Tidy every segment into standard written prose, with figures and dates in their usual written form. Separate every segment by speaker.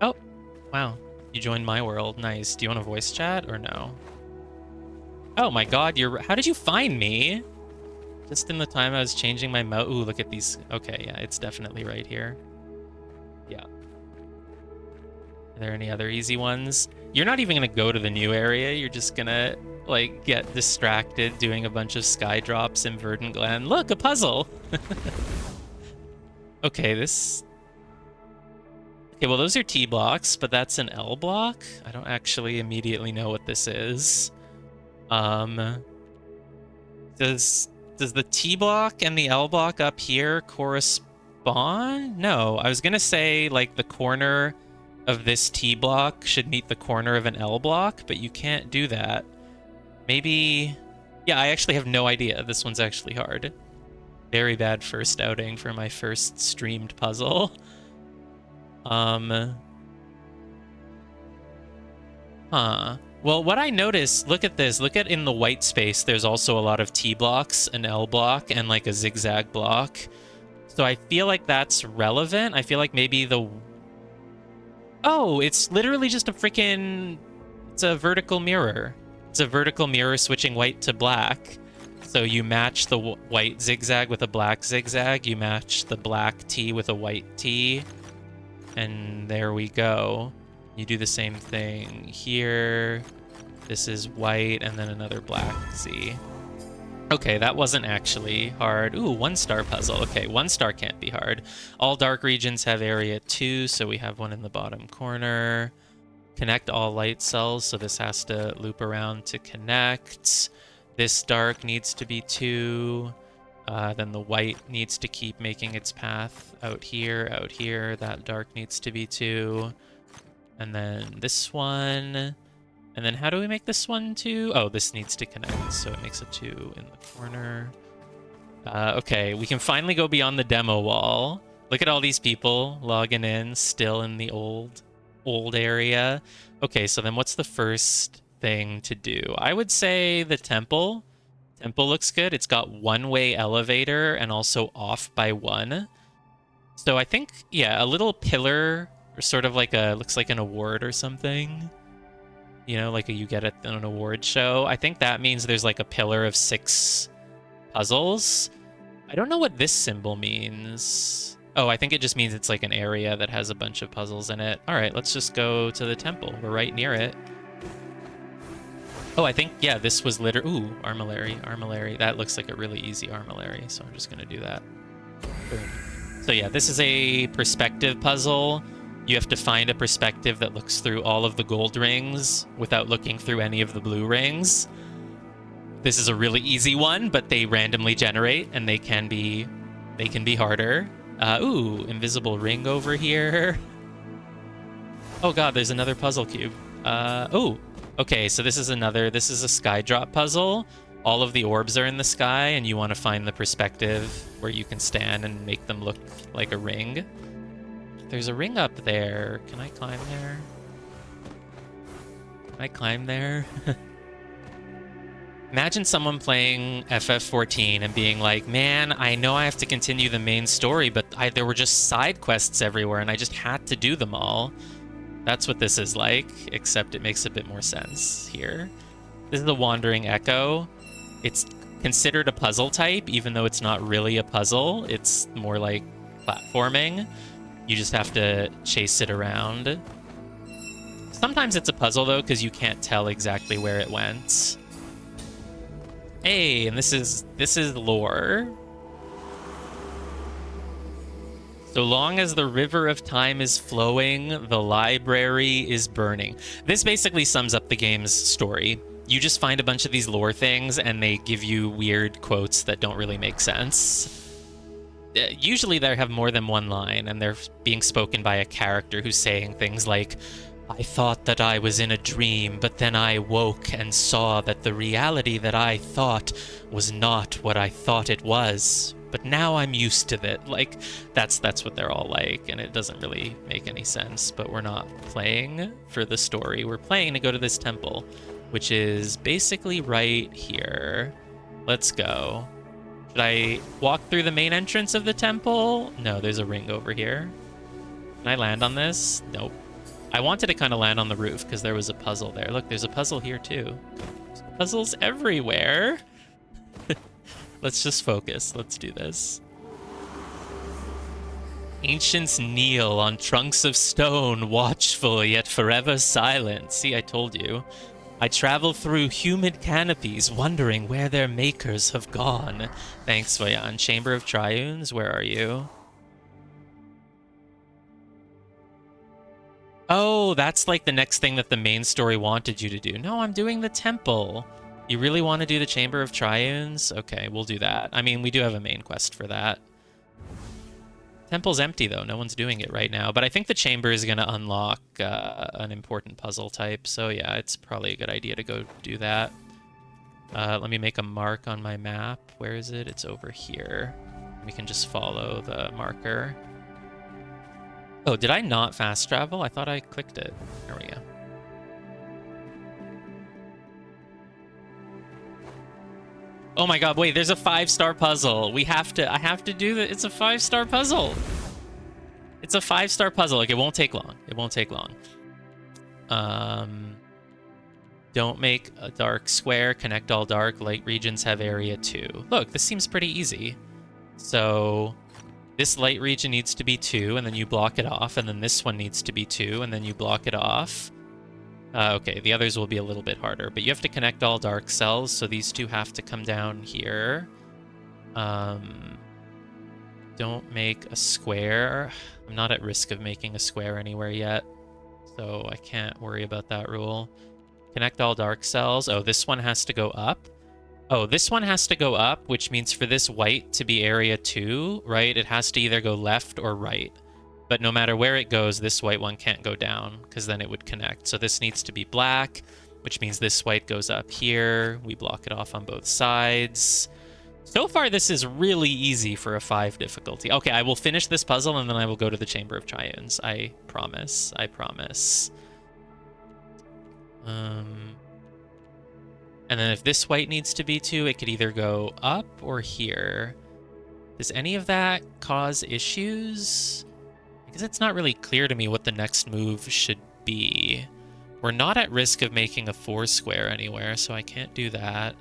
Speaker 1: Oh, wow. You joined my world. Nice. Do you want to voice chat or no? Oh my god, how did you find me? Just in the time I was changing my mouse. Ooh, look at these. Okay, yeah, it's definitely right here. Yeah. Are there any other easy ones? You're not even gonna go to the new area. You're just gonna, like, get distracted doing a bunch of sky drops in Verdant Glen. Look, a puzzle! Okay, this... Okay, well, those are T blocks, but that's an L block? I don't actually immediately know what this is. Does the T block and the L block up here correspond? No, I was gonna say, like, the corner of this T block should meet the corner of an L block, but you can't do that. Maybe... Yeah, I actually have no idea. This one's actually hard. Very bad first outing for my first streamed puzzle. Huh. Well, what I noticed, look at this. Look at in the white space, there's also a lot of T blocks, an L block, and like a zigzag block. So I feel like that's relevant. I feel like maybe the... Oh, it's literally just a freaking... It's a vertical mirror. It's a vertical mirror switching white to black. So you match the white zigzag with a black zigzag. You match the black T with a white T. And there we go. You do the same thing here. This is white and then another black Z. Okay, that wasn't actually hard. Ooh, 1-star puzzle. Okay, 1 star can't be hard. All dark regions have area 2, so we have one in the bottom corner. Connect all light cells, so this has to loop around to connect. This dark needs to be 2. Then the white needs to keep making its path out here, out here. That dark needs to be 2. And then this one. And then how do we make this one 2? Oh, this needs to connect, so it makes a 2 in the corner. Okay, we can finally go beyond the demo wall. Look at all these people logging in, still in the old area. Okay, so then what's the first thing to do? I would say the temple. Temple looks good. It's got one-way elevator and also off by 1. So I think, yeah, a little pillar, or sort of like a, looks like an award or something. You know, like you get at an award show. I think that means there's like a pillar of 6 puzzles. I don't know what this symbol means. Oh, I think it just means it's like an area that has a bunch of puzzles in it. All right, let's just go to the temple. We're right near it. Oh, I think, yeah, this was literally... Ooh, Armillary. That looks like a really easy Armillary, so I'm just going to do that. Boom. So yeah, this is a perspective puzzle. You have to find a perspective that looks through all of the gold rings without looking through any of the blue rings. This is a really easy one, but they randomly generate, and they can be harder. Ooh, invisible ring over here. Oh god, there's another puzzle cube. Oh, okay, so this is a sky drop puzzle. All of the orbs are in the sky, and you want to find the perspective where you can stand and make them look like a ring. There's a ring up there. Can I climb there? Can I climb there? Imagine someone playing FF14 and being like, man, I know I have to continue the main story, but there were just side quests everywhere, and I just had to do them all. That's what this is like, except it makes a bit more sense here. This is the Wandering Echo. It's considered a puzzle type, even though it's not really a puzzle. It's more like platforming. You just have to chase it around. Sometimes it's a puzzle, though, because you can't tell exactly where it went. Hey, and this is lore. So long as the river of time is flowing, the library is burning. This basically sums up the game's story. You just find a bunch of these lore things, and they give you weird quotes that don't really make sense. Usually they have more than one line, and they're being spoken by a character who's saying things like, I thought that I was in a dream, but then I woke and saw that the reality that I thought was not what I thought it was. But now I'm used to it. Like, that's what they're all like, and it doesn't really make any sense. But we're not playing for the story. We're playing to go to this temple, which is basically right here. Let's go. Should I walk through the main entrance of the temple? No, there's a ring over here. Can I land on this? Nope. I wanted to kind of land on the roof because there was a puzzle there. Look, there's a puzzle here too. There's puzzles everywhere. Let's just focus. Let's do this. Ancients kneel on trunks of stone, watchful yet forever silent. See, I told you. I travel through humid canopies, wondering where their makers have gone. Thanks, Voyan. Chamber of Triunes, where are you? Oh, that's like the next thing that the main story wanted you to do. No, I'm doing the temple. You really want to do the Chamber of Triunes? Okay, we'll do that. I mean, we do have a main quest for that. Temple's empty, though. No one's doing it right now. But I think the chamber is going to unlock an important puzzle type. So yeah, it's probably a good idea to go do that. Let me make a mark on my map. Where is it? It's over here. We can just follow the marker. Oh, did I not fast travel? I thought I clicked it. There we go. Oh my god, wait, there's a 5-star puzzle. I have to do that. It's a 5-star puzzle. It's a 5-star puzzle. Like, it won't take long. It won't take long. Don't make a dark square. Connect all dark. Light regions have area 2. Look, this seems pretty easy. So this light region needs to be 2, and then you block it off. And then this one needs to be 2, and then you block it off. Okay, the others will be a little bit harder, but you have to connect all dark cells, so these two have to come down here. Don't make a square. I'm not at risk of making a square anywhere yet, so I can't worry about that rule. Connect all dark cells. Oh, this one has to go up. Oh, this one has to go up, which means for this white to be area 2, right, it has to either go left or right. But no matter where it goes, this white one can't go down, because then it would connect. So this needs to be black, which means this white goes up here. We block it off on both sides. So far, this is really easy for a 5 difficulty. Okay, I will finish this puzzle, and then I will go to the Chamber of Triunes. I promise. I promise. And then if this white needs to be 2, it could either go up or here. Does any of that cause issues? Because it's not really clear to me what the next move should be. We're not at risk of making a 4 square anywhere, so I can't do that.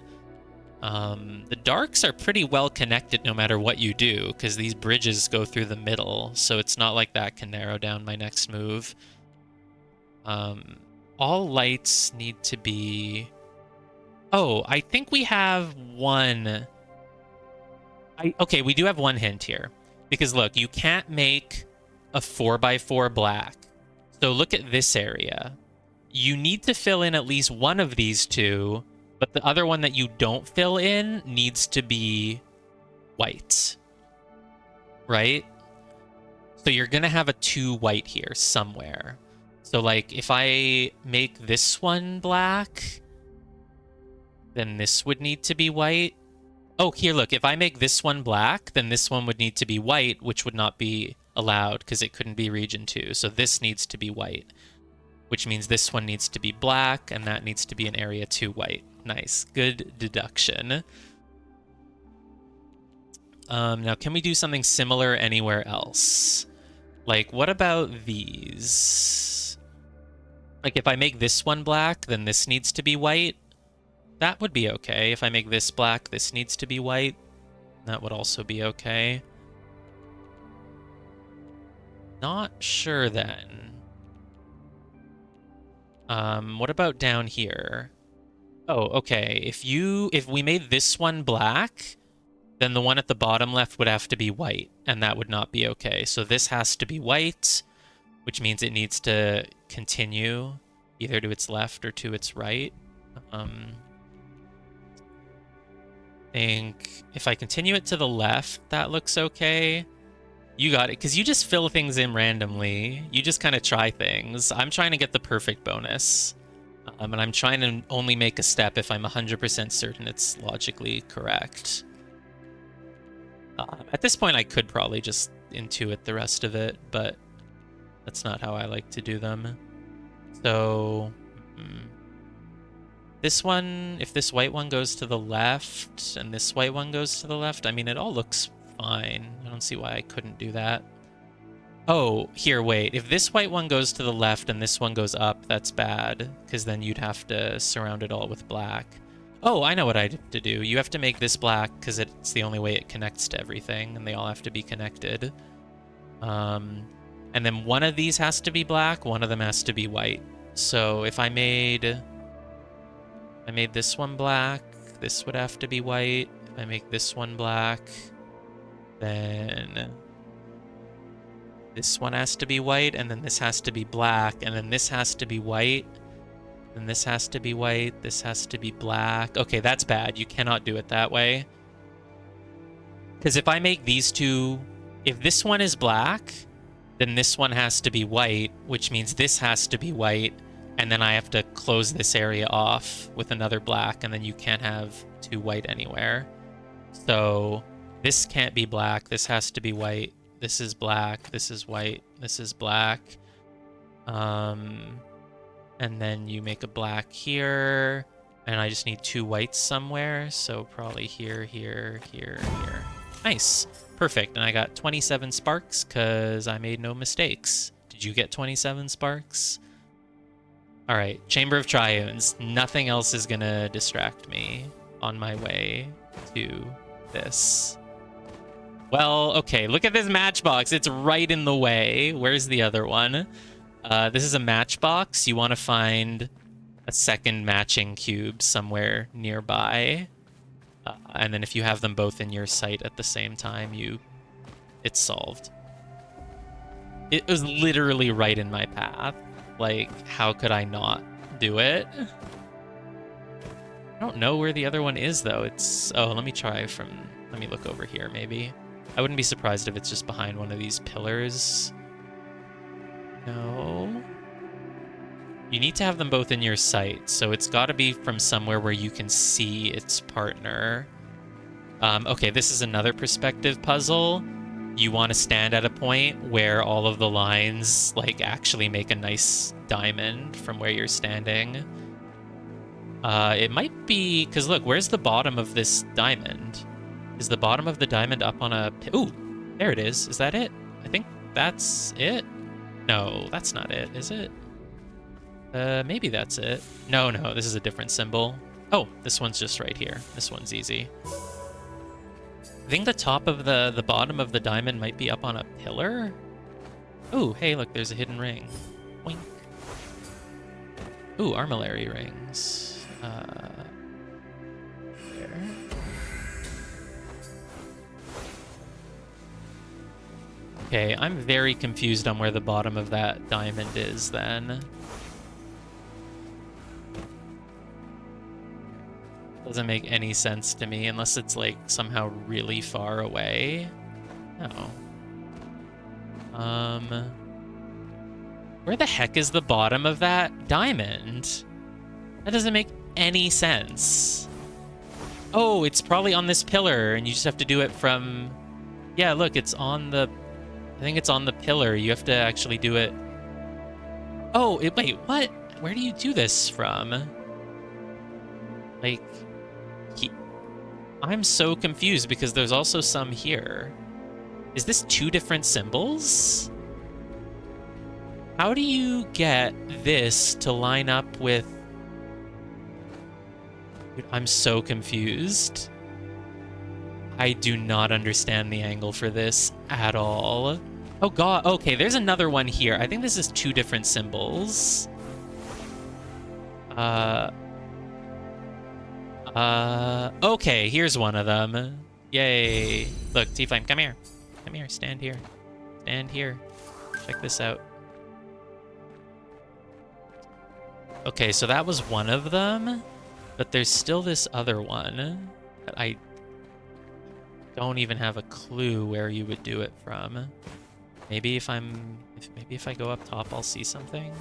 Speaker 1: The darks are pretty well connected no matter what you do, because these bridges go through the middle, so it's not like that can narrow down my next move. All lights need to be... Oh, I think we have one... Okay, we do have one hint here. Because look, you can't make a 4x4 black. So look at this area. You need to fill in at least one of these two, but the other one that you don't fill in needs to be white. Right? So you're going to have a 2 white here somewhere. So like if I make this one black, then this would need to be white. Oh, here, look, if I make this one black, then this one would need to be white, which would not be allowed because it couldn't be region 2. So this needs to be white, which means this one needs to be black, and that needs to be an area 2 white. Nice. Good deduction. Now, can we do something similar anywhere else? Like, what about these? Like, if I make this one black, then this needs to be white. That would be okay. If I make this black, this needs to be white. That would also be okay. Not sure then. What about down here? Oh, okay. If we made this one black, then the one at the bottom left would have to be white, and that would not be okay. So this has to be white, which means it needs to continue either to its left or to its right. I think if I continue it to the left, that looks okay. You got it, because you just fill things in randomly. You just kind of try things. I'm trying to get the perfect bonus. And I'm trying to only make a step if I'm 100% certain it's logically correct. At this point, I could probably just intuit the rest of it, but that's not how I like to do them. So... This one, if this white one goes to the left, and this white one goes to the left, I mean, it all looks fine. I don't see why I couldn't do that. Oh, here, wait. If this white one goes to the left and this one goes up, that's bad, because then you'd have to surround it all with black. Oh, I know what I have to do. You have to make this black because it's the only way it connects to everything, and they all have to be connected. And then one of these has to be black, one of them has to be white. So if I made this one black, this would have to be white. If I make this one black, then this one has to be white, and then this has to be black, and then this has to be white, and this has to be white, this has to be black. Okay, that's bad. You cannot do it that way. Because if I make these two, if this one is black, then this one has to be white, which means this has to be white, and then I have to close this area off with another black, and then you can't have two white anywhere. So this can't be black, this has to be white, this is black, this is white, this is black. And then you make a black here, and I just need two whites somewhere, so probably here, here, here, here. Nice. Perfect. And I got 27 sparks because I made no mistakes. Did you get 27 sparks? All right, Chamber of Triunes. Nothing else is going to distract me on my way to this. Well, okay, look at this matchbox. It's right in the way. Where's the other one? This is a matchbox. You want to find a second matching cube somewhere nearby. And then if you have them both in your sight at the same time, it's solved. It was literally right in my path. Like, how could I not do it? I don't know where the other one is, though. Oh, let me look over here, maybe. I wouldn't be surprised if it's just behind one of these pillars. No. You need to have them both in your sight, so it's got to be from somewhere where you can see its partner. Okay, this is another perspective puzzle. You want to stand at a point where all of the lines, like, actually make a nice diamond from where you're standing. It might be... Because, look, where's the bottom of this diamond? Is the bottom of the diamond up on a... Ooh, there it is. Is that it? I think that's it. No, that's not it, is it? Maybe that's it. No, this is a different symbol. Oh, this one's just right here. This one's easy. I think the top of the bottom of the diamond might be up on a pillar. Oh, hey, look, there's a hidden ring. Boink. Ooh, armillary rings. There. Okay, I'm very confused on where the bottom of that diamond is then. Doesn't make any sense to me unless it's like somehow really far away. No. Where the heck is the bottom of that diamond? That doesn't make any sense. Oh, it's probably on this pillar and you just have to do it from... Yeah, look, it's on the... I think it's on the pillar. You have to actually do it... Oh, wait, what? Where do you do this from? Like... I'm so confused because there's also some here. Is this two different symbols? How do you get this to line up with... Dude, I'm so confused. I do not understand the angle for this at all. Oh god, okay, there's another one here. I think this is two different symbols. Okay, here's one of them. Yay. Look, T-Flame, come here. Come here, stand here. Stand here. Check this out. Okay, so that was one of them, but there's still this other one that I don't even have a clue where you would do it from. Maybe if I go up top, I'll see something.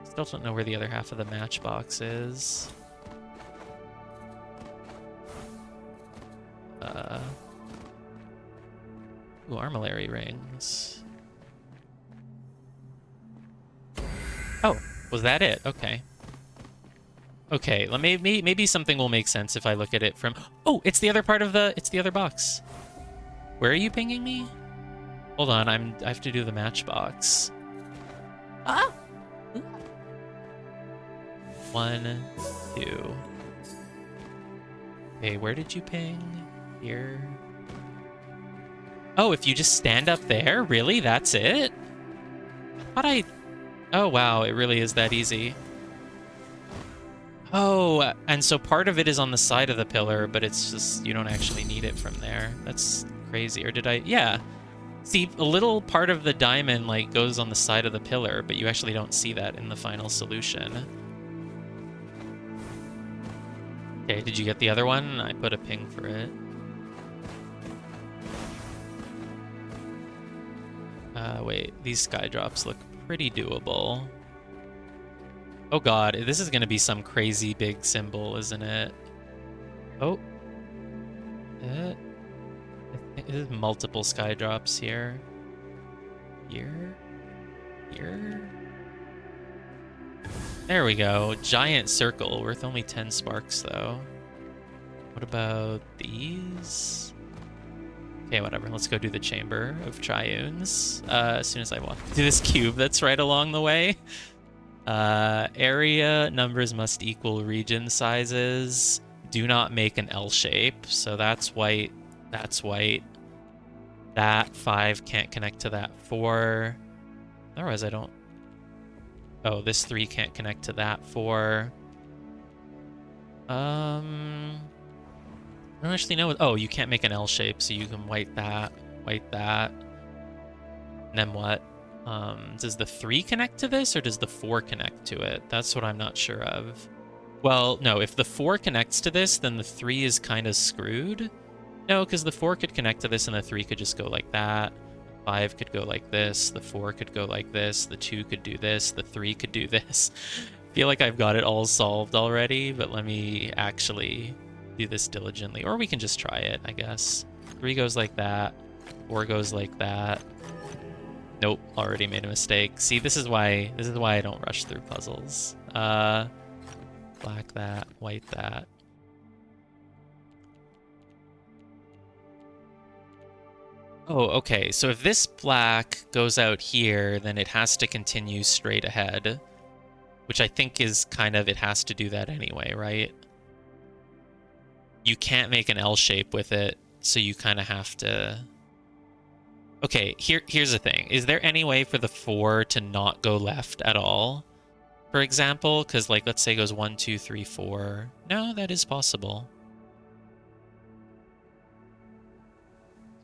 Speaker 1: Still don't know where the other half of the matchbox is. Ooh, armillary rings. Oh, was that it? Okay. Okay, maybe something will make sense if I look at it from... Oh, it's the other part of the... It's the other box. Where are you pinging me? Hold on, I have to do the matchbox. Ah! 1, 2. Okay, where did you ping? Here. Oh, if you just stand up there? Really? That's it? Oh, wow, it really is that easy. Oh, and so part of it is on the side of the pillar, but it's just, you don't actually need it from there. That's crazy. Or did I? Yeah. See, a little part of the diamond, like, goes on the side of the pillar, but you actually don't see that in the final solution. Okay, did you get the other one? I put a ping for it. Wait, these sky drops look pretty doable. Oh god, this is gonna be some crazy big symbol, isn't it? Oh. I think there's multiple sky drops here. Here? Here? There we go. Giant circle, worth only 10 sparks, though. What about these? Okay, whatever. Let's go do the Chamber of Triunes as soon as I walk to this cube that's right along the way. Area numbers must equal region sizes. Do not make an L shape. So that's white. That's white. That 5 can't connect to that 4. Otherwise, I don't... Oh, this 3 can't connect to that 4. I don't actually know. Oh, you can't make an L shape, so you can white that. And then what? Does the 3 connect to this, or does the 4 connect to it? That's what I'm not sure of. Well, no, if the 4 connects to this, then the 3 is kind of screwed. No, because the 4 could connect to this, and the 3 could just go like that. 5 could go like this. The 4 could go like this. The 2 could do this. The 3 could do this. I feel like I've got it all solved already, but let me actually do this diligently. Or we can just try it, I guess. 3 goes like that. 4 goes like that. Nope, already made a mistake. See, this is why I don't rush through puzzles. Black that, white that. Oh, okay. So if this black goes out here, then it has to continue straight ahead, which I think is kind of, it has to do that anyway, right? You can't make an L shape with it, so you kind of have to... Okay, here's the thing. Is there any way for the 4 to not go left at all? For example, because, like, let's say it goes 1, 2, 3, 4. No, that is possible.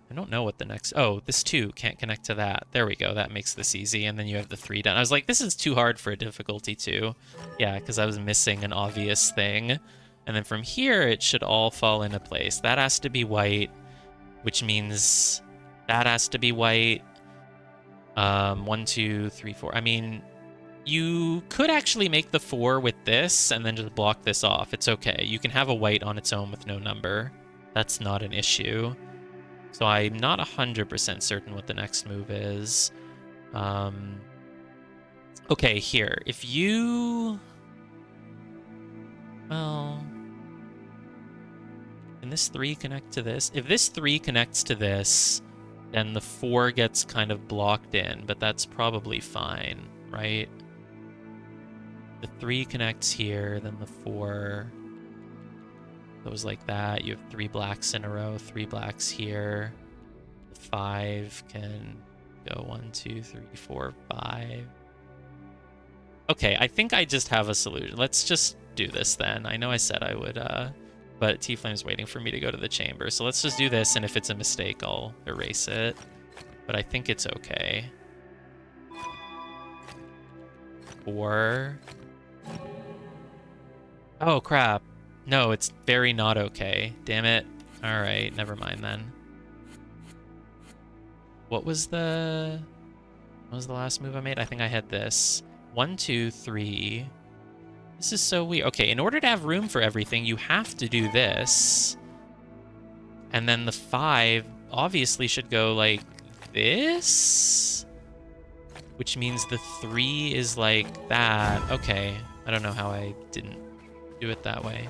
Speaker 1: I don't know what the next... Oh, this 2 can't connect to that. There we go. That makes this easy. And then you have the 3 done. I was like, this is too hard for a difficulty 2. Yeah, because I was missing an obvious thing. And then from here, it should all fall into place. That has to be white, which means that has to be white. 1, 2, 3, 4. I mean, you could actually make the 4 with this and then just block this off. It's okay. You can have a white on its own with no number. That's not an issue. So I'm not 100% certain what the next move is. Okay, here. If you... Well... Can this 3 connect to this? If this 3 connects to this, then the 4 gets kind of blocked in, but that's probably fine, right? The 3 connects here, then the 4... goes like that. You have 3 blacks in a row, 3 blacks here. The 5 can go 1, 2, 3, 4, 5. Okay, I think I just have a solution. Let's just do this then. I know I said I would, but T-Flame's waiting for me to go to the chamber. So let's just do this, and if it's a mistake, I'll erase it. But I think it's okay. 4. Oh, crap. No, it's very not okay. Damn it. All right, never mind then. What was the last move I made? I think I had this. 1, 2, 3. This is so weird. Okay, in order to have room for everything, you have to do this. And then the 5 obviously should go like this, which means the 3 is like that. Okay, I don't know how I didn't do it that way.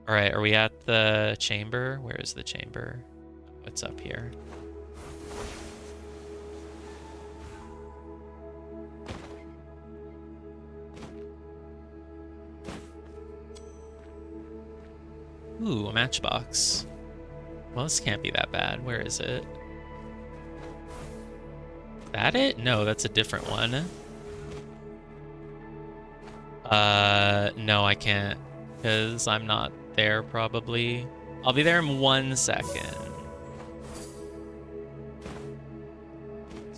Speaker 1: All right, are we at the chamber? Where is the chamber? It's up here. Ooh, a matchbox. Well, this can't be that bad. Where is it? Is that it? No, that's a different one. No, I can't. Because I'm not there, probably. I'll be there in 1 second.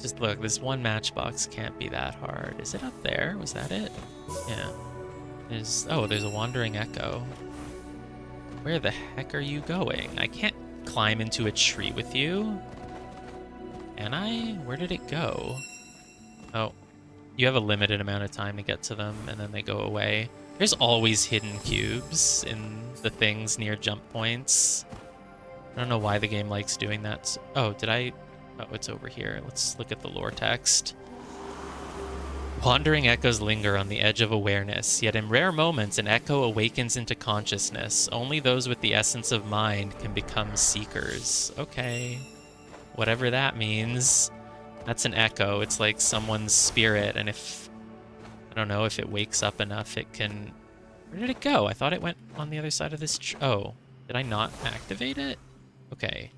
Speaker 1: Just look, this one matchbox can't be that hard. Is it up there? Was that it? Yeah. There's a wandering echo. Where the heck are you going? I can't climb into a tree with you. Can I? Where did it go? Oh, you have a limited amount of time to get to them, and then they go away. There's always hidden cubes in the things near jump points. I don't know why the game likes doing that. Oh, did I? Oh, it's over here. Let's look at the lore text. Wandering echoes linger on the edge of awareness, yet in rare moments an echo awakens into consciousness. Only those with the essence of mind can become seekers. Okay. Whatever that means. That's an echo. It's like someone's spirit, and if... I don't know, if it wakes up enough, it can... Where did it go? I thought it went on the other side of this... Oh. Did I not activate it? Okay.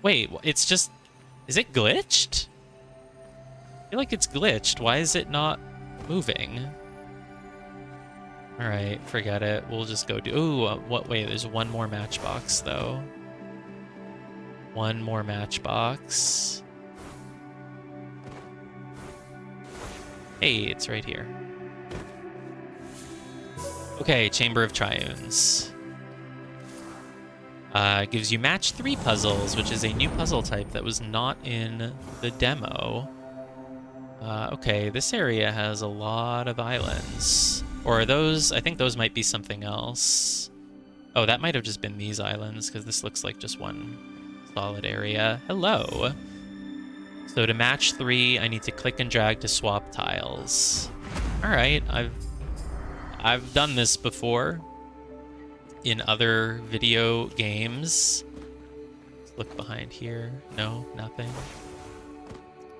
Speaker 1: Wait, it's just... Is it glitched? I feel like it's glitched. Why is it not moving? Alright, forget it. We'll just go do... Ooh, what? Wait, there's one more matchbox, though. One more matchbox. Hey, it's right here. Okay, Chamber of Triunes. Gives you match 3 puzzles, which is a new puzzle type that was not in the demo. Okay, this area has a lot of islands. Or are those... I think those might be something else. Oh, that might have just been these islands, because this looks like just one solid area. Hello! So to match 3, I need to click and drag to swap tiles. Alright, I've done this before in other video games. Let's look behind here. No, nothing.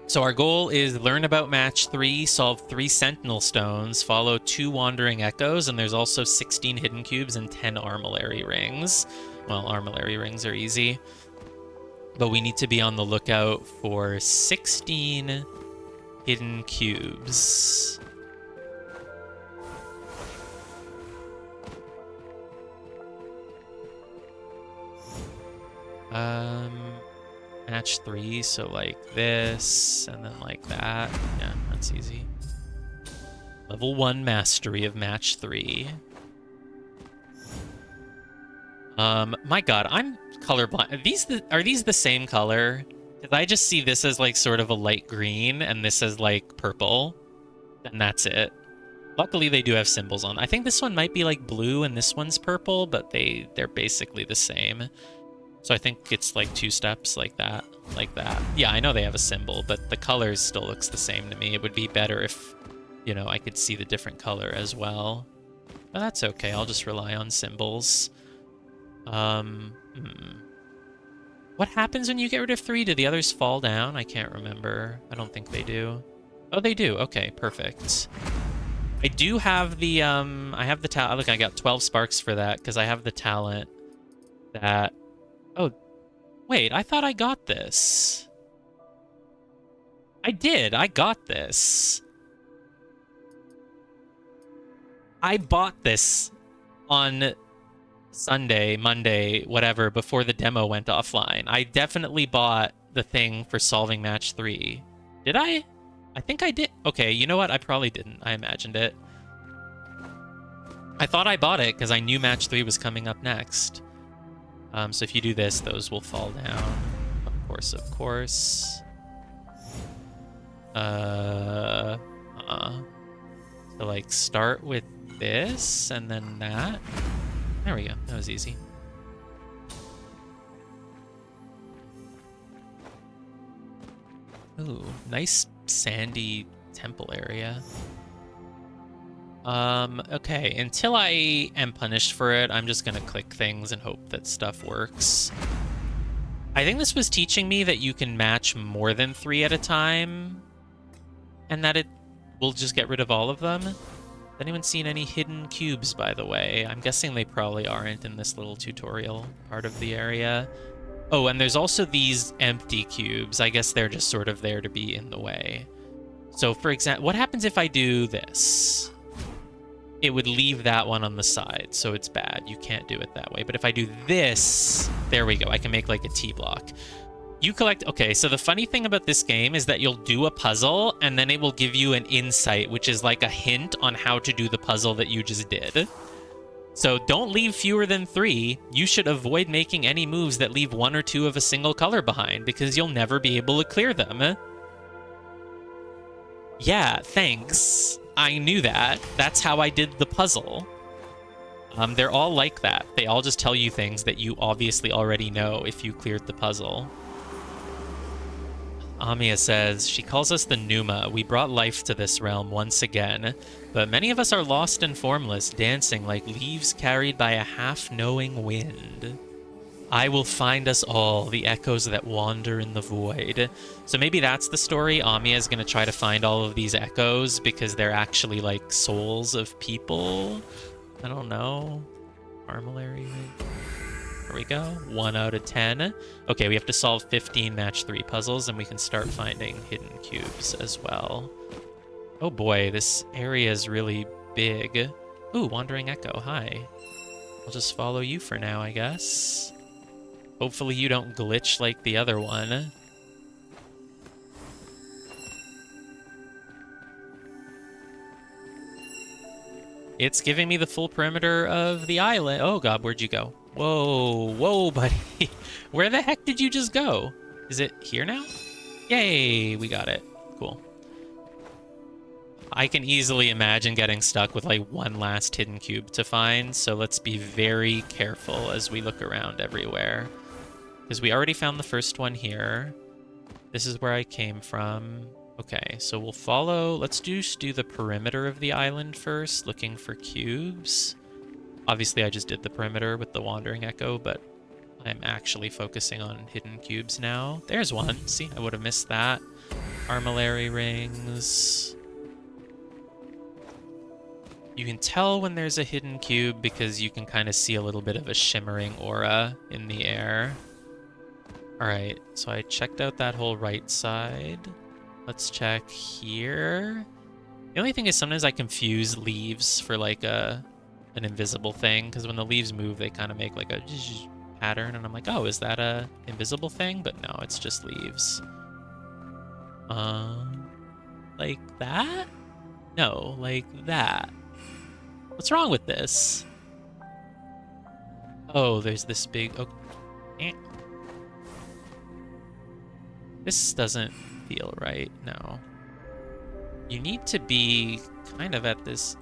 Speaker 1: So our goal is learn about match 3, solve 3 sentinel stones, follow 2 wandering echoes, and there's also 16 hidden cubes and 10 armillary rings. Well, armillary rings are easy. But we need to be on the lookout for 16 hidden cubes. Match 3, so like this, and then like that. Yeah, that's easy. Level 1 mastery of match 3. My god, I'm colorblind. Are these the same color? Because I just see this as like sort of a light green, and this as like purple. And that's it. Luckily, they do have symbols on. I think this one might be like blue, and this one's purple, but they're basically the same. So I think it's like 2 steps like that, like that. Yeah, I know they have a symbol, but the colors still looks the same to me. It would be better if, you know, I could see the different color as well. But that's okay. I'll just rely on symbols. What happens when you get rid of 3? Do the others fall down? I can't remember. I don't think they do. Oh, they do. Okay, perfect. I do have the, I have the talent. Look, I got 12 sparks for that because I have the talent that... Oh, wait, I thought I got this. I did. I got this. I bought this on Sunday, Monday, whatever, before the demo went offline. I definitely bought the thing for solving match 3. Did I? I think I did. Okay, you know what? I probably didn't. I imagined it. I thought I bought it because I knew match 3 was coming up next. So if you do this, those will fall down. Of course, of course. So like start with this and then that. There we go. That was easy. Ooh, nice sandy temple area. Okay, until I am punished for it, I'm just gonna click things and hope that stuff works. I think this was teaching me that you can match more than 3 at a time, and that it will just get rid of all of them. anyone seen any hidden cubes, by the way? I'm guessing they probably aren't in this little tutorial part of the area. Oh, and there's also these empty cubes. I guess they're just sort of there to be in the way. So, for example, what happens if I do this? It would leave that one on the side, so it's bad. You can't do it that way. But if I do this, there we go. I can make like a T-block. You collect... Okay, so the funny thing about this game is that you'll do a puzzle, and then it will give you an insight, which is like a hint on how to do the puzzle that you just did. So don't leave fewer than 3. You should avoid making any moves that leave 1 or 2 of a single color behind, because you'll never be able to clear them. Yeah, thanks. I knew that. That's how I did the puzzle. They're all like that. They all just tell you things that you obviously already know if you cleared the puzzle. Amia says, she calls us the Numa. We brought life to this realm once again, but many of us are lost and formless, dancing like leaves carried by a half-knowing wind. I will find us all, the echoes that wander in the void. So maybe that's the story. Amia is going to try to find all of these echoes because they're actually like souls of people. I don't know. Armillary. There we go. 1 out of 10. Okay, we have to solve 15 match 3 puzzles, and we can start finding hidden cubes as well. Oh boy, this area is really big. Ooh, Wandering Echo, hi. I'll just follow you for now, I guess. Hopefully you don't glitch like the other one. It's giving me the full perimeter of the island. Oh god, where'd you go? Whoa, whoa, buddy. Where the heck did you just go? Is it here now? Yay, we got it. Cool. I can easily imagine getting stuck with like one last hidden cube to find, so let's be very careful as we look around everywhere. Because we already found the first one here. This is where I came from. Okay, so we'll follow... Let's just do the perimeter of the island first, looking for cubes. Obviously, I just did the perimeter with the Wandering Echo, but I'm actually focusing on hidden cubes now. There's one. See, I would have missed that. Armillary rings. You can tell when there's a hidden cube because you can kind of see a little bit of a shimmering aura in the air. Alright, so I checked out that whole right side. Let's check here. The only thing is sometimes I confuse leaves for like an invisible thing, because when the leaves move, they kind of make like a pattern, and I'm like, oh, is that a invisible thing? But no, it's just leaves. Like that? No, like that. What's wrong with this? Oh, there's this big... Oh, eh. This doesn't feel right, no. You need to be kind of at this...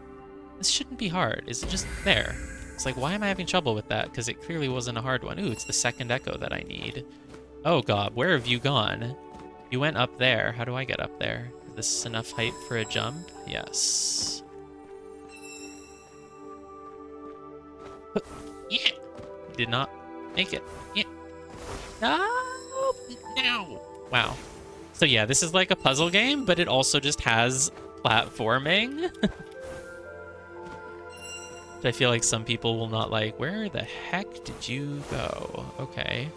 Speaker 1: This shouldn't be hard. Is it just there? It's like, why am I having trouble with that? Because it clearly wasn't a hard one. Ooh, it's the second echo that I need. Oh god, where have you gone? You went up there. How do I get up there? Is this enough height for a jump? Yes. Yeah. Did not make it. Yeah. No! No! Wow. So yeah, this is like a puzzle game, but it also just has platforming. I feel like some people will not like. Where the heck did you go? Okay.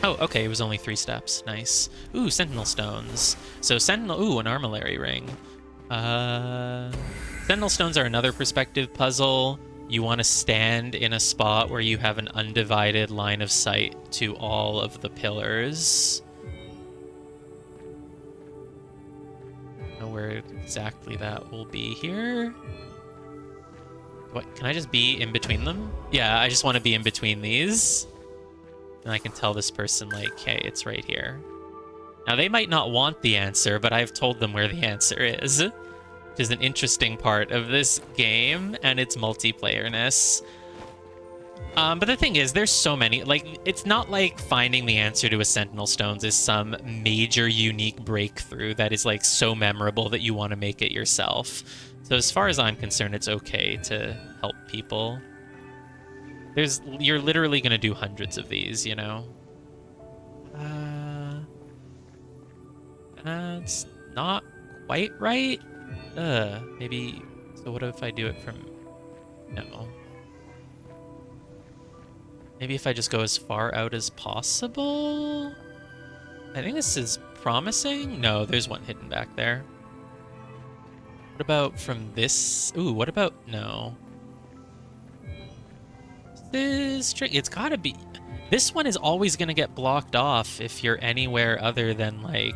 Speaker 1: Oh, okay, it was only 3 steps. Nice. Ooh, Sentinel Stones. So Sentinel... Ooh, an Armillary ring. Sentinel Stones are another perspective puzzle. You want to stand in a spot where you have an undivided line of sight to all of the pillars. I don't know where exactly that will be here. What, can I just be in between them? Yeah, I just want to be in between these. And I can tell this person, like, hey, it's right here. Now, they might not want the answer, but I've told them where the answer is. Which is an interesting part of this game and its multiplayerness. But the thing is, there's so many. Like, it's not like finding the answer to a Sentinel Stones is some major unique breakthrough that is, like, so memorable that you want to make it yourself. So as far as I'm concerned, it's okay to help people. You're literally going to do hundreds of these, you know? That's not quite right. Maybe... So what if I do it from... No. Maybe if I just go as far out as possible? I think this is promising. No, there's one hidden back there. What about from this? Ooh, what about... No. This trick... It's gotta be... This one is always gonna get blocked off if you're anywhere other than, like,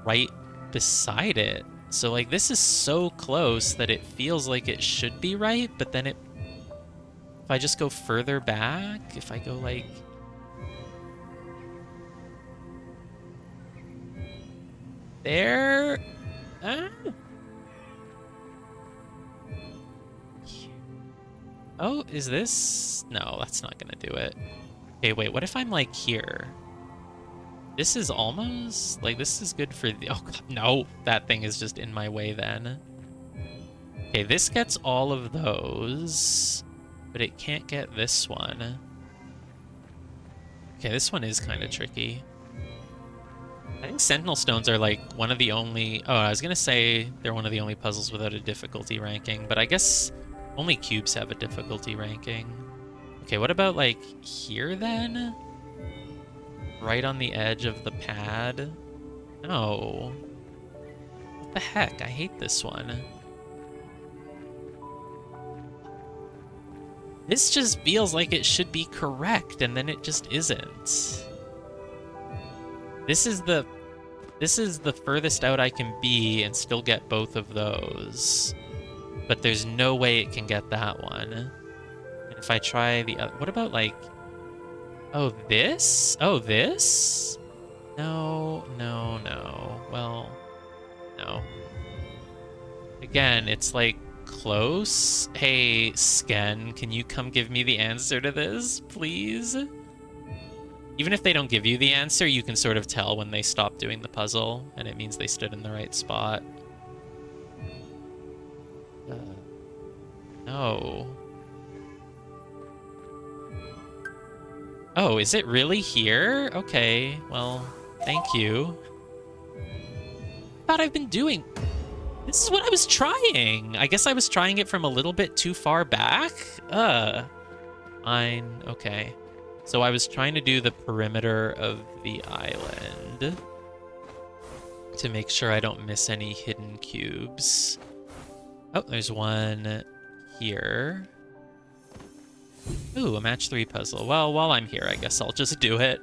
Speaker 1: right beside it. So, like, this is so close that it feels like it should be right, but then it... If I just go further back, if I go, like... There... Ah. Oh, is this... No, that's not gonna do it. Okay, wait, what if I'm, like, here? This is almost... Like, this is good for the... Oh, God, no! That thing is just in my way, then. Okay, this gets all of those, but it can't get this one. Okay, this one is kind of tricky. I think Sentinel Stones are, like, one of the only... Oh, I was gonna say they're one of the only puzzles without a difficulty ranking, but I guess only cubes have a difficulty ranking. Okay, what about, like, here, then? Right on the edge of the pad? No. What the heck? I hate this one. This just feels like it should be correct, and then it just isn't. This is the furthest out I can be and still get both of those. But there's no way it can get that one. And if I try the other... What about, like... Oh, this? Oh, this? No, no, no. Well, no. Again, it's, like, close. Hey, Sken, can you come give me the answer to this, please? Even if they don't give you the answer, you can sort of tell when they stop doing the puzzle, and it means they stood in the right spot. No. Oh, is it really here? Okay, well, thank you. I thought I've been doing... This is what I was trying! I guess I was trying it from a little bit too far back? Fine, okay. So I was trying to do the perimeter of the island to make sure I don't miss any hidden cubes. Oh, there's one here. Ooh, a match 3 puzzle. Well, while I'm here, I guess I'll just do it.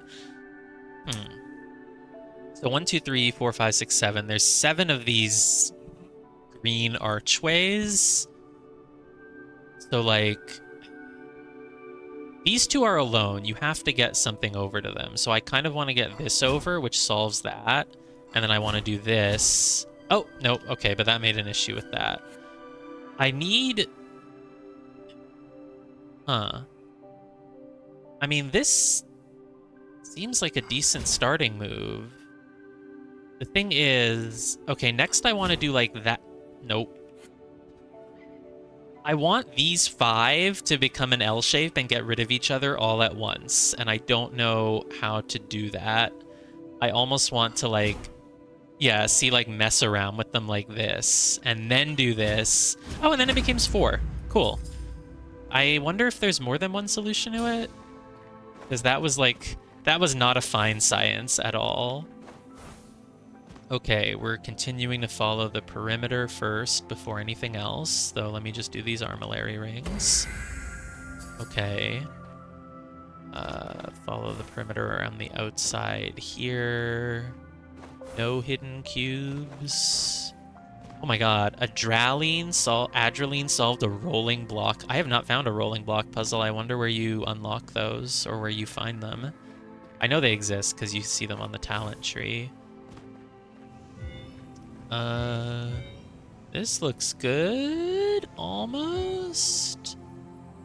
Speaker 1: So 1, 2, 3, 4, 5, 6, 7. There's 7 of these green archways. So, like... These 2 are alone. You have to get something over to them. So I kind of want to get this over, which solves that. And then I want to do this. Oh, no. Okay, but that made an issue with that. I need... Huh. I mean, this seems like a decent starting move. The thing is... Okay, next I want to do like that... Nope. I want these 5 to become an L shape and get rid of each other all at once. And I don't know how to do that. I almost want to, like... Yeah, see, like, mess around with them like this. And then do this. Oh, and then it becomes 4. Cool. I wonder if there's more than one solution to it? Because that was, like... That was not a fine science at all. Okay, we're continuing to follow the perimeter first before anything else. Though, let me just do these armillary rings. Okay. Follow the perimeter around the outside here. No hidden cubes. Oh my god, Adrenaline solved a rolling block. I have not found a rolling block puzzle. I wonder where you unlock those or where you find them. I know they exist because you see them on the talent tree. This looks good. Almost.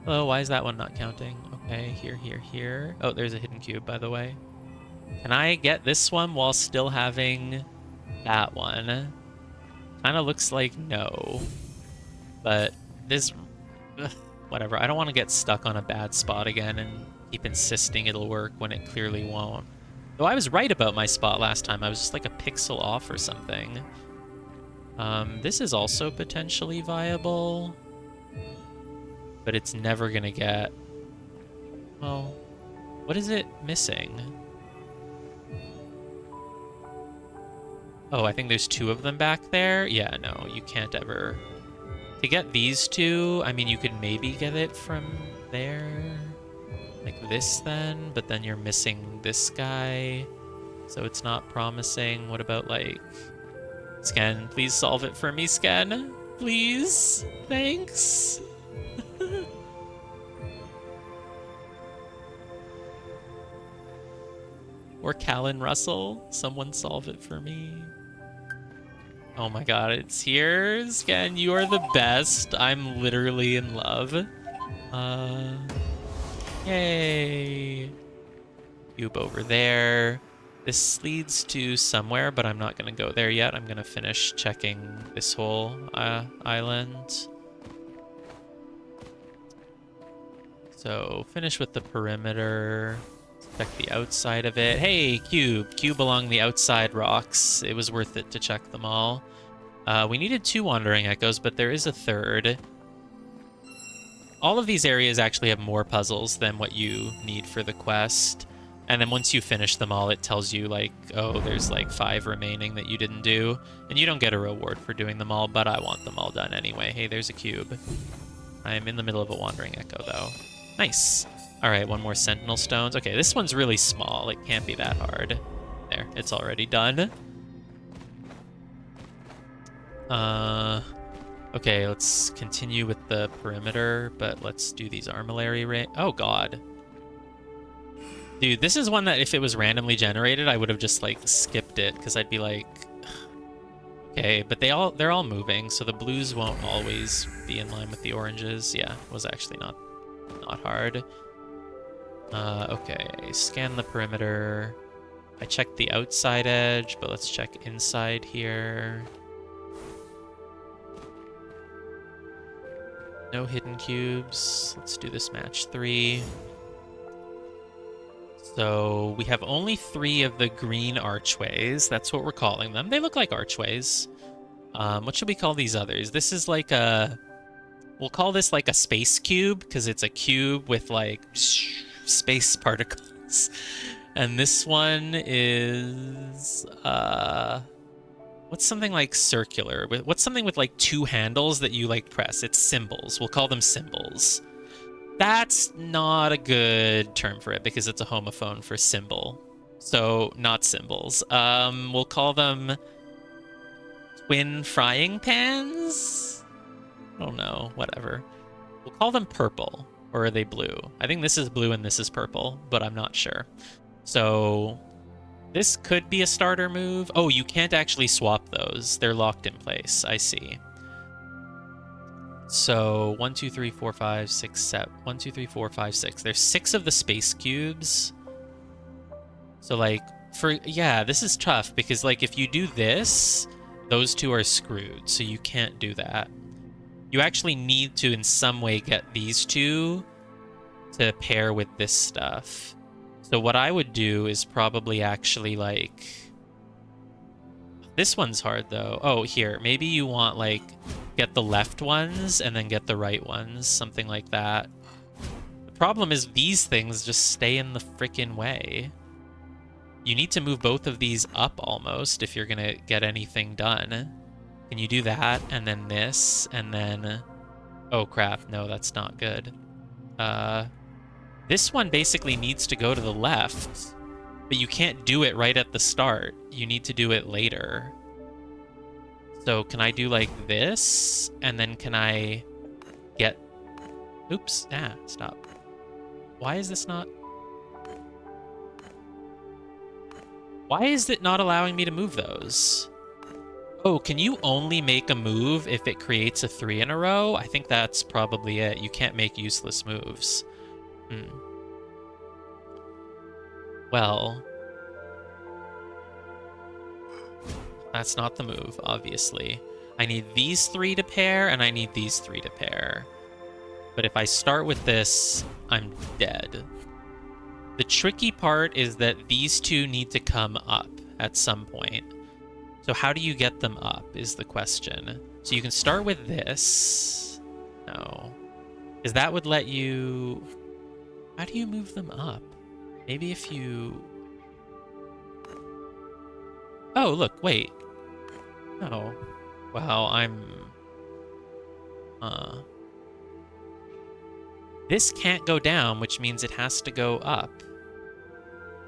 Speaker 1: Oh, why is that one not counting? Okay, here. Oh, there's a hidden cube, by the way. Can I get this one while still having that one? Kind of looks like no. But this... Ugh, whatever. I don't want to get stuck on a bad spot again and keep insisting it'll work when it clearly won't. Though I was right about my spot last time. I was just like a pixel off or something. This is also potentially viable, but it's never gonna get... Well, what is it missing? Oh, I think there's 2 of them back there. Yeah, no, you can't ever... To get these 2, I mean, you could maybe get it from there. Like this then, but then you're missing this guy. So it's not promising. What about, like... Sken, please solve it for me, Sken. Please. Thanks. Or Callan Russell. Someone solve it for me. Oh my god, it's here. Sken, you are the best. I'm literally in love. Yay. Cube over there. This leads to somewhere, but I'm not going to go there yet. I'm going to finish checking this whole island. So finish with the perimeter. Check the outside of it. Hey, cube. Cube along the outside rocks. It was worth it to check them all. We needed 2 wandering echoes, but there is a 3rd. All of these areas actually have more puzzles than what you need for the quest. And then once you finish them all, it tells you, like, oh, there's, like, 5 remaining that you didn't do. And you don't get a reward for doing them all, but I want them all done anyway. Hey, there's a cube. I'm in the middle of a wandering echo, though. Nice. All right, 1 more sentinel stones. Okay, this one's really small. It can't be that hard. There, it's already done. Okay, let's continue with the perimeter, but let's do these armillary Oh, God. Dude, this is one that if it was randomly generated, I would have just, like, skipped it, because I'd be like... Okay, but they're all moving, so the blues won't always be in line with the oranges. Yeah, it was actually not hard. Okay, scan the perimeter. I checked the outside edge, but let's check inside here. No hidden cubes. Let's do this match 3. So we have only 3 of the green archways. That's what we're calling them. They look like archways. What should we call these others? This is like a... We'll call this like a space cube, because it's a cube with like space particles. And this one is... what's something like circular? What's something with like 2 handles that you like press? It's symbols. We'll call them symbols. That's not a good term for it because it's a homophone for symbol. So, not symbols. We'll call them twin frying pans? I don't know, whatever. We'll call them purple, or are they blue? I think this is blue and this is purple, but I'm not sure. So, this could be a starter move. Oh, you can't actually swap those. They're locked in place. I see. So 1, 2, 3, 4, 5, 6, 7. 1, 2, 3, 4, 5, 6. There's 6 of the space cubes. So like yeah, this is tough because like if you do this, those 2 are screwed. So you can't do that. You actually need to in some way get these 2 to pair with this stuff. So what I would do is probably actually like... This one's hard though. Oh, here. Maybe you want like get the left ones and then get the right ones. Something like that. The problem is these things just stay in the freaking way. You need to move both of these up almost if you're going to get anything done. Can you do that? And then this and then... Oh crap. No, that's not good. This one basically needs to go to the left. But you can't do it right at the start. You need to do it later. So can I do like this? And then can I get... Oops. Ah, stop. Why is this not... Why is it not allowing me to move those? Oh, can you only make a move if it creates a 3 in a row? I think that's probably it. You can't make useless moves. Well, that's not the move, obviously. I need these 3 to pair, and I need these 3 to pair. But if I start with this, I'm dead. The tricky part is that these 2 need to come up at some point. So how do you get them up is the question. So you can start with this. No. Because that would let you... How do you move them up? Maybe if you... Oh, look, wait. Oh. Wow, I'm... This can't go down, which means it has to go up.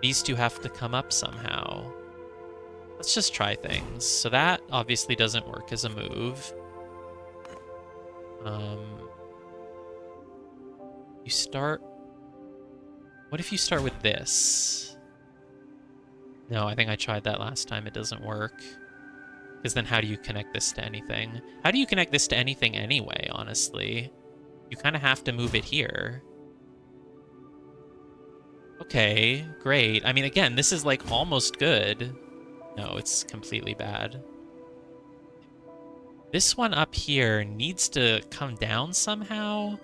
Speaker 1: These two have to come up somehow. Let's just try things. So that obviously doesn't work as a move. You start... What if you start with this? No, I think I tried that last time. It doesn't work. Because then how do you connect this to anything? How do you connect this to anything anyway, honestly? You kind of have to move it here. Okay, great. I mean, again, this is like almost good. No, it's completely bad. This one up here needs to come down somehow.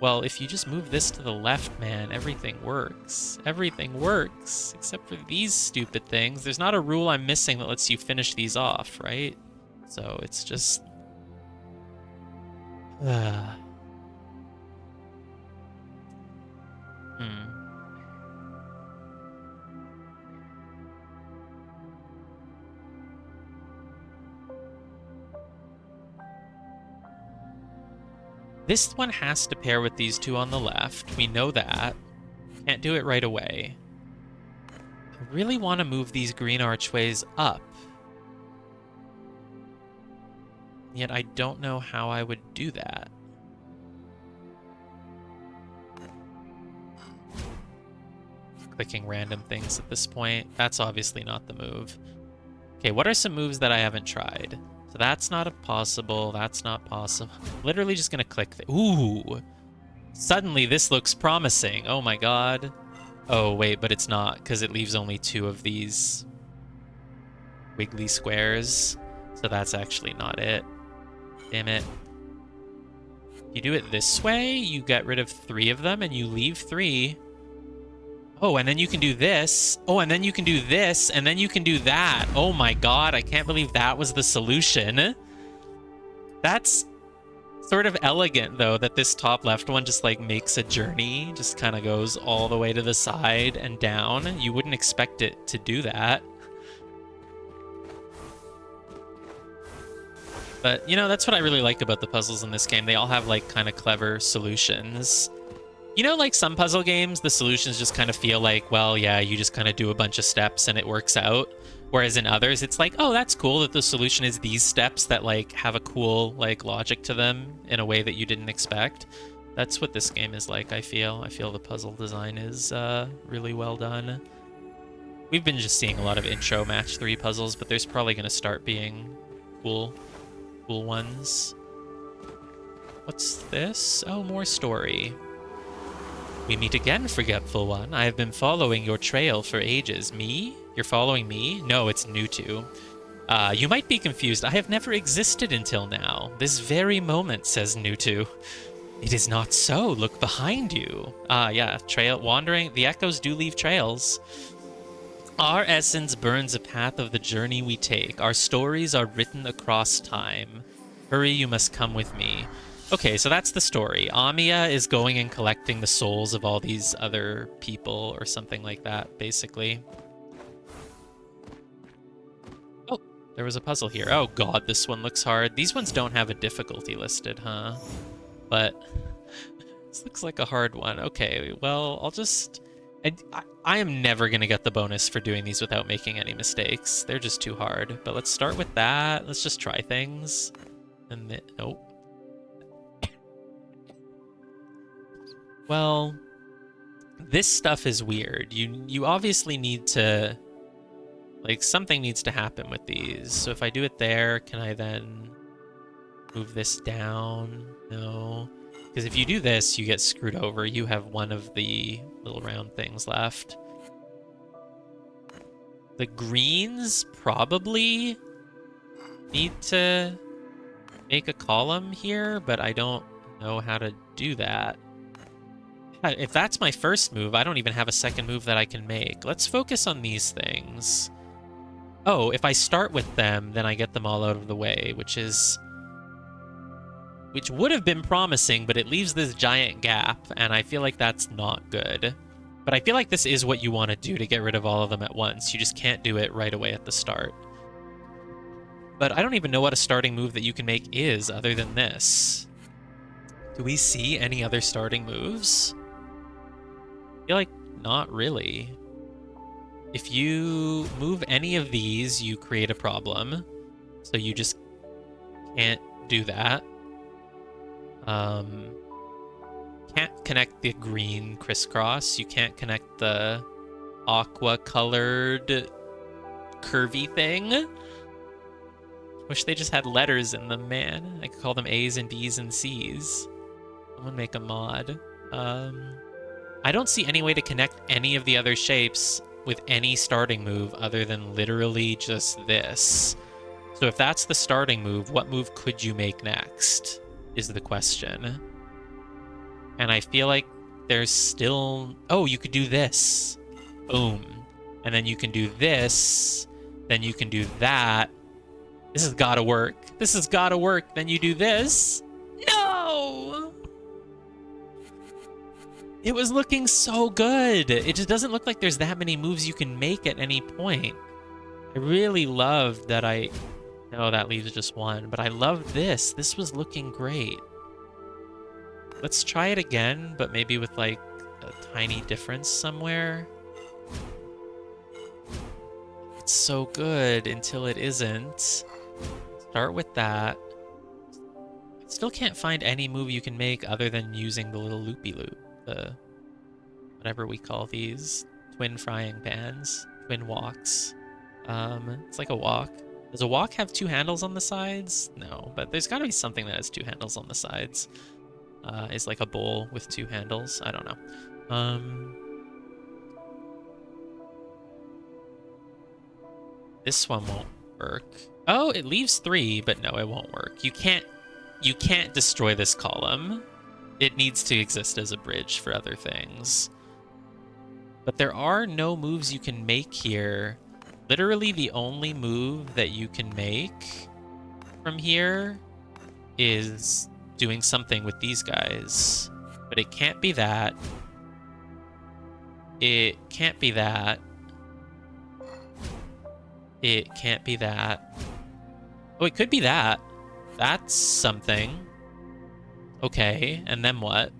Speaker 1: Well, if you just move this to the left, man, everything works. Everything works, except for these stupid things. There's not a rule I'm missing that lets you finish these off, right? So it's just... This one has to pair with these two on the left. We know that. Can't do it right away. I really want to move these green archways up. Yet I don't know how I would do that. Clicking random things at this point. That's obviously not the move. Okay, what are some moves that I haven't tried? So that's not possible. That's not possible. Literally just gonna click. Ooh! Suddenly this looks promising. Oh my god. Oh wait, but it's not because it leaves only 2 of these wiggly squares. So that's actually not it. Damn it. You do it this way, you get rid of 3 of them and you leave 3. Oh, and then you can do this. Oh, and then you can do this, and then you can do that. Oh my god, I can't believe that was the solution. That's sort of elegant, though, that this top left one just, like, makes a journey. Just kind of goes all the way to the side and down. You wouldn't expect it to do that. But, you know, that's what I really like about the puzzles in this game. They all have, like, kind of clever solutions. You know, like some puzzle games, the solutions just kind of feel like, well, yeah, you just kind of do a bunch of steps and it works out. Whereas in others, it's like, oh, that's cool that the solution is these steps that, like, have a cool, like, logic to them in a way that you didn't expect. That's what this game is like, I feel. I feel the puzzle design is really well done. We've been just seeing a lot of intro match 3 puzzles, but there's probably going to start being cool ones. What's this? Oh, more story. We meet again, Forgetful One. I have been following your trail for ages. Me? You're following me? No, it's Newtu. You might be confused. I have never existed until now. This very moment, says Newtu. It is not so. Look behind you. Yeah, trail wandering. The echoes do leave trails. Our essence burns a path of the journey we take. Our stories are written across time. Hurry, you must come with me. Okay, so that's the story. Amiya is going and collecting the souls of all these other people or something like that, basically. Oh, there was a puzzle here. Oh god, this one looks hard. These ones don't have a difficulty listed, huh? But this looks like a hard one. Okay, well, I'll just... I am never going to get the bonus for doing these without making any mistakes. They're just too hard. But let's start with that. Let's just try things. And then... Nope. Well, this stuff is weird. You obviously need to... Like, something needs to happen with these. So if I do it there, can I then move this down? No. Because if you do this, you get screwed over. You have one of the little round things left. The greens probably need to make a column here, but I don't know how to do that. If that's my first move, I don't even have a second move that I can make. Let's focus on these things. oh, if I start with them, then I get them all out of the way, which would have been promising, but it leaves this giant gap, and I feel like that's not good. But I feel like this is what you want to do to get rid of all of them at once. You just can't do it right away at the start. But I don't even know what a starting move that you can make is other than this. Do we see any other starting moves? I feel like not really. If you move any of these, you create a problem. So you just can't do that. Can't connect the green crisscross. You can't connect the aqua-colored curvy thing. Wish they just had letters in them, man. I could call them A's and B's and C's. Someone make a mod. I don't see any way to connect any of the other shapes with any starting move other than literally just this. So if that's the starting move, what move could you make next is the question. And I feel like there's still... Oh, you could do this. Boom. And then you can do this. Then you can do that. This has got to work. This has got to work. Then you do this. No! It was looking so good. It just doesn't look like there's that many moves you can make at any point. I really loved that No, that leaves just one. But I loved this. This was looking great. Let's try it again, but maybe with like a tiny difference somewhere. It's so good until it isn't. Start with that. I still can't find any move you can make other than using the little loopy-loop. The whatever we call these. Twin frying pans. Twin walks. It's like a wok. Does a wok have two handles on the sides? No, but there's got to be something that has two handles on the sides. Is like a bowl with two handles. I don't know. This one won't work. Oh, it leaves 3, but no, it won't work. You can't destroy this column. It needs to exist as a bridge for other things. But there are no moves you can make here. Literally the only move that you can make from here is doing something with these guys. But it can't be that. It can't be that. It can't be that. Oh, it could be that. That's something. Okay, and then what?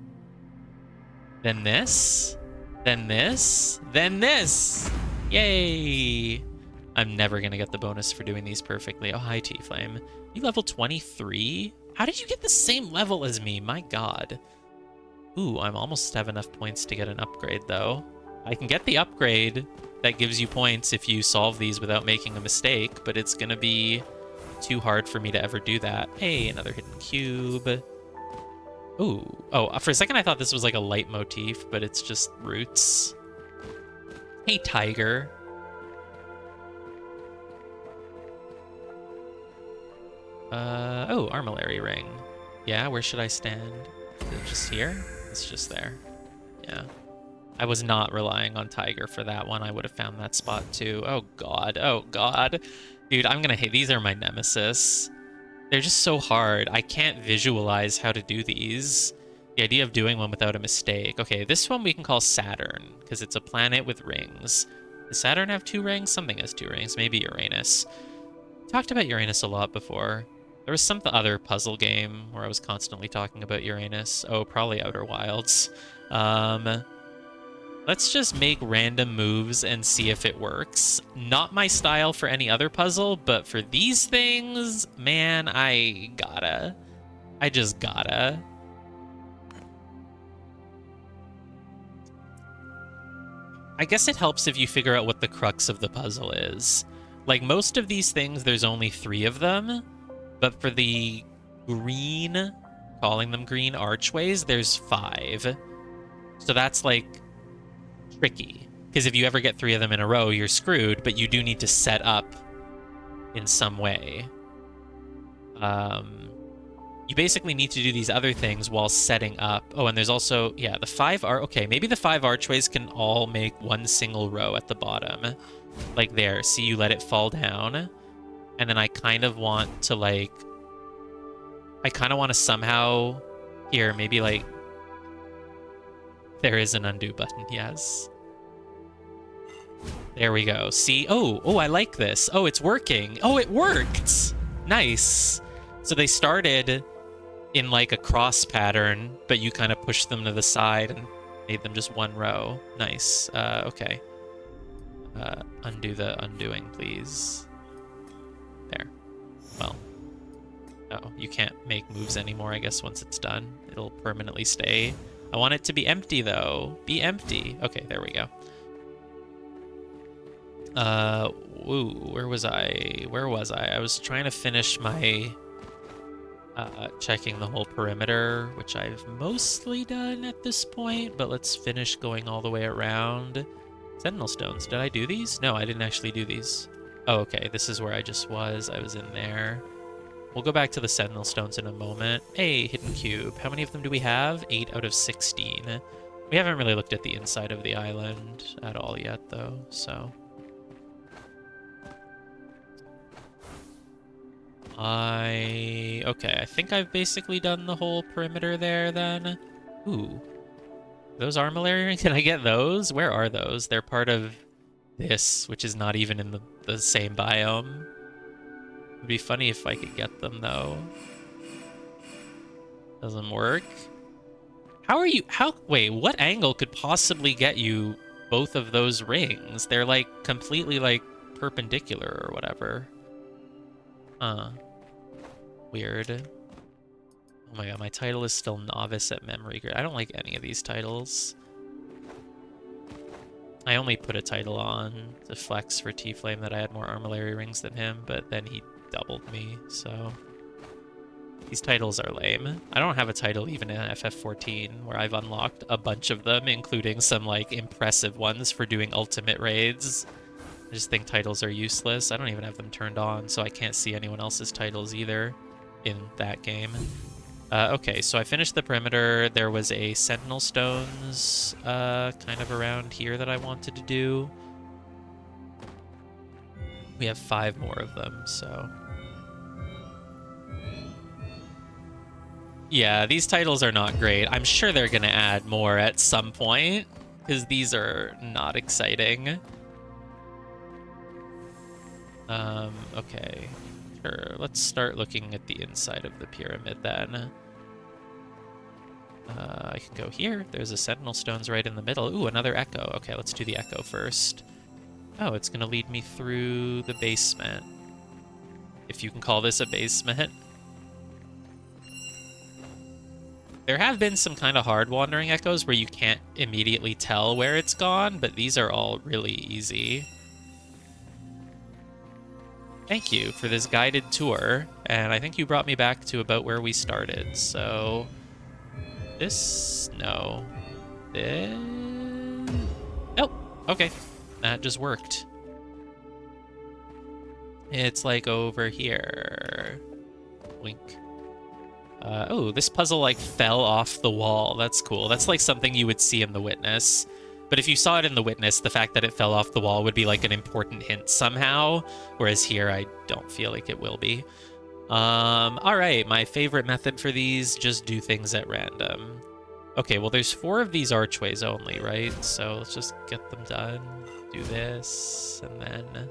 Speaker 1: Then this? Then this? Then this! Yay! I'm never gonna get the bonus for doing these perfectly. Oh, hi, T-Flame. You level 23? How did you get the same level as me? My god. Ooh, I'm almost have enough points to get an upgrade, though. I can get the upgrade that gives you points if you solve these without making a mistake, but it's gonna be too hard for me to ever do that. Hey, another hidden cube. Ooh. Oh, for a second I thought this was like a leitmotif, but it's just roots. Hey, tiger. Oh, armillary ring. Yeah, where should I stand? Is it just here? It's just there. Yeah. I was not relying on tiger for that one. I would have found that spot too. Oh god. Oh god. Dude, I'm gonna hate. These are my nemesis. They're just so hard. I can't visualize how to do these. The idea of doing one without a mistake. Okay, this one we can call Saturn, because it's a planet with rings. Does Saturn have 2 rings? Something has 2 rings. Maybe Uranus. Talked about Uranus a lot before. There was some other puzzle game where I was constantly talking about Uranus. Oh, probably Outer Wilds. Let's just make random moves and see if it works. Not my style for any other puzzle, but for these things, man, I just gotta. I guess it helps if you figure out what the crux of the puzzle is. Like, most of these things, there's only 3 of them, but for the green, calling them green archways, there's 5. So that's, like, tricky. Because if you ever get 3 of them in a row, you're screwed, but you do need to set up in some way. you basically need to do these other things while setting up. Oh, and there's also, yeah, the 5 okay, maybe the 5 archways can all make one single row at the bottom. Like there, see, you let it fall down. And then I kind of want to, like, I kind of want to somehow, here, maybe, like, there is an undo button, yes. There we go. See? Oh, I like this. Oh, it's working. Oh, it worked. Nice. So they started in like a cross pattern, but you kind of pushed them to the side and made them just one row. Nice. Okay. Undo the undoing, please. There. Well. Oh, you can't make moves anymore, I guess, once it's done. It'll permanently stay. I want it to be empty, though. Be empty. Okay, there we go. Woo, where was I? I was trying to finish my checking the whole perimeter, which I've mostly done at this point, but let's finish going all the way around. Sentinel stones, did I do these? No, I didn't actually do these. Oh, okay, this is where I just was. I was in there. We'll go back to the Sentinel stones in a moment. Hey, hidden cube. How many of them do we have? 8 out of 16. We haven't really looked at the inside of the island at all yet, though, so... Okay, I think I've basically done the whole perimeter there, then. Ooh. Those armillary rings? Can I get those? Where are those? They're part of this, which is not even in the same biome. It'd be funny if I could get them, though. Doesn't work. Wait, what angle could possibly get you both of those rings? They're, like, completely, like, perpendicular or whatever. Weird. Oh my god, my title is still Novice at Memory Grid. I don't like any of these titles. I only put a title on to flex for T-Flame that I had more armillary rings than him, but then he doubled me, so... These titles are lame. I don't have a title even in FF14, where I've unlocked a bunch of them, including some, like, impressive ones for doing ultimate raids. I just think titles are useless. I don't even have them turned on, so I can't see anyone else's titles either in that game. Okay, so I finished the perimeter. There was a Sentinel Stones kind of around here that I wanted to do. We have 5 more of them, so... Yeah, these titles are not great. I'm sure they're going to add more at some point, because these are not exciting. Okay. Sure, let's start looking at the inside of the pyramid then. I can go here. There's a Sentinel Stones right in the middle. Ooh, another Echo. Okay, let's do the Echo first. Oh, it's going to lead me through the basement. If you can call this a basement. There have been some kind of hard wandering echoes where you can't immediately tell where it's gone, but these are all really easy. Thank you for this guided tour, and I think you brought me back to about where we started, so... This... no. This... Nope. Okay. That just worked. It's like over here. Wink. Oh, this puzzle, like, fell off the wall. That's cool. That's, like, something you would see in The Witness. But if you saw it in The Witness, the fact that it fell off the wall would be, like, an important hint somehow. Whereas here, I don't feel like it will be. Alright, my favorite method for these, just do things at random. Okay, well, there's 4 of these archways only, right? So let's just get them done. Do this, and then...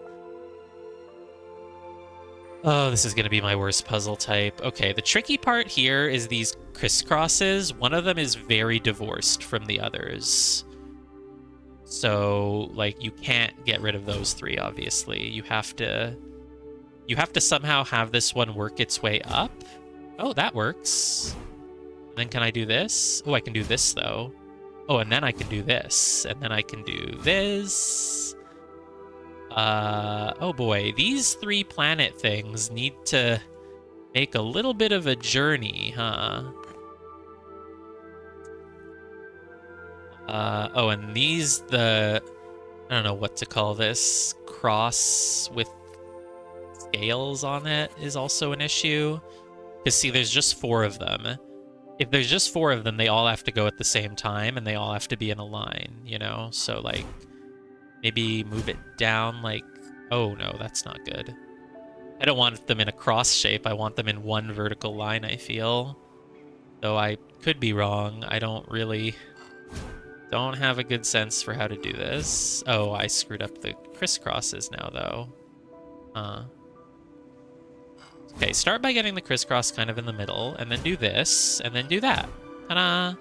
Speaker 1: Oh, this is going to be my worst puzzle type. Okay, the tricky part here is these crisscrosses. One of them is very divorced from the others. So, like, you can't get rid of those 3, obviously. You have to somehow have this one work its way up. Oh, that works. And then can I do this? Oh, I can do this, though. Oh, and then I can do this. And then I can do this. Oh boy, these 3 planet things need to make a little bit of a journey, huh? Oh, and these, I don't know what to call this, cross with scales on it is also an issue. Because, see, there's just 4 of them. If there's just 4 of them, they all have to go at the same time, and they all have to be in a line, you know? So, like, maybe move it down, like... Oh, no, that's not good. I don't want them in a cross shape. I want them in one vertical line, I feel. Though I could be wrong. I don't have a good sense for how to do this. Oh, I screwed up the crisscrosses now, though. Okay, start by getting the crisscross kind of in the middle, and then do this, and then do that. Ta-da!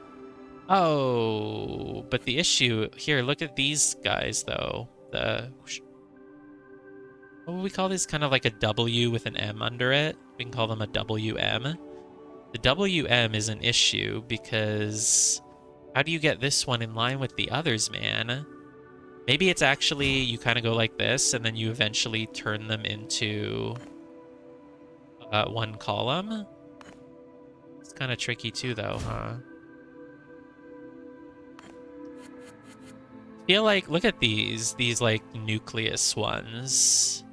Speaker 1: Oh, but the issue... Here, look at these guys, though. What would we call these? Kind of like a W with an M under it. We can call them a WM. The WM is an issue because how do you get this one in line with the others, man? Maybe it's actually you kind of go like this and then you eventually turn them into one column. It's kind of tricky too, though, huh? I feel like, look at these like nucleus ones.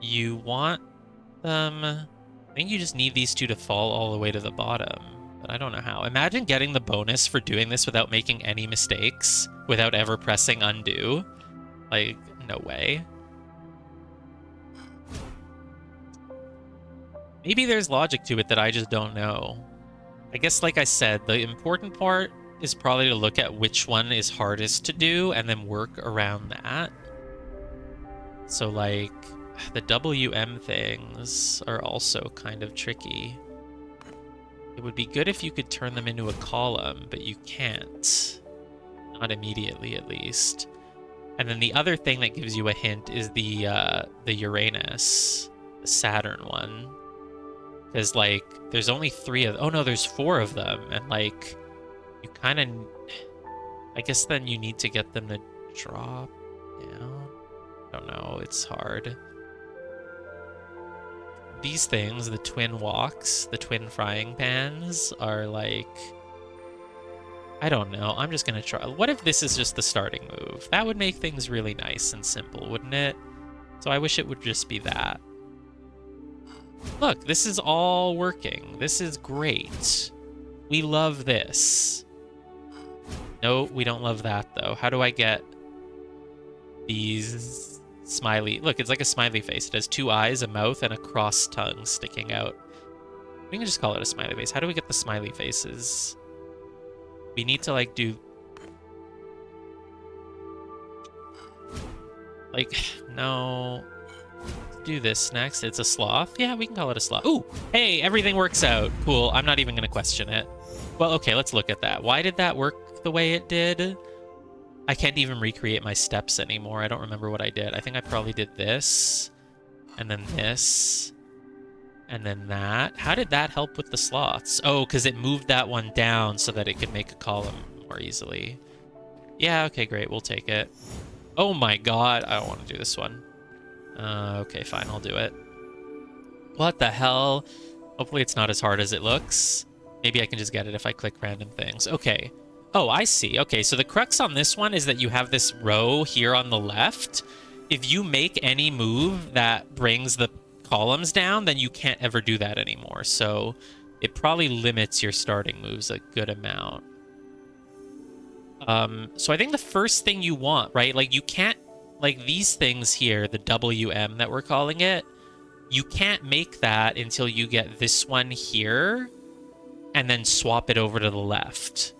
Speaker 1: You want them... I think you just need these 2 to fall all the way to the bottom, but I don't know how. Imagine getting the bonus for doing this without making any mistakes, without ever pressing undo. Like, no way. Maybe there's logic to it that I just don't know. I guess, like I said, the important part is probably to look at which one is hardest to do and then work around that. So, like... The WM things are also kind of tricky. It would be good if you could turn them into a column, but you can't. Not immediately, at least. And then the other thing that gives you a hint is the Uranus, the Saturn one. Because, like, there's only 3 of... Oh, no, there's 4 of them. And, like, you kind of... I guess then you need to get them to drop down. I don't know. It's hard. These things, the twin woks, the twin frying pans, are like... I don't know. I'm just gonna try. What if this is just the starting move? That would make things really nice and simple, wouldn't it? So I wish it would just be that. Look, this is all working. This is great. We love this. No, we don't love that, though. How do I get these... Smiley. Look, it's like a smiley face. It has 2 eyes, a mouth, and a cross tongue sticking out. We can just call it a smiley face. How do we get the smiley faces? We need to, like, do... Like, no... Do this next. It's a sloth? Yeah, we can call it a sloth. Ooh! Hey, everything works out. Cool. I'm not even going to question it. Well, okay, let's look at that. Why did that work the way it did? I can't even recreate my steps anymore. I don't remember what I did. I think I probably did this, and then this, and then that. How did that help with the sloths? Oh, because it moved that one down so that it could make a column more easily. Yeah, okay, great. We'll take it. Oh my god. I don't want to do this one. Okay, fine. I'll do it. What the hell? Hopefully it's not as hard as it looks. Maybe I can just get it if I click random things. Okay. Oh, I see. Okay, so the crux on this one is that you have this row here on the left. If you make any move that brings the columns down, then you can't ever do that anymore. So it probably limits your starting moves a good amount. So I think the first thing you want, right? Like, you can't... Like, these things here, the WM that we're calling it, you can't make that until you get this one here and then swap it over to the left.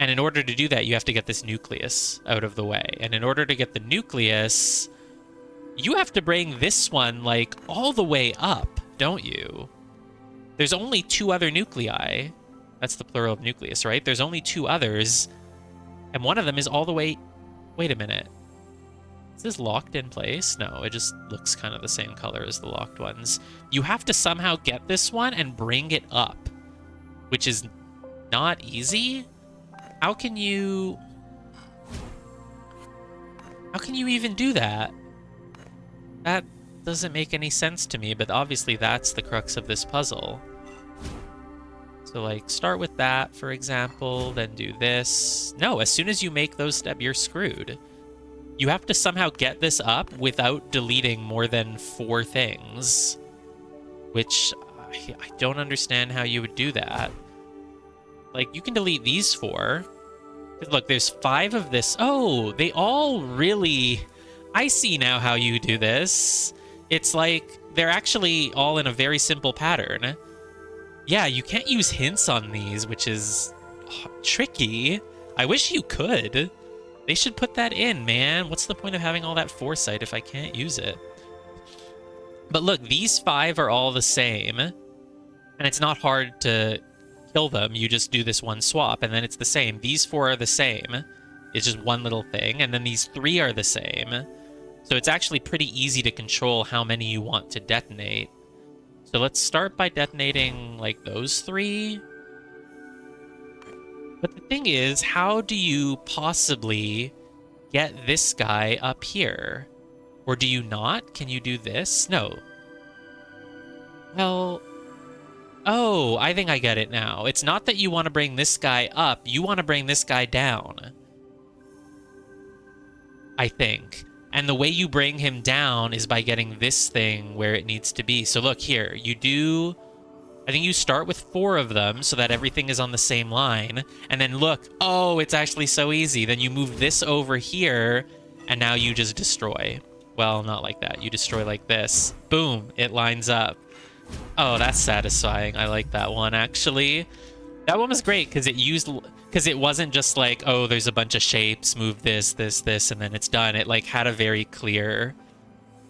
Speaker 1: And in order to do that, you have to get this nucleus out of the way. And in order to get the nucleus, you have to bring this one, like, all the way up, don't you? There's only 2 other nuclei. That's the plural of nucleus, right? There's only 2 others. And one of them is all the way... Wait a minute. Is this locked in place? No, it just looks kind of the same color as the locked ones. You have to somehow get this one and bring it up, which is not easy. How can you even do that? That doesn't make any sense to me, but obviously that's the crux of this puzzle. So, like, start with that, for example, then do this. No, as soon as you make those steps, you're screwed. You have to somehow get this up without deleting more than 4 things, which I don't understand how you would do that. Like, you can delete these 4. Look, there's 5 of this. Oh, they all really... I see now how you do this. It's like they're actually all in a very simple pattern. Yeah, you can't use hints on these, which is tricky. I wish you could. They should put that in, man. What's the point of having all that foresight if I can't use it? But look, these 5 are all the same. And it's not hard to kill them. You just do this one swap, and then it's the same. These 4 are the same. It's just one little thing. And then these 3 are the same. So it's actually pretty easy to control how many you want to detonate. So let's start by detonating, like, those 3. But the thing is, how do you possibly get this guy up here? Or do you not? Can you do this? No. Well... Oh, I think I get it now. It's not that you want to bring this guy up. You want to bring this guy down. I think. And the way you bring him down is by getting this thing where it needs to be. So look here. You do... I think you start with 4 of them so that everything is on the same line. And then look. Oh, it's actually so easy. Then you move this over here. And now you just destroy. Well, not like that. You destroy like this. Boom. It lines up. Oh, that's satisfying. I like that one, actually. That one was great because it wasn't just like, oh, there's a bunch of shapes, move this, this, this, and then it's done. It like had a very clear,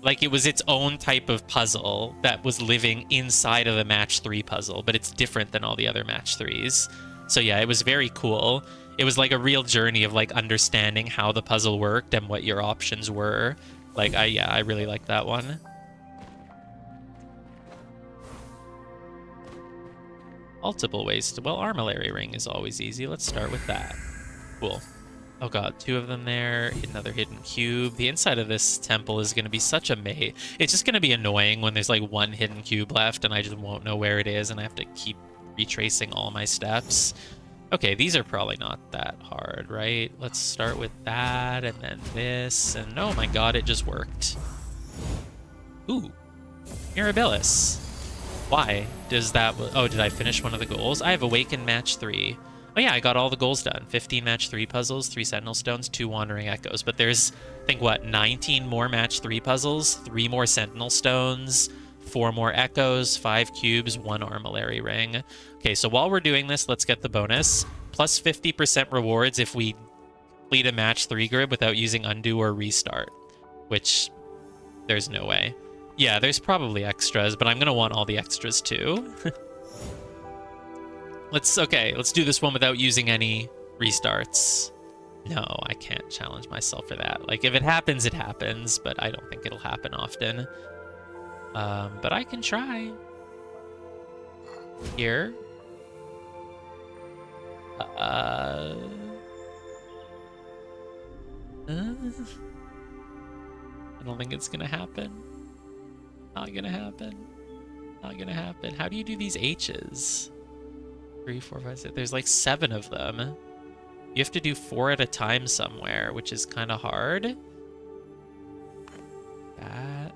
Speaker 1: like it was its own type of puzzle that was living inside of the match 3 puzzle, but it's different than all the other match 3s. So yeah, it was very cool. It was like a real journey of like understanding how the puzzle worked and what your options were. Like, I really like that one. Multiple ways to... Well, Armillary Ring is always easy. Let's start with that. Cool. Oh god, 2 of them there. Another hidden cube. The inside of this temple is going to be such a maze. It's just going to be annoying when there's like 1 hidden cube left and I just won't know where it is and I have to keep retracing all my steps. Okay, these are probably not that hard, right? Let's start with that and then this. And oh my god, it just worked. Ooh. Mirabilis. Why does that... Oh, did I finish one of the goals? I have Awakened Match 3. Oh yeah, I got all the goals done. 15 Match 3 puzzles, 3 Sentinel Stones, 2 Wandering Echoes. But there's, I think, what, 19 more Match 3 puzzles, 3 more Sentinel Stones, 4 more Echoes, 5 cubes, 1 Armillary Ring. Okay, so while we're doing this, let's get the bonus. Plus 50% rewards if we complete a Match 3 grid without using Undo or Restart. Which, there's no way. Yeah, there's probably extras, but I'm going to want all the extras too. Let's do this one without using any restarts. No, I can't challenge myself for that. Like, if it happens, it happens, but I don't think it'll happen often. But I can try. Here. I don't think it's going to happen. Not gonna happen. Not gonna happen. How do you do these H's? 3, 4, 5, 6. There's like 7 of them. You have to do 4 at a time somewhere, which is kind of hard. That.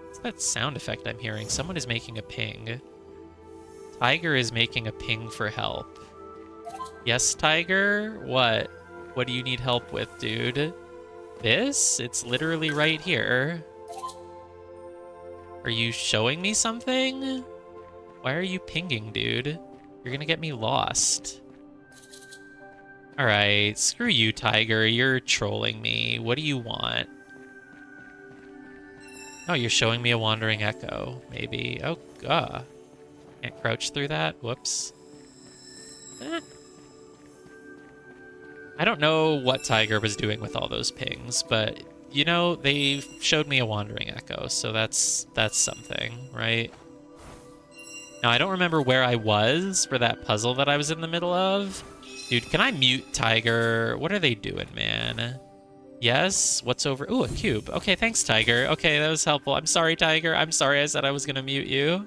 Speaker 1: What's that sound effect I'm hearing? Someone is making a ping. Tiger is making a ping for help. Yes, Tiger? What? What do you need help with, dude? This? It's literally right here. Are you showing me something? Why are you pinging, dude? You're gonna get me lost. Alright, screw you, Tiger. You're trolling me. What do you want? Oh, you're showing me a Wandering Echo, maybe. Oh, god. Can't crouch through that? Whoops. I don't know what Tiger was doing with all those pings, but, you know, they showed me a Wandering Echo, so that's something, right? Now, I don't remember where I was for that puzzle that I was in the middle of. Dude, can I mute Tiger? What are they doing, man? Yes? What's over? Ooh, a cube. Okay, thanks, Tiger. Okay, that was helpful. I'm sorry, Tiger. I'm sorry I said I was going to mute you.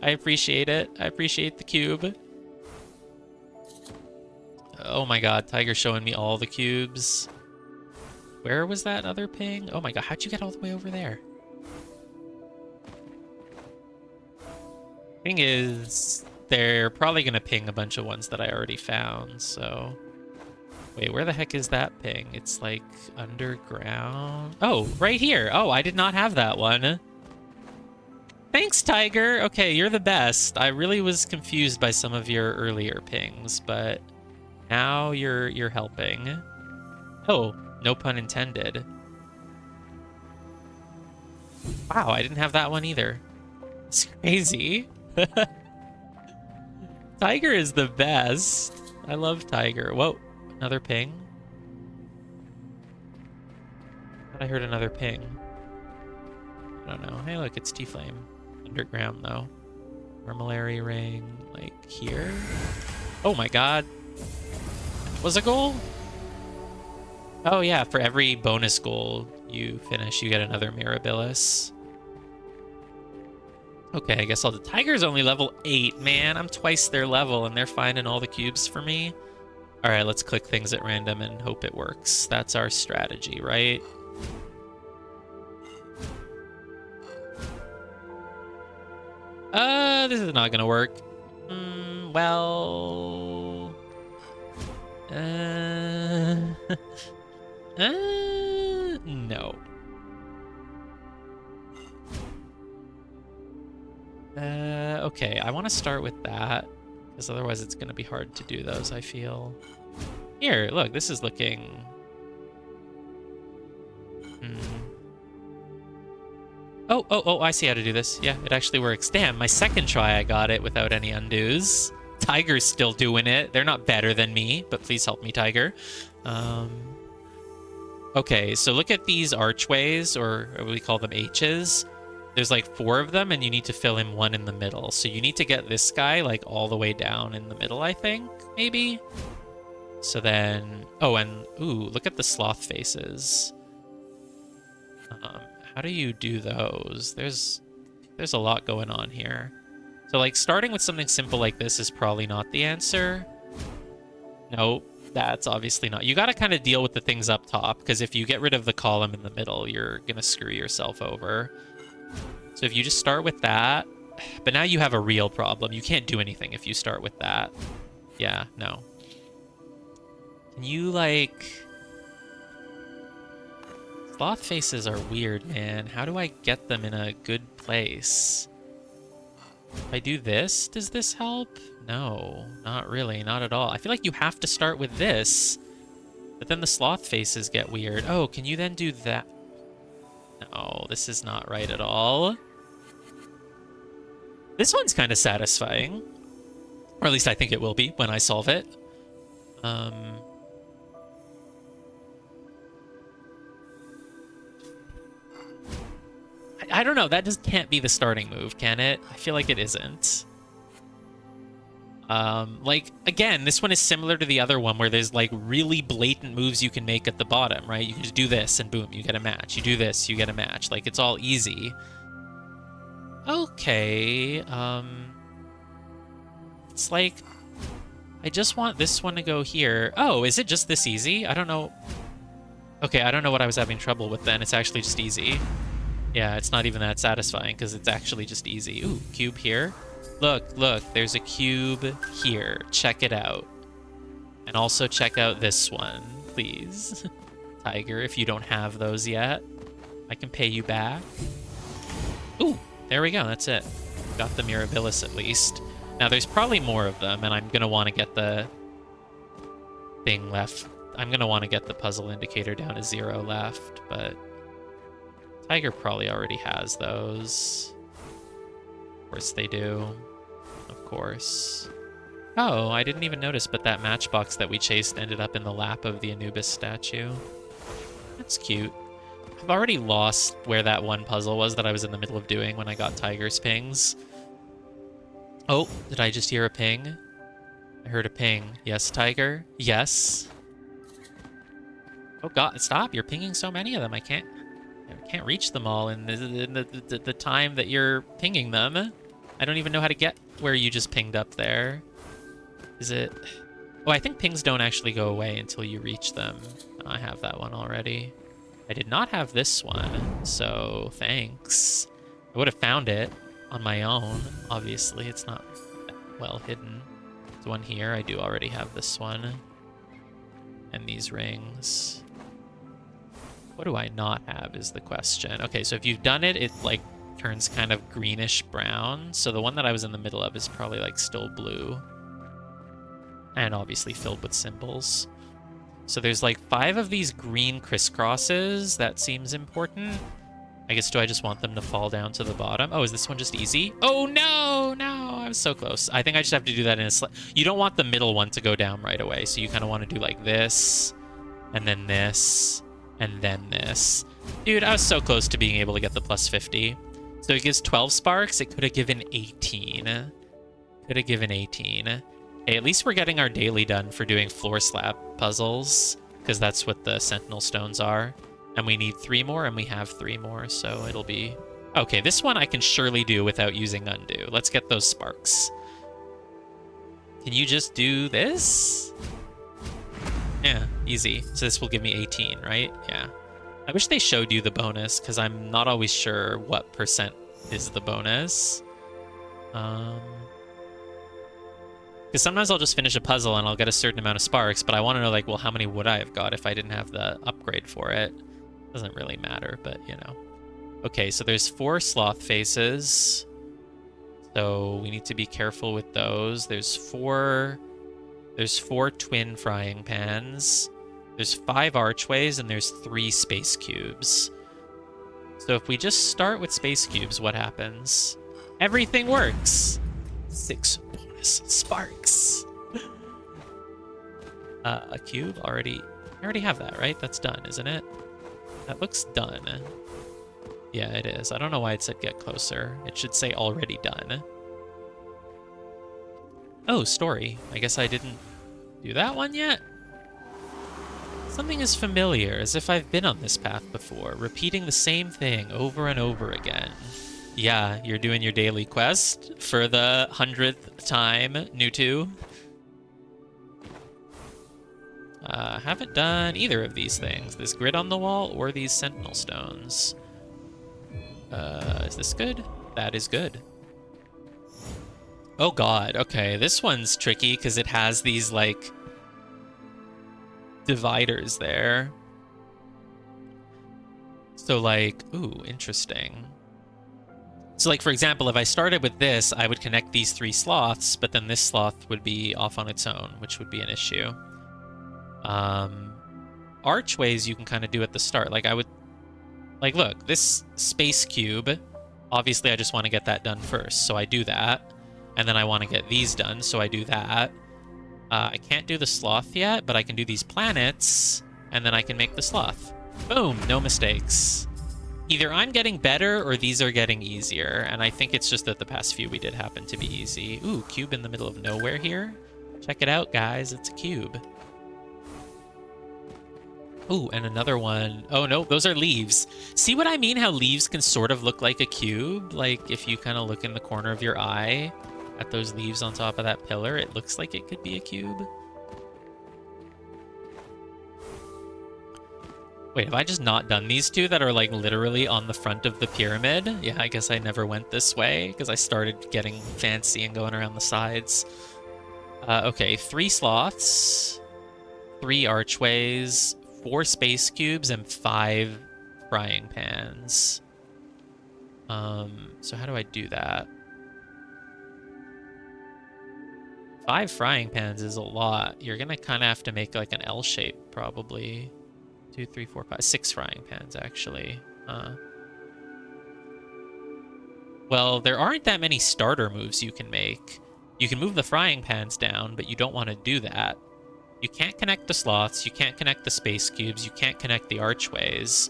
Speaker 1: I appreciate it. I appreciate the cube. Oh my god, Tiger's showing me all the cubes. Where was that other ping? Oh my god, how'd you get all the way over there? Thing is, they're probably gonna ping a bunch of ones that I already found, so... Wait, where the heck is that ping? It's like underground. Oh, right here. Oh, I did not have that one. Thanks, Tiger. Okay, you're the best. I really was confused by some of your earlier pings, but now you're helping. Oh, no pun intended. Wow, I didn't have that one either. It's crazy. Tiger is the best. I love Tiger. Whoa, another ping. I heard another ping. I don't know. Hey, look, it's T-Flame. Underground, though. Formulary ring, like here. Oh my god. Was a goal? Oh yeah, for every bonus goal you finish, you get another Mirabilis. Okay, I guess I'll do... Tiger's only level 8, man. I'm twice their level, and they're finding all the cubes for me. Alright, let's click things at random and hope it works. That's our strategy, right? This is not gonna work. Well... no. Okay, I want to start with that, because otherwise it's going to be hard to do those, I feel. Here, look, this is looking... Oh, I see how to do this. Yeah, it actually works. Damn, my second try I got it without any undos. Tiger's still doing it. They're not better than me, but please help me, Tiger. Okay, so look at these archways, or we call them H's. There's like 4 of them, and you need to fill in 1 in the middle. So you need to get this guy like all the way down in the middle, I think, maybe? So then... Oh, and... Ooh, look at the sloth faces. How do you do those? There's a lot going on here. So like starting with something simple like this is probably not the answer. Nope, that's obviously not. You got to kind of deal with the things up top, because if you get rid of the column in the middle, you're going to screw yourself over. So if you just start with that, but now you have a real problem. You can't do anything if you start with that. Yeah, no. Can you like... Sloth faces are weird, man. How do I get them in a good place? If I do this, does this help? No, not really, not at all. I feel like you have to start with this, but then the sloth faces get weird. Oh, can you then do that? No, this is not right at all. This one's kind of satisfying. Or at least I think it will be when I solve it. I don't know. That just can't be the starting move, can it? I feel like it isn't. Like, again, this one is similar to the other one where there's, like, really blatant moves you can make at the bottom, right? You can just do this and boom, you get a match. You do this, you get a match. Like, it's all easy. Okay, it's like, I just want this one to go here. Oh, is it just this easy? I don't know. Okay, I don't know what I was having trouble with then. It's actually just easy. Yeah, it's not even that satisfying because it's actually just easy. Ooh, cube here. Look, there's a cube here. Check it out. And also check out this one, please. Tiger, if you don't have those yet, I can pay you back. Ooh, there we go. That's it. Got the Mirabilis at least. Now, there's probably more of them, and I'm going to want to get the thing left. I'm going to want to get the puzzle indicator down to 0 left, but Tiger probably already has those. Of course they do. Of course. Oh, I didn't even notice, but that matchbox that we chased ended up in the lap of the Anubis statue. That's cute. I've already lost where that one puzzle was that I was in the middle of doing when I got Tiger's pings. Oh, did I just hear a ping? I heard a ping. Yes, Tiger? Yes. Oh god, stop. You're pinging so many of them. I can't reach them all in the time that you're pinging them. I don't even know how to get where you just pinged up there. Is it... Oh, I think pings don't actually go away until you reach them. I have that one already. I did not have this one, so thanks. I would have found it on my own. Obviously, it's not that well hidden. There's one here. I do already have this one. And these rings. What do I not have is the question. Okay, so if you've done it, it like turns kind of greenish brown. So the one that I was in the middle of is probably like still blue. And obviously filled with symbols. So there's like 5 of these green crisscrosses. That seems important. I guess, do I just want them to fall down to the bottom? Oh, is this one just easy? Oh, no, no, I was so close. I think I just have to do that in a you don't want the middle one to go down right away. So you kind of want to do like this, and then this, and then this. Dude, I was so close to being able to get the plus 50. So it gives 12 sparks. It could have given 18. Could have given 18. Hey, at least we're getting our daily done for doing floor slab puzzles, because that's what the Sentinel Stones are. And we need 3 more, and we have 3 more, so it'll be... Okay, this one I can surely do without using Undo. Let's get those sparks. Can you just do this? Yeah, easy. So this will give me 18, right? Yeah. I wish they showed you the bonus, because I'm not always sure what percent is the bonus. Because sometimes I'll just finish a puzzle and I'll get a certain amount of sparks, but I want to know, like, well, how many would I have got if I didn't have the upgrade for it? Doesn't really matter, but, you know. Okay, so there's 4 sloth faces. So we need to be careful with those. There's 4 twin frying pans. There's 5 archways, and there's 3 space cubes. So if we just start with space cubes, what happens? Everything works! 6 bonus sparks. A cube already... I already have that, right? That's done, isn't it? That looks done. Yeah, it is. I don't know why it said get closer. It should say already done. Oh, story. I guess I didn't do that one yet? Something is familiar, as if I've been on this path before, repeating the same thing over and over again. Yeah, you're doing your daily quest for the 100th time, Newtwo. Haven't done either of these things. This grid on the wall or these Sentinel Stones. Is this good? That is good. Oh god, okay. This one's tricky because it has these, like, dividers there. So, like, ooh, interesting. So, like, for example, if I started with this, I would connect these 3 sloths, but then this sloth would be off on its own, which would be an issue. Archways you can kind of do at the start. Like, I would... Like, look, this space cube, obviously I just want to get that done first, so I do that. And then I want to get these done, so I do that. I can't do the sloth yet, but I can do these planets, and then I can make the sloth. Boom, no mistakes. Either I'm getting better or these are getting easier, and I think it's just that the past few we did happen to be easy. Ooh, cube in the middle of nowhere here. Check it out, guys. It's a cube. Ooh, and another one. Oh, no, those are leaves. See what I mean? How leaves can sort of look like a cube? Like, if you kind of look in the corner of your eye at those leaves on top of that pillar, it looks like it could be a cube. Wait, have I just not done these 2 that are, like, literally on the front of the pyramid? Yeah, I guess I never went this way, because I started getting fancy and going around the sides. Okay, 3 sloths, 3 archways, 4 space cubes, and 5 frying pans. So how do I do that? 5 frying pans is a lot. You're gonna kind of have to make, like, an L shape, probably. 2, 3, 4, 5, 6 frying pans, actually. Well, there aren't that many starter moves you can make. You can move the frying pans down, but you don't want to do that. You can't connect the sloths, you can't connect the space cubes, you can't connect the archways.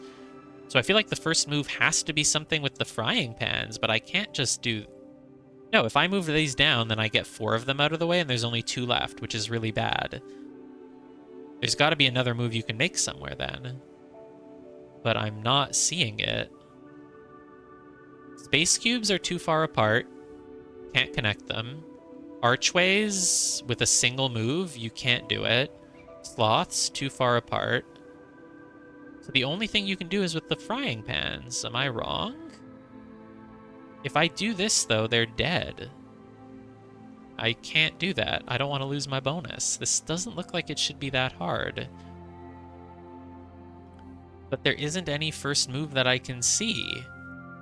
Speaker 1: So I feel like the first move has to be something with the frying pans, but I can't just do... No, if I move these down, then I get 4 of them out of the way, and there's only 2 left, which is really bad. There's got to be another move you can make somewhere then. But I'm not seeing it. Space cubes are too far apart. Can't connect them. Archways with a single move, you can't do it. Sloths, too far apart. So the only thing you can do is with the frying pans. Am I wrong? If I do this, though, they're dead. I can't do that. I don't want to lose my bonus. This doesn't look like it should be that hard. But there isn't any first move that I can see.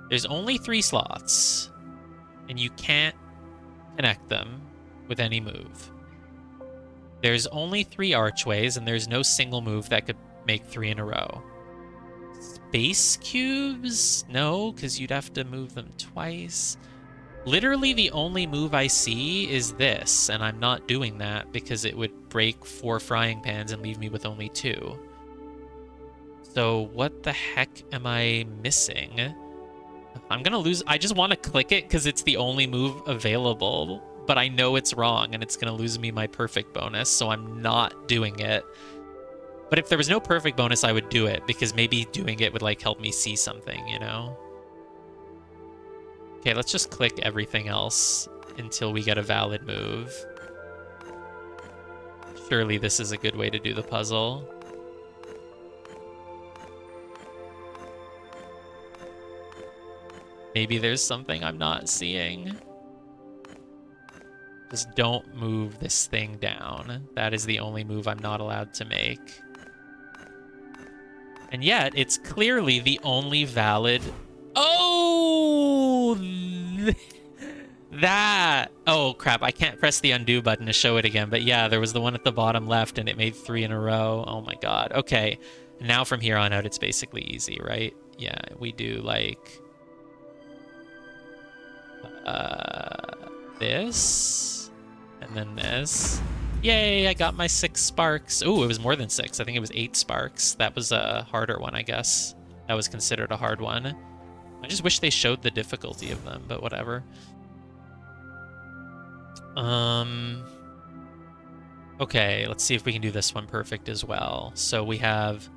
Speaker 1: There's only 3 slots, and you can't connect them with any move. There's only 3 archways, and there's no single move that could make 3 in a row. Space cubes? No, because you'd have to move them twice. Literally the only move I see is this, and I'm not doing that because it would break 4 frying pans and leave me with only 2. So what the heck am I missing? I'm gonna lose. I just want to click it because it's the only move available, but I know it's wrong and it's gonna lose me my perfect bonus, so I'm not doing it. But if there was no perfect bonus, I would do it because maybe doing it would like help me see something, you know? Okay, let's just click everything else until we get a valid move. Surely this is a good way to do the puzzle. Maybe there's something I'm not seeing. Just don't move this thing down. That is the only move I'm not allowed to make. And yet, it's clearly the only valid... Oh! That! Oh, crap. I can't press the undo button to show it again. But yeah, there was the one at the bottom left, and it made 3 in a row. Oh my god. Okay. Now from here on out, it's basically easy, right? Yeah, we do, like... this, and then this. Yay, I got my 6 sparks. Ooh, it was more than 6. I think it was 8 sparks. That was a harder one, I guess. That was considered a hard one. I just wish they showed the difficulty of them, but whatever. Okay, let's see if we can do this one perfect as well. So we have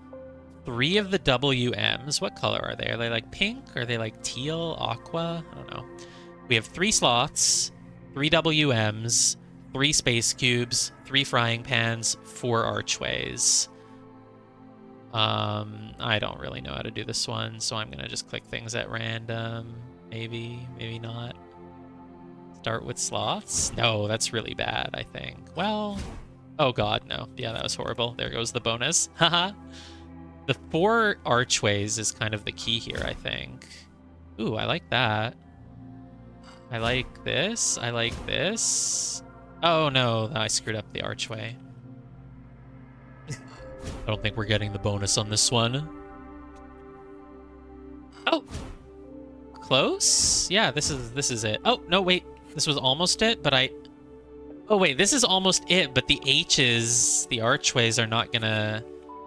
Speaker 1: 3 of the WMs. What color are they? Are they like pink? Are they like teal, aqua? I don't know. We have 3 slots, 3 WMs, 3 space cubes, 3 frying pans, 4 archways. I don't really know how to do this one, so I'm gonna just click things at random. Maybe, maybe not. Start with slots? No, that's really bad, I think. Well, oh god, no. Yeah, that was horrible. There goes the bonus. Haha. The 4 archways is kind of the key here, I think. Ooh, I like that. I like this. I like this. Oh no, I screwed up the archway. I don't think we're getting the bonus on this one. Oh! Close? Yeah, this is it. Oh, no, wait. This was almost it, but I... Oh, wait, this is almost it, but the H's, the archways are not gonna...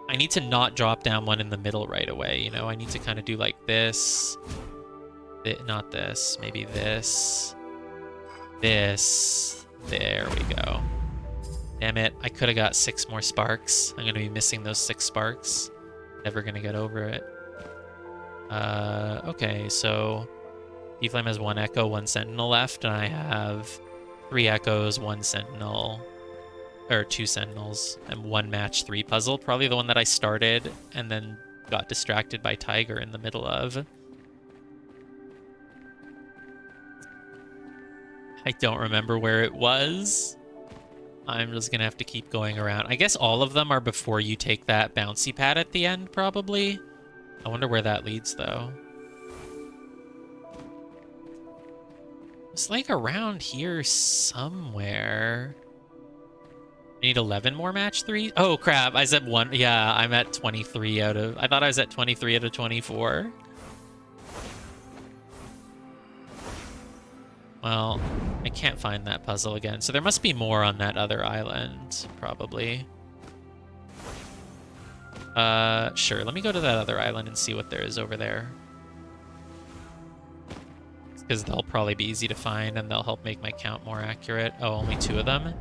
Speaker 1: I need to not drop down one in the middle right away, you know? I need to kind of do like this. Not this. Maybe this. This. There we go. Damn it. I could have got 6 more sparks. I'm going to be missing those 6 sparks. Never going to get over it. Okay, so... D-Flame has 1 Echo, 1 Sentinel left, and I have 3 Echoes, 1 Sentinel... Or 2 Sentinels, and 1 match 3 puzzle. Probably the one that I started and then got distracted by Tiger in the middle of. I don't remember where it was. I'm just gonna have to keep going around. I guess all of them are before you take that bouncy pad at the end, probably. I wonder where that leads, though. It's like around here somewhere. I need 11 more match 3? Oh, crap. I said 1. Yeah, I'm at 23 out of... I thought I was at 23 out of 24. Well, I can't find that puzzle again, so there must be more on that other island, probably. Sure, let me go to that other island and see what there is over there. Because they'll probably be easy to find, and they'll help make my count more accurate. Oh, only 2 of them?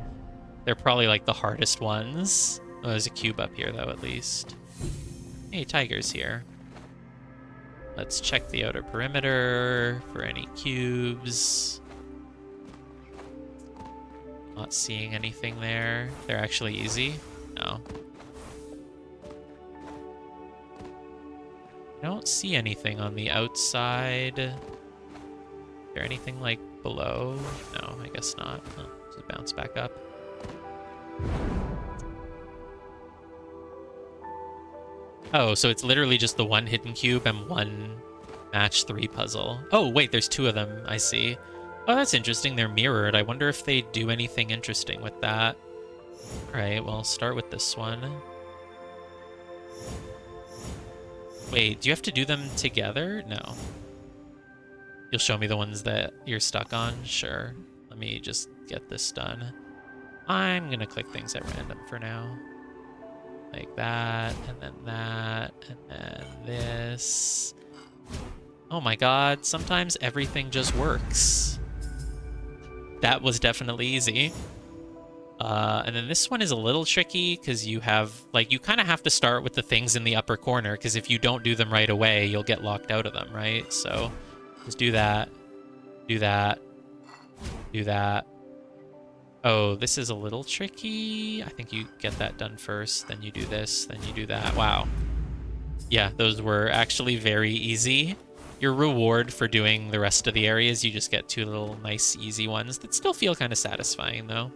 Speaker 1: They're probably, like, the hardest ones. Oh, there's a cube up here, though, at least. Hey, Tiger's here. Let's check the outer perimeter for any cubes. Not seeing anything there. They're actually easy? No. I don't see anything on the outside. Is there anything, like, below? No, I guess not. Oh, just bounce back up. Oh, so it's literally just the one hidden cube and one match 3 puzzle. Oh, wait, there's 2 of them. I see. Oh, that's interesting. They're mirrored. I wonder if they do anything interesting with that. All right, well, start with this one. Wait, do you have to do them together? No. You'll show me the ones that you're stuck on? Sure. Let me just get this done. I'm gonna click things at random for now. Like that, and then that, and then this. Oh my god, sometimes everything just works. That was definitely easy. And then this one is a little tricky because you have, like, you kind of have to start with the things in the upper corner because if you don't do them right away, you'll get locked out of them, right? So just do that, do that, do that. Oh, this is a little tricky. I think you get that done first, then you do this, then you do that. Wow. Yeah, those were actually very easy. Your reward for doing the rest of the areas, you just get 2 little nice, easy ones that still feel kind of satisfying, though.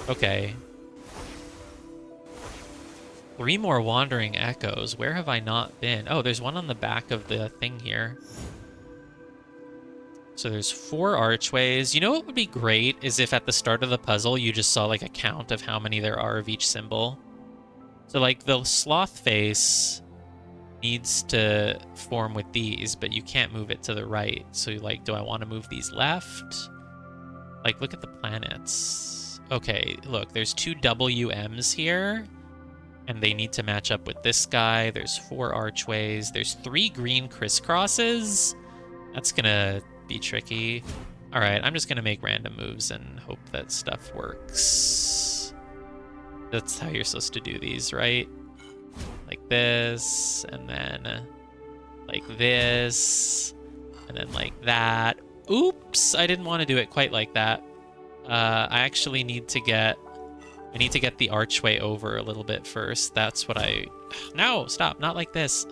Speaker 1: Okay. 3 more wandering echoes. Where have I not been? Oh, there's one on the back of the thing here. So there's 4 archways. You know what would be great is if at the start of the puzzle you just saw like a count of how many there are of each symbol. So like the sloth face needs to form with these, but you can't move it to the right. So like, do I want to move these left? Like, look at the planets. Okay, look, there's 2 WMs here, and they need to match up with this guy. There's 4 archways. There's 3 green crisscrosses. That's gonna be tricky. All right, I'm just gonna make random moves and hope that stuff works. That's how you're supposed to do these, right? Like this, and then like this, and then like that. Oops, I didn't want to do it quite like that. I actually need to get... I need to get the archway over a little bit first. That's what I... No, stop, not like this.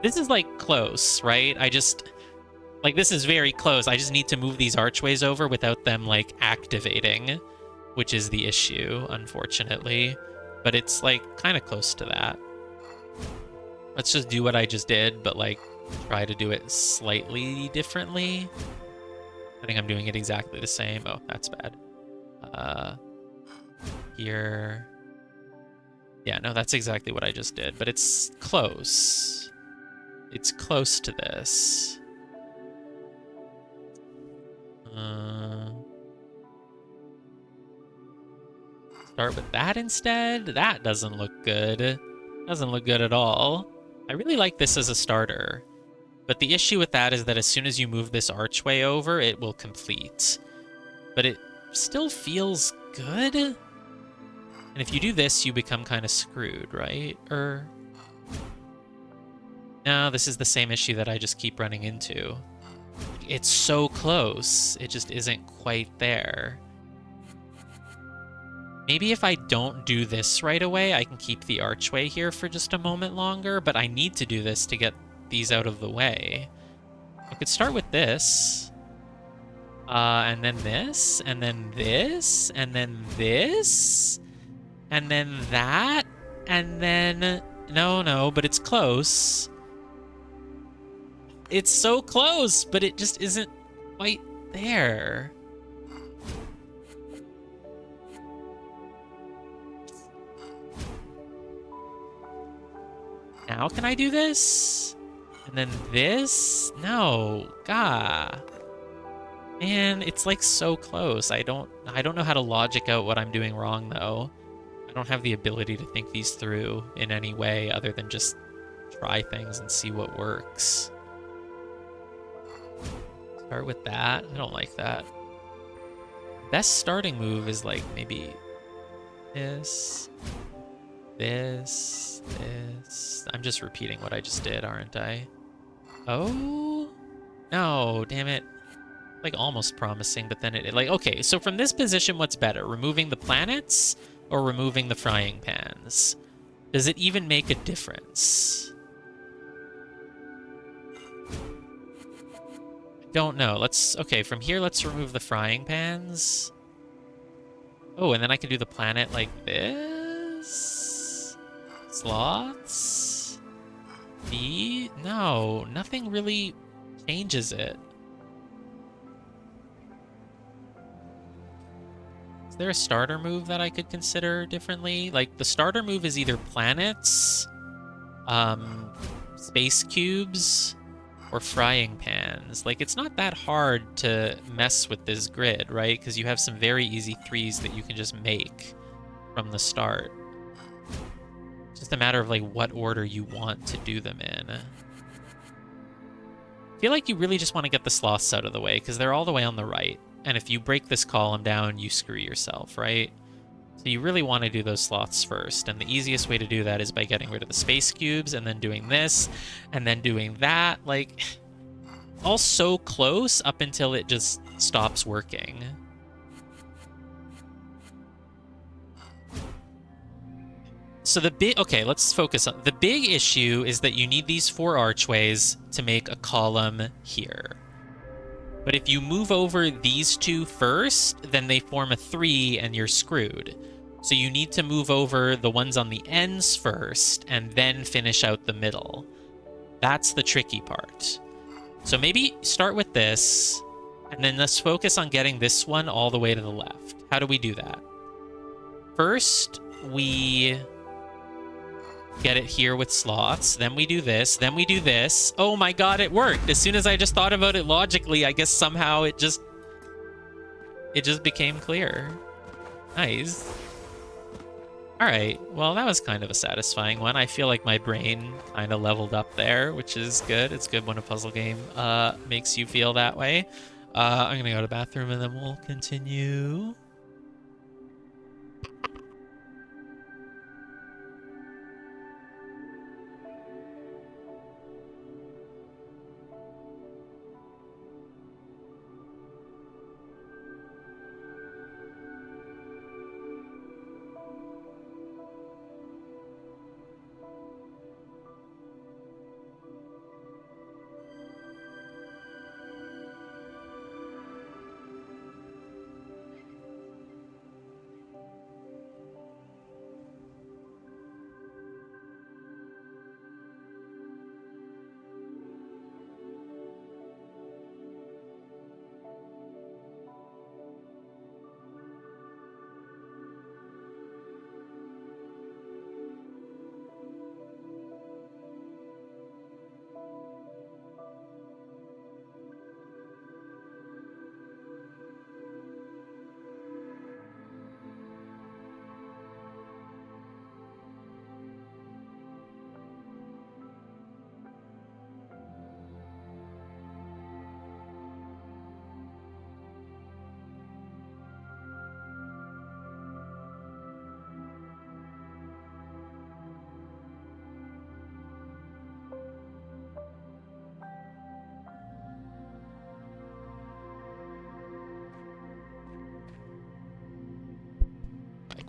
Speaker 1: This is, like, close, right? I just... Like, this is very close. I just need to move these archways over without them, like, activating, which is the issue, unfortunately. But it's, like, kind of close to that. Let's just do what I just did, but, like, try to do it slightly differently. I think I'm doing it exactly the same. Oh, that's bad. Here. Yeah, no, that's exactly what I just did, but it's close. It's close to this. Start with that instead? That doesn't look good. Doesn't look good at all. I really like this as a starter. But the issue with that is that as soon as you move this archway over, it will complete. But it still feels good. And if you do this, you become kind of screwed, right? Or... No, this is the same issue that I just keep running into. It's so close. It just isn't quite there. Maybe if I don't do this right away, I can keep the archway here for just a moment longer, but I need to do this to get these out of the way. I could start with this, and then this, and then this, and then this, and then that, and then... No, but it's close. It's so close, but it just isn't quite there. Now can I do this? And then this? No, God. Man, it's like so close. I don't know how to logic out what I'm doing wrong though. I don't have the ability to think these through in any way other than just try things and see what works. Start with that. I don't like that. Best starting move is like maybe this, this, this. I'm just repeating what I just did, aren't I? Oh, no, damn it. Like almost promising, but then it like, okay, so from this position, what's better? Removing the planets or removing the frying pans? Does it even make a difference? don't know. Okay, from here, let's remove the frying pans. Oh, and then I can do the planet like this? Sloths? No, nothing really changes it. Is there a starter move that I could consider differently? Like, the starter move is either planets, space cubes, or frying pans. Like, it's not that hard to mess with this grid, right? Because you have some very easy threes that you can just make from the start. It's just a matter of, like, what order you want to do them in. I feel like you really just want to get the sloths out of the way, because they're all the way on the right. And if you break this column down, you screw yourself, right? So you really want to do those sloths first, and the easiest way to do that is by getting rid of the space cubes, and then doing this, and then doing that. Like, all so close up until it just stops working. So okay, let's focus on, the big issue is that you need these 4 archways to make a column here. But if you move over these 2 first, then they form a 3 and you're screwed. So you need to move over the ones on the ends first and then finish out the middle. That's the tricky part. So maybe start with this, and then let's focus on getting this one all the way to the left. How do we do that? First, we get it here with sloths. Then we do this. Then we do this. Oh my god, it worked! As soon as I just thought about it logically, I guess somehow it just became clear. Nice. Alright, well, that was kind of a satisfying one. I feel like my brain kind of leveled up there, which is good. It's good when a puzzle game makes you feel that way. I'm gonna go to the bathroom and then we'll continue.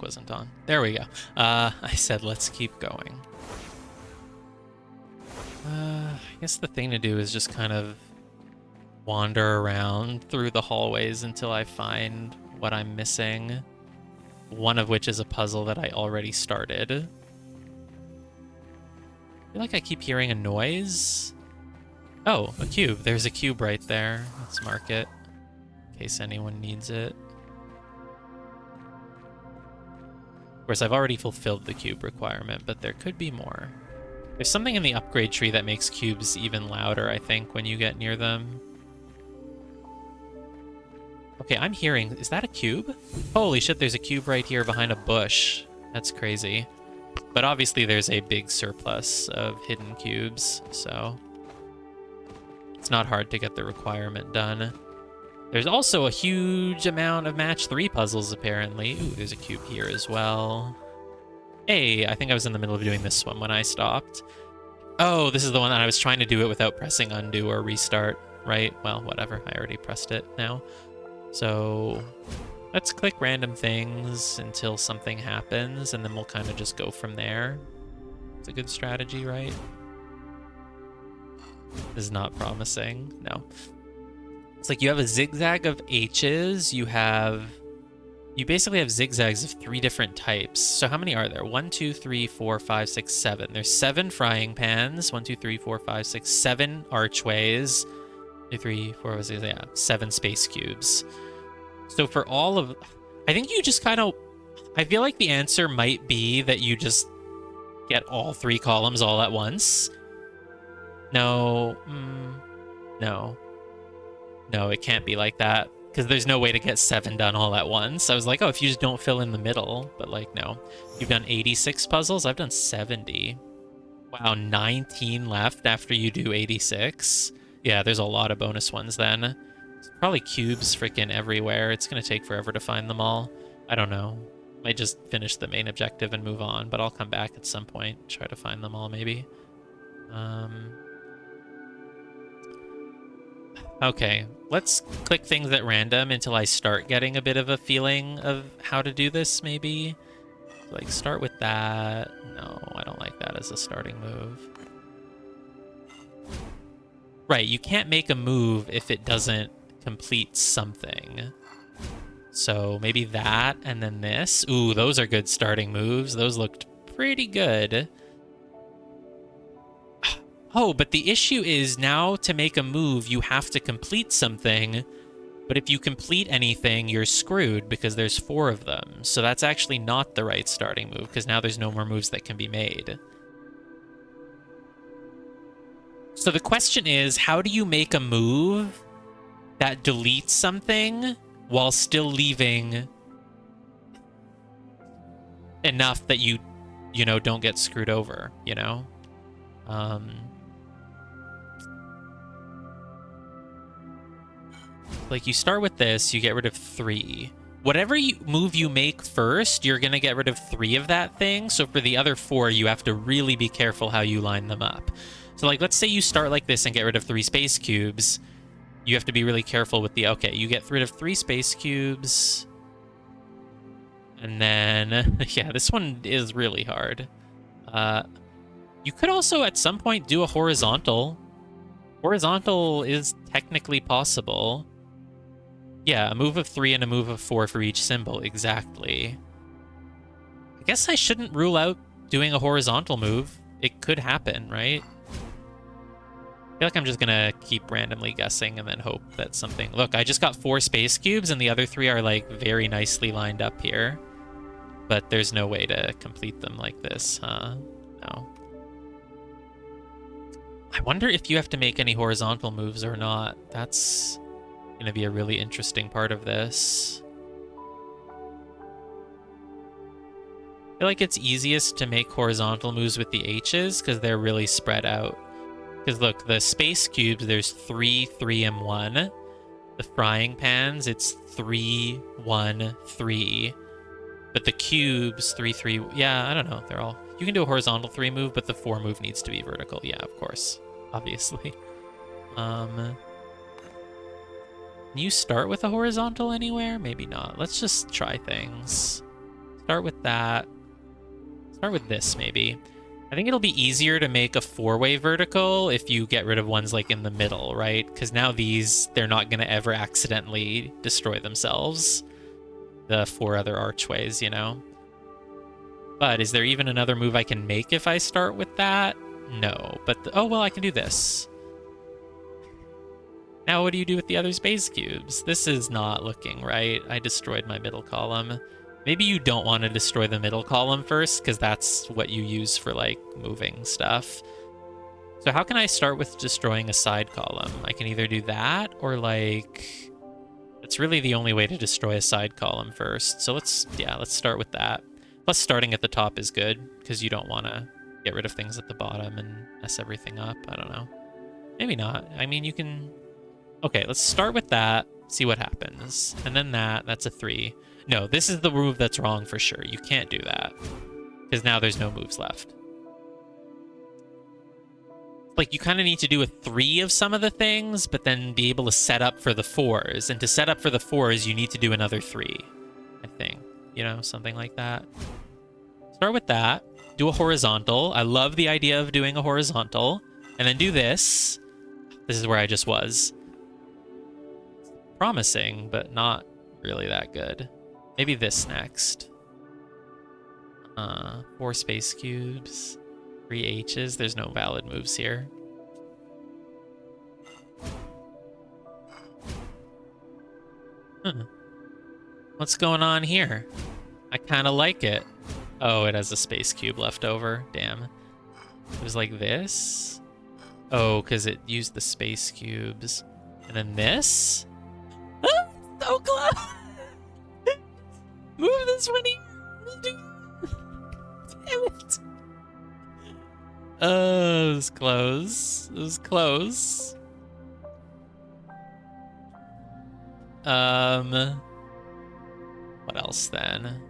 Speaker 1: Wasn't on. There we go. I said let's keep going. I guess the thing to do is just kind of wander around through the hallways until I find what I'm missing. One of which is a puzzle that I already started. I feel like I keep hearing a noise. Oh, a cube. There's a cube right there. Let's mark it in case anyone needs it. Of course, I've already fulfilled the cube requirement, but there could be more. There's something in the upgrade tree that makes cubes even louder, I think, when you get near them. Okay, I'm hearing... Is that a cube? Holy shit, there's a cube right here behind a bush. That's crazy. But obviously there's a big surplus of hidden cubes, so... It's not hard to get the requirement done. There's also a huge amount of match 3 puzzles, apparently. Ooh, there's a cube here as well. Hey, I think I was in the middle of doing this one when I stopped. Oh, this is the one that I was trying to do it without pressing undo or restart, right? Well, whatever. I already pressed it now. So let's click random things until something happens, and then we'll kind of just go from there. It's a good strategy, right? This is not promising. No. It's like you have a zigzag of H's. You basically have zigzags of 3 different types. So how many are there? 1, 2, 3, 4, 5, 6, 7. There's 7 frying pans. 1, 2, 3, 4, 5, 6, 7 archways. 2, 3, 4, 5, 6, yeah, 7 space cubes. So for all of... I think you just kind of... I feel like the answer might be that you just get all 3 columns all at once. No. No. No, it can't be like that. Because there's no way to get 7 done all at once. I was like, oh, if you just don't fill in the middle. But, like, no. You've done 86 puzzles? I've done 70. Wow, 19 left after you do 86? Yeah, there's a lot of bonus ones then. There's probably cubes freaking everywhere. It's going to take forever to find them all. I don't know. Might just finish the main objective and move on. But I'll come back at some point. Try to find them all, maybe. Okay, let's click things at random until I start getting a bit of a feeling of how to do this, maybe. Like, start with that. No, I don't like that as a starting move. Right, you can't make a move if it doesn't complete something. So maybe that and then this. Ooh, those are good starting moves. Those looked pretty good. Oh, but the issue is now to make a move, you have to complete something. But if you complete anything, you're screwed because there's 4 of them. So that's actually not the right starting move because now there's no more moves that can be made. So the question is, how do you make a move that deletes something while still leaving enough that you know, don't get screwed over, you know? Like, you start with this, you get rid of 3. Whatever move you make first, you're going to get rid of 3 of that thing. So for the other 4, you have to really be careful how you line them up. So, like, let's say you start like this and get rid of 3 space cubes. You have to be really careful with the... Okay, you get rid of 3 space cubes. And then... yeah, this one is really hard. You could also, at some point, do a horizontal. Horizontal is technically possible. Yeah, a move of 3 and a move of 4 for each symbol, exactly. I guess I shouldn't rule out doing a horizontal move. It could happen, right? I feel like I'm just gonna keep randomly guessing and then hope that something... Look, I just got 4 space cubes and the other 3 are, like, very nicely lined up here. But there's no way to complete them like this, huh? No. I wonder if you have to make any horizontal moves or not. That's going to be a really interesting part of this. I feel like it's easiest to make horizontal moves with the H's because they're really spread out. Because look, the space cubes, there's 3, 3, and 1. The frying pans, it's 3, 1, 3. But the cubes, 3, 3... Yeah, I don't know. They're all... You can do a horizontal 3 move, but the 4 move needs to be vertical. Yeah, of course. Obviously. Can you start with a horizontal anywhere? Maybe not. Let's just try things. Start with that. Start with this, maybe. I think it'll be easier to make a 4-way vertical if you get rid of ones like in the middle, right? Because now these, they're not going to ever accidentally destroy themselves. The 4 other archways, you know? But is there even another move I can make if I start with that? No, but... oh, well, I can do this. Now what do you do with the other space cubes? This is not looking right. I destroyed my middle column. Maybe you don't want to destroy the middle column first, because that's what you use for, like, moving stuff. So how can I start with destroying a side column? I can either do that, or, like... It's really the only way to destroy a side column first. So let's start with that. Plus, starting at the top is good, because you don't want to get rid of things at the bottom and mess everything up. I don't know. Maybe not. I mean, you can... Okay, let's start with that, see what happens. And then that's a 3. No, this is the move that's wrong for sure. You can't do that, because now there's no moves left. Like, you kind of need to do a 3 of some of the things, but then be able to set up for the 4s. And to set up for the 4s, you need to do another 3, I think. You know, something like that. Start with that. Do a horizontal. I love the idea of doing a horizontal. And then do this. This is where I just was. promising, but not really that good. Maybe this next. 4 space cubes, 3 H's. There's no valid moves here. What's going on here? I kind of like it. Oh, it has a space cube left over. Damn. It was like this? Oh, because it used the space cubes. And then this? Ah, so close! Move this one here! Damn it! It was close. It was close. What else then?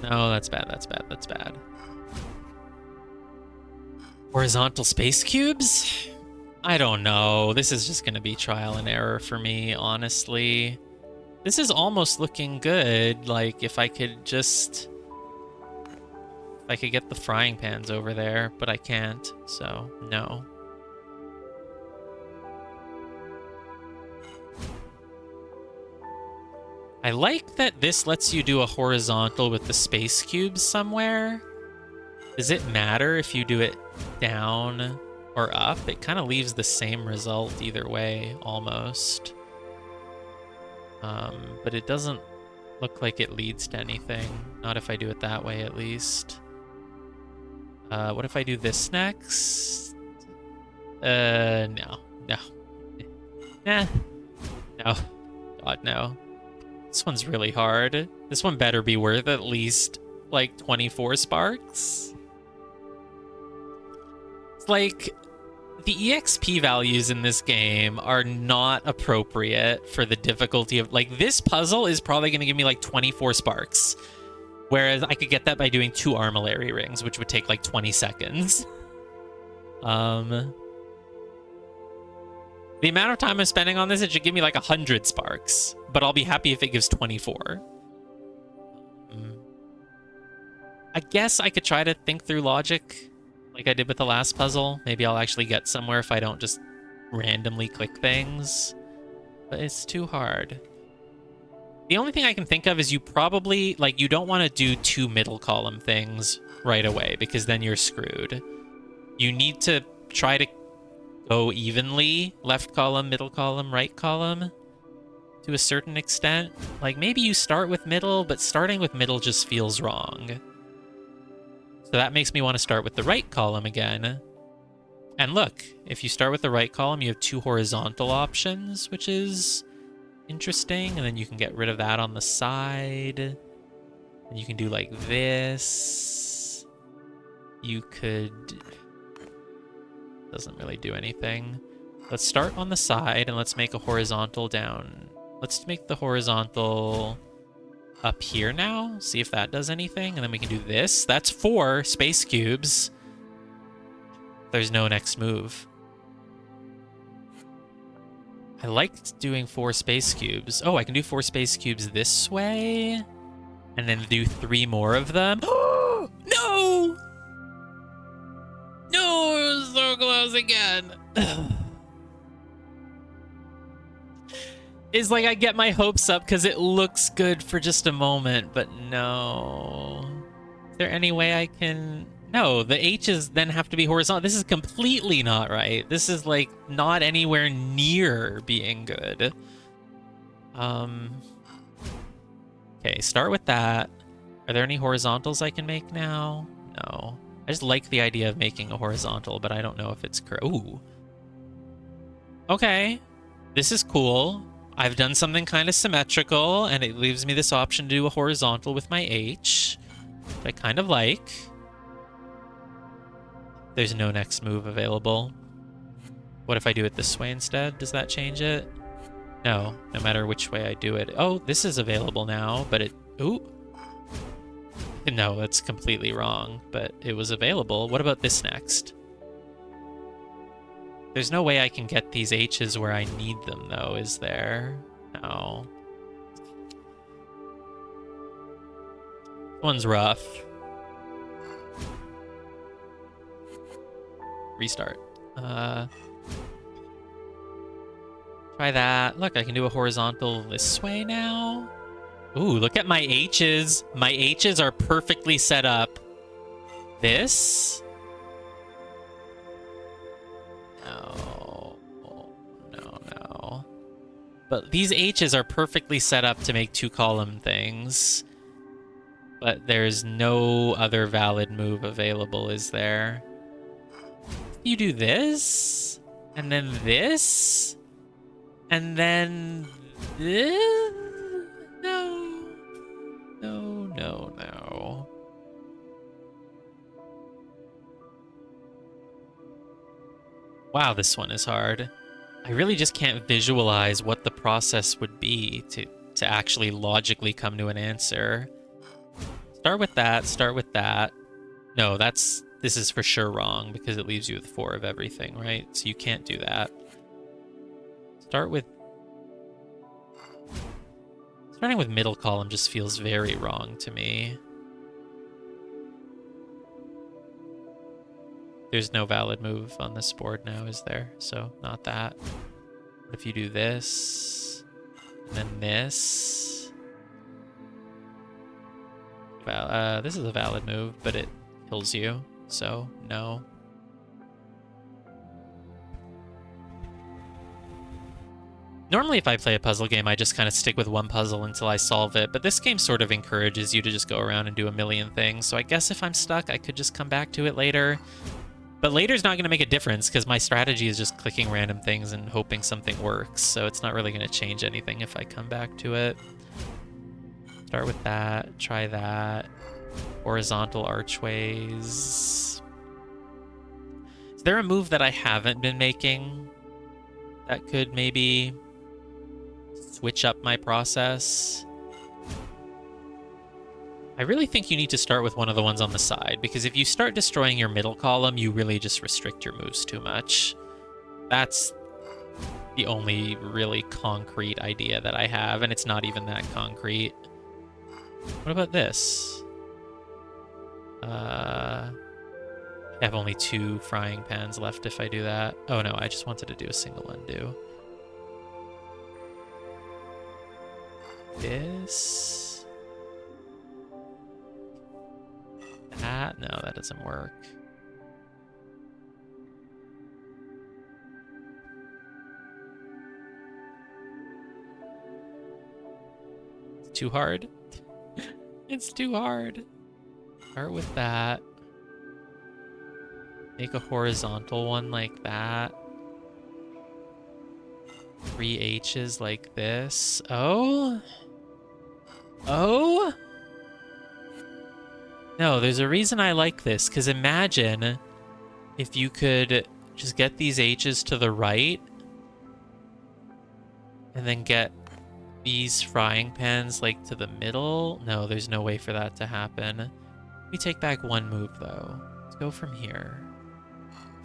Speaker 1: No, that's bad, that's bad, that's bad. Horizontal space cubes? I don't know. This is just gonna be trial and error for me, honestly. This is almost looking good. Like, if I could just... If I could get the frying pans over there, but I can't, so no. I like that this lets you do a horizontal with the space cubes somewhere. Does it matter if you do it down or up? It kind of leaves the same result either way, almost. But it doesn't look like it leads to anything. Not if I do it that way, at least. What if I do this next? No. No. Nah. No. God, no. This one's really hard. This one better be worth at least, like, 24 sparks. It's like, the EXP values in this game are not appropriate for the difficulty of... Like, this puzzle is probably going to give me, like, 24 sparks. Whereas I could get that by doing 2 armillary rings, which would take, like, 20 seconds. The amount of time I'm spending on this, it should give me, like, 100 sparks. But I'll be happy if it gives 24. I guess I could try to think through logic like I did with the last puzzle. Maybe I'll actually get somewhere if I don't just randomly click things. But it's too hard. The only thing I can think of is you probably, like, you don't want to do 2 middle column things right away because then you're screwed. You need to try to go evenly, left column, middle column, right column, to a certain extent. Like, maybe you start with middle, but starting with middle just feels wrong. So that makes me want to start with the right column again. And look, if you start with the right column, you have 2 horizontal options, which is interesting. And then you can get rid of that on the side. And you can do like this. You could... Doesn't really do anything. Let's start on the side and let's make a horizontal down. Let's make the horizontal up here now. See if that does anything. And then we can do this. That's 4 space cubes. There's no next move. I liked doing 4 space cubes. Oh, I can do 4 space cubes this way. And then do 3 more of them. No! No, it was so close again. It's like I get my hopes up because it looks good for just a moment, but no. Is there any way I can... No, the H's then have to be horizontal. This is completely not right. This is, like, not anywhere near being good. Okay, start with that. Are there any horizontals I can make now? No. I just like the idea of making a horizontal, but I don't know if it's correct. Ooh. Okay. This is cool. I've done something kind of symmetrical, and it leaves me this option to do a horizontal with my H, which I kind of like. There's no next move available. What if I do it this way instead? Does that change it? No, no matter which way I do it. Oh, this is available now, but it... Ooh. No, that's completely wrong, but it was available. What about this next? There's no way I can get these H's where I need them, though, is there? No. This one's rough. Restart. Try that. Look, I can do a horizontal this way now. Ooh, look at my H's. My H's are perfectly set up. This? No. No. But these H's are perfectly set up to make 2-column things. But there's no other valid move available, is there? You do this, and then this, and then this? No. Wow, this one is hard. I really just can't visualize what the process would be to actually logically come to an answer. Start with that. No, this is for sure wrong because it leaves you with 4 of everything, right? So you can't do that. Starting with middle column just feels very wrong to me. There's no valid move on this board now, is there? So not that. What if you do this, and then this? This is a valid move, but it kills you, so no. Normally if I play a puzzle game, I just kind of stick with one puzzle until I solve it, but this game sort of encourages you to just go around and do a million things, so I guess if I'm stuck, I could just come back to it later. But later's not going to make a difference because my strategy is just clicking random things and hoping something works, so it's not really going to change anything if I come back to it. Start with that, try that. Horizontal archways. Is there a move that I haven't been making that could maybe switch up my process? I really think you need to start with one of the ones on the side, because if you start destroying your middle column, you really just restrict your moves too much. That's the only really concrete idea that I have, and it's not even that concrete. What about this? I have only 2 frying pans left if I do that. Oh no, I just wanted to do a single undo. This. That. No, that doesn't work. It's too hard. It's too hard. Start with that. Make a horizontal one like that. 3 H's like this. Oh? Oh? No, there's a reason I like this, because imagine if you could just get these H's to the right and then get these frying pans like to the middle. No, there's no way for that to happen. We take back one move though. Let's go from here.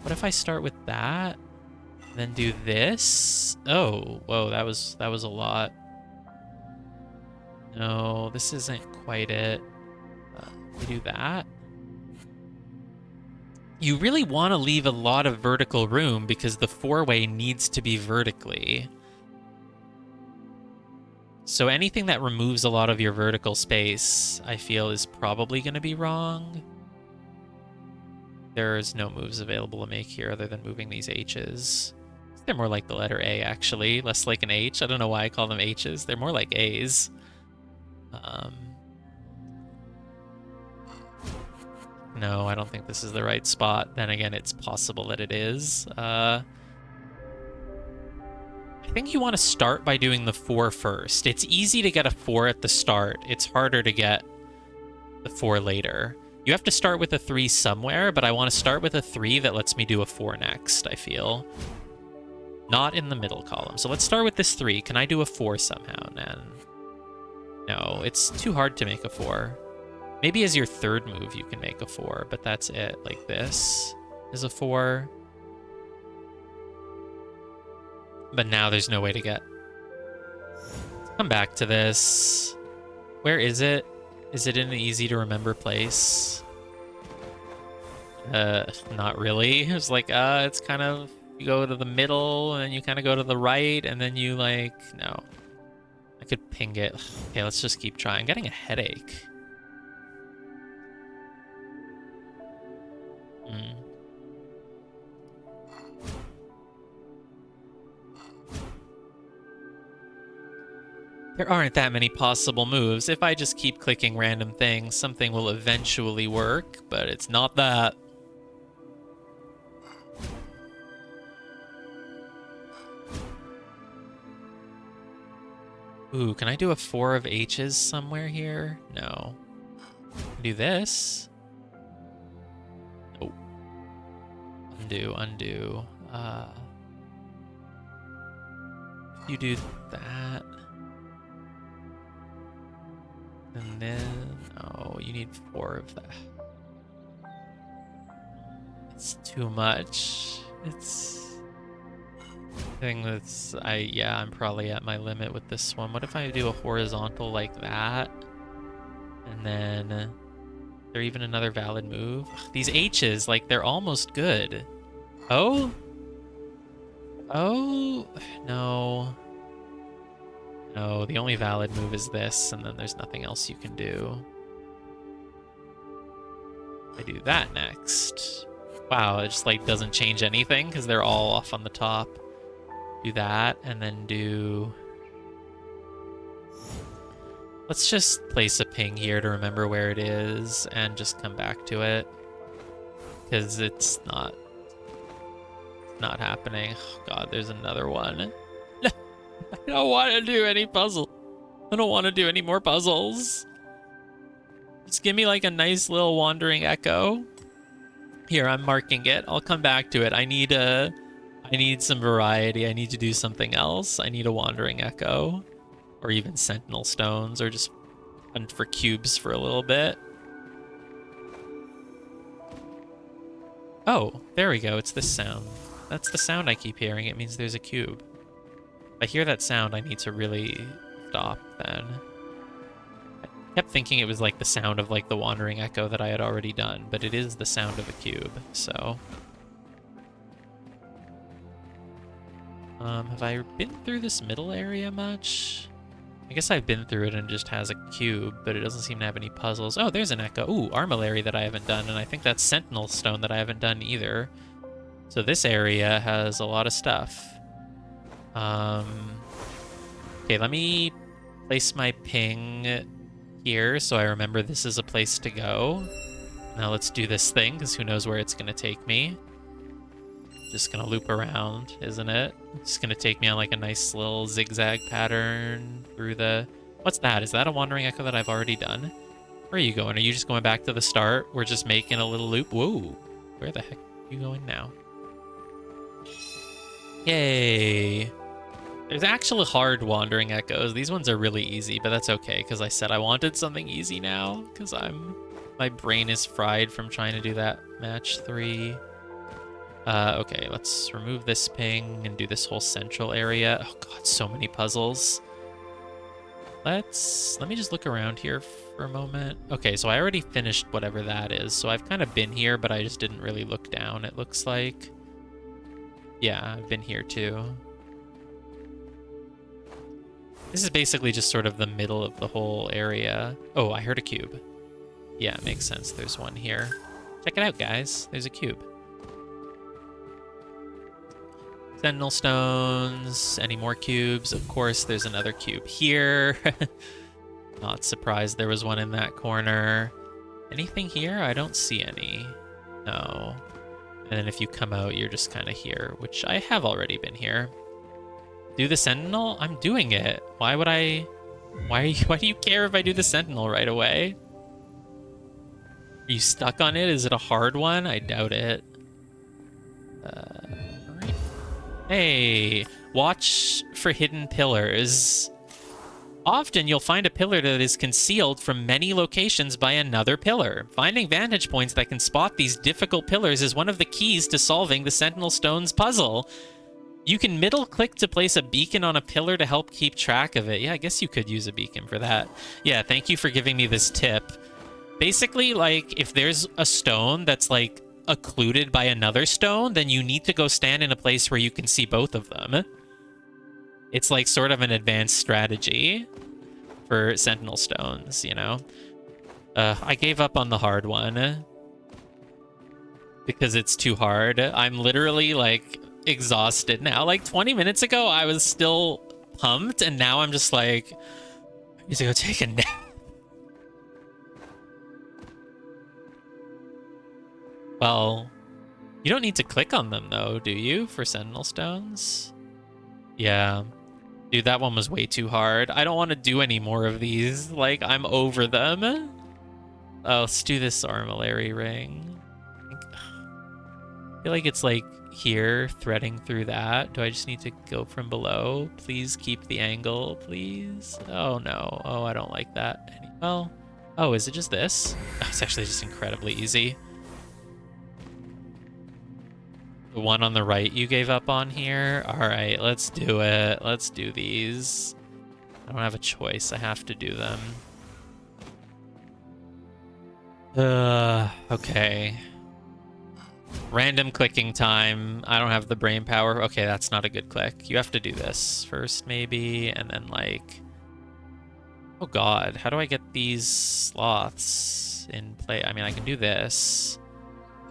Speaker 1: What if I start with that, then do this? Oh, whoa, that was a lot. No, this isn't quite it. We do that. You really want to leave a lot of vertical room because the 4-way needs to be vertically. So anything that removes a lot of your vertical space, I feel, is probably going to be wrong. There's no moves available to make here other than moving these H's. They're more like the letter A, actually, less like an H. I don't know why I call them H's. They're more like A's. No, I don't think this is the right spot. Then again, it's possible that it is. I think you want to start by doing the 4 first. It's easy to get a 4 at the start. It's harder to get the 4 later. You have to start with a 3 somewhere, but I want to start with a 3 that lets me do a 4 next, I feel. Not in the middle column. So let's start with this 3. Can I do a 4 somehow, Nan? No, it's too hard to make a 4. Maybe as your 3rd move you can make a 4, but that's it. Like this is a 4. But now there's no way to get. Come back to this. Where is it? Is it in an easy to remember place? Not really. It's like, it's kind of You go to the middle, and you kind of go to the right, and then you, like... No. I could ping it. Okay, let's just keep trying. I'm getting a headache. There aren't that many possible moves. If I just keep clicking random things, something will eventually work, but it's not that. Ooh, can I do a 4 of H's somewhere here? No. Do this. Oh. Undo. You do that. And then, oh, you need 4 of that. It's too much. It's thing that's, I'm probably at my limit with this one. What if I do a horizontal like that? And then, is there even another valid move? Ugh, these H's, like, they're almost good. Oh? Oh? No. No, the only valid move is this, and then there's nothing else you can do. I do that next. Wow, it just, like, doesn't change anything, because they're all off on the top. Do that, and then do... Let's just place a ping here to remember where it is, and just come back to it. Because it's not happening. Oh god, there's another one. I don't want to do any puzzle. I don't want to do any more puzzles. Just give me like a nice little wandering echo. Here, I'm marking it. I'll come back to it. I need some variety. I need to do something else. I need a wandering echo. Or even sentinel stones, or just hunt for cubes for a little bit. Oh, there we go. It's this sound. That's the sound I keep hearing. It means there's a cube. If I hear that sound, I need to really stop then. I kept thinking it was like the sound of like the wandering echo that I had already done, but it is the sound of a cube, so... have I been through this middle area much? I guess I've been through it and it just has a cube, but it doesn't seem to have any puzzles. Oh, there's an echo. Ooh, Armillary that I haven't done, and I think that's Sentinel Stone that I haven't done either. So this area has a lot of stuff. Okay, let me place my ping here so I remember this is a place to go. Now let's do this thing, because who knows where it's going to take me. Just going to loop around, isn't it? It's going to take me on like a nice little zigzag pattern through the... What's that? Is that a wandering echo that I've already done? Where are you going? Are you just going back to the start? We're just making a little loop? Whoa. Where the heck are you going now? Yay. There's actually hard wandering echoes. These ones are really easy, but that's okay, because I said I wanted something easy now, because my brain is fried from trying to do that match 3. Okay, let's remove this ping and do this whole central area. Oh god, so many puzzles. Let me just look around here for a moment. Okay, so I already finished whatever that is, so I've kind of been here, but I just didn't really look down, it looks like. Yeah, I've been here too. This is basically just sort of the middle of the whole area. Oh, I heard a cube. Yeah, it makes sense. There's one here. Check it out, guys. There's a cube. Sentinel stones. Any more cubes? Of course, there's another cube here. Not surprised there was one in that corner. Anything here? I don't see any. No. And then if you come out, you're just kind of here, which I have already been here. Do the Sentinel? I'm doing it. Why would I... Why do you care if I do the Sentinel right away? Are you stuck on it? Is it a hard one? I doubt it. Alright. Hey, watch for hidden pillars. Often you'll find a pillar that is concealed from many locations by another pillar. Finding vantage points that can spot these difficult pillars is one of the keys to solving the Sentinel Stones puzzle. You can middle click to place a beacon on a pillar to help keep track of it. Yeah, I guess you could use a beacon for that. Yeah, thank you for giving me this tip. Basically, like, if there's a stone that's, like, occluded by another stone, then you need to go stand in a place where you can see both of them. It's like sort of an advanced strategy for sentinel stones, you know? I gave up on the hard one because it's too hard. I'm literally like exhausted now. Like 20 minutes ago, I was still pumped, and now I'm just like, I need to go take a nap. Well, you don't need to click on them though, do you, for sentinel stones? Yeah. Dude, that one was way too hard. I don't want to do any more of these. Like, I'm over them. Oh, let's do this armillary ring. I feel like it's like here, threading through that. Do I just need to go from below? Please keep the angle, please. Oh no. Oh, I don't like that. Well, oh, is it just this? Oh, it's actually just incredibly easy. The one on the right you gave up on here? Alright, let's do it. Let's do these. I don't have a choice. I have to do them. Okay. Random clicking time. I don't have the brain power. Okay, that's not a good click. You have to do this first, maybe, and then, like... Oh god, how do I get these sloths in play? I mean, I can do this,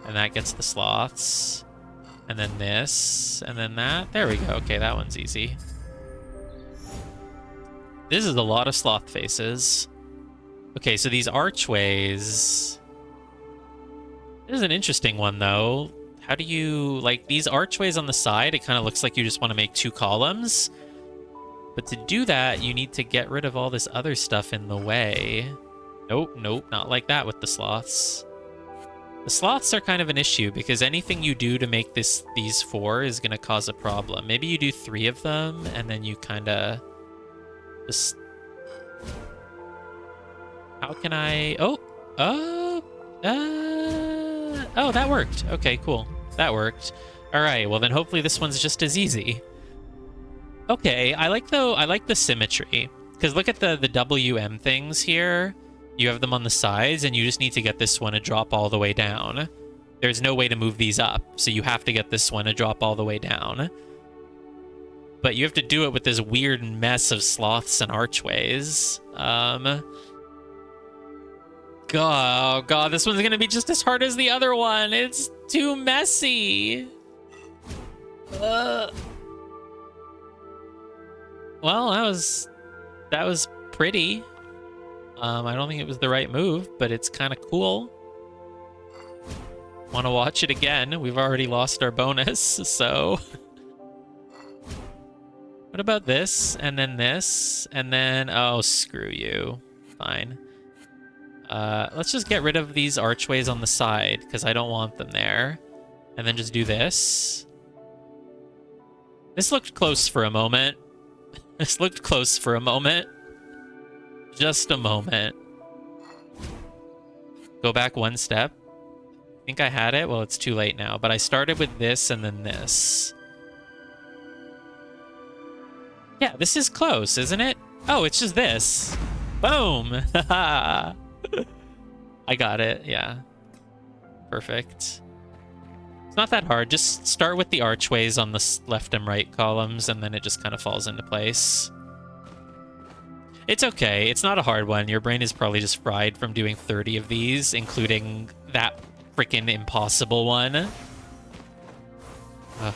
Speaker 1: and that gets the sloths. And then this, and then that. There we go. Okay, that one's easy. This is a lot of sloth faces. Okay, so these archways... This is an interesting one, though. How do you... Like, these archways on the side, it kind of looks like you just want to make 2 columns. But to do that, you need to get rid of all this other stuff in the way. Nope, nope, not like that with the sloths. The sloths are kind of an issue because anything you do to make these 4 is going to cause a problem. Maybe you do 3 of them and then you kind of just... How can I... Oh, that worked. Okay, cool. That worked. All right, well then hopefully this one's just as easy. Okay, I like the symmetry because look at the WM things here. You have them on the sides, and you just need to get this one to drop all the way down. There's no way to move these up, so you have to get this one to drop all the way down. But you have to do it with this weird mess of sloths and archways. God, oh god, this one's gonna be just as hard as the other one. It's too messy. Well, that was pretty. I don't think it was the right move, but it's kind of cool. Want to watch it again? We've already lost our bonus, so... What about this, and then this, and then... Oh, screw you. Fine. Let's just get rid of these archways on the side, because I don't want them there. And then just do this. This looked close for a moment. This looked close for a moment. Just a moment. Go back one step. I think I had it. Well, it's too late now. But I started with this and then this. Yeah, this is close, isn't it? Oh, it's just this. Boom! I got it. Yeah. Perfect. It's not that hard. Just start with the archways on the left and right columns, and then it just kind of falls into place. It's okay. It's not a hard one. Your brain is probably just fried from doing 30 of these, including that freaking impossible one.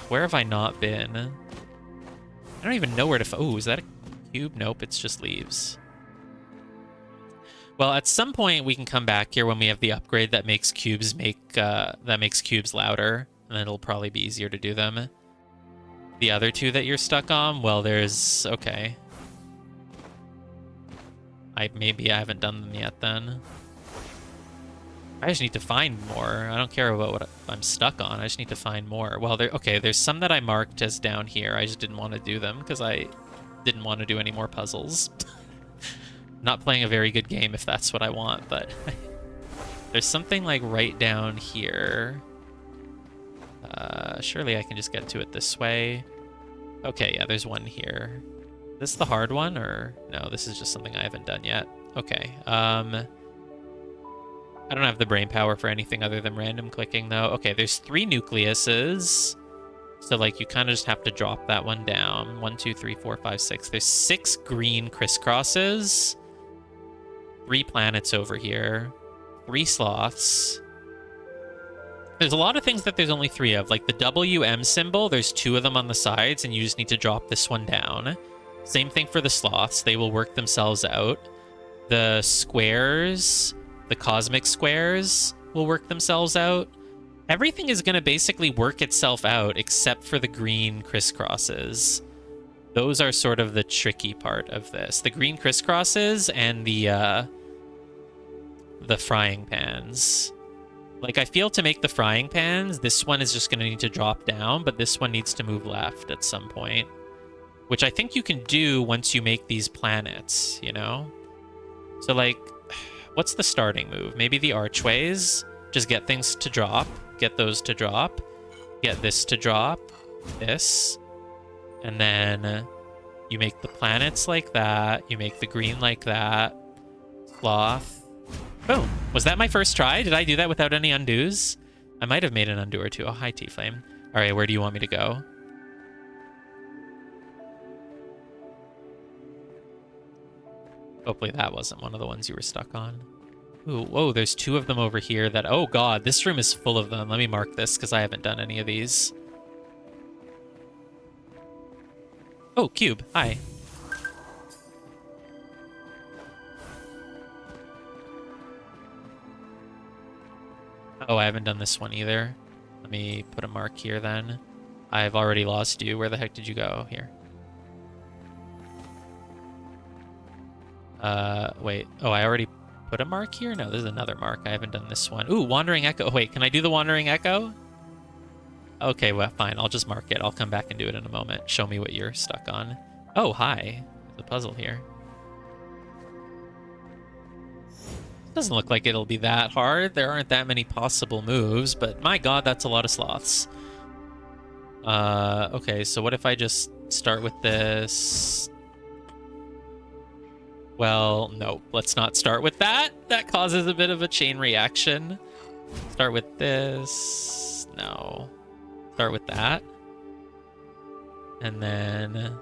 Speaker 1: Where have I not been? I don't even know where to... Oh, is that a cube? Nope, it's just leaves. Well, at some point we can come back here when we have the upgrade that makes cubes louder, and then it'll probably be easier to do them. The other 2 that you're stuck on, well, there's... Okay. Maybe I haven't done them yet then. I just need to find more. I don't care about what I'm stuck on. I just need to find more. Well, there's some that I marked as down here. I just didn't want to do them because I didn't want to do any more puzzles. Not playing a very good game if that's what I want, but there's something like right down here. Surely I can just get to it this way. Okay, yeah, there's one here. Is this the hard one, or no? This is just something I haven't done yet. Okay. I don't have the brain power for anything other than random clicking, though. Okay, there's 3 nucleuses. So, like, you kind of just have to drop that one down. 1, 2, 3, 4, 5, 6. There's 6 green crisscrosses. 3 planets over here. 3 sloths. There's a lot of things that there's only 3 of. Like the WM symbol, there's 2 of them on the sides, and you just need to drop this one down. Same thing for the sloths. They will work themselves out. The squares, the cosmic squares, will work themselves out. Everything is going to basically work itself out except for the green crisscrosses. Those are sort of the tricky part of this. The green crisscrosses and the frying pans. Like, I feel to make the frying pans, this one is just going to need to drop down, but this one needs to move left at some point. Which I think you can do once you make these planets, you know? So, like, what's the starting move? Maybe the archways. Just get things to drop. Get those to drop. Get this to drop. This. And then you make the planets like that. You make the green like that. Sloth. Boom. Was that my first try? Did I do that without any undos? I might have made an undo or two. Oh, hi, T-Flame. All right, where do you want me to go? Hopefully that wasn't one of the ones you were stuck on. Ooh, whoa, there's 2 of them over here that... Oh, God, this room is full of them. Let me mark this, because I haven't done any of these. Oh, Cube. Hi. Oh, I haven't done this one either. Let me put a mark here, then. I've already lost you. Where the heck did you go? Here. Wait. Oh, I already put a mark here? No, there's another mark. I haven't done this one. Ooh, Wandering Echo. Oh, wait, can I do the Wandering Echo? Okay, well, fine. I'll just mark it. I'll come back and do it in a moment. Show me what you're stuck on. Oh, hi. There's a puzzle here. Doesn't look like it'll be that hard. There aren't that many possible moves, but my god, that's a lot of sloths. Okay, so what if I just start with this? Well, no, let's not start with that. That causes a bit of a chain reaction. Start with this. No. Start with that. And then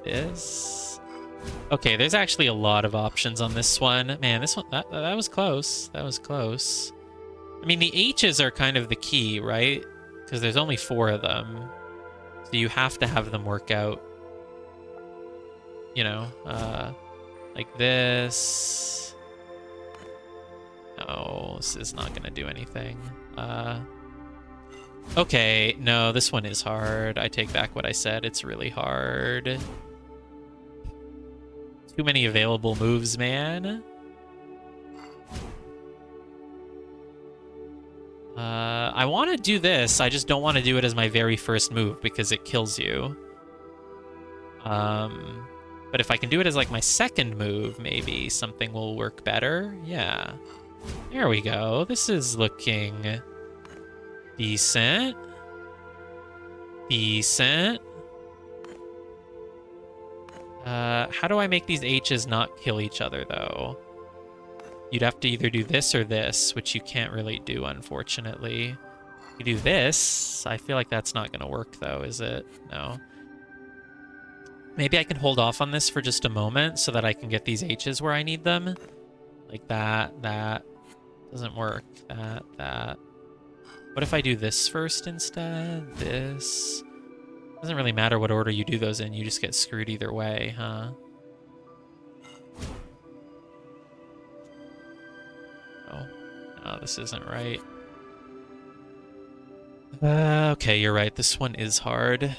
Speaker 1: this. Okay, there's actually a lot of options on this one. Man, this one, that was close. That was close. I mean, the H's are kind of the key, right? Because there's only 4 of them. So you have to have them work out. You know, like this. No, this is not going to do anything. Okay, no, this one is hard. I take back what I said. It's really hard. Too many available moves, man. I want to do this. I just don't want to do it as my very first move because it kills you. But if I can do it as like my second move, maybe something will work better. Yeah. There we go. This is looking decent. Decent. How do I make these H's not kill each other, though? You'd have to either do this or this, which you can't really do, unfortunately. You do this. I feel like that's not going to work, though, is it? No. Maybe I can hold off on this for just a moment so that I can get these H's where I need them. Like that, that. Doesn't work. That, that. What if I do this first instead? This. Doesn't really matter what order you do those in. You just get screwed either way, huh? Oh. No, this isn't right. Okay, you're right. This one is hard.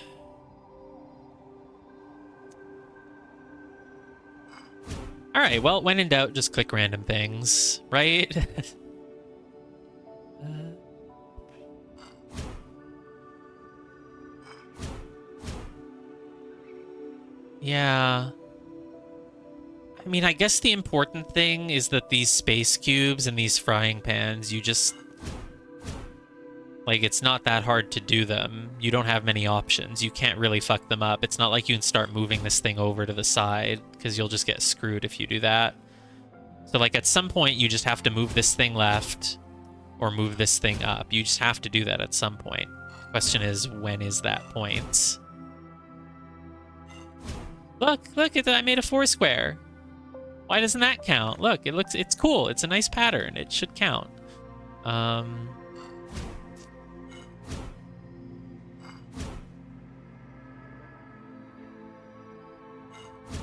Speaker 1: Alright, well, when in doubt, just click random things, right? Yeah. I mean, I guess the important thing is that these space cubes and these frying pans, you just... Like, it's not that hard to do them. You don't have many options. You can't really fuck them up. It's not like you can start moving this thing over to the side, because you'll just get screwed if you do that. So like at some point you just have to move this thing left or move this thing up. You just have to do that at some point. The question is, when is that point? Look, I made a 4 square. Why doesn't that count? Look, it's cool. It's a nice pattern. It should count.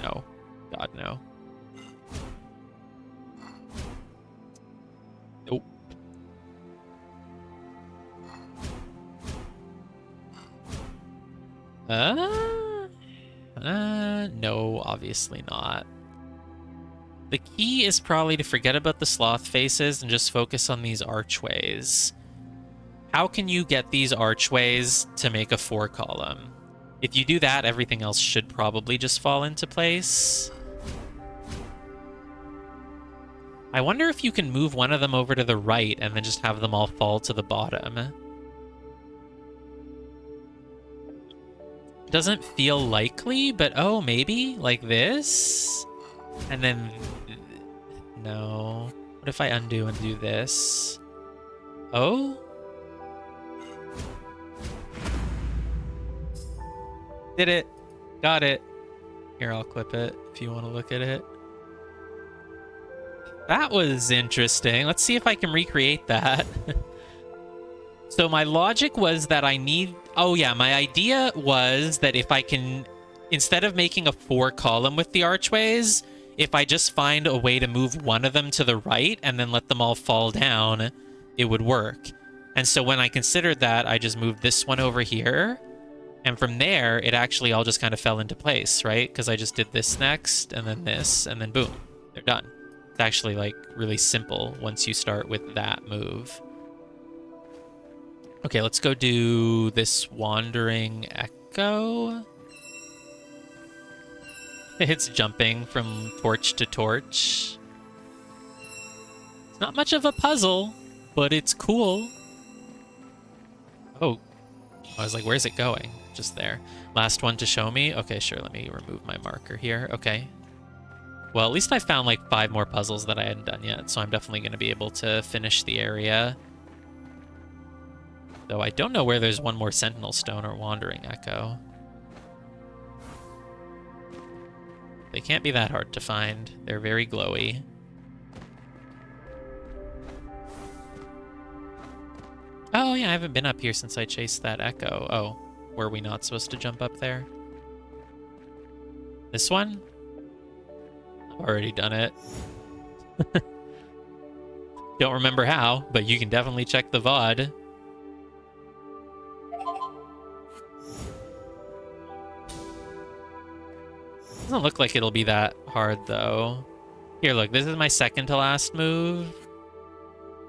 Speaker 1: No. God, no. Nope. No, obviously not. The key is probably to forget about the sloth faces and just focus on these archways. How can you get these archways to make a 4 column? If you do that, everything else should probably just fall into place. I wonder if you can move one of them over to the right and then just have them all fall to the bottom. Doesn't feel likely, but oh, maybe? Like this? And then... no. What if I undo and do this? Oh? Did it. Got it. Here, I'll clip it if you want to look at it. That was interesting. Let's see if I can recreate that. So my logic was that I need... oh yeah, my idea was that if I can... instead of making a 4 column with the archways, if I just find a way to move one of them to the right and then let them all fall down, it would work. And so when I considered that, I just moved this one over here. And from there, it actually all just kind of fell into place, right? Because I just did this next, and then this, and then boom, they're done. It's actually like really simple once you start with that move. Okay, let's go do this Wandering Echo. It's jumping from torch to torch. It's not much of a puzzle, but it's cool. Oh, I was like, where's it going? Just there. Last one to show me? Okay, sure, let me remove my marker here. Okay. Well, at least I found like 5 more puzzles that I hadn't done yet, so I'm definitely going to be able to finish the area. Though I don't know where there's one more Sentinel Stone or Wandering Echo. They can't be that hard to find. They're very glowy. Oh yeah, I haven't been up here since I chased that Echo. Oh, were we not supposed to jump up there? This one? I've already done it. Don't remember how, but you can definitely check the VOD. Doesn't look like it'll be that hard, though. Here, look, this is my second to last move.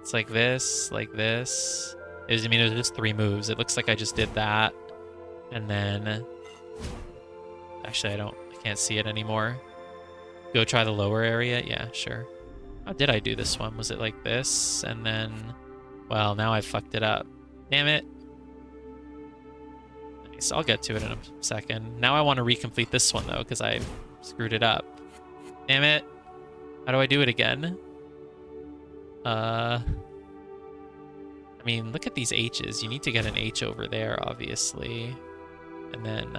Speaker 1: It's like this, like this. I mean, it was just 3 moves. It looks like I just did that. And then... actually, I can't see it anymore. Go try the lower area? Yeah, sure. How did I do this one? Was it like this? And then... well, now I fucked it up. Damn it. Nice, I'll get to it in a second. Now I want to recomplete this one, though, because I screwed it up. Damn it. How do I do it again? I mean, look at these H's. You need to get an H over there, obviously. And then,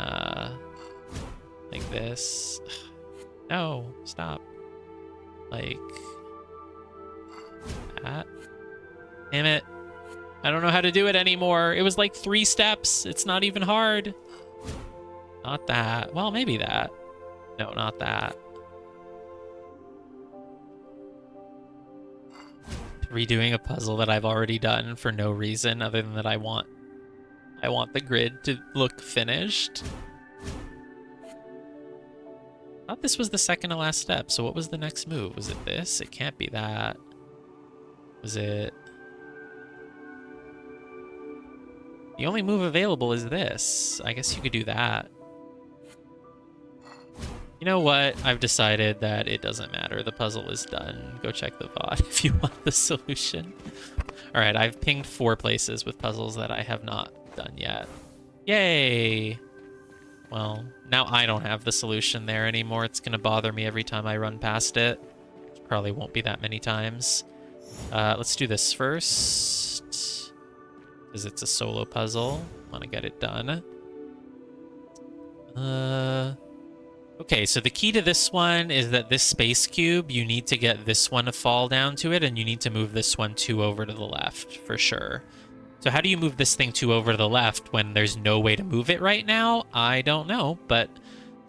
Speaker 1: like this. No, stop. Like that. Damn it. I don't know how to do it anymore. It was like 3 steps. It's not even hard. Not that. Well, maybe that. No, not that. Redoing a puzzle that I've already done for no reason other than that I want the grid to look finished. I thought this was the second to last step, so what was the next move? Was it this? It can't be that. Was it... the only move available is this. I guess you could do that. You know what? I've decided that it doesn't matter. The puzzle is done. Go check the VOD if you want the solution. Alright, I've pinged 4 places with puzzles that I have not done yet. Yay! Well, now I don't have the solution there anymore. It's gonna bother me every time I run past it. probably won't be that many times. Let's do this first, because it's a solo puzzle. Want to get it done. Okay, so the key to this one is that this space cube, you need to get this one to fall down to it, and you need to move this one 2 over to the left, for sure. So how do you move this thing 2 over to the left when there's no way to move it right now? I don't know, but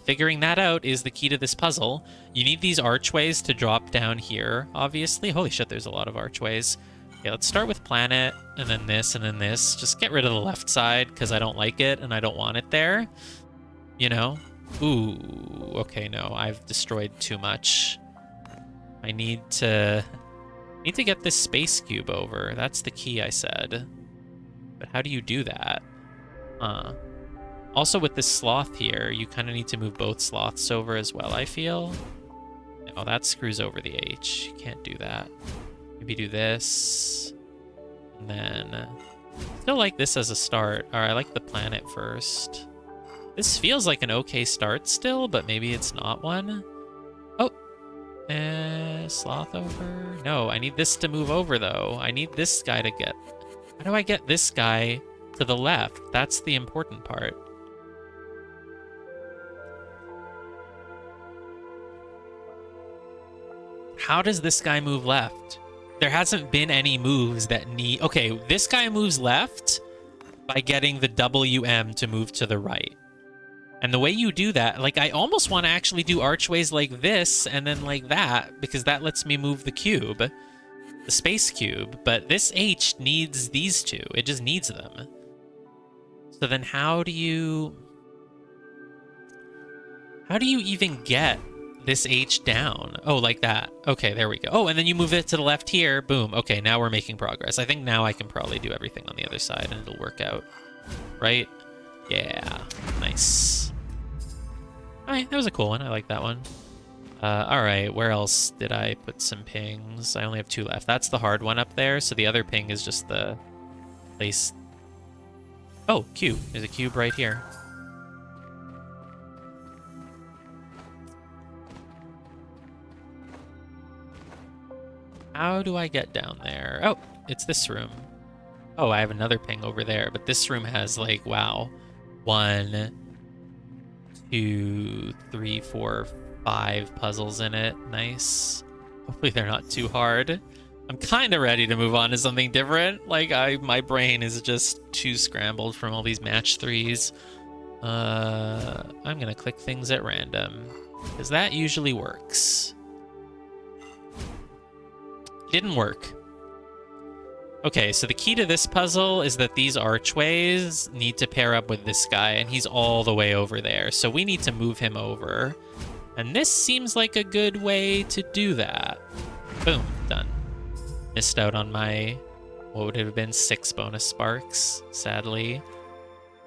Speaker 1: figuring that out is the key to this puzzle. You need these archways to drop down here, obviously. Holy shit, there's a lot of archways. Okay, let's start with planet, and then this, and then this. Just get rid of the left side, because I don't like it, and I don't want it there. You know? Ooh, okay, no, I've destroyed too much. I need to get this space cube over. That's the key, I said. But how do you do that? Also, with this sloth here, you kind of need to move both sloths over as well, I feel. No, that screws over the H. You can't do that. Maybe do this. And then... still like this as a start. Alright, I like the planet first. This feels like an okay start still, but maybe it's not one. Oh! Sloth over? No, I need this to move over, though. I need this guy to get... how do I get this guy to the left? That's the important part. How does this guy move left? There hasn't been any moves that need... okay, this guy moves left by getting the WM to move to the right. And the way you do that, like, I almost want to actually do archways like this and then like that, because that lets me move the cube, the space cube. But this H needs these two. It just needs them. So then how do you even get this H down? Oh, like that. Okay, there we go. Oh, and then you move it to the left here. Boom. Okay, now we're making progress. I think now I can probably do everything on the other side and it'll work out. Right? Yeah. Nice. Alright, that was a cool one. I like that one. Alright, where else did I put some pings? I only have 2 left. That's the hard one up there, so the other ping is just the place... oh, cube. There's a cube right here. How do I get down there? Oh, it's this room. Oh, I have another ping over there, but this room has, like, wow. 1, 2, 3, 4, 5 puzzles in it. Nice. Hopefully they're not too hard. I'm kind of ready to move on to something different. Like, my brain is just too scrambled from all these match 3s. I'm gonna click things at random, because that usually works. Didn't work. Okay, so the key to this puzzle is that these archways need to pair up with this guy, and he's all the way over there. So we need to move him over. And this seems like a good way to do that. Boom, done. Missed out on my, what would it have been, 6 bonus sparks, sadly.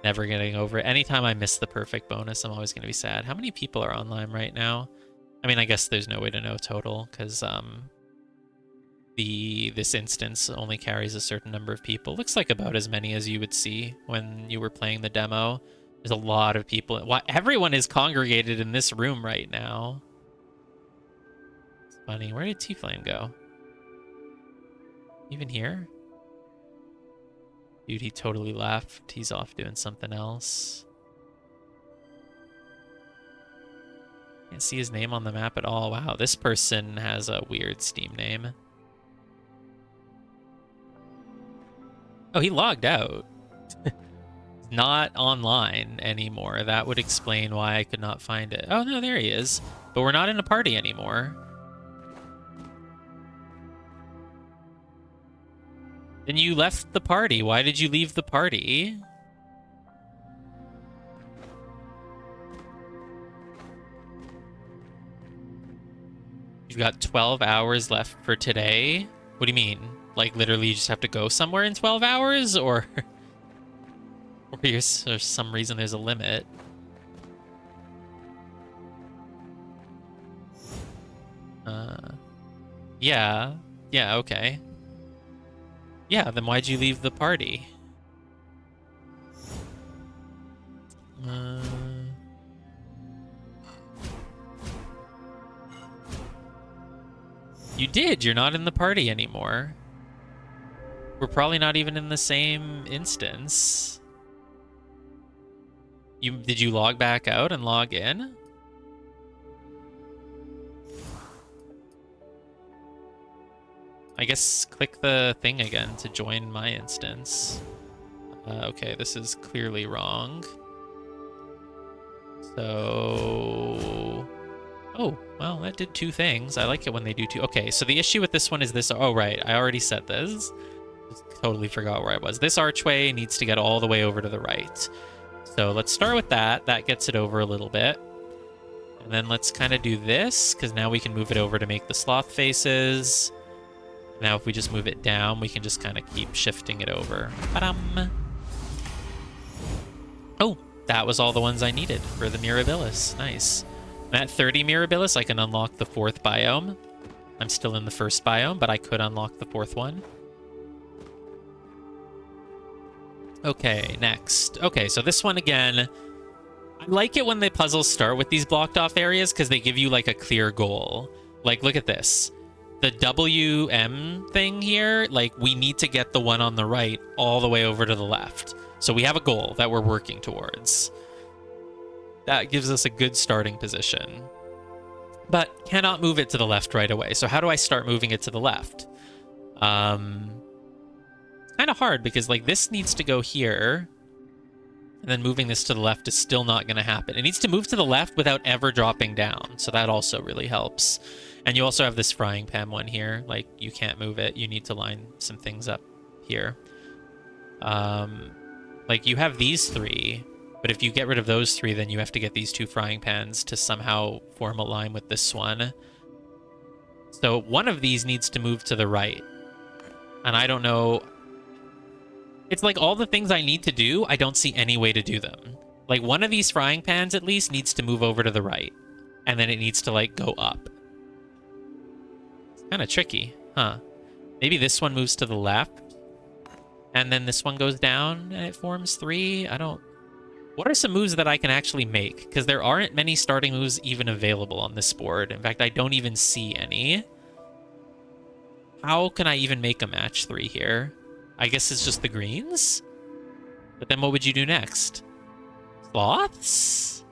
Speaker 1: Never getting over it. Anytime I miss the perfect bonus, I'm always going to be sad. How many people are online right now? I mean, I guess there's no way to know total, because this instance only carries a certain number of people. Looks like about as many as you would see when you were playing the demo. There's a lot of people. Why, everyone is congregated in this room right now. It's funny. Where did T-Flame go? Even here? Dude, he totally left. He's off doing something else. Can't see his name on the map at all. Wow, this person has a weird Steam name. Oh, he logged out. Not online anymore. That would explain why I could not find it. Oh, no, there he is. But we're not in a party anymore. Then you left the party. Why did you leave the party? You've got 12 hours left for today? What do you mean? Like, literally, you just have to go somewhere in 12 hours? Or there's some reason there's a limit? Yeah. Yeah, okay. Yeah, then why'd you leave the party? You did. You're not in the party anymore. We're probably not even in the same instance. Did you log back out and log in? I guess click the thing again to join my instance. Okay, this is clearly wrong. So... Oh, well, that did two things. I like it when they do two. Okay, so the issue with this one is this... Oh, right, I already said this. Just totally forgot where I was. This archway needs to get all the way over to the right. So let's start with that. That gets it over a little bit. And then let's kind of do this, because now we can move it over to make the sloth faces. Now if we just move it down, we can just kind of keep shifting it over. Ba-dum. Oh, that was all the ones I needed for the Mirabilis. Nice. And at 30 Mirabilis, I can unlock the 4th biome. I'm still in the 1st biome, but I could unlock the 4th one. Okay, next. Okay, so this one again. I like it when the puzzles start with these blocked off areas because they give you like a clear goal. Like, look at this. The WM thing here, like, we need to get the one on the right all the way over to the left. So we have a goal that we're working towards. That gives us a good starting position. But cannot move it to the left right away. So how do I start moving it to the left? Kind of hard because, like, this needs to go here. And then moving this to the left is still not going to happen. It needs to move to the left without ever dropping down. So that also really helps. And you also have this frying pan one here. Like, you can't move it. You need to line some things up here. Like, you have these three. But if you get rid of those three, then you have to get these two frying pans to somehow form a line with this one. So one of these needs to move to the right. And I don't know... It's like all the things I need to do, I don't see any way to do them. Like, one of these frying pans, at least, needs to move over to the right. And then it needs to, like, go up. It's kind of tricky, huh? Maybe this one moves to the left. And then this one goes down, and it forms three? I don't... What are some moves that I can actually make? Because there aren't many starting moves even available on this board. In fact, I don't even see any. How can I even make a match 3 here? I guess it's just the greens? But then what would you do next? Sloths?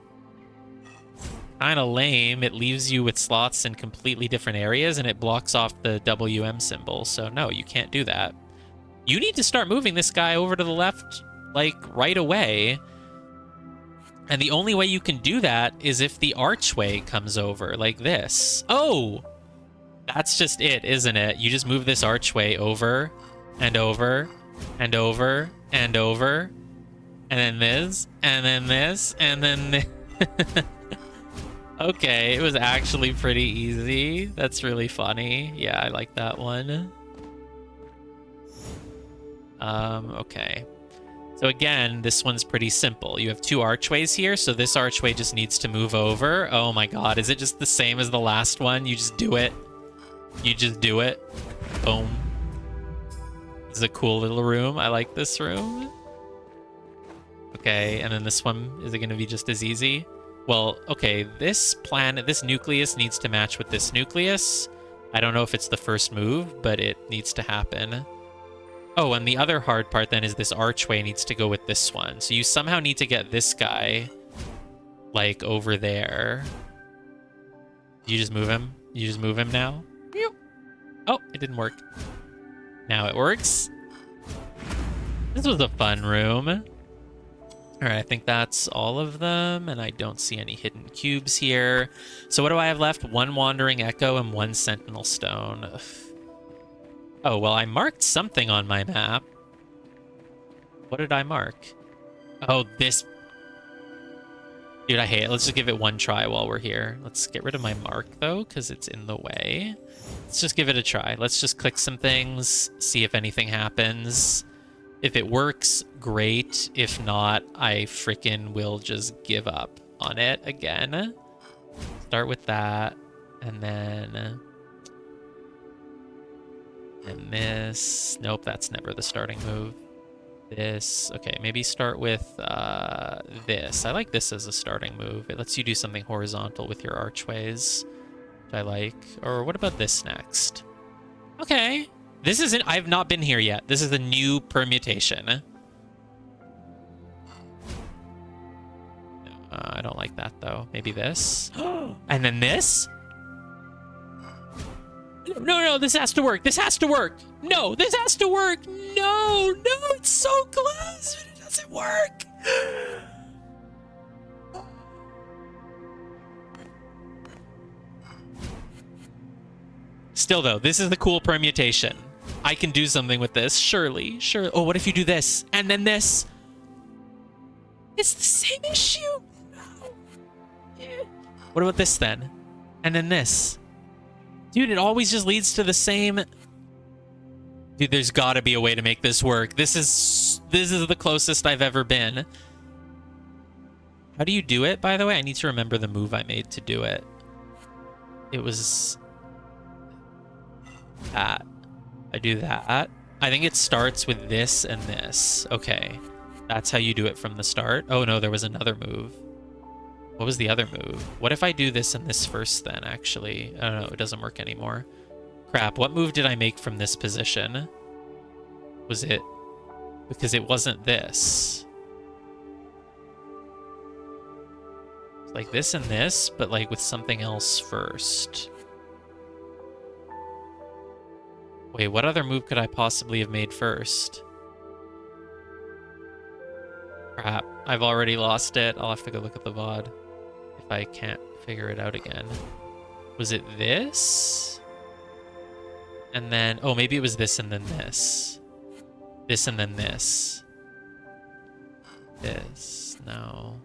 Speaker 1: Kind of lame. It leaves you with sloths in completely different areas, and it blocks off the WM symbol. So no, you can't do that. You need to start moving this guy over to the left, like, right away. And the only way you can do that is if the archway comes over, like this. Oh! That's just it, isn't it? You just move this archway over... and over, and over, and over, and then this, and then this, and then this. Okay, it was actually pretty easy. That's really funny. Yeah, I like that one. Okay. So again, this one's pretty simple. You have 2 archways here, so this archway just needs to move over. Oh my god, is it just the same as the last one? You just do it. You just do it. Boom. This is a cool little room. I like this room. Okay, and then this one, is it going to be just as easy? Well, okay, this nucleus needs to match with this nucleus. I don't know if it's the first move, but it needs to happen. Oh, and the other hard part then is this archway needs to go with this one. So you somehow need to get this guy, like, over there. You just move him? You just move him now? Oh, it didn't work. Now it works. This was a fun room. All right, I think that's all of them, and I don't see any hidden cubes here. So what do I have left? 1 Wandering Echo and 1 Sentinel Stone. Ugh. Oh, well, I marked something on my map. What did I mark? Oh, this... Dude, I hate it. Let's just give it one try while we're here. Let's get rid of my mark, though, because it's in the way. Let's just give it a try. Let's just click some things, see if anything happens. If it works, great. If not, I frickin' will just give up on it again. Start with that, and then... and this. Nope, that's never the starting move. This. Okay, maybe start with this. I like this as a starting move. It lets you do something horizontal with your archways. which I like. Or what about this next? Okay. This isn't... I've not been here yet. This is a new permutation. I don't like that, though. Maybe this. And then this? No, this has to work. This has to work. No, this has to work. No, it's so close. It doesn't work. Still, though, this is the cool permutation. I can do something with this, surely. Sure. Oh, what if you do this? And then this? It's the same issue. No. What about this, then? And then this? Dude, it always just leads to the same... Dude, there's gotta be a way to make this work. This is the closest I've ever been. How do you do it, by the way? I need to remember the move I made to do it. It was... that. I do that. I think it starts with this and this. Okay. That's how you do it from the start. Oh, no, there was another move. What was the other move? What if I do this and this first then, actually? I don't know. It doesn't work anymore. Crap. What move did I make from this position? Was it... because it wasn't this. It's like this and this, but like with something else first. Wait, what other move could I possibly have made first? Crap. I've already lost it. I'll have to go look at the VOD if I can't figure it out again. Was it this? And then... oh, maybe it was this and then this. This and then this. This. No.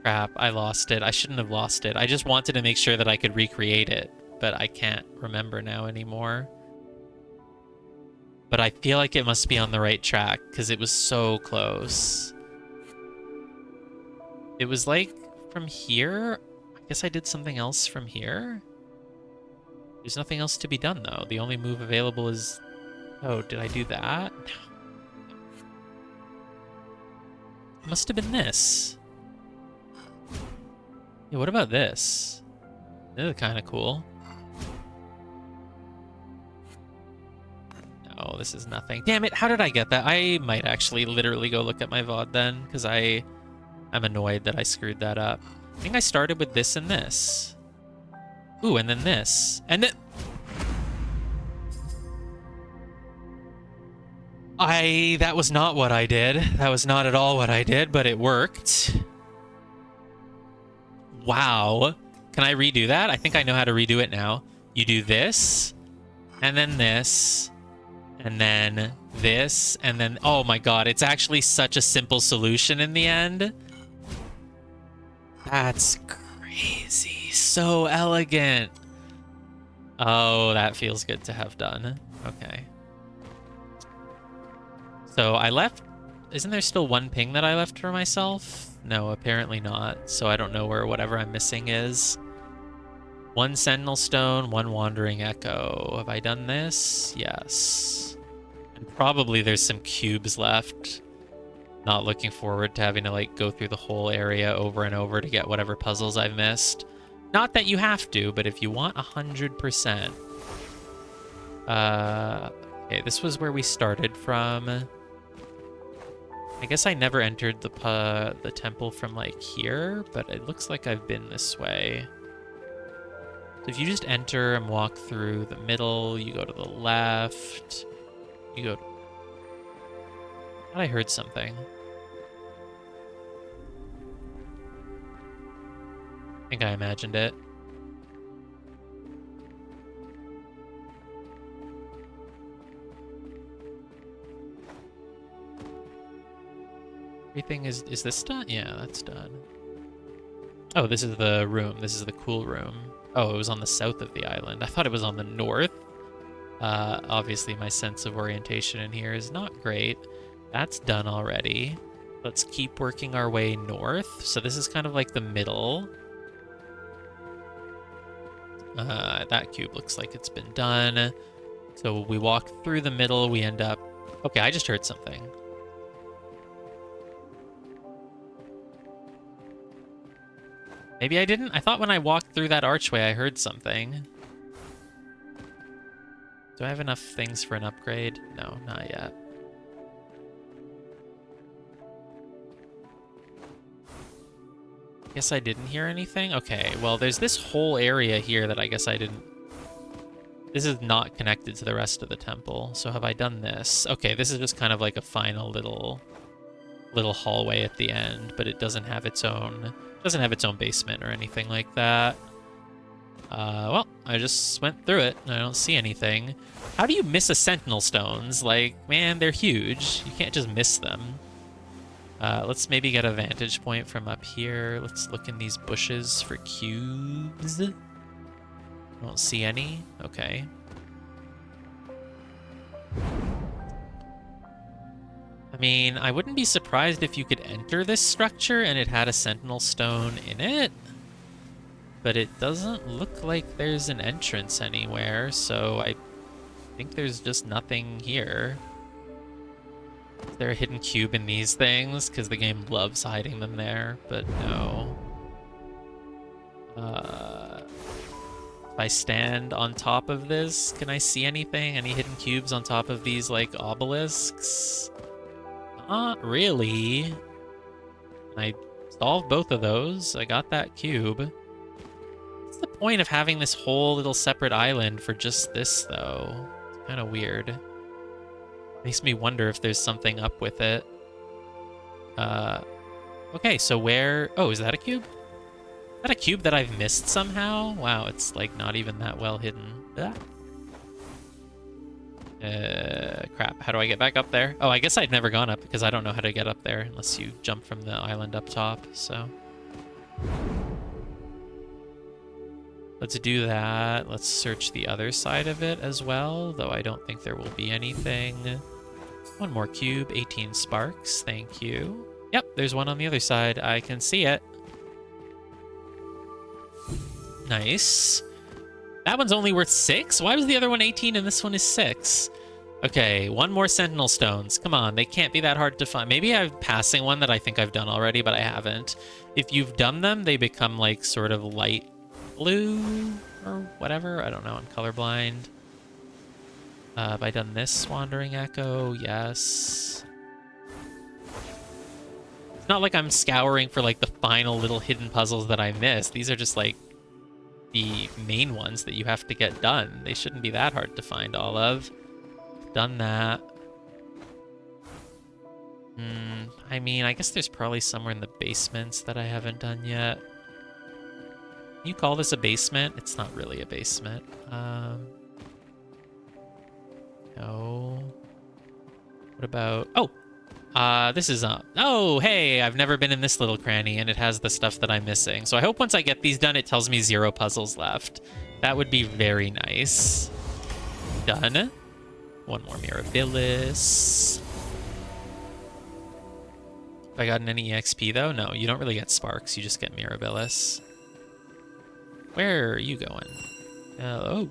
Speaker 1: Crap, I lost it. I shouldn't have lost it. I just wanted to make sure that I could recreate it, but I can't remember now anymore. But I feel like it must be on the right track, because it was so close. It was like from here? I guess I did something else from here? There's nothing else to be done, though. The only move available is... oh, did I do that? It must have been this. Yeah, what about this? This is kind of cool. No, this is nothing. Damn it, how did I get that? I might actually literally go look at my VOD then, because I'm annoyed that I screwed that up. I think I started with this and this. Ooh, and then this. And then... that was not what I did. That was not at all what I did, but it worked. Wow. Can I redo that? I think I know how to redo it now. You do this, and then this, and then this, and then... oh my god, it's actually such a simple solution in the end. That's crazy. So elegant. Oh, that feels good to have done. Okay. So I left... isn't there still one ping that I left for myself? No, apparently not. So I don't know where whatever I'm missing is. One Sentinel Stone, one Wandering Echo. Have I done this? Yes. And probably there's some cubes left. Not looking forward to having to like go through the whole area over and over to get whatever puzzles I've missed. Not that you have to, but if you want 100%. Okay, this was where we started from. I guess I never entered the temple from like here, but it looks like I've been this way. So if you just enter and walk through the middle, you go to the left, you go... I thought I heard something. I think I imagined it. Everything is this done? Yeah, that's done. Oh, this is the room. This is the cool room. Oh, it was on the south of the island. I thought it was on the north. Obviously, my sense of orientation in here is not great. That's done already. Let's keep working our way north. So this is kind of like the middle. That cube looks like it's been done. So we walk through the middle, we end up... okay, I just heard something. Maybe I didn't? I thought when I walked through that archway I heard something. Do I have enough things for an upgrade? No, not yet. Guess I didn't hear anything? Okay, well, there's this whole area here that I guess I didn't... This is not connected to the rest of the temple. So have I done this? Okay, this is just kind of like a final little hallway at the end, but it doesn't have its own basement or anything like that. Well, I just went through it and I don't see anything. How do you miss a sentinel stones? Like, man, they're huge. You can't just miss them. Let's maybe get a vantage point from up here. Let's look in these bushes for cubes. Don't see any. Okay. I mean, I wouldn't be surprised if you could enter this structure and it had a sentinel stone in it. But it doesn't look like there's an entrance anywhere, so I think there's just nothing here. Is there a hidden cube in these things? Because the game loves hiding them there, but no. If I stand on top of this, can I see anything? Any hidden cubes on top of these, like, obelisks? Not really. I solved both of those. I got that cube. What's the point of having this whole little separate island for just this, though? It's kind of weird. Makes me wonder if there's something up with it. Okay, so where... Oh, is that a cube? Is that a cube that I've missed somehow? Wow, it's like not even that well hidden. Ah. Crap. How do I get back up there? Oh, I guess I'd never gone up because I don't know how to get up there unless you jump from the island up top, so... Let's do that. Let's search the other side of it as well, though I don't think there will be anything. One more cube, 18 sparks, thank you. Yep, there's one on the other side. I can see it. Nice. That one's only worth 6? Why was the other one 18 and this one is 6? Okay, one more sentinel stones. Come on, they can't be that hard to find. Maybe I'm passing one that I think I've done already, but I haven't. If you've done them, they become like sort of light blue or whatever. I don't know, I'm colorblind. Have I done this Wandering Echo? Yes. It's not like I'm scouring for like the final little hidden puzzles that I missed. These are just like the main ones that you have to get done. They shouldn't be that hard to find all of. Done that. I mean, I guess there's probably somewhere in the basements that I haven't done yet. Can you call this a basement? It's not really a basement. No. What about... Oh! This is... Oh, hey! I've never been in this little cranny, and it has the stuff that I'm missing. So I hope once I get these done, it tells me 0 puzzles left. That would be very nice. Done. One more Mirabilis. Have I gotten any EXP, though? No, you don't really get sparks. You just get Mirabilis. Where are you going? Oh,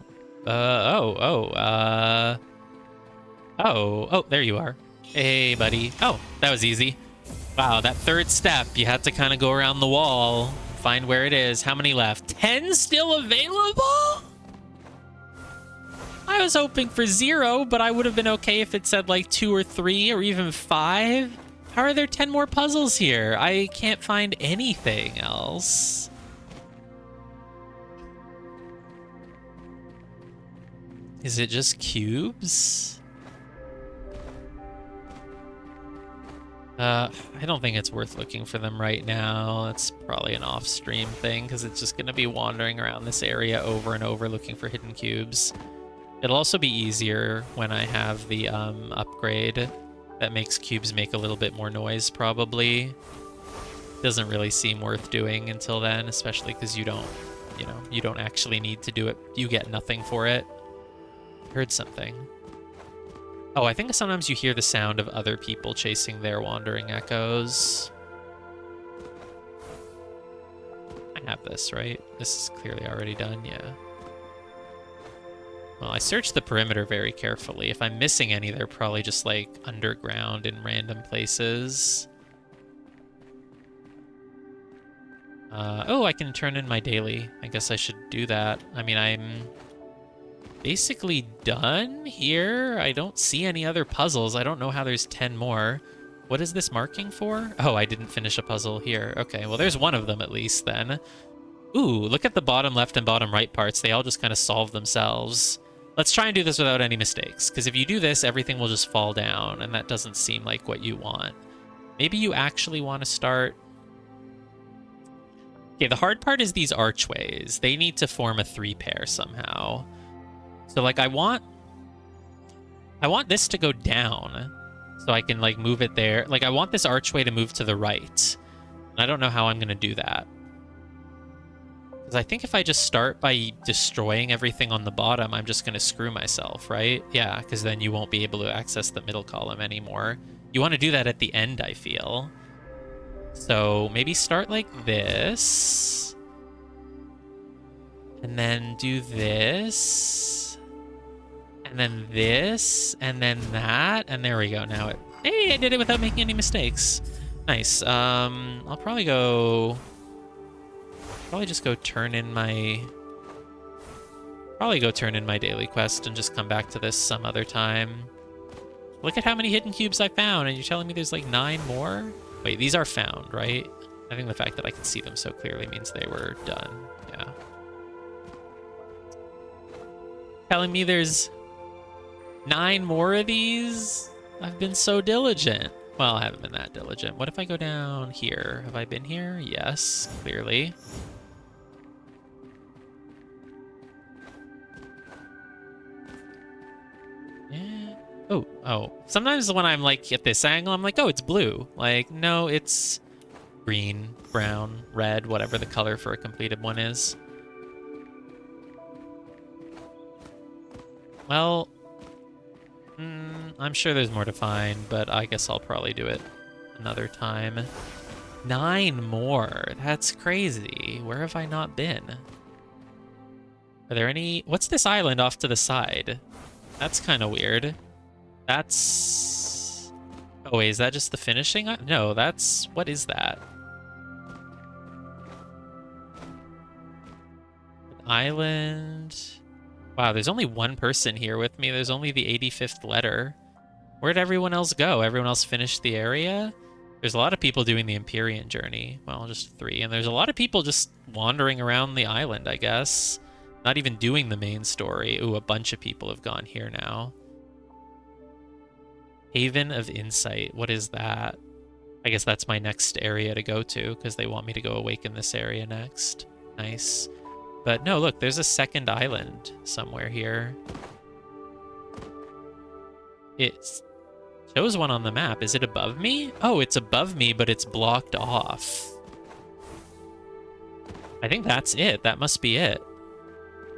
Speaker 1: there you are. Hey, buddy. Oh, that was easy. Wow, that third step, you had to kind of go around the wall, find where it is. How many left? 10 still available? I was hoping for 0, but I would have been okay if it said like 2 or 3 or even 5. How are there 10 more puzzles here? I can't find anything else. Is it just cubes? I don't think it's worth looking for them right now. It's probably an off-stream thing because it's just going to be wandering around this area over and over looking for hidden cubes. It'll also be easier when I have the upgrade that makes cubes make a little bit more noise, probably. Doesn't really seem worth doing until then, especially because you don't actually need to do it. You get nothing for it. Heard something. Oh, I think sometimes you hear the sound of other people chasing their Wandering Echoes. I have this, right? This is clearly already done, yeah. Well, I searched the perimeter very carefully. If I'm missing any, they're probably just, like, underground in random places. Oh, I can turn in my daily. I guess I should do that. I mean, I'm basically done here. I don't see any other puzzles. I don't know how there's 10 more. What is this marking for? Oh, I didn't finish a puzzle here. Okay, well, there's one of them at least then. Ooh, look at the bottom left and bottom right parts. They all just kind of solve themselves. Let's try and do this without any mistakes, because if you do this, everything will just fall down, and that doesn't seem like what you want. Maybe you actually want to start... Okay, the hard part is these archways. They need to form a 3-pair somehow. So, like, I want this to go down, so I can, like, move it there. Like, I want this archway to move to the right. And I don't know how I'm going to do that. Because I think if I just start by destroying everything on the bottom, I'm just going to screw myself, right? Yeah, because then you won't be able to access the middle column anymore. You want to do that at the end, I feel. So maybe start like this. And then do this. And then this. And then that. And there we go. Now it... Hey, I did it without making any mistakes. Nice. I'll probably go... Probably just go turn in my... Probably go turn in my daily quest and just come back to this some other time. Look at how many hidden cubes I found, and you're telling me there's like 9 more? Wait, these are found, right? I think the fact that I can see them so clearly means they were done. Yeah. Telling me there's 9 more of these? I've been so diligent. Well, I haven't been that diligent. What if I go down here? Have I been here? Yes, clearly. Yeah. Oh. Sometimes when I'm like at this angle, I'm like, oh, it's blue. Like, no, it's green, brown, red, whatever the color for a completed one is. Well, I'm sure there's more to find, but I guess I'll probably do it another time. 9 more. That's crazy. Where have I not been? Are there any... What's this island off to the side? That's kind of weird. That's... Oh, wait, is that just the finishing? No, that's... What is that? An island... Wow, there's only one person here with me. There's only the 85th letter. Where'd everyone else go? Everyone else finished the area? There's a lot of people doing the Empyrean journey. Well, just 3. And there's a lot of people just wandering around the island, I guess. Not even doing the main story. Ooh, a bunch of people have gone here now. Haven of Insight. What is that? I guess that's my next area to go to, because they want me to go awaken this area next. Nice. But no, look, there's a second island somewhere here. It shows one on the map. Is it above me? Oh, it's above me, but it's blocked off. I think that's it. That must be it.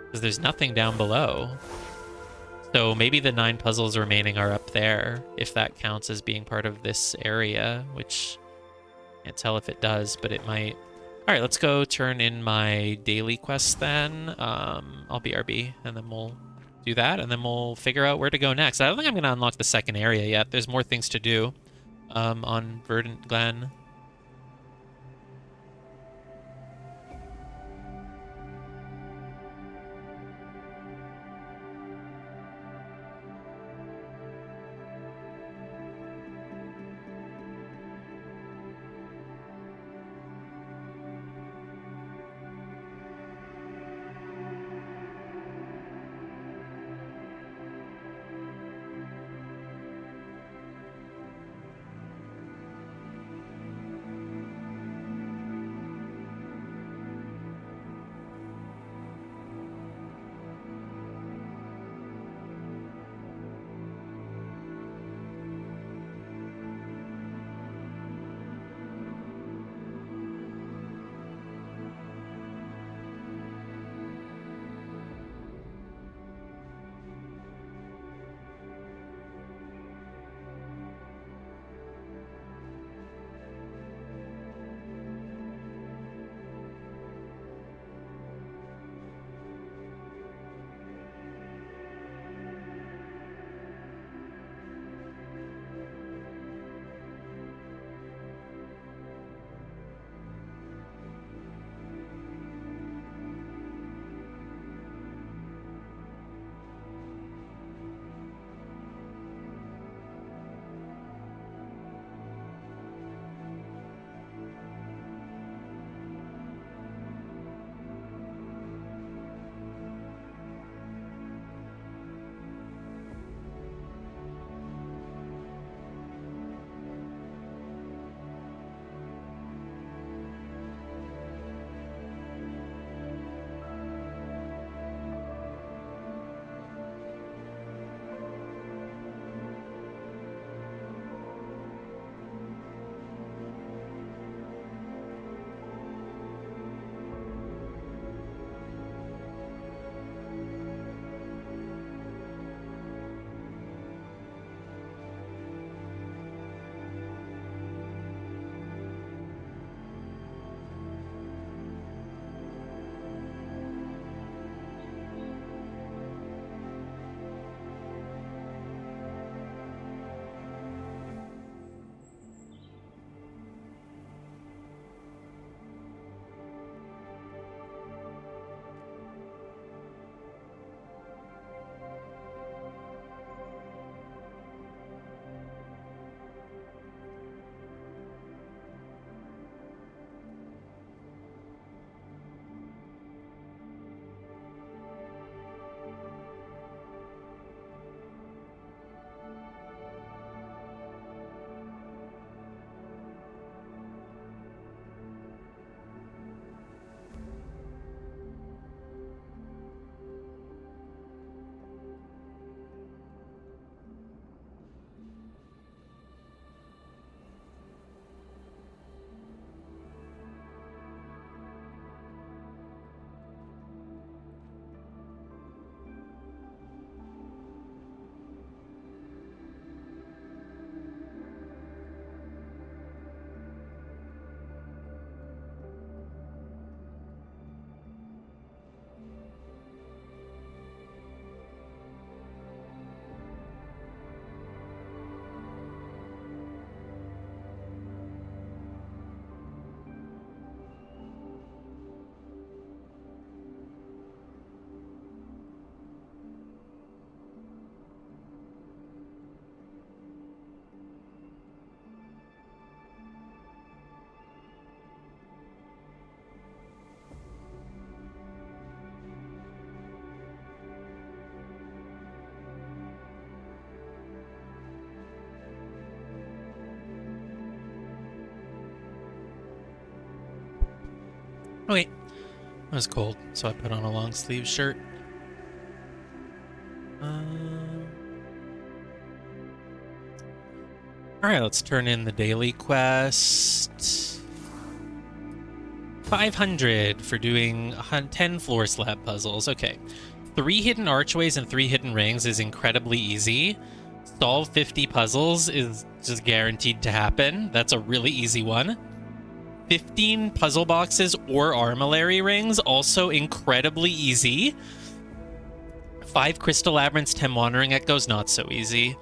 Speaker 1: Because there's nothing down below. So maybe the 9 puzzles remaining are up there, if that counts as being part of this area, which I can't tell if it does, but it might. All right, let's go turn in my daily quest then. I'll BRB, and then we'll do that, and then we'll figure out where to go next. I don't think I'm going to unlock the second area yet. There's more things to do on Verdant Glen. Oh wait, it was cold, so I put on a long sleeve shirt. Alright, let's turn in the daily quest. 500 for doing 10 floor slab puzzles. Okay. 3 hidden archways and 3 hidden rings is incredibly easy. Solve 50 puzzles is just guaranteed to happen. That's a really easy one. 15 puzzle boxes or armillary rings, also incredibly easy. 5 crystal labyrinths, 10 wandering echoes, not so easy.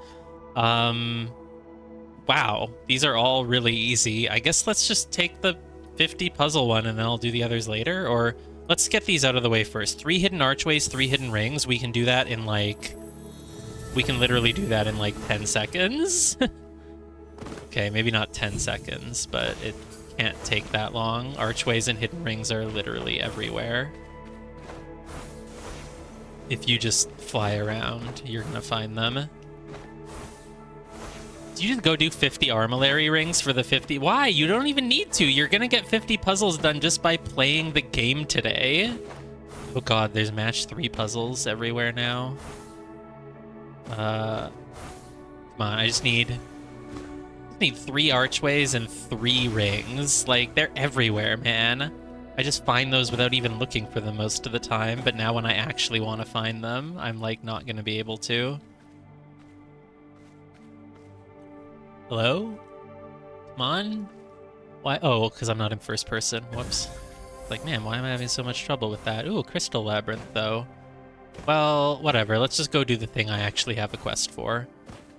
Speaker 1: Wow, these are all really easy. I guess let's just take the 50 puzzle one and then I'll do the others later. Or let's get these out of the way first. 3 hidden archways, 3 hidden rings. We can do that in like... We can literally do that in like 10 seconds. Okay, maybe not 10 seconds, but it can't take that long. Archways and hidden rings are literally everywhere. If you just fly around, you're gonna find them. Did you just go do 50 armillary rings for the 50? Why? You don't even need to. You're gonna get 50 puzzles done just by playing the game today. Oh god, there's match 3 puzzles everywhere now. Come on, I just need 3 archways and 3 rings. Like, they're everywhere, man. I just find those without even looking for them most of the time, but now when I actually want to find them, I'm like not gonna be able to. Hello? Come on? Why? Oh, because I'm not in first person. Whoops. Like, man, why am I having so much trouble with that? Ooh, crystal labyrinth, though. Well, whatever. Let's just go do the thing I actually have a quest for.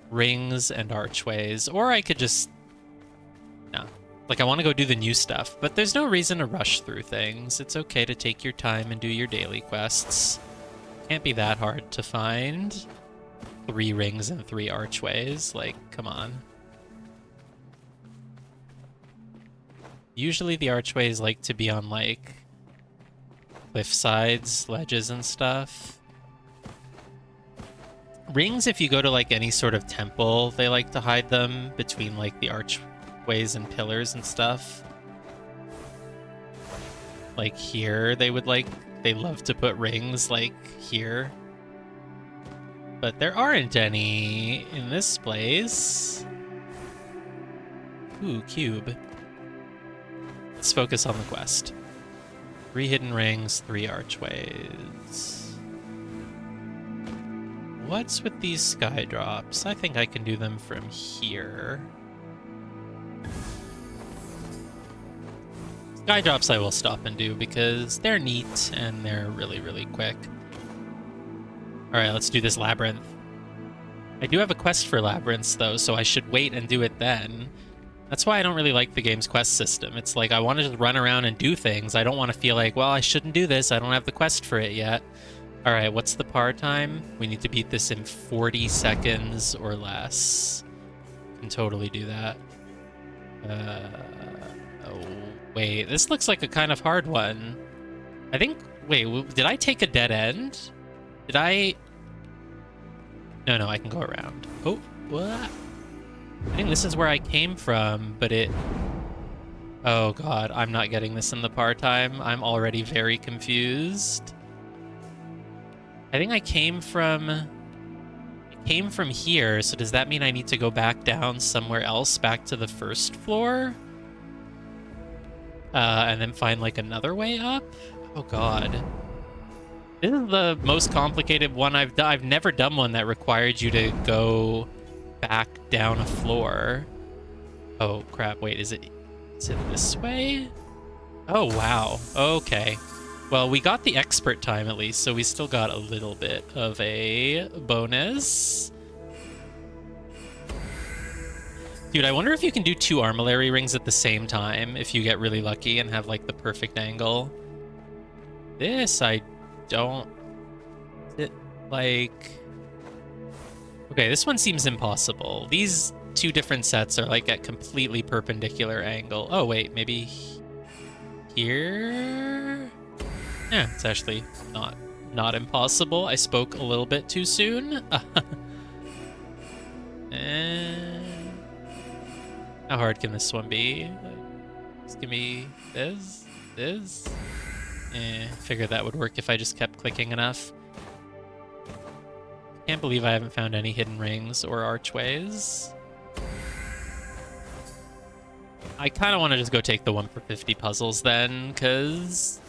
Speaker 1: Rings and archways. Or I could just... No. Like, I want to go do the new stuff. But there's no reason to rush through things. It's okay to take your time and do your daily quests. Can't be that hard to find. 3 rings and 3 archways. Like, come on. Usually the archways like to be on, like, cliff sides, ledges and stuff. Rings, if you go to, like, any sort of temple, they like to hide them between, like, the archways and pillars and stuff. Like, here, they love to put rings, like, here. But there aren't any in this place. Ooh, cube. Let's focus on the quest. 3 hidden rings, 3 archways. What's with these sky drops? I think I can do them from here. Sky drops I will stop and do because they're neat and they're really, really quick. Alright, let's do this labyrinth. I do have a quest for labyrinths though, so I should wait and do it then. That's why I don't really like the game's quest system. It's like, I want to just run around and do things. I don't want to feel like, well, I shouldn't do this. I don't have the quest for it yet. All right, what's the par time? We need to beat this in 40 seconds or less. Can totally do that. Oh, wait. This looks like a kind of hard one. I think... Wait, did I take a dead end? Did I... No, I can go around. Oh, what? I think this is where I came from, but it... Oh god, I'm not getting this in the par time. I'm already very confused. I think I came from here, so does that mean I need to go back down somewhere else, back to the first floor? And then find, like, another way up? Oh god. This is the most complicated one I've done. I've never done one that required you to go back down a floor. Oh crap, wait, is it this way? Oh wow, okay. Well, we got the expert time at least, so we still got a little bit of a bonus. Dude, I wonder if you can do 2 armillary rings at the same time if you get really lucky and have like the perfect angle. This I don't... like... Okay, this one seems impossible. These 2 different sets are like at completely perpendicular angle. Oh wait, maybe here? Yeah, it's actually not impossible. I spoke a little bit too soon. And how hard can this one be? Just give me this. Figured that would work if I just kept clicking enough. Can't believe I haven't found any hidden rings or archways. I kind of want to just go take the 1 for 50 puzzles then, because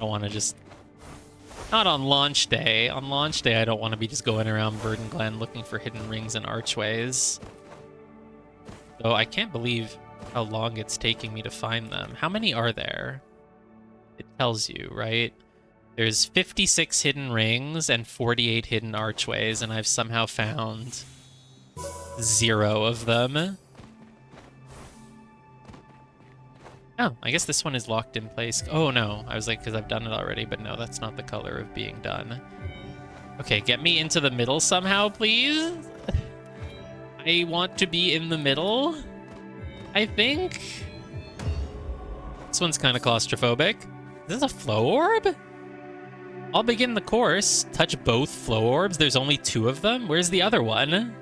Speaker 1: I want to just... Not on launch day. On launch day, I don't want to be just going around Verdant Glen looking for hidden rings and archways. Though I can't believe how long it's taking me to find them. How many are there? It tells you, right? There's 56 hidden rings and 48 hidden archways, and I've somehow found 0 of them. Oh, I guess this one is locked in place. Oh, no. I was like, because I've done it already, but no, that's not the color of being done. Okay, get me into the middle somehow, please. I want to be in the middle, I think. This one's kind of claustrophobic. Is this a flow orb? I'll begin the course. Touch both flow orbs. There's only 2 of them. Where's the other one?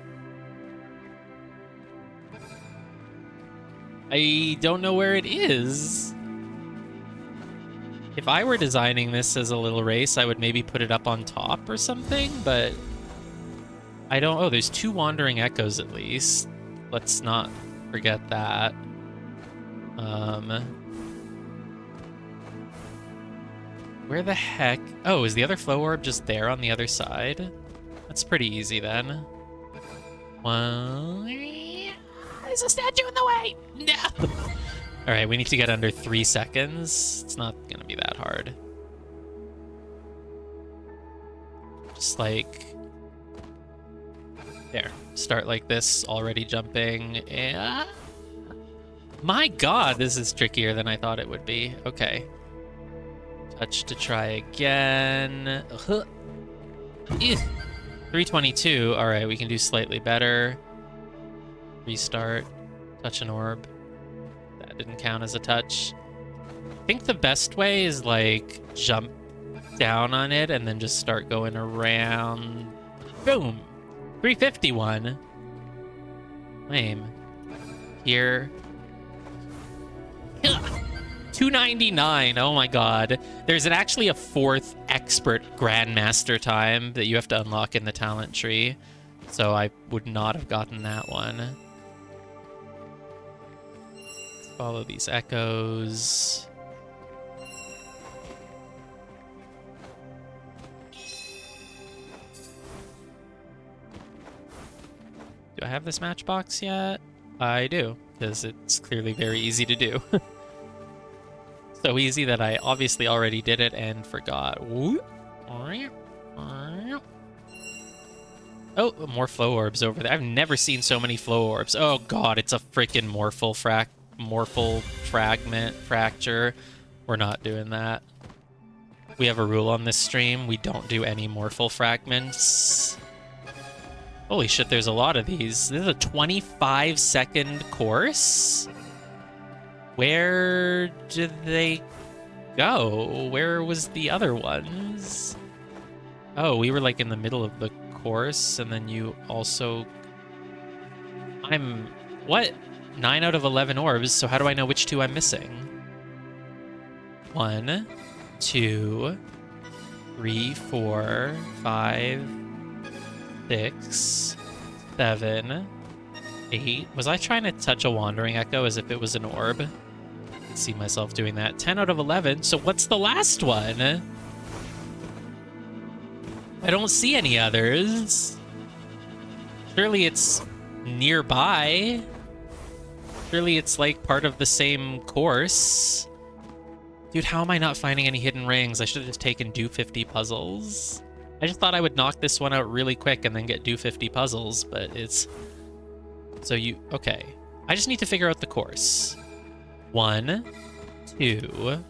Speaker 1: I don't know where it is. If I were designing this as a little race, I would maybe put it up on top or something, but I don't... Oh, there's 2 wandering echoes at least. Let's not forget that. Where the heck... Oh, is the other flow orb just there on the other side? That's pretty easy then. One... There's a statue in the way! No! Alright, we need to get under 3 seconds. It's not gonna be that hard. Just like... There. Start like this, already jumping. And... My god, this is trickier than I thought it would be. Okay. Touch to try again. 322. Alright, we can do slightly better. Restart. Touch an orb. That didn't count as a touch. I think the best way is like jump down on it and then just start going around. Boom! 351. Lame. Here. 299. Oh my god. There's actually a 4th expert grandmaster time that you have to unlock in the talent tree. So I would not have gotten that one. Follow these echoes. Do I have this matchbox yet? I do, because it's clearly very easy to do. So easy that I obviously already did it and forgot. Oh, more flow orbs over there. I've never seen so many flow orbs. Oh god, it's a freaking morphal fragment fracture. We're not doing that. We have a rule on this stream. We don't do any morphal fragments. Holy shit, there's a lot of these. This is a 25-second course? Where did they go? Where was the other ones? Oh, we were like in the middle of the course, and then you also... What? 9 out of 11 orbs, so how do I know which 2 I'm missing? 1, 2, 3, 4, 5, 6, 7, 8. Was I trying to touch a wandering echo as if it was an orb? I see myself doing that. 10 out of 11, so what's the last one? I don't see any others. Surely it's nearby. Surely it's like part of the same course. Dude, how am I not finding any hidden rings? I should have just taken do 50 puzzles. I just thought I would knock this one out really quick and then get do 50 puzzles, but it's... So you... Okay. I just need to figure out the course. 1, 2,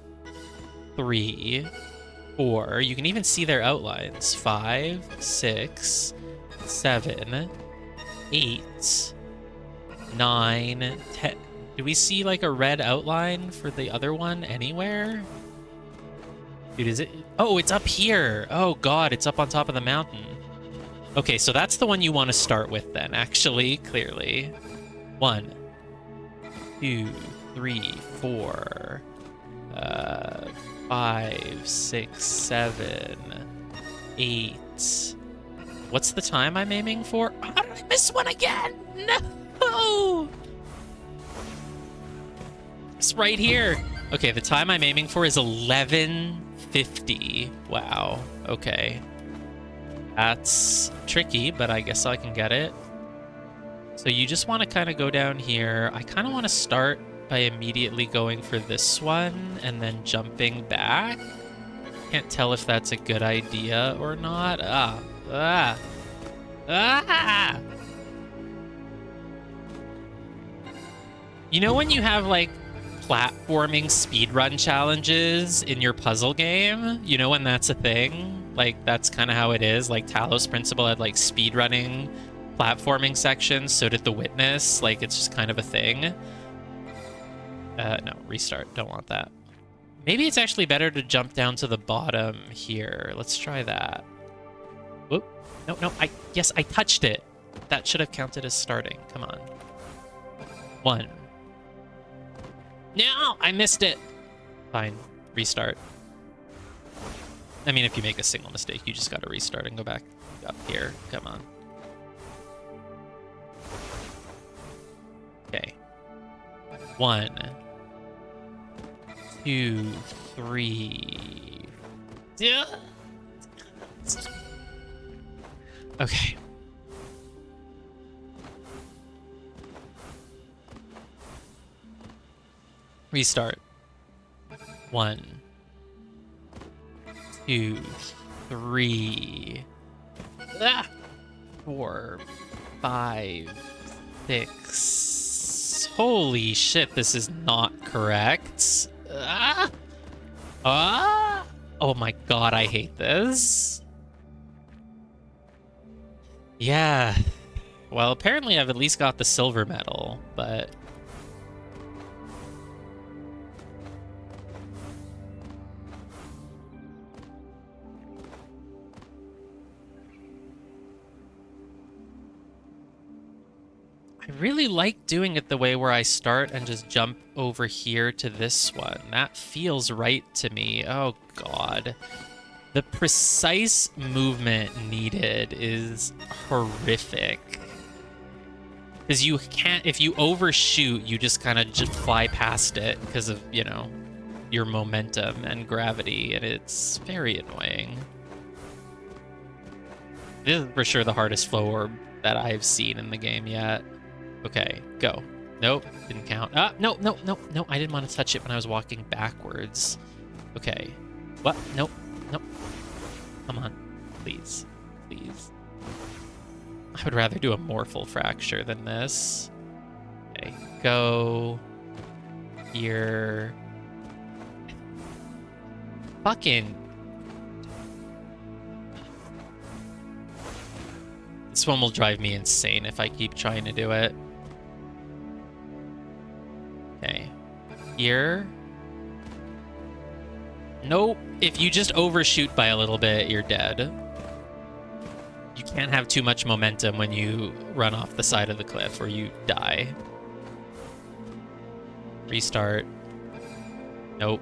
Speaker 1: 3, 4. You can even see their outlines. 5, 6, 7, 8, 9, 10. Do we see like a red outline for the other one anywhere? Dude, is it? Oh, it's up here. Oh god, it's up on top of the mountain. Okay, so that's the one you want to start with then, actually, clearly. 1, 2, 3, 4, 5, 6, 7, 8. What's the time I'm aiming for? How did I miss one again? No! It's right here. Okay, the time I'm aiming for is 11:50. Wow. Okay. That's tricky, but I guess I can get it. So you just want to kind of go down here. I kind of want to start by immediately going for this one and then jumping back. Can't tell if that's a good idea or not. Ah. You know when you have like platforming speedrun challenges in your puzzle game? You know when that's a thing? Like that's kind of how it is. Like Talos Principle had like speedrunning platforming sections, so did The Witness. Like it's just kind of a thing. No, restart. Don't want that. Maybe it's actually better to jump down to the bottom here. Let's try that. Whoop. No, yes, I touched it. That should have counted as starting. Come on. 1. No, I missed it. Fine, restart. I mean, if you make a single mistake, you just gotta restart and go back up here. Come on. Okay. 1, 2, 3. Yeah. Okay. Restart. 1, 2, 3. 4, 5, 6. Holy shit, this is not correct. Oh my god, I hate this. Yeah. Well, apparently I've at least got the silver medal, but... I really like doing it the way where I start and just jump over here to this one. That feels right to me. Oh, God. The precise movement needed is horrific. Because you can't... If you overshoot, you just kind of just fly past it because of, you know, your momentum and gravity, and it's very annoying. This is for sure the hardest flow orb that I've seen in the game yet. Okay, go. Nope, didn't count. No, I didn't want to touch it when I was walking backwards. Okay. What? Nope. Come on. Please. I would rather do a morphal fracture than this. Okay, go. Here. Fucking... This one will drive me insane if I keep trying to do it. Okay. Here. Nope. If you just overshoot by a little bit, you're dead. You can't have too much momentum when you run off the side of the cliff or you die. Restart. Nope.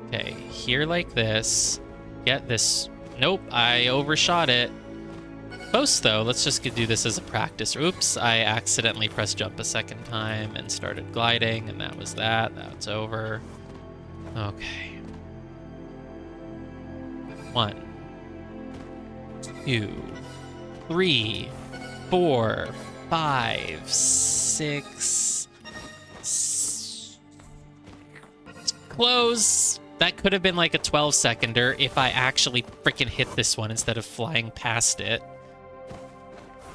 Speaker 1: Okay. Here like this. Get this. Nope. I overshot it. Close though. Let's just do this as a practice. Oops, I accidentally pressed jump a second time and started gliding, and that was that. That's over. Okay. 1, 2, 3, 4, 5, 6. Close. That could have been like a 12-seconder if I actually freaking hit this one instead of flying past it.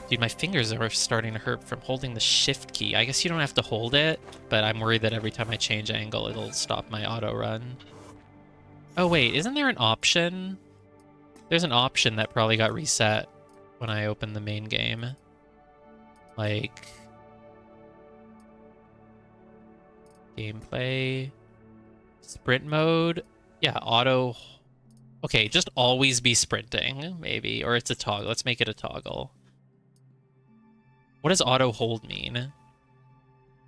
Speaker 1: Dude, my fingers are starting to hurt from holding the shift key. I guess you don't have to hold it, but I'm worried that every time I change angle, it'll stop my auto run. Oh, wait, isn't there an option? There's an option that probably got reset when I opened the main game. Like... Gameplay... Sprint mode? Yeah, auto... Okay, just always be sprinting, maybe. Or it's a toggle. Let's make it a toggle. What does auto hold mean?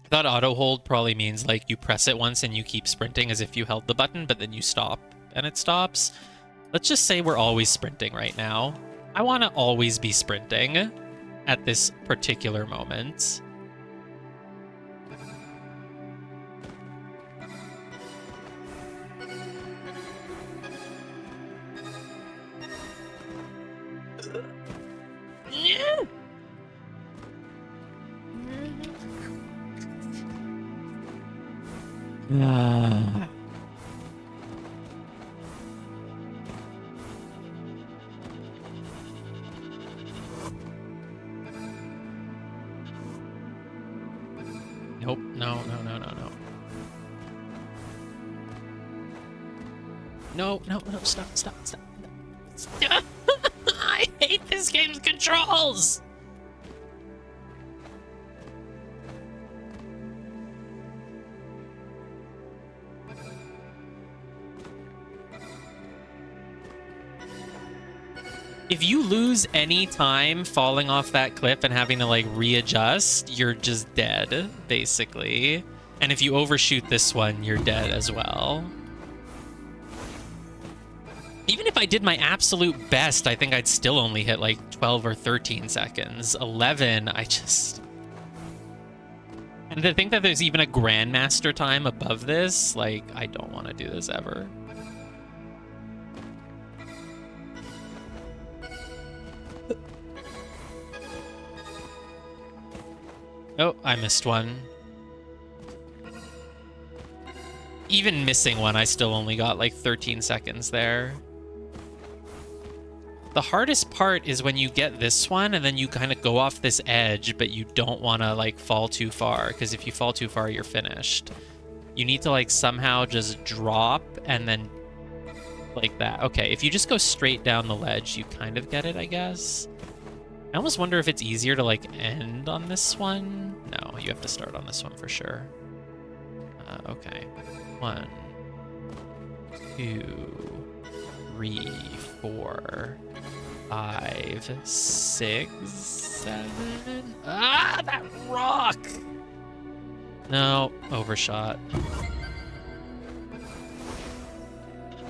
Speaker 1: I thought auto hold probably means like you press it once and you keep sprinting as if you held the button, but then you stop and it stops. Let's just say we're always sprinting right now. I want to always be sprinting at this particular moment. Nope. No. No. Stop. I hate this game's controls. If you lose any time falling off that cliff and having to like readjust, you're just dead, basically. And if you overshoot this one, you're dead as well. Even if I did my absolute best, I think I'd still only hit like 12 or 13 seconds. 11, I just... And to think that there's even a Grandmaster time above this, like, I don't want to do this ever. Oh, I missed one. Even missing one, I still only got like 13 seconds there. The hardest part is when you get this one and then you kind of go off this edge, but you don't want to like fall too far, because if you fall too far, you're finished. You need to like somehow just drop and then like that. Okay, if you just go straight down the ledge, you kind of get it, I guess. I almost wonder if it's easier to like end on this one. No, you have to start on this one for sure. Okay. 1, 2, 3, 4, 5, 6, 7. Ah, that rock! No, overshot.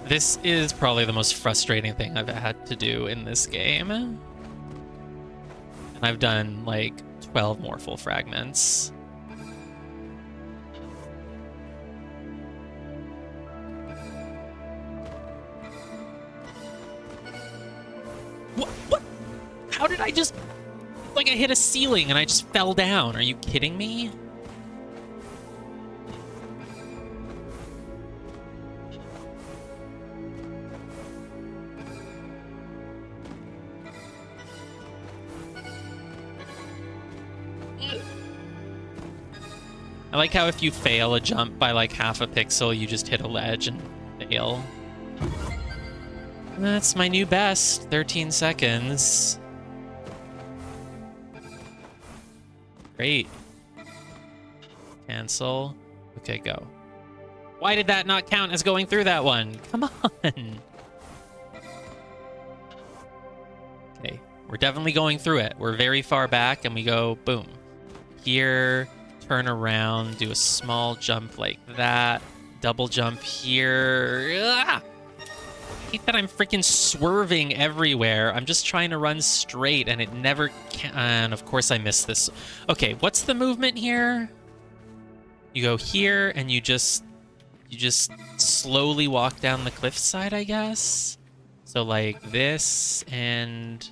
Speaker 1: This is probably the most frustrating thing I've had to do in this game. And I've done like 12 more full fragments. What? How did I just... Like I hit a ceiling and I just fell down. Are you kidding me? I like how if you fail a jump by like half a pixel, you just hit a ledge and fail. That's my new best, 13 seconds. Great. Cancel. Okay, go. Why did that not count as going through that one? Come on. Okay, we're definitely going through it. We're very far back and we go, boom. Here, turn around, do a small jump like that. Double jump here. Ah! I hate that I'm freaking swerving everywhere. I'm just trying to run straight and it never can. And of course I missed this. Okay, what's the movement here? You go here and you just slowly walk down the cliffside, I guess. So like this and...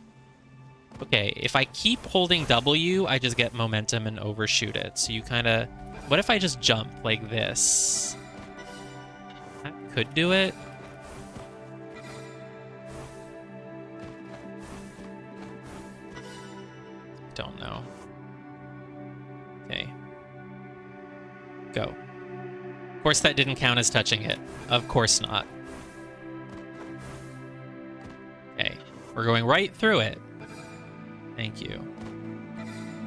Speaker 1: Okay, if I keep holding W, I just get momentum and overshoot it. So you kind of... What if I just jump like this? That could do it. Don't know. Okay. Go. Of course that didn't count as touching it. Of course not. Okay. We're going right through it. Thank you.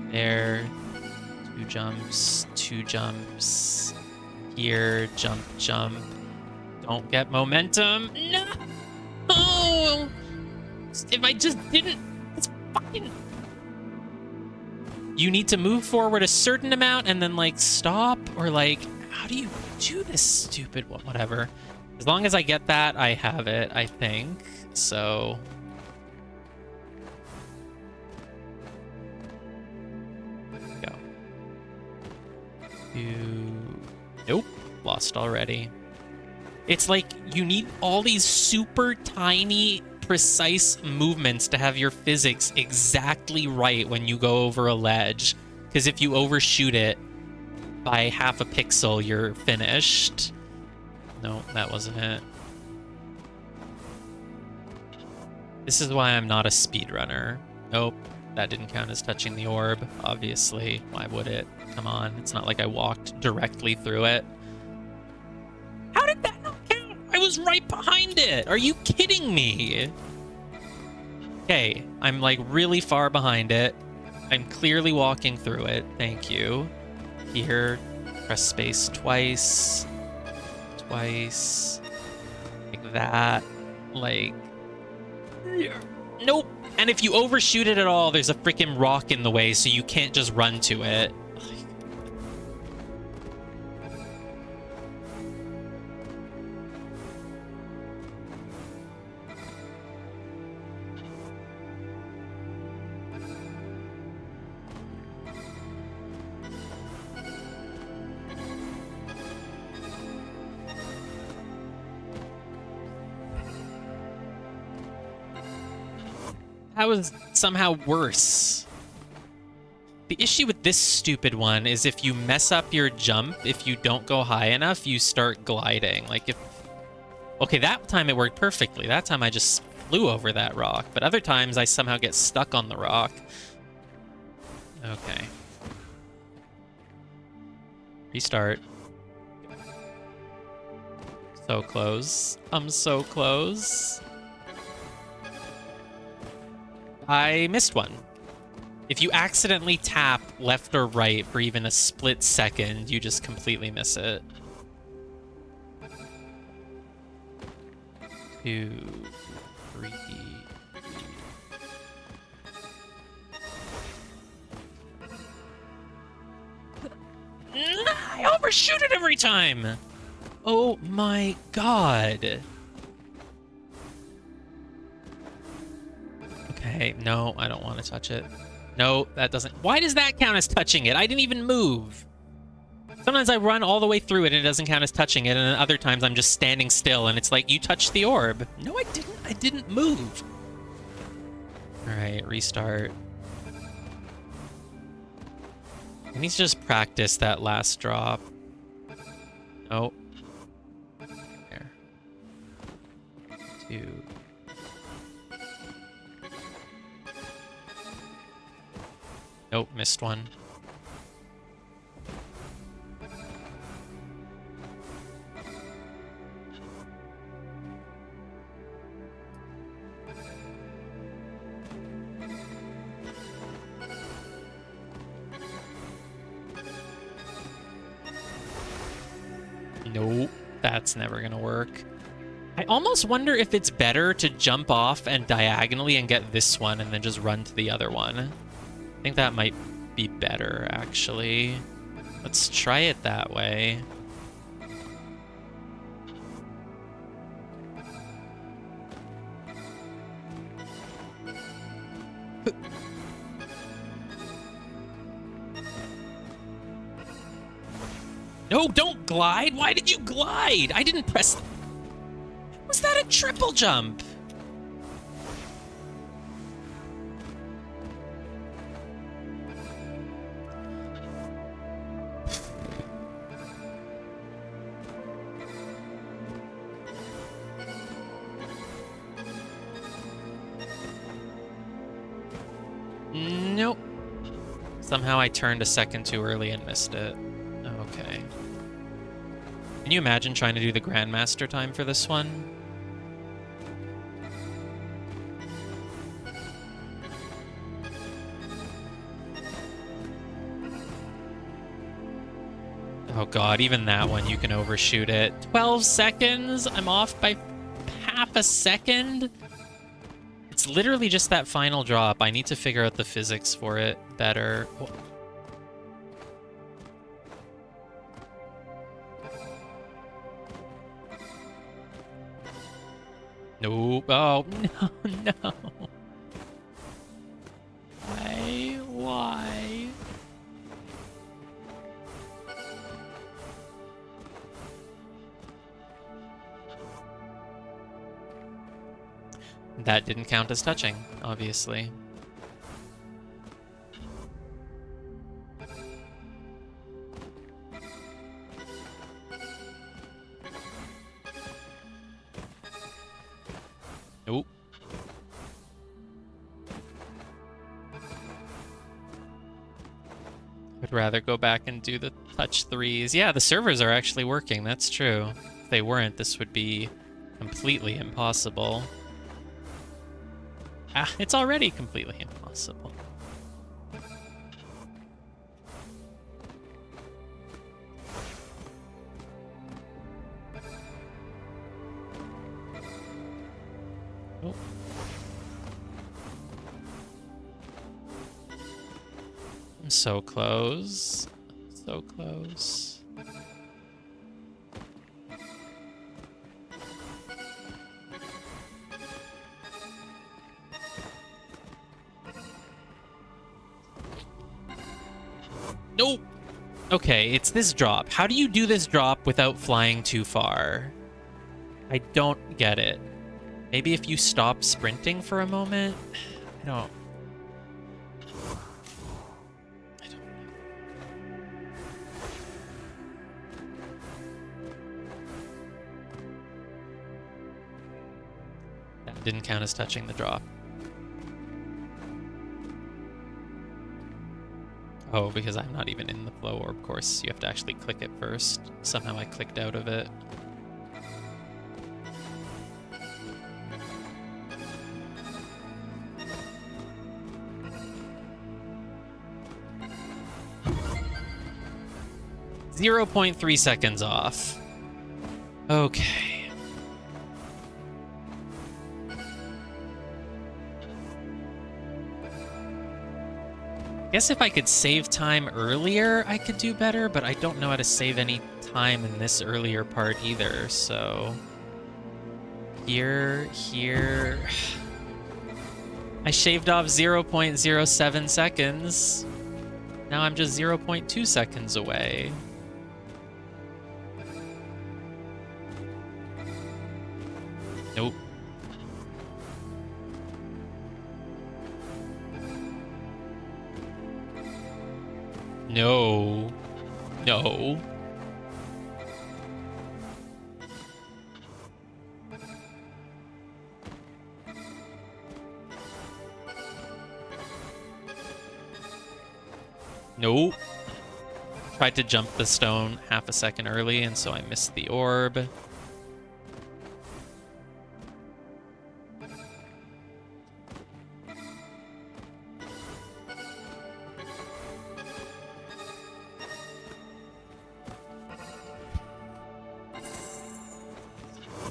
Speaker 1: There. 2 jumps. 2 jumps. Here. Jump, jump. Don't get momentum. No! Oh! If I just didn't... It's fucking... you need to move forward a certain amount and then like stop, or like, how do you do this stupid one? Whatever. As long as I get that, I have it, I think. So... go. Nope. Lost already. It's like you need all these super tiny, precise movements to have your physics exactly right when you go over a ledge. Because if you overshoot it by half a pixel, you're finished. No, that wasn't it. This is why I'm not a speedrunner. Nope, that didn't count as touching the orb, obviously. Why would it? Come on, it's not like I walked directly through it. How did that not count? I was right behind it! Are you kidding me? Okay, I'm like really far behind it. I'm clearly walking through it, thank you. Here, press space twice. Twice. Like that. Like... nope. And if you overshoot it at all, there's a freaking rock in the way, so you can't just run to it. That was somehow worse. The issue with this stupid one is if you mess up your jump, if you don't go high enough, you start gliding. Like if... okay, that time it worked perfectly. That time I just flew over that rock. But other times I somehow get stuck on the rock. Okay. Restart. So close. I'm so close. I missed one. If you accidentally tap left or right for even a split second, you just completely miss it. 2, 3. I overshoot it every time! Oh my god. Okay, no, I don't want to touch it. No, that doesn't... why does that count as touching it? I didn't even move. Sometimes I run all the way through it and it doesn't count as touching it, and then other times I'm just standing still and it's like, you touched the orb. No, I didn't. I didn't move. All right, restart. I need to just practice that last drop. Oh. There. 2. Nope, missed one. Nope, that's never gonna work. I almost wonder if it's better to jump off and diagonally and get this one and then just run to the other one. I think that might be better, actually. Let's try it that way. No, don't glide! Why did you glide? I didn't press... was that a triple jump? Nope. Somehow I turned a second too early and missed it. Okay. Can you imagine trying to do the Grandmaster time for this one? Oh god, even that one you can overshoot it. 12 seconds? I'm off by half a second? It's literally just that final drop. I need to figure out the physics for it better. Nope. Oh, no, no. Why? Why? That didn't count as touching, obviously. Nope. I'd rather go back and do the touch threes. Yeah, the servers are actually working. That's true. If they weren't, this would be completely impossible. Ah, it's already completely impossible. Oh. I'm so close. So close. Nope. Okay, it's this drop. How do you do this drop without flying too far? I don't get it. Maybe if you stop sprinting for a moment? I don't... That didn't count as touching the drop. Oh, because I'm not even in the flow orb course. You have to actually click it first. Somehow I clicked out of it. .3 seconds off. Okay. Guess if I could save time earlier, I could do better, but I don't know how to save any time in this earlier part either, so... Here... I shaved off 0.07 seconds. Now I'm just 0.2 seconds away. Nope. No. No. Nope. Tried to jump the stone half a second early, and so I missed the orb.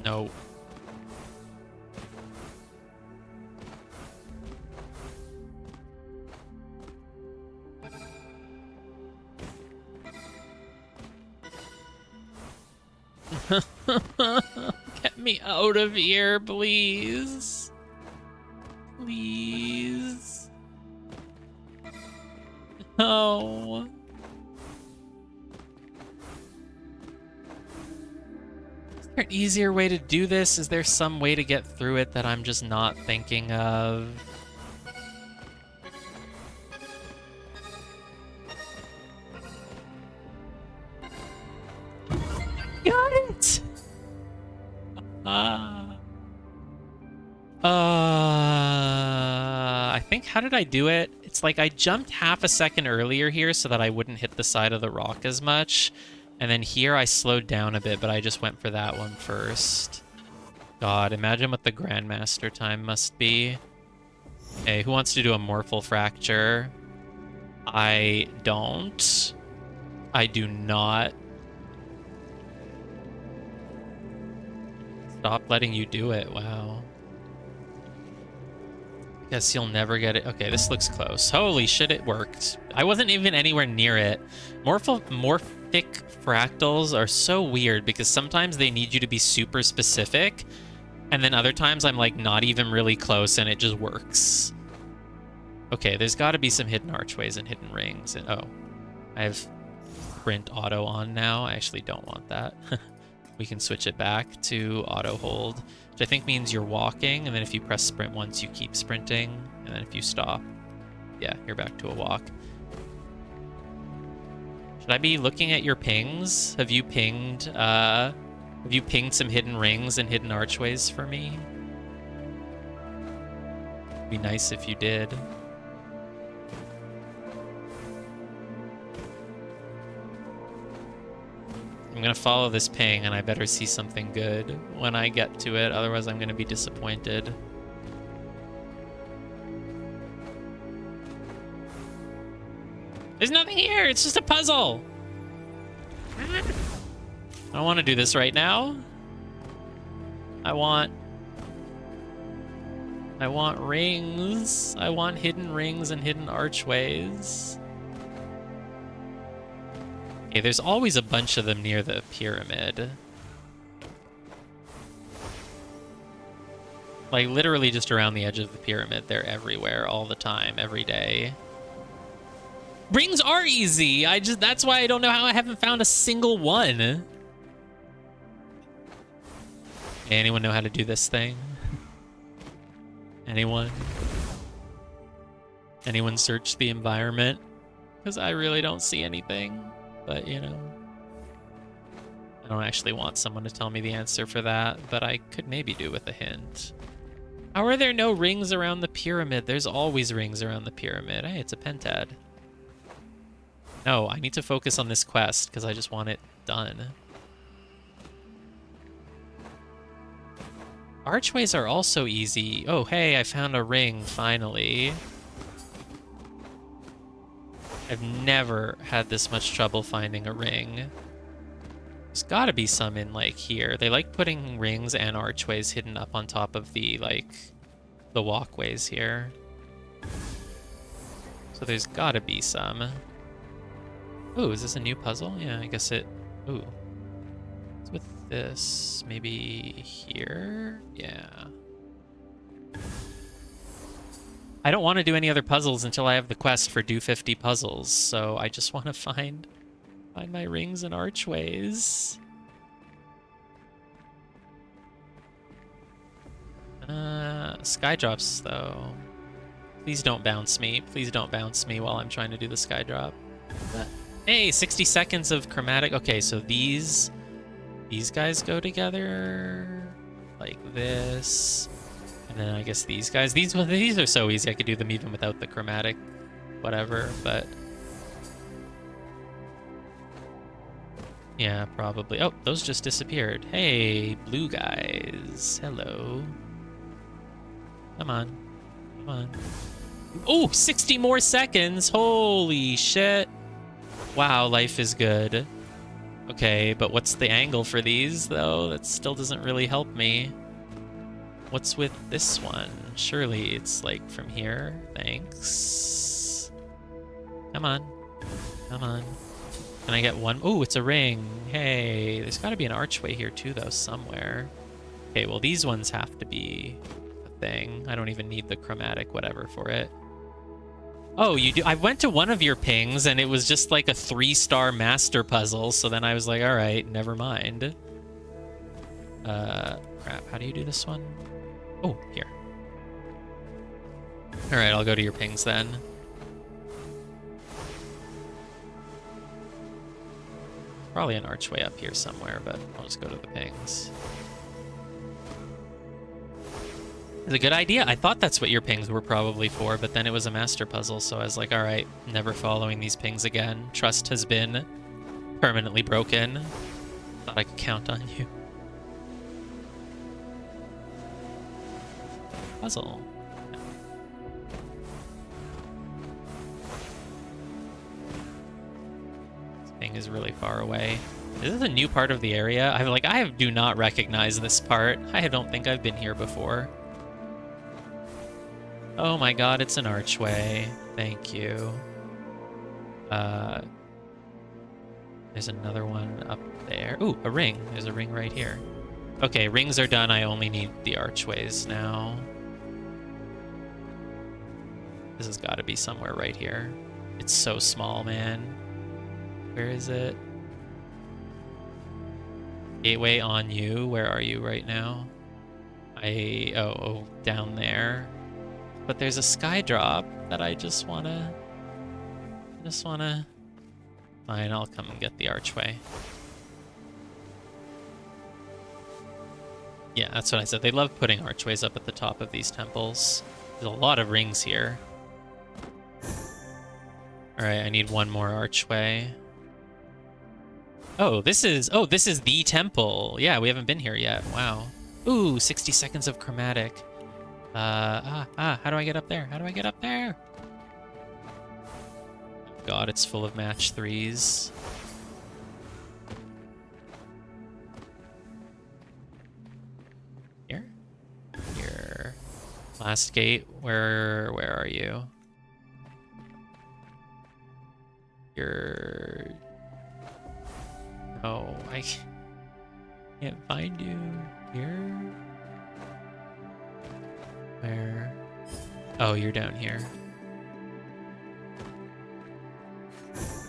Speaker 1: No. Get me out of here, please. Please. No. Is there an easier way to do this? Is there some way to get through it that I'm just not thinking of? Got it! I think, how did I do it? It's like I jumped half a second earlier here so that I wouldn't hit the side of the rock as much. And then here I slowed down a bit, but I just went for that one first. God, imagine what the Grandmaster time must be. Hey, who wants to do a Morphal Fracture? I don't. I do not. Stop letting you do it, wow. Guess you'll never get it. Okay, this looks close. Holy shit, it worked. I wasn't even anywhere near it. Morphic fractals are so weird because sometimes they need you to be super specific, and then other times I'm like not even really close and it just works. Okay, there's got to be some hidden archways and hidden rings. And, oh, I have sprint auto on now. I actually don't want that. We can switch it back to auto hold, which I think means you're walking, and then if you press sprint once, you keep sprinting, and then if you stop, yeah, you're back to a walk. Should I be looking at your pings? Have you pinged some hidden rings and hidden archways for me? It'd be nice if you did. I'm gonna follow this ping, and I better see something good when I get to it, otherwise I'm gonna be disappointed. There's nothing here! It's just a puzzle! I don't want to do this right now. I want rings. I want hidden rings and hidden archways. Okay, there's always a bunch of them near the pyramid. Like, literally just around the edge of the pyramid. They're everywhere, all the time, every day. Rings are easy! That's why I don't know how I haven't found a single one. Anyone know how to do this thing? Anyone? Anyone search the environment? Because I really don't see anything. But, you know, I don't actually want someone to tell me the answer for that, but I could maybe do with a hint. How are there no rings around the pyramid? There's always rings around the pyramid. Hey, it's a pentad. No, I need to focus on this quest because I just want it done. Archways are also easy. Oh, hey, I found a ring, finally. I've never had this much trouble finding a ring. There's gotta be some in, like, here. They like putting rings and archways hidden up on top of the, like, the walkways here. So there's gotta be some. Ooh, is this a new puzzle? Yeah, I guess it... Ooh. What's with this? Maybe here? Yeah. I don't want to do any other puzzles until I have the quest for do 50 puzzles, so I just want to find my rings and archways. Sky drops, though. Please don't bounce me. Please don't bounce me while I'm trying to do the sky drop. Hey, 60 seconds of chromatic. Okay, so these guys go together like this. And then I guess these guys, these are so easy. I could do them even without the chromatic, whatever, but yeah, probably. Oh, those just disappeared. Hey, blue guys. Hello. Come on. Come on. Oh, 60 more seconds. Holy shit. Wow, life is good. Okay, but what's the angle for these, though? That still doesn't really help me. What's with this one? Surely it's like from here. Thanks. Come on. Come on. Can I get one? Oh, it's a ring. Hey, there's got to be an archway here too, though, somewhere. Okay, well, these ones have to be a thing. I don't even need the chromatic whatever for it. Oh, you do? I went to one of your pings, and it was just like a 3-star master puzzle, so then I was like, all right, never mind. Crap, how do you do this one? Oh, here. All right, I'll go to your pings then. Probably an archway up here somewhere, but I'll just go to the pings. It's a good idea. I thought that's what your pings were probably for, but then it was a master puzzle, so I was like, all right, never following these pings again. Trust has been permanently broken. Thought I could count on you. Puzzle. This thing is really far away. Is this a new part of the area? I do not recognize this part. I don't think I've been here before. Oh my god, it's an archway. Thank you. There's another one up there. Ooh, a ring. There's a ring right here. Okay, rings are done. I only need the archways now. This has got to be somewhere right here. It's so small, man. Where is it? Gateway on you. Where are you right now? Oh, down there. But there's a sky drop that I just wanna... Fine, I'll come and get the archway. Yeah, that's what I said. They love putting archways up at the top of these temples. There's a lot of rings here. Alright, I need one more archway. Oh, this is the temple. Yeah, we haven't been here yet. Wow. Ooh, 60 seconds of chromatic. How do I get up there? How do I get up there? God, it's full of match 3s. Here? Here. Last gate, where are you? You're... Oh, I can't find you. Here? Where? Oh, you're down here.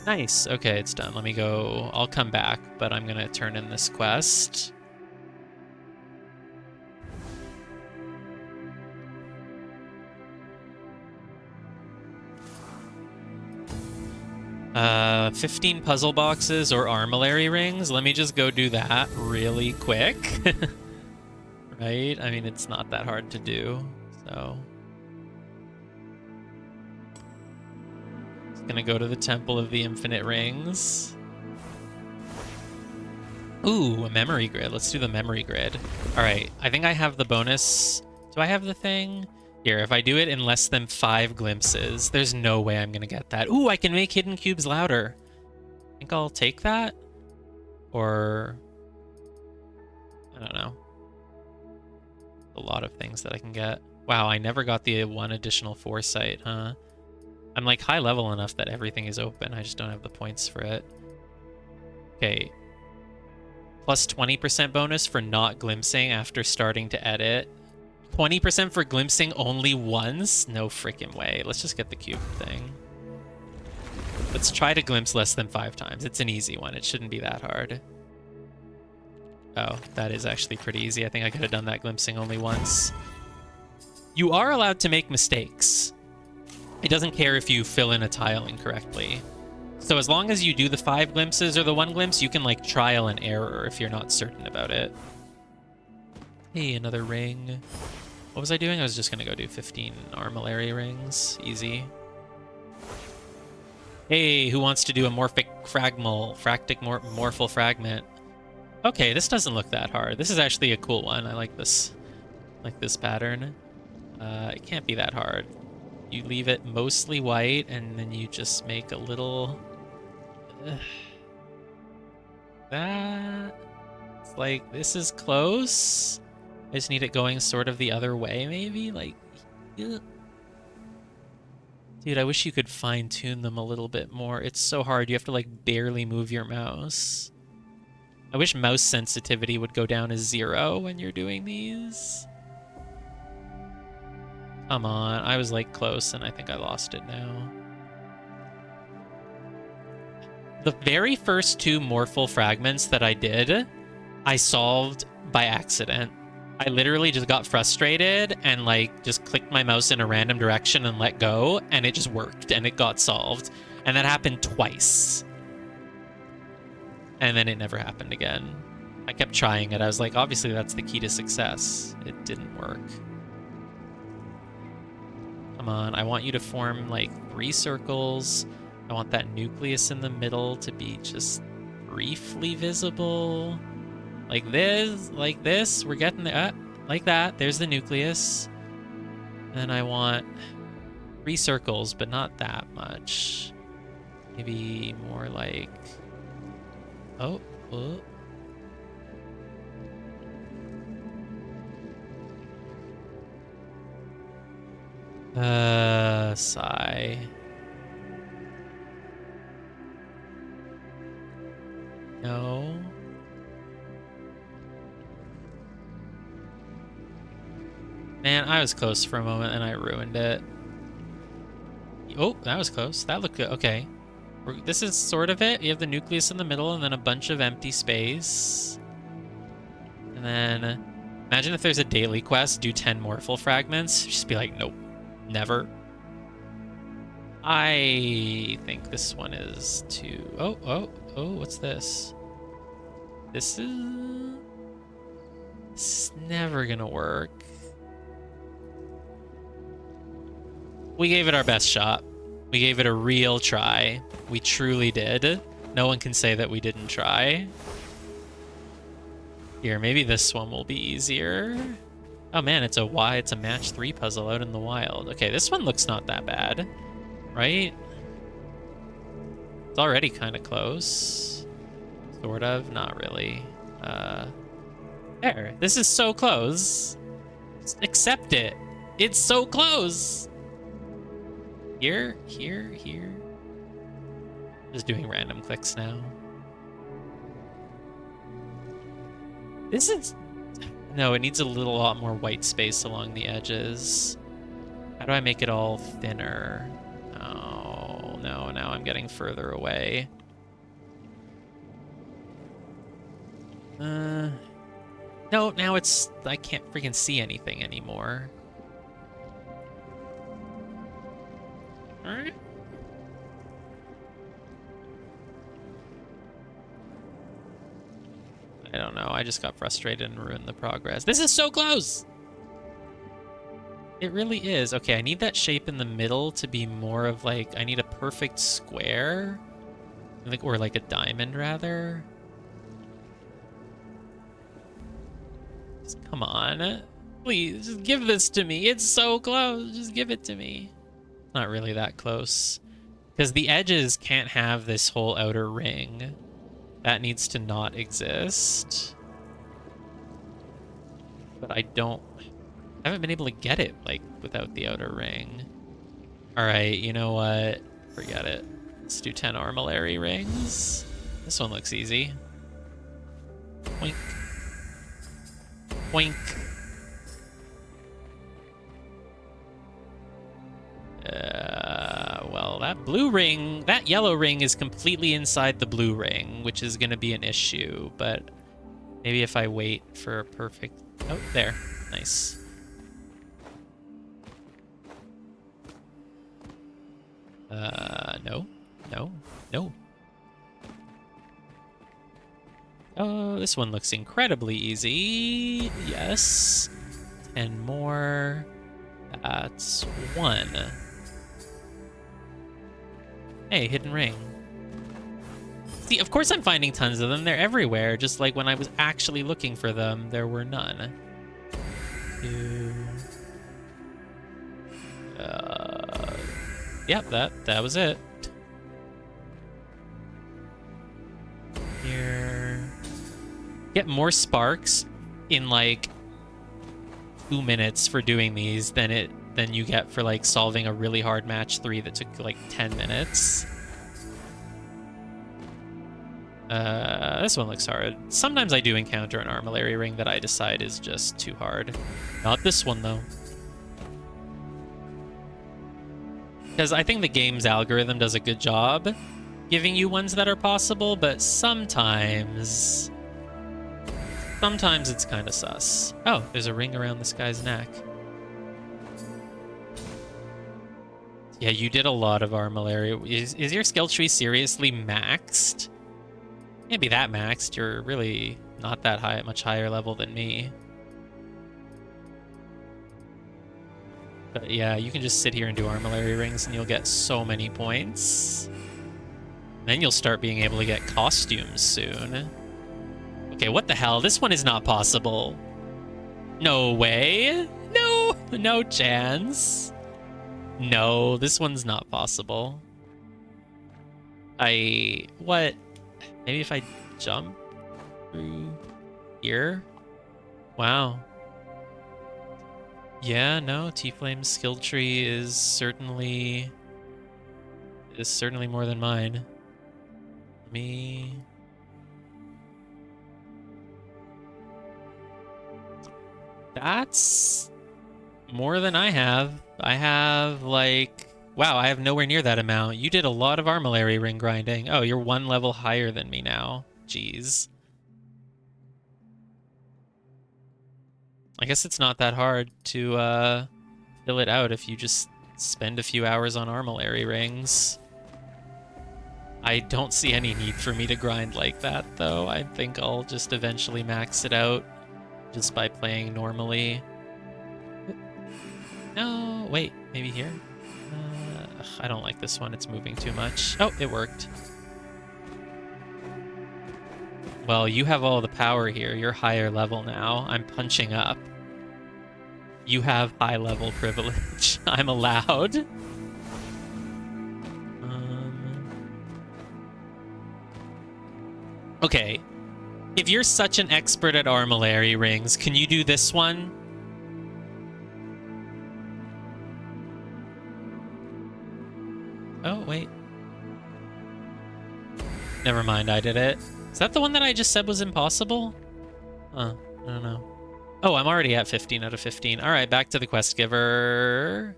Speaker 1: Nice. Okay, it's done. Let me go. I'll come back, but I'm gonna turn in this quest. Uh, 15 puzzle boxes or armillary rings. Let me just go do that really quick. Right? I mean, it's not that hard to do, so... Gonna go to the Temple of the Infinite Rings. Ooh, a memory grid. Let's do the memory grid. All right, I think I have the bonus. Do I have the thing? Here, if I do it in less than 5 glimpses, there's no way I'm gonna get that. Ooh, I can make hidden cubes louder. I think I'll take that. Or... I don't know. A lot of things that I can get. Wow, I never got the 1 additional foresight, huh? I'm like high level enough that everything is open. I just don't have the points for it. Okay. Plus 20% bonus for not glimpsing after starting to edit. 20% for glimpsing only once? No freaking way. Let's just get the cube thing. Let's try to glimpse less than 5 times. It's an easy one. It shouldn't be that hard. Oh, that is actually pretty easy. I think I could have done that glimpsing only once. You are allowed to make mistakes. It doesn't care if you fill in a tile incorrectly. So as long as you do the 5 glimpses or the 1 glimpse, you can like trial and error if you're not certain about it. Hey, another ring. What was I doing? I was just gonna go do 15 armillary rings. Easy. Hey, who wants to do a morphic morphal fragment? Okay, this doesn't look that hard. This is actually a cool one. I like this pattern. It can't be that hard. You leave it mostly white, and then you just make a little... That... It's like, this is close. I just need it going sort of the other way, maybe? Like... Ugh. Dude, I wish you could fine-tune them a little bit more. It's so hard. You have to, like, barely move your mouse. I wish mouse sensitivity would go down to 0 when you're doing these. Come on, I was like close and I think I lost it now. The very first 2 morphal fragments that I did, I solved by accident. I literally just got frustrated and like just clicked my mouse in a random direction and let go, and it just worked and it got solved. And that happened twice. And then it never happened again. I kept trying it. I was like, obviously that's the key to success. It didn't work. Come on, I want you to form like 3 circles. I want that nucleus in the middle to be just briefly visible. Like this, like this. We're getting there. Like that. There's the nucleus. And I want 3 circles, but not that much. Maybe more like... Oh. Sigh. No. Man, I was close for a moment and I ruined it. Oh, that was close. That looked good. Okay. This is sort of it. You have the nucleus in the middle and then a bunch of empty space. And then imagine if there's a daily quest, do 10 Morphle fragments. Just be like, nope, never. I think this one is too... Oh, what's this? This is never gonna work. We gave it our best shot. We gave it a real try. We truly did. No one can say that we didn't try. Here, maybe this one will be easier. Oh man, it's a match 3 puzzle out in the wild. Okay, this one looks not that bad, right? It's already kind of close. Sort of, not really. There, this is so close. Just accept it. It's so close. Here. Just doing random clicks now. This is... No, it needs a lot more white space along the edges. How do I make it all thinner? Oh, no, now I'm getting further away. No, now it's... I can't freaking see anything anymore. Alright. I don't know. I just got frustrated and ruined the progress. This is so close! It really is. Okay, I need that shape in the middle to be more of like... I need a perfect square. Or like a diamond, rather. Just, come on. Please, just give this to me. It's so close. Just give it to me. Not really that close. Because the edges can't have this whole outer ring. That needs to not exist. But I haven't been able to get it, like, without the outer ring. Alright, you know what? Forget it. Let's do 10 Armillary rings. This one looks easy. Boink. Boink. Well, that yellow ring is completely inside the blue ring, which is going to be an issue, but maybe if I wait for a perfect... Oh, there. Nice. No. Oh, this one looks incredibly easy. Yes. 10 more. That's 1. Hey, hidden ring. See, of course I'm finding tons of them. They're everywhere. Just like when I was actually looking for them, there were none. 2. Yep, that was it. Here. Get more sparks in like 2 minutes for doing these than you get for like solving a really hard match 3 that took like 10 minutes. This one looks hard. Sometimes I do encounter an Armillary ring that I decide is just too hard. Not this one though. Because I think the game's algorithm does a good job giving you ones that are possible, but sometimes it's kind of sus. Oh, there's a ring around this guy's neck. Yeah, you did a lot of Armillary. Is your skill tree seriously maxed? Can't be that maxed. You're really not that high, much higher level than me. But yeah, you can just sit here and do Armillary rings and you'll get so many points. Then you'll start being able to get costumes soon. Okay, what the hell? This one is not possible. No way. No chance. No, this one's not possible. What? Maybe if I jump through here? Wow. Yeah, no, T-Flame's skill tree is certainly more than mine. Me. That's more than I have. I have like, wow, I have nowhere near that amount. You did a lot of Armillary ring grinding. Oh, you're one level higher than me now. Jeez. I guess it's not that hard to fill it out if you just spend a few hours on Armillary rings. I don't see any need for me to grind like that, though. I think I'll just eventually max it out just by playing normally. No, wait, maybe here? I don't like this one. It's moving too much. Oh, it worked. Well, you have all the power here. You're higher level now. I'm punching up. You have high level privilege. I'm allowed. Okay. If you're such an expert at Armillary rings, can you do this one? Oh, wait. Never mind, I did it. Is that the one that I just said was impossible? Huh, I don't know. Oh, I'm already at 15 out of 15. All right, back to the quest giver.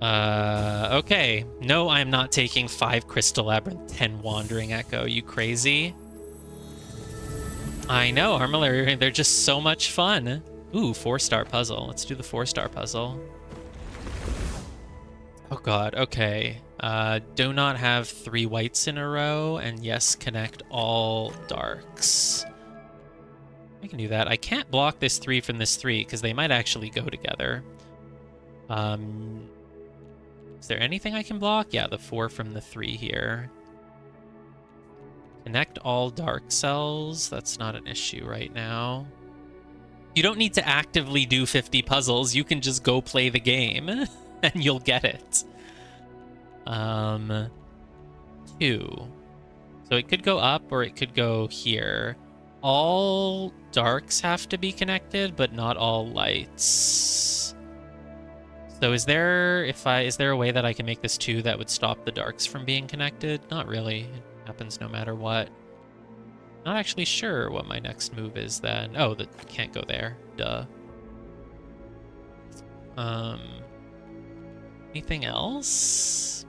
Speaker 1: Okay. No, I'm not taking 5 Crystal Labyrinth, 10 Wandering Echo. You crazy? I know, Armillary, they're just so much fun. Ooh, 4-star puzzle. Let's do the 4-star puzzle. Oh god, okay. Do not have 3 whites in a row, and yes, connect all darks. I can do that. I can't block this 3 from this 3, because they might actually go together. Is there anything I can block? Yeah, the 4 from the 3 here. Connect all dark cells. That's not an issue right now. You don't need to actively do 50 puzzles. You can just go play the game, and you'll get it. 2. So it could go up, or it could go here. All darks have to be connected, but not all lights. So is there a way that I can make this 2 that would stop the darks from being connected? Not really. It happens no matter what. Not actually sure what my next move is then. Oh, that can't go there. Duh. Anything else?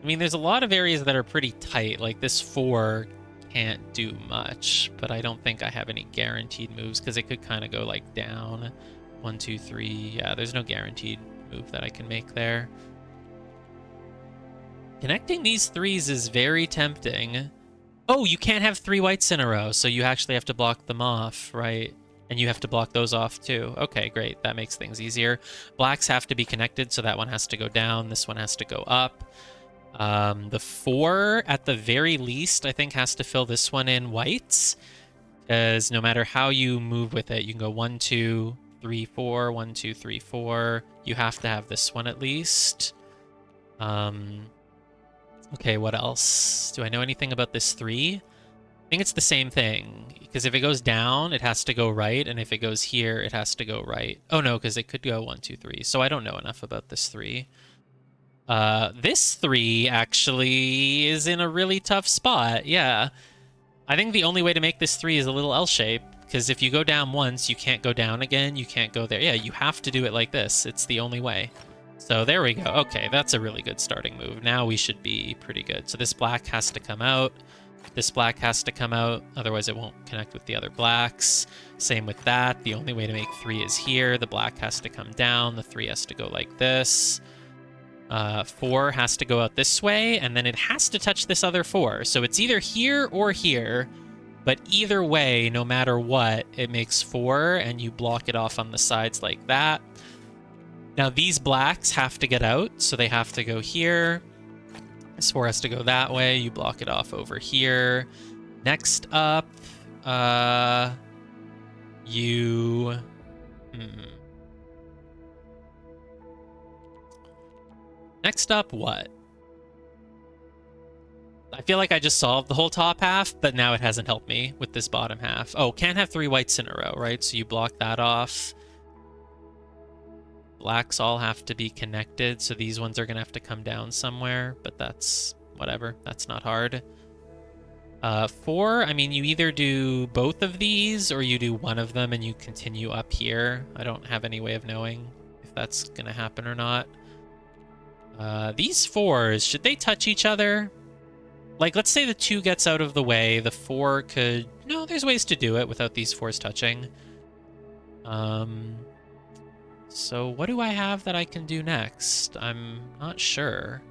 Speaker 1: I mean, there's a lot of areas that are pretty tight. Like this 4 can't do much, but I don't think I have any guaranteed moves because it could kind of go like down. 1, 2, 3. Yeah, there's no guaranteed move that I can make there. Connecting these 3s is very tempting. Oh, you can't have 3 whites in a row, so you actually have to block them off, right? And you have to block those off too. Okay, great. That makes things easier. Blacks have to be connected, so that one has to go down. This one has to go up. The 4, at the very least, I think has to fill this one in whites. Because no matter how you move with it, you can go 1, 2, 3, 4, 1, 2, 3, 4. You have to have this one at least. Okay, what else? Do I know anything about this 3? I think it's the same thing. Because if it goes down, it has to go right. And if it goes here, it has to go right. Oh, no, because it could go 1, 2, 3. So I don't know enough about this 3. This 3 actually is in a really tough spot. Yeah. I think the only way to make this 3 is a little L shape. Because if you go down once, you can't go down again. You can't go there. Yeah, you have to do it like this. It's the only way. So there we go. Okay, that's a really good starting move. Now we should be pretty good. So this black has to come out. This black has to come out. Otherwise, it won't connect with the other blacks. Same with that. The only way to make 3 is here. The black has to come down. The 3 has to go like this. 4 has to go out this way. And then it has to touch this other 4. So it's either here or here. But either way, no matter what, it makes 4. And you block it off on the sides like that. Now, these blacks have to get out, so they have to go here. This 4 has to go that way. You block it off over here. Next up, you... Next up, what? I feel like I just solved the whole top half, but now it hasn't helped me with this bottom half. Oh, can't have 3 whites in a row, right? So you block that off. Blacks all have to be connected, so these ones are going to have to come down somewhere, but that's whatever. That's not hard. 4, I mean, you either do both of these or you do one of them and you continue up here. I don't have any way of knowing if that's going to happen or not. These 4s, should they touch each other? Like, let's say the 2 gets out of the way. The 4 could... No, there's ways to do it without these 4s touching. So what do I have that I can do next? I'm not sure.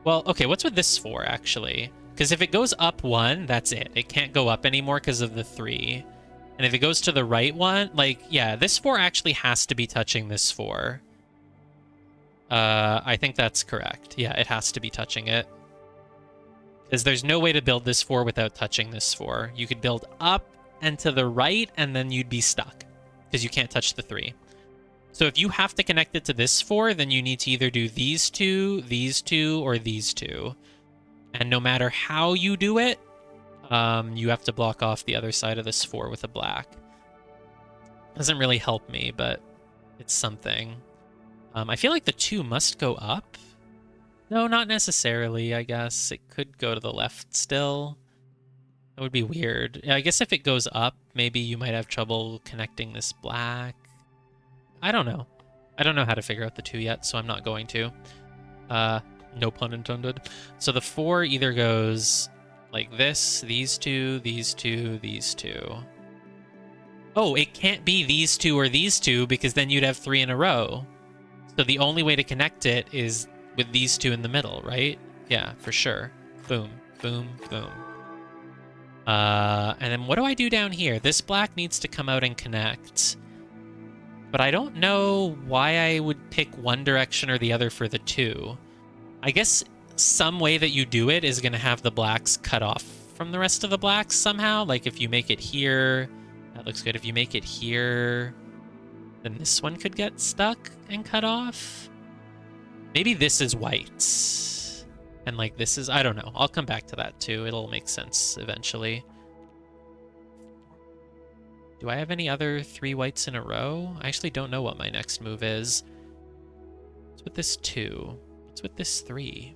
Speaker 1: Well, okay, what's with this 4, actually? Because if it goes up 1, that's it. It can't go up anymore because of the 3. And if it goes to the right one, like, yeah, this 4 actually has to be touching this 4. I think that's correct. Yeah, it has to be touching it. Because there's no way to build this 4 without touching this 4. You could build up and to the right, and then you'd be stuck. Because you can't touch the 3. So if you have to connect it to this 4, then you need to either do these 2, or these 2. And no matter how you do it, you have to block off the other side of this 4 with a black. Doesn't really help me, but it's something. I feel like the 2 must go up. No, not necessarily, I guess. It could go to the left still. That would be weird. I guess if it goes up, maybe you might have trouble connecting this black. I don't know. I don't know how to figure out the 2 yet, so I'm not going to. No pun intended. So the 4 either goes like this, these 2, these 2, these 2. Oh, it can't be these 2 or these 2 because then you'd have 3 in a row. So the only way to connect it is with these 2 in the middle, right? Yeah, for sure. Boom, boom, boom. And then what do I do down here? This black needs to come out and connect. But I don't know why I would pick one direction or the other for the 2. I guess some way that you do it is going to have the blacks cut off from the rest of the blacks somehow. Like if you make it here, that looks good. If you make it here, then this one could get stuck and cut off. Maybe this is white. And like this is, I don't know. I'll come back to that too. It'll make sense eventually. Do I have any other 3 whites in a row? I actually don't know what my next move is. What's with this 2? What's with this 3?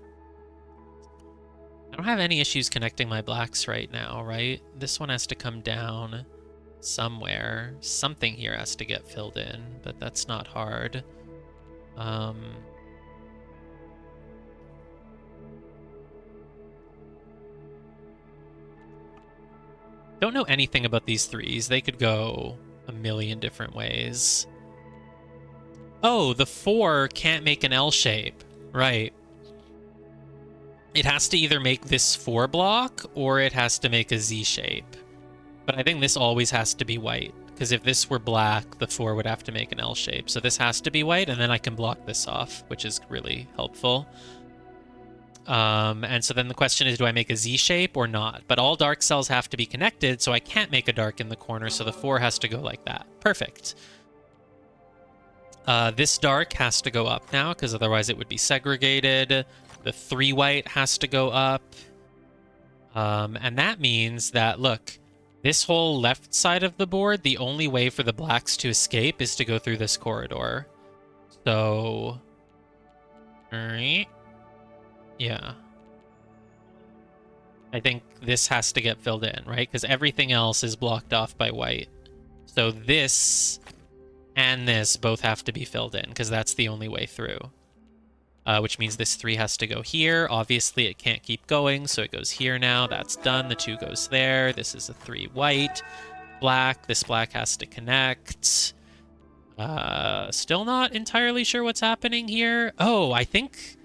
Speaker 1: I don't have any issues connecting my blacks right now, right? This one has to come down somewhere. Something here has to get filled in, but that's not hard. Don't know anything about these 3s. They could go a million different ways. Oh, the 4 can't make an L shape. Right. It has to either make this 4 block or it has to make a Z shape. But I think this always has to be white. Because if this were black, the 4 would have to make an L shape. So this has to be white, and then I can block this off, which is really helpful. And so then the question is, do I make a Z shape or not? But all dark cells have to be connected, so I can't make a dark in the corner, so the 4 has to go like that. Perfect. This dark has to go up now, because otherwise it would be segregated. The 3 white has to go up. And that means that, look, this whole left side of the board, the only way for the blacks to escape is to go through this corridor. So... Alright. Yeah. I think this has to get filled in, right? Because everything else is blocked off by white. So this and this both have to be filled in, because that's the only way through. Which means this 3 has to go here. Obviously, it can't keep going, so it goes here now. That's done. The 2 goes there. This is a 3 white. Black. This black has to connect. Still not entirely sure what's happening here. Oh, I think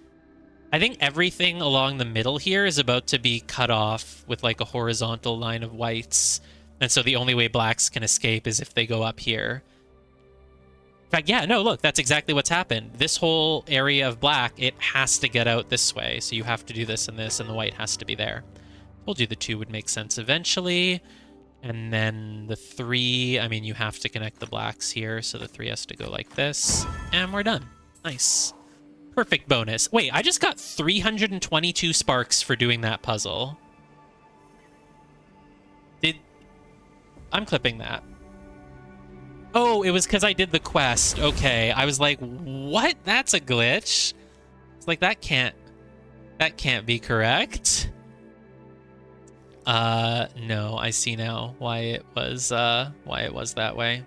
Speaker 1: everything along the middle here is about to be cut off with like a horizontal line of whites. And so the only way blacks can escape is if they go up here. In fact, yeah, no, look, that's exactly what's happened. This whole area of black, it has to get out this way. So you have to do this, and the white has to be there. Told you the 2 would make sense eventually. And then the 3, I mean, you have to connect the blacks here. So the 3 has to go like this. And we're done. Nice. Perfect bonus. Wait, I just got 322 sparks for doing that puzzle. I'm clipping that. Oh, it was because I did the quest. Okay, I was like, what? That's a glitch. It's like, that can't be correct. No, I see now why it was that way.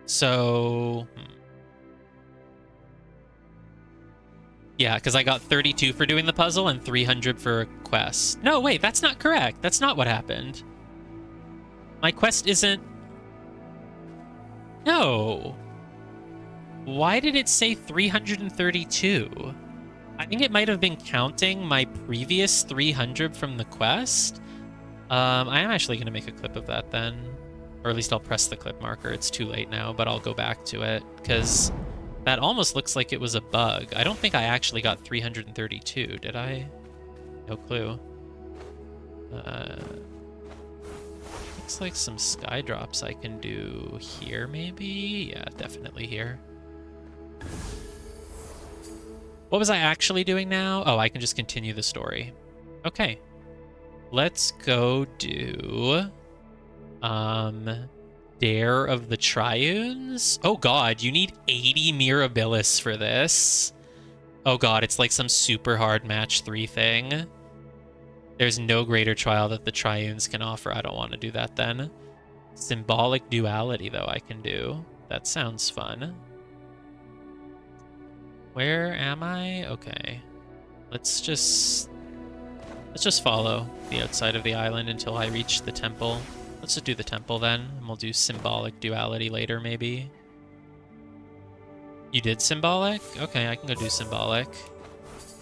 Speaker 1: So, yeah, because I got 32 for doing the puzzle and 300 for a quest. No, wait, that's not correct. That's not what happened. My quest isn't... No. Why did it say 332? I think it might have been counting my previous 300 from the quest. I am actually going to make a clip of that then. Or at least I'll press the clip marker. It's too late now, but I'll go back to it. Because that almost looks like it was a bug. I don't think I actually got 332, did I? No clue. Looks like some sky drops I can do here, maybe? Yeah, definitely here. What was I actually doing now? Oh, I can just continue the story. Okay. Let's go do... Dare of the Triunes? Oh god, you need 80 Mirabilis for this. Oh god, it's like some super hard match 3 thing. There's no greater trial that the Triunes can offer. I don't want to do that then. Symbolic Duality, though, I can do. That sounds fun. Where am I? Okay. Let's just follow the outside of the island until I reach the temple. Let's just do the temple then, and we'll do Symbolic Duality later, maybe. You did Symbolic? Okay, I can go do Symbolic.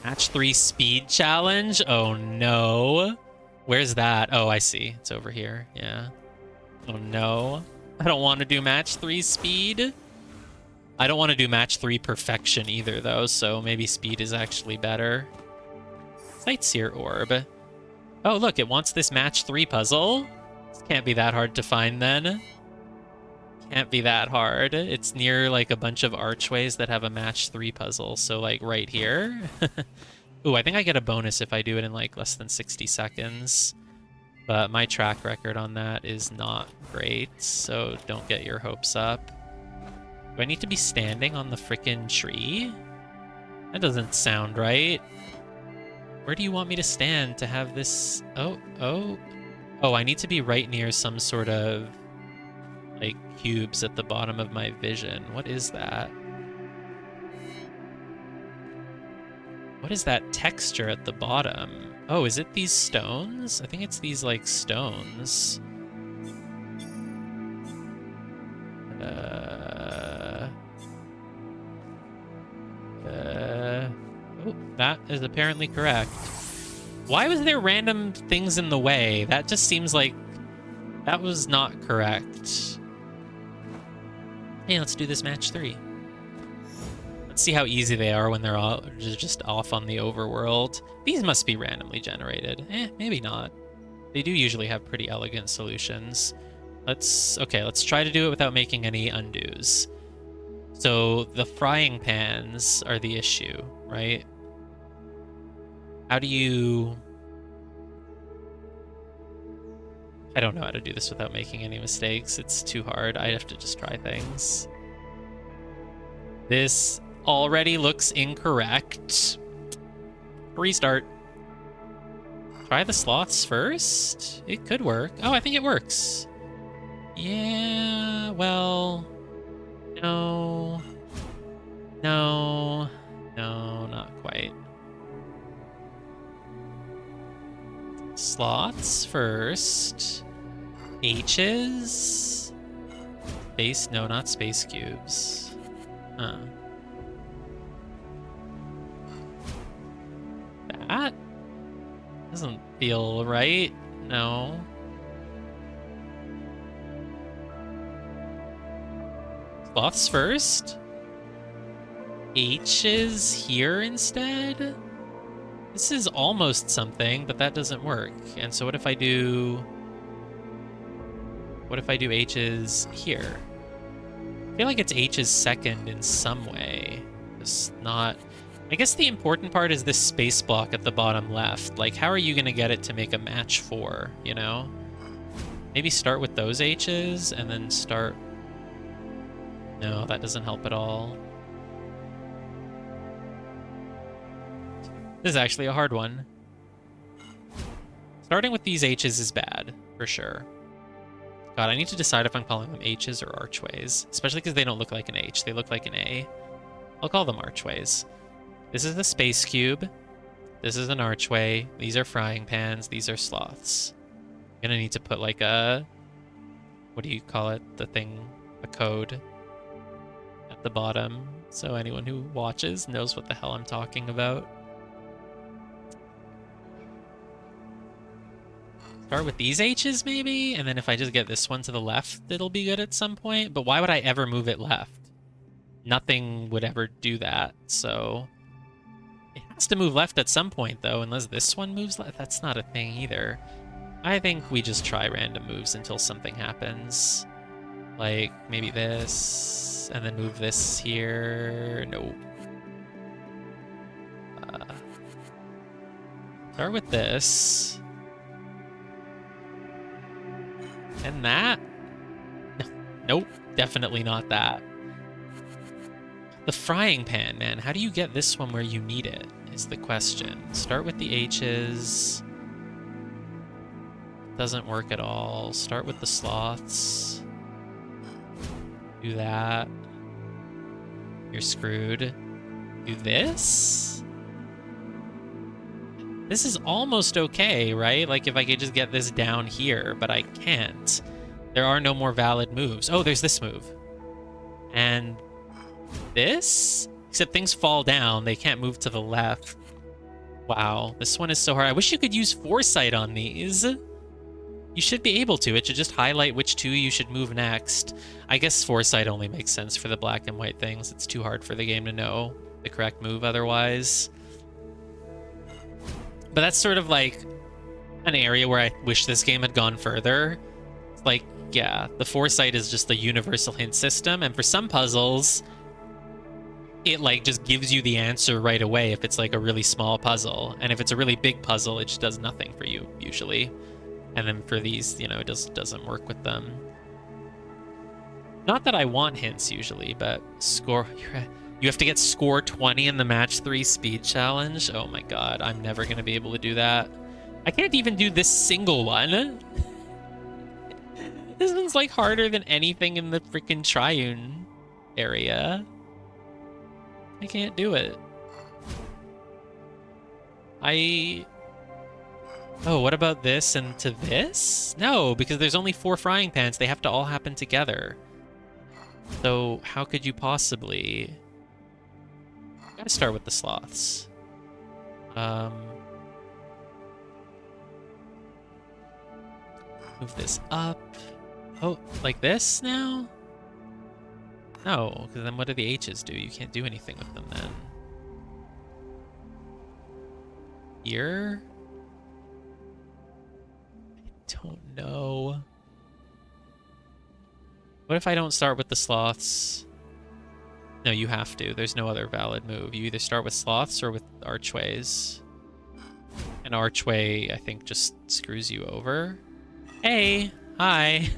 Speaker 1: Match 3 speed challenge? Oh no. Where's that? Oh, I see. It's over here. Yeah. Oh no. I don't want to do match 3 speed. I don't want to do match 3 perfection either, though, so maybe speed is actually better. Sightseer Orb. Oh, look, it wants this match 3 puzzle. This can't be that hard to find, then. Can't be that hard. It's near, like, a bunch of archways that have a match 3 puzzle, so, like, right here. Ooh, I think I get a bonus if I do it in, like, less than 60 seconds. But my track record on that is not great, so don't get your hopes up. Do I need to be standing on the frickin' tree? That doesn't sound right. Where do you want me to stand to have this... Oh, I need to be right near some sort of, like, cubes at the bottom of my vision. What is that? What is that texture at the bottom? Oh, is it these stones? I think it's these, like, stones. Oh, that is apparently correct. Why was there random things in the way? That just seems like that was not correct. Hey, let's do this match 3. Let's see how easy they are when they're all just off on the overworld. These must be randomly generated. Maybe not. They do usually have pretty elegant solutions. Let's try to do it without making any undos. So the frying pans are the issue, right? How do you... I don't know how to do this without making any mistakes. It's too hard. I have to just try things. This already looks incorrect. Restart. Try the sloths first? It could work. Oh, I think it works. Yeah, well... No, not quite. Slots first. H's. Space, no, not space cubes. Huh. That doesn't feel right. No. Sloths first? H is here instead? This is almost something, but that doesn't work. And so what if I do... What if I do H's here? I feel like it's H's second in some way. It's not... I guess the important part is this space block at the bottom left. Like, how are you going to get it to make a match 4, you know? Maybe start with those H's and then start... No, that doesn't help at all. This is actually a hard one. Starting with these H's is bad, for sure. God, I need to decide if I'm calling them H's or archways. Especially because they don't look like an H, they look like an A. I'll call them archways. This is the space cube. This is an archway. These are frying pans. These are sloths. I'm gonna need to put like a... What do you call it? The thing, a code at the bottom. So anyone who watches knows what the hell I'm talking about. Start with these H's maybe? And then if I just get this one to the left, it'll be good at some point. But why would I ever move it left? Nothing would ever do that, so... It has to move left at some point, though, unless this one moves left. That's not a thing either. I think we just try random moves until something happens. Like, maybe this, and then move this here. Nope. Start with this. And that? Nope, definitely not that. The frying pan, man. How do you get this one where you need it, is the question. Start with the H's. Doesn't work at all. Start with the sloths. Do that. You're screwed. Do this? This is almost okay, right? Like if I could just get this down here, but I can't. There are no more valid moves. Oh, there's this move. And this? Except things fall down. They can't move to the left. Wow, this one is so hard. I wish you could use foresight on these. You should be able to. It should just highlight which two you should move next. I guess foresight only makes sense for the black and white things. It's too hard for the game to know the correct move otherwise. But that's sort of like an area where I wish this game had gone further. Like, yeah, the foresight is just a universal hint system, and for some puzzles, it like just gives you the answer right away if it's like a really small puzzle. And if it's a really big puzzle, it just does nothing for you, usually. And then for these, you know, it doesn't work with them. Not that I want hints usually, but score... You have to get score 20 in the match 3 speed challenge. Oh my god, I'm never going to be able to do that. I can't even do this single one. This one's like harder than anything in the freaking triune area. I can't do it. Oh, what about this and to this? No, because there's only 4 frying pans. They have to all happen together. So how could you possibly... Gotta start with the sloths. Move this up. Oh, like this now? No, because then what do the H's do? You can't do anything with them then. Here? I don't know. What if I don't start with the sloths? No, you have to. There's no other valid move. You either start with sloths or with archways. An archway, I think, just screws you over. Hey! Hi!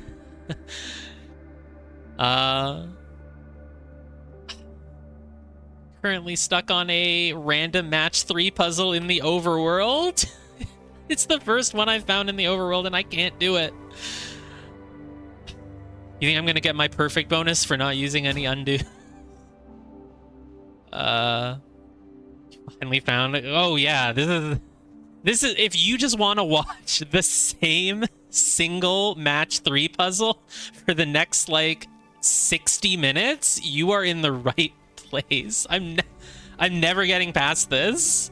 Speaker 1: Currently stuck on a random match 3 puzzle in the overworld. It's the first one I've found in the overworld and I can't do it. You think I'm gonna get my perfect bonus for not using any undo? Finally found it. Oh yeah, this is if you just want to watch the same single match 3 puzzle for the next like 60 minutes, you are in the right place. I'm never getting past this.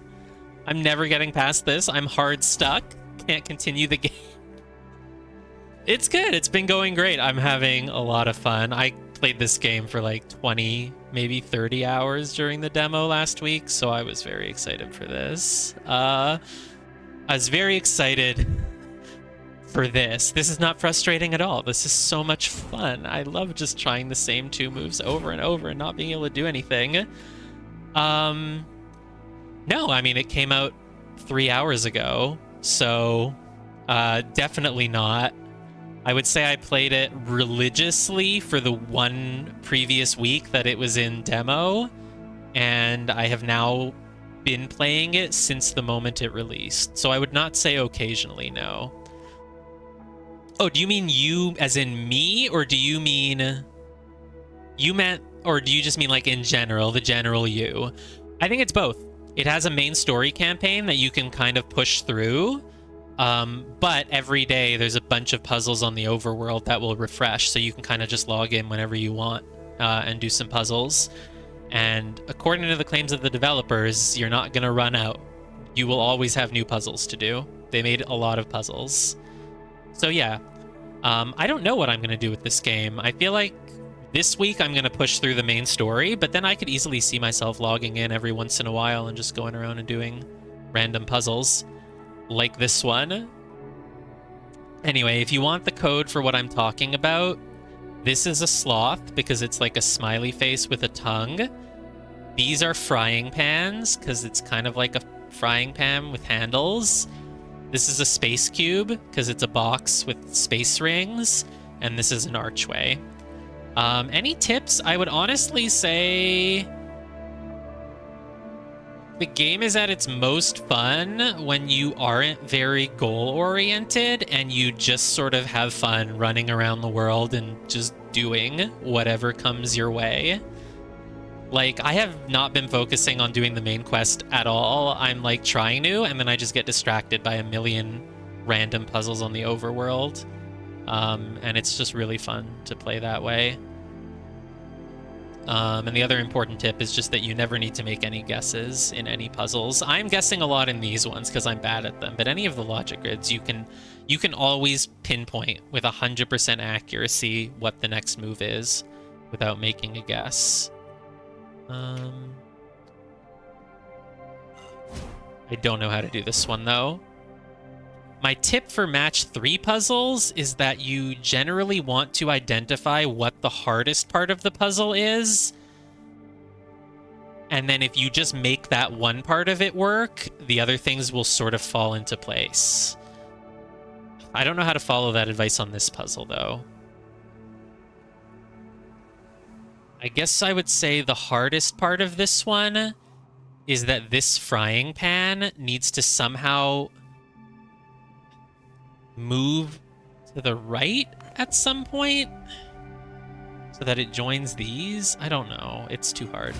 Speaker 1: I'm never getting past this. I'm hard stuck. Can't continue the game. It's good. It's been going great. I'm having a lot of fun. I played this game for like 20, maybe 30 hours during the demo last week, so I was very excited for this. I was very excited for this. This is not frustrating at all. This is so much fun. I love just trying the same 2 moves over and over and not being able to do anything. No, I mean, it came out 3 hours ago, so definitely not. I would say I played it religiously for the 1 previous week that it was in demo, and I have now been playing it since the moment it released. So I would not say occasionally, no. Oh, do you mean you as in me, or do you mean you meant, or do you just mean like in general, the general you? I think it's both. It has a main story campaign that you can kind of push through, but every day there's a bunch of puzzles on the overworld that will refresh, so you can kind of just log in whenever you want and do some puzzles. And according to the claims of the developers, you're not going to run out. You will always have new puzzles to do. They made a lot of puzzles. So yeah, I don't know what I'm going to do with this game. I feel like this week I'm going to push through the main story, but then I could easily see myself logging in every once in a while and just going around and doing random puzzles like this one. Anyway, if you want the code for what I'm talking about, this is a sloth because it's like a smiley face with a tongue. These are frying pans because it's kind of like a frying pan with handles. This is a space cube because it's a box with space rings. And this is an archway. Any tips? I would honestly say the game is at its most fun when you aren't very goal-oriented and you just sort of have fun running around the world and just doing whatever comes your way. Like, I have not been focusing on doing the main quest at all. I'm like trying to, and then I just get distracted by a million random puzzles on the overworld. And it's just really fun to play that way. And the other important tip is just that you never need to make any guesses in any puzzles. I'm guessing a lot in these ones because I'm bad at them, but any of the logic grids, you can always pinpoint with 100% accuracy what the next move is without making a guess. I don't know how to do this one, though. My tip for match 3 puzzles is that you generally want to identify what the hardest part of the puzzle is. And then if you just make that one part of it work, the other things will sort of fall into place. I don't know how to follow that advice on this puzzle, though. I guess I would say the hardest part of this one is that this frying pan needs to somehow move to the right at some point so that it joins these. I don't know. It's too hard.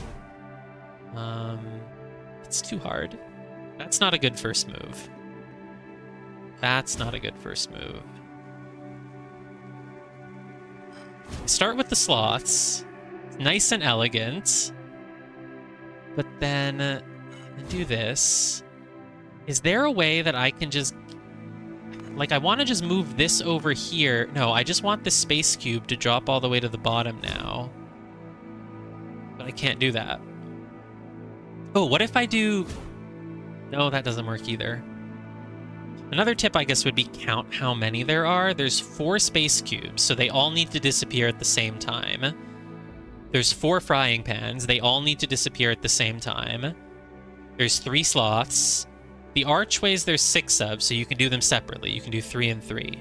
Speaker 1: It's too hard. That's not a good first move. That's not a good first move. Start with the sloths. Nice and elegant. But then do this. Is there a way that I can just... Like, I want to just move this over here. No, I just want the space cube to drop all the way to the bottom now. But I can't do that. Oh, what if I do... No, that doesn't work either. Another tip, I guess, would be count how many there are. There's 4 space cubes, so they all need to disappear at the same time. There's 4 frying pans. They all need to disappear at the same time. There's 3 sloths. The archways, there's 6 of, so you can do them separately. You can do 3 and 3.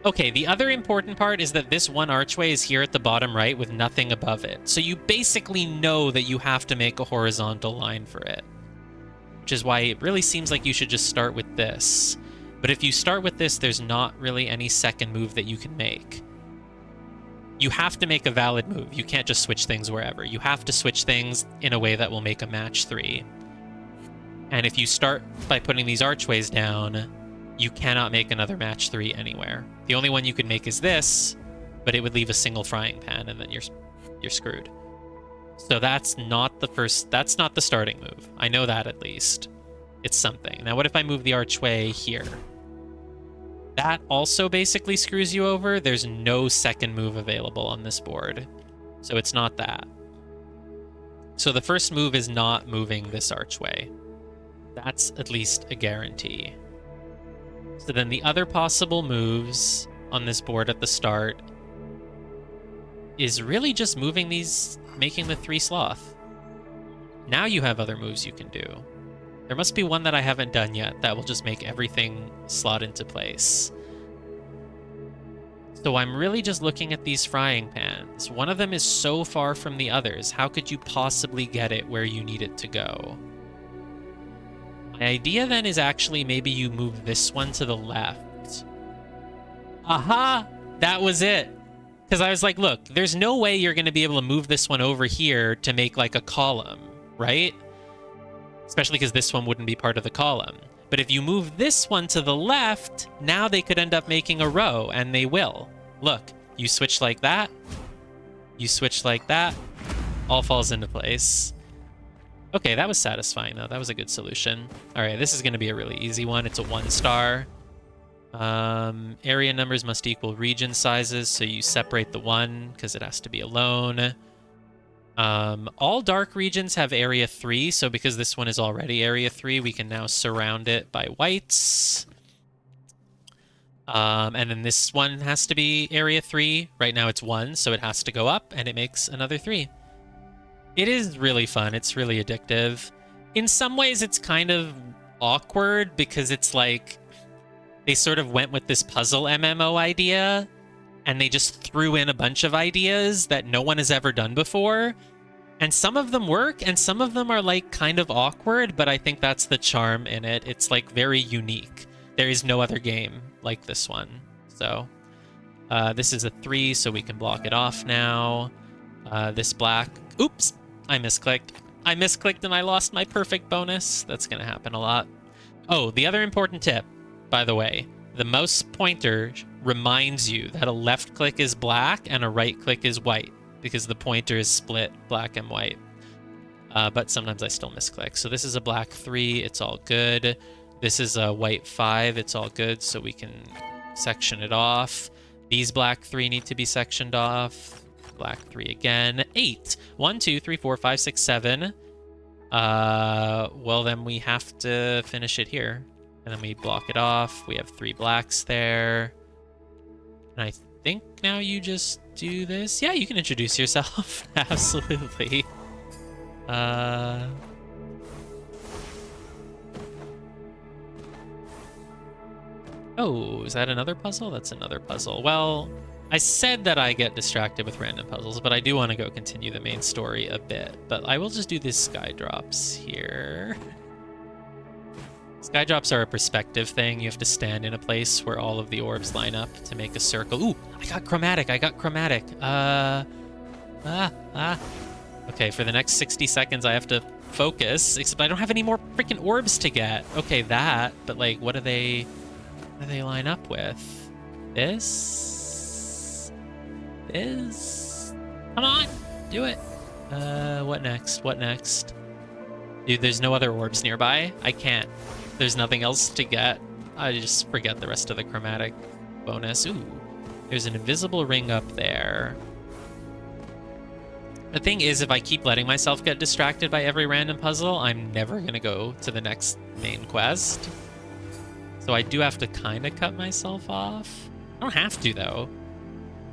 Speaker 1: Okay, the other important part is that this one archway is here at the bottom right with nothing above it. So you basically know that you have to make a horizontal line for it. Which is why it really seems like you should just start with this. But if you start with this, there's not really any second move that you can make. You have to make a valid move. You can't just switch things wherever. You have to switch things in a way that will make a match 3. And if you start by putting these archways down, you cannot make another match 3 anywhere. The only one you could make is this, but it would leave a single frying pan, and then you're screwed. So that's not the starting move. I know that at least. It's something. Now what if I move the archway here? That also basically screws you over. There's no second move available on this board. So it's not that. So the first move is not moving this archway. That's at least a guarantee. So then the other possible moves on this board at the start is really just moving these, making the 3 sloth. Now you have other moves you can do. There must be one that I haven't done yet that will just make everything slot into place. So I'm really just looking at these frying pans. One of them is so far from the others. How could you possibly get it where you need it to go? My idea then is actually maybe you move this one to the left. Aha! That was it. Because I was like, look, there's no way you're going to be able to move this one over here to make like a column, right? Especially because this one wouldn't be part of the column. But if you move this one to the left, now they could end up making a row, and they will. Look, you switch like that, you switch like that, all falls into place. Okay, that was satisfying, though. That was a good solution. All right, this is going to be a really easy one. It's a 1-star. Area numbers must equal region sizes, so you separate the 1 because it has to be alone. All dark regions have area 3, so because this one is already area 3, we can now surround it by whites. And then this one has to be area 3. Right now it's 1, so it has to go up, and it makes another 3. It is really fun. It's really addictive. In some ways, it's kind of awkward because it's like they sort of went with this puzzle MMO idea, and they just threw in a bunch of ideas that no one has ever done before. And some of them work, and some of them are like kind of awkward, but I think that's the charm in it. It's like very unique. There is no other game like this one. So this is a 3, so we can block it off now. This black, oops, I misclicked. I misclicked and I lost my perfect bonus. That's gonna happen a lot. Oh, the other important tip, by the way, the mouse pointer reminds you that a left click is black and a right click is white, because the pointer is split black and white. But sometimes I still misclick. So this is a black 3, it's all good. This is a white 5, it's all good, so we can section it off. These black 3 need to be sectioned off. Black 3 again. 8. 1, 2, 3, 4, 5, 6, 7. Well, then we have to finish it here. And then we block it off. We have 3 blacks there. And I think now you just do this. Yeah, you can introduce yourself. Absolutely. Oh, is that another puzzle? That's another puzzle. Well, I said that I get distracted with random puzzles, but I do want to go continue the main story a bit. But I will just do these sky drops here. Sky drops are a perspective thing. You have to stand in a place where all of the orbs line up to make a circle. Ooh, I got chromatic. Okay, for the next 60 seconds, I have to focus, except I don't have any more freaking orbs to get. Okay, that, but like, what do they line up with? This? Come on, do it. What next? Dude, there's no other orbs nearby. I can't. There's nothing else to get. I just forget the rest of the chromatic bonus. Ooh, there's an invisible ring up there. The thing is, if I keep letting myself get distracted by every random puzzle, I'm never gonna go to the next main quest. So I do have to kind of cut myself off. I don't have to, though.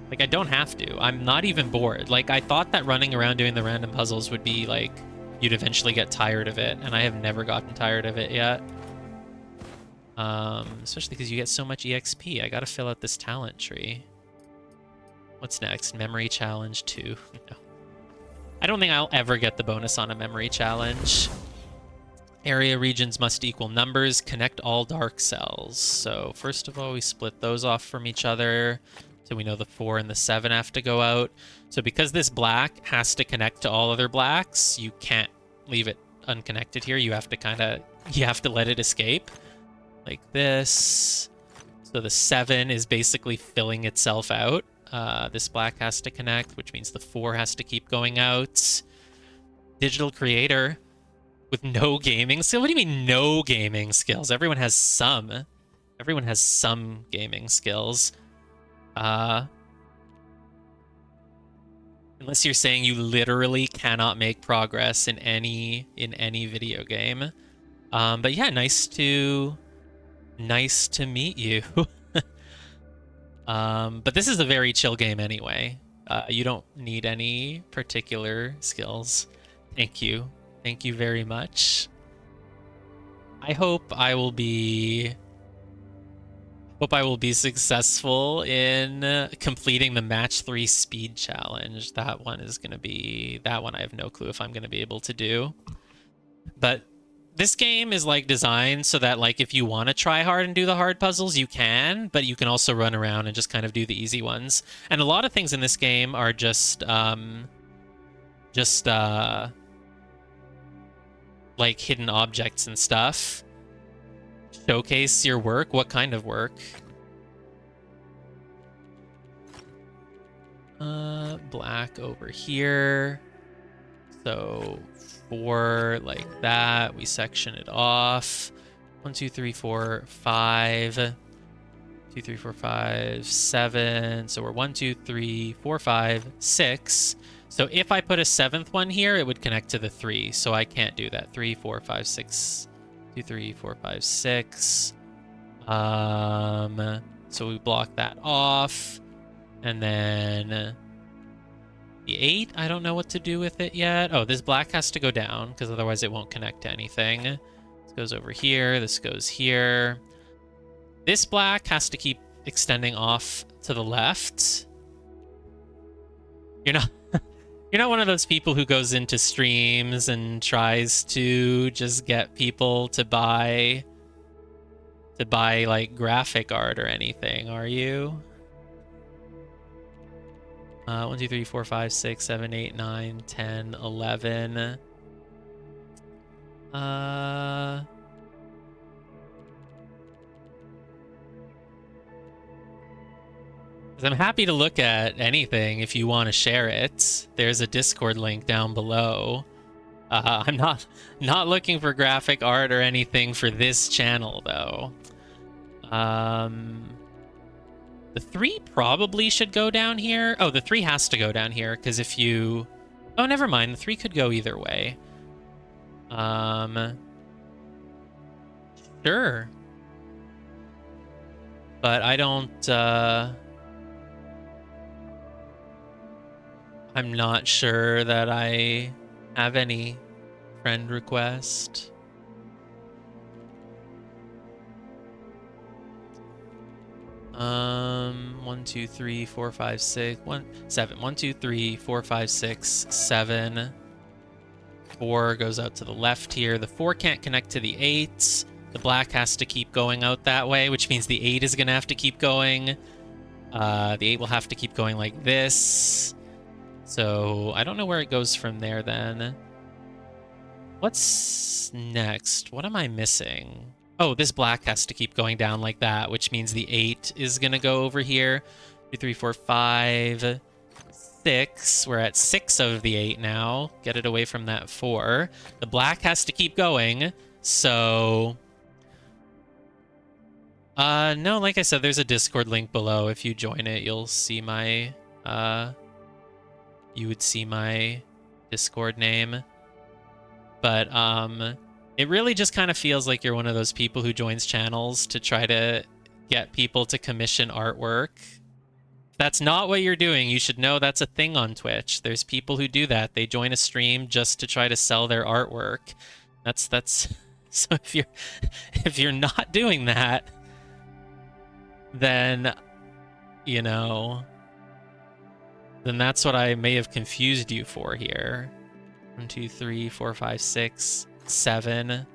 Speaker 1: Like, I don't have to. I'm not even bored. Like, I thought that running around doing the random puzzles would be, like, you'd eventually get tired of it, and I have never gotten tired of it yet. Especially because you get so much EXP. I gotta fill out this talent tree. What's next? Memory challenge 2. No. I don't think I'll ever get the bonus on a memory challenge. Area regions must equal numbers. Connect all dark cells. So first of all, we split those off from each other. So we know the 4 and the 7 have to go out. So because this black has to connect to all other blacks, you can't leave it unconnected here. You have to let it escape. Like this. So the 7 is basically filling itself out. This black has to connect, which means the 4 has to keep going out. Digital creator with no gaming skills? What do you mean no gaming skills? Everyone has some. Everyone has some gaming skills. Unless you're saying you literally cannot make progress in any video game. But yeah, nice to meet you. But this is a very chill game anyway. You don't need any particular skills. Thank you. Thank you very much. I hope I will be successful in completing the match 3 speed challenge. That one I have no clue if I'm going to be able to do. But this game is like designed so that like if you want to try hard and do the hard puzzles, you can, but you can also run around and just kind of do the easy ones. And a lot of things in this game are just like hidden objects and stuff. Showcase your work. What kind of work? Black over here. So 4 like that. We section it off. 1, 2, 3, 4, 5. 2, 3, 4, 5, 7. So we're 1, 2, 3, 4, 5, 6. So if I put a 7th one here, it would connect to the 3. So I can't do that. 3, 4, 5, 6. 2, 3, 4, 5, 6. So we block that off. And then the 8, I don't know what to do with it yet. Oh, this black has to go down because otherwise it won't connect to anything. This goes over here. This goes here. This black has to keep extending off to the left. You're not one of those people who goes into streams and tries to just get people to buy like graphic art or anything, are you? 1, 2, 3, 4, 5, 6, 7, 8, 9, 10, 11. I'm happy to look at anything if you want to share it. There's a Discord link down below. I'm not looking for graphic art or anything for this channel though. The 3 probably should go down here. Oh, the 3 has to go down here because if you... Oh, never mind. The 3 could go either way. Sure. But I don't... I'm not sure that I have any friend request. One, 2, 3, 4, 5, 6, 7. 1, 2, 3, 4, 5, 6, 7. 4 goes out to the left here. The 4 can't connect to the 8. The black has to keep going out that way, which means the 8 is going to have to keep going. The 8 will have to keep going like this. So I don't know where it goes from there then. What's next? What am I missing? Oh, this black has to keep going down like that, which means the 8 is going to go over here. 2, 3, 4, 5, 6. We're at 6 of the 8 now. Get it away from that 4. The black has to keep going, so... no, like I said, there's a Discord link below. If you join it, you'll see my... you would see my Discord name. But, it really just kind of feels like you're one of those people who joins channels to try to get people to commission artwork. If that's not what you're doing, you should know that's a thing on Twitch. There's people who do that. They join a stream just to try to sell their artwork. That's so if you're not doing that, then, you know, then that's what I may have confused you for here. 1, 2, 3, 4, 5, 6, 7.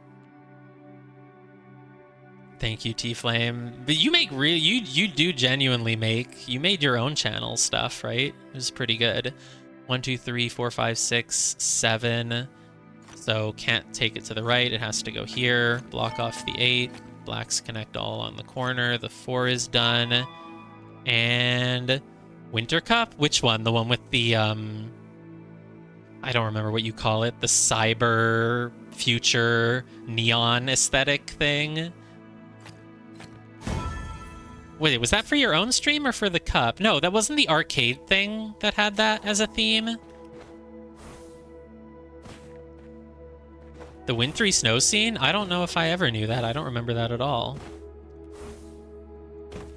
Speaker 1: Thank you, T-Flame. But you make you do genuinely make, you made your own channel stuff, right? It was pretty good. 1, 2, 3, 4, 5, 6, 7. So can't take it to the right. It has to go here. Block off the 8. Blacks connect all on the corner. The 4 is done. And Winter Cup? Which one? The one with the, I don't remember what you call it. The cyber future neon aesthetic thing. Wait, was that for your own stream or for the cup? No, that wasn't the arcade thing that had that as a theme. The wintry snow scene? I don't know if I ever knew that. I don't remember that at all.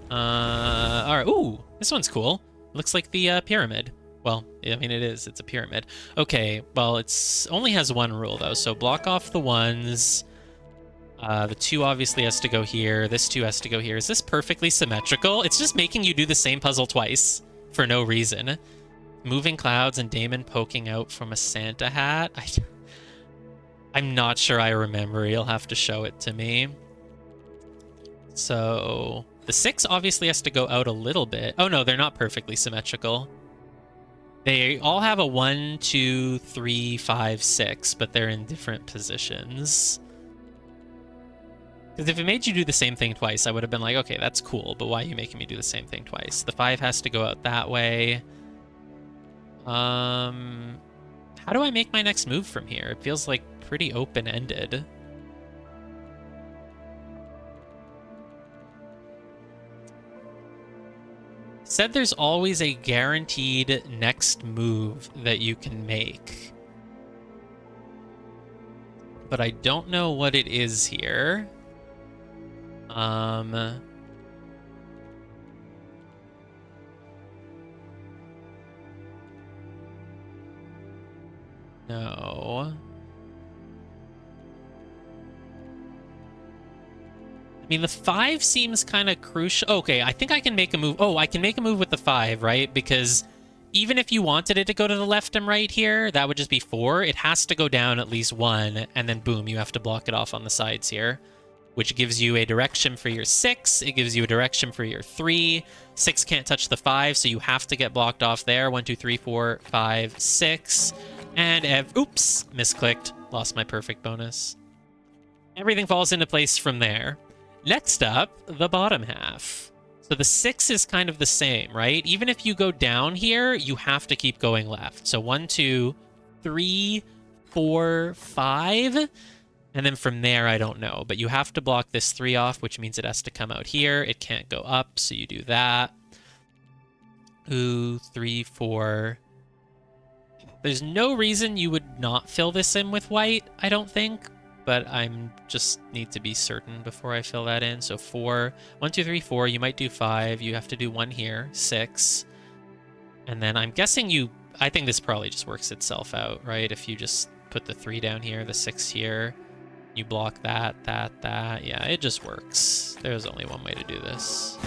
Speaker 1: All right. Ooh, this one's cool. Looks like the pyramid. Well, I mean, it is. It's a pyramid. Okay, well, it's only has one rule, though. So block off the ones. The 2 obviously has to go here. This 2 has to go here. Is this perfectly symmetrical? It's just making you do the same puzzle twice for no reason. Moving clouds and Damon poking out from a Santa hat. I'm not sure I remember. You'll have to show it to me. So the 6 obviously has to go out a little bit. Oh, no, they're not perfectly symmetrical. They all have a 1, 2, 3, 5, 6, but they're in different positions. Because if it made you do the same thing twice, I would have been like, okay, that's cool, but why are you making me do the same thing twice? The 5 has to go out that way. How do I make my next move from here? It feels like pretty open-ended. Said there's always a guaranteed next move that you can make. But I don't know what it is here. No. I mean, the 5 seems kind of crucial. Okay, I think I can make a move. Oh, I can make a move with the 5, right? Because even if you wanted it to go to the left and right here, that would just be 4. It has to go down at least 1, and then boom, you have to block it off on the sides here, which gives you a direction for your 6. It gives you a direction for your 3. 6 can't touch the 5, so you have to get blocked off there. 1, 2, 3, 4, 5, 6. And oops, misclicked. Lost my perfect bonus. Everything falls into place from there. Next up, the bottom half. So the 6 is kind of the same, right? Even if you go down here, you have to keep going left. So 1, 2, 3, 4, 5. And then from there, I don't know. But you have to block this 3 off, which means it has to come out here. It can't go up, so you do that. Ooh, 3, 4. There's no reason you would not fill this in with white, I don't think. But I'm just need to be certain before I fill that in. So 4. 1, 2, 3, 4. You might do 5. You have to do 1 here. 6. And then I'm guessing you... I think this probably just works itself out, right? If you just put the 3 down here, the 6 here... You block that. Yeah, it just works. There's only one way to do this.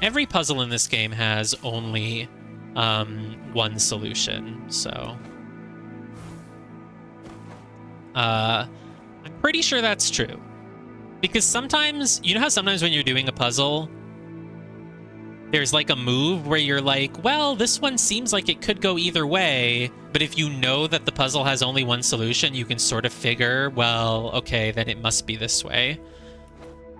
Speaker 1: Every puzzle in this game has only one solution, so... I'm pretty sure that's true. Because sometimes, you know how sometimes when you're doing a puzzle, there's like a move where you're like, well, this one seems like it could go either way, but if you know that the puzzle has only one solution, you can sort of figure, well, okay, then it must be this way.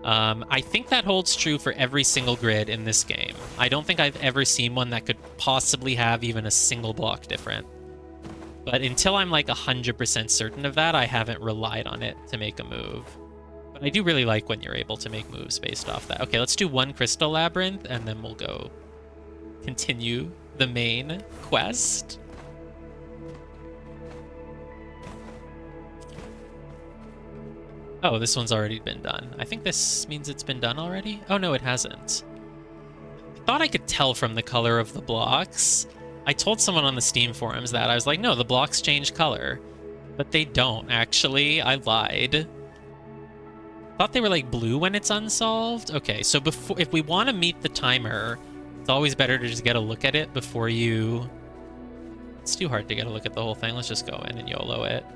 Speaker 1: I think that holds true for every single grid in this game. I don't think I've ever seen one that could possibly have even a single block different. But until I'm like 100% certain of that, I haven't relied on it to make a move. But I do really like when you're able to make moves based off that. Okay, let's do 1 Crystal Labyrinth, and then we'll go continue the main quest. Oh, this one's already been done. I think this means it's been done already? Oh, no, it hasn't. I thought I could tell from the color of the blocks. I told someone on the Steam forums that. I was like, no, the blocks change color. But they don't, actually. I lied. Thought they were like blue when it's unsolved. Okay, so before, if we want to meet the timer, it's always better to just get a look at it before you... It's too hard to get a look at the whole thing. Let's just go in and YOLO it.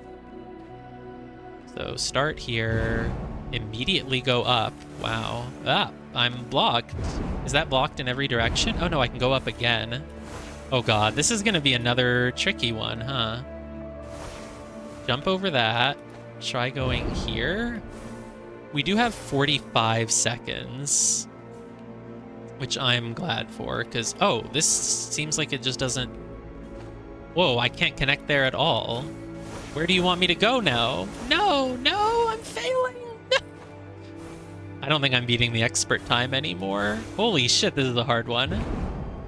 Speaker 1: So start here, immediately go up. Wow. Ah, I'm blocked. Is that blocked in every direction? Oh no, I can go up again. Oh god, this is gonna be another tricky one, huh? Jump over that. Try going here. We do have 45 seconds, which I'm glad for, because, oh, this seems like it just doesn't... Whoa, I can't connect there at all. Where do you want me to go now? No, I'm failing. I don't think I'm beating the expert time anymore. Holy shit, this is a hard one.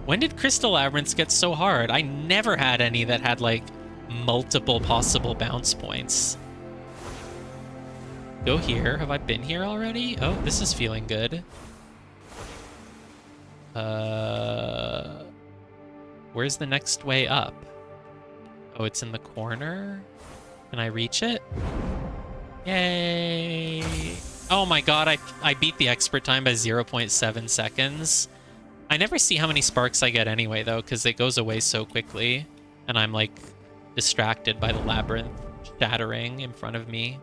Speaker 1: When did Crystal Labyrinths get so hard? I never had any that had, like, multiple possible bounce points. Go here. Have I been here already? Oh, this is feeling good. Where's the next way up? Oh, it's in the corner? Can I reach it? Yay! Oh my god, I beat the expert time by 0.7 seconds. I never see how many sparks I get anyway, though, because it goes away so quickly. And I'm, like, distracted by the labyrinth shattering in front of me.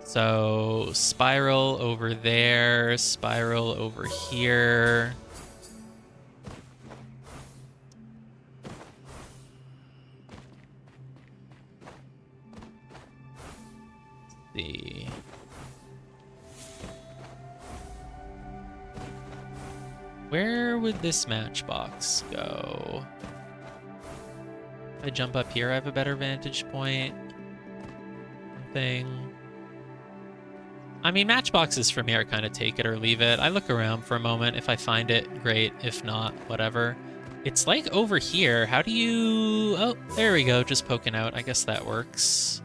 Speaker 1: So, spiral over there, spiral over here. Let's see. Where would this matchbox go? If I jump up here, I have a better vantage point. Something. I mean, matchboxes for me are kind of take it or leave it. I look around for a moment. If I find it, great. If not, whatever. It's like over here. How do you... Oh, there we go. Just poking out. I guess that works.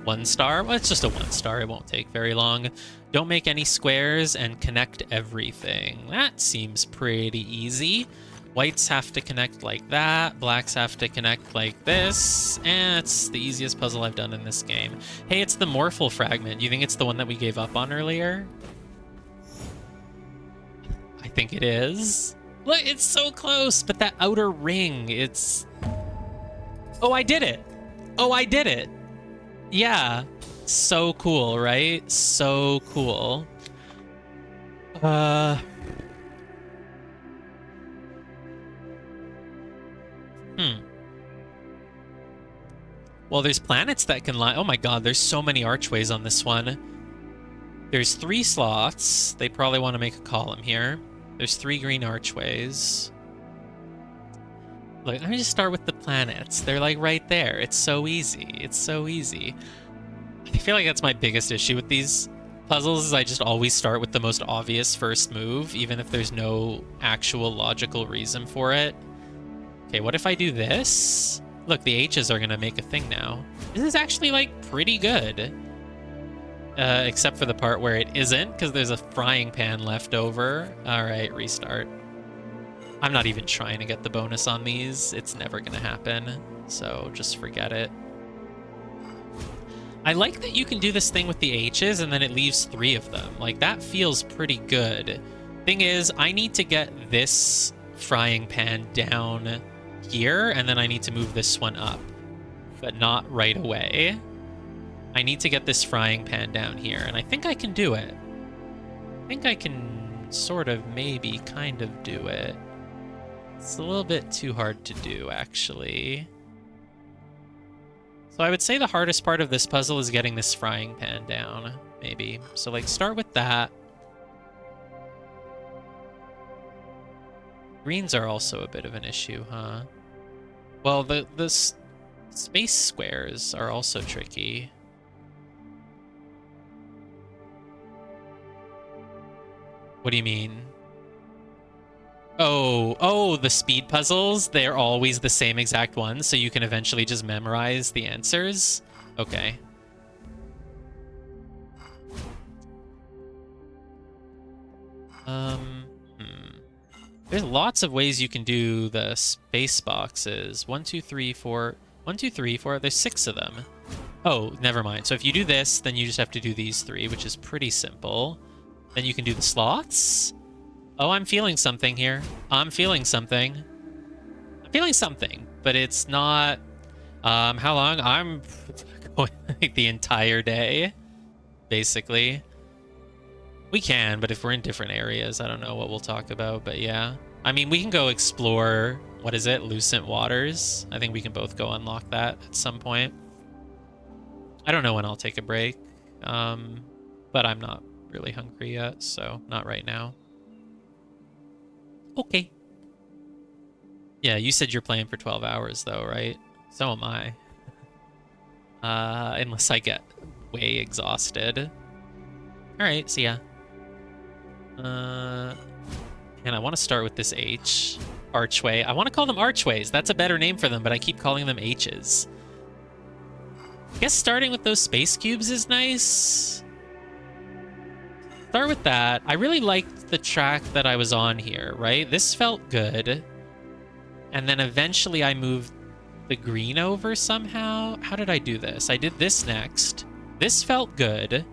Speaker 1: 1 star? Well, it's just a 1 star. It won't take very long. Don't make any squares and connect everything. That seems pretty easy. Whites have to connect like that. Blacks have to connect like this. And it's the easiest puzzle I've done in this game. Hey, it's the Morphle fragment. You think it's the one that we gave up on earlier? I think it is. Look, it's so close, but that outer ring, it's... Oh, I did it! Oh, I did it! Yeah. So cool, right? So cool. Well, there's planets that can lie. Oh my god, there's so many archways on this one. There's 3 slots. They probably want to make a column here. There's 3 green archways. Look, let me just start with the planets. They're like right there. It's so easy. It's so easy. I feel like that's my biggest issue with these puzzles is I just always start with the most obvious first move, even if there's no actual logical reason for it. Okay, what if I do this? Look, the H's are going to make a thing now. This is actually, like, pretty good. Except for the part where it isn't, because there's a frying pan left over. All right, restart. I'm not even trying to get the bonus on these. It's never going to happen, so just forget it. I like that you can do this thing with the H's, and then it leaves 3 of them. Like, that feels pretty good. Thing is, I need to get this frying pan down here, and then I need to move this one up, but not right away. I need to get this frying pan down here, and I think I can do it. I think I can sort of maybe kind of do it. It's a little bit too hard to do, actually. So I would say the hardest part of this puzzle is getting this frying pan down, maybe. So, like, start with that. Greens are also a bit of an issue, huh? Well, the space squares are also tricky. What do you mean? Oh, the speed puzzles, they're always the same exact ones, so you can eventually just memorize the answers? Okay. There's lots of ways you can do the space boxes. 1, 2, 3, 4. 1, 2, 3, 4. There's 6 of them. Oh, never mind. So if you do this, then you just have to do these 3, which is pretty simple. Then you can do the slots. Oh, I'm feeling something here. I'm feeling something. I'm feeling something, but it's not... how long? I'm going like the entire day, basically. We can, but if we're in different areas, I don't know what we'll talk about, but yeah. I mean, we can go explore, what is it, Lucent Waters. I think we can both go unlock that at some point. I don't know when I'll take a break, but I'm not really hungry yet, so not right now. Okay. Yeah, you said you're playing for 12 hours, though, right? So am I. Unless I get way exhausted. Alright, see ya. And I want to start with this H. Archway. I want to call them archways. That's a better name for them, but I keep calling them H's. I guess starting with those space cubes is nice. Start with that. I really liked the track that I was on here, right? This felt good. And then eventually I moved the green over somehow. How did I do this? I did this next. This felt good.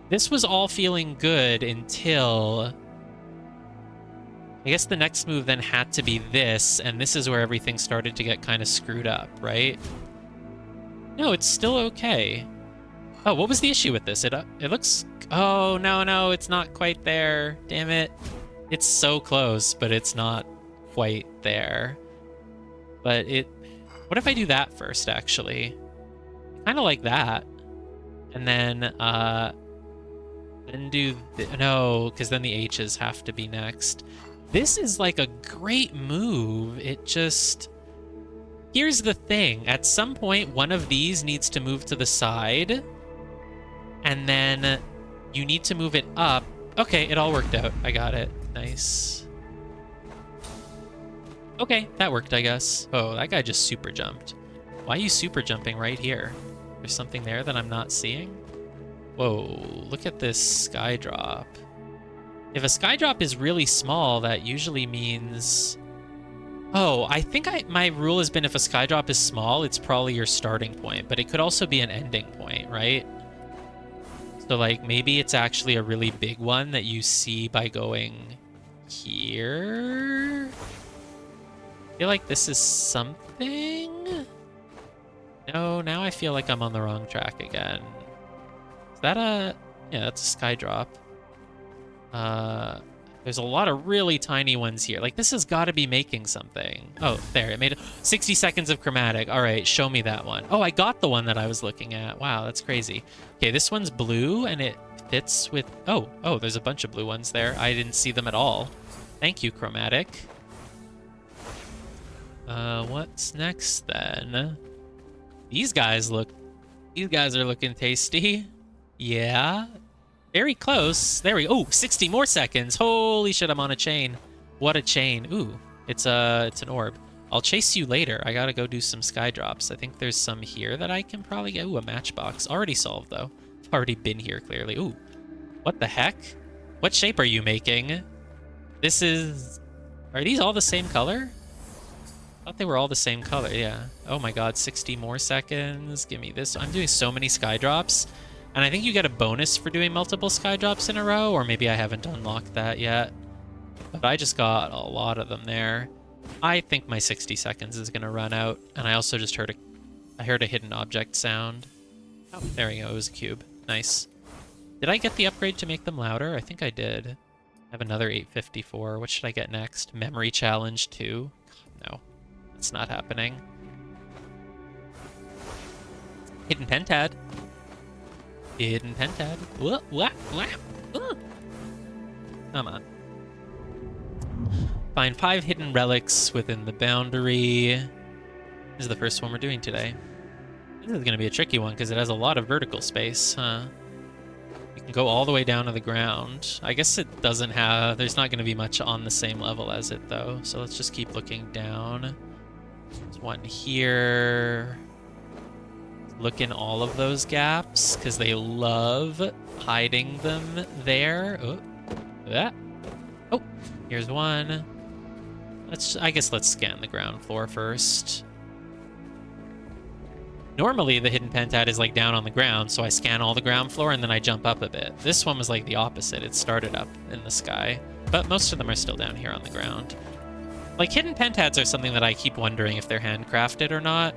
Speaker 1: This was all feeling good until... I guess the next move then had to be this, and this is where everything started to get kind of screwed up, right? No, it's still okay. Oh, what was the issue with this? It looks... Oh, no, it's not quite there. Damn it. It's so close, but it's not quite there. But it... What if I do that first, actually? Kind of like that. And then do... No, because then the H's have to be next. This is like a great move. It just... Here's the thing. At some point, one of these needs to move to the side. And then you need to move it up. Okay, it all worked out. I got it. Nice. Okay, that worked, I guess. Oh, that guy just super jumped. Why are you super jumping right here? There's something there that I'm not seeing? Whoa, look at this sky drop. If a sky drop is really small, that usually means... Oh, I think my rule has been if a sky drop is small, it's probably your starting point, but it could also be an ending point, right? So, like, maybe it's actually a really big one that you see by going here? I feel like this is something? No, now I feel like I'm on the wrong track again. Is that a... Yeah, that's a sky drop. There's a lot of really tiny ones here. Like, this has got to be making something. Oh, there. It made 60 seconds of chromatic. All right, show me that one. Oh, I got the one that I was looking at. Wow, that's crazy. Okay, this one's blue, and it fits with... Oh, there's a bunch of blue ones there. I didn't see them at all. Thank you, chromatic. What's next, then? These guys are looking tasty. Yeah. Very close. There we go. Oh, 60 more seconds. Holy shit, I'm on a chain. What a chain. Ooh, it's an orb. I'll chase you later. I gotta go do some sky drops. I think there's some here that I can probably get. Ooh, a matchbox. Already solved, though. I've already been here, clearly. Ooh, what the heck? What shape are you making? This is... Are these all the same color? I thought they were all the same color, yeah. Oh my god, 60 more seconds. Give me this. I'm doing so many sky drops. And I think you get a bonus for doing multiple sky drops in a row, or maybe I haven't unlocked that yet. But I just got a lot of them there. I think my 60 seconds is going to run out. And I also just heard a hidden object sound. Oh, there we go. It was a cube. Nice. Did I get the upgrade to make them louder? I think I did. I have another 854. What should I get next? Memory challenge 2? No, it's not happening. Hidden pentad. Hidden pentad. Come on. Find 5 hidden relics within the boundary. This is the first one we're doing today. This is going to be a tricky one because it has a lot of vertical space, huh? You can go all the way down to the ground. I guess it doesn't have... There's not going to be much on the same level as it, though. So let's just keep looking down. There's one here. Look in all of those gaps because they love hiding them there. Oh, that. Oh, here's one. I guess let's scan the ground floor first. Normally the hidden pentad is like down on the ground, so I scan all the ground floor and then I jump up a bit. This one was like the opposite. It started up in the sky, but most of them are still down here on the ground. Like, hidden pentads are something that I keep wondering if they're handcrafted or not.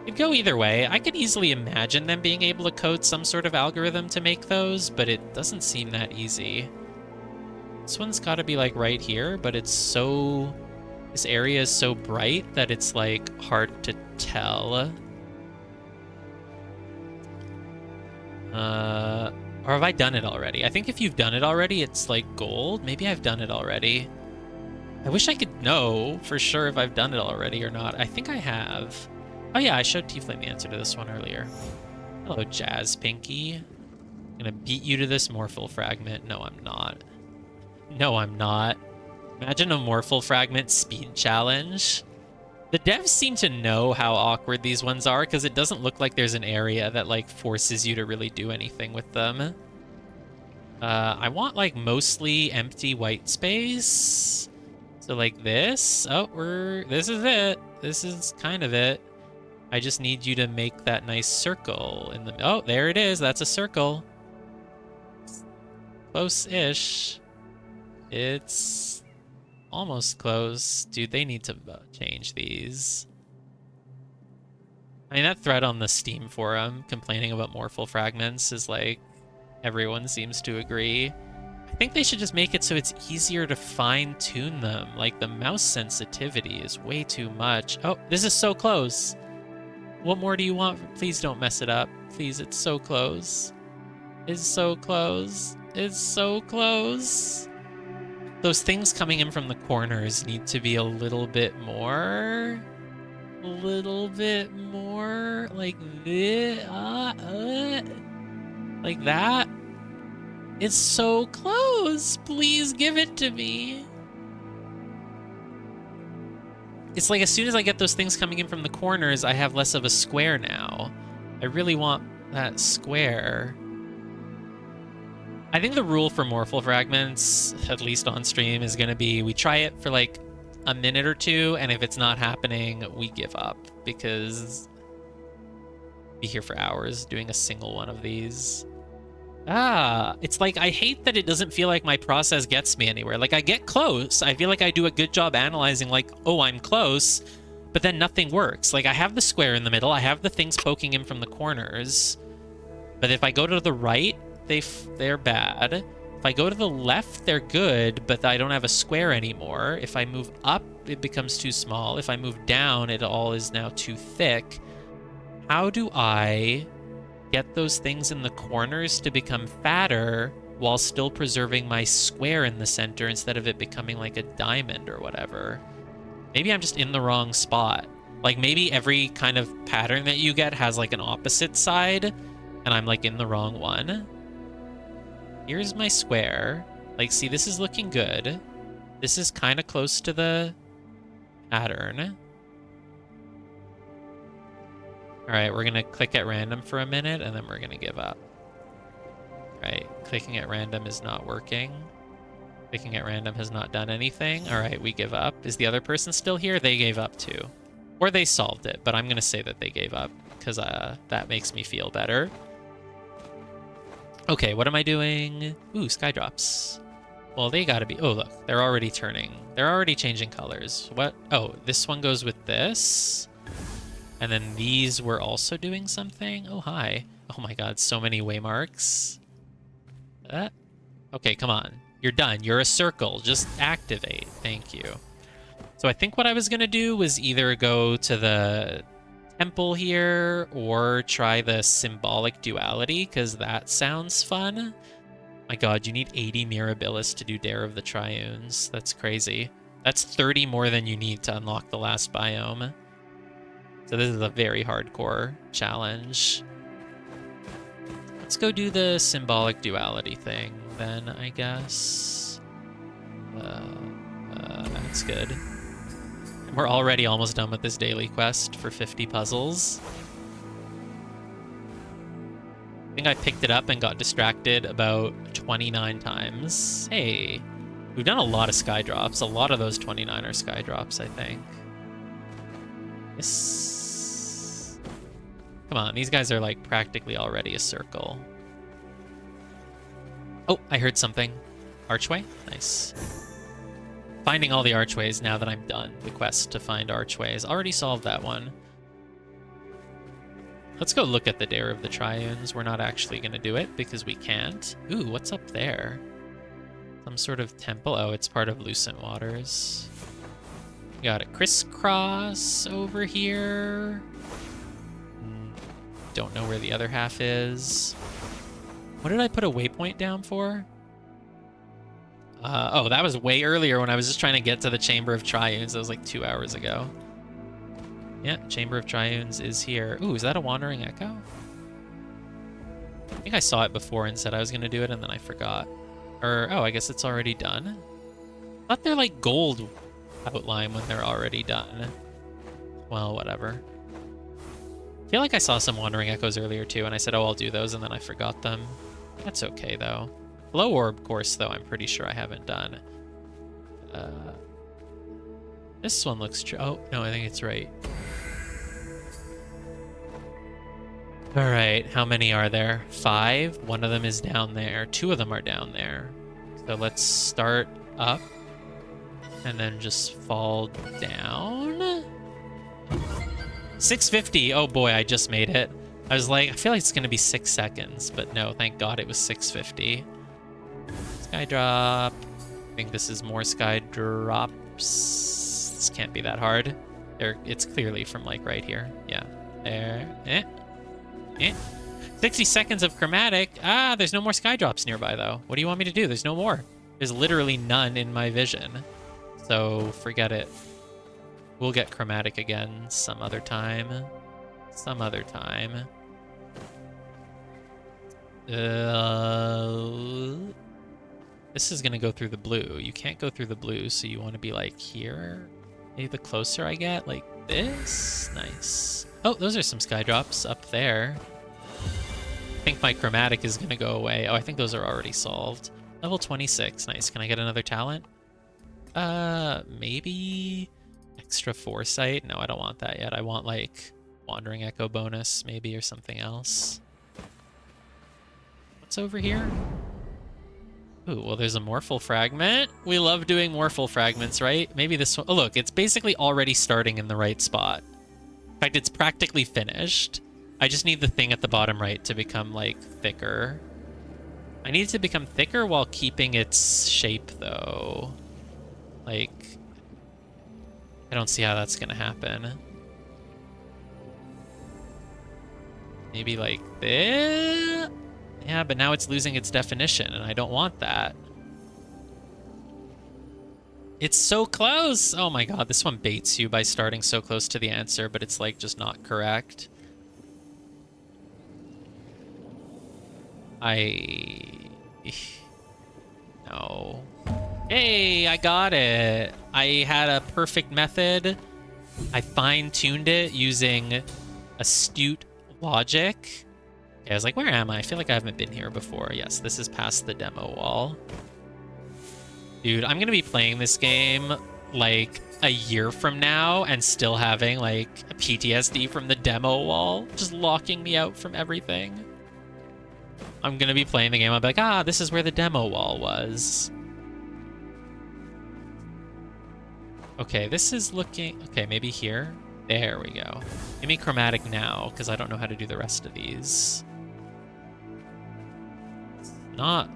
Speaker 1: It'd go either way. I could easily imagine them being able to code some sort of algorithm to make those, but it doesn't seem that easy. This one's got to be like right here, but it's so... This area is so bright that it's like hard to tell. Or have I done it already? I think if you've done it already, it's like gold. Maybe I've done it already. I wish I could know for sure if I've done it already or not. I think I have. Oh yeah, I showed Tiefling the answer to this one earlier. Hello, Jazz Pinky. I'm gonna beat you to this Morphal Fragment. No, I'm not. No, I'm not. Imagine a Morphal Fragment speed challenge. The devs seem to know how awkward these ones are because it doesn't look like there's an area that like forces you to really do anything with them. I want like mostly empty white space. So like this. Oh, this is it. This is kind of it. I just need you to make that nice circle in the, oh, there it is. That's a circle. Close-ish. It's almost close. Dude, they need to change these. I mean, that thread on the Steam forum complaining about Morphal Fragments is like, everyone seems to agree. I think they should just make it so it's easier to fine-tune them. Like, the mouse sensitivity is way too much. Oh, this is so close. What more do you want? Please don't mess it up. Please, it's so close. It's so close. It's so close. Those things coming in from the corners need to be a little bit more. A little bit more. Like this. Like that. It's so close. Please give it to me. It's like as soon as I get those things coming in from the corners, I have less of a square now. I really want that square. I think the rule for Morphal Fragments, at least on stream, is going to be we try it for like a minute or two, and if it's not happening, we give up, because be here for hours doing a single one of these. It's like I hate that it doesn't feel like my process gets me anywhere. Like I get close. I feel like I do a good job analyzing like, oh, I'm close, but then nothing works. Like I have the square in the middle. I have the things poking in from the corners. But if I go to the right, they're bad. If I go to the left, they're good, but I don't have a square anymore. If I move up, it becomes too small. If I move down, it all is now too thick. How do I get those things in the corners to become fatter while still preserving my square in the center instead of it becoming like a diamond or whatever? Maybe I'm just in the wrong spot. Like maybe every kind of pattern that you get has like an opposite side and I'm like in the wrong one. Here's my square. Like, see, this is looking good. This is kind of close to the pattern. All right, we're gonna click at random for a minute and then we're gonna give up. All right, clicking at random is not working. Clicking at random has not done anything. All right, we give up. Is the other person still here? They gave up too. Or they solved it, but I'm gonna say that they gave up because that makes me feel better. Okay, what am I doing? Ooh, sky drops. Well, they gotta be, oh look, they're already turning. They're already changing colors. What? Oh, this one goes with this. And then these were also doing something. Oh, hi. Oh my god, so many waymarks. Okay, come on. You're done. You're a circle. Just activate. Thank you. So I think what I was going to do was either go to the temple here or try the symbolic duality, because that sounds fun. My god, you need 80 Mirabilis to do Dare of the Triunes. That's crazy. That's 30 more than you need to unlock the last biome. So this is a very hardcore challenge. Let's go do the symbolic duality thing then, I guess. That's good. And we're already almost done with this daily quest for 50 puzzles. I think I picked it up and got distracted about 29 times. Hey, we've done a lot of sky drops. A lot of those 29 are sky drops, I think. Yes. Come on, these guys are like practically already a circle. Oh, I heard something. Archway? Nice. Finding all the archways now that I'm done. The quest to find archways. Already solved that one. Let's go look at the Dare of the Triunes. We're not actually going to do it because we can't. Ooh, what's up there? Some sort of temple. Oh, it's part of Lucent Waters. We got a crisscross over here. Don't know where the other half is. What did I put a waypoint down for? Oh, that was way earlier when I was just trying to get to the Chamber of Triunes. That was like 2 hours ago. Yeah, Chamber of Triunes is here. Ooh, is that a Wandering Echo? I think I saw it before and said I was going to do it, and then I forgot. Or, oh, I guess it's already done. I thought they're like gold outline when they're already done. Well, whatever. I feel like I saw some Wandering Echoes earlier too, and I said, oh, I'll do those, and then I forgot them. That's okay, though. Glow Orb course, though, I'm pretty sure I haven't done. This one looks oh, no, I think it's right. All right, how many are there? 5. One of them is down there. 2 of them are down there. So let's start up and then just fall down. 650. Oh boy, I just made it. I was like, I feel like it's gonna be 6 seconds, but no, thank God it was 650. Sky drop. I think this is more sky drops. This can't be that hard. There, it's clearly from like right here. Yeah, there. 60 seconds of chromatic. Ah, there's no more sky drops nearby though. What do you want me to do? There's no more. There's literally none in my vision. So forget it. We'll get chromatic again some other time. Some other time. This is gonna go through the blue. You can't go through the blue, so you want to be like here. Maybe the closer I get, like this. Nice. Oh, those are some sky drops up there. I think my chromatic is gonna go away. Oh, I think those are already solved. Level 26. Nice. Can I get another talent? Maybe extra foresight. No, I don't want that yet. I want like Wandering Echo bonus maybe or something else. What's over here? Ooh, well, there's a Morphal Fragment. We love doing Morphal Fragments, right? Maybe this one. Oh, look, it's basically already starting in the right spot. In fact, it's practically finished. I just need the thing at the bottom right to become, like, thicker. I need it to become thicker while keeping its shape, though. Like, I don't see how that's gonna happen. Maybe like this? Yeah, but now it's losing its definition, and I don't want that. It's so close! Oh my god, this one baits you by starting so close to the answer, but it's like just not correct. No. Hey, I got it! I had a perfect method. I fine-tuned it using astute logic. Okay, I was like, where am I? I feel like I haven't been here before. Yes, this is past the demo wall. Dude, I'm gonna be playing this game like a year from now and still having like a PTSD from the demo wall, just locking me out from everything. I'm gonna be playing the game, I'll be like, ah, this is where the demo wall was. Okay, this is looking... Okay, maybe here? There we go. Give me chromatic now, because I don't know how to do the rest of these. It's not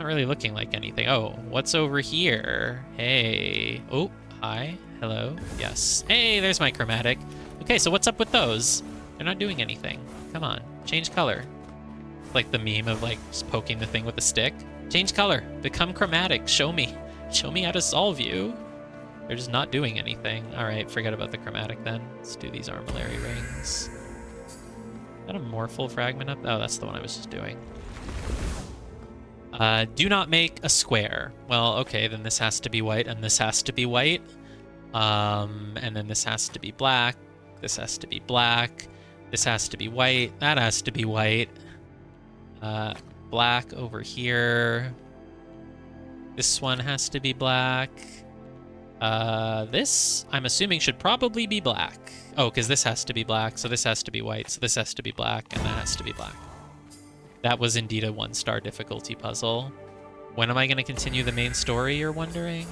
Speaker 1: really looking like anything. Oh, what's over here? Hey. Oh, hi. Hello. Yes. Hey, there's my chromatic. Okay, so what's up with those? They're not doing anything. Come on. Change color. Like the meme of like just poking the thing with a stick. Change color. Become chromatic. Show me. Show me how to solve you. They're just not doing anything. All right, forget about the chromatic then. Let's do these armillary rings. Is that a Morphal Fragment up? Oh, that's the one I was just doing. Do not make a square. Well, okay, then this has to be white, and this has to be white. And then this has to be black. This has to be black. This has to be white. That has to be white. Black over here. This one has to be black. This, I'm assuming, should probably be black. Oh, because this has to be black, so this has to be white, so this has to be black, and that has to be black. That was indeed a 1-star difficulty puzzle. When am I going to continue the main story, you're wondering?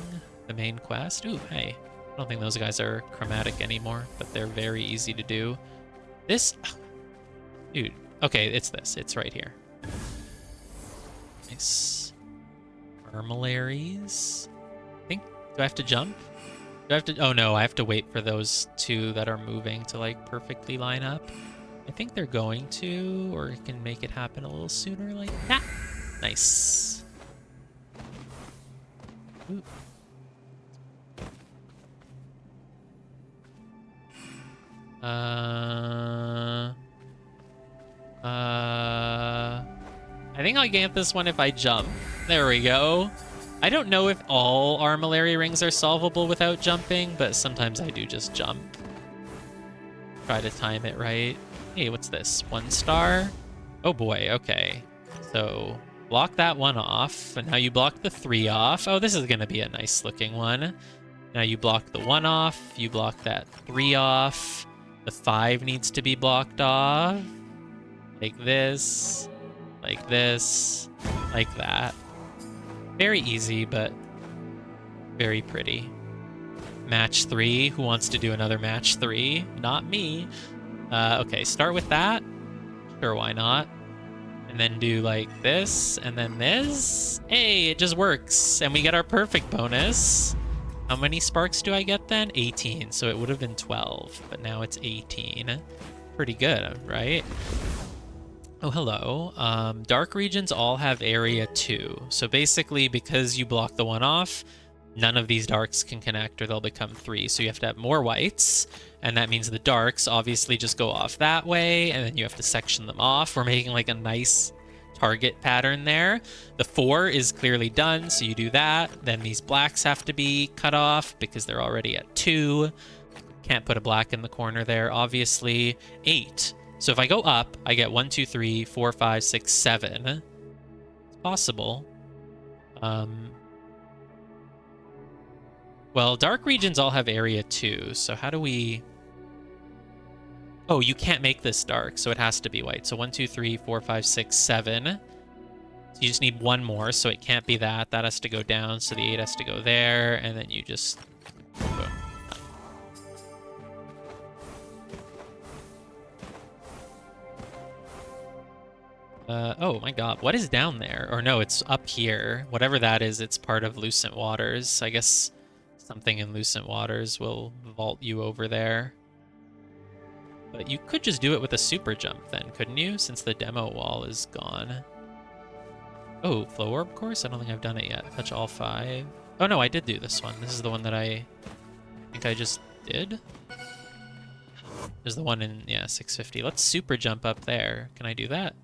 Speaker 1: The main quest? Ooh, hey. I don't think those guys are chromatic anymore, but they're very easy to do. This... Dude. Okay, it's this. It's right here. Nice. Armillaries. I think... Do I have to jump? Do I have to... Oh, no. I have to wait for those two that are moving to, like, perfectly line up. I think they're going to, or it can make it happen a little sooner like that. Nice. Ooh. I think I'll get this one if I jump. There we go. I don't know if all Armillary rings are solvable without jumping, but sometimes I do just jump. Try to time it right. Hey, what's this? 1 star? Oh boy, okay. So block that one off, and now you block the 3 off. Oh, this is gonna be a nice looking one. Now you block the 1 off, you block that 3 off. The 5 needs to be blocked off. Like this, like this, like that. Very easy, but very pretty. Match 3. Who wants to do another match 3? Not me. Okay, start with that. Sure, why not? And then do like this, and then this. Hey, it just works. And we get our perfect bonus. How many sparks do I get then? 18. So it would have been 12, but now it's 18. Pretty good, right? Oh, hello. Dark regions all have area 2. So basically, because you block the 1 off, none of these darks can connect or they'll become 3. So you have to have more whites. And that means the darks obviously just go off that way. And then you have to section them off. We're making like a nice target pattern there. The 4 is clearly done. So you do that. Then these blacks have to be cut off because they're already at 2. Can't put a black in the corner there, obviously. 8. So if I go up, I get 1, 2, 3, 4, 5, 6, 7. It's possible. Well, dark regions all have area 2, so how do we... Oh, you can't make this dark, so it has to be white. So 1, 2, 3, 4, 5, 6, 7. So you just need 1 more, so it can't be that. That has to go down, so the 8 has to go there, and then you just... Boom. Oh my god, what is down there? Or no, it's up here. Whatever that is, it's part of Lucent Waters. I guess something in Lucent Waters will vault you over there. But you could just do it with a super jump then, couldn't you? Since the demo wall is gone. Oh, Flow Orb course? I don't think I've done it yet. Touch all 5. Oh no, I did do this one. This is the one that I think I just did. There's the one in, yeah, 650. Let's super jump up there. Can I do that?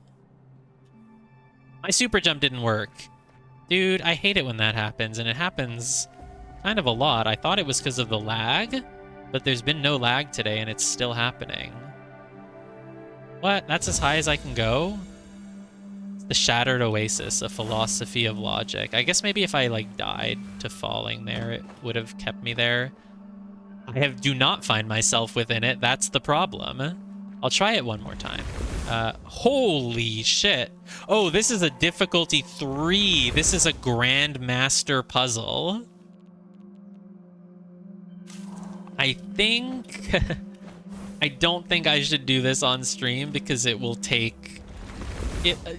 Speaker 1: My super jump didn't work. Dude, I hate it when that happens, and it happens kind of a lot. I thought it was because of the lag, but there's been no lag today, and it's still happening. What? That's as high as I can go? It's the Shattered Oasis, a philosophy of logic. I guess maybe if I, like, died to falling there, it would have kept me there. I do not find myself within it. That's the problem. I'll try it one more time. Holy shit. Oh, this is a difficulty 3. This is a Grandmaster puzzle. I think... I don't think I should do this on stream because it will take...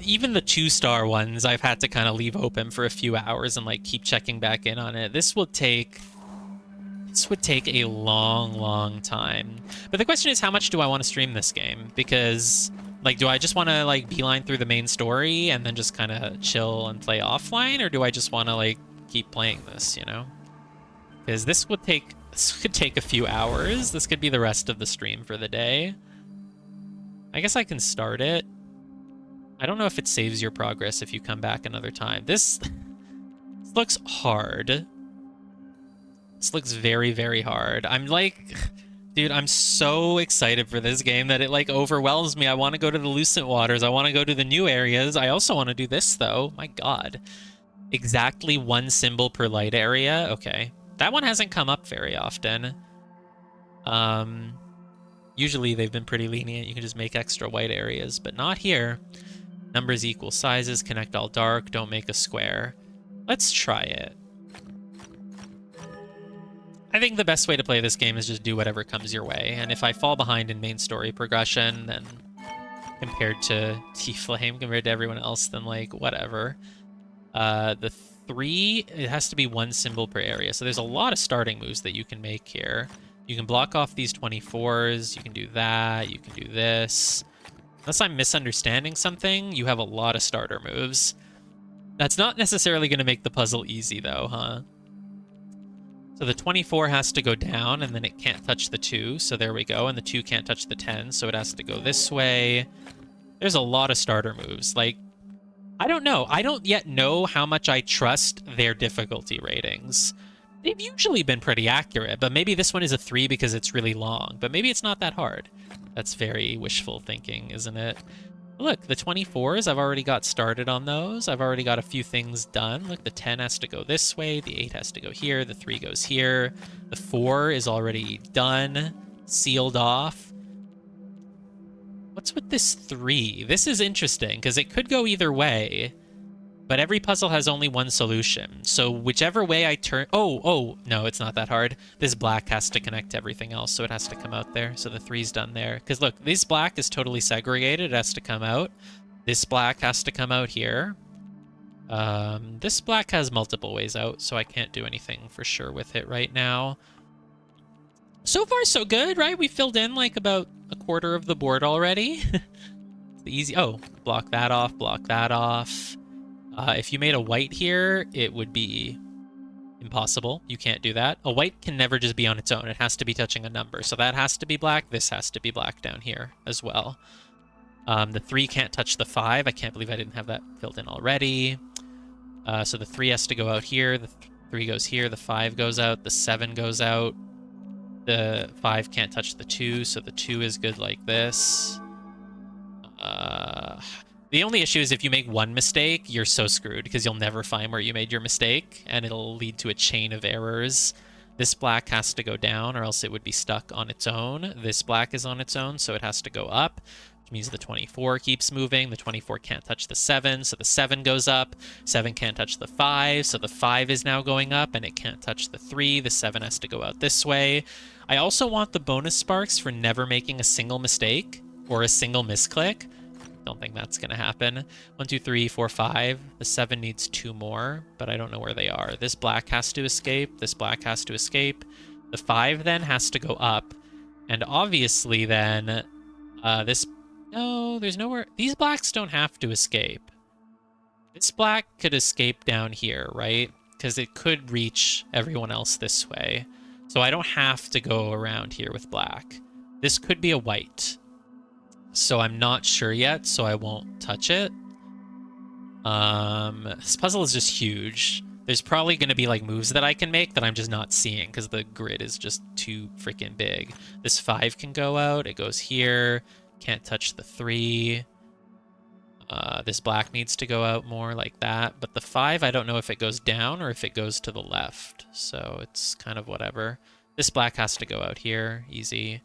Speaker 1: even the 2-star ones I've had to kind of leave open for a few hours and like keep checking back in on it. This would take a long, long time. But the question is, how much do I want to stream this game? Because... like, do I just want to, like, beeline through the main story and then just kind of chill and play offline? Or do I just want to, like, keep playing this, you know? Because this could take a few hours. This could be the rest of the stream for the day. I guess I can start it. I don't know if it saves your progress if you come back another time. This looks hard. This looks very, very hard. I'm like... dude, I'm so excited for this game that it, like, overwhelms me. I want to go to the Lucent Waters. I want to go to the new areas. I also want to do this, though. My god. Exactly 1 symbol per light area? Okay. That one hasn't come up very often. Usually they've been pretty lenient. You can just make extra white areas, but not here. Numbers equal sizes. Connect all dark. Don't make a square. Let's try it. I think the best way to play this game is just do whatever comes your way. And if I fall behind in main story progression, then compared to T-Flame, compared to everyone else, then, like, whatever. The 3, it has to be 1 symbol per area. So there's a lot of starting moves that you can make here. You can block off these 24s. You can do that. You can do this. Unless I'm misunderstanding something, you have a lot of starter moves. That's not necessarily going to make the puzzle easy, though, huh? So the 24 has to go down, and then it can't touch the 2. So there we go. And the 2 can't touch the 10, so it has to go this way. There's a lot of starter moves. Like, I don't know. I don't yet know how much I trust their difficulty ratings. They've usually been pretty accurate, but maybe this one is a 3 because it's really long. But maybe it's not that hard. That's very wishful thinking, isn't it? Look, the 24s, I've already got started on those. I've already got a few things done. Look, the 10 has to go this way. The 8 has to go here. The 3 goes here. The 4 is already done, sealed off. What's with this 3? This is interesting, because it could go either way, but every puzzle has only one solution. So whichever way I turn... Oh, no, it's not that hard. This black has to connect to everything else, so it has to come out there. So the 3's done there. Because look, this black is totally segregated. It has to come out. This black has to come out here. This black has multiple ways out, so I can't do anything for sure with it right now. So far, so good, right? We filled in like about a quarter of the board already. It's easy. Oh, block that off, block that off. If you made a white here, it would be impossible. You can't do that. A white can never just be on its own. It has to be touching a number. So that has to be black. This has to be black down here as well. The 3 can't touch the 5. I can't believe I didn't have that filled in already. So the 3 has to go out here. The 3 goes here. The 5 goes out. The 7 goes out. The 5 can't touch the 2, so the 2 is good like this. The only issue is if you make one mistake, you're so screwed because you'll never find where you made your mistake, and it'll lead to a chain of errors. This black has to go down, or else it would be stuck on its own. This black is on its own, so it has to go up, which means the 24 keeps moving. The 24 can't touch the 7, so the 7 goes up. 7 can't touch the 5, so the 5 is now going up, and it can't touch the 3. The 7 has to go out this way. I also want the bonus sparks for never making a single mistake or a single misclick. Don't think that's going to happen. 1, 2, 3, 4, 5. The 7 needs 2 more, but I don't know where they are. This black has to escape. This black has to escape. The 5 then has to go up. And obviously then this... No, there's nowhere... These blacks don't have to escape. This black could escape down here, right? Because it could reach everyone else this way. So I don't have to go around here with black. This could be a white. So I'm not sure yet, so I won't touch it. This puzzle is just huge. There's probably going to be like moves that I can make that I'm just not seeing because the grid is just too freaking big. This 5 can go out. It goes here. Can't touch the 3. This black needs to go out more like that. But the 5, I don't know if it goes down or if it goes to the left. So it's kind of whatever. This black has to go out here. Easy.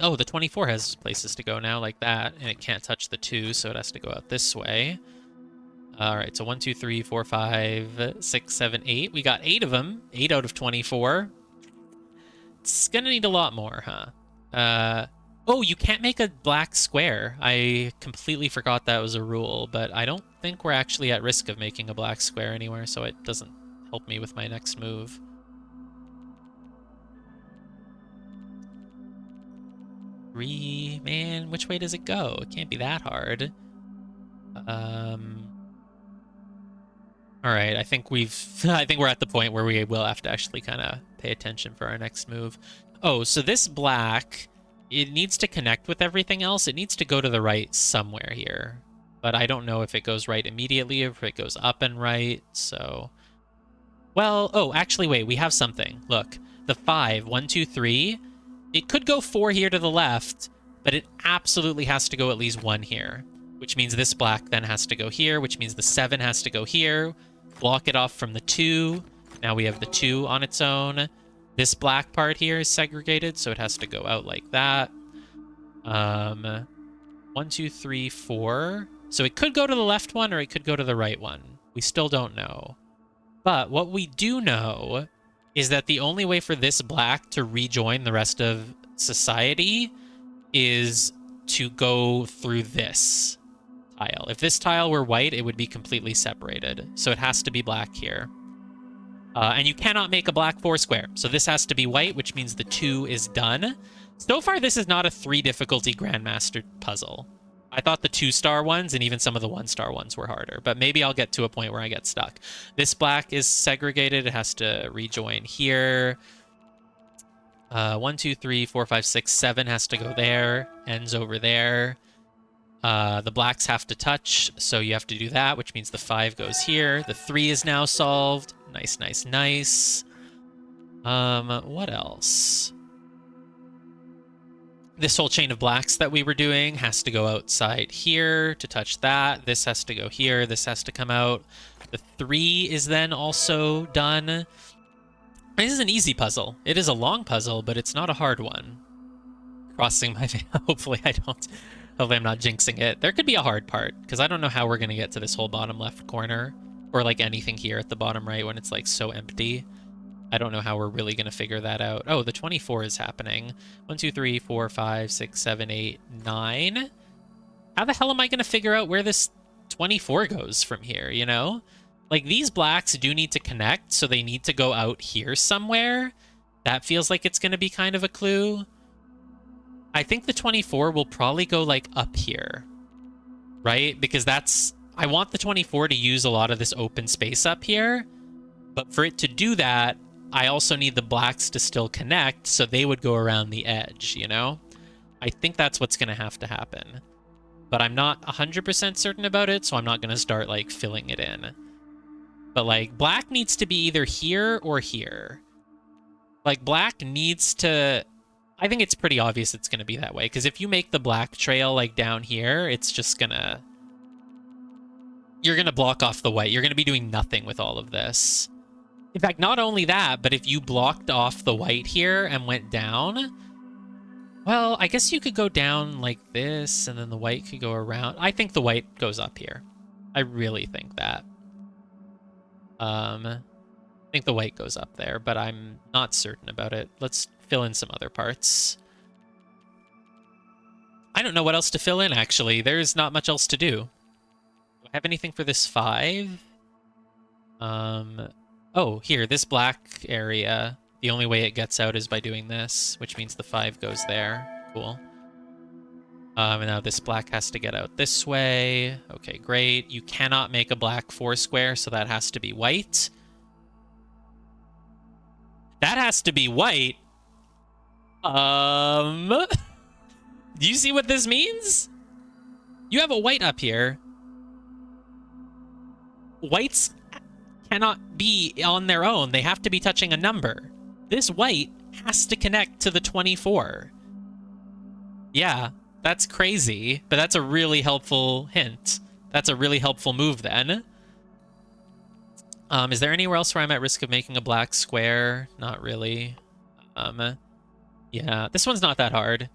Speaker 1: Oh, the 24 has places to go now like that, and it can't touch the 2, so it has to go out this way. All right, so 1, 2, 3, 4, 5, 6, 7, 8. We got 8 of them. 8 out of 24. It's gonna need a lot more, huh? Oh, you can't make a black square. I completely forgot that was a rule, but I don't think we're actually at risk of making a black square anywhere, so it doesn't help me with my next move. Man, which way does it go? It can't be that hard. All right, I think we're at the point where we will have to actually kind of pay attention for our next move. Oh, so this black, it needs to connect with everything else. It needs to go to the right somewhere here, but I don't know if it goes right immediately or if it goes up and right. So, well, oh, actually, wait, we have something. Look, the 5, 1, 2, 3. It could go 4 here to the left, but it absolutely has to go at least 1 here, which means this black then has to go here, which means the 7 has to go here, block it off from the 2. Now we have the 2 on its own. This black part here is segregated, so it has to go out like that. 1, 2, 3, 4. So it could go to the left one or it could go to the right one. We still don't know. But what we do know is that the only way for this black to rejoin the rest of society is to go through this tile. If this tile were white, it would be completely separated. So it has to be black here. And you cannot make a black 4 square. So this has to be white, which means the 2 is done. So far, this is not a 3 difficulty Grandmaster puzzle. I thought the 2-star ones and even some of the 1-star ones were harder, but maybe I'll get to a point where I get stuck. This black is segregated. It has to rejoin here. 1, 2, 3, 4, 5, 6, 7 has to go there. Ends over there. The blacks have to touch, so you have to do that, which means the 5 goes here. The 3 is now solved. Nice, nice, nice. What else? This whole chain of blacks that we were doing has to go outside here to touch that. This has to go here. This has to come out. The 3 is then also done. This is an easy puzzle. It is a long puzzle, but it's not a hard one. Crossing my... Hopefully I don't... Hopefully I'm not jinxing it. There could be a hard part, because I don't know how we're going to get to this whole bottom left corner. Or like anything here at the bottom right when it's like so empty. I don't know how we're really going to figure that out. Oh, the 24 is happening. 1, 2, 3, 4, 5, 6, 7, 8, 9. How the hell am I going to figure out where this 24 goes from here, you know? Like, these blacks do need to connect, so they need to go out here somewhere. That feels like it's going to be kind of a clue. I think the 24 will probably go, like, up here. Right? Because that's... I want the 24 to use a lot of this open space up here. But for it to do that, I also need the blacks to still connect, so they would go around the edge, you know? I think that's what's going to have to happen. But I'm not 100% certain about it, so I'm not going to start, like, filling it in. But, like, black needs to be either here or here. Like, black needs to... I think it's pretty obvious it's going to be that way, because if you make the black trail, like, down here, it's just going to... You're going to block off the white. You're going to be doing nothing with all of this. In fact, not only that, but if you blocked off the white here and went down, well, I guess you could go down like this, and then the white could go around. I think the white goes up here. I really think that. I think the white goes up there, but I'm not certain about it. Let's fill in some other parts. I don't know what else to fill in, actually. There's not much else to do. Do I have anything for this 5? Oh, here, this black area. The only way it gets out is by doing this, which means the 5 goes there. Cool. And now this black has to get out this way. Okay, great. You cannot make a black 4 square, so that has to be white. That has to be white. Do you see what this means? You have a white up here. Whites cannot be on their own. They have to be touching a number. This white has to connect to the 24. Yeah, that's crazy, but that's a really helpful hint. That's a really helpful move then. Is there anywhere else where I'm at risk of making a black square? Not really. Yeah, this one's not that hard.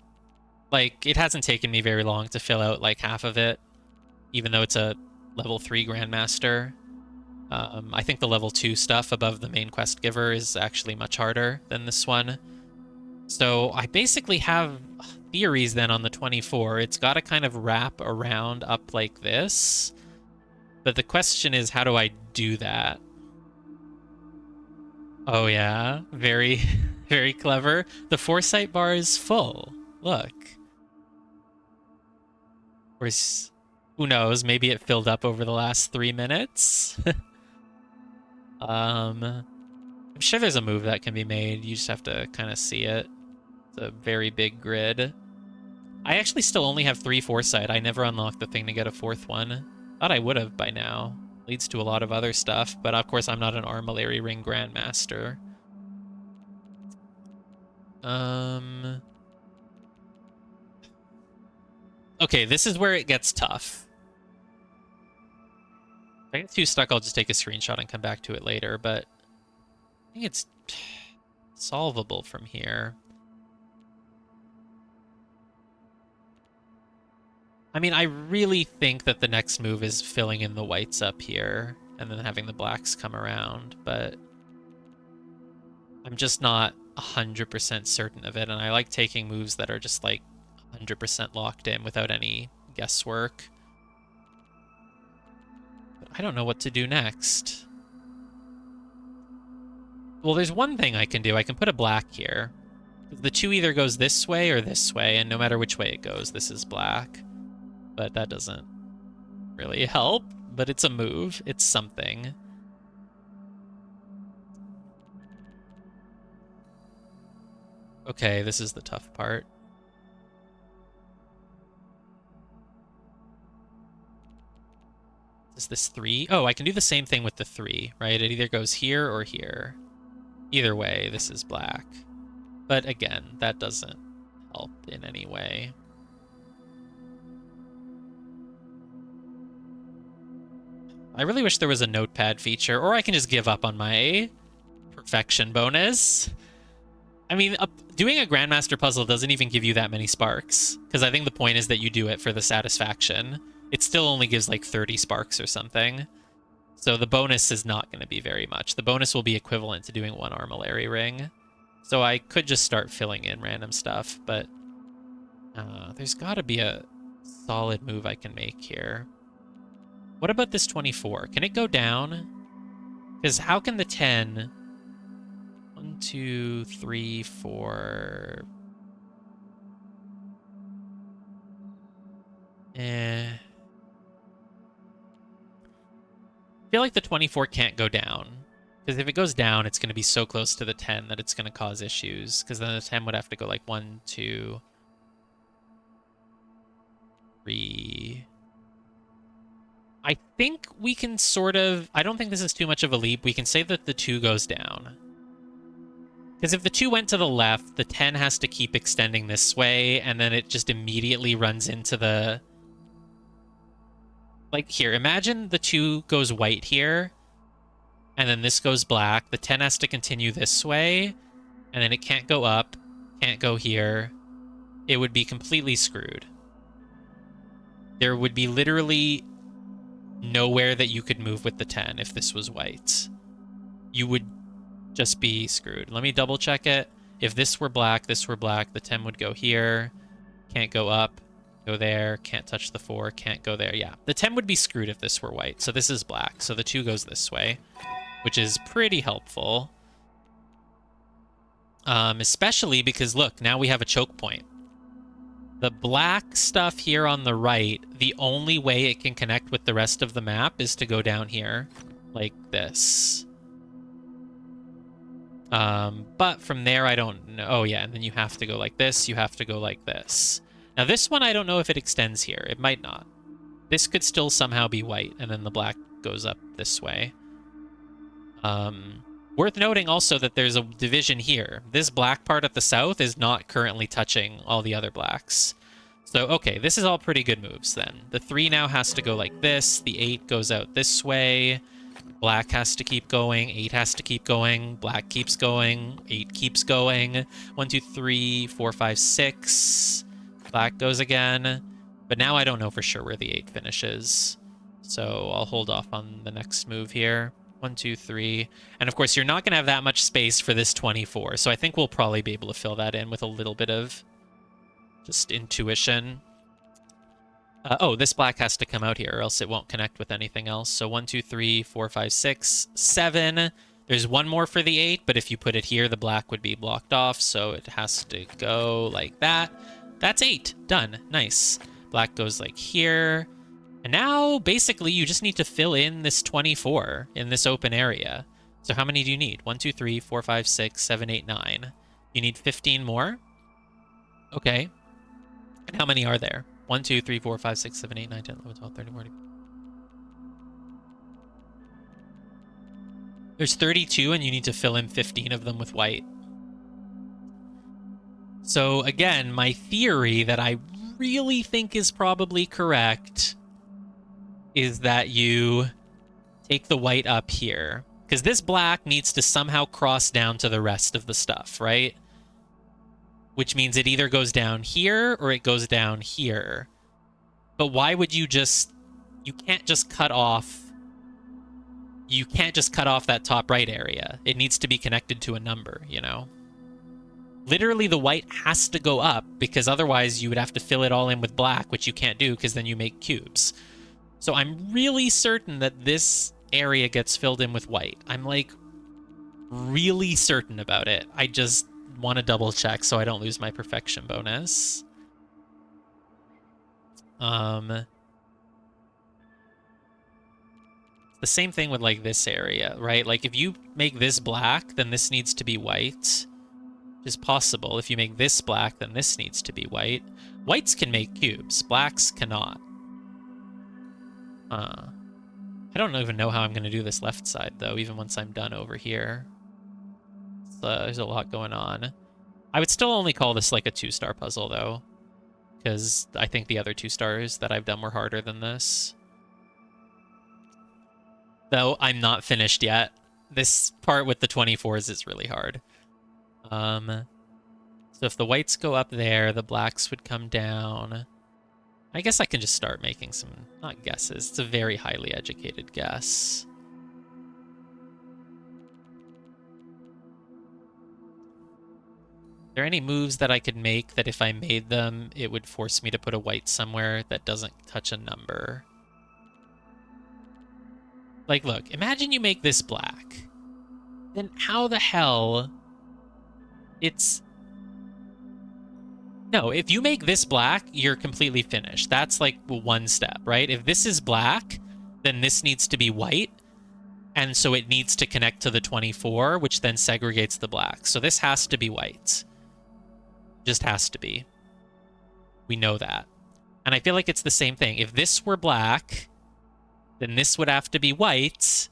Speaker 1: Like, it hasn't taken me very long to fill out like half of it, even though it's a level 3 Grandmaster. I think the level 2 stuff above the main quest giver is actually much harder than this one. So I basically have theories then on the 24. It's got to kind of wrap around up like this. But the question is, how do I do that? Oh yeah, very, very clever. The foresight bar is full. Look. Where's... Who knows? Maybe it filled up over the last 3 minutes. I'm sure there's a move that can be made. You just have to kind of see it. It's a very big grid. I actually still only have 3 foresight. I never unlocked the thing to get a 4th one. Thought I would have by now. Leads to a lot of other stuff, but of course I'm not an Armillary Ring Grandmaster. Okay, this is where it gets tough. If I get too stuck, I'll just take a screenshot and come back to it later, but I think it's solvable from here. I mean, I really think that the next move is filling in the whites up here and then having the blacks come around, but I'm just not 100% certain of it, and I like taking moves that are just like 100% locked in without any guesswork. But I don't know what to do next. Well, there's one thing I can do. I can put a black here. The 2 either goes this way or this way, and no matter which way it goes, this is black. but that doesn't really help. But it's a move. It's something. Okay, this is the tough part. Is this 3? Oh, I can do the same thing with the 3, right? It either goes here or here. Either way, this is black. But again, that doesn't help in any way. I really wish there was a notepad feature, or I can just give up on my perfection bonus. I mean, doing a Grandmaster puzzle doesn't even give you that many sparks, because I think the point is that you do it for the satisfaction. It still only gives like 30 sparks or something. So the bonus is not going to be very much. The bonus will be equivalent to doing 1 Armillary ring. So I could just start filling in random stuff, but there's got to be a solid move I can make here. What about this 24? Can it go down? Because how can the 10... 1, 2, 3, 4... I feel like the 24 can't go down. Because if it goes down, it's going to be so close to the 10 that it's going to cause issues. Because then the 10 would have to go like 1, 2, 3... I think we can sort of... I don't think this is too much of a leap. We can say that the 2 goes down. Because if the 2 went to the left, the 10 has to keep extending this way, and then it just immediately runs into the... Like, here, imagine the 2 goes white here, and then this goes black. The 10 has to continue this way, and then it can't go up, can't go here. It would be completely screwed. There would be literally nowhere that you could move with the 10 if this was white. You would just be screwed. Let me double check it. If this were black, the 10 would go here. Can't go up, go there, can't touch the 4, can't go there. Yeah, the 10 would be screwed if this were white. So this is black. So the 2 goes this way, which is pretty helpful. Especially because, look, now we have a choke point. The black stuff here on the right, the only way it can connect with the rest of the map is to go down here, like this. But from there, I don't know. Oh, yeah, and then you have to go like this. You have to go like this. Now, this one, I don't know if it extends here. It might not. This could still somehow be white, and then the black goes up this way. Worth noting also that there's a division here. This black part at the south is not currently touching all the other blacks. So, okay, this is all pretty good moves then. The 3 now has to go like this. The 8 goes out this way. Black has to keep going. 8 has to keep going. Black keeps going. 8 keeps going. 1, 2, 3, 4, 5, 6. Black goes again. But now I don't know for sure where the 8 finishes. So I'll hold off on the next move here. 1, 2, 3. And of course, you're not going to have that much space for this 24. So I think we'll probably be able to fill that in with a little bit of just intuition. Oh, this black has to come out here or else it won't connect with anything else. So 1, 2, 3, 4, 5, 6, 7. There's one more for the 8, but if you put it here, the black would be blocked off. So it has to go like that. That's 8. Done. Nice. Black goes like here. And now, basically, you just need to fill in this 24 in this open area. So how many do you need? 1, 2, 3, 4, 5, 6, 7, 8, 9. You need 15 more? Okay. And how many are there? 1, 2, 3, 4, 5, 6, 7, 8, 9, 10, 11, 12, 13, 14. There's 32, and you need to fill in 15 of them with white. So, again, my theory that I really think is probably correct is that you take the white up here. Because this black needs to somehow cross down to the rest of the stuff, right? Which means it either goes down here or it goes down here. But why would you just... You can't just cut off... You can't just cut off that top right area. It needs to be connected to a number, you know? Literally, the white has to go up, because otherwise you would have to fill it all in with black, which you can't do because then you make cubes. So I'm really certain that this area gets filled in with white. I'm, like, really certain about it. I just want to double check so I don't lose my perfection bonus. The same thing with like this area, right? Like if you make this black, then this needs to be white, which is possible. If you make this black, then this needs to be white. Whites can make cubes, blacks cannot. I don't even know how I'm going to do this left side, though, even once I'm done over here. There's a lot going on. I would still only call this like a 2-star puzzle, though, because I think the other 2 stars that I've done were harder than this. Though I'm not finished yet. This part with the 24s is really hard. So if the whites go up there, the blacks would come down. I guess I can just start making some, not guesses. It's a very highly educated guess. Are there any moves that I could make that if I made them, it would force me to put a white somewhere that doesn't touch a number? Like, look, imagine you make this black. Then how the hell... It's... No, if you make this black, you're completely finished. That's like one step, right? If this is black, then this needs to be white. And so it needs to connect to the 24, which then segregates the black. So this has to be white. Just has to be. We know that. And I feel like it's the same thing. If this were black, then this would have to be white.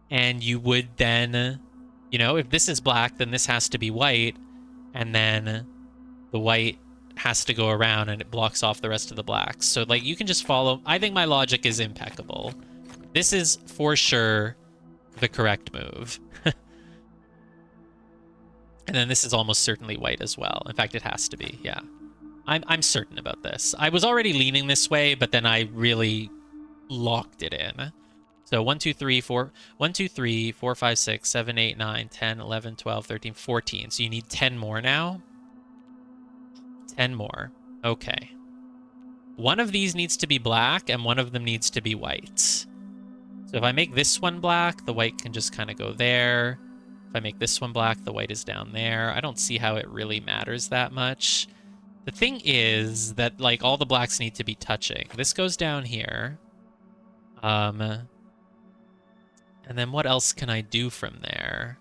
Speaker 1: And you would then, you know, if this is black, then this has to be white. And then the white has to go around and it blocks off the rest of the blacks. So, like, you can just follow. I think my logic is impeccable. This is for sure the correct move. And then this is almost certainly white as well. In fact, it has to be, yeah. I'm certain about this. I was already leaning this way, but then I really locked it in. So 1, 2, 3, 4, 1, 2, 3, 4, 5, 6, 7, 8, 9, 10, 11, 12, 13, 14. So you need 10 more now. 10 more. Okay. One of these needs to be black, and one of them needs to be white. So if I make this one black, the white can just kind of go there. If I make this one black, the white is down there. I don't see how it really matters that much. The thing is that, like, all the blacks need to be touching. This goes down here. And then what else can I do from there?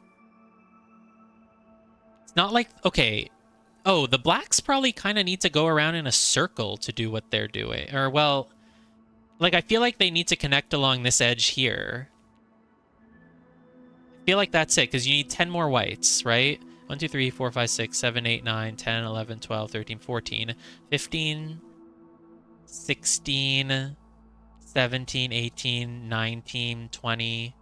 Speaker 1: It's not like... Okay. Oh, the blacks probably kind of need to go around in a circle to do what they're doing. Or, well... Like, I feel like they need to connect along this edge here. I feel like that's it, because you need 10 more whites, right? 1, 2, 3, 4, 5, 6, 7, 8, 9, 10, 11, 12, 13, 14, 15, 16, 17, 18, 19, 20,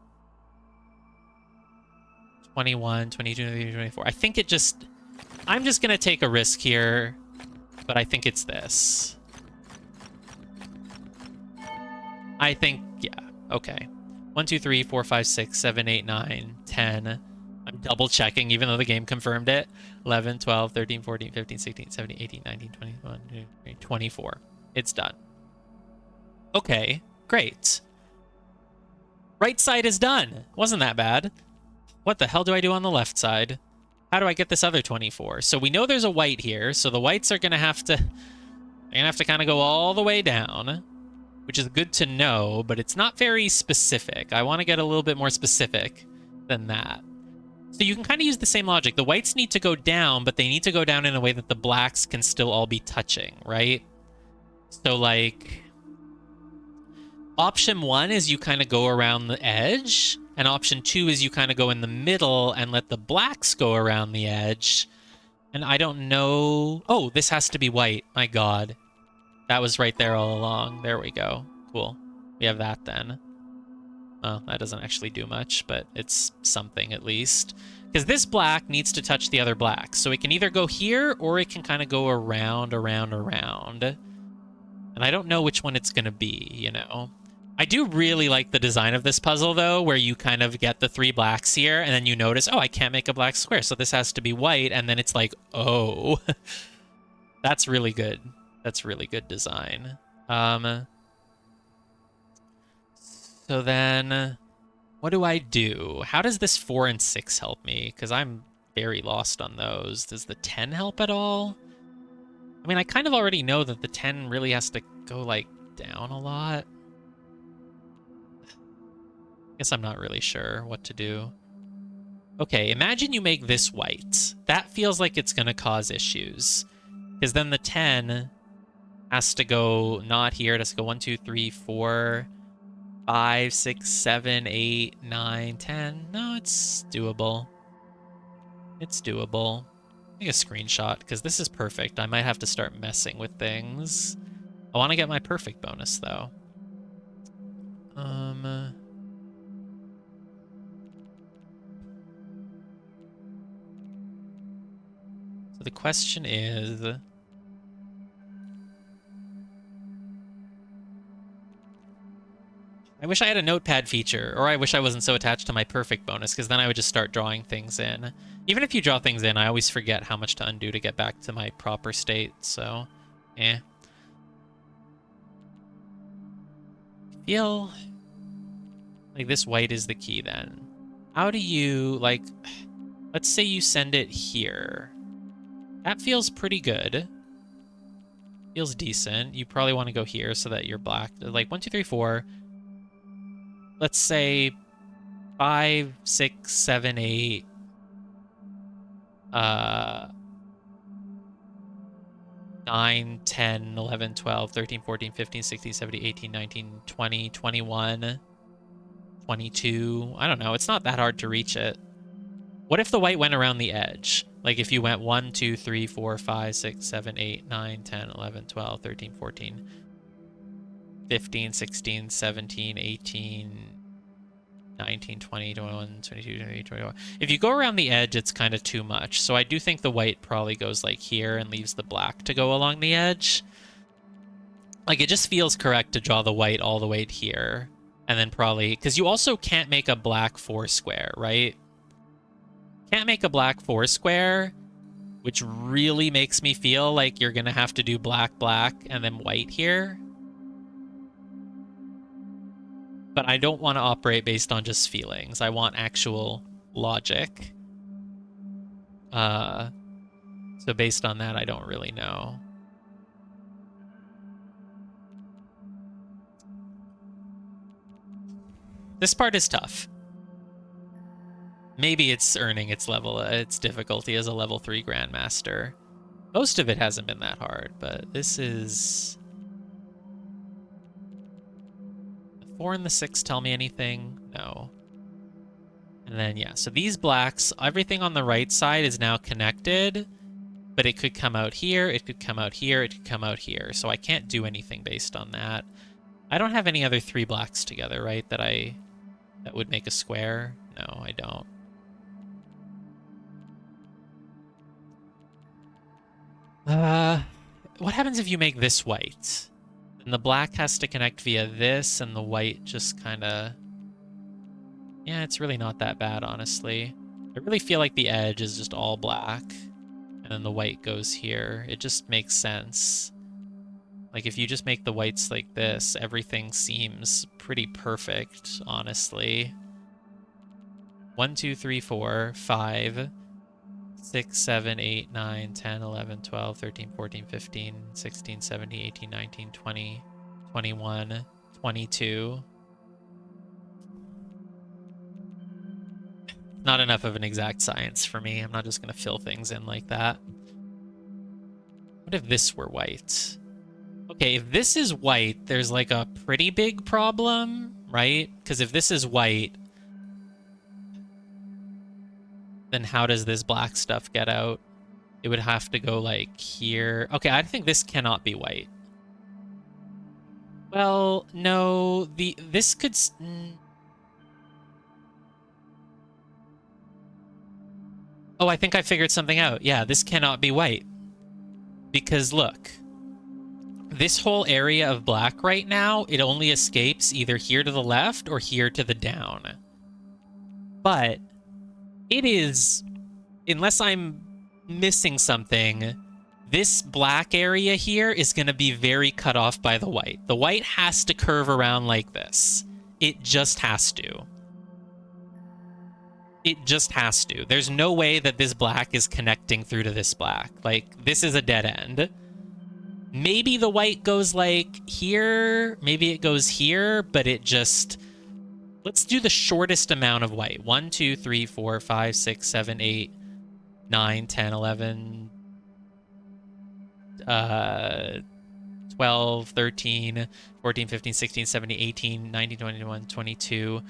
Speaker 1: 21, 22, 23, 24. I think it just... I'm just going to take a risk here, but I think it's this. I think, yeah, okay. 1, 2, 3, 4, 5, 6, 7, 8, 9, 10. I'm double checking, even though the game confirmed it. 11, 12, 13, 14, 15, 16, 17, 18, 19, 20, 21, 22, 24. It's done. Okay, great. Right side is done. Wasn't that bad. What the hell do I do on the left side? How do I get this other 24? So we know there's a white here, so the whites are gonna have to... They're gonna have to kind of go all the way down, which is good to know, but it's not very specific. I want to get a little bit more specific than that. So you can kind of use the same logic. The whites need to go down, but they need to go down in a way that the blacks can still all be touching, right? So, like... Option 1 is you kind of go around the edge, and option 2 is you kind of go in the middle and let the blacks go around the edge. And I don't know... Oh, this has to be white. My god. That was right there all along. There we go. Cool. We have that then. Well, that doesn't actually do much, but it's something at least. Because this black needs to touch the other black. So it can either go here, or it can kind of go around, around, around. And I don't know which one it's going to be, you know? I do really like the design of this puzzle, though, where you kind of get the 3 blacks here, and then you notice, oh, I can't make a black square, so this has to be white, and then it's like, oh. That's really good. That's really good design. So then, what do I do? How does this 4 and 6 help me? Because I'm very lost on those. Does the 10 help at all? I mean, I kind of already know that the 10 really has to go like down a lot? Guess I'm not really sure what to do. Okay, imagine you make this white. That feels like it's gonna cause issues. Because then the 10 has to go not here. It has to go 1, 2, 3, 4, 5, 6, 7, 8, 9, 10. No, it's doable. It's doable. Take a screenshot, because this is perfect. I might have to start messing with things. I want to get my perfect bonus, though. So the question is... I wish I had a notepad feature, or I wish I wasn't so attached to my perfect bonus, because then I would just start drawing things in. Even if you draw things in, I always forget how much to undo to get back to my proper state, so... eh. I feel like this white is the key, then. How do you, like... Let's say you send it here. That feels pretty good. Feels decent. You probably want to go here so that you're black. Like, 1, 2, 3, 4... Let's say 5, 6, 7, 8. 9, 10, 11, 12, 13, 14, 15, 16, 17, 18, 19, 20, 21, 22. I don't know. It's not that hard to reach it. What if the white went around the edge? Like if you went 1, 2, 3, 4, 5, 6, 7, 8, 9, 10, 11, 12, 13, 14, 15, 16, 17, 18, 19, 20, 21, 22, 23, 24. If you go around the edge, it's kind of too much. So I do think the white probably goes like here and leaves the black to go along the edge. Like it just feels correct to draw the white all the way to here. And then probably, because you also can't make a black 4 square, right? Can't make a black 4 square, which really makes me feel like you're going to have to do black, black, and then white here. But I don't want to operate based on just feelings. I want actual logic. So based on that, I don't really know. This part is tough. Maybe it's earning its level, its difficulty as a level 3 Grandmaster. Most of it hasn't been that hard, but this is... The 4 and the 6 tell me anything? No. And then, yeah, so these blacks, everything on the right side is now connected, but it could come out here, it could come out here, it could come out here. So I can't do anything based on that. I don't have any other 3 blacks together, right, that would make a square? No, I don't. What happens if you make this white? Then the black has to connect via this, and the white just kind of... Yeah, it's really not that bad, honestly. I really feel like the edge is just all black, and then the white goes here. It just makes sense. Like, if you just make the whites like this, everything seems pretty perfect, honestly. 1, 2, 3, 4, 5... 6, 7, 8, 9, 10, 11, 12, 13, 14, 15, 16, 17, 18, 19, 20, 21, 22. Not enough of an exact science for me. I'm not just going to fill things in like that. What if this were white? Okay, if this is white, there's like a pretty big problem, right? Because if this is white, then how does this black stuff get out? It would have to go like here. Okay, I think this cannot be white. Well, no, this could... Oh, I think I figured something out. Yeah, this cannot be white. Because look, this whole area of black right now, it only escapes either here to the left or here to the down. But it is, unless I'm missing something, this black area here is going to be very cut off by the white. The white has to curve around like this. It just has to. It just has to. There's no way that this black is connecting through to this black. Like, this is a dead end. Maybe the white goes like here, maybe it goes here, but it just... Let's do the shortest amount of white. 1, 2, 3, 4, 5, 6, 7, 8, 9, 10, 11, 12, 13, 14, 15, 16, 17, 18, 19, 20, 21, 22.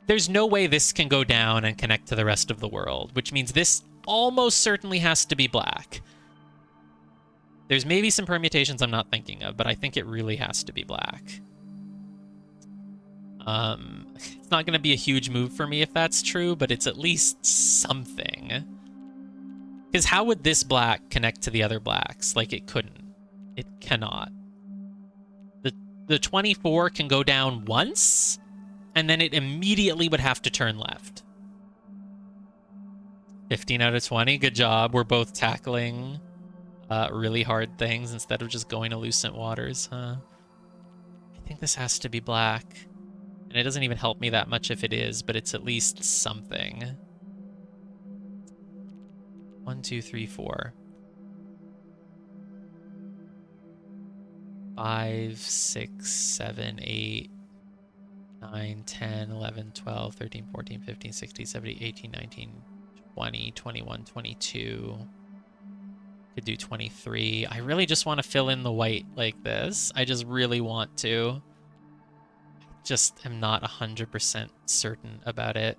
Speaker 1: There's no way this can go down and connect to the rest of the world, which means this almost certainly has to be black. There's maybe some permutations I'm not thinking of, but I think it really has to be black. It's not going to be a huge move for me if that's true, but it's at least something. Because how would this black connect to the other blacks? Like, it couldn't. It cannot. The 24 can go down once, and then it immediately would have to turn left. 15 out of 20. Good job. We're both tackling really hard things instead of just going to Lucent Waters, huh? I think this has to be black. And it doesn't even help me that much if it is, but it's at least something. 1, 2, 3, 4. 5, 6, 7, 8, 9, 10, 11, 12, 13, 14, 15, 16, 17, 18, 19, 20, 21, 22. Could do 23. I really just want to fill in the white like this. I just really want to. Just am not 100% certain about it.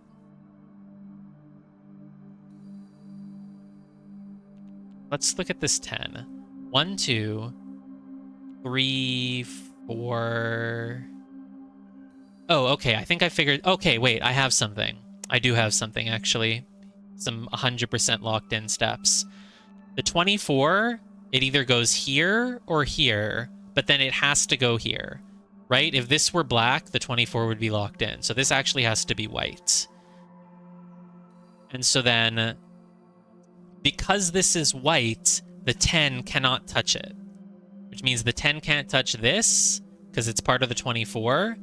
Speaker 1: Let's look at this 10. 1, 2, 3, 4. Oh, okay. I think I figured... Okay, wait. I have something. I do have something, actually. Some 100% locked in steps. The 24, it either goes here or here, but then it has to go here, right? If this were black, the 24 would be locked in. So this actually has to be white. And so then, because this is white, the 10 cannot touch it, which means the 10 can't touch this because it's part of the 24,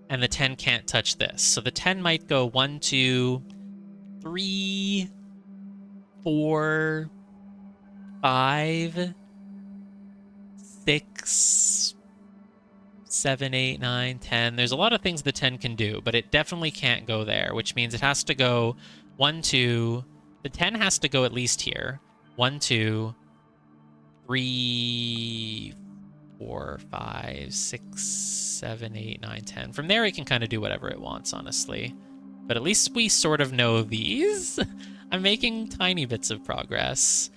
Speaker 1: and the 10 can't touch this. So the 10 might go 1, 2, 3, 4, 5, 6, 7, 8, 9, 10. There's a lot of things the 10 can do, but it definitely can't go there, which means it has to go 1, 2. The 10 has to go at least here. 1, 2, 3, 4, 5, 6, 7, 8, 9, 10. From there, it can kind of do whatever it wants, honestly. But at least we sort of know these. I'm making tiny bits of progress.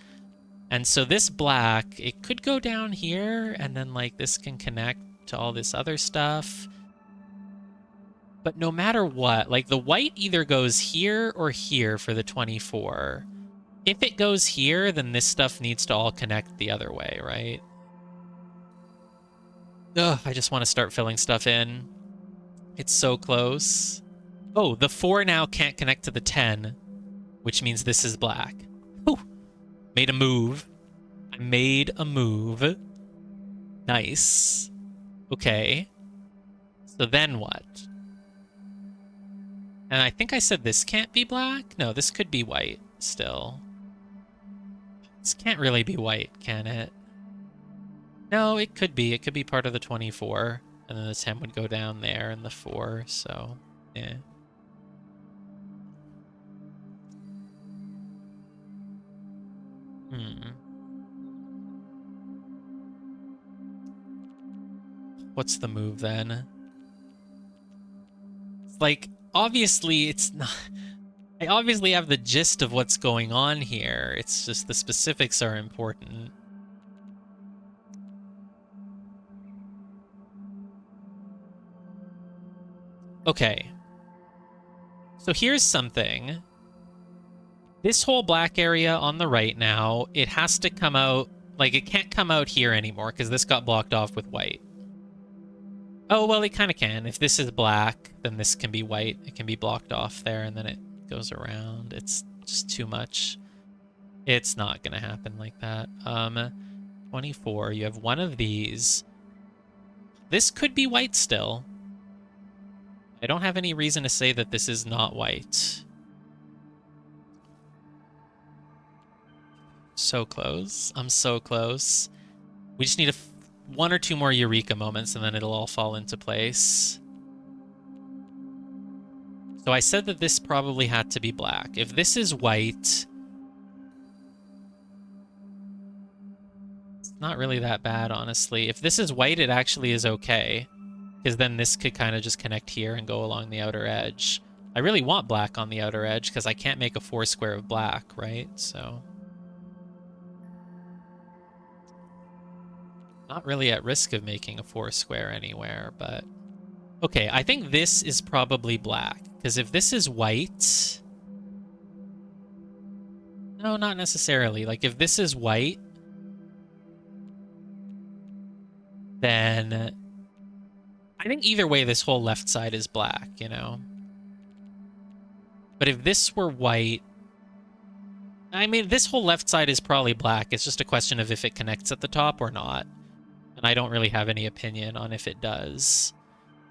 Speaker 1: And so this black, it could go down here, and then, like, this can connect to all this other stuff. But no matter what, like, the white either goes here or here for the 24. If it goes here, then this stuff needs to all connect the other way, right? Ugh, I just want to start filling stuff in. It's so close. Oh, the 4 now can't connect to the 10, which means this is black. Whew. Made a move. I made a move. Nice. Okay. So then what? And I think I said this can't be black? No, this could be white still. This can't really be white, can it? No, it could be. It could be part of the 24. And then the 10 would go down there and the 4, so yeah. What's the move then? It's like, obviously it's not... I obviously have the gist of what's going on here. It's just the specifics are important. Okay. So here's something. This whole black area on the right now, it has to come out... Like, it can't come out here anymore because this got blocked off with white. Oh, well, it kind of can. If this is black, then this can be white. It can be blocked off there, and then it goes around. It's just too much. It's not going to happen like that. 24, you have one of these. This could be white still. I don't have any reason to say that this is not white. so close. I'm so close. We just need one or two more Eureka moments, and then it'll all fall into place. So I said that this probably had to be black. If this is white, it's not really that bad, honestly. If this is white, it actually is okay, because then this could kind of just connect here and go along the outer edge. I really want black on the outer edge, because I can't make a 4 square of black, right? So not really at risk of making a 4 square anywhere, but... Okay, I think this is probably black, because if this is white... No, not necessarily. Like, if this is white, then... I think either way, this whole left side is black, you know? But if this were white... I mean, this whole left side is probably black. It's just a question of if it connects at the top or not. And I don't really have any opinion on if it does.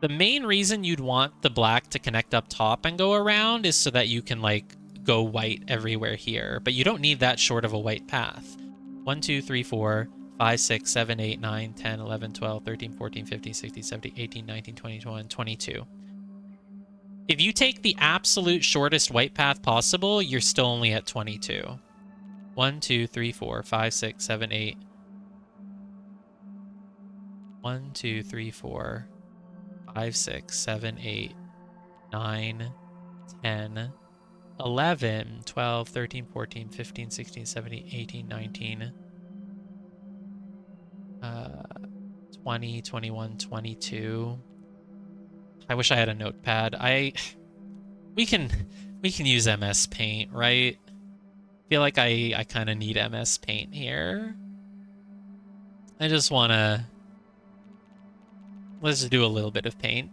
Speaker 1: The main reason you'd want the black to connect up top and go around is so that you can, like, go white everywhere here. But you don't need that short of a white path. 1, 2, 3, 4, 5, 6, 7, 8, 9, 10, 11, 12, 13, 14, 15, 16, 17, 18, 19, 20, 21, 22. If you take the absolute shortest white path possible, you're still only at 22. 1, 2, 3, 4, 5, 6, 7, 8. 1, 2, 3, 4, 5, 6, 7, 8, 9, 10, 11, 12, 13, 14, 15, 16, 17, 18, 19, 20, 21, 22. I wish I had a notepad. We can use MS Paint, right? I feel like I kind of need MS Paint here. I just want to... Let's just do a little bit of paint.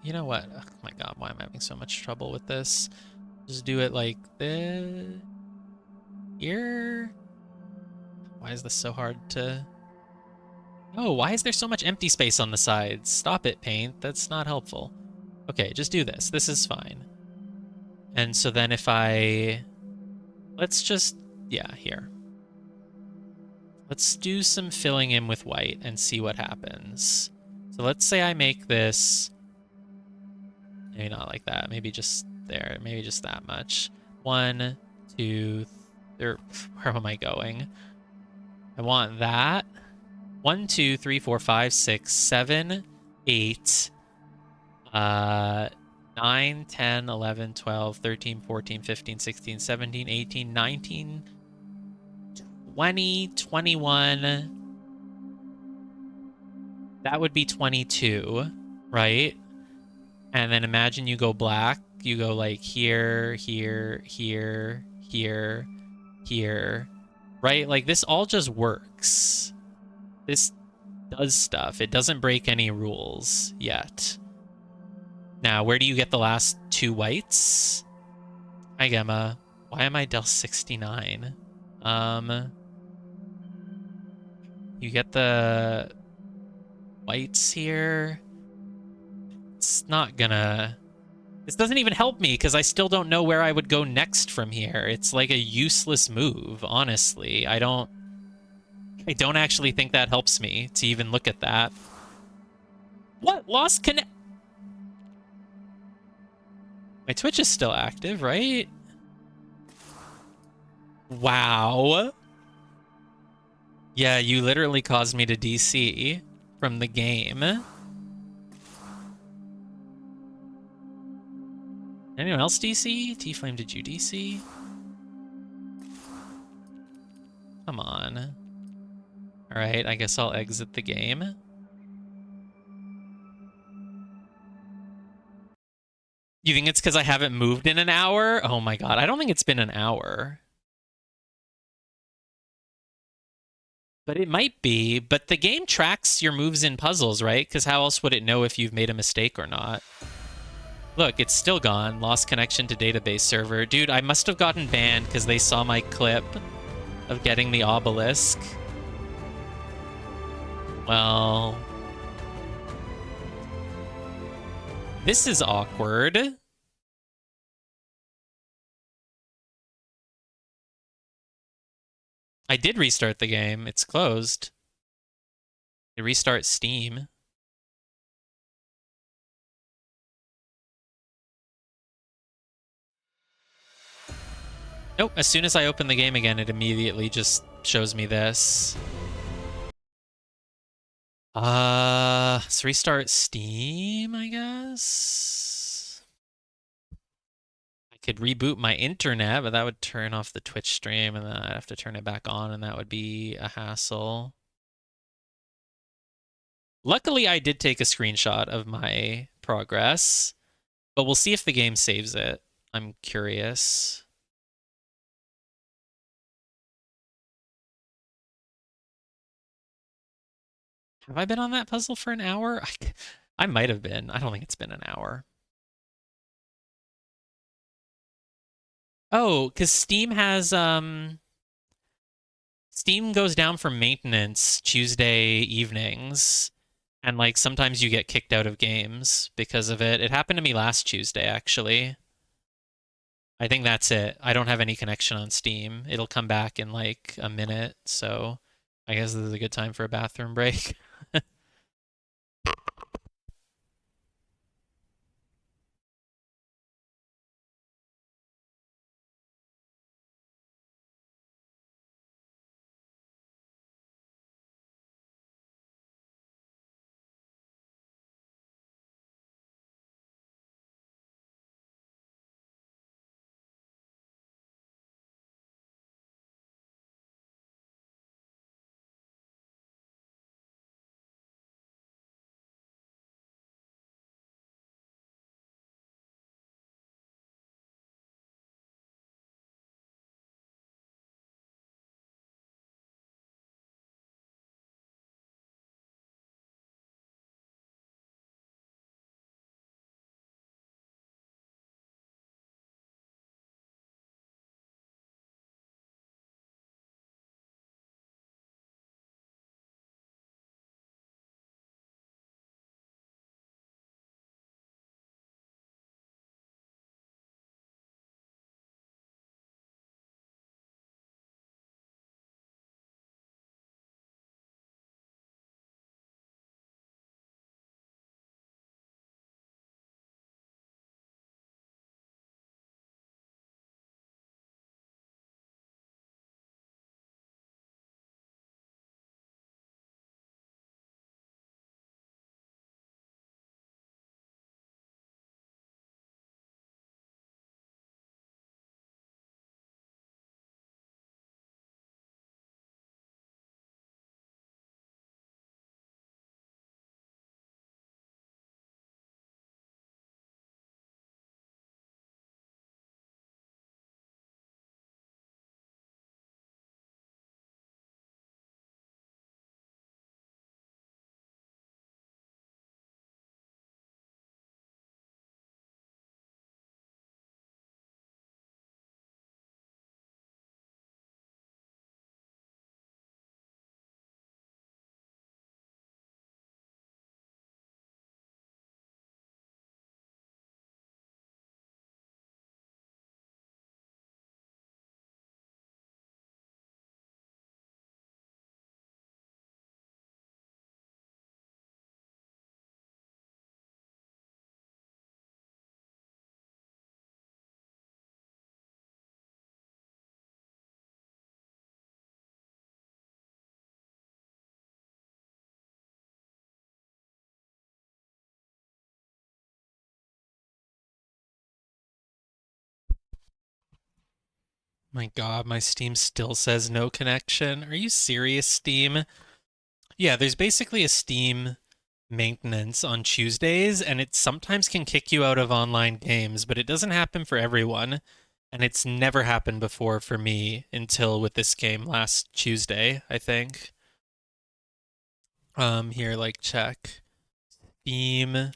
Speaker 1: You know what? Oh my god, why am I having so much trouble with this? Just do it like this. Here? Why is this so hard to... Oh, why is there so much empty space on the sides? Stop it, Paint. That's not helpful. Okay, just do this. This is fine. And so then if I... Let's just... Yeah, here. Let's do some filling in with white and see what happens. So let's say I make this... Maybe not like that. Maybe just there. Maybe just that much. 1, 2, 3... Where am I going? I want that. 1, 2, 3, 4, 5, 6, 7, 8, 9, 10, 11, 12, 13, 14, 15, 16, 17, 18, 19, 20, 21. That would be 22, right? And then imagine you go black. You go like here, here, here, here, here, right? Like this all just works. This does stuff. It doesn't break any rules yet. Now, where do you get the last 2 whites? Hi, Gemma. Why am I Del 69? You get the whites here. It's not gonna... This doesn't even help me because I still don't know where I would go next from here. It's like a useless move, honestly. I don't actually think that helps me to even look at that. What? Lost connect... My Twitch is still active, right? Wow. Yeah, you literally caused me to DC from the game. Anyone else DC? T-Flame, did you DC? Come on. Alright, I guess I'll exit the game. You think it's because I haven't moved in an hour? Oh my god, I don't think it's been an hour. But it might be. But the game tracks your moves in puzzles, right? Because how else would it know if you've made a mistake or not? Look, it's still gone. Lost connection to database server. Dude, I must have gotten banned because they saw my clip of getting the obelisk. Well, this is awkward. I did restart the game. It's closed. I restart Steam. Nope, as soon as I open the game again, it immediately just shows me this. Let's restart Steam, I guess. I could reboot my internet, but that would turn off the Twitch stream, and then I'd have to turn it back on, and that would be a hassle. Luckily, I did take a screenshot of my progress, but we'll see if the game saves it. I'm curious. Have I been on that puzzle for an hour? I might have been. I don't think it's been an hour. Oh, because Steam has Steam goes down for maintenance Tuesday evenings, and like sometimes you get kicked out of games because of it. It happened to me last Tuesday, actually. I think that's it. I don't have any connection on Steam. It'll come back in like a minute, so I guess this is a good time for a bathroom break. My God, my Steam still says no connection. Are you serious, Steam? Yeah, there's basically a Steam maintenance on Tuesdays, and it sometimes can kick you out of online games, but it doesn't happen for everyone. And it's never happened before for me until with this game last Tuesday, I think. Here, like, check Steam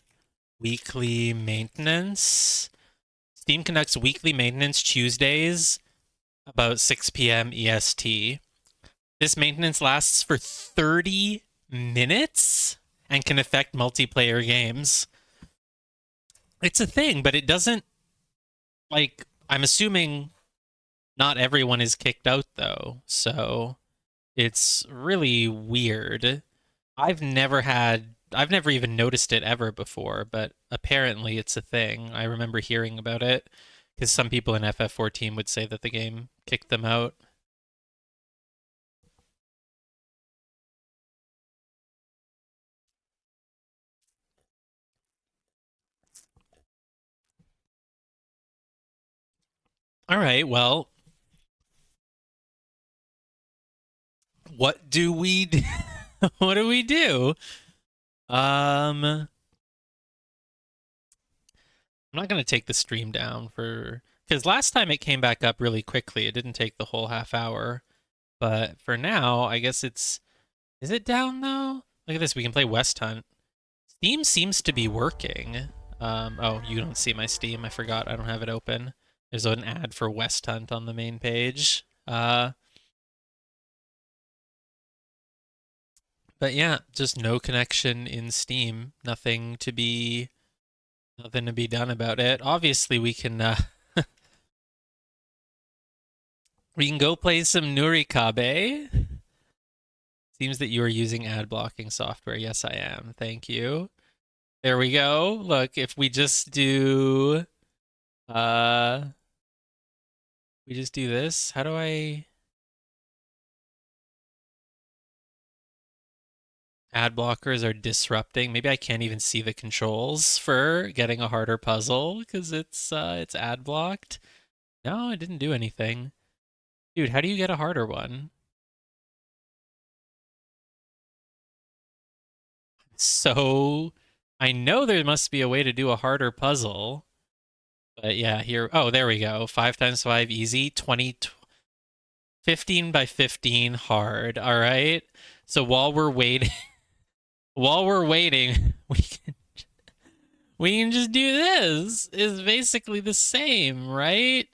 Speaker 1: weekly maintenance. Steam conducts weekly maintenance Tuesdays about 6 p.m. EST. This maintenance lasts for 30 minutes and can affect multiplayer games. It's a thing, but it doesn't, like, I'm assuming not everyone is kicked out, though, so it's really weird. I've never even noticed it ever before, but apparently it's a thing. I remember hearing about it because some people in FF14 would say that the game kicked them out. All right, well, what do we do? What do we do? I'm not going to take the stream down because last time it came back up really quickly. It didn't take the whole half hour. But for now, I guess is it down though? Look at this, we can play West Hunt. Steam seems to be working. Oh, you don't see my Steam. I forgot I don't have it open. There's an ad for West Hunt on the main page. But yeah, just no connection in Steam. Nothing to be done about it. Obviously, we can we can go play some Nurikabe. Seems that you are using ad blocking software. Yes, I am. Thank you. There we go. Look, if we just do this. How do I ad blockers are disrupting? Maybe I can't even see the controls for getting a harder puzzle because it's ad blocked. No, it didn't do anything. Dude, how do you get a harder one? So I know there must be a way to do a harder puzzle. But yeah, here. Oh, there we go. 5 times 5 easy, 15 by 15 hard. All right. So while we're waiting, we can just do this. It's basically the same, right?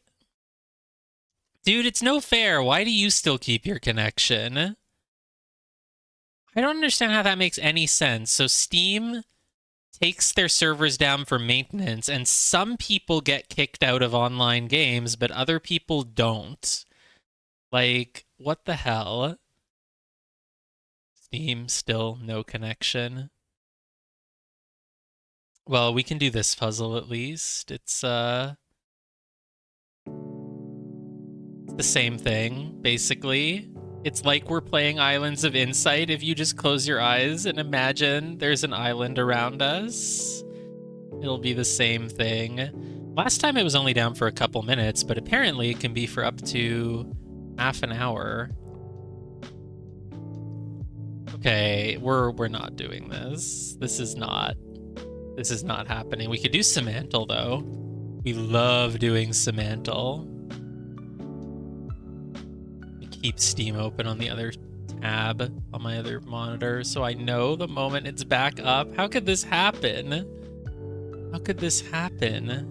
Speaker 1: Dude, it's no fair. Why do you still keep your connection? I don't understand how that makes any sense. So Steam takes their servers down for maintenance, and some people get kicked out of online games, but other people don't. Like, what the hell? Steam, still no connection. Well, we can do this puzzle at least. It's the same thing, basically. It's like we're playing Islands of Insight if you just close your eyes and imagine there's an island around us. It'll be the same thing. Last time it was only down for a couple minutes, but apparently it can be for up to half an hour. Okay, we're not doing this. This is not happening. We could do Semantle though. We love doing Semantle. Keep Steam open on the other tab on my other monitor so I know the moment it's back up. How could this happen? How could this happen?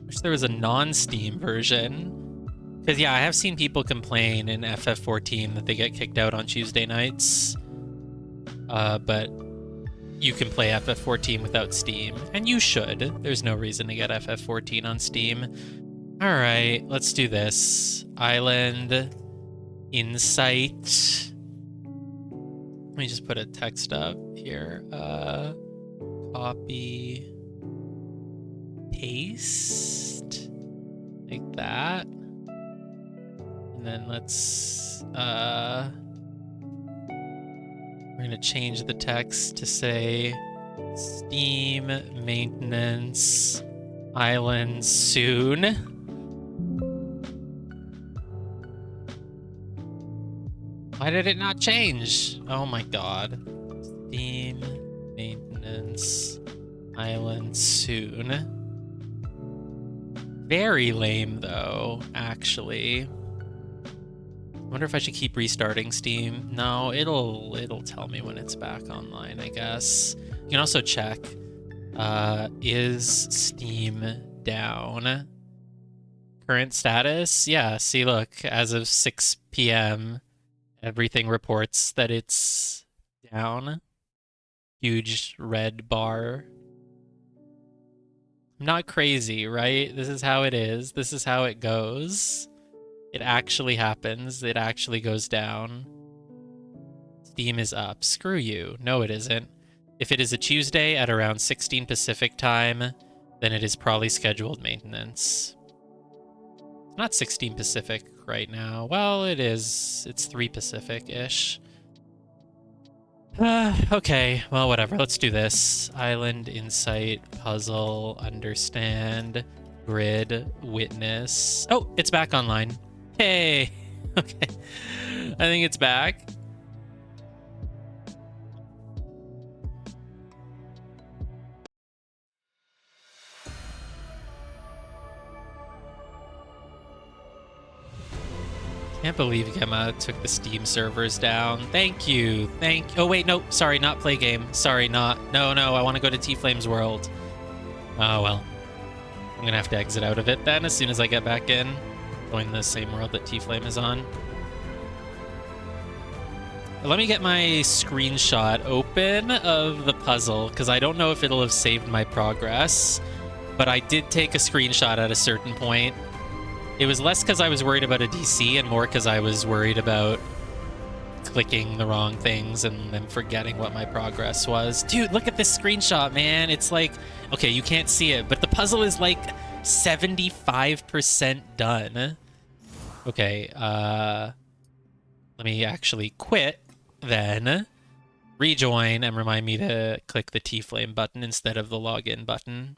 Speaker 1: Wish there was a non-Steam version. Because yeah, I have seen people complain in FF14 that they get kicked out on Tuesday nights. But you can play FF14 without Steam, and you should. There's no reason to get FF14 on Steam. All right, let's do this. Island Insight. Let me just put a text up here. Copy, paste, like that. And then let's, we're gonna change the text to say Steam maintenance island soon. Why did it not change? Oh my god. Steam maintenance island soon. Very lame though, actually. wonder if I should keep restarting Steam. No, it'll tell me when it's back online, I guess. You can also check, is Steam down? Current status? Yeah, see, look, as of 6 p.m., everything reports that it's down. Huge red bar. I'm not crazy, right? This is how it is. This is how it goes. It actually happens. It actually goes down. Steam is up. Screw you. No, it isn't. If it is a Tuesday at around 16 Pacific time, then it is probably scheduled maintenance. It's not 16 Pacific right now. Well, it is. It's 3 Pacific-ish. Okay, well, whatever. Let's do this. Island, insight, puzzle, understand, grid, witness. Oh, it's back online. Hey! Okay. I think it's back. Can't believe Gemma took the Steam servers down. Thank you. Oh, wait, no. Sorry, not play game. Sorry, not. No, I want to go to T-Flame's world. Oh, well. I'm going to have to exit out of it then as soon as I get back in. Join the same world that T-Flame is on. Let me get my screenshot open of the puzzle, because I don't know if it'll have saved my progress. But I did take a screenshot at a certain point. It was less because I was worried about a DC and more because I was worried about clicking the wrong things and then forgetting what my progress was. Dude, look at this screenshot, man. It's like, okay, you can't see it, but the puzzle is like 75% done. Okay, let me actually quit then, rejoin, and remind me to click the T-Flame button instead of the login button.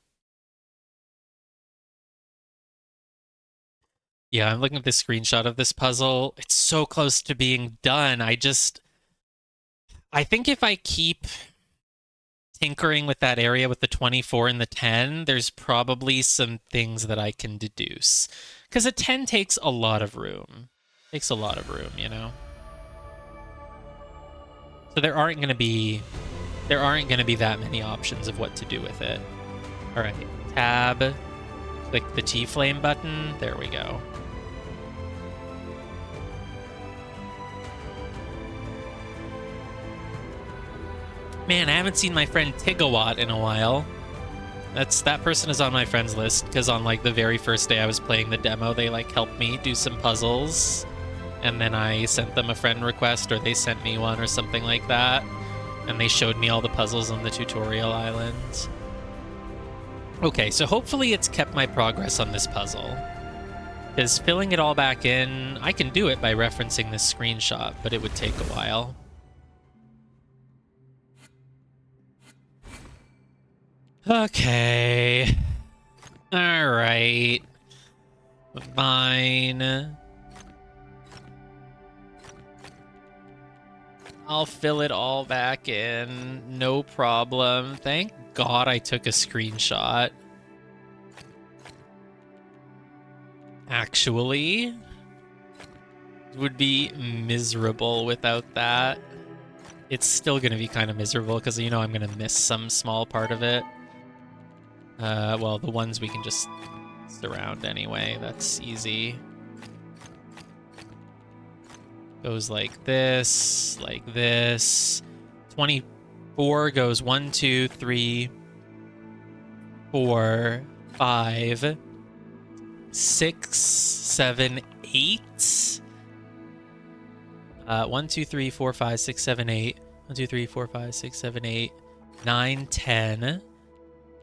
Speaker 1: Yeah, I'm looking at this screenshot of this puzzle. It's so close to being done. I think if I keep tinkering with that area with the 24 and the 10, there's probably some things that I can deduce. Because a 10 takes a lot of room. Takes a lot of room, you know? So there aren't going to be that many options of what to do with it. All right, tab, click the T-Flame button. There we go. Man, I haven't seen my friend Tigawatt in a while. That person is on my friends list because on like the very first day I was playing the demo, they like helped me do some puzzles, and then I sent them a friend request or they sent me one or something like that, and they showed me all the puzzles on the tutorial island. Okay, so hopefully it's kept my progress on this puzzle. Because filling it all back in, I can do it by referencing this screenshot, but it would take a while. Okay. Alright. Fine. I'll fill it all back in. No problem. Thank God I took a screenshot. Actually, it would be miserable without that. It's still going to be kind of miserable because, you know, I'm going to miss some small part of it. Well, the ones we can just surround anyway. That's easy. Goes like this, like this. 24 goes 1, 2, 3, 4, 5, 6, 7, 8. 1, 2, 3, 4, 5, 6, 7, 8. 1, 2, 3, 4, 5, 6, 7, 8. 9, 10.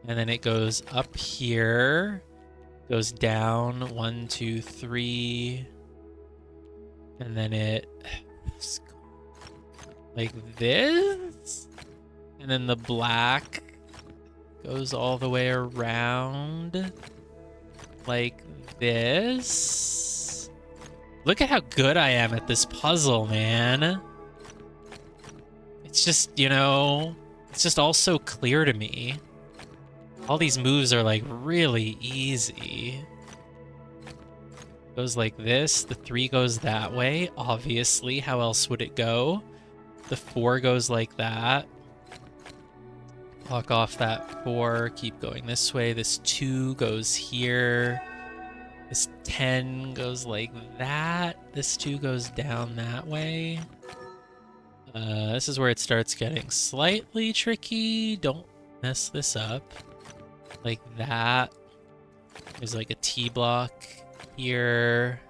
Speaker 1: And then it goes up here. Goes down. 1, 2, 3. And then it like this. And then the black goes all the way around like this. Look at how good I am at this puzzle, man. It's just, you know, it's just all so clear to me. All these moves are like really easy. Goes like this. The 3 goes that way. Obviously, how else would it go? The 4 goes like that. Block off that 4. Keep going this way. This 2 goes here. This 10 goes like that. This 2 goes down that way. This is where it starts getting slightly tricky. Don't mess this up. Like that. There's like a T block here.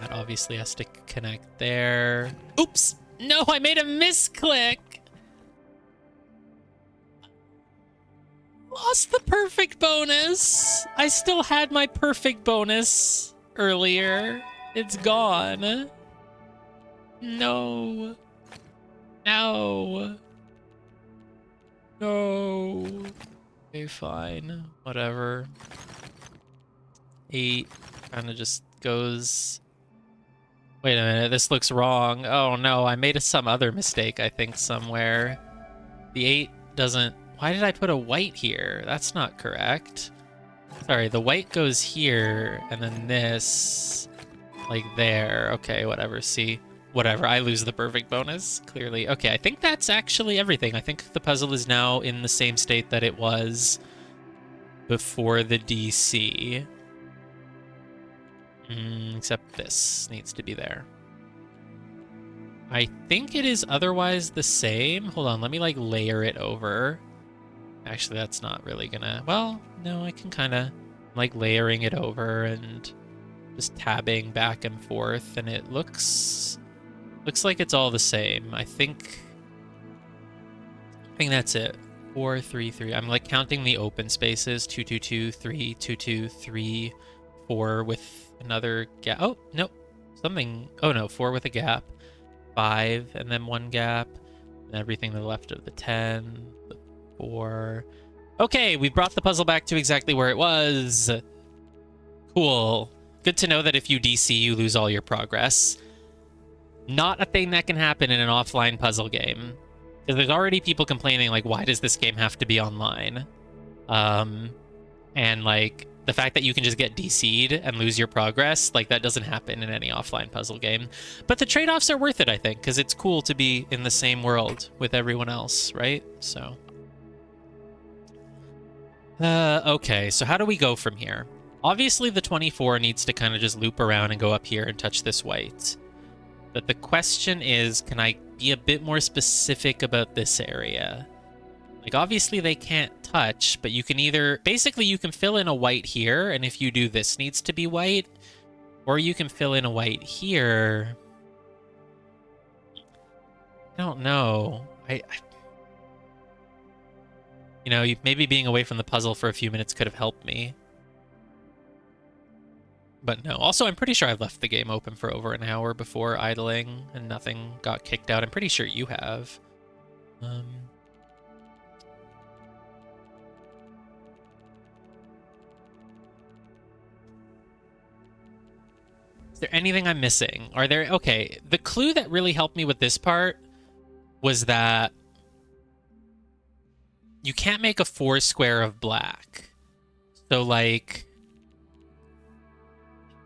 Speaker 1: That obviously has to connect there. Oops! No, I made a misclick! Lost the perfect bonus! I still had my perfect bonus earlier. It's gone. No. No. No. Okay, fine. Whatever. 8 kind of just goes... Wait a minute, this looks wrong. Oh no, I made some other mistake, I think, somewhere. The 8 doesn't... Why did I put a white here? That's not correct. Sorry, the white goes here, and then this... like there. Okay, whatever, see? Whatever, I lose the perfect bonus, clearly. Okay, I think that's actually everything. I think the puzzle is now in the same state that it was before the DC. Except this needs to be there. I think it is otherwise the same. Hold on, let me like layer it over. Actually, that's not really gonna... Well, no, I can kind of like layering it over and just tabbing back and forth, and it looks like it's all the same. I think that's it. 4, 3, 3. I'm like counting the open spaces. 2, 2, 2, 3, 2, 2, 3, 4 with another gap. Oh, no. Something. Oh, no. 4 with a gap. 5 and then 1 gap. And everything to the left of the 10. The 4. Okay, we brought the puzzle back to exactly where it was. Cool. Good to know that if you DC, you lose all your progress. Not a thing that can happen in an offline puzzle game. Because there's already people complaining, like, why does this game have to be online? And, like, the fact that you can just get DC'd and lose your progress, like, that doesn't happen in any offline puzzle game. But the trade-offs are worth it, I think, because it's cool to be in the same world with everyone else, right? So... okay, so how do we go from here? Obviously, the 24 needs to kind of just loop around and go up here and touch this white. But the question is, can I be a bit more specific about this area? Like, obviously they can't touch, but you can either... Basically, you can fill in a white here, and if you do this needs to be white, or you can fill in a white here. I don't know. You know, maybe being away from the puzzle for a few minutes could have helped me. But no. Also, I'm pretty sure I've left the game open for over an hour before idling, and nothing got kicked out. I'm pretty sure you have. Is there anything I'm missing? Are there... Okay, the clue that really helped me with this part was that you can't make a 4 square of black. So, like...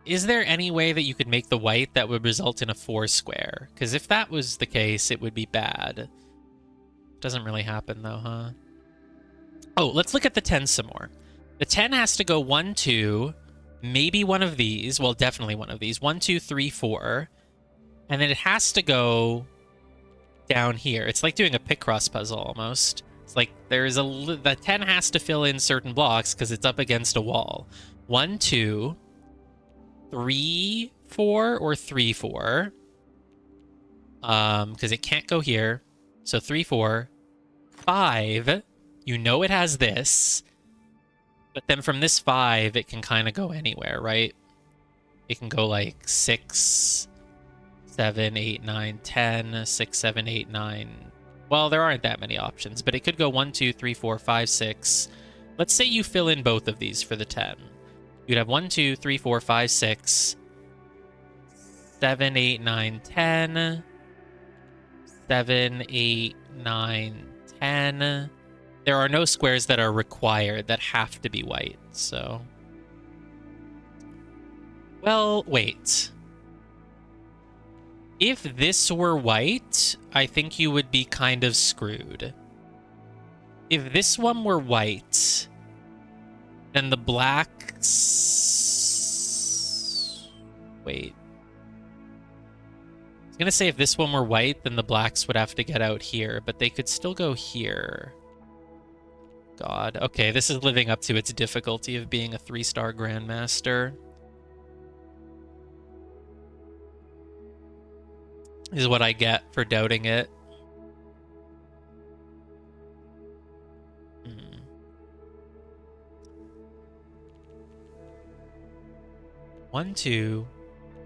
Speaker 1: Is there any way that you could make the white that would result in a 4 square? Because if that was the case, it would be bad. Doesn't really happen, though, huh? Oh, let's look at the 10 some more. The 10 has to go 1, 2, maybe one of these. Well, definitely one of these. 1, 2, 3, 4. And then it has to go down here. It's like doing a Picross puzzle, almost. It's like there's the 10 has to fill in certain blocks because it's up against a wall. 1, 2... 3, 4, or 3, 4. Because it can't go here. So 3, 4. 5. You know it has this. But then from this 5, it can kind of go anywhere, right? It can go like 6, 7, 8, 9, 10, 6, 7, 8, 9. Well, there aren't that many options, but it could go 1, 2, 3, 4, 5, 6. Let's say you fill in both of these for the 10. You'd have 1, 2, 3, 4, 5, 6, 7, 8, 9, 10, 7, 8, 9, 10. There are no squares that are required that have to be white, so... Well, wait. If this were white, I think you would be kind of screwed. If this one were white, then the blacks... Wait. I was going to say if this one were white, then the blacks would have to get out here, but they could still go here. God. Okay, this is living up to its difficulty of being a 3-star Grandmaster. Is what I get for doubting it. 1, 2,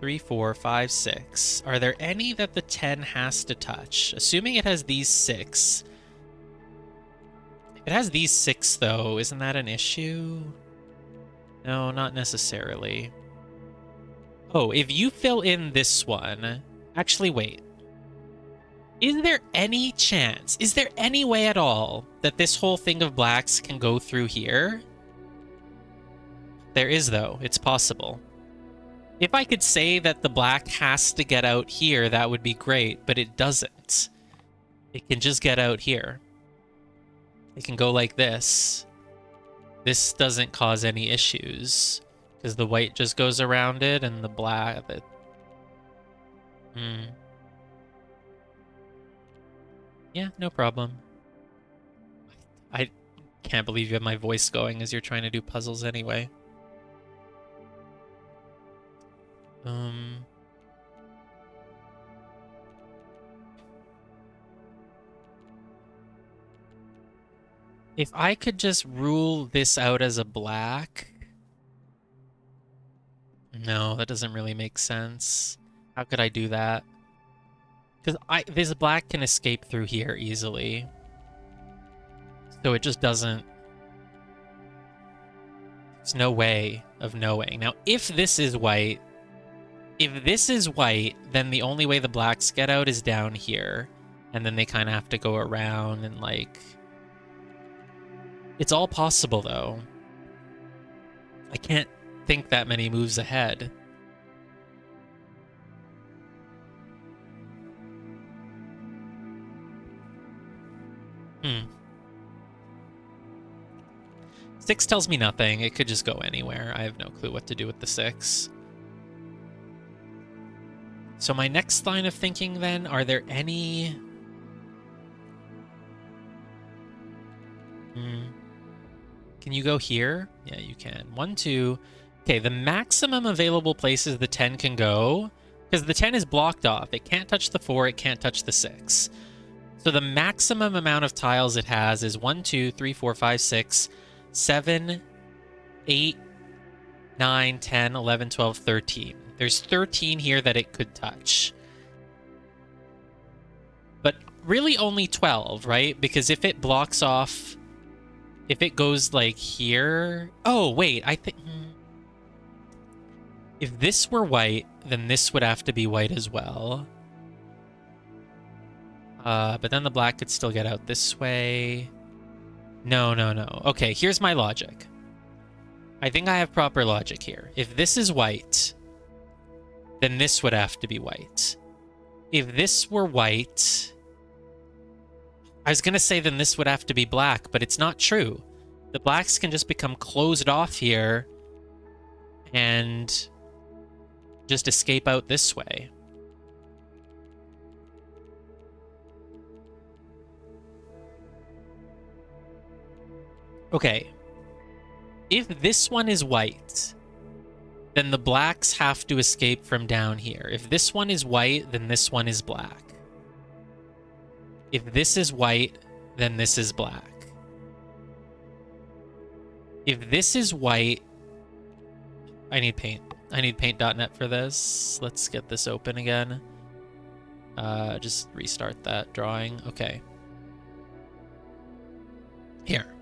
Speaker 1: 3, 4, 5, 6. Are there any that the 10 has to touch? Assuming it has these 6. If it has these 6, though, isn't that an issue? No, not necessarily. Oh, if you fill in this one... Actually, wait. Is there any chance, is there any way at all that this whole thing of blacks can go through here? There is, though. It's possible. If I could say that the black has to get out here, that would be great, but it doesn't. It can just get out here. It can go like this. This doesn't cause any issues, because the white just goes around it, and the black... Yeah, no problem. I can't believe you have my voice going as you're trying to do puzzles anyway. If I could just rule this out as a black... No, that doesn't really make sense. How could I do that? Because this black can escape through here easily. So it just doesn't... There's no way of knowing. Now, if this is white... If this is white, then the only way the blacks get out is down here. And then they kind of have to go around and, like... It's all possible, though. I can't think that many moves ahead. Six tells me nothing. It could just go anywhere. I have no clue what to do with the 6. So my next line of thinking, then, are there any... Can you go here? Yeah, you can. 1, 2... Okay, the maximum available places the 10 can go, because the 10 is blocked off. It can't touch the 4, it can't touch the 6. So the maximum amount of tiles it has is 1, 2, 3, 4, 5, 6, 7, 8, 9, 10, 11, 12, 13. There's 13 here that it could touch. But really only 12, right? Because if it blocks off... If it goes, like, here... Oh, wait, I think... If this were white, then this would have to be white as well. But then the black could still get out this way. No, no, no. Okay, here's my logic. I think I have proper logic here. If this is white, then this would have to be white. If this were white... I was going to say then this would have to be black, but it's not true. The blacks can just become closed off here and just escape out this way. Okay. If this one is white, then the blacks have to escape from down here. If this one is white, then this one is black. If this is white, then this is black. If this is white... I need paint. I need paint.net for this. Let's get this open again. Just restart that drawing. Okay. Here.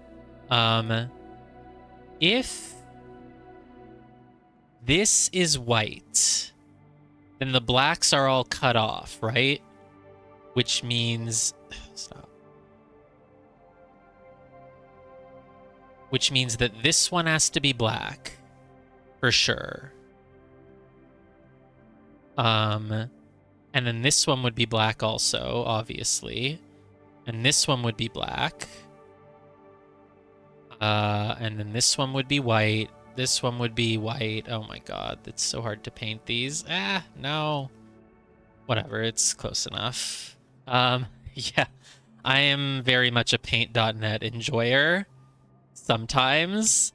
Speaker 1: If this is white, then the blacks are all cut off, right? Which means... Stop. Which means that this one has to be black. For sure. And then this one would be black also, obviously. And this one would be black. And then this one would be white. This one would be white. Oh my god, it's so hard to paint these. Ah, no. Whatever, it's close enough. Yeah. I am very much a paint.net enjoyer. Sometimes.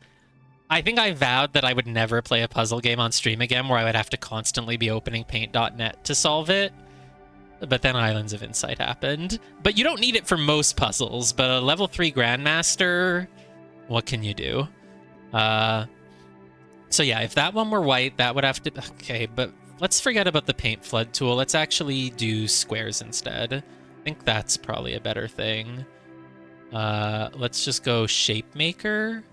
Speaker 1: I think I vowed that I would never play a puzzle game on stream again where I would have to constantly be opening paint.net to solve it. But then Islands of Insight happened. But you don't need it for most puzzles, but a level 3 Grandmaster, what can you do? So yeah, if that one were white, that would have to... Okay, but let's forget about the paint flood tool. Let's actually do squares instead. I think that's probably a better thing. Let's just go shape maker.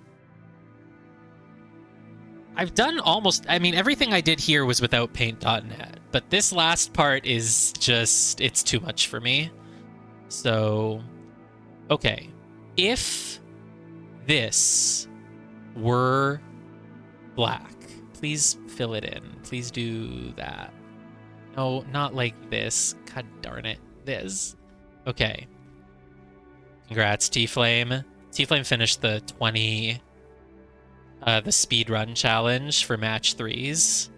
Speaker 1: I've done almost... I mean, everything I did here was without paint.net, but this last part is just... It's too much for me. So, okay. If this were black, please fill it in. Please do that. No, not like this. God darn it. This. Okay. Congrats, T-Flame. T-Flame finished the 20... the speedrun challenge for match 3s.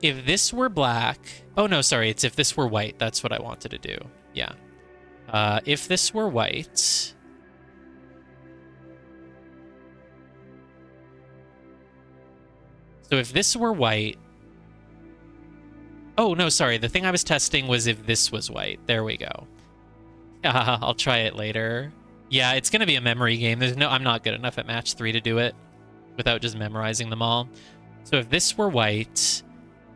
Speaker 1: If this were black... Oh, no, sorry. It's if this were white. That's what I wanted to do. Yeah. If this were white... So if this were white... Oh, no, sorry. The thing I was testing was if this was white. There we go. I'll try it later. Yeah, it's going to be a memory game. I'm not good enough at match 3 to do it without just memorizing them all. So if this were white,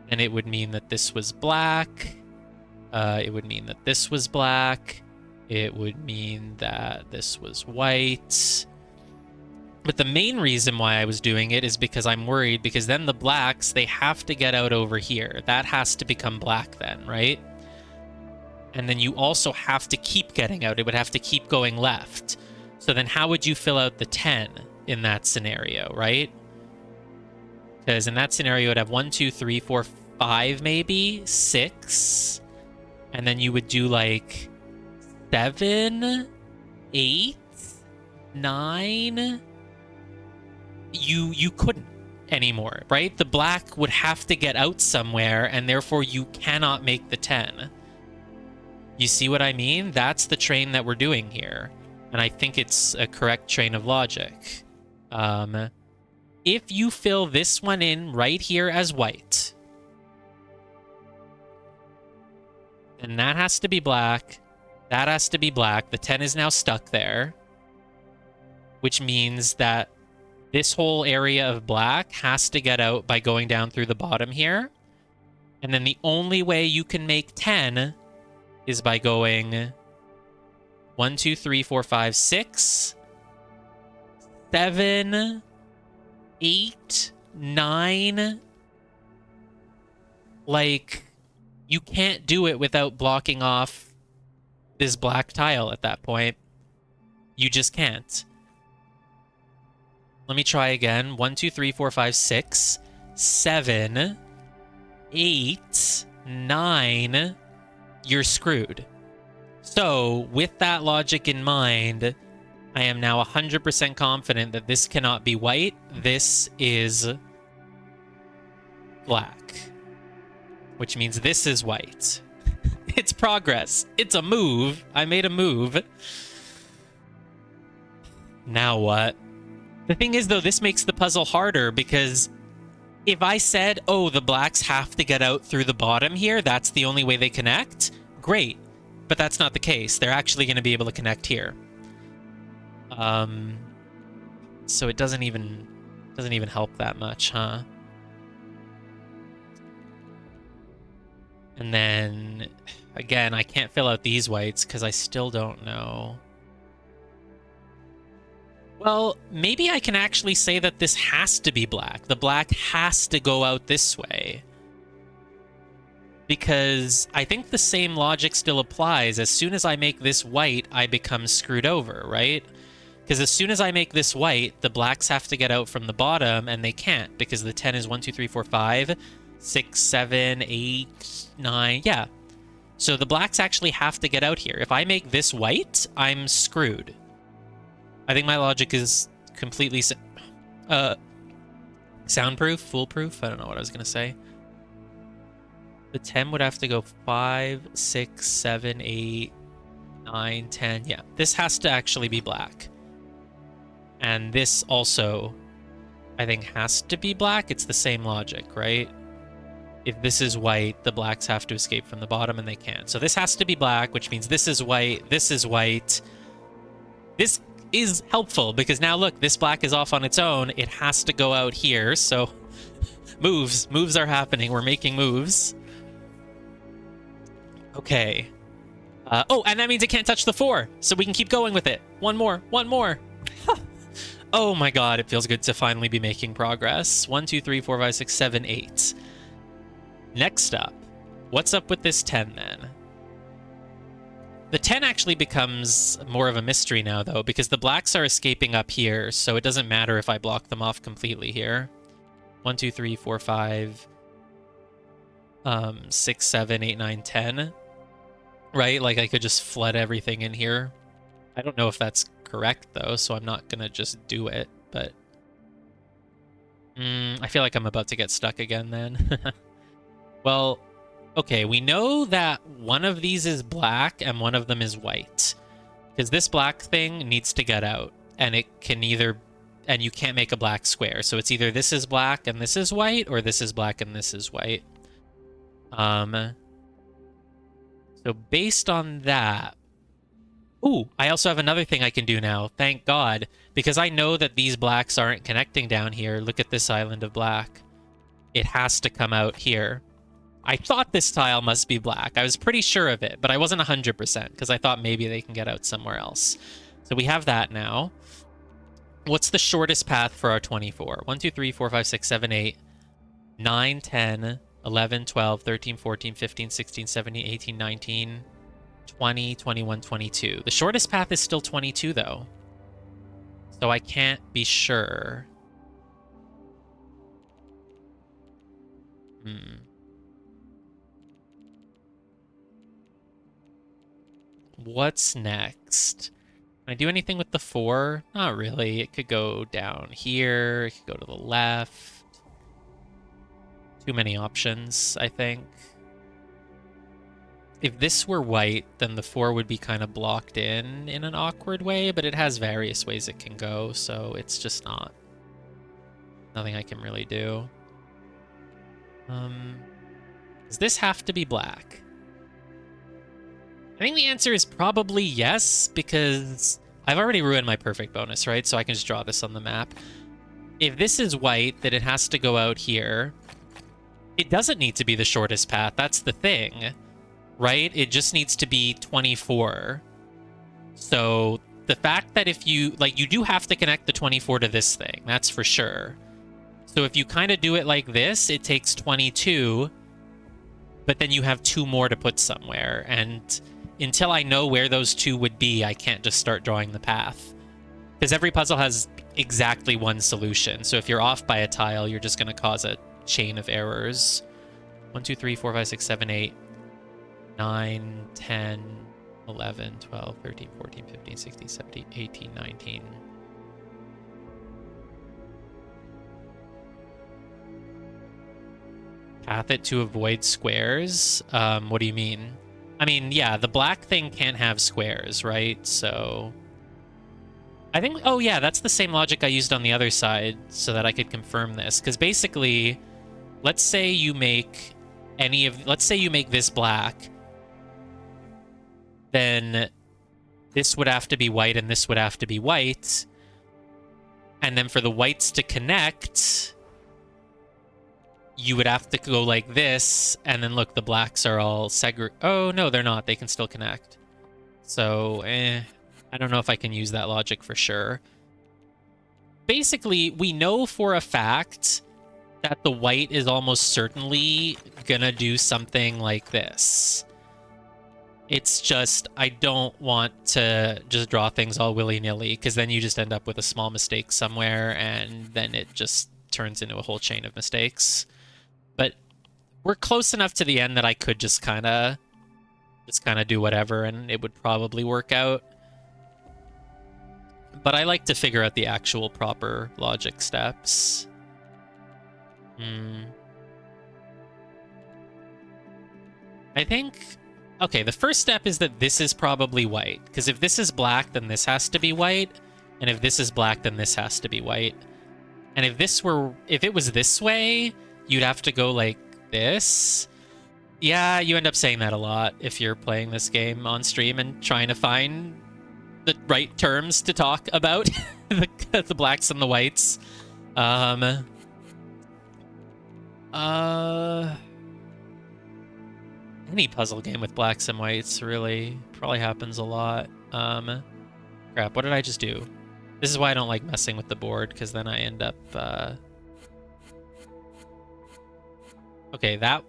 Speaker 1: then it would mean that this was black. It would mean that this was black. It would mean that this was white. But the main reason why I was doing it is because I'm worried, because then the blacks, they have to get out over here. That has to become black then, right? And then you also have to keep getting out. It would have to keep going left. So then how would you fill out the 10 in that scenario, right? Because in that scenario, it would have 1, 2, 3, 4, 5, maybe 6. And then you would do like 7, 8, 9. You couldn't anymore, right? The black would have to get out somewhere, and therefore you cannot make the 10. You see what I mean? That's the train that we're doing here. And I think it's a correct train of logic. If you fill this one in right here as white, then that has to be black. That has to be black. The 10 is now stuck there, which means that this whole area of black has to get out by going down through the bottom here. And then the only way you can make 10 is by going 1, 2, 3, 4, 5, 6, 7, 8, 9. Like, you can't do it without blocking off this black tile at that point. You just can't. Let me try again. 1, 2, 3, 4, 5, 6, 7, 8, 9. You're screwed. So, with that logic in mind, I am now 100% confident that this cannot be white. This is black. Which means this is white. It's progress. It's a move. I made a move. Now what? The thing is, though, this makes the puzzle harder because if I said, oh, the blacks have to get out through the bottom here, that's the only way they connect, great. But that's not the case. They're actually going to be able to connect here. So it doesn't even help that much, huh? And then, again, I can't fill out these whites because I still don't know. Well, maybe I can actually say that this has to be black. The black has to go out this way. Because I think the same logic still applies. As soon as I make this white, I become screwed over, right? Because as soon as I make this white, the blacks have to get out from the bottom, and they can't, because the 10 is 1, 2, 3, 4, 5. 6, 7, 8, 9. Yeah. So the blacks actually have to get out here. If I make this white, I'm screwed. I think my logic is completely soundproof, foolproof. I don't know what I was going to say. The 10 would have to go 5, 6, 7, 8, 9, 10. Yeah, this has to actually be black. And this also, I think, has to be black. It's the same logic, right? If this is white, the blacks have to escape from the bottom, and they can't. So this has to be black, which means this is white, this is white. This is helpful, because now look, this black is off on its own. It has to go out here, so moves are happening. We're making moves. Okay. Oh, and that means it can't touch the 4, so we can keep going with it. One more. Oh my god, it feels good to finally be making progress. 1, 2, 3, 4, 5, 6, 7, 8. Next up, what's up with this 10 then? The 10 actually becomes more of a mystery now, though, because the blacks are escaping up here, so it doesn't matter if I block them off completely here. 1, 2, 3, 4, 5, 6, 7, 8, 9, 10. Right? Like, I could just flood everything in here. I don't know if that's correct, though, so I'm not gonna just do it, but... I feel like I'm about to get stuck again, then. Well, okay, we know that one of these is black and one of them is white. Because this black thing needs to get out, and it can either... And you can't make a black square, so it's either this is black and this is white, or this is black and this is white. So based on that... Ooh, I also have another thing I can do now, thank God. Because I know that these blacks aren't connecting down here. Look at this island of black. It has to come out here. I thought this tile must be black. I was pretty sure of it, but I wasn't 100% because I thought maybe they can get out somewhere else. So we have that now. What's the shortest path for our 24? 1, 2, 3, 4, 5, 6, 7, 8, 9, 10, 11, 12, 13, 14, 15, 16, 17, 18, 19, 20, 21, 22. The shortest path is still 22, though. So I can't be sure. What's next? Can I do anything with the 4? Not really. It could go down here. It could go to the left. Too many options, I think. If this were white, then the 4 would be kind of blocked in an awkward way, but it has various ways it can go, so it's just not... Nothing I can really do. Does this have to be black? I think the answer is probably yes, because I've already ruined my perfect bonus, right? So I can just draw this on the map. If this is white, then it has to go out here. It doesn't need to be the shortest path, that's the thing, right? It just needs to be 24. So the fact that if you, like, you do have to connect the 24 to this thing, that's for sure. So if you kind of do it like this, it takes 22, but then you have 2 more to put somewhere, and until I know where those 2 would be, I can't just start drawing the path. Because every puzzle has exactly one solution, so if you're off by a tile, you're just going to cause a chain of errors. 1, 2, 3, 4, 5, 6, 7, 8, 9, 10, 11, 12, 13, 14, 15, 16, 17, 18, 19. Path it to avoid squares? What do you mean? I mean, yeah, the black thing can't have squares, right? So... I think... Oh, yeah, that's the same logic I used on the other side so that I could confirm this. Because basically, let's say you make any of... Let's say you make this black. Then this would have to be white and this would have to be white. And then for the whites to connect... You would have to go like this, and then look, the blacks are all Oh, no, they're not. They can still connect. So, I don't know if I can use that logic for sure. Basically, we know for a fact that the white is almost certainly gonna do something like this. It's just, I don't want to just draw things all willy-nilly, because then you just end up with a small mistake somewhere, and then it just turns into a whole chain of mistakes. But we're close enough to the end that I could just kind of do whatever and it would probably work out. But I like to figure out the actual proper logic steps. I think... Okay, the first step is that this is probably white. Because if this is black, then this has to be white. And if this is black, then this has to be white. And if it was this way, you'd have to go like this. Yeah, you end up saying that a lot if you're playing this game on stream and trying to find the right terms to talk about the blacks and the whites. Any puzzle game with blacks and whites really probably happens a lot. Crap, what did I just do? This is why I don't like messing with the board, because then I end up... Okay, that...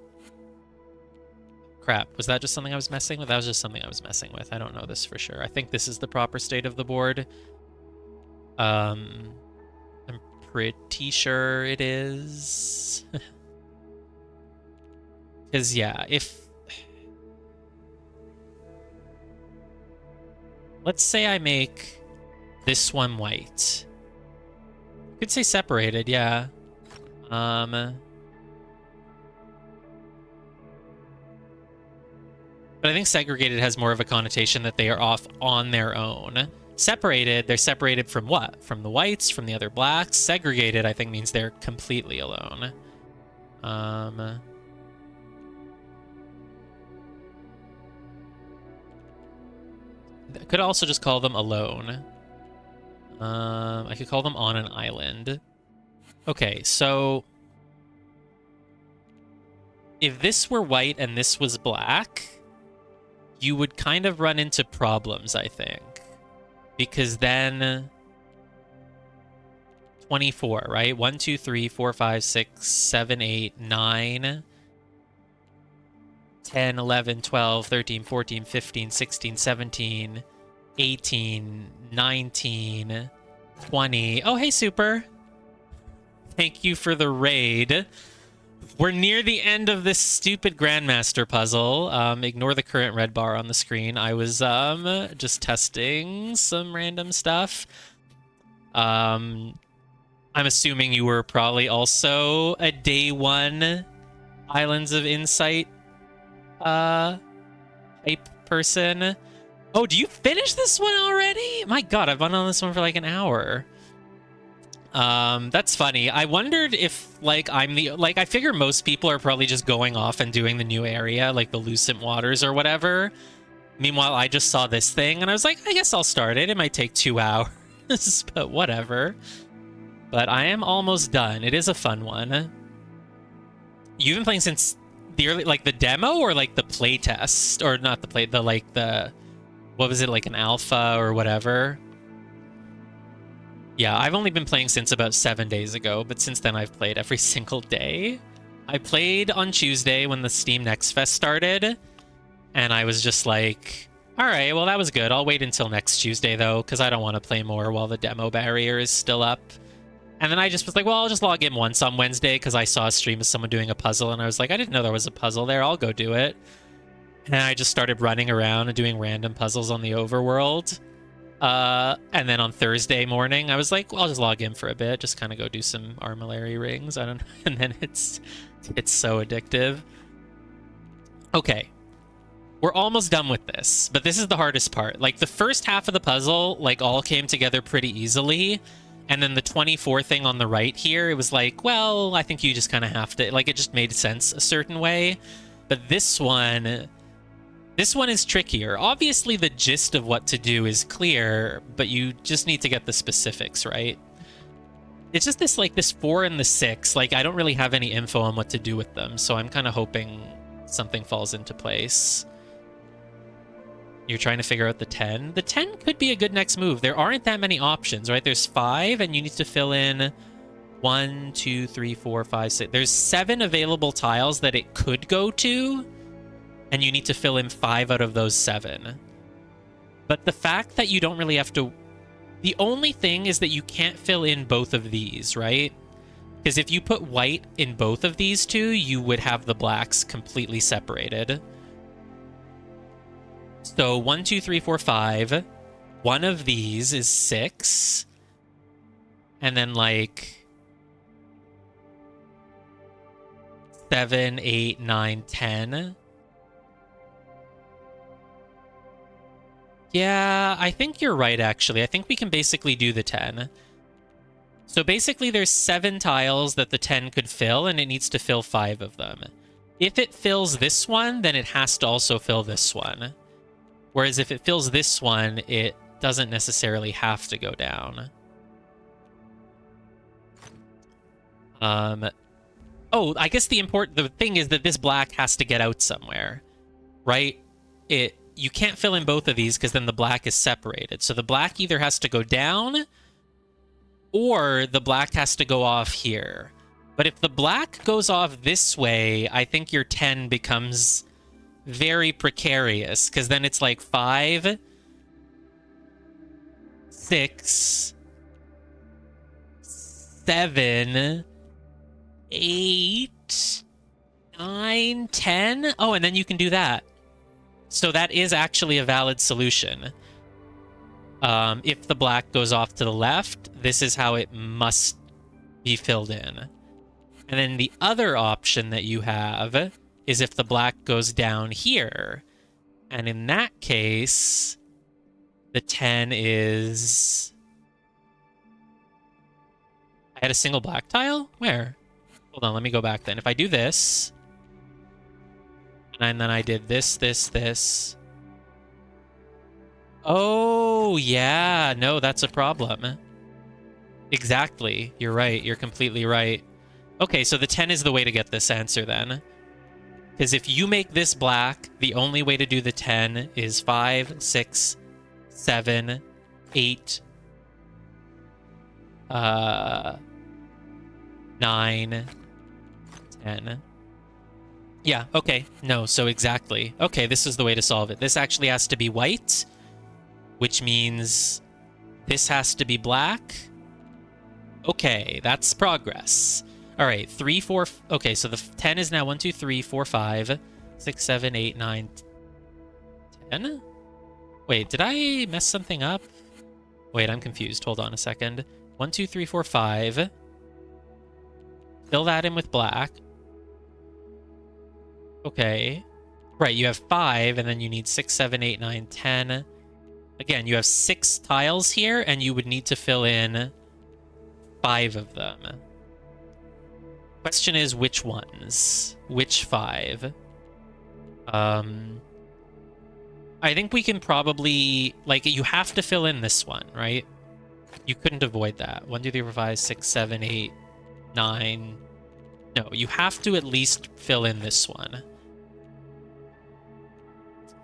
Speaker 1: Crap, was that just something I was messing with? That was just something I was messing with. I don't know this for sure. I think this is the proper state of the board. I'm pretty sure it is. Because, yeah, if... Let's say I make this one white. You could say separated, yeah. But I think segregated has more of a connotation that they are off on their own. Separated, they're separated from what? From the whites, from the other blacks. Segregated, I think, means they're completely alone. I could also just call them alone. I could call them on an island. Okay, so... if this were white and this was black... you would kind of run into problems, I think. Because then... 24, right? 1, 2, 3, 4, 5, 6, 7, 8, 9... 10, 11, 12, 13, 14, 15, 16, 17, 18, 19, 20... Oh, hey, Super! Thank you for the raid. We're near the end of this stupid Grandmaster puzzle. Ignore the current red bar on the screen. I was just testing some random stuff. I'm assuming you were probably also a day one Islands of Insight type person. Oh, do you finish this one already? My god, I've been on this one for like an hour. That's funny. I wondered if, like, I figure most people are probably just going off and doing the new area, like the Lucent Waters or whatever. Meanwhile, I just saw this thing, and I was like, I guess I'll start it. It might take 2 hours, but whatever. But I am almost done. It is a fun one. You've been playing since the early, like, the demo, or, like, the playtest? Or not the play, the, like, the... What was it, like, an alpha or whatever? Yeah, I've only been playing since about 7 days ago, but since then I've played every single day. I played on Tuesday when the Steam Next Fest started, and I was just like, alright, well that was good. I'll wait until next Tuesday though, because I don't want to play more while the demo barrier is still up. And then I just was like, well, I'll just log in once on Wednesday, because I saw a stream of someone doing a puzzle, and I was like, I didn't know there was a puzzle there, I'll go do it. And I just started running around and doing random puzzles on the overworld. And then on Thursday morning, I was like, well, I'll just log in for a bit, just kind of go do some Armillary rings. I don't know. And then it's so addictive. Okay. We're almost done with this, but this is the hardest part. Like, the first half of the puzzle, like, all came together pretty easily. And then the 24 thing on the right here, it was like, well, I think you just kind of have to, like, it just made sense a certain way. But this one is trickier. Obviously, the gist of what to do is clear, but you just need to get the specifics right. It's just this, like, this 4 and the 6. Like, I don't really have any info on what to do with them, so I'm kind of hoping something falls into place. You're trying to figure out the 10. The 10 could be a good next move. There aren't that many options, right? There's 5, and you need to fill in 1, 2, 3, 4, 5, 6. There's 7 available tiles that it could go to, and you need to fill in 5 out of those 7. But the fact that you don't really have to... The only thing is that you can't fill in both of these, right? Because if you put white in both of these two, you would have the blacks completely separated. So 1, 2, 3, 4, 5. One of these is 6. And then like 7, 8, 9, 10. Yeah, I think you're right, actually. I think we can basically do the 10. So basically there's 7 tiles that the 10 could fill, and it needs to fill 5 of them. If it fills this one, then it has to also fill this one. Whereas if it fills this one, it doesn't necessarily have to go down. Oh, I guess the thing is that this black has to get out somewhere, right? You can't fill in both of these because then the black is separated. So the black either has to go down or the black has to go off here. But if the black goes off this way, I think your 10 becomes very precarious, because then it's like 5, 6, 7, 8, 9, 10. Oh, and then you can do that. So that is actually a valid solution. If the black goes off to the left, this is how it must be filled in. And then the other option that you have is if the black goes down here. And in that case, the 10 is... I had a single black tile? Where? Hold on, let me go back then. If I do this, and then I did this, this, this... Oh, yeah. No, that's a problem. Exactly. You're right. You're completely right. Okay, so the 10 is the way to get this answer then. Because if you make this black, the only way to do the 10 is 5, 6, 7, 8, 9, 10. Yeah, okay. No, so exactly. Okay, this is the way to solve it. This actually has to be white, which means this has to be black. Okay, that's progress. All right, 3, 4... Okay, so the 10 is now 1, 2, 3, 4, 5, 6, 7, 8, 9, 10? Wait, did I mess something up? Wait, I'm confused. Hold on a second. 1, 2, 3, 4, 5. Fill that in with black. Okay. Right, you have 5, and then you need 6, 7, 8, 9, 10. Again, you have 6 tiles here, and you would need to fill in 5 of them. Question is, which ones? Which 5? I think we can probably... Like, you have to fill in this one, right? You couldn't avoid that. 1, 2, 3, 4, 5, 6, 7, 8, 9... No, you have to at least fill in this one.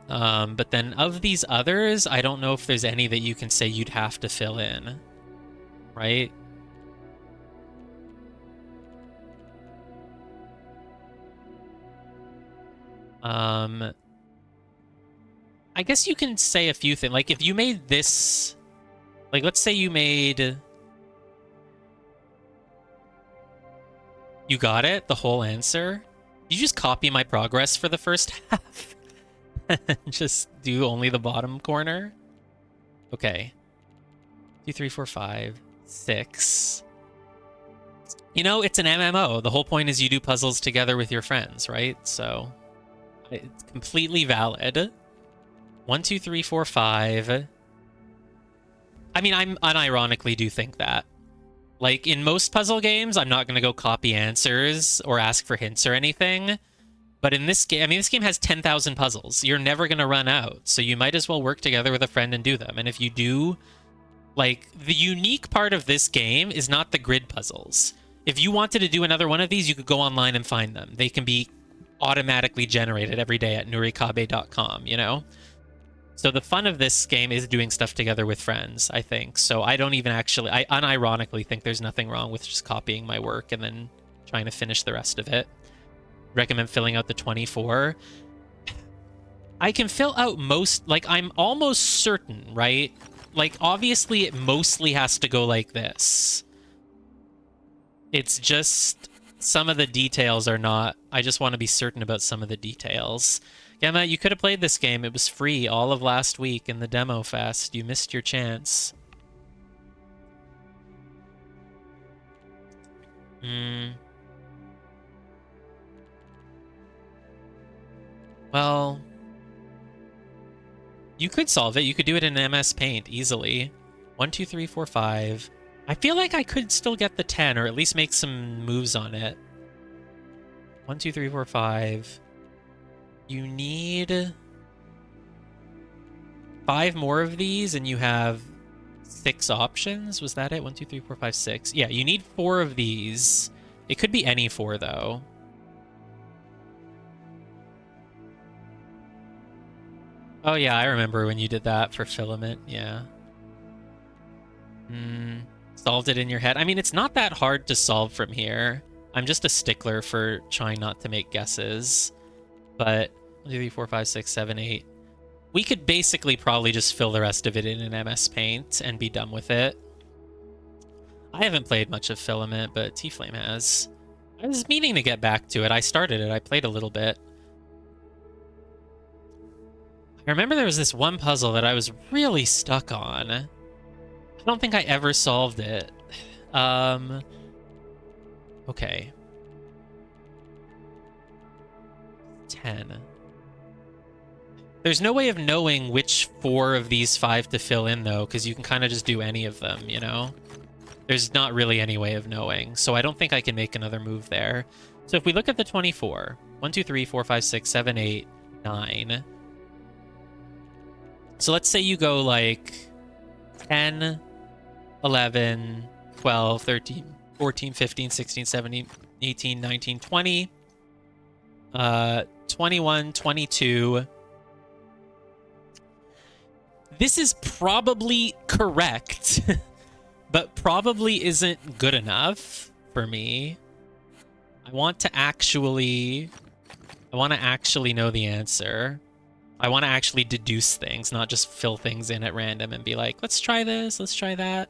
Speaker 1: But then of these others, I don't know if there's any that you can say you'd have to fill in. Right? I guess you can say a few things. Like, if you made this... Like, let's say you made... You got it? The whole answer? You just copy my progress for the first half? Just do only the bottom corner? Okay. 2, 3, 4, 5, 6. You know, it's an MMO. The whole point is you do puzzles together with your friends, right? So, it's completely valid. 1, 2, 3, 4, 5. I mean, I unironically do think that. Like, in most puzzle games, I'm not going to go copy answers or ask for hints or anything. But in this game, I mean, this game has 10,000 puzzles. You're never going to run out. So you might as well work together with a friend and do them. And if you do, like, the unique part of this game is not the grid puzzles. If you wanted to do another one of these, you could go online and find them. They can be automatically generated every day at nurikabe.com, you know? So the fun of this game is doing stuff together with friends, I think. So I don't even actually... I unironically think there's nothing wrong with just copying my work and then trying to finish the rest of it. Recommend filling out the 24. I can fill out most... Like, I'm almost certain, right? Like, obviously, it mostly has to go like this. It's just some of the details are not... I just want to be certain about some of the details. Gemma, you could have played this game. It was free all of last week in the demo fest. You missed your chance. Well, you could solve it. You could do it in MS Paint easily. 1, 2, 3, 4, 5. I feel like I could still get the 10, or at least make some moves on it. 1, 2, 3, 4, 5. You need 5 more of these, and you have 6 options. Was that it? 1, 2, 3, 4, 5, 6. Yeah, you need 4 of these. It could be any 4, though. Oh, yeah, I remember when you did that for Filament. Yeah. Solved it in your head. I mean, it's not that hard to solve from here. I'm just a stickler for trying not to make guesses. But 1, 2, 3, 4, 5, 6, 7, 8. We could basically probably just fill the rest of it in MS Paint and be done with it. I haven't played much of Filament, but T-Flame has. I was meaning to get back to it. I started it. I played a little bit. I remember there was this one puzzle that I was really stuck on. I don't think I ever solved it. Okay. 10. There's no way of knowing which 4 of these 5 to fill in, though, because you can kind of just do any of them, you know? There's not really any way of knowing, so I don't think I can make another move there. So if we look at the 24, 1, 2, 3, 4, 5, 6, 7, 8, 9. So let's say you go like 10, 11, 12, 13, 14, 15, 16, 17, 18, 19, 20, 21, 22. This is probably correct, but probably isn't good enough for me. I want to actually know the answer. I want to actually deduce things, not just fill things in at random and be like, let's try this, let's try that.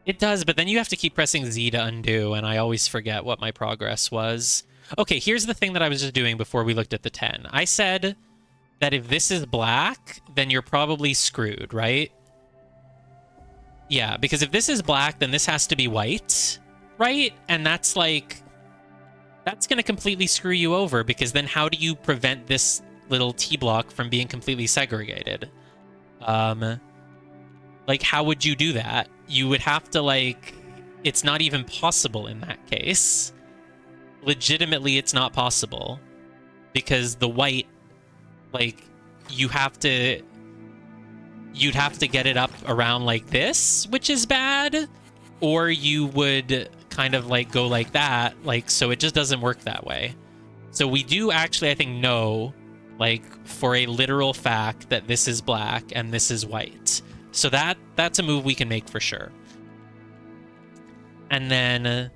Speaker 1: It does, but then you have to keep pressing Z to undo, and I always forget what my progress was. Okay, here's the thing that I was just doing before we looked at the 10. I said that if this is black, then you're probably screwed, right? Yeah, because if this is black, then this has to be white, right? And that's like... that's going to completely screw you over, because then how do you prevent this little T-block from being completely segregated? Like, how would you do that? You would have to, like... it's not even possible in that case. Legitimately, it's not possible. Because the white, like, you'd have to get it up around like this, which is bad. Or you would kind of, like, go like that. Like, so it just doesn't work that way. So we do actually, I think, know, like, for a literal fact that this is black and this is white. So that's a move we can make for sure. And then,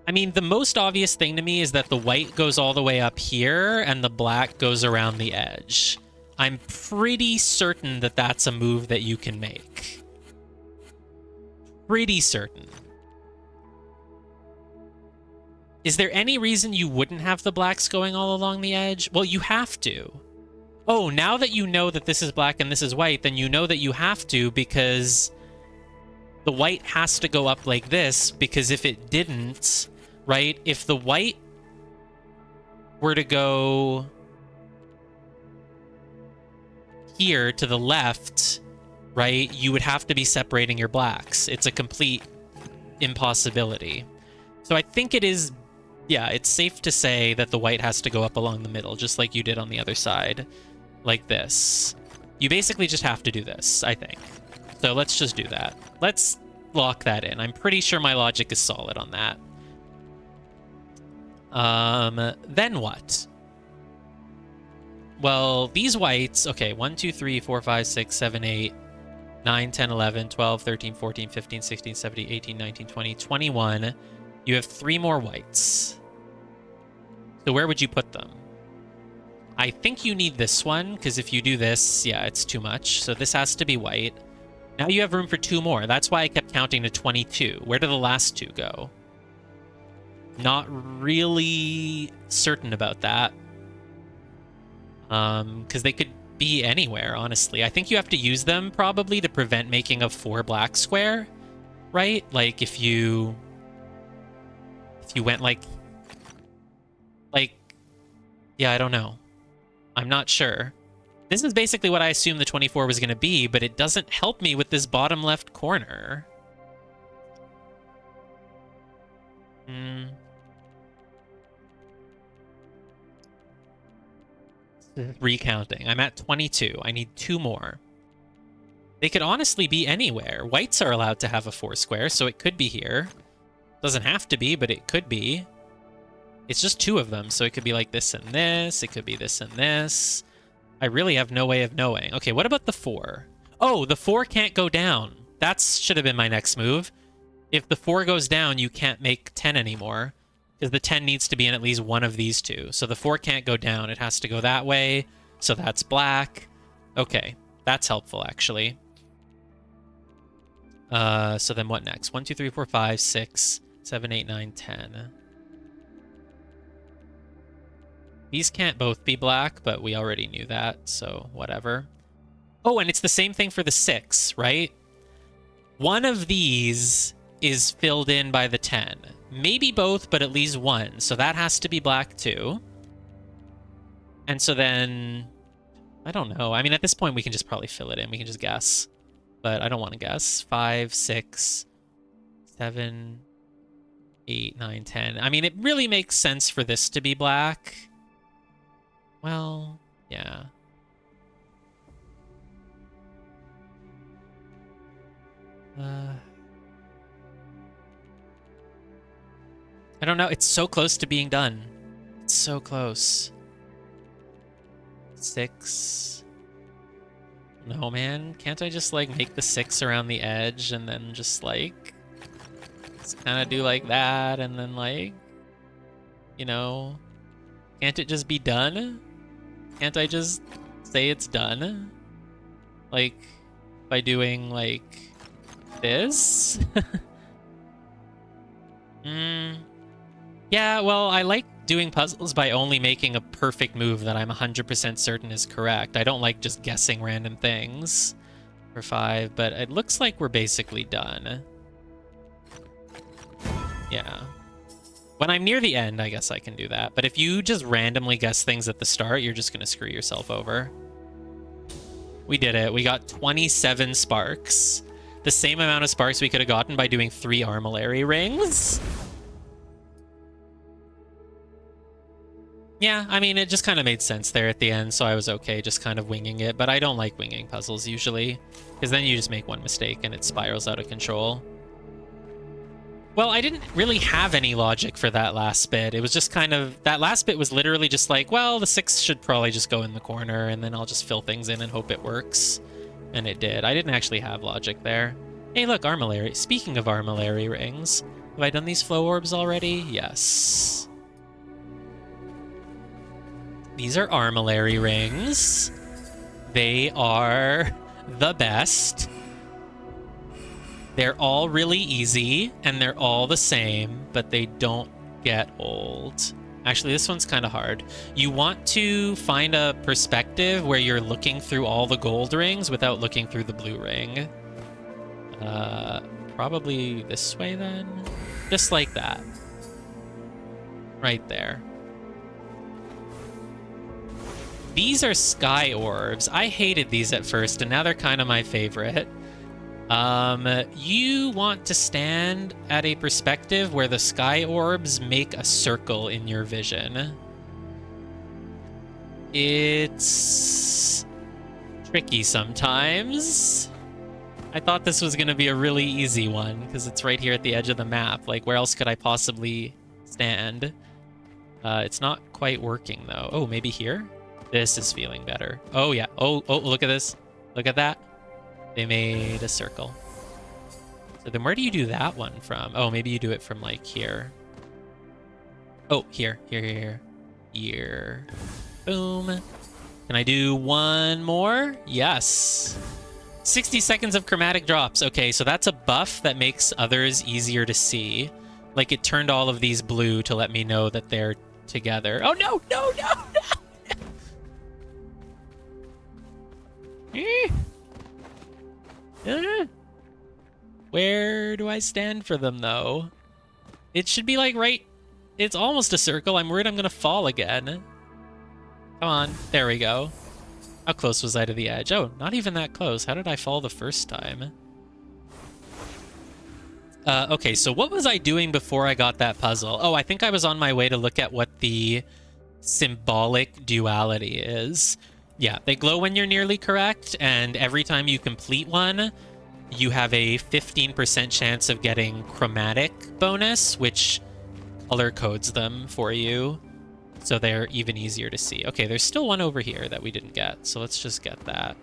Speaker 1: I mean, the most obvious thing to me is that the white goes all the way up here and the black goes around the edge. I'm pretty certain that that's a move that you can make. Pretty certain. Is there any reason you wouldn't have the blacks going all along the edge? Well, you have to. Oh, now that you know that this is black and this is white, then you know that you have to, because the white has to go up like this, because if it didn't, right, if the white were to go here to the left, right, you would have to be separating your blacks. It's a complete impossibility. So I think it is, yeah, it's safe to say that the white has to go up along the middle, just like you did on the other side. Like this. You basically just have to do this, I think. So let's just do that. Let's lock that in. I'm pretty sure my logic is solid on that. Then what? Well, these whites, okay, 1, 2, 3, 4, 5, 6, 7, 8, 9, 10, 11, 12, 13, 14, 15, 16, 17, 18, 19, 20, 21. You have 3 more whites. So where would you put them? I think you need this one, because if you do this, yeah, it's too much. So this has to be white. Now you have room for 2 more. That's why I kept counting to 22. Where do the last 2 go? Not really certain about that. Because they could be anywhere, honestly. I think you have to use them, probably, to prevent making a 4 black square, right? Like, if you went, like... Yeah, I don't know. I'm not sure. This is basically what I assumed the 24 was going to be, but it doesn't help me with this bottom left corner. Recounting. I'm at 22. I need 2 more. They could honestly be anywhere. Whites are allowed to have a 4 square, so it could be here. Doesn't have to be, but it could be. It's just 2 of them, so it could be like this and this. It could be this and this. I really have no way of knowing. Okay, what about the 4? Oh, the 4 can't go down. That should have been my next move. If the 4 goes down, you can't make 10 anymore, because the 10 needs to be in at least one of these 2. So the 4 can't go down. It has to go that way. So that's black. Okay, that's helpful, actually. So then what next? 1, 2, 3, 4, 5, 6, 7, 8, 9, 10. These can't both be black, but we already knew that, so whatever. Oh, and it's the same thing for the 6, right? One of these is filled in by the 10. Maybe both, but at least one. So that has to be black too. And so then... I don't know. I mean, at this point, we can just probably fill it in. We can just guess. But I don't want to guess. 5, 6, 7, 8, 9, 10. I mean, it really makes sense for this to be black. Well, yeah. I don't know. It's so close to being done. It's so close. 6. No, man. Can't I just, like, make the 6 around the edge and then just, like... just kind of do like that and then, like... you know... Can't it just be done? Can't I just say it's done? Like, by doing, like, this? Yeah, well, I like doing puzzles by only making a perfect move that I'm 100% certain is correct. I don't like just guessing random things for 5, but it looks like we're basically done. Yeah. When I'm near the end, I guess I can do that. But if you just randomly guess things at the start, you're just going to screw yourself over. We did it. We got 27 sparks. The same amount of sparks we could have gotten by doing 3 Armillary rings. Yeah, I mean, it just kind of made sense there at the end, so I was okay just kind of winging it. But I don't like winging puzzles usually, because then you just make one mistake and it spirals out of control. Well, I didn't really have any logic for that last bit. It was just kind of... that last bit was literally just like, well, the 6 should probably just go in the corner, and then I'll just fill things in and hope it works. And it did. I didn't actually have logic there. Hey, look, Armillary. Speaking of Armillary rings, have I done these flow orbs already? Yes. These are Armillary rings. They are the best. They're all really easy, and they're all the same, but they don't get old. Actually, this one's kind of hard. You want to find a perspective where you're looking through all the gold rings without looking through the blue ring. Probably this way, then? Just like that. Right there. These are sky orbs. I hated these at first, and now they're kind of my favorite. You want to stand at a perspective where the sky orbs make a circle in your vision. It's tricky sometimes. I thought this was going to be a really easy one because it's right here at the edge of the map. Like, where else could I possibly stand? It's not quite working, though. Oh, maybe here? This is feeling better. Oh, yeah. Oh, look at this. Look at that. They made a circle. So then where do you do that one from? Oh, maybe you do it from, like, here. Oh, here. Boom. Can I do one more? Yes. 60 seconds of chromatic drops. Okay, so that's a buff that makes others easier to see. Like, it turned all of these blue to let me know that they're together. Oh, no, no, no, no! Where do I stand for them, though? It should be, like, right... It's almost a circle. I'm worried I'm gonna fall again. Come on. There we go. How close was I to the edge? Oh, not even that close. How did I fall the first time? Okay, so what was I doing before I got that puzzle? Oh, I think I was on my way to look at what the symbolic duality is. Yeah, they glow when you're nearly correct, and every time you complete one, you have a 15% chance of getting chromatic bonus, which color codes them for you, so they're even easier to see. Okay, there's still one over here that we didn't get, so let's just get that.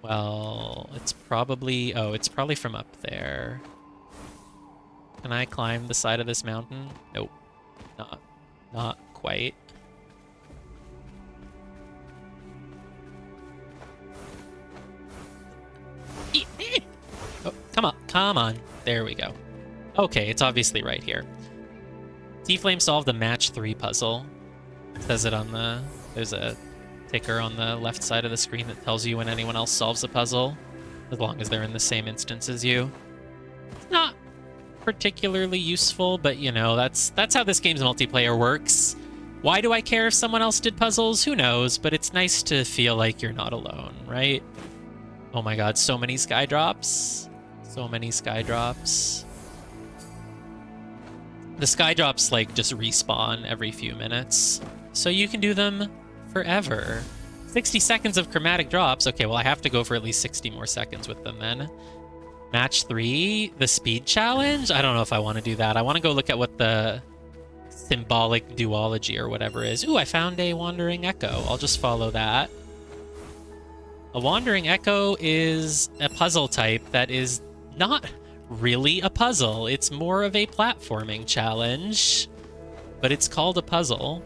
Speaker 1: Well, it's probably... Oh, it's probably from up there. Can I climb the side of this mountain? Nope. Not quite. Oh, come on. Come on. There we go. Okay, it's obviously right here. T-Flame solved the match 3 puzzle. It says it on the... There's a ticker on the left side of the screen that tells you when anyone else solves a puzzle, as long as they're in the same instance as you. It's not particularly useful, but you know, that's how this game's multiplayer works. Why do I care if someone else did puzzles? Who knows, but it's nice to feel like you're not alone, right? Oh my god, so many sky drops. So many sky drops. The sky drops, like, just respawn every few minutes, so you can do them forever. 60 seconds of chromatic drops. Okay, well, I have to go for at least 60 more seconds with them then. Match 3, the speed challenge? I don't know if I want to do that. I want to go look at what the symbolic duology or whatever is. Ooh, I found a wandering echo. I'll just follow that. A wandering echo is a puzzle type that is not really a puzzle. It's more of a platforming challenge, but it's called a puzzle.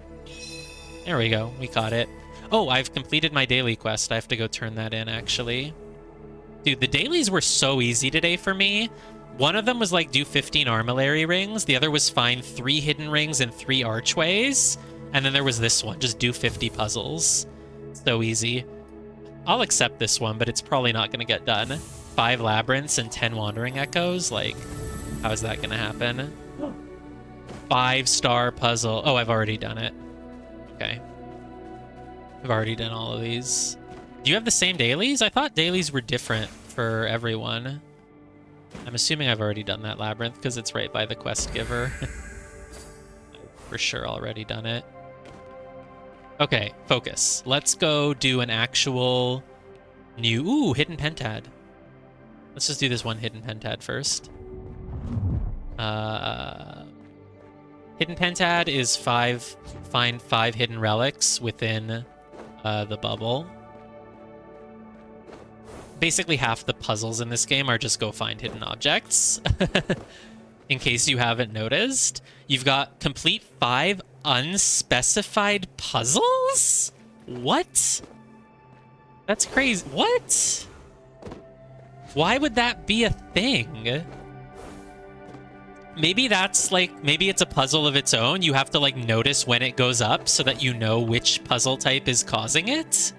Speaker 1: There we go. We caught it. Oh, I've completed my daily quest. I have to go turn that in, actually. Dude, the dailies were so easy today for me. One of them was like, do 15 armillary rings. The other was find 3 hidden rings and 3 archways. And then there was this one, just do 50 puzzles. So easy. I'll accept this one, but it's probably not going to get done. 5 labyrinths and 10 wandering echoes? Like, how is that going to happen? 5-star puzzle. Oh, I've already done it. Okay. I've already done all of these. Do you have the same dailies? I thought dailies were different for everyone. I'm assuming I've already done that labyrinth because it's right by the quest giver. I've for sure already done it. Okay, focus. Let's go do an actual new... Ooh, hidden pentad. Let's just do this one hidden pentad first. Hidden pentad is find 5 hidden relics within the bubble. Basically, half the puzzles in this game are just go find hidden objects. In case you haven't noticed, you've got complete 5 unspecified puzzles? What? That's crazy. What? Why would that be a thing? Maybe that's like, maybe it's a puzzle of its own. You have to like notice when it goes up so that you know which puzzle type is causing it.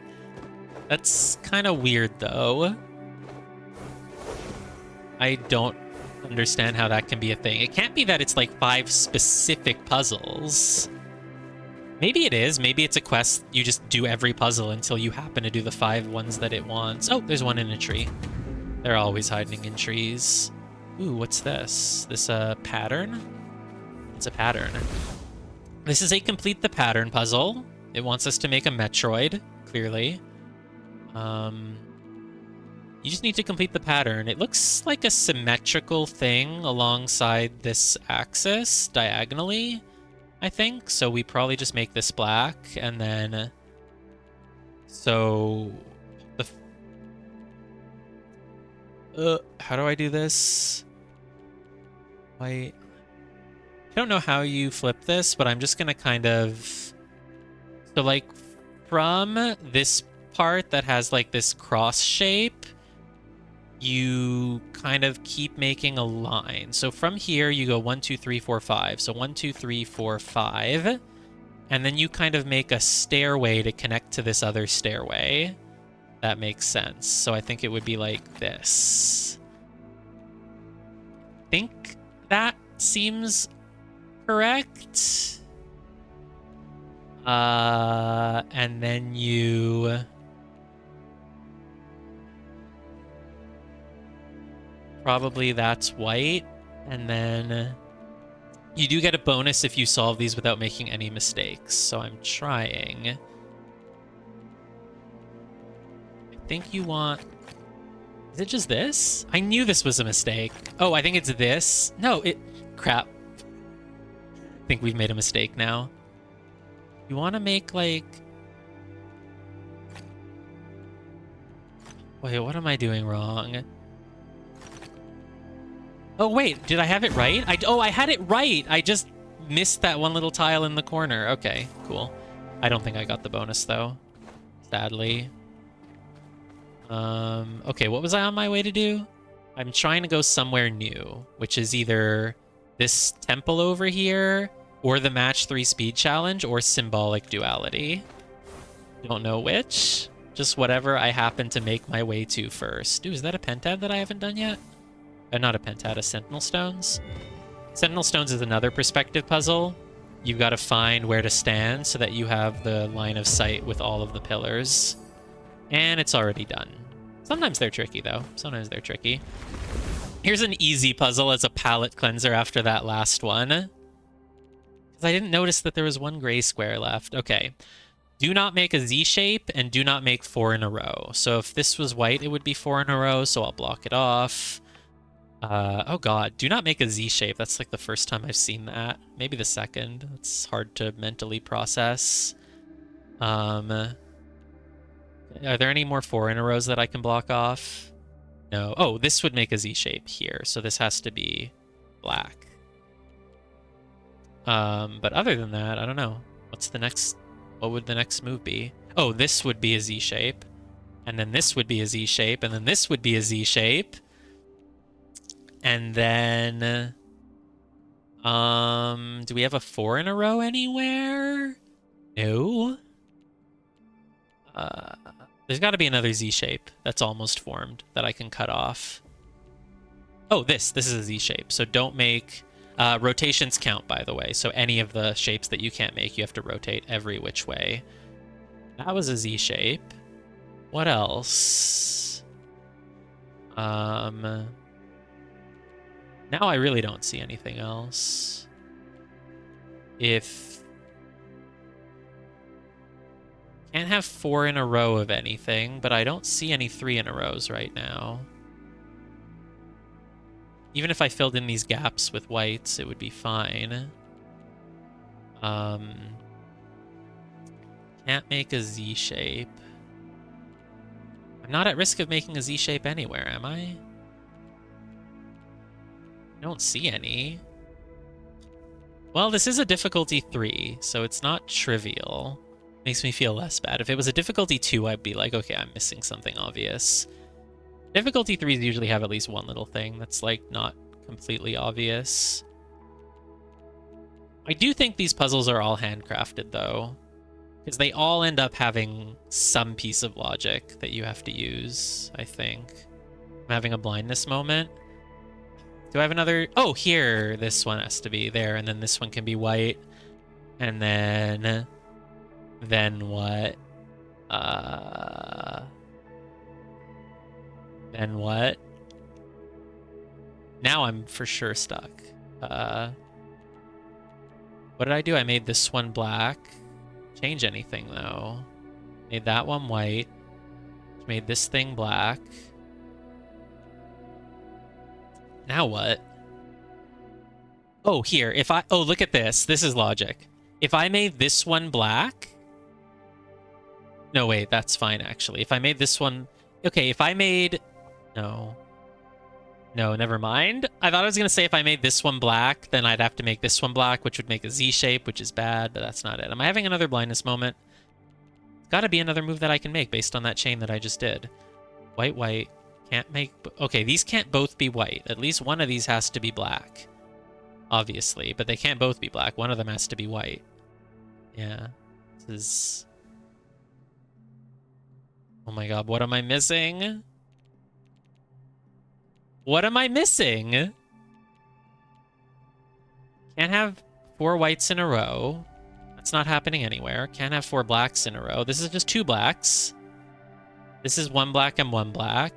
Speaker 1: That's kind of weird though. I don't understand how that can be a thing. It can't be that it's like 5 specific puzzles. Maybe it is. Maybe it's a quest. You just do every puzzle until you happen to do the 5 ones that it wants. Oh, there's one in a tree. They're always hiding in trees. Ooh, what's this? This a pattern? It's a pattern. This is a complete the pattern puzzle. It wants us to make a Metroid, clearly. You just need to complete the pattern. It looks like a symmetrical thing alongside this axis, diagonally, I think. So we probably just make this black, and then... So... how do I do this? I don't know how you flip this, but I'm just gonna kind of So like from this part that has like this cross shape, you kind of keep making a line. So from here you go 1, 2, 3, 4, 5. So 1, 2, 3, 4, 5. And then you kind of make a stairway to connect to this other stairway. That makes sense. So I think it would be like this. I think that seems correct. And then you probably that's white, and then you do get a bonus if you solve these without making any mistakes. So I'm trying. I think you want... Is it just this? I knew this was a mistake. Oh, I think it's this. No, it... Crap. I think we've made a mistake now. You want to make, like... Wait, what am I doing wrong? Oh, wait, did I have it right? I had it right! I just missed that one little tile in the corner. Okay, cool. I don't think I got the bonus, though. Sadly. Okay, what was I on my way to do? I'm trying to go somewhere new, which is either this temple over here, or the match 3 speed challenge, or symbolic duality. Don't know which. Just whatever I happen to make my way to first. Dude, is that a pentad that I haven't done yet? Not a pentad, a Sentinel Stones. Sentinel Stones is another perspective puzzle. You've got to find where to stand so that you have the line of sight with all of the pillars. And it's already done. Sometimes they're tricky, though. Sometimes they're tricky. Here's an easy puzzle as a palette cleanser after that last one. Because I didn't notice that there was one gray square left. Okay. Do not make a Z shape, and do not make 4 in a row. So if this was white, it would be 4 in a row, so I'll block it off. Oh god, do not make a Z shape. That's like the first time I've seen that. Maybe the second. It's hard to mentally process. Are there any more 4 in a rows that I can block off? No. Oh, this would make a Z shape here, so this has to be black. But other than that, I don't know. What would the next move be? Oh, this would be a Z shape. And then this would be a Z shape, and then this would be a Z shape. And then, do we have a 4 in a row anywhere? No. There's got to be another Z shape that's almost formed that I can cut off. Oh, this is a Z shape. So don't make, rotations count, by the way. So any of the shapes that you can't make, you have to rotate every which way. That was a Z shape. What else? Now I really don't see anything else. Can't have 4 in a row of anything, but I don't see any 3 in a rows right now. Even if I filled in these gaps with whites, it would be fine. Can't make a Z shape. I'm not at risk of making a Z shape anywhere, am I? I don't see any. Well, this is a difficulty 3, so it's not trivial. Makes me feel less bad. If it was a difficulty 2, I'd be like, okay, I'm missing something obvious. Difficulty 3s usually have at least one little thing that's, like, not completely obvious. I do think these puzzles are all handcrafted, though. Because they all end up having some piece of logic that you have to use, I think. I'm having a blindness moment. Do I have another? Oh, here. This one has to be there, and then this one can be white. And then what? Then what? Now I'm for sure stuck. What did I do? I made this one black. Change anything, though. Made that one white. Made this thing black. Now what? Oh, here. Oh, look at this. This is logic. If I made this one black... No, wait, that's fine, actually. If I made this one... Okay, if I made... No. No, never mind. I thought I was going to say if I made this one black, then I'd have to make this one black, which would make a Z shape, which is bad, but that's not it. Am I having another blindness moment? Gotta be another move that I can make based on that chain that I just did. White, white. Can't make... Okay, these can't both be white. At least one of these has to be black. Obviously. But they can't both be black. One of them has to be white. Yeah. This is... Oh my god, what am I missing? What am I missing? Can't have 4 whites in a row. That's not happening anywhere. Can't have 4 blacks in a row. This is just 2 blacks. This is 1 black and 1 black.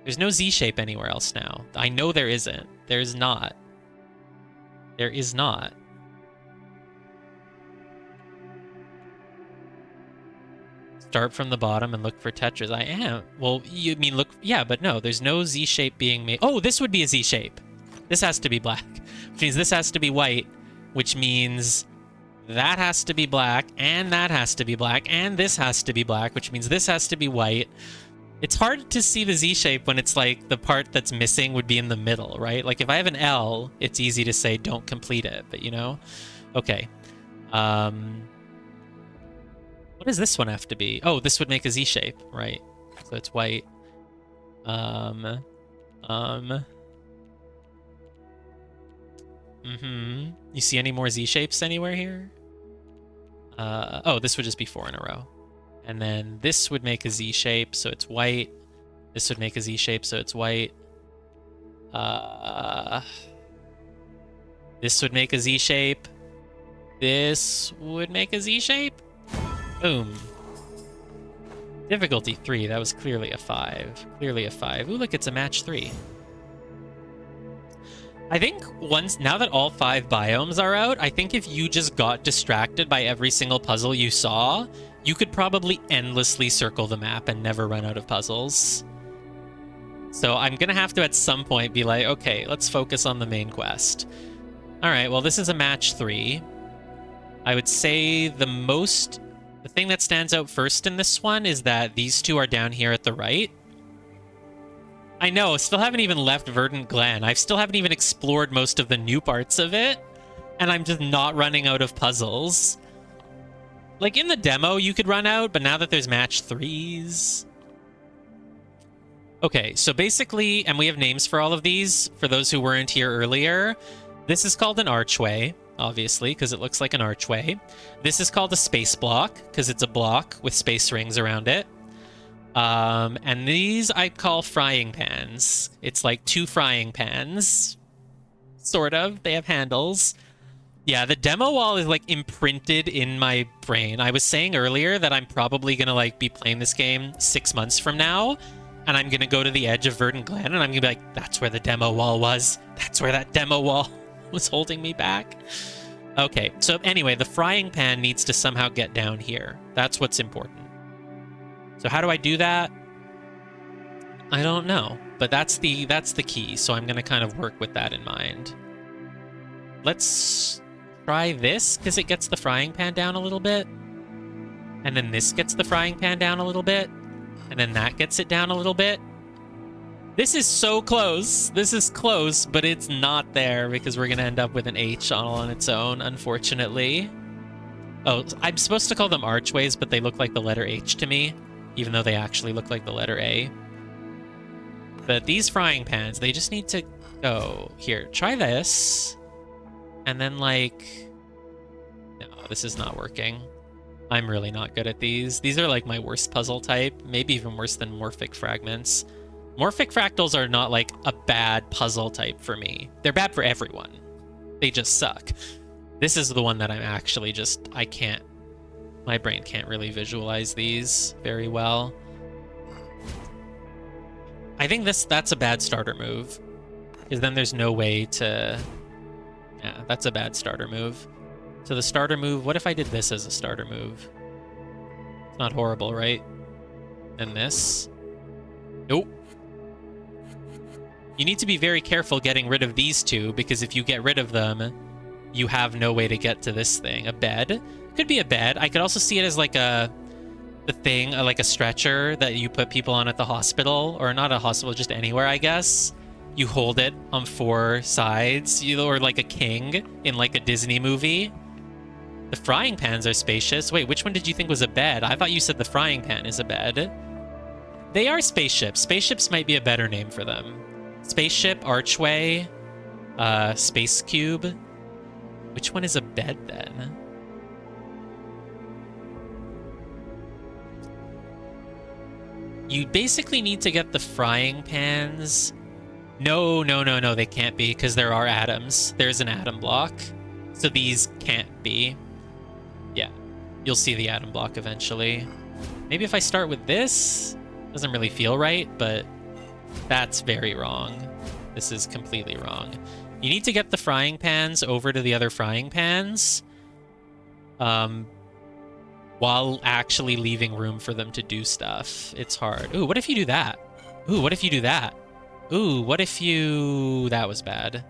Speaker 1: There's no Z shape anywhere else now. I know there isn't. There is not. There is not. Start from the bottom and look for Tetras. I am. Well, you mean look... Yeah, but no, there's no Z shape being made. Oh, this would be a Z shape. This has to be black. Which means this has to be white. Which means that has to be black. And that has to be black. And this has to be black. Which means this has to be white. It's hard to see the Z shape when it's like the part that's missing would be in the middle, right? Like if I have an L, it's easy to say don't complete it. But you know? Okay. What does this one have to be? Oh, this would make a Z shape, right? So it's white. You see any more Z shapes anywhere here? Oh, this would just be 4 in a row. And then this would make a Z shape, so it's white. This would make a Z shape, so it's white. This would make a Z shape. This would make a Z shape. Boom. Difficulty 3. That was clearly a 5. Clearly a 5. Ooh, look, it's a match 3. I think now that all 5 biomes are out, I think if you just got distracted by every single puzzle you saw, you could probably endlessly circle the map and never run out of puzzles. So I'm gonna have to at some point be like, okay, let's focus on the main quest. All right, well, this is a match 3. I would say the thing that stands out first in this one is that these 2 are down here at the right. I know, still haven't even left Verdant Glen. I still haven't even explored most of the new parts of it, and I'm just not running out of puzzles. Like, in the demo, you could run out, but now that there's match 3s... Okay, so basically, and we have names for all of these, for those who weren't here earlier. This is called an archway, obviously, because it looks like an archway. This is called a space block, because it's a block with space rings around it. And these I'd call frying pans. It's like 2 frying pans. Sort of. They have handles. Yeah, the demo wall is like imprinted in my brain. I was saying earlier that I'm probably gonna like be playing this game 6 months from now, and I'm gonna go to the edge of Verdant Glen, and I'm gonna be like, that's where the demo wall was. That's where that demo wall was holding me back. Okay, so anyway, the frying pan needs to somehow get down here. That's what's important. So how do I do that? I don't know, but that's the key. So I'm gonna kind of work with that in mind. Let's try this, because it gets the frying pan down a little bit. And then this gets the frying pan down a little bit. And then that gets it down a little bit. This is so close. This is close, but it's not there because we're gonna end up with an H all on its own, unfortunately. Oh, I'm supposed to call them archways, but they look like the letter H to me, even though they actually look like the letter A. But these frying pans, they just need to go. Here, try this. And then, like... No, this is not working. I'm really not good at these. These are, like, my worst puzzle type. Maybe even worse than morphic fragments. Morphic fractals are not, like, a bad puzzle type for me. They're bad for everyone. They just suck. This is the one that I'm actually just... I can't... My brain can't really visualize these very well. I think that's a bad starter move. Because then there's no way to... Yeah, that's a bad starter move. So the starter move... What if I did this as a starter move? It's not horrible, right? And this... Nope. You need to be very careful getting rid of these 2, because if you get rid of them, you have no way to get to this thing. A bed? Could be a bed. I could also see it as like the thing, like a stretcher that you put people on at the hospital, or not a hospital, just anywhere, I guess. You hold it on 4 sides, or like a king in like a Disney movie. The frying pans are spacious. Wait, which one did you think was a bed? I thought you said the frying pan is a bed. They are spaceships. Spaceships might be a better name for them. Spaceship, archway, space cube. Which one is a bed then? You basically need to get the frying pans. No, they can't be because there are atoms. There's an atom block. So these can't be. Yeah, you'll see the atom block eventually. Maybe if I start with this, doesn't really feel right, but that's very wrong. This is completely wrong. You need to get the frying pans over to the other frying pans while actually leaving room for them to do stuff. It's hard. Ooh, what if you do that? Ooh, what if you do that? Ooh, what if you... That was bad.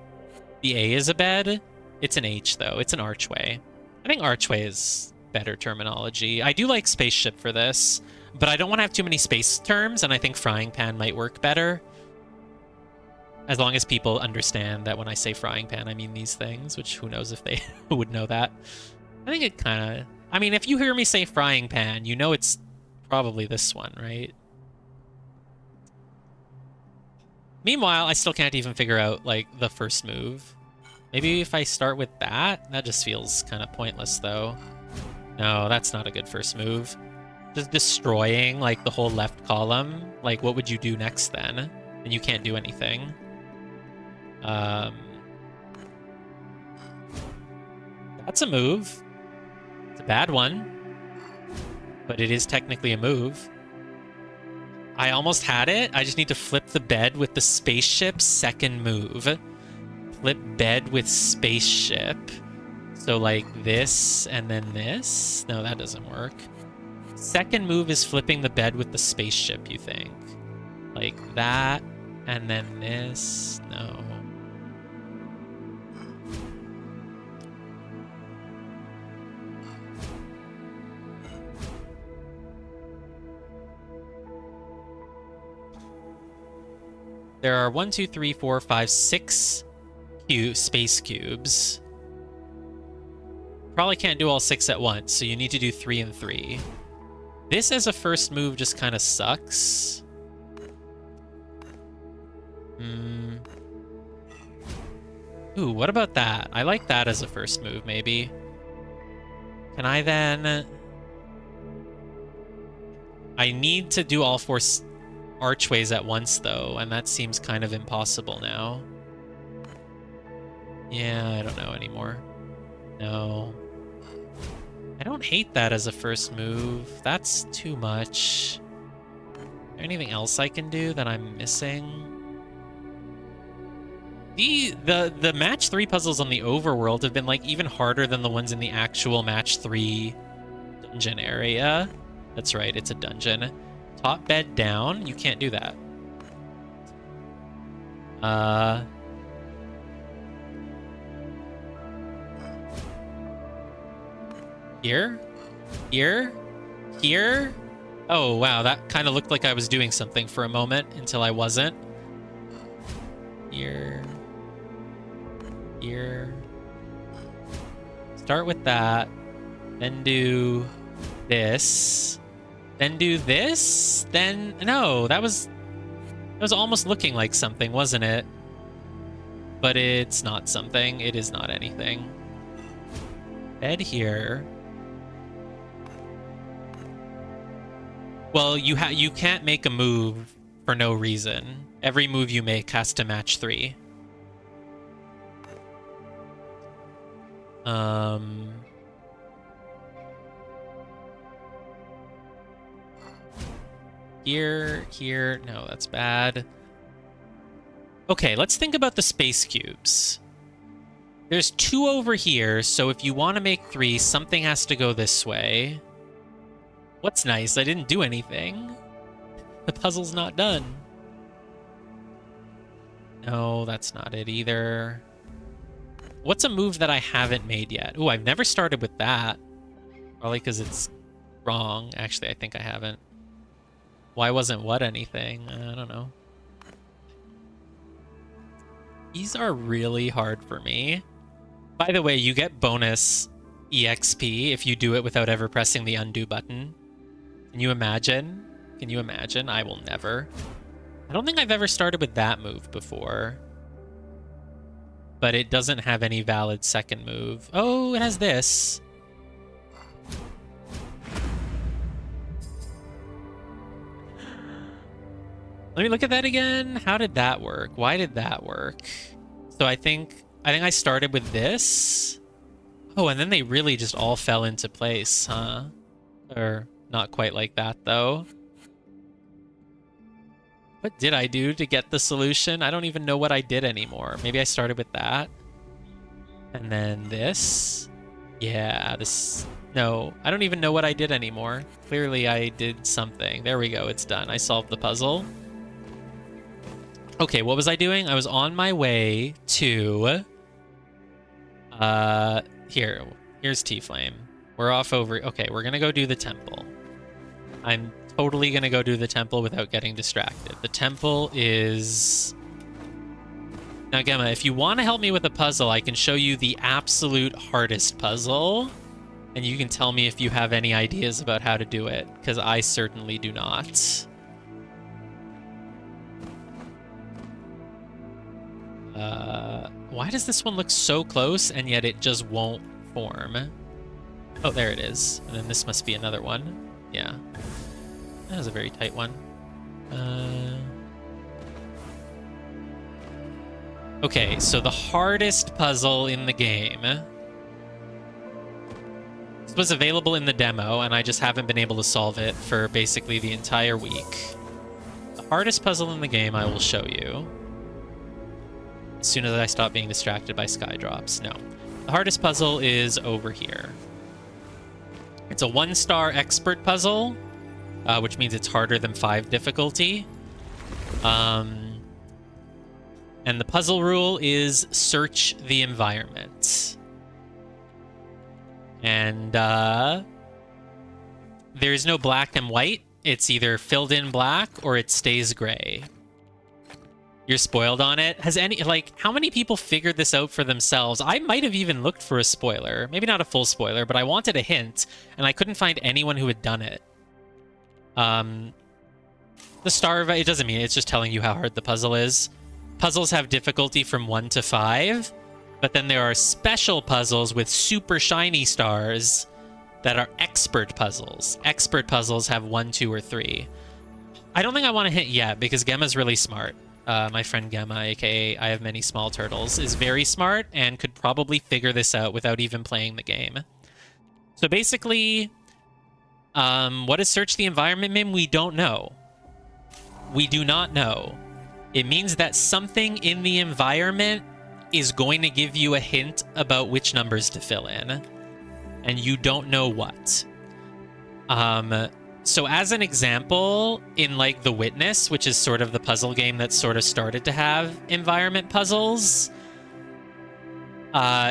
Speaker 1: The A is a bed. It's an H, though. It's an archway. I think archway is better terminology. I do like spaceship for this, but I don't want to have too many space terms, and I think frying pan might work better. As long as people understand that when I say frying pan, I mean these things, which who knows if they would know that. I think it kind of... I mean, if you hear me say frying pan, you know it's probably this one, right? Meanwhile, I still can't even figure out, like, the first move. Maybe if I start with that? That just feels kind of pointless, though. No, that's not a good first move. Just destroying, like, the whole left column. Like, what would you do next, then? And you can't do anything. That's a move. It's a bad one. But it is technically a move. I almost had it. I just need to flip the bed with the spaceship second move. Flip bed with spaceship. So like this and then this. No, that doesn't work. Second move is flipping the bed with the spaceship, you think. Like that and then this. No. There are 1, 2, 3, 4, 5, 6 space cubes. Probably can't do all 6 at once, so you need to do 3 and 3. This as a first move just kind of sucks. Ooh, what about that? I like that as a first move, maybe. Can I then... I need to do all 4 archways at once, though, and that seems kind of impossible now. Yeah, I don't know anymore. No. I don't hate that as a first move. That's too much. Is there anything else I can do that I'm missing? The match 3 puzzles on the overworld have been like even harder than the ones in the actual match 3 dungeon area. That's right, it's a dungeon. Top bed down? You can't do that. Here? Here? Here? Oh, wow, that kind of looked like I was doing something for a moment until I wasn't. Here. Here. Start with that. Then do this. Then do this? Then... No, that was almost looking like something, wasn't it? But it's not something. It is not anything. Bed here. Well, you can't make a move for no reason. Every move you make has to match 3. Here. No, that's bad. Okay, let's think about the space cubes. There's 2 over here, so if you want to make 3, something has to go this way. What's nice? I didn't do anything. The puzzle's not done. No, that's not it either. What's a move that I haven't made yet? Ooh, I've never started with that. Probably because it's wrong. Actually, I think I haven't. Why wasn't what anything? I don't know. These are really hard for me. By the way, you get bonus EXP if you do it without ever pressing the undo button. Can you imagine? Can you imagine? I will never. I don't think I've ever started with that move before. But it doesn't have any valid second move. Oh, it has this. Let me look at that again. How did that work? Why did that work? So I think I started with this. Oh, and then they really just all fell into place, huh? Or not quite like that, though. What did I do to get the solution? I don't even know what I did anymore. Maybe I started with that. And then this. Yeah, this... No, I don't even know what I did anymore. Clearly I did something. There we go, it's done. I solved the puzzle. Okay, what was I doing? I was on my way to... Here's T-Flame. We're off over... Okay, we're gonna go do the temple. I'm totally gonna go do the temple without getting distracted. The temple is... Now, Gemma, if you want to help me with a puzzle, I can show you the absolute hardest puzzle, and you can tell me if you have any ideas about how to do it, because I certainly do not. Why does this one look so close, and yet it just won't form? Oh, there it is. And then this must be another one. Yeah. That was a very tight one. Okay, so the hardest puzzle in the game. This was available in the demo, and I just haven't been able to solve it for basically the entire week. The hardest puzzle in the game I will show you. As soon as I stop being distracted by skydrops. No. The hardest puzzle is over here. It's a 1-star expert puzzle, which means it's harder than 5 difficulty. And the puzzle rule is search the environment. And there's no black and white. It's either filled in black or it stays gray. You're spoiled on it. Has any, like, how many people figured this out for themselves? I might have even looked for a spoiler. Maybe not a full spoiler, but I wanted a hint, and I couldn't find anyone who had done it. The star, it doesn't mean, it's just telling you how hard the puzzle is. Puzzles have difficulty from 1 to 5, but then there are special puzzles with super shiny stars that are expert puzzles. Expert puzzles have 1, 2, or 3. I don't think I want to hit yet because Gemma's really smart. My friend Gemma, aka I Have Many Small Turtles, is very smart and could probably figure this out without even playing the game. So basically, what is search the environment mean? We don't know. We do not know. It means that something in the environment is going to give you a hint about which numbers to fill in, and you don't know what. So as an example, in like The Witness, which is sort of the puzzle game that sort of started to have environment puzzles,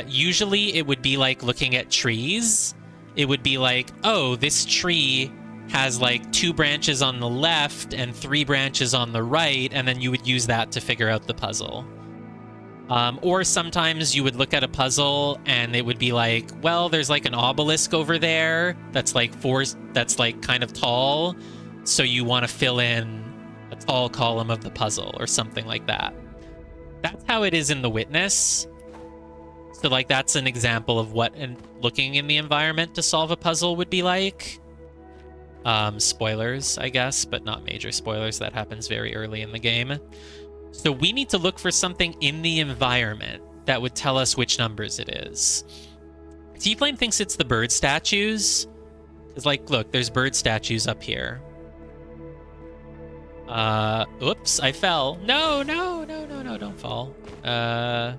Speaker 1: usually it would be like looking at trees. It would be like, oh, this tree has like 2 branches on the left and 3 branches on the right, and then you would use that to figure out the puzzle. Or sometimes you would look at a puzzle and it would be like, well, there's like an obelisk over there that's like that's like kind of tall, so you want to fill in a tall column of the puzzle or something like that. That's how it is in The Witness. So like that's an example of what looking in the environment to solve a puzzle would be like. Spoilers, I guess, but not major spoilers. That happens very early in the game. So we need to look for something in the environment that would tell us which numbers it is. T-Flame thinks it's the bird statues. It's like, look, there's bird statues up here. Oops, I fell. No, don't fall. Well,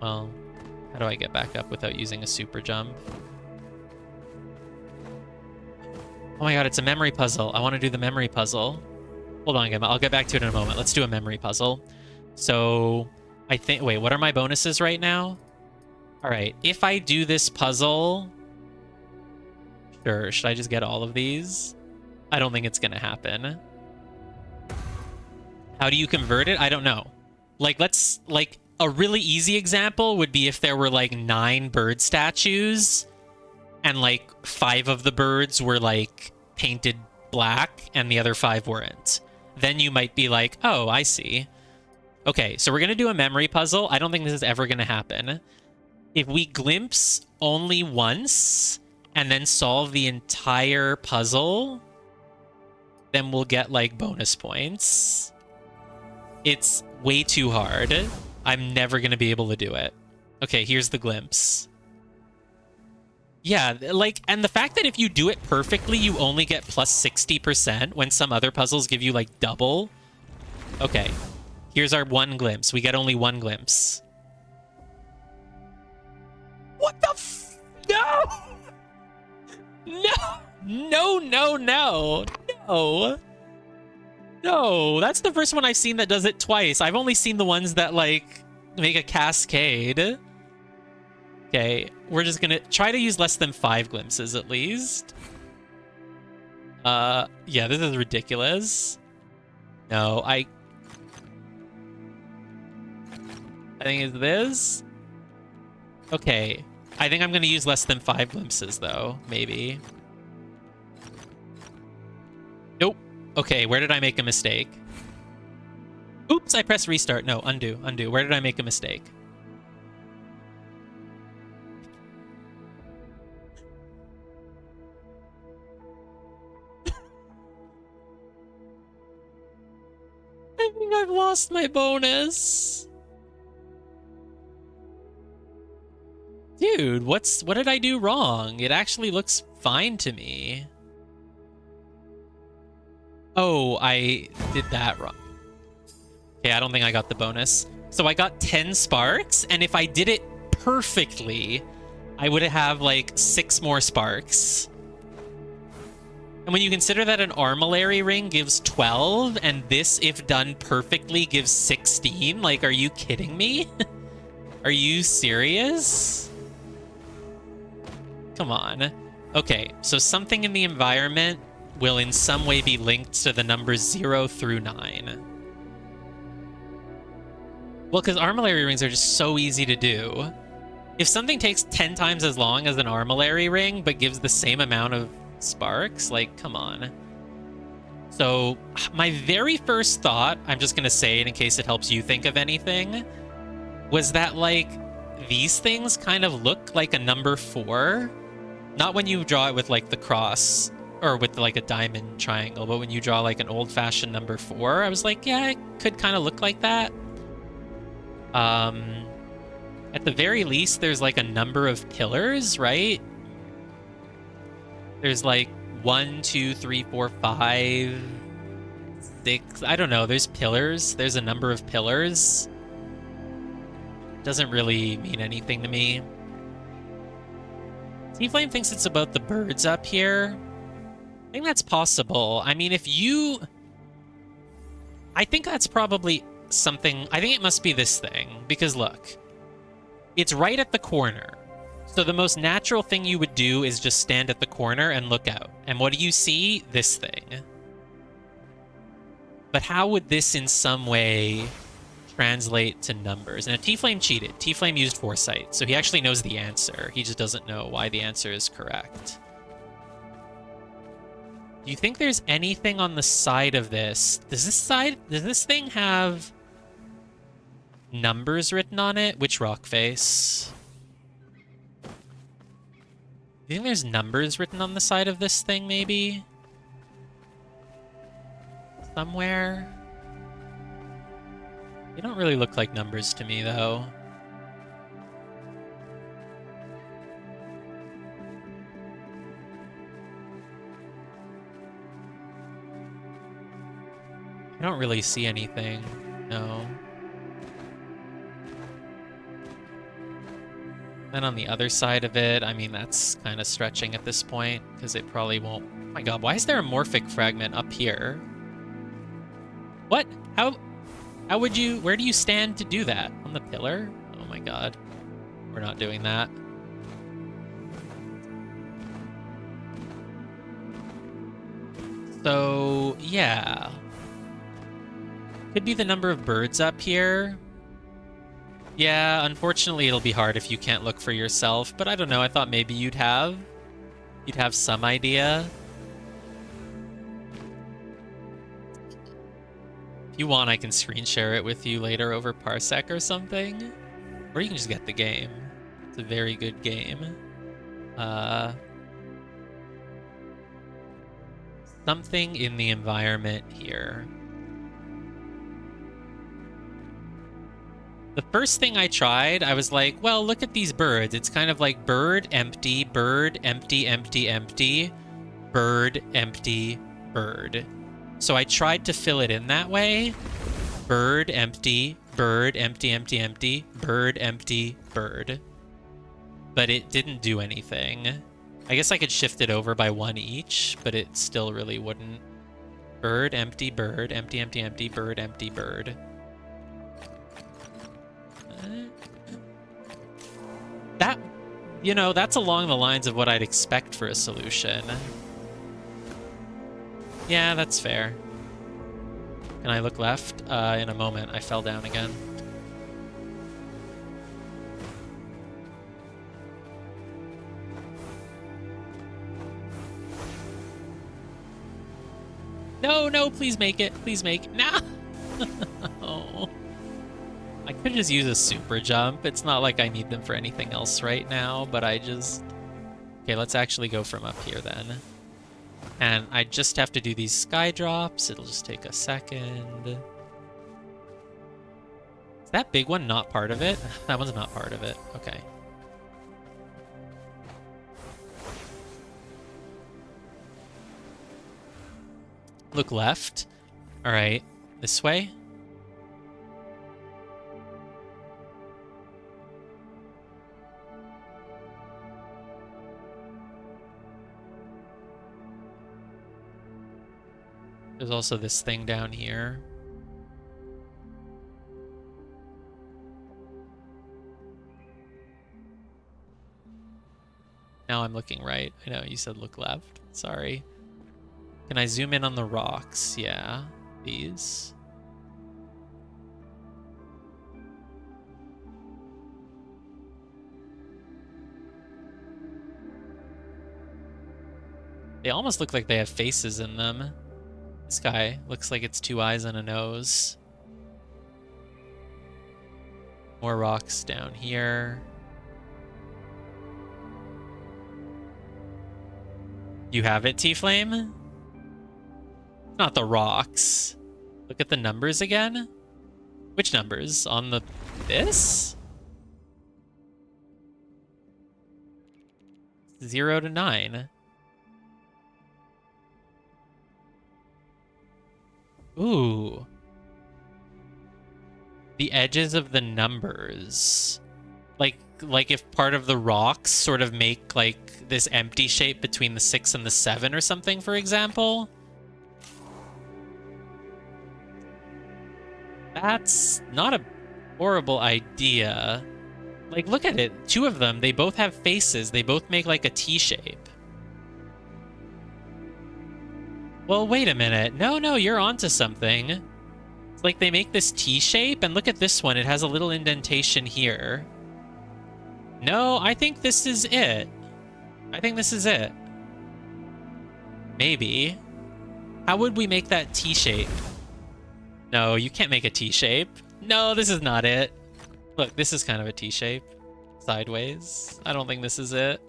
Speaker 1: how do I get back up without using a super jump? Oh my god, it's a memory puzzle. I want to do the memory puzzle. Hold on, Gemma. I'll get back to it in a moment. Let's do a memory puzzle. So, I think... Wait, what are my bonuses right now? Alright, if I do this puzzle... Sure, should I just get all of these? I don't think it's gonna happen. How do you convert it? I don't know. Like, let's... Like, a really easy example would be if there were, like, 9 bird statues... and like 5 of the birds were like painted black and the other 5 weren't, then you might be like, oh, I see. Okay, so we're going to do a memory puzzle. I don't think this is ever going to happen. If we glimpse only once and then solve the entire puzzle, then we'll get like bonus points. It's way too hard. I'm never going to be able to do it. Okay, here's the glimpse. Yeah, like, and the fact that if you do it perfectly, you only get plus 60% when some other puzzles give you like double. Okay, here's our one glimpse. We get only one glimpse. What the f— No! No! No, no, no! No! No, that's the first one I've seen that does it twice. I've only seen the ones that, like, make a cascade. Okay, we're just gonna try to use less than 5 glimpses at least. Yeah, this is ridiculous. No, I think it's this. Okay, I think I'm gonna use less than 5 glimpses though, maybe. Nope. Okay, where did I make a mistake? Oops, I pressed restart. No, undo, undo. Where did I make a mistake? I think I've lost my bonus. Dude, what did I do wrong? It actually looks fine to me. Oh, I did that wrong. Okay, I don't think I got the bonus. So I got 10 sparks, and if I did it perfectly, I would have like 6 more sparks. And when you consider that an armillary ring gives 12, and this, if done perfectly, gives 16, like, are you kidding me? Are you serious? Come on. Okay, so something in the environment will in some way be linked to the numbers 0 through 9. Well, because armillary rings are just so easy to do. If something takes 10 times as long as an armillary ring, but gives the same amount of sparks, like, come on. So my very first thought, I'm just going to say it in case it helps you think of anything, was that, like, these things kind of look like a number 4. Not when you draw it with, like, the cross, or with, like, a diamond triangle, but when you draw, like, an old-fashioned number 4, I was like, yeah, it could kind of look like that. At the very least, there's, like, a number of pillars, right? There's, like, 1, 2, 3, 4, 5, 6. I don't know. There's pillars. There's a number of pillars. Doesn't really mean anything to me. T-Flame thinks it's about the birds up here. I think that's possible. I mean, if you... I think that's probably something... I think it must be this thing. Because, look. It's right at the corner. So the most natural thing you would do is just stand at the corner and look out. And what do you see? This thing. But how would this in some way translate to numbers? And T-Flame cheated. T-Flame used foresight, so he actually knows the answer. He just doesn't know why the answer is correct. Do you think there's anything on the side of this? Does this thing have numbers written on it? Which rock face? Do you think there's numbers written on the side of this thing, maybe? Somewhere? They don't really look like numbers to me, though. I don't really see anything, no. Then on the other side of it, I mean, that's kind of stretching at this point, because it probably won't... Oh my god, why is there a morphic fragment up here? What? How would you... Where do you stand to do that? On the pillar? Oh my god. We're not doing that. So, yeah. Could be the number of birds up here. Yeah, unfortunately it'll be hard if you can't look for yourself, but I don't know, I thought maybe you'd have. You'd have some idea. If you want, I can screen share it with you later over Parsec or something. Or you can just get the game. It's a very good game. Something in the environment here. The first thing I tried, I was like, well, look at these birds. It's kind of like bird, empty, empty, empty, bird, empty, bird. So I tried to fill it in that way. Bird, empty, empty, empty, bird, empty, bird. But it didn't do anything. I guess I could shift it over by one each, but it still really wouldn't. Bird, empty, empty, empty, bird, empty, bird. That, you know, that's along the lines of what I'd expect for a solution. Yeah, that's fair. Can I look left? In a moment. I fell down again. No, no, please make it. Please make it. No! Oh. I could just use a super jump. It's not like I need them for anything else right now, but I just... Okay, let's actually go from up here then. And I just have to do these sky drops. It'll just take a second. Is that big one not part of it? That one's not part of it. Okay. Look left. All right. This way. There's also this thing down here. Now I'm looking right. I know you said look left. Sorry. Can I zoom in on the rocks? Yeah. These. They almost look like they have faces in them. This guy looks like it's 2 eyes and a nose. More rocks down here. You have it, T-Flame? Not the rocks. Look at the numbers again. Which numbers? On the... this? 0 to 9. Ooh. The edges of the numbers. Like if part of the rocks sort of make like this empty shape between the 6 and the 7 or something, for example. That's not a horrible idea. Like, look at it. 2 of them, they both have faces. They both make like a T shape. Well, wait a minute. No, you're onto something. It's like they make this T shape, and look at this one. It has a little indentation here. No, I think this is it. I think this is it. Maybe. How would we make that T shape? No, you can't make a T shape. No, this is not it. Look, this is kind of a T shape. Sideways. I don't think this is it.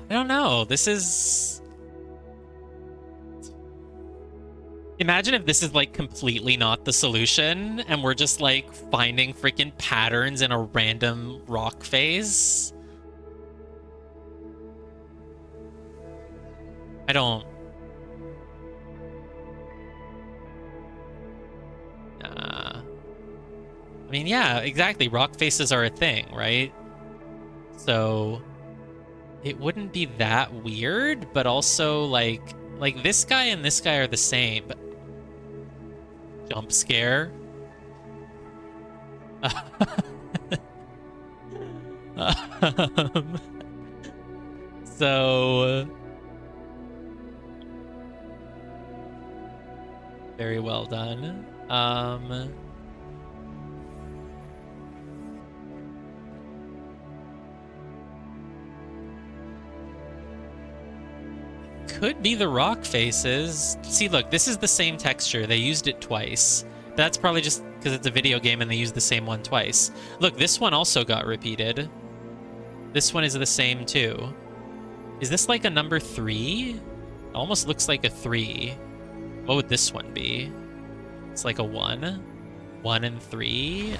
Speaker 1: I don't know. This is... Imagine if this is like completely not the solution and we're just like finding freaking patterns in a random rock phase. I don't... I mean, yeah, exactly. Rock faces are a thing, right? So it wouldn't be that weird, but also like this guy and this guy are the same. But... Jump scare. So very well done. could be the rock faces. See, look, this is the same texture. They used it twice. That's probably just because it's a video game and they used the same one twice. Look, this one also got repeated. This one is the same too. Is this like a number 3? It almost looks like a 3. What would this one be? It's like a 1. 1 and 3.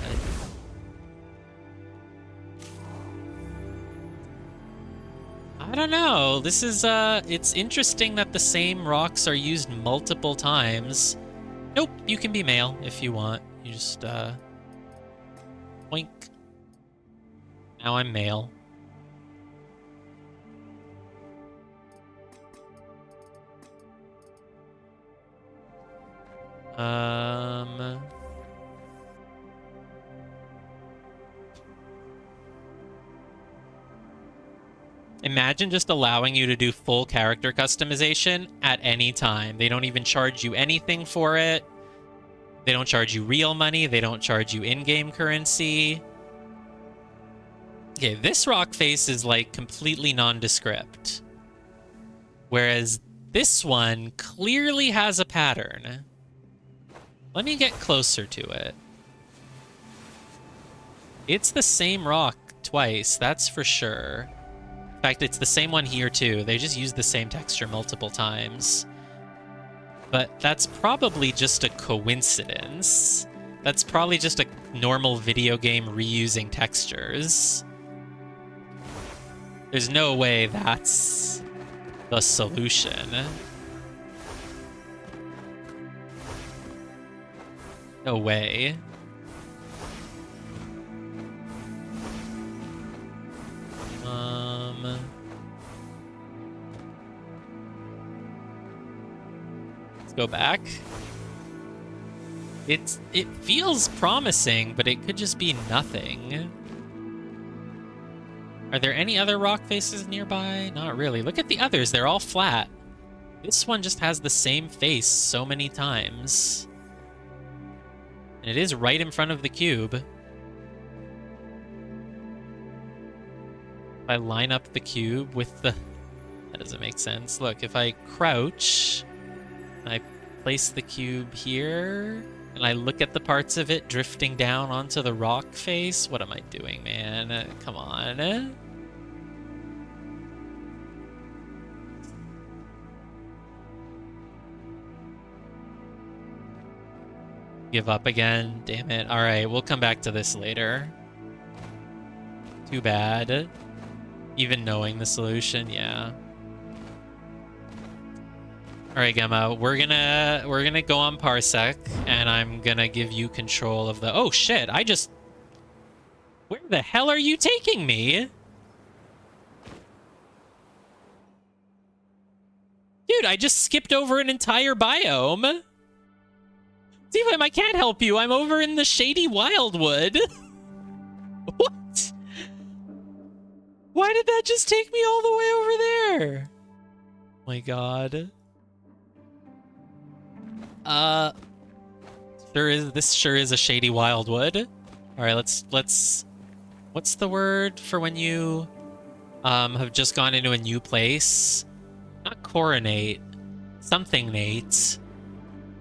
Speaker 1: I don't know. This is, it's interesting that the same rocks are used multiple times. Nope, you can be male if you want. You just, boink. Now I'm male. Imagine just allowing you to do full character customization at any time. They don't even charge you anything for it. They don't charge you real money. They don't charge you in-game currency. Okay, this rock face is like completely nondescript. Whereas this one clearly has a pattern. Let me get closer to it. It's the same rock twice, that's for sure. In fact, it's the same one here too. They just use the same texture multiple times. But that's probably just a coincidence. That's probably just a normal video game reusing textures. There's no way that's the solution. No way. Let's go back. It feels promising, but it could just be nothing. Are there any other rock faces nearby? Not really. Look at the others. They're all flat. This one just has the same face so many times. And it is right in front of the cube. If I line up the cube with the... That doesn't make sense. Look, if I crouch, and I place the cube here, and I look at the parts of it drifting down onto the rock face. What am I doing, man? Come on. Give up again. Damn it. All right, we'll come back to this later. Too bad. Even knowing the solution, yeah. All right, Gemma, we're gonna go on Parsec, and I'm gonna give you control of the... Oh shit! Where the hell are you taking me? Dude, I just skipped over an entire biome. Zevim, I can't help you. I'm over in the shady wildwood. What? Why did that just take me all the way over there? Oh my god. This sure is a shady wildwood. All right, let's what's the word for when you have just gone into a new place? Not coronate. Something Nate.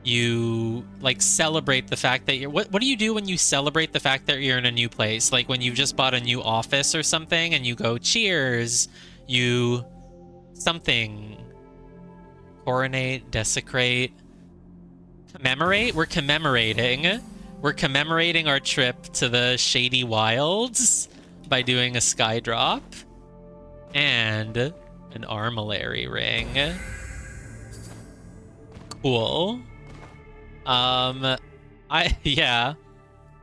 Speaker 1: You like celebrate the fact that you're what do you do when you celebrate the fact that you're in a new place? Like when you've just bought a new office or something and you go cheers, you something coronate, desecrate, commemorate. We're commemorating our trip to the Shady Wilds by doing a sky drop and an armillary ring. Cool. Yeah.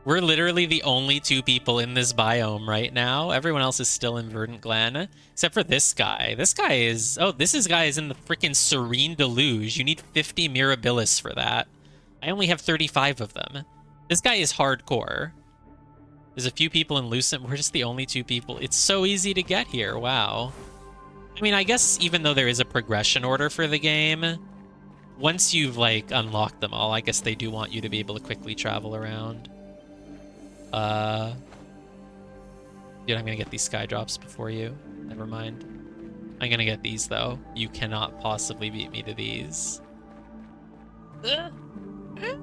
Speaker 1: We're literally the only two people in this biome right now. Everyone else is still in Verdant Glen, except for this guy. This guy is... Oh, this guy is in the freaking Serene Deluge. You need 50 Mirabilis for that. I only have 35 of them. This guy is hardcore. There's a few people in Lucent. We're just the only two people. It's so easy to get here. Wow. I mean, I guess even though there is a progression order for the game... Once you've, like, unlocked them all, I guess they do want you to be able to quickly travel around. Dude, I'm gonna get these sky drops before you. Never mind. I'm gonna get these, though. You cannot possibly beat me to these. No. I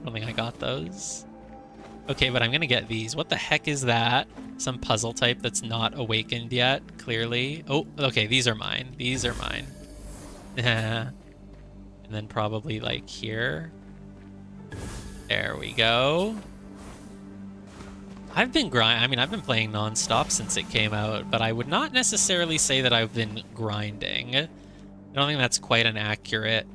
Speaker 1: don't think I got those. Okay, but I'm gonna get these. What the heck is that? Some puzzle type that's not awakened yet, clearly. Oh, okay, these are mine. These are mine. And then probably, like, here. There we go. I've been I've been playing non-stop since it came out, but I would not necessarily say that I've been grinding. I don't think that's quite an accurate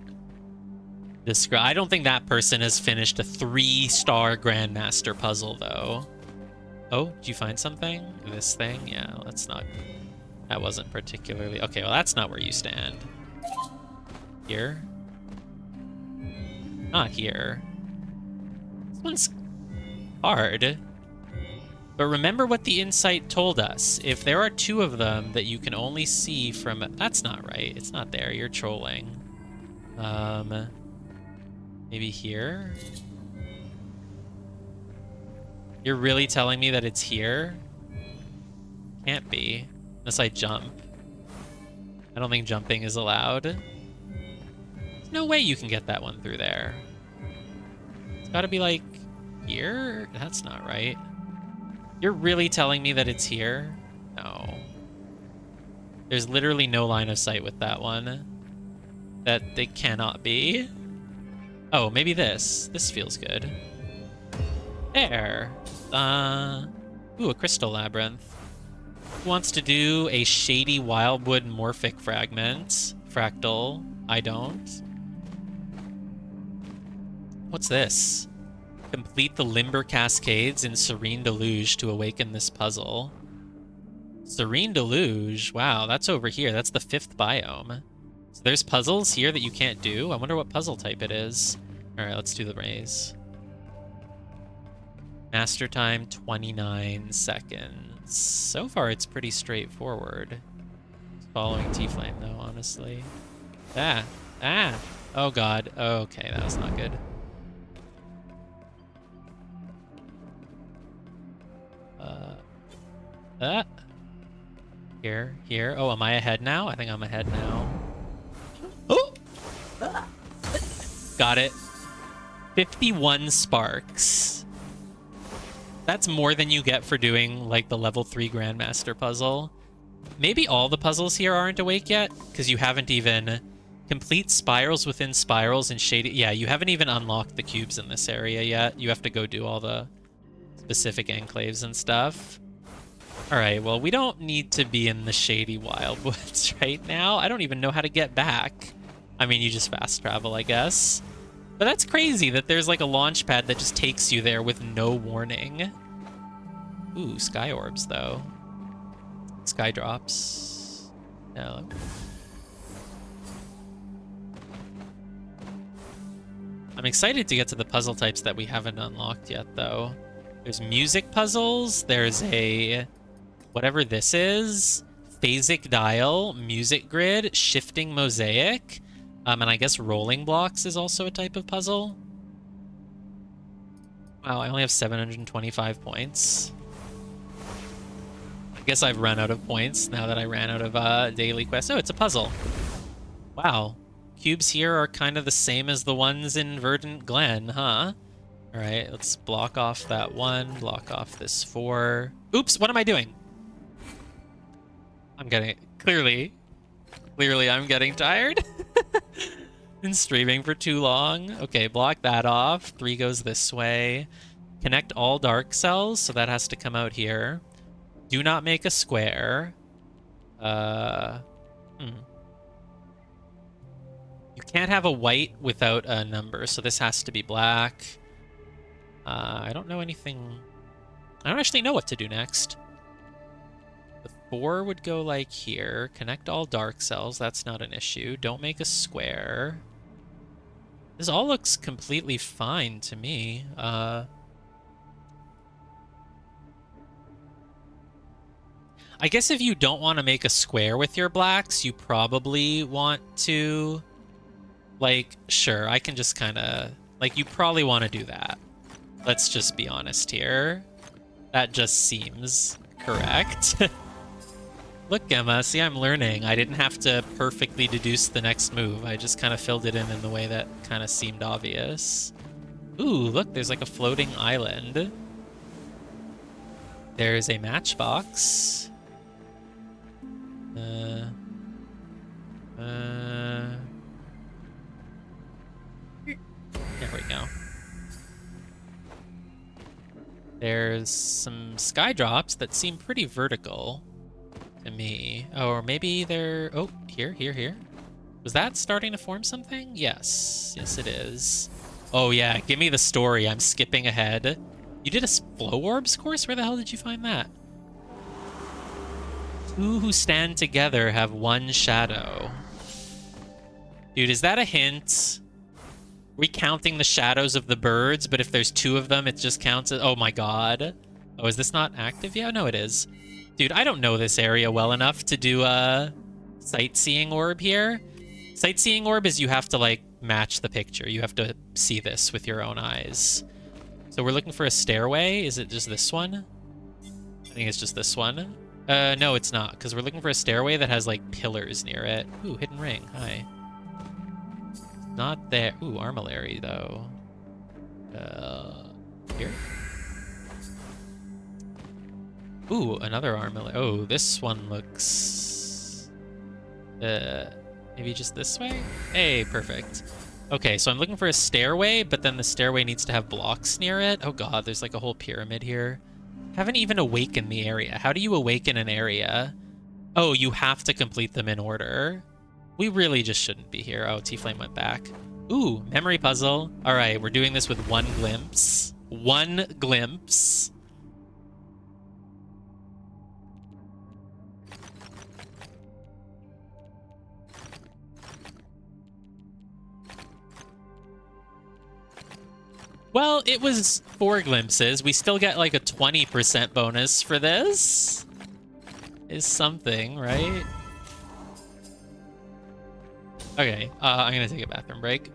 Speaker 1: description. I don't think that person has finished a 3-star Grandmaster puzzle, though. Oh, did you find something? This thing? Yeah, that's not... That wasn't particularly... Okay, well, that's not where you stand. Here? Not here. This one's hard. But remember what the insight told us. If there are 2 of them that you can only see from... That's not right. It's not there. You're trolling. Maybe here? You're really telling me that it's here? Can't be. Unless I jump. I don't think jumping is allowed. There's no way you can get that one through there. It's gotta be like... Here? That's not right. You're really telling me that it's here? No. There's literally no line of sight with that one. That they cannot be. Oh, maybe this. This feels good. There. Ooh, a crystal labyrinth. Who wants to do a shady wildwood morphic fragment? Fractal. I don't. What's this? Complete the Limber Cascades in Serene Deluge to awaken this puzzle. Serene Deluge? Wow, that's over here. That's the 5th biome. So there's puzzles here that you can't do? I wonder what puzzle type it is. Alright, let's do the maze. Master time, 29 seconds. So far, it's pretty straightforward. It's following T-Flame, though, honestly. Ah! Ah! Oh, God. Okay, that was not good. Here. Oh, am I ahead now? I think I'm ahead now. Oh! Got it. 51 sparks. That's more than you get for doing, like, the level 3 Grandmaster puzzle. Maybe all the puzzles here aren't awake yet, because you haven't even... Complete spirals within spirals and shady... Yeah, you haven't even unlocked the cubes in this area yet. You have to go do all the specific enclaves and stuff. Alright, well, we don't need to be in the shady wildwoods right now. I don't even know how to get back. I mean, you just fast travel, I guess. But that's crazy that there's like a launch pad that just takes you there with no warning. Ooh, sky orbs, though. Sky drops. No. I'm excited to get to the puzzle types that we haven't unlocked yet, though. There's music puzzles. There's a... whatever this is. Phasic dial, music grid, shifting mosaic. And I guess rolling blocks is also a type of puzzle. Wow, I only have 725 points. I guess I've run out of points now that I ran out of daily quests. Oh, it's a puzzle. Wow. Cubes here are kind of the same as the ones in Verdant Glen, huh? Alright, let's block off that one, block off this 4. Oops, what am I doing? I'm getting... Clearly I'm getting tired. Been streaming for too long. Okay, block that off. 3 goes this way. Connect all dark cells, so that has to come out here. Do not make a square. You can't have a white without a number, so this has to be black. I don't know anything... I don't actually know what to do next. The 4 would go like here. Connect all dark cells. That's not an issue. Don't make a square. This all looks completely fine to me. I guess if you don't want to make a square with your blacks, you probably want to... Like, sure, I can just kind of... Like, you probably want to do that. Let's just be honest here. That just seems correct. Look, Gemma, see, I'm learning. I didn't have to perfectly deduce the next move. I just kind of filled it in the way that kind of seemed obvious. Ooh, look, there's like a floating island. There's a matchbox. There we go. There's some sky drops that seem pretty vertical to me. Oh, or maybe they're... Oh, here. Was that starting to form something? Yes. Yes, it is. Oh, yeah. Give me the story. I'm skipping ahead. You did a flow orbs course? Where the hell did you find that? Two who stand together have one shadow. Dude, is that a hint? We counting the shadows of the birds, but if there's two of them, it just counts as... Oh my god. Oh, is this not active yet? No, it is. Dude, I don't know this area well enough to do a sightseeing orb here. Sightseeing orb is you have to, like, match the picture. You have to see this with your own eyes. So we're looking for a stairway. Is it just this one? I think it's just this one. No, it's not, because we're looking for a stairway that has, like, pillars near it. Ooh, hidden ring. Hi. Not there. Ooh, armillary, though. Here? Ooh, another armillary. Oh, this one looks... maybe just this way? Hey, perfect. Okay, so I'm looking for a stairway, but then the stairway needs to have blocks near it. Oh god, there's like a whole pyramid here. Haven't even awakened the area. How do you awaken an area? Oh, you have to complete them in order. We really just shouldn't be here. Oh, T-Flame went back. Ooh, memory puzzle. All right, we're doing this with one glimpse. One glimpse. Well, it was 4 glimpses. We still get like a 20% bonus for this. Is something, right? Okay, I'm gonna take a bathroom break.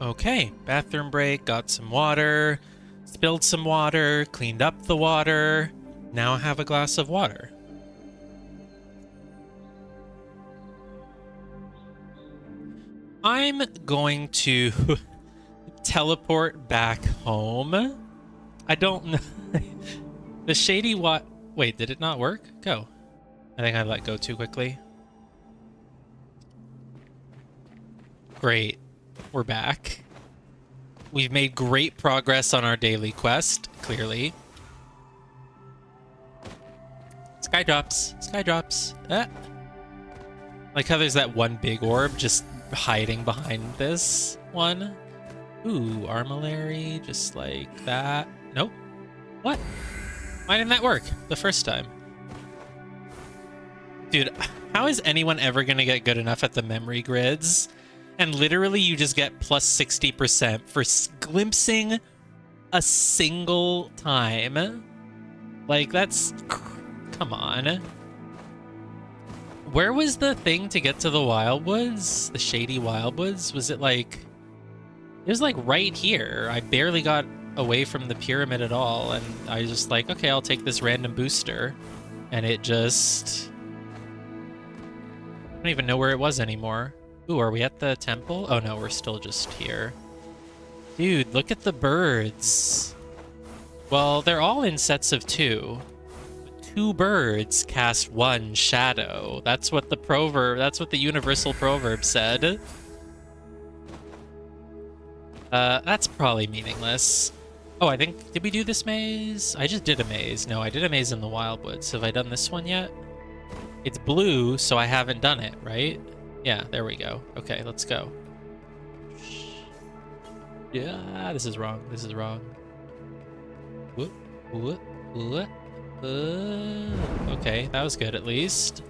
Speaker 1: Okay, bathroom break, got some water, spilled some water, cleaned up the water. Now I have a glass of water. I'm going to teleport back home. I don't know. The shady what? Wait, did it not work? Go. I think I let go too quickly. Great. We're back. We've made great progress on our daily quest, clearly. Sky drops. Sky drops. Ah. Like how there's that one big orb just hiding behind this one. Ooh, armillary, just like that. Nope. What? Why didn't that work the first time? Dude, how is anyone ever gonna get good enough at the memory grids? And literally you just get plus 60% for glimpsing a single time. Like, that's... Come on. Where was the thing to get to the Wildwoods? The shady Wildwoods? Was it like... It was like right here. I barely got away from the pyramid at all. And I was just like, okay, I'll take this random booster. And it just... I don't even know where it was anymore. Ooh, are we at the temple? Oh no, we're still just here. Dude, look at the birds. Well, they're all in sets of 2. 2 birds cast 1 shadow. That's what the proverb, that's what the universal proverb said. That's probably meaningless. Oh, I think, did we do this maze? I just did a maze. No, I did a maze in the Wildwoods. Have I done this one yet? It's blue, so I haven't done it, right? Yeah, there we go. Okay, let's go. Yeah, this is wrong. This is wrong. Whoop, whoop, whoop. Okay, that was good at least.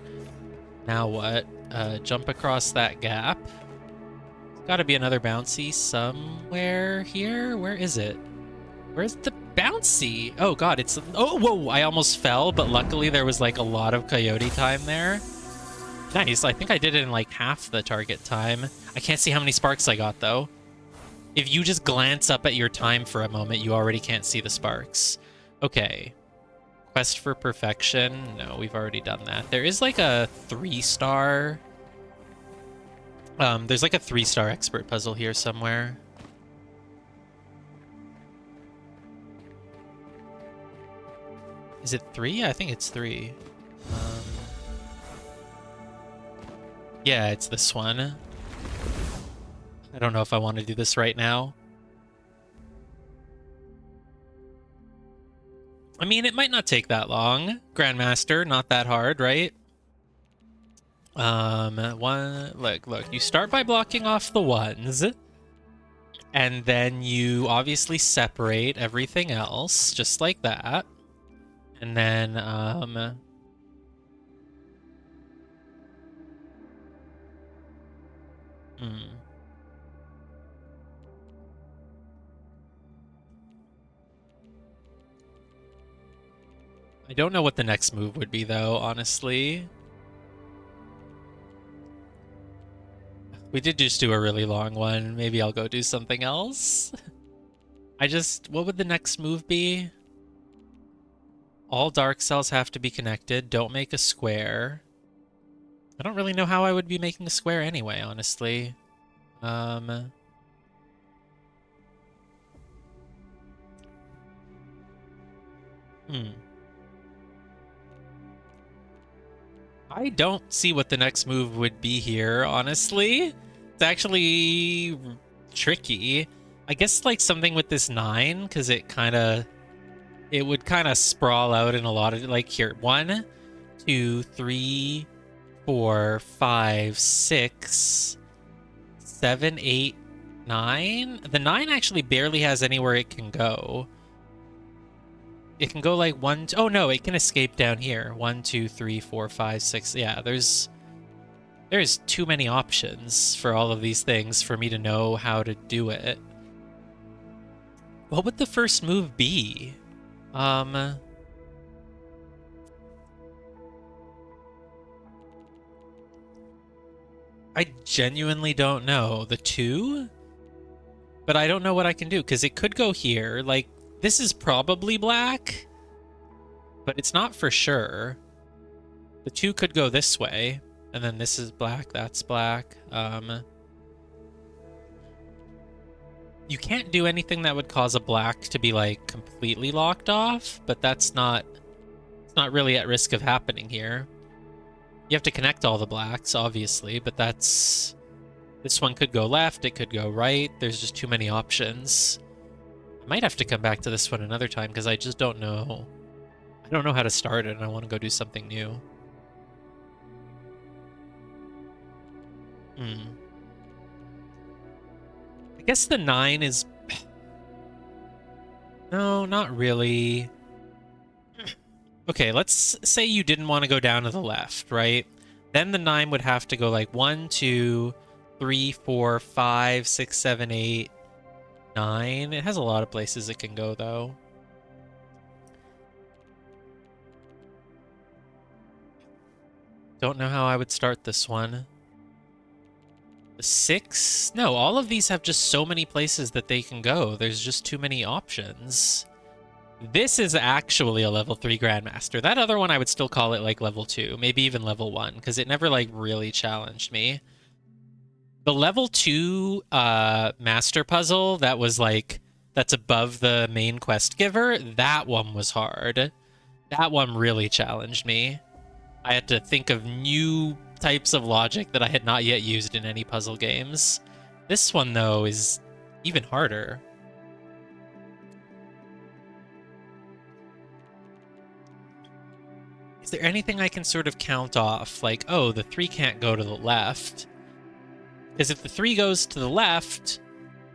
Speaker 1: Now what? Jump across that gap. Gotta be another bouncy somewhere here. Where is it? Where's the bouncy? Oh god, it's... Oh, whoa, I almost fell, but luckily there was like a lot of coyote time there. Nice, I think I did it in like half the target time. I can't see how many sparks I got though. If you just glance up at your time for a moment, you already can't see the sparks. Okay. Quest for perfection. No, we've already done that. There is like a 3-star... there's like a 3-star expert puzzle here somewhere. Is it 3? I think it's 3. Yeah, it's this one. I don't know if I want to do this right now. I mean, it might not take that long. Grandmaster, not that hard, right? Look, you start by blocking off the ones. And then you obviously separate everything else, just like that. And then, I don't know what the next move would be, though, honestly. We did just do a really long one. Maybe I'll go do something else. What would the next move be? All dark cells have to be connected. Don't make a square. I don't really know how I would be making a square anyway, honestly. I don't see what the next move would be here, honestly. It's actually tricky. I guess like something with this 9, because it would kind of sprawl out in a lot of, like, here, 1, 2, 3, 4, 5, 6, 7, 8, 9. The 9 actually barely has anywhere it can go. It can go like 1... Oh no, it can escape down here. 1, 2, 3, 4, 5, 6. Yeah, there's too many options for all of these things for me to know how to do it. What would the first move be? I genuinely don't know. The 2? but I don't know what I can do, because it could go here. Like, this is probably black, but it's not for sure. The 2 could go this way, and then this is black, that's black. You can't do anything that would cause a black to be, like, completely locked off, but it's not really at risk of happening here. You have to connect all the blacks, obviously, but this one could go left, it could go right. There's just too many options. I might have to come back to this one another time, because I just don't know. I don't know how to start it, and I want to go do something new. I guess the 9 is... No, not really. Okay, let's say you didn't want to go down to the left, right? Then the 9 would have to go like 1, 2, 3, 4, 5, 6, 7, 8, 9. It has a lot of places it can go, though. Don't know how I would start this one. The 6? No, all of these have just so many places that they can go. There's just too many options. This is actually a level 3 Grandmaster. That other one I would still call it like level 2, maybe even level 1, because it never like really challenged me. The level 2 master puzzle that was like, that's above the main quest giver, that one was hard. That one really challenged me. I had to think of new types of logic that I had not yet used in any puzzle games. This one, though, is even harder. Is there anything I can sort of count off? Like, oh, the 3 can't go to the left. Because if the 3 goes to the left,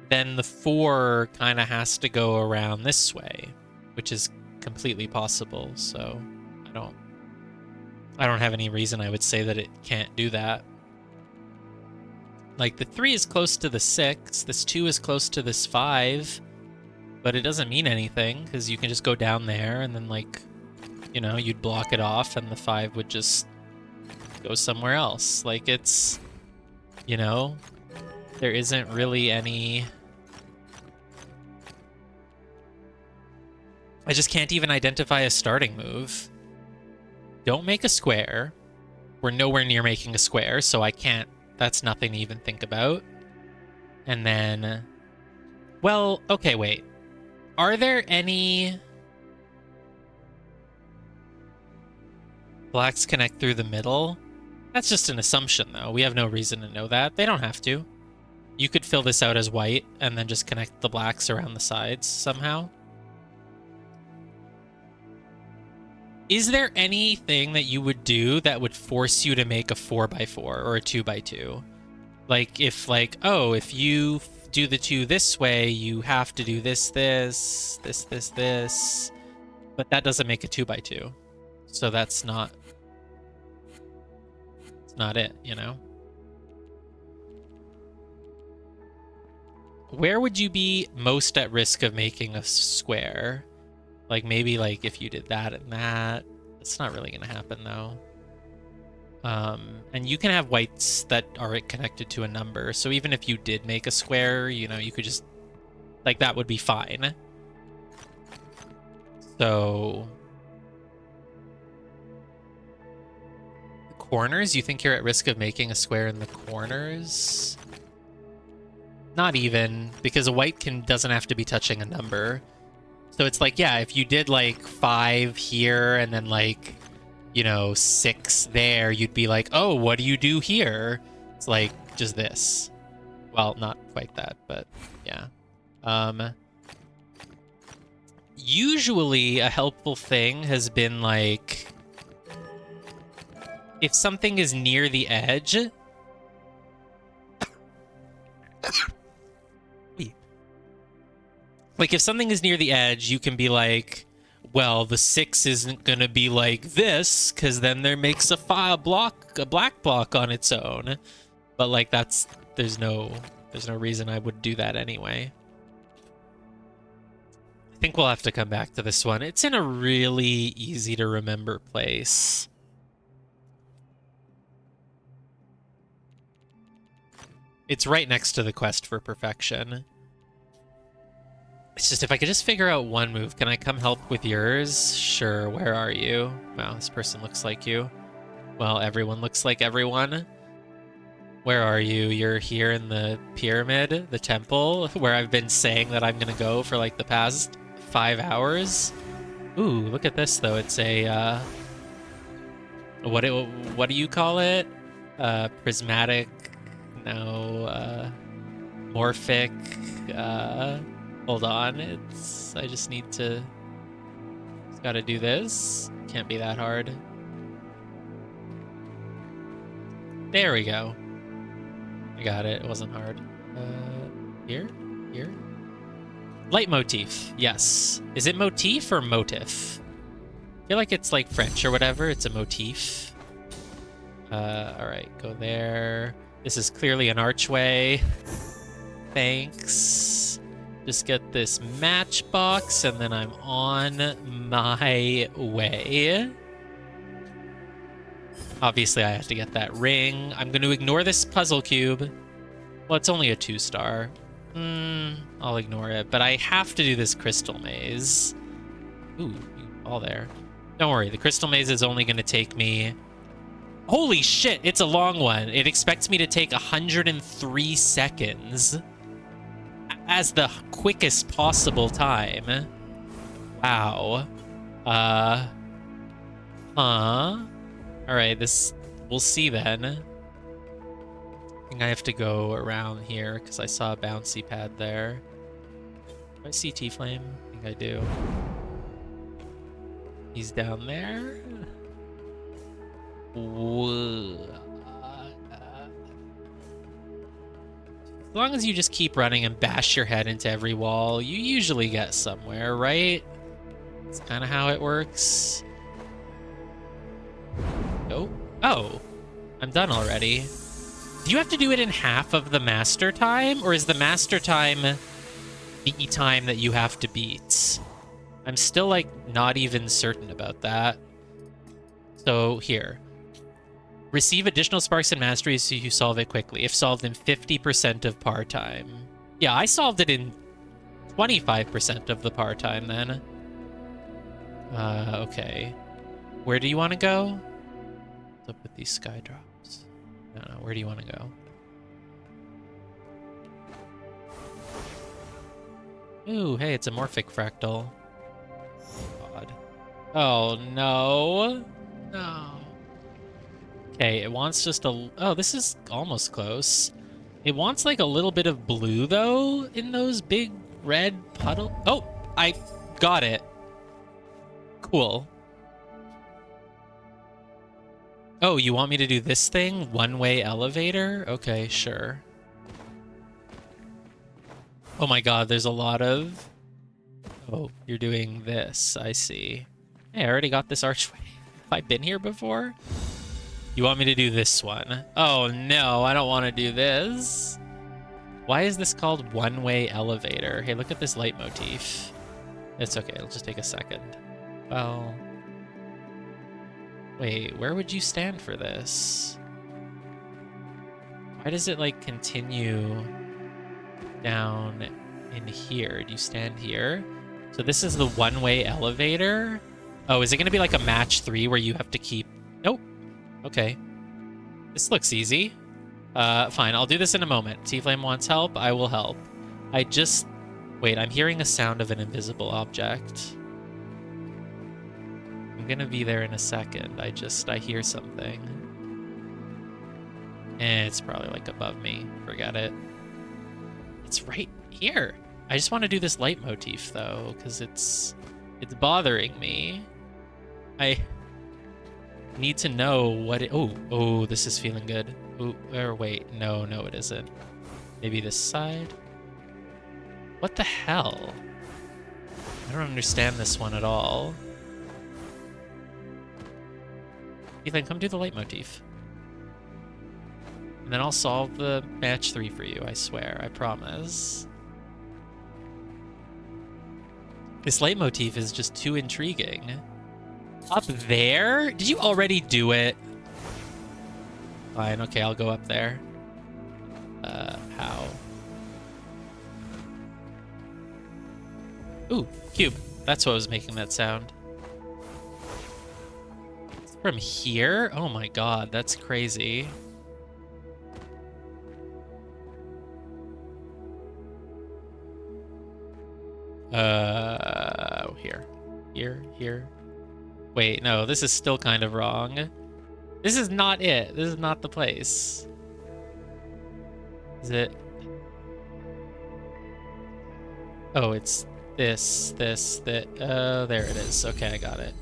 Speaker 1: then the 4 kind of has to go around this way, which is completely possible, so I don't have any reason I would say that it can't do that. Like, the 3 is close to the 6, this 2 is close to this 5, but it doesn't mean anything, because you can just go down there, and then, like, you know, you'd block it off, and the 5 would just go somewhere else. Like, it's, you know, there isn't really any... I just can't even identify a starting move. Don't make a square. We're nowhere near making a square, so I can't... That's nothing to even think about. And then... Well, okay, wait. Are there any... Blacks connect through the middle? That's just an assumption, though. We have no reason to know that. They don't have to. You could fill this out as white, and then just connect the blacks around the sides somehow. Is there anything that you would do that would force you to make a 4x4 or a 2x2? Like, if, like, oh, if you do the 2 this way, you have to do this, this. But that doesn't make a 2x2. So that's not... It's not it, you know? Where would you be most at risk of making a square? Like, maybe, like, if you did that and that. It's not really going to happen, though. And you can have whites that are connected to a number. So even if you did make a square, you know, you could just... Like, that would be fine. So... The corners? You think you're at risk of making a square in the corners? Not even, because a white doesn't have to be touching a number. So it's like, yeah, if you did like 5 here and then like, you know, 6 there, you'd be like, oh, what do you do here? It's like just this. Well, not quite that, but yeah. Usually a helpful thing has been like, if something is near the edge, like, if something is near the edge, you can be like, well, the 6 isn't going to be like this, because then there makes a black block on its own. But, like, there's no reason I would do that anyway. I think we'll have to come back to this one. It's in a really easy to remember place. It's right next to the quest for perfection. It's just if I could just figure out one move. Can I come help with yours? Sure, where are you? Wow, this person looks like you. Well, everyone looks like everyone. Where are you? You're here in the pyramid, the temple, where I've been saying that I'm gonna go for like the past 5 hours. Ooh, look at this though. It's a what do you call it? Prismatic, no, morphic. Hold on. I just need to. Just gotta do this. Can't be that hard. There we go. I got it. It wasn't hard. Here? Leitmotif. Yes. Is it motif or motif? I feel like it's like French or whatever. It's a motif. Alright. Go there. This is clearly an archway. Thanks. Just get this matchbox and then I'm on my way. Obviously, I have to get that ring. I'm going to ignore this puzzle cube. Well, it's only a 2-star. I'll ignore it. But I have to do this crystal maze. Ooh, all there. Don't worry. The crystal maze is only going to take me... Holy shit, it's a long one. It expects me to take 103 seconds as the quickest possible time. Wow. Alright, we'll see then. I think I have to go around here because I saw a bouncy pad there. Do I see T-Flame? I think I do. He's down there. As long as you just keep running and bash your head into every wall, you usually get somewhere, right? That's kind of how it works. Oh, I'm done already. Do you have to do it in half of the master time, or is the master time the time that you have to beat? I'm still, like, not even certain about that. So, here. Receive additional sparks and masteries so you solve it quickly, if solved in 50% of par time. Yeah, I solved it in 25% of the par time, then. Okay. Where do you want to go? What's up with these sky drops? No, where do you want to go? Ooh, hey, it's a morphic fractal. God. Oh, no. No. Okay, it wants just a... Oh, this is almost close. It wants, like, a little bit of blue, though, in those big red puddle... Oh, I got it. Cool. Oh, you want me to do this thing? One-way elevator? Okay, sure. Oh my god, there's a lot of... Oh, you're doing this. I see. Hey, I already got this archway. Have I been here before? You want me to do this one? Oh no, I don't want to do this. Why is this called one-way elevator? Hey, look at this leitmotif. It's okay, it'll just take a second. Well... Wait, where would you stand for this? Why does it, like, continue down in here? Do you stand here? So this is the one-way elevator? Oh, is it going to be like a match 3 where you have to keep... Nope. Okay. This looks easy. Fine, I'll do this in a moment. T-Flame wants help, I will help. I just... Wait, I'm hearing a sound of an invisible object. I'm gonna be there in a second. I hear something. It's probably like above me. Forget it. It's right here. I just want to do this leitmotif though, because it's bothering me. I need to know what it... Oh, this is feeling good. Oh, or wait, no, it isn't. Maybe this side? What the hell? I don't understand this one at all. Ethan, come do the leitmotif. And then I'll solve the match 3 for you, I swear, I promise. This leitmotif is just too intriguing. Up there? Did you already do it? Fine, okay, I'll go up there. How? Ooh, cube. That's what was making that sound. From here? Oh my god, that's crazy. Here. Here. Wait, no, this is still kind of wrong. This is not it. This is not the place. Is it? Oh, it's this. Oh, there it is. Okay, I got it.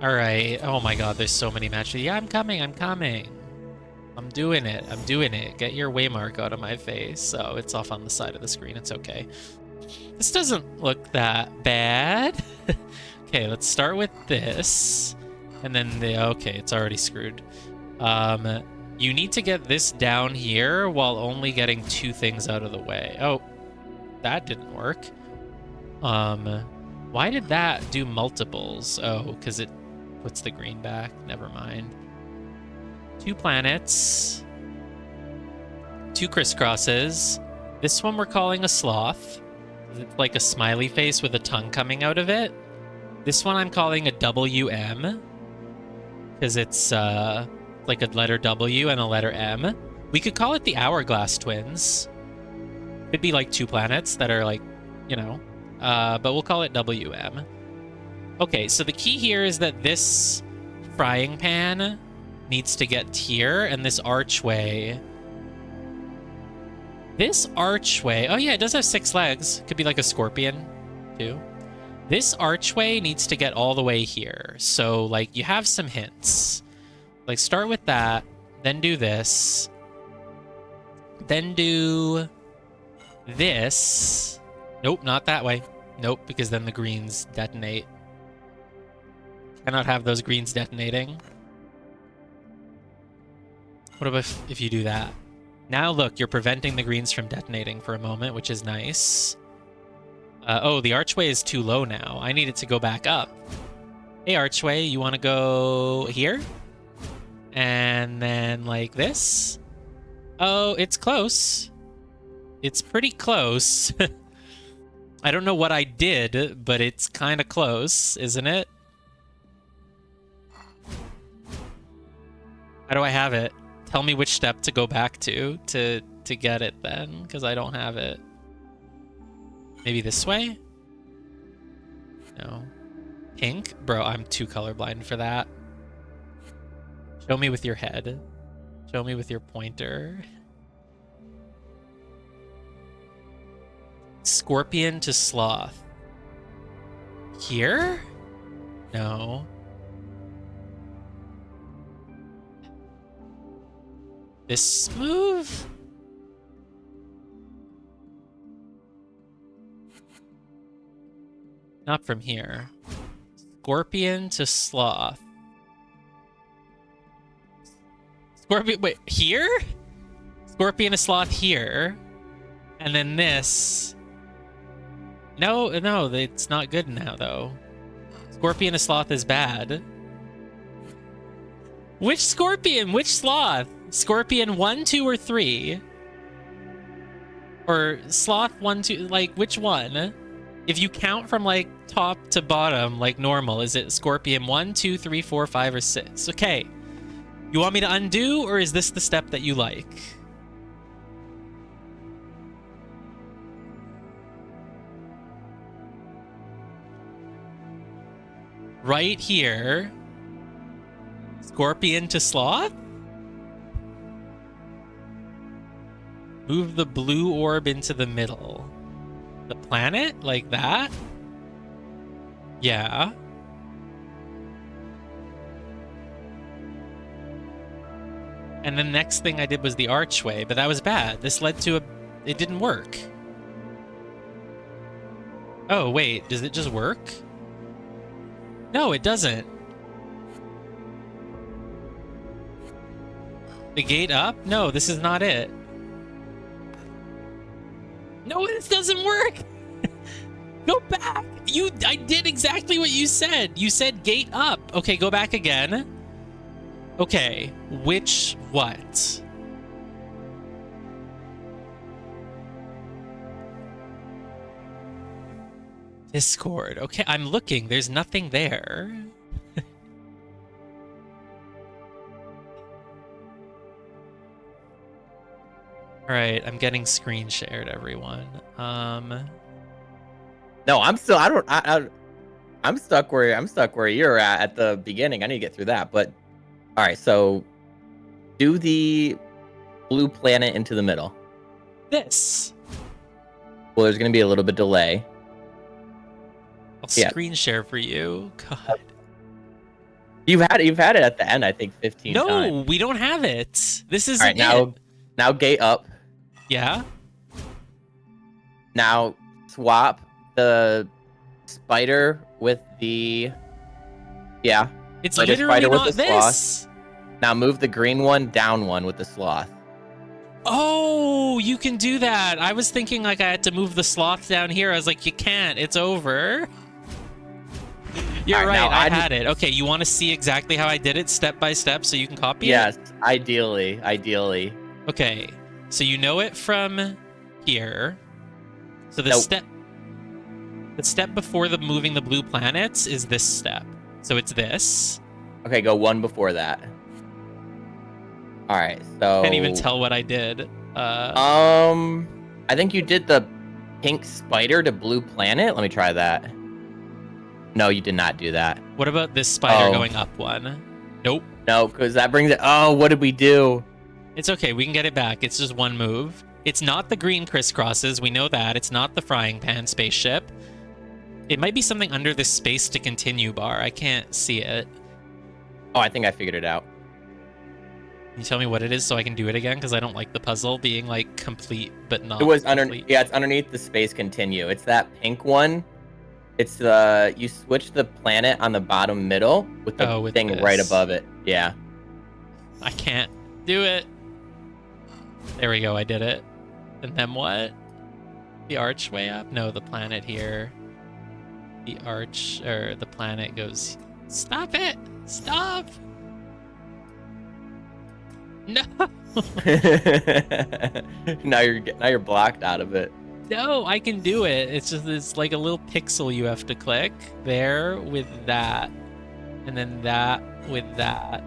Speaker 1: All right. Oh my god, there's so many matches. Yeah, I'm coming. I'm doing it. Get your waymark out of my face. Oh, it's off on the side of the screen. It's okay. This doesn't look that bad. Okay, let's start with this. And then okay, it's already screwed. You need to get this down here while only getting 2 things out of the way. Oh, that didn't work. Why did that do multiples? Oh, because it puts the green back. Never mind. 2 planets. 2 crisscrosses. This one we're calling a sloth. It's like a smiley face with a tongue coming out of it. This one I'm calling a WM. Because it's like a letter W and a letter M. We could call it the Hourglass Twins. Could be like 2 planets that are like, you know. But we'll call it WM. Okay, so the key here is that this frying pan needs to get here, and this archway... Oh yeah, it does have 6 legs. Could be like a scorpion, too. This archway needs to get all the way here. So, like, you have some hints. Like, start with that, then do this. Then do this. Nope, not that way. Nope, because then the greens detonate. Cannot have those greens detonating. What about if you do that? Now look, you're preventing the greens from detonating for a moment, which is nice. Oh, the archway is too low now. I need it to go back up. Hey, archway, you want to go here? And then like this? Oh, it's close. It's pretty close. I don't know what I did, but it's kind of close, isn't it? How do I have it? Tell me which step to go back to get it then, because I don't have it. Maybe this way? No. Pink? Bro, I'm too colorblind for that. Show me with your head. Show me with your pointer. Scorpion to sloth. Here? No. This move? Not from here. Scorpion to sloth. Scorpion, wait, here? Scorpion to sloth here. And then this. No, it's not good now, though. Scorpion to sloth is bad. Which scorpion? Which sloth? Scorpion 1, 2, or 3? Or sloth 1, 2, like, which one? If you count from, like, top to bottom, like normal, is it Scorpion 1, 2, 3, 4, 5, or 6? Okay. You want me to undo, or is this the step that you like? Right here. Scorpion to sloth? Move the blue orb into the middle. The planet? Like that? Yeah. And the next thing I did was the archway, but that was bad. This led to a... It didn't work. Oh, wait. Does it just work? No, it doesn't. The gate up? No, this is not it. No, this doesn't work. Go back. I did exactly what you said. You said gate up. Okay, go back again. Okay, which what? Discord. Okay, I'm looking. There's nothing there. All right, I'm getting screen shared, everyone.
Speaker 2: No, I'm still. I'm stuck where you're at the beginning. I need to get through that. But all right, so do the blue planet into the middle.
Speaker 1: This.
Speaker 2: Well, there's going to be a little bit delay.
Speaker 1: I'll screen share for you. God.
Speaker 2: You've had it at the end, I think, 15 times.
Speaker 1: No, we don't have it. This is it.
Speaker 2: Now gate up.
Speaker 1: Yeah.
Speaker 2: Now swap the spider with the
Speaker 1: It's
Speaker 2: spider
Speaker 1: literally
Speaker 2: with
Speaker 1: not
Speaker 2: the
Speaker 1: this.
Speaker 2: sloth. Now move the green one down one with the sloth.
Speaker 1: Oh, you can do that. I was thinking like I had to move the sloth down here. I was like, you can't. It's over. You're right. I had it. Okay, you want to see exactly how I did it step by step so you can copy it?
Speaker 2: Yes, ideally.
Speaker 1: Okay, so you know it from here. So the step before the moving the blue planets is this step. So it's this.
Speaker 2: Okay, go one before that. All right, so
Speaker 1: Can't even tell what I did.
Speaker 2: I think you did the pink spider to blue planet. Let me try that. No, you did not do that.
Speaker 1: What about this spider going up one? Nope.
Speaker 2: No, because that brings it. Oh, what did we do?
Speaker 1: It's okay. We can get it back. It's just one move. It's not the green crisscrosses. We know that. It's not the frying pan spaceship. It might be something under this space to continue bar. I can't see it.
Speaker 2: Oh, I think I figured it out.
Speaker 1: Can you tell me what it is so I can do it again? Because I don't like the puzzle being like complete but not.
Speaker 2: It was
Speaker 1: complete.
Speaker 2: Yeah, it's underneath the space continue. It's that pink one. It's you switch the planet on the bottom middle with the thing right above it. Yeah.
Speaker 1: I can't do it. There we go. I did it. And then what? The archway up? No, the planet here. The planet goes. Stop it! Stop! No.
Speaker 2: Now you're blocked out of it.
Speaker 1: No, I can do it. It's like a little pixel you have to click there with that, and then that with that,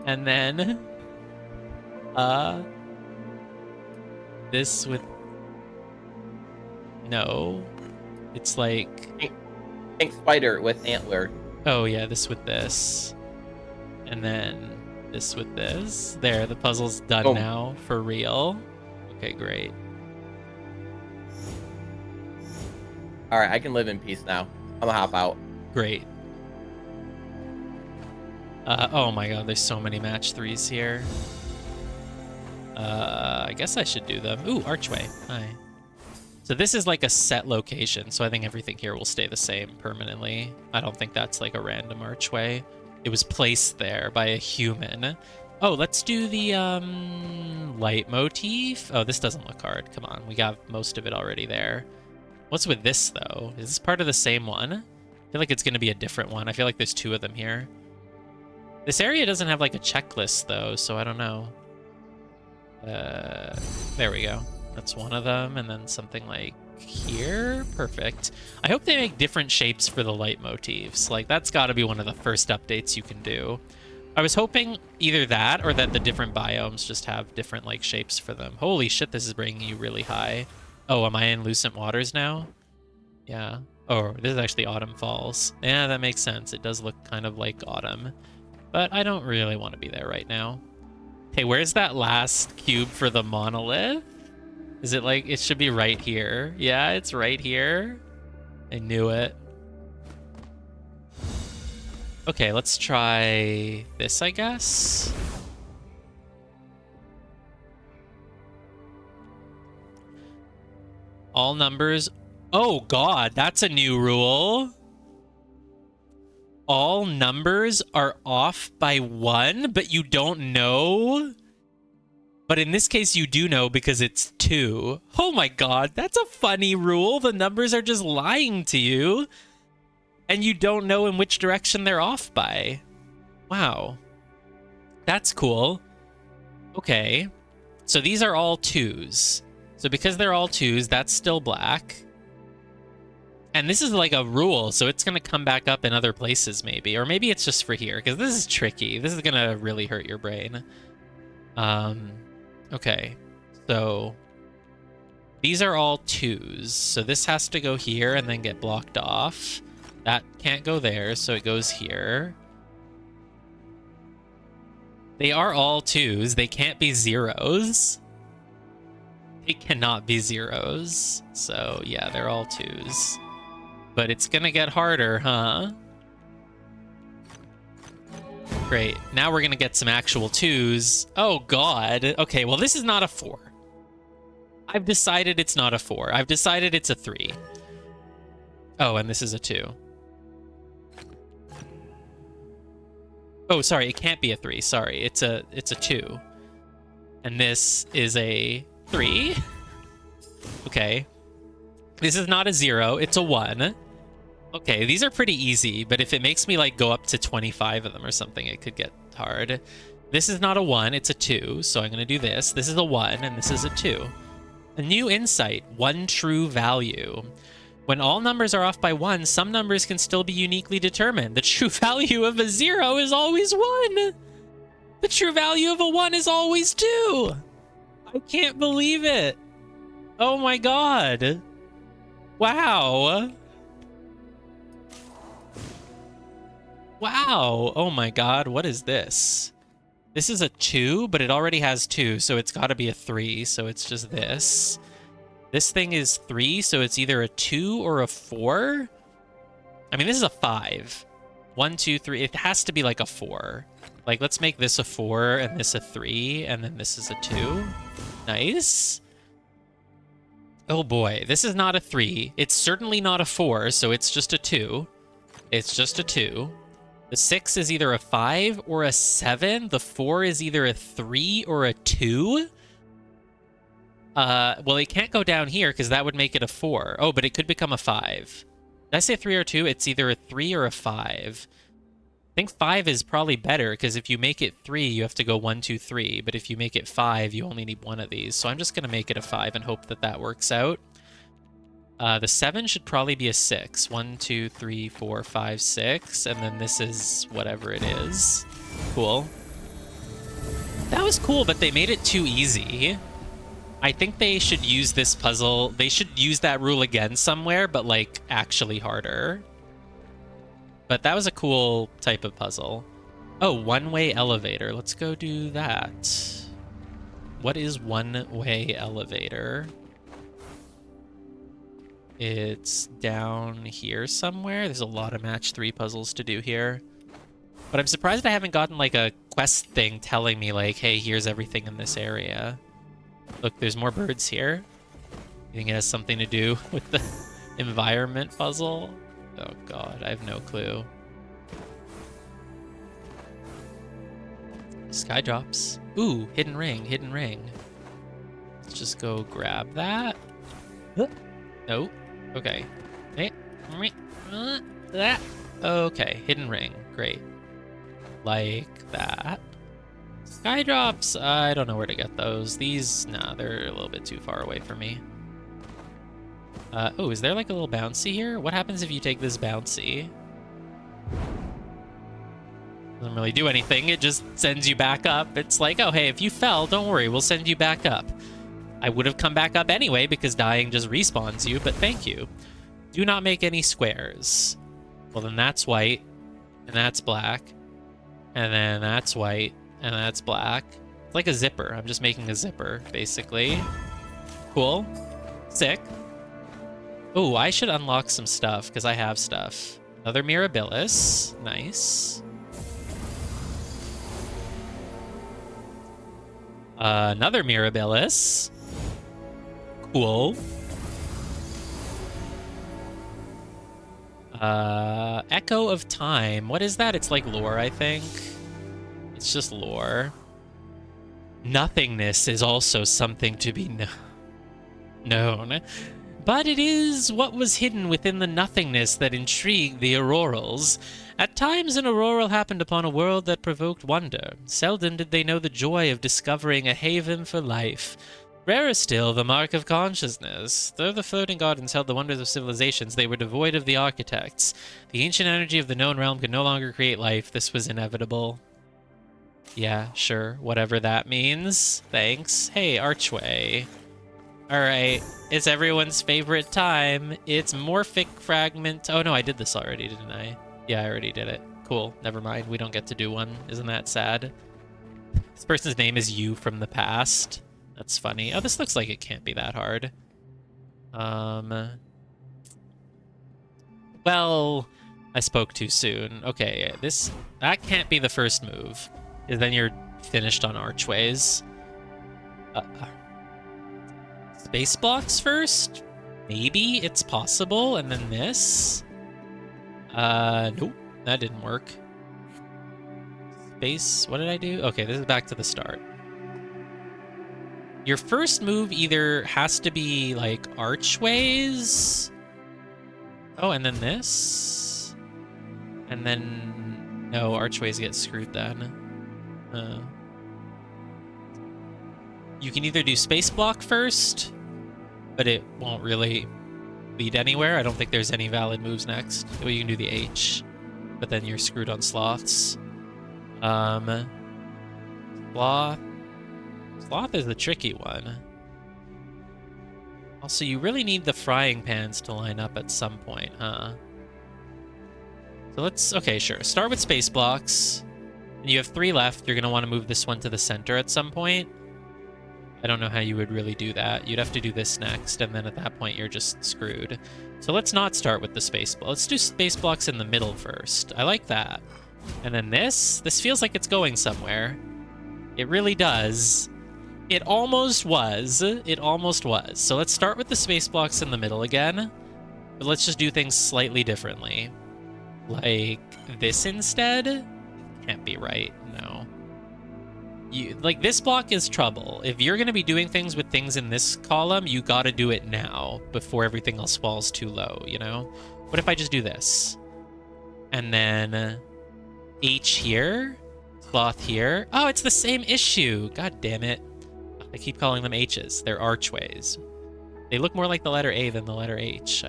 Speaker 1: and then this with no. It's like
Speaker 2: pink spider with antler.
Speaker 1: Oh yeah, this with this, and then this with this. There, the puzzle's done now for real. Okay, great.
Speaker 2: All right, I can live in peace now. I'm gonna hop out.
Speaker 1: Great. Oh my god, there's so many match 3s here. I guess I should do them. Ooh, archway. Hi. So this is like a set location, so I think everything here will stay the same permanently. I don't think that's like a random archway. It was placed there by a human. Oh, let's do the leitmotif. Oh, this doesn't look hard. Come on, we got most of it already there. What's with this, though? Is this part of the same one? I feel like it's going to be a different one. I feel like there's 2 of them here. This area doesn't have, like, a checklist, though, so I don't know. There we go. That's one of them, and then something like here. Perfect. I hope they make different shapes for the leitmotifs. Like, that's got to be one of the first updates you can do. I was hoping either that or that the different biomes just have different, like, shapes for them. Holy shit, this is bringing you really high. Oh, am I in Lucent Waters now? Yeah. Oh, this is actually Autumn Falls. Yeah, that makes sense. It does look kind of like autumn. But I don't really want to be there right now. Hey, where's that last cube for the monolith? Is it like, it should be right here. Yeah, it's right here. I knew it. Okay, let's try this, I guess. All numbers. Oh god, that's a new rule. All numbers are off by 1, but you don't know. But in this case, you do know because it's 2. Oh my god, that's a funny rule. The numbers are just lying to you. And you don't know in which direction they're off by. Wow. That's cool. Okay. So these are all 2s. So because they're all 2s, that's still black. And this is like a rule, so it's going to come back up in other places maybe. Or maybe it's just for here, because this is tricky. This is going to really hurt your brain. Okay. So these are all 2s. So this has to go here and then get blocked off. That can't go there, so it goes here. They are all 2s. They can't be 0s. They cannot be 0s. So yeah, they're all 2s. But it's gonna get harder, huh? Great. Now we're gonna get some actual 2s. Oh god. Okay, well this is not a 4. I've decided it's not a 4. I've decided it's a 3. Oh, and this is a 2. Oh, sorry, it can't be a 3. Sorry, it's a 2. And this is a 3. Okay. This is not a 0, it's a 1. Okay, these are pretty easy, but if it makes me like go up to 25 of them or something, it could get hard. This is not a 1, it's a 2, so I'm going to do this. This is a 1, and this is a 2. A new insight, 1 true value. When all numbers are off by 1, some numbers can still be uniquely determined. The true value of a 0 is always 1. The true value of a 1 is always 2. I can't believe it. Oh my god. Wow. Wow. Oh my god, what is this? This is a 2, but it already has 2, so it's got to be a 3, so it's just this. This thing is 3, so it's either a 2 or a 4. I mean, this is a 5. 1, 2, 3. It has to be like a 4. Like, let's make this a 4 and this a 3, and then this is a 2. Nice. Oh boy, this is not a 3. It's certainly not a 4, so it's just a 2. It's just a 2. The 6 is either a 5 or a 7. The 4 is either a 3 or a 2. Well, it can't go down here because that would make it a 4. Oh, but it could become a 5. Did I say 3 or 2? It's either a 3 or a 5. I think 5 is probably better because if you make it 3, you have to go 1, 2, 3. But if you make it 5, you only need 1 of these. So I'm just going to make it a 5 and hope that that works out. The 7 should probably be a 6. 1, 2, 3, 4, 5, 6. And then this is whatever it is. Cool. That was cool, but they made it too easy. I think they should use this puzzle. They should use that rule again somewhere, but like actually harder. But that was a cool type of puzzle. Oh, one-way elevator. Let's go do that. What is one-way elevator? It's down here somewhere. There's a lot of match 3 puzzles to do here. But I'm surprised I haven't gotten like a quest thing telling me like, hey, here's everything in this area. Look, there's more birds here. You think it has something to do with the environment puzzle? Oh god, I have no clue. Sky drops. Ooh, hidden ring, hidden ring. Let's just go grab that. Nope. Okay. Okay, hidden ring. Great. Like that. Sky drops. I don't know where to get those. These, nah, they're a little bit too far away for me. Oh, is there like a little bouncy here? What happens if you take this bouncy? Doesn't really do anything. It just sends you back up. It's like, oh, hey, if you fell, don't worry. We'll send you back up. I would have come back up anyway because dying just respawns you, but thank you. Do not make any squares. Well, then that's white, and that's black, and then that's white, and that's black. It's like a zipper. I'm just making a zipper, basically. Cool. Sick. Oh, I should unlock some stuff because I have stuff. Another Mirabilis. Nice. Another Mirabilis. Cool. Echo of Time. What is that? It's like lore, I think. It's just lore. Nothingness is also something to be known. But it is what was hidden within the nothingness that intrigued the Aurorals. At times an Auroral happened upon a world that provoked wonder. Seldom did they know the joy of discovering a haven for life. Rarer still, the mark of consciousness. Though the floating gardens held the wonders of civilizations, they were devoid of the architects. The ancient energy of the known realm could no longer create life. This was inevitable. Yeah, sure. Whatever that means. Thanks. Hey, archway. Alright. It's everyone's favorite time. It's morphic fragment. Oh, no, I did this already, didn't I? Yeah, I already did it. Cool. Never mind. We don't get to do one. Isn't that sad? This person's name is you from the past. That's funny. Oh, this looks like it can't be that hard. Well, I spoke too soon. Okay, that can't be the first move. Because then you're finished on archways. Space blocks first? Maybe it's possible. And then this? Nope. That didn't work. Space, what did I do? Okay, this is back to the start. Your first move either has to be, like, archways. Oh, and then this. And then... No, archways get screwed then. You can either do space block first, but it won't really lead anywhere. I don't think there's any valid moves next. Well, you can do the H, but then you're screwed on sloths. Sloth is the tricky one. Also, you really need the frying pans to line up at some point, huh? So let's... Okay, sure. Start with space blocks. And you have 3 left. You're going to want to move this one to the center at some point. I don't know how you would really do that. You'd have to do this next, and then at that point, you're just screwed. So let's not start with the space block. Let's do space blocks in the middle first. I like that. And then this feels like it's going somewhere. It really does. It almost was. It almost was. So let's start with the space blocks in the middle again. But let's just do things slightly differently. Like this instead? Can't be right. No. Like, this block is trouble. If you're going to be doing things with things in this column, you got to do it now before everything else falls too low, you know? What if I just do this? And then H here, sloth here. Oh, it's the same issue. God damn it. I keep calling them H's. They're archways. They look more like the letter A than the letter H.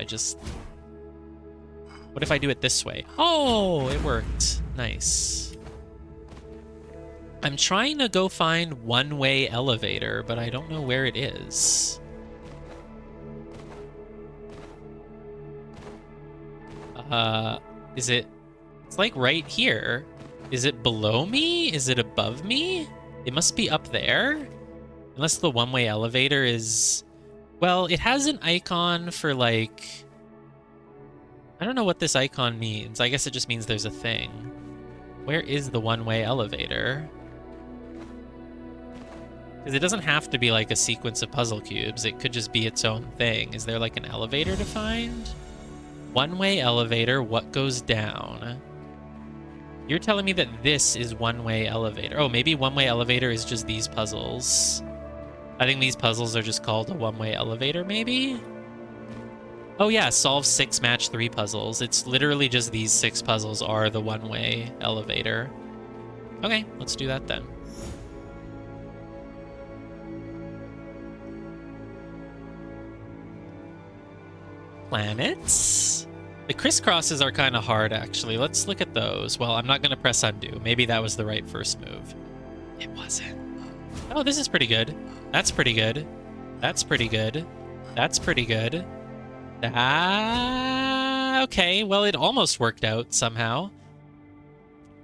Speaker 1: What if I do it this way? Oh, it worked. Nice. I'm trying to go find one-way elevator, but I don't know where it is. It's like right here. Is it below me? Is it above me? It must be up there. Unless the one-way elevator is... Well, it has an icon for, like... I don't know what this icon means. I guess it just means there's a thing. Where is the one-way elevator? Because it doesn't have to be, like, a sequence of puzzle cubes. It could just be its own thing. Is there, like, an elevator to find? One-way elevator, what goes down? You're telling me that this is one-way elevator. Oh, maybe one-way elevator is just these puzzles. I think these puzzles are just called a one-way elevator, maybe? Oh yeah, solve 6, match 3 puzzles. It's literally just these 6 puzzles are the one-way elevator. Okay, let's do that then. Planets? The crisscrosses are kind of hard, actually. Let's look at those. Well, I'm not going to press undo. Maybe that was the right first move. It wasn't. Oh, this is pretty good. That's pretty good. That's pretty good. That's pretty good. Okay, well, it almost worked out somehow.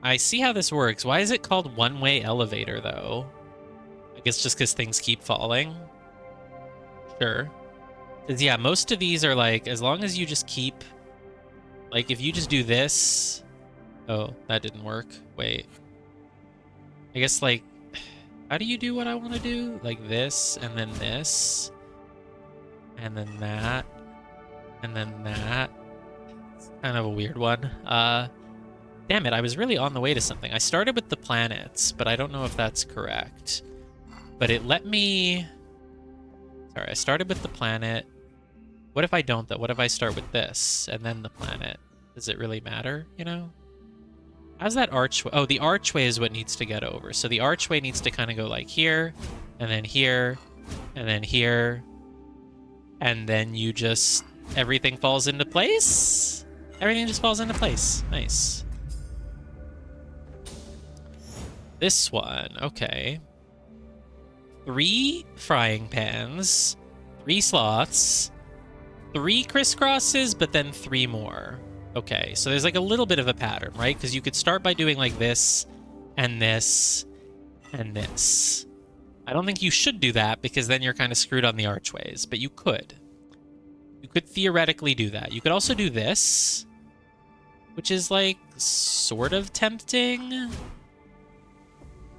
Speaker 1: I see how this works. Why is it called one-way elevator, though? I guess just because things keep falling. Sure. 'Cause, yeah, most of these are like, as long as you just keep... Like, if you just do this... Oh, that didn't work. Wait. I guess, like... How do you do what I want to do? Like this, and then this. And then that. And then that. It's kind of a weird one. Damn it, I was really on the way to something. I started with the planets, but I don't know if that's correct. But it let me... Sorry, I started with the planet. What if I don't, though? What if I start with this, and then the planet? Does it really matter, you know? How's that archway? Oh, the archway is what needs to get over. So the archway needs to kind of go like here, and then here, And then here. And then you just... everything falls into place? Everything just falls into place. Nice. This one. Okay. 3 frying pans. 3 sloths. 3 crisscrosses, but then 3 more. Okay, so there's like a little bit of a pattern, right? Because you could start by doing like this, and this, and this. I don't think you should do that, because then you're kind of screwed on the archways, but you could. You could theoretically do that. You could also do this, which is like sort of tempting.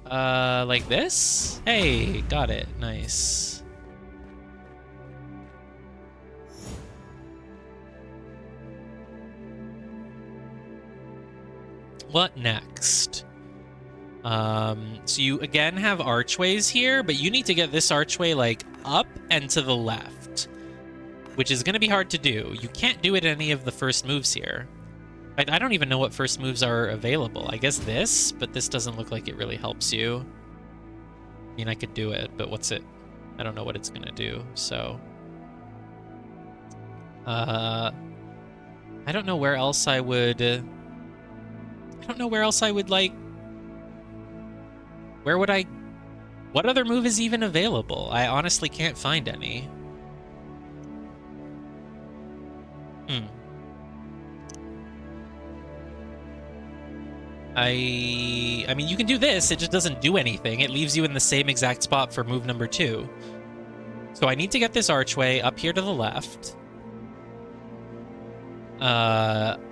Speaker 1: Like this? Hey, got it. Nice. What next? So you again have archways here, but you need to get this archway like up and to the left, which is going to be hard to do. You can't do it in any of the first moves here. I don't even know what first moves are available. I guess this, but this doesn't look like it really helps you. I mean, I could do it, but what's it? I don't know what it's going to do, so... I don't know where else I would... I don't know where else I would, like... Where would I... What other move is even available? I honestly can't find any. I mean, you can do this, it just doesn't do anything. It leaves you in the same exact spot for move number 2. So I need to get this archway up here to the left.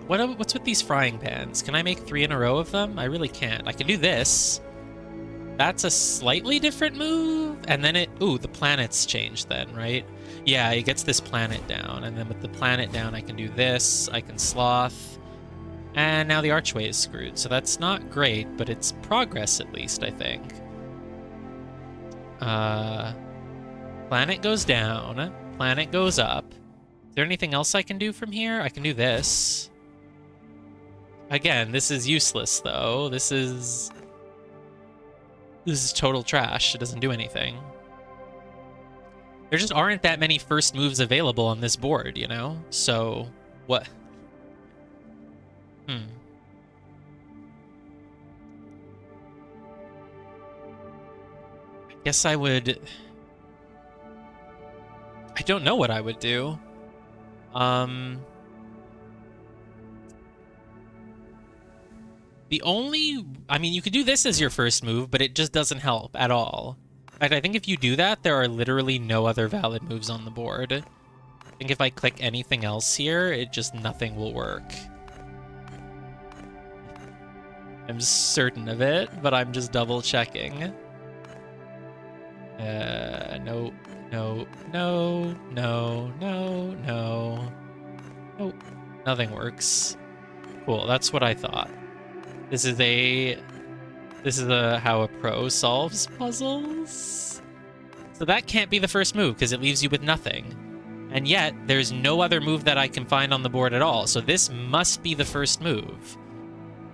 Speaker 1: What's with these frying pans? Can I make 3 in a row of them? I really can't. I can do this. That's a slightly different move. And then it... Ooh, the planets change then, right? Yeah, it gets this planet down. And then with the planet down, I can do this. I can sloth. And now the archway is screwed. So that's not great, but it's progress at least, I think. Planet goes down. Planet goes up. Is there anything else I can do from here? I can do this. Again, this is useless, though. This is total trash. It doesn't do anything. There just aren't that many first moves available on this board, you know? So, what? I guess I would... I don't know what I would do. The only... I mean, you could do this as your first move, but it just doesn't help at all. I think if you do that, there are literally no other valid moves on the board. I think if I click anything else here, it just nothing will work. I'm certain of it, but I'm just double checking. Nope, no, no, no, no, no. Nope, nothing works. Cool, that's what I thought. This is how a pro solves puzzles. So that can't be the first move because it leaves you with nothing. And yet, there's no other move that I can find on the board at all. So this must be the first move.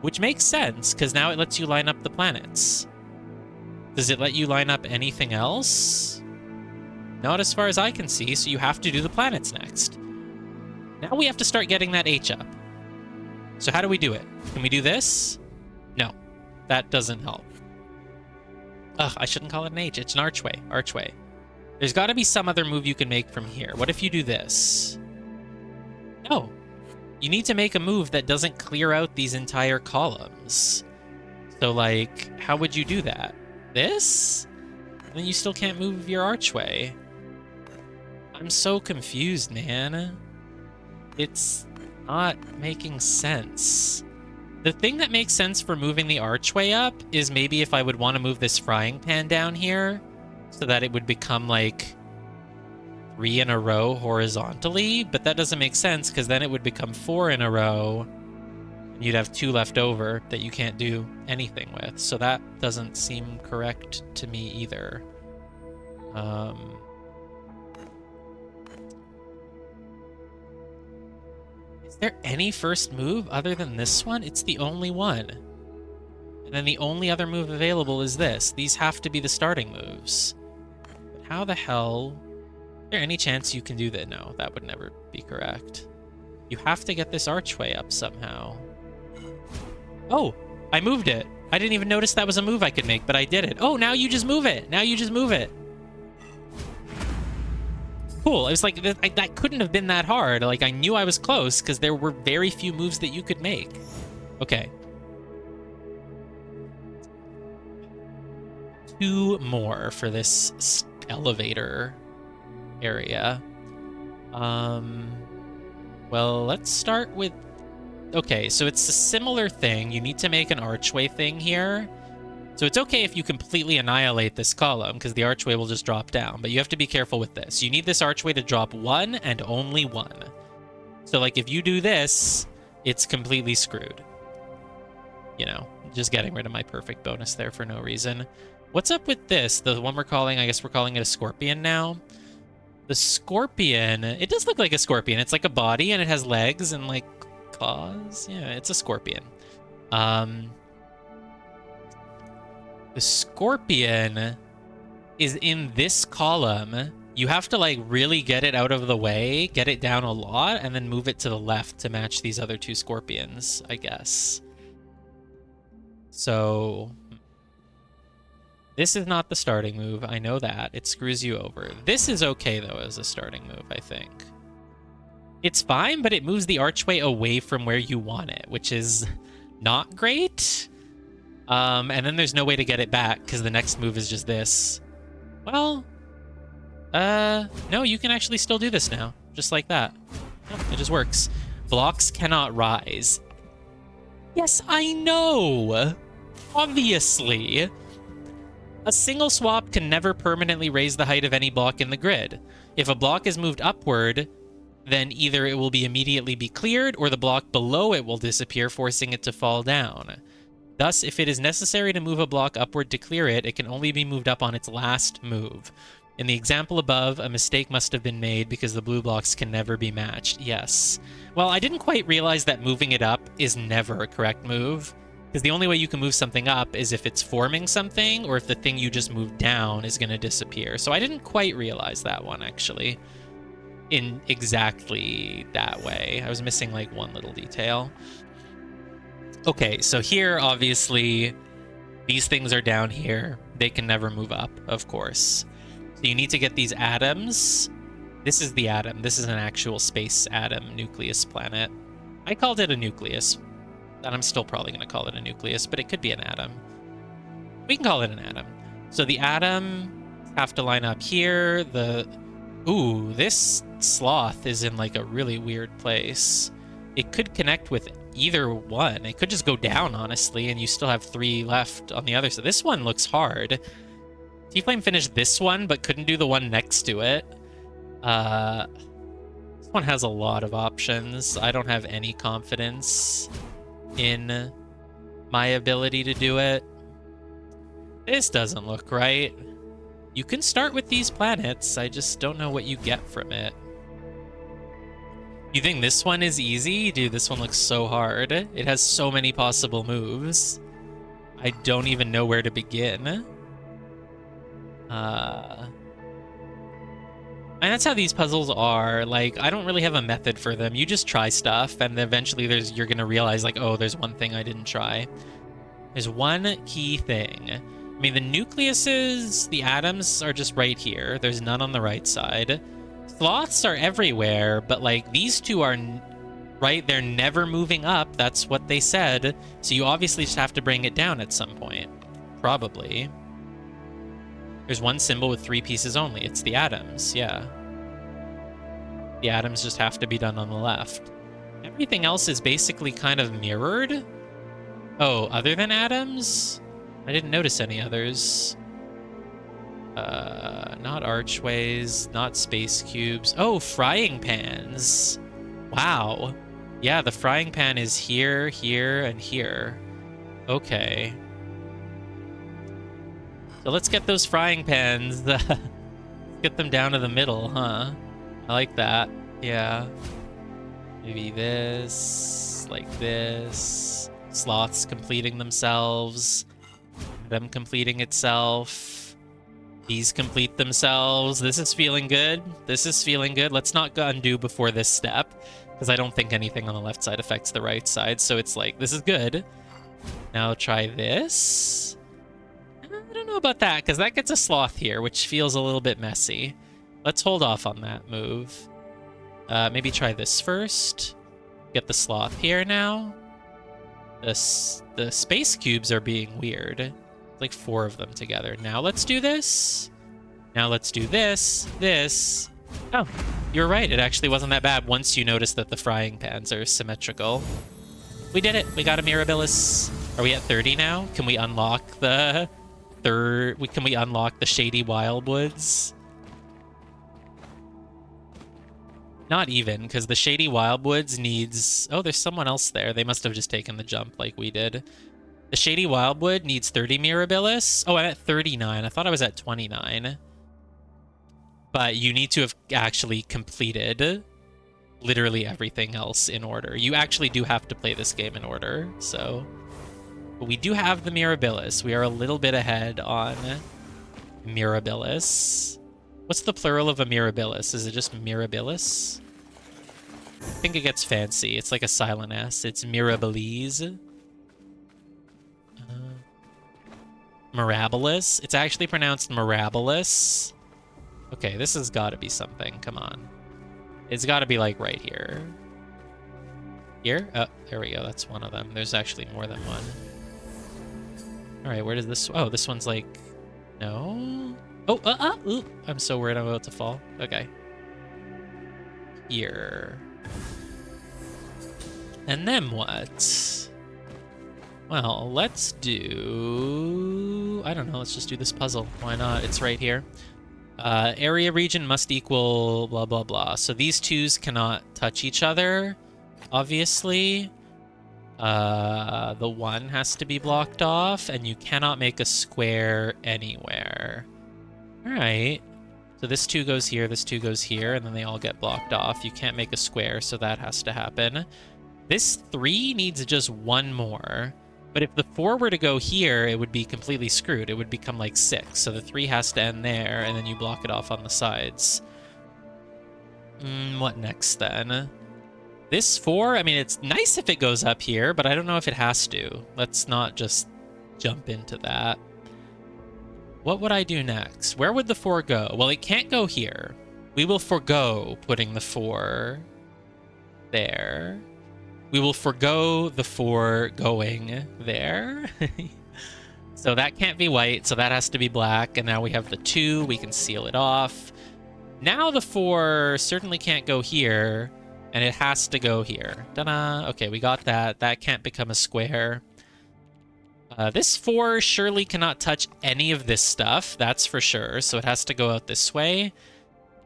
Speaker 1: Which makes sense, because now it lets you line up the planets. Does it let you line up anything else? Not as far as I can see, so you have to do the planets next. Now we have to start getting that H up. So how do we do it? Can we do this? No. That doesn't help. Ugh, I shouldn't call it an H. It's an archway. Archway. There's got to be some other move you can make from here. What if you do this? No. You need to make a move that doesn't clear out these entire columns. So, like, how would you do that? This? And then you still can't move your archway. I'm so confused, man. It's not making sense. The thing that makes sense for moving the archway up is maybe if I would want to move this frying pan down here so that it would become, like, 3 in a row horizontally, but that doesn't make sense because then it would become 4 in a row and you'd have 2 left over that you can't do anything with. So that doesn't seem correct to me either. Is there any first move other than this one? It's the only one. And then the only other move available is this. These have to be the starting moves. how the hell... Is there any chance you can do that? No, that would never be correct. You have to get this archway up somehow. Oh, I moved it. I didn't even notice that was a move I could make, but I did it. Oh, now you just move it. Now you just move it. Cool. It was like, that couldn't have been that hard. Like, I knew I was close because there were very few moves that you could make. Okay. 2 more for this elevator area. Well, let's start with... Okay, so it's a similar thing. You need to make an archway thing here. So it's okay if you completely annihilate this column, because the archway will just drop down. But you have to be careful with this. You need this archway to drop 1 and only 1. So, like, if you do this, it's completely screwed. You know, just getting rid of my perfect bonus there for no reason. What's up with this? The one we're calling, I guess we're calling it a scorpion now. The scorpion, it does look like a scorpion. It's like a body, and it has legs and, like, claws. Yeah, it's a scorpion. The scorpion is in this column. You have to, like, really get it out of the way, get it down a lot, and then move it to the left to match these other 2 scorpions, I guess. So... this is not the starting move. I know that. It screws you over. This is okay, though, as a starting move, I think. It's fine, but it moves the archway away from where you want it, which is not great. And then there's no way to get it back, because the next move is just this. Well, no, you can actually still do this now, just like that. Oh, it just works. Blocks cannot rise. Yes, I know! Obviously! A single swap can never permanently raise the height of any block in the grid. If a block is moved upward, then either it will immediately be cleared, or the block below it will disappear, forcing it to fall down. Thus, if it is necessary to move a block upward to clear it, it can only be moved up on its last move. In the example above, a mistake must have been made because the blue blocks can never be matched. Yes. Well, I didn't quite realize that moving it up is never a correct move. Because the only way you can move something up is if it's forming something, or if the thing you just moved down is going to disappear. So I didn't quite realize that one, actually, in exactly that way. I was missing, like, one little detail. Okay, so here, obviously, these things are down here. They can never move up, of course. So you need to get these atoms. This is the atom. This is an actual space atom nucleus planet. I called it a nucleus. And I'm still probably going to call it a nucleus, but it could be an atom. We can call it an atom. So the atom have to line up here. Ooh, this sloth is in, like, a really weird place. It could connect with either one. It could just go down, honestly, and you still have 3 left on the other side. This one looks hard. T-Flame finished this one, but couldn't do the one next to it. This one has a lot of options. I don't have any confidence in my ability to do it. This doesn't look right. You can start with these planets. I just don't know what you get from it. You think this one is easy? Dude, this one looks so hard. It has so many possible moves. I don't even know where to begin. And that's how these puzzles are. Like, I don't really have a method for them. You just try stuff, and eventually you're gonna realize, like, oh, there's one thing I didn't try. There's one key thing. I mean, the nucleuses, the atoms are just right here. There's none on the right side. Sloths are everywhere, but, like, these 2 are right. They're never moving up. That's what they said. So you obviously just have to bring it down at some point. Probably. There's one symbol with 3 pieces only. It's the atoms, yeah. The atoms just have to be done on the left. Everything else is basically kind of mirrored. Oh, other than atoms? I didn't notice any others. Not archways, not space cubes. Oh, frying pans. Wow. Yeah, the frying pan is here, here, and here. Okay. So let's get those frying pans. Get them down to the middle, huh? I like that. Yeah. Maybe this, like this. Sloths completing themselves. Them completing itself. These complete themselves. This is feeling good. This is feeling good. Let's not undo before this step, because I don't think anything on the left side affects the right side. So it's like, this is good. Now try this. I don't know about that, because that gets a sloth here, which feels a little bit messy. Let's hold off on that move. Maybe try this first. Get the sloth here now. The space cubes are being weird. Like 4 of them together. Now let's do this. Now let's do this. This. Oh, you're right. It actually wasn't that bad once you notice that the frying pans are symmetrical. We did it. We got a Mirabilis. Are we at 30 now? Can we unlock the Can we unlock the Shady Wildwoods? Not even, because the Shady Wildwoods needs... Oh, there's someone else there. They must have just taken the jump like we did. The Shady Wildwood needs 30 Mirabilis. Oh, I'm at 39. I thought I was at 29. But you need to have actually completed literally everything else in order. You actually do have to play this game in order, so... But we do have the Mirabilis. We are a little bit ahead on Mirabilis. What's the plural of a Mirabilis? Is it just Mirabilis? I think it gets fancy. It's like a silent S. It's Mirabilis. Mirabilis. It's actually pronounced Mirabilis. Okay, this has got to be something. Come on. It's got to be like right here. Here? Oh, there we go. That's one of them. There's actually more than one. All right, where does this... Oh, this one's like... No? Oh, ooh. I'm so worried I'm about to fall. Okay. Here. And then what? Well, let's do... I don't know, let's just do this puzzle. Why not? It's right here. Area region must equal blah, blah, blah. So these twos cannot touch each other, obviously. The one has to be blocked off, and you cannot make a square anywhere. All right. So this 2 goes here, this 2 goes here, and then they all get blocked off. You can't make a square, so that has to happen. This 3 needs just 1 more. But if the 4 were to go here, it would be completely screwed. It would become like 6. So the 3 has to end there, and then you block it off on the sides. What next, then? This 4, I mean, it's nice if it goes up here, but I don't know if it has to. Let's not just jump into that. What would I do next? Where would the 4 go? Well, it can't go here. We will forgo putting the 4 there. We will forgo the 4 going there. So that can't be white, so that has to be black. And now we have the 2. We can seal it off. Now the 4 certainly can't go here, and it has to go here. Ta-da! Okay, we got that. That can't become a square. This 4 surely cannot touch any of this stuff, that's for sure. So it has to go out this way.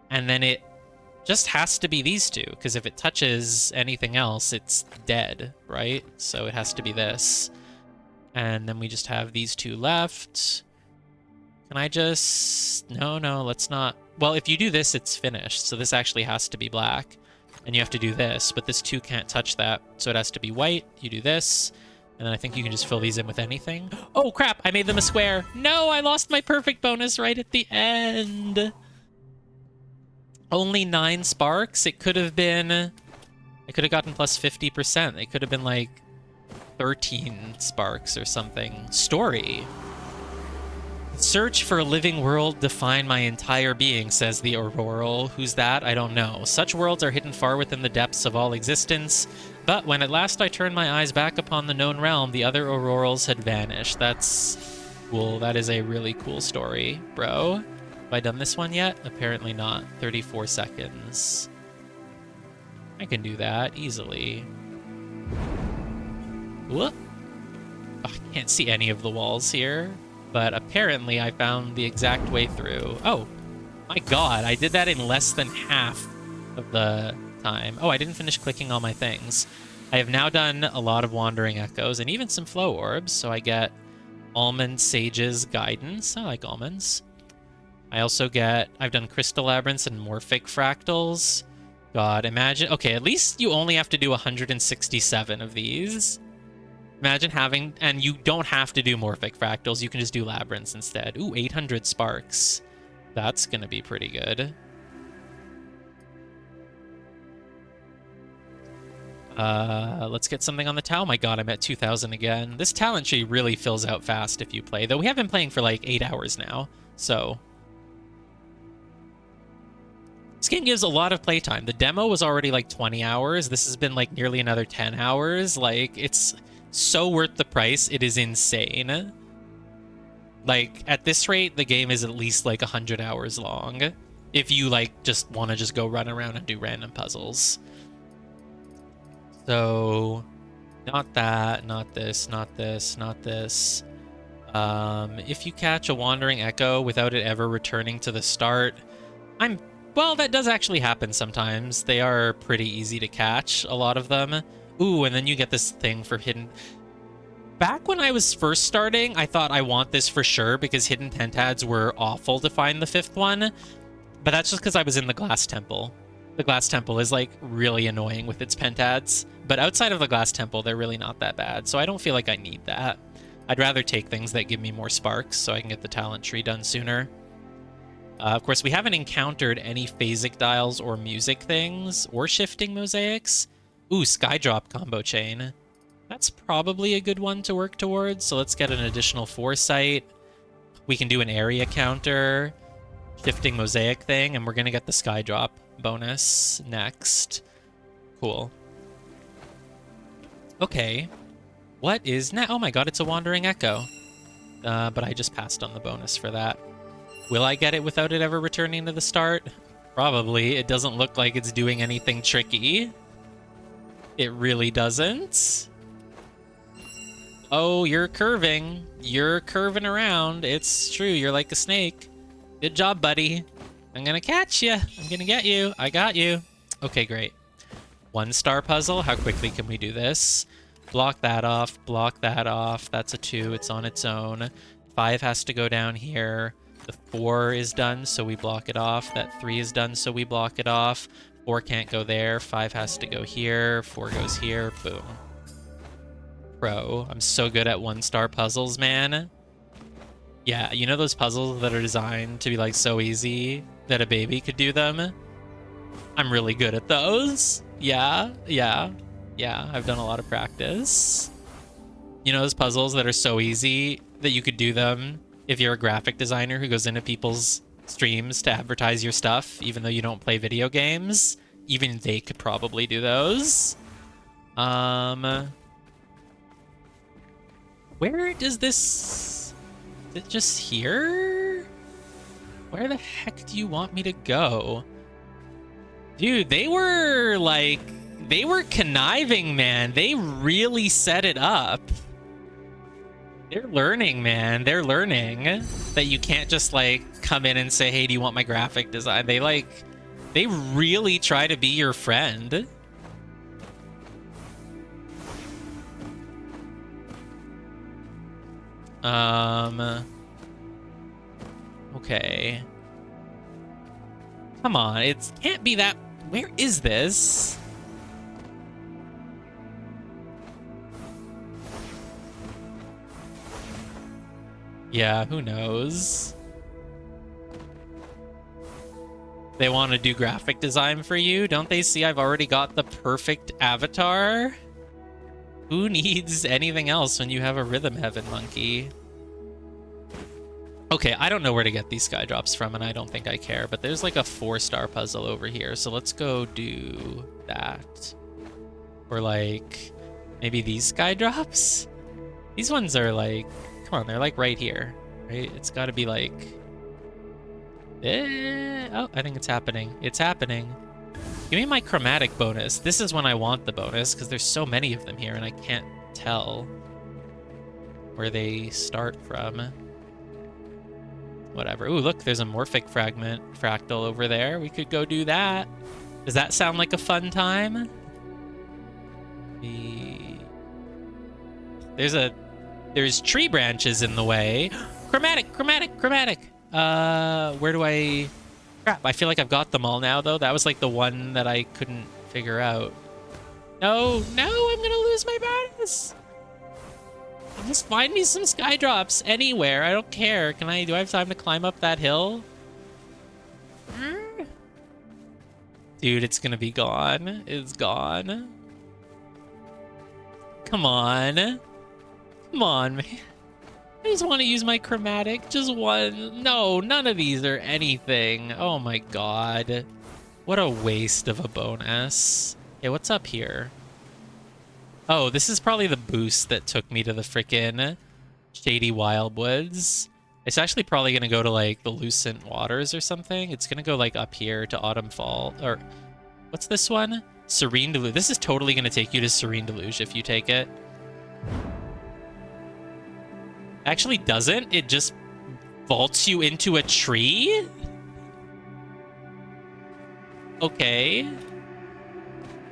Speaker 1: And then it just has to be these 2, because if it touches anything else, it's dead, right? So it has to be this. And then we just have these 2 left. Can I just... No, let's not... Well, if you do this, it's finished. So this actually has to be black. And you have to do this, but this 2 can't touch that. So it has to be white. You do this. And then I think you can just fill these in with anything. Oh, crap! I made them a square! No, I lost my perfect bonus right at the end! Only 9 sparks? It could have been... I could have gotten plus 50%. It could have been like 13 sparks or something. Story. Search for a living world define my entire being, says the Auroral. Who's that? I don't know. Such worlds are hidden far within the depths of all existence. But when at last I turned my eyes back upon the known realm, the other Aurorals had vanished. That's cool. That is a really cool story, bro. Have I done this one yet? Apparently not. 34 seconds. I can do that easily. Whoop. Oh, I can't see any of the walls here. But apparently I found the exact way through. Oh, my god, I did that in less than half of the time. Oh, I didn't finish clicking all my things. I have now done a lot of Wandering Echoes and even some Flow Orbs, so I get Almond Sage's Guidance. I like almonds. I also get... I've done Crystal Labyrinths and Morphic Fractals. God, imagine... Okay, at least you only have to do 167 of these. Imagine having, and you don't have to do Morphic Fractals, you can just do Labyrinths instead. Ooh, 800 sparks. That's gonna be pretty good. Let's get something on the Tau. Oh my god, I'm at 2,000 again. This talent tree really fills out fast if you play, though we have been playing for like 8 hours now, so... This game gives a lot of playtime. The demo was already like 20 hours. This has been like nearly another 10 hours. Like, it's so worth the price. It is insane. Like, at this rate, the game is at least like 100 hours long. If you like just want to just go run around and do random puzzles. So, not that, not this, not this, not this. If you catch a wandering echo without it ever returning to the start, well, that does actually happen sometimes. They are pretty easy to catch, a lot of them. Ooh, and then you get this thing for hidden... Back when I was first starting, I thought I want this for sure because hidden pentads were awful to find the 5th one. But that's just because I was in the Glass Temple. The Glass Temple is, like, really annoying with its pentads. But outside of the Glass Temple, they're really not that bad. So I don't feel like I need that. I'd rather take things that give me more sparks so I can get the talent tree done sooner. Of course, we haven't encountered any phasic dials or music things or shifting mosaics. Ooh, Skydrop combo chain. That's probably a good one to work towards. So let's get an additional foresight. We can do an area counter, shifting mosaic thing, and we're going to get the Skydrop bonus next. Cool. Okay. What is now? Oh my god, it's a wandering echo. But I just passed on the bonus for that. Will I get it without it ever returning to the start? Probably. It doesn't look like it's doing anything tricky. It really doesn't. Oh, you're curving. You're curving around. It's true. You're like a snake. Good job, buddy. I'm gonna catch you. I'm gonna get you. I got you. Okay, great. 1-star puzzle. How quickly can we do this? Block that off. Block that off. That's a 2. It's on its own. 5 has to go down here. The 4 is done, so we block it off. That 3 is done, so we block it off. 4 can't go there. 5 has to go here. 4 goes here. Boom. Pro. I'm so good at 1-star puzzles, man. Yeah, you know those puzzles that are designed to be like so easy that a baby could do them? I'm really good at those. Yeah. I've done a lot of practice. You know those puzzles that are so easy that you could do them if you're a graphic designer who goes into people's streams to advertise your stuff, even though you don't play video games? Even they could probably do those. Where does this... Is it just here? Where the heck do you want me to go? Dude, they were, like... They were conniving, man. They really set it up. They're learning, man. They're learning that you can't just, like, come in and say, hey, do you want my graphic design? They, like... They really try to be your friend. Okay. Come on, it can't be that... Where is this? Yeah, who knows? They want to do graphic design for you? Don't they see I've already got the perfect avatar? Who needs anything else when you have a Rhythm Heaven monkey? Okay, I don't know where to get these Skydrops from, and I don't think I care, but there's like a 4-star puzzle over here, so let's go do that. Or like, maybe these Skydrops? These ones are like, come on, they're like right here, right? It's gotta be like... Oh, I think it's happening. It's happening. Give me my chromatic bonus. This is when I want the bonus, because there's so many of them here, and I can't tell where they start from. Whatever. Ooh, look, there's a morphic fractal over there. We could go do that. Does that sound like a fun time? There's tree branches in the way. Chromatic. Where do I... Crap, I feel like I've got them all now, though. That was like the one that I couldn't figure out. No, I'm gonna lose my bonus. Just find me some sky drops anywhere. I don't care. Do I have time to climb up that hill? Dude, it's gonna be gone. It's gone. Come on. Come on, man. I just want to use my chromatic. Just one. No, none of these are anything. Oh my god. What a waste of a bonus. Okay, what's up here? Oh, this is probably the boost that took me to the frickin' Shady Wildwoods. It's actually probably going to go to, like, the Lucent Waters or something. It's going to go, like, up here to Autumn Fall. Or, what's this one? Serene Deluge. This is totally going to take you to Serene Deluge if you take it. Actually doesn't. It just vaults you into a tree? Okay.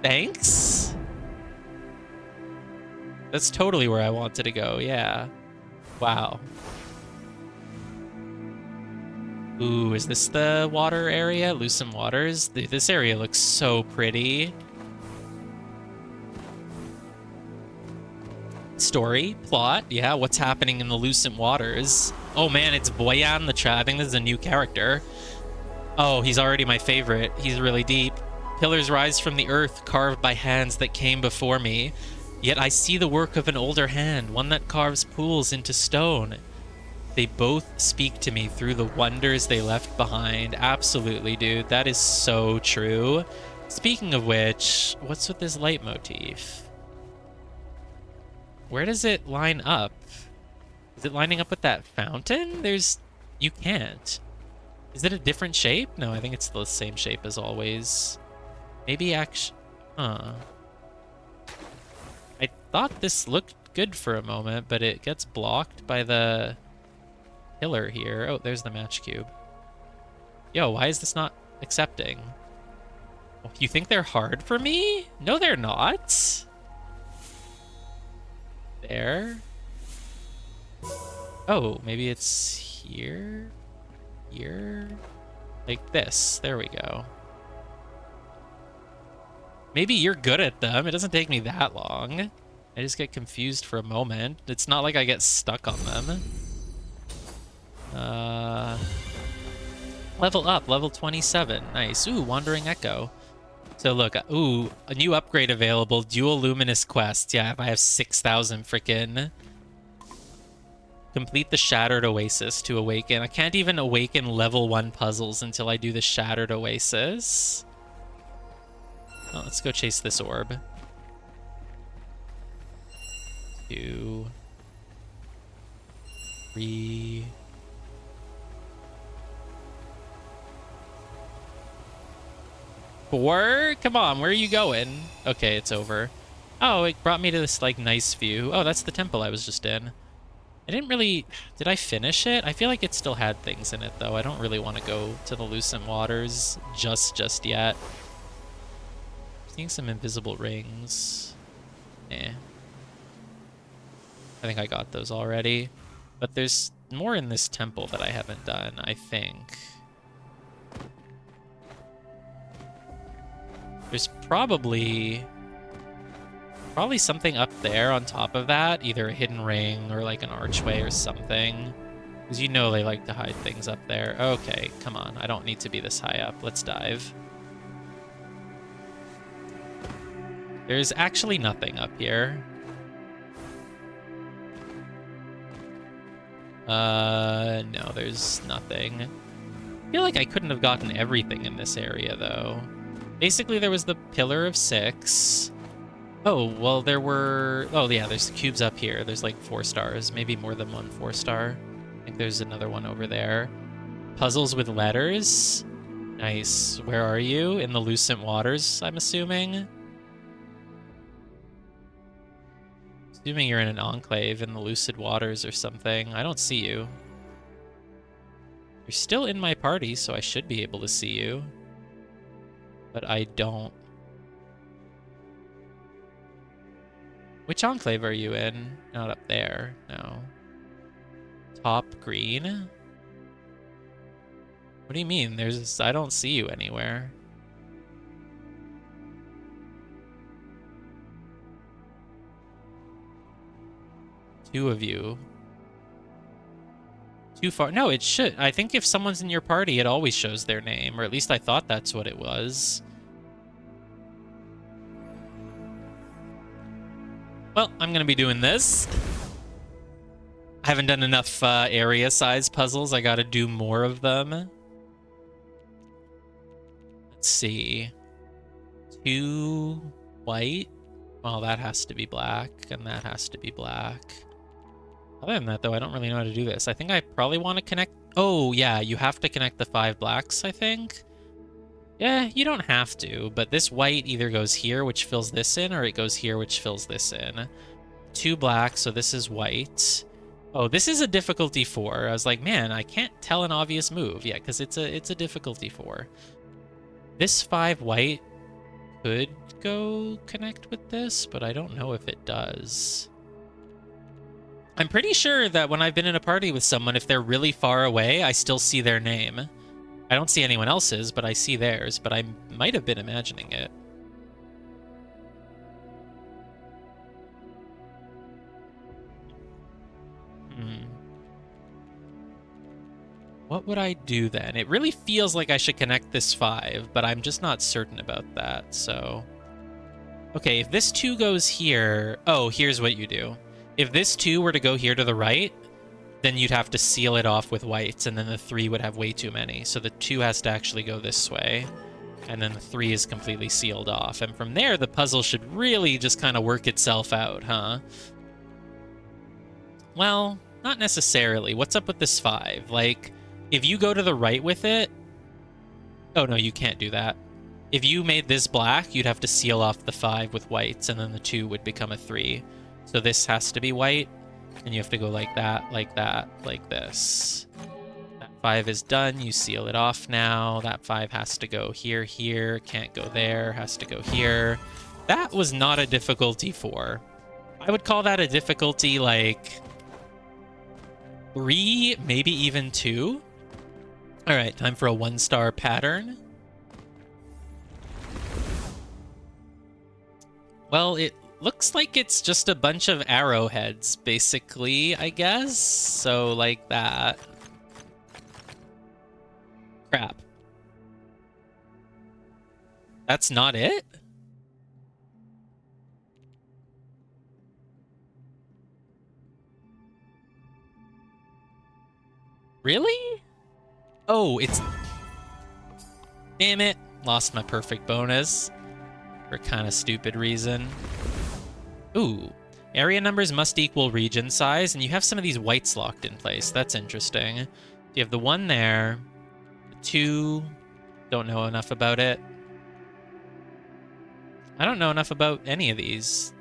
Speaker 1: Thanks. That's totally where I wanted to go, yeah. Wow. Ooh, is this the water area? Lucent Waters? Dude, this area looks so pretty. Story, plot, yeah, what's happening in the Lucent Waters? Oh man, it's Boyan the Trap. I think this is a new character. Oh, he's already my favorite. He's really deep. Pillars rise from the earth, carved by hands that came before me. Yet I see the work of an older hand, one that carves pools into stone. They both speak to me through the wonders they left behind. Absolutely, dude. That is so true. Speaking of which, what's with this leitmotif? Where does it line up? Is it lining up with that fountain? You can't. Is it a different shape? No, I think it's the same shape as always. Maybe actually... Huh. I thought this looked good for a moment, but it gets blocked by the pillar here. Oh, there's the match cube. Yo, why is this not accepting? You think they're hard for me? No, they're not. There. Oh, maybe it's here? Here? Like this. There we go. Maybe you're good at them. It doesn't take me that long. I just get confused for a moment. It's not like I get stuck on them. Level up, level 27. Nice. Ooh, Wandering Echo. So look, ooh, a new upgrade available. Dual Luminous Quest. Yeah, if I have 6,000 frickin'. Complete the Shattered Oasis to awaken. I can't even awaken level 1 puzzles until I do the Shattered Oasis. Oh, let's go chase this orb. 2, 3. Four? Come on, where are you going? Okay, it's over. Oh, it brought me to this, like, nice view. Oh, that's the temple I was just in. I didn't really... Did I finish it? I feel like it still had things in it, though. I don't really want to go to the Lucent Waters just yet. Seeing some invisible rings. Eh. I think I got those already. But there's more in this temple that I haven't done, I think. There's probably something up there on top of that, either a hidden ring or like an archway or something. Because you know they like to hide things up there. Okay, come on. I don't need to be this high up. Let's dive. There's actually nothing up here. No, there's nothing. I feel like I couldn't have gotten everything in this area, though. Basically, there was the Pillar of 6. Oh, well, there were... Oh, yeah, there's the cubes up here. There's, like, 4 stars. Maybe more than 1 4-star. I think there's another one over there. Puzzles with letters. Nice. Where are you? In the Lucent Waters, I'm assuming? Assuming you're in an enclave in the Lucid Waters or something. I don't see you. You're still in my party, so I should be able to see you. But I don't. Which enclave are you in? Not up there. No. Top green? What do you mean? I don't see you anywhere. 2 of you. Too far. No, it should. I think if someone's in your party, it always shows their name, or at least I thought that's what it was. Well, I'm going to be doing this. I haven't done enough area size puzzles. I got to do more of them. Let's see. 2 white. Well, that has to be black, and that has to be black. Other than that, though, I don't really know how to do this. I think I probably want to connect... Oh, yeah, you have to connect the 5 blacks, I think. Yeah, you don't have to, but this white either goes here, which fills this in, or it goes here, which fills this in. 2 black, so this is white. Oh, this is a difficulty 4. I was like, man, I can't tell an obvious move. Yeah, because it's a difficulty 4. This 5 white could go connect with this, but I don't know if it does. I'm pretty sure that when I've been in a party with someone, if they're really far away, I still see their name. I don't see anyone else's, but I see theirs, but I might have been imagining it. What would I do then? It really feels like I should connect this 5, but I'm just not certain about that, so... Okay, if this 2 goes here... Oh, here's what you do. If this 2 were to go here to the right, then you'd have to seal it off with whites, and then the 3 would have way too many. So the 2 has to actually go this way, and then the 3 is completely sealed off. And from there, the puzzle should really just kind of work itself out, huh? Well, not necessarily. What's up with this 5? Like, if you go to the right with it... Oh, no, you can't do that. If you made this black, you'd have to seal off the 5 with whites, and then the 2 would become a 3. So this has to be white, and you have to go like that, like this. That 5 is done. You seal it off now. That 5 has to go here, here. Can't go there. Has to go here. That was not a difficulty 4. I would call that a difficulty, like, 3, maybe even 2. All right, time for a 1-star pattern. Well, it looks like it's just a bunch of arrowheads, basically, I guess. So, like that. Crap. That's not it? Really? Oh, it's... Damn it. Lost my perfect bonus. For a kind of stupid reason. Ooh. Area numbers must equal region size, and you have some of these whites locked in place. That's interesting. You have the 1 there. The 2... Don't know enough about it. I don't know enough about any of these.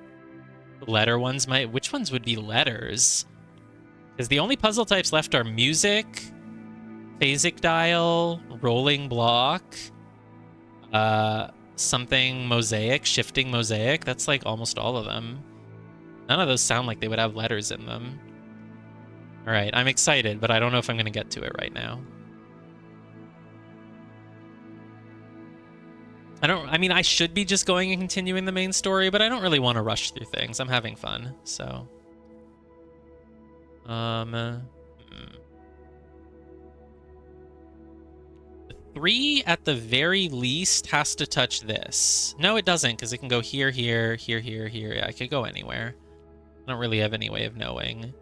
Speaker 1: The letter ones might... Which ones would be letters? Because the only puzzle types left are music, phasic dial, rolling block, something mosaic, shifting mosaic. That's like almost all of them. None of those sound like they would have letters in them. All right, I'm excited, but I don't know if I'm going to get to it right now. I mean, I should be just going and continuing the main story, but I don't really want to rush through things. I'm having fun, so... 3 at the very least has to touch this. No, it doesn't, because it can go here, here, here, here, here. Yeah, I could go anywhere. I don't really have any way of knowing.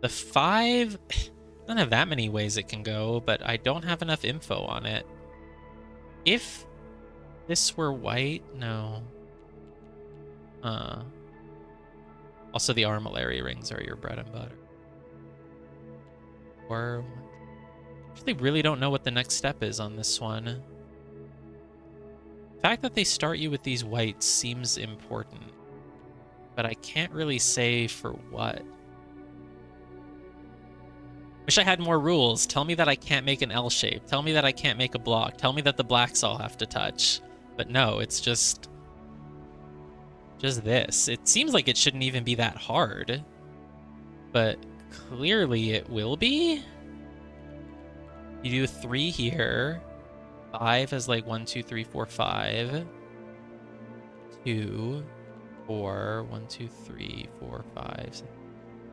Speaker 1: The 5... I don't have that many ways it can go, but I don't have enough info on it. If this were white... No. Also, the armillary rings are your bread and butter. Or... I actually really don't know what the next step is on this one. The fact that they start you with these whites seems important, but I can't really say for what. Wish I had more rules. Tell me that I can't make an L shape. Tell me that I can't make a block. Tell me that the blacks all have to touch. But no, it's just this. It seems like it shouldn't even be that hard, but clearly it will be. You do 3 here. 5 is like 1, 2, 3, 4, 5. 2, 4, 1, 2, 3, 4, 5.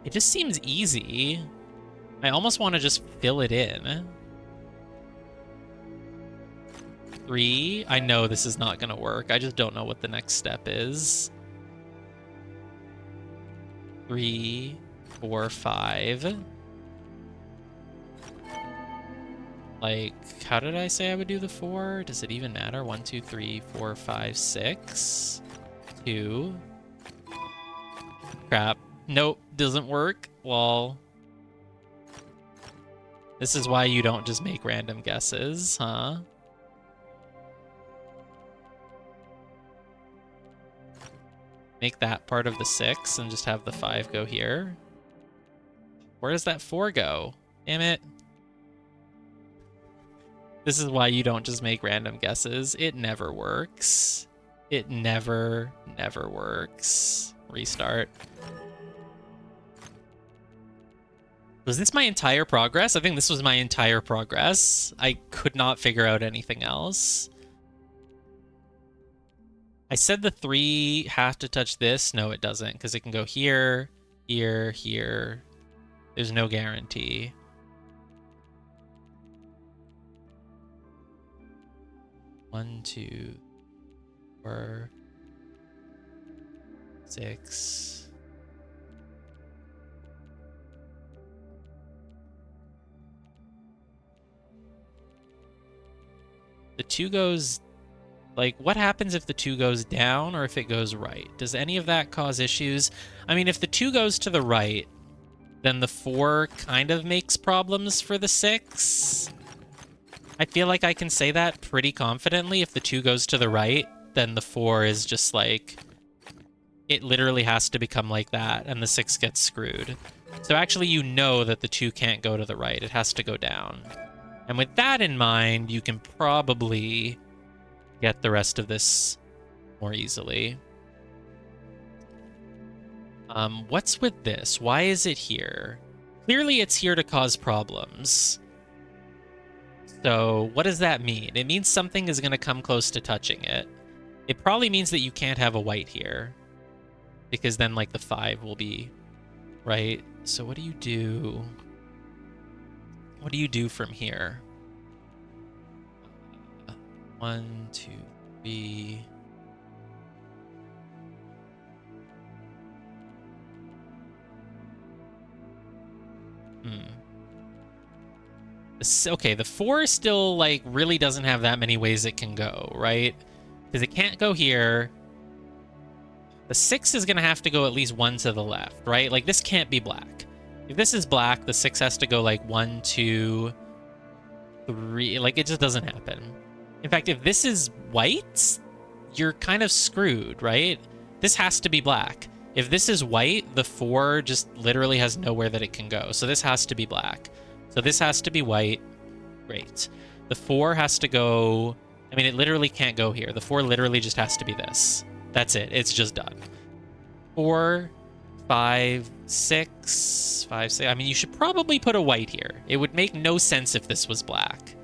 Speaker 1: It just seems easy. I almost want to just fill it in. 3. I know this is not going to work. I just don't know what the next step is. 3, 4, 5. Like, how did I say I would do the 4? Does it even matter? 1, 2, 3, 4, 5, 6. 2. Crap. Nope, doesn't work. Well, this is why you don't just make random guesses, huh? Make that part of the 6 and just have the 5 go here. Where does that 4 go? Damn it. This is why you don't just make random guesses. It never works. It never works. Restart. Was this my entire progress? I think this was my entire progress. I could not figure out anything else. I said the 3 have to touch this. No, it doesn't, because it can go here, here, here. There's no guarantee. One, 2, 4, 6. The 2 goes... Like, what happens if the 2 goes down or if it goes right? Does any of that cause issues? I mean, if the 2 goes to the right, then the 4 kind of makes problems for the 6. I feel like I can say that pretty confidently. If the 2 goes to the right, then the 4 is just like... It literally has to become like that, and the 6 gets screwed. So actually, you know that the 2 can't go to the right. It has to go down. And with that in mind, you can probably get the rest of this more easily. What's with this? Why is it here? Clearly it's here to cause problems. So what does that mean? It means something is going to come close to touching it. It probably means that you can't have a white here, because then like the 5 will be right. So what do you do? What do you do from here? 1, 2, 3. Okay, the 4 still, like, really doesn't have that many ways it can go, right? Because it can't go here. The 6 is going to have to go at least 1 to the left, right? Like, this can't be black. If this is black, the 6 has to go, like, 1, 2, 3. Like, it just doesn't happen. In fact, if this is white, you're kind of screwed, right? This has to be black. If this is white, the 4 just literally has nowhere that it can go. So this has to be black. So this has to be white. Great. The 4 has to go... I mean, it literally can't go here. The 4 literally just has to be this. That's it. It's just done. 4, 5, 6, 5, 6. I mean, you should probably put a white here. It would make no sense if this was black.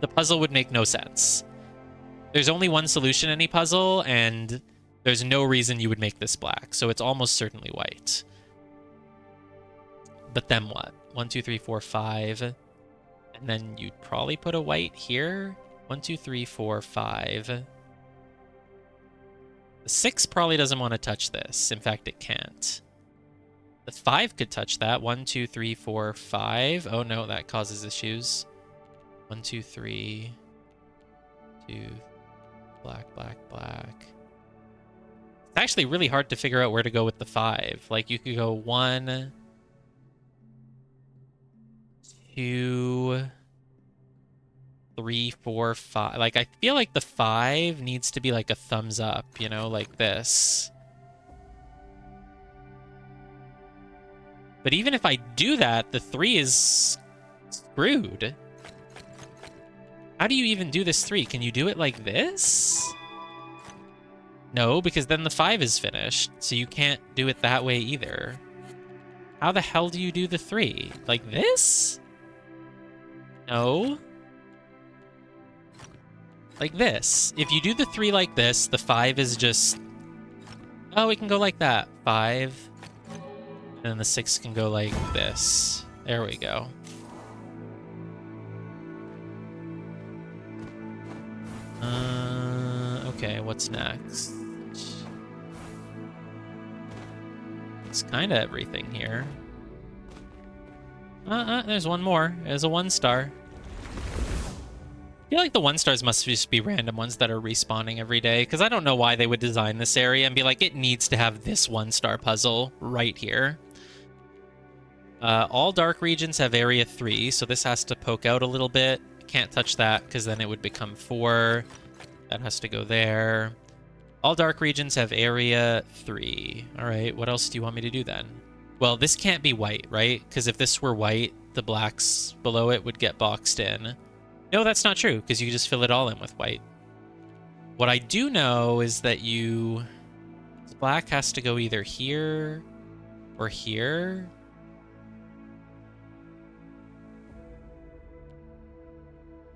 Speaker 1: The puzzle would make no sense. There's only one solution in any puzzle, and there's no reason you would make this black. So it's almost certainly white. But then what? 1, 2, 3, 4, 5. And then you'd probably put a white here. 1, 2, 3, 4, 5. The 6 probably doesn't want to touch this. In fact, it can't. The 5 could touch that. 1, 2, 3, 4, 5. Oh no, that causes issues. 1, 2, 3. 2. Black, black, black. It's actually really hard to figure out where to go with the 5. Like, you could go 1, 2, 3, 4, 5. Like, I feel like the 5 needs to be like a thumbs up, you know, like this. But even if I do that, the 3 is screwed. How do you even do this 3? Can you do it like this? No, because then the 5 is finished, so you can't do it that way either. How the hell do you do the 3? Like this? No. Like this. If you do the 3 like this, the 5 is just... Oh, we can go like that. 5. And then the 6 can go like this. There we go. Okay, what's next? It's kind of everything here. There's one more. There's a 1-star. I feel like the 1-stars must just be random ones that are respawning every day, because I don't know why they would design this area and be like, it needs to have this 1-star puzzle right here. All dark regions have area 3, so this has to poke out a little bit. Can't touch that, because then it would become 4. That has to go there. All dark regions have area 3. All right, what else do you want me to do then? Well, this can't be white, right? Because if this were white, the blacks below it would get boxed in. No, that's not true, because you just fill it all in with white. What I do know is that black has to go either here or here.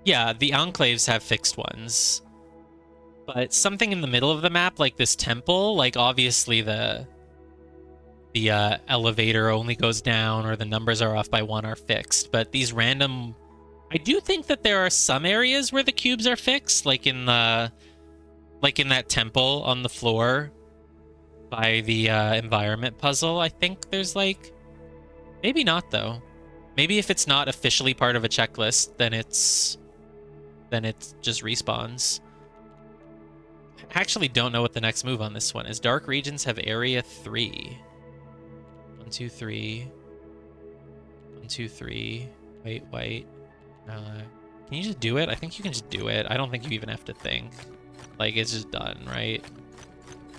Speaker 1: Yeah, the enclaves have fixed ones. But something in the middle of the map, like this temple, like obviously the elevator only goes down or the numbers are off by 1 are fixed. But these random... I do think that there are some areas where the cubes are fixed, like in that temple on the floor by the environment puzzle. I think there's like... Maybe not, though. Maybe if it's not officially part of a checklist, then it just respawns. I actually don't know what the next move on this one is. Dark regions have area 3. 1, 2, 3. 1, 2, 3. Wait, white. Can you just do it? I think you can just do it. I don't think you even have to think. Like, it's just done, right?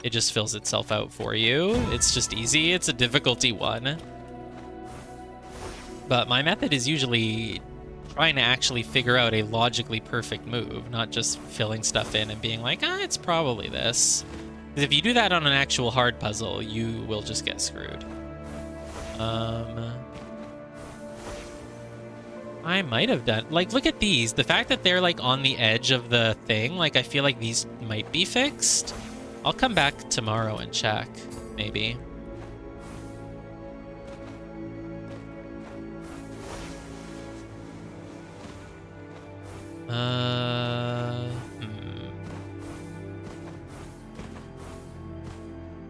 Speaker 1: It just fills itself out for you. It's just easy. It's a difficulty 1. But my method is usually trying to actually figure out a logically perfect move, not just filling stuff in and being like, it's probably this. Because if you do that on an actual hard puzzle, you will just get screwed. I might have done... Like, look at these. The fact that they're, like, on the edge of the thing, like, I feel like these might be fixed. I'll come back tomorrow and check, maybe.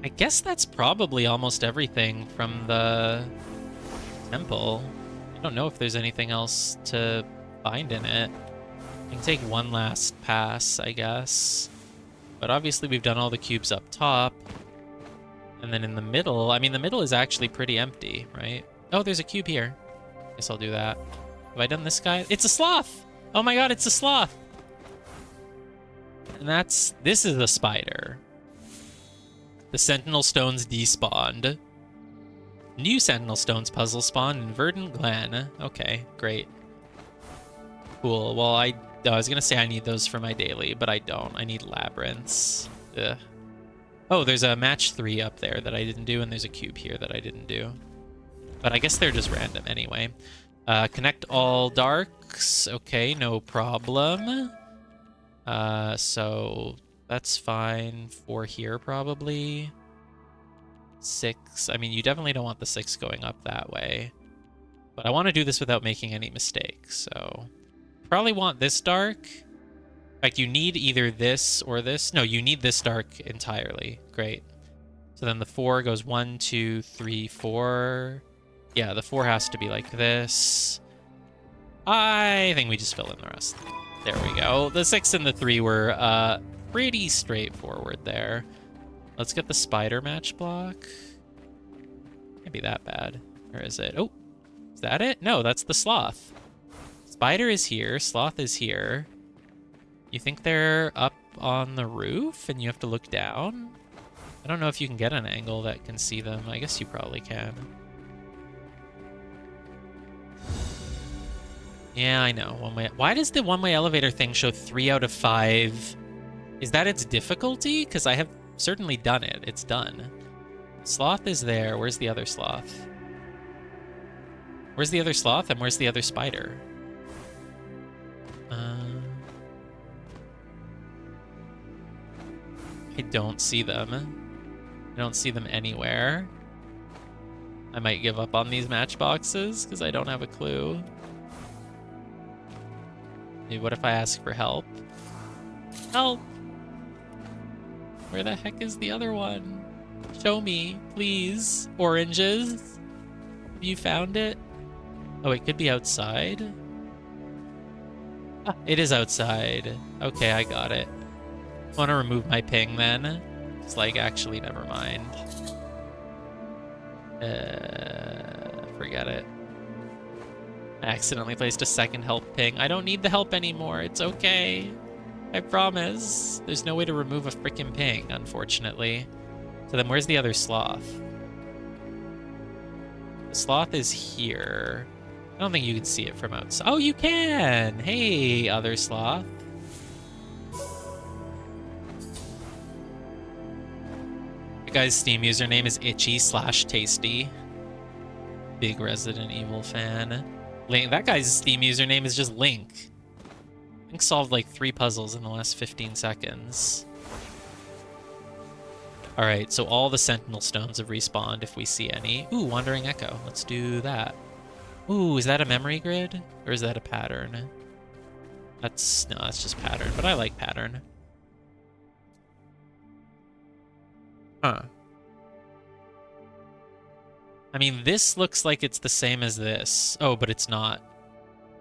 Speaker 1: I guess that's probably almost everything from the temple. I don't know if there's anything else to find in it. I can take one last pass, I guess. But obviously we've done all the cubes up top. And then in the middle, I mean, the middle is actually pretty empty, right? Oh, there's a cube here. Guess I'll do that. Have I done this guy? It's a sloth! Oh my god, it's a sloth! And this is a spider. The Sentinel Stones despawned. New Sentinel Stones puzzle spawned in Verdant Glen. Okay, great. Cool. Well, I was gonna say I need those for my daily, but I don't. I need labyrinths. Ugh. Oh, there's a match 3 up there that I didn't do, and there's a cube here that I didn't do. But I guess they're just random anyway. Connect all darks. Okay, no problem. So that's fine. 4 here probably. 6. I mean, you definitely don't want the 6 going up that way. But I want to do this without making any mistakes, so... Probably want this dark. Like, you need either this or this. No, you need this dark entirely. Great. So then the 4 goes 1, 2, 3, 4. Yeah, the 4 has to be like this. I think we just fill in the rest. There we go. The 6 and the 3 were pretty straightforward there. Let's get the spider match block. Can't be that bad. Where is it? Oh, is that it? No, that's the sloth. Spider is here. Sloth is here. You think they're up on the roof and you have to look down? I don't know if you can get an angle that can see them. I guess you probably can. Yeah, I know. One way. Why does the one-way elevator thing show 3 out of 5? Is that its difficulty? Because I have certainly done it. It's done. Sloth is there. Where's the other sloth? Where's the other sloth and where's the other spider? I don't see them. I don't see them anywhere. I might give up on these matchboxes because I don't have a clue. Maybe what if I ask for help? Help! Where the heck is the other one? Show me, please. Oranges. Have you found it? Oh, it could be outside. Ah, it is outside. Okay, I got it. I want to remove my ping then. It's like, actually, never mind. Forget it. I accidentally placed a second help ping. I don't need the help anymore. It's okay. I promise. There's no way to remove a freaking ping, unfortunately. So then where's the other sloth? The sloth is here. I don't think you can see it from outside. Oh, you can! Hey, other sloth. The guy's Steam username is itchy/tasty. Big Resident Evil fan. Link. That guy's Steam username is just Link. Link solved like 3 puzzles in the last 15 seconds. Alright, so all the Sentinel Stones have respawned if we see any. Ooh, Wandering Echo. Let's do that. Ooh, is that a memory grid? Or is that a pattern? No, that's just pattern, but I like pattern. Huh. I mean, this looks like it's the same as this. Oh, but it's not.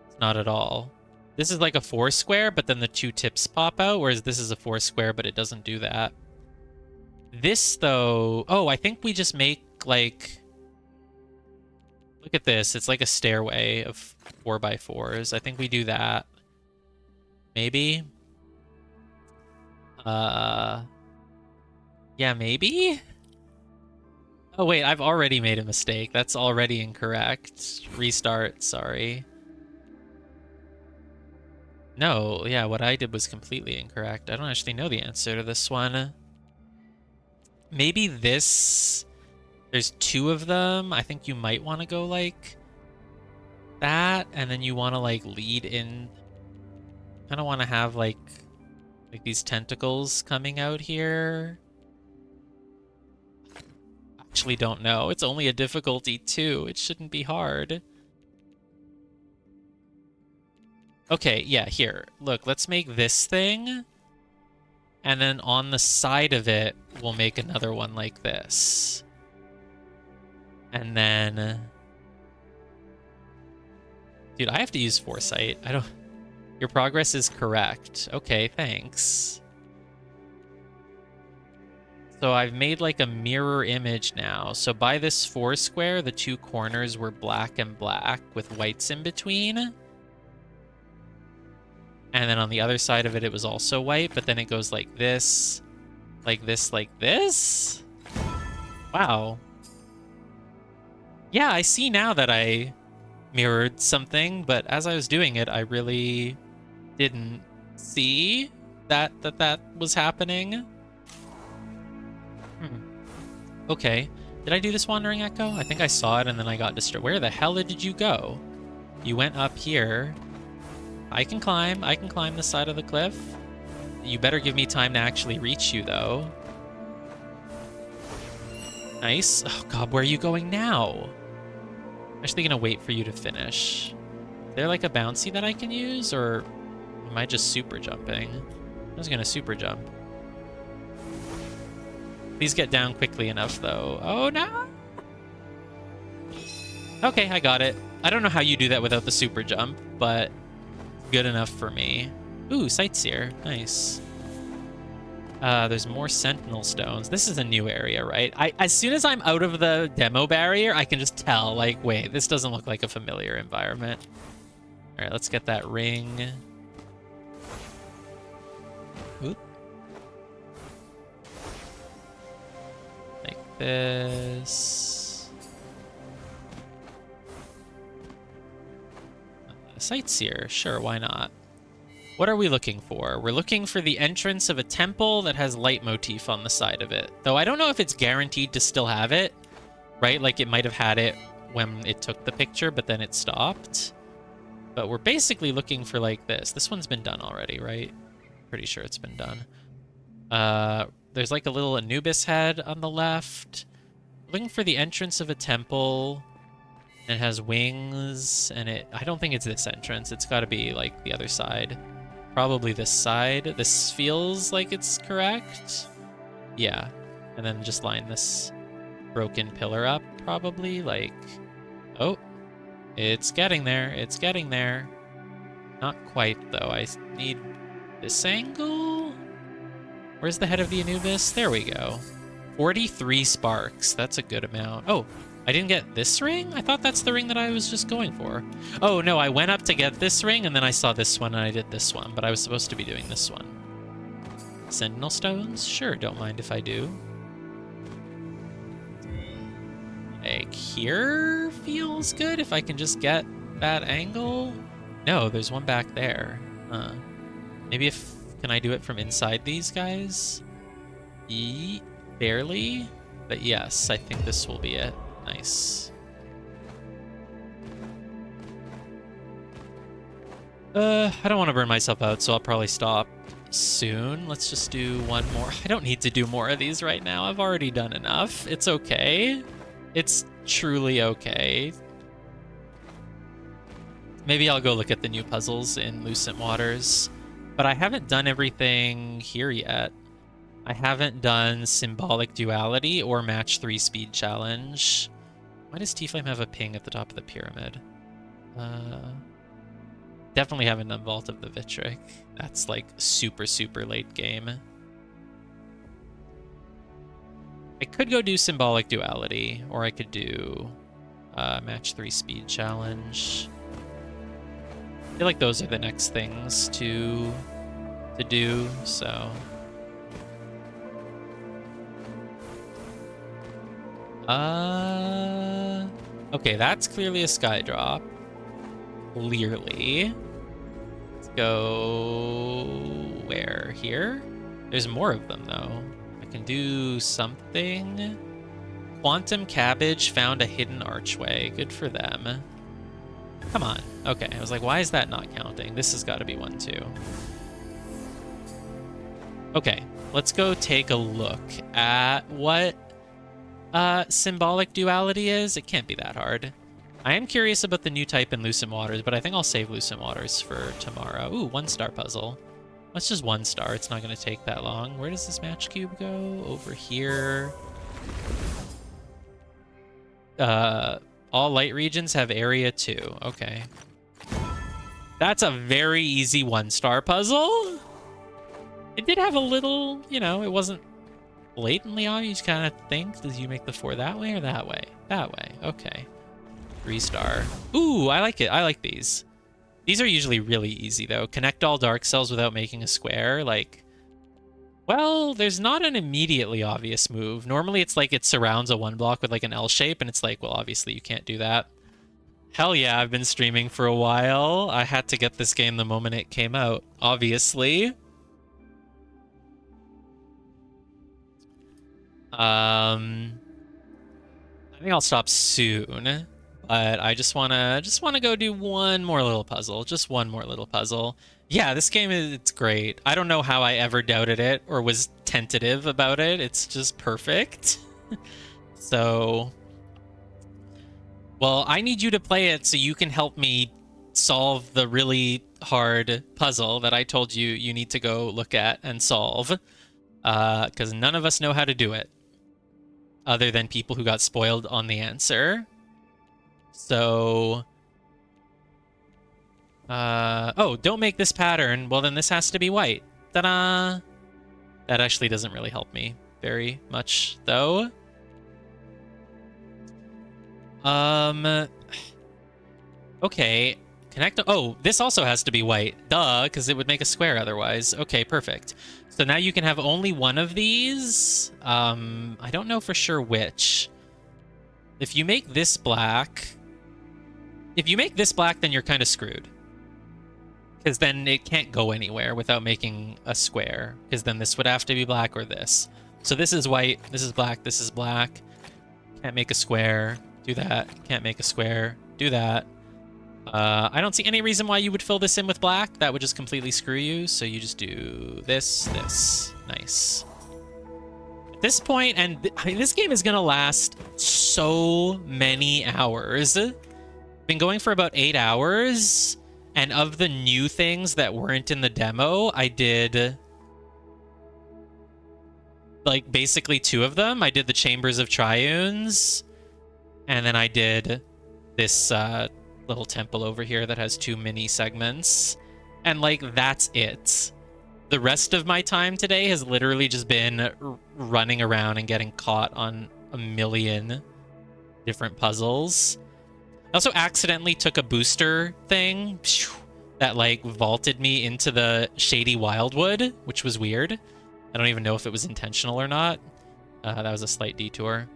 Speaker 1: It's not at all. This is like a 4 square, but then the 2 tips pop out, whereas this is a 4 square, but it doesn't do that. This, though... Oh, I think we just make, like... Look at this. It's like a stairway of 4x4s. I think we do that. Maybe? Yeah, maybe? Oh, wait, I've already made a mistake. That's already incorrect. Restart, sorry. No, yeah, what I did was completely incorrect. I don't actually know the answer to this one. Maybe this... There's 2 of them. I think you might want to go like that, and then you want to like lead in. Kind of want to have like these tentacles coming out here. Actually don't know. It's only a difficulty 2. It shouldn't be hard. Okay, yeah, here. Look, let's make this thing. And then on the side of it, we'll make another one like this. And then... Dude, I have to use foresight. I don't... Your progress is correct. Okay, thanks. So I've made like a mirror image now. So by this 4 square, the 2 corners were black and black with whites in between. And then on the other side of it, it was also white, but then it goes like this, like this, like this. Wow. Yeah, I see now that I mirrored something, but as I was doing it, I really didn't see that was happening. Okay. Did I do this Wandering Echo? I think I saw it and then I got distracted. Where the hell did you go? You went up here. I can climb the side of the cliff. You better give me time to actually reach you, though. Nice. Oh, God, where are you going now? I'm actually going to wait for you to finish. Is there, like, a bouncy that I can use, or am I just super jumping? I'm just going to super jump. Please get down quickly enough, though. Oh, no! Okay, I got it. I don't know how you do that without the super jump, but good enough for me. Ooh, Sightseer. Nice. There's more Sentinel Stones. This is a new area, right? As soon as I'm out of the demo barrier, I can just tell, like, wait, this doesn't look like a familiar environment. All right, let's get that ring. Oop. Like this. Sightseer, sure, why not? What are we looking for? We're looking for the entrance of a temple that has leitmotif on the side of it. Though I don't know if it's guaranteed to still have it, right? Like it might have had it when it took the picture, but then it stopped. But we're basically looking for like this. This one's been done already, right? Pretty sure it's been done. There's like a little Anubis head on the left. Looking for the entrance of a temple. And it has wings, and I don't think it's this entrance. It's got to be, like, the other side. Probably this side. This feels like it's correct. Yeah. And then just line this broken pillar up, probably. Like, oh, it's getting there. It's getting there. Not quite, though. I need this angle. Where's the head of the Anubis? There we go. 43 sparks. That's a good amount. Oh, I didn't get this ring? I thought that's the ring that I was just going for. Oh, no, I went up to get this ring, and then I saw this one, and I did this one. But I was supposed to be doing this one. Sentinel stones? Sure, don't mind if I do. Like, here feels good if I can just get that angle. No, there's one back there. Maybe can I do it from inside these guys? Barely. But yes, I think this will be it. Nice. I don't want to burn myself out, so I'll probably stop soon. Let's just do one more. I don't need to do more of these right now. I've already done enough. It's okay. It's truly okay. Maybe I'll go look at the new puzzles in Lucent Waters. But I haven't done everything here yet. I haven't done Symbolic Duality or Match 3 Speed Challenge. Why does T-Flame have a ping at the top of the pyramid? Definitely haven't done Vault of the Vitric. That's like super, super late game. I could go do Symbolic Duality, or I could do Match 3 Speed Challenge. I feel like those are the next things to do, so... Okay, that's clearly a sky drop. Clearly. Let's go... where? Here? There's more of them, though. I can do something. Quantum Cabbage found a hidden archway. Good for them. Come on. Okay, I was like, why is that not counting? This has got to be one, too. Okay, let's go take a look at what Symbolic Duality is. It can't be that hard. I am curious about the new type in Lucent Waters, but I think I'll save Lucent Waters for tomorrow. Ooh, 1-star puzzle. That's just 1 star. It's not going to take that long. Where does this match cube go? Over here. All light regions have area 2. Okay. That's a very easy 1-star puzzle. It did have a little, you know, it wasn't blatantly obvious. You kind of think, does you make the 4 that way or that way? That way. Okay. 3-star. Ooh, I like it. I like these. These are usually really easy, though. Connect all dark cells without making a square. Like, well, there's not an immediately obvious move. Normally, it's like it surrounds a 1 block with like an L shape, and it's like, well, obviously you can't do that. Hell yeah, I've been streaming for a while. I had to get this game the moment it came out, obviously. I think I'll stop soon, but I just wanna go do one more little puzzle. Just one more little puzzle. Yeah, this game it's great. I don't know how I ever doubted it or was tentative about it. It's just perfect. So, well, I need you to play it so you can help me solve the really hard puzzle that I told you you need to go look at and solve. Because none of us know how to do it, other than people who got spoiled on the answer. So, oh, don't make this pattern. Well, then this has to be white. Ta-da! That actually doesn't really help me very much, though. Okay. Connect. Oh, this also has to be white. Duh, because it would make a square otherwise. Okay, perfect. So now you can have only one of these. I don't know for sure which. If you make this black... If you make this black, then you're kind of screwed. Because then it can't go anywhere without making a square. Because then this would have to be black or this. So this is white, this is black, this is black. Can't make a square. Do that. Can't make a square. Do that. I don't see any reason why you would fill this in with black. That would just completely screw you. So you just do this, this. Nice. At this point, and this game is going to last so many hours. Been going for about 8 hours, and of the new things that weren't in the demo, I did like basically 2 of them. I did the Chambers of Triunes, and then I did this little temple over here that has 2 mini segments, and like that's it. The rest of my time today has literally just been running around and getting caught on a million different puzzles. I also accidentally took a booster thing that like vaulted me into the Shady Wildwood, which was weird. I don't even know if it was intentional or not. That was a slight detour.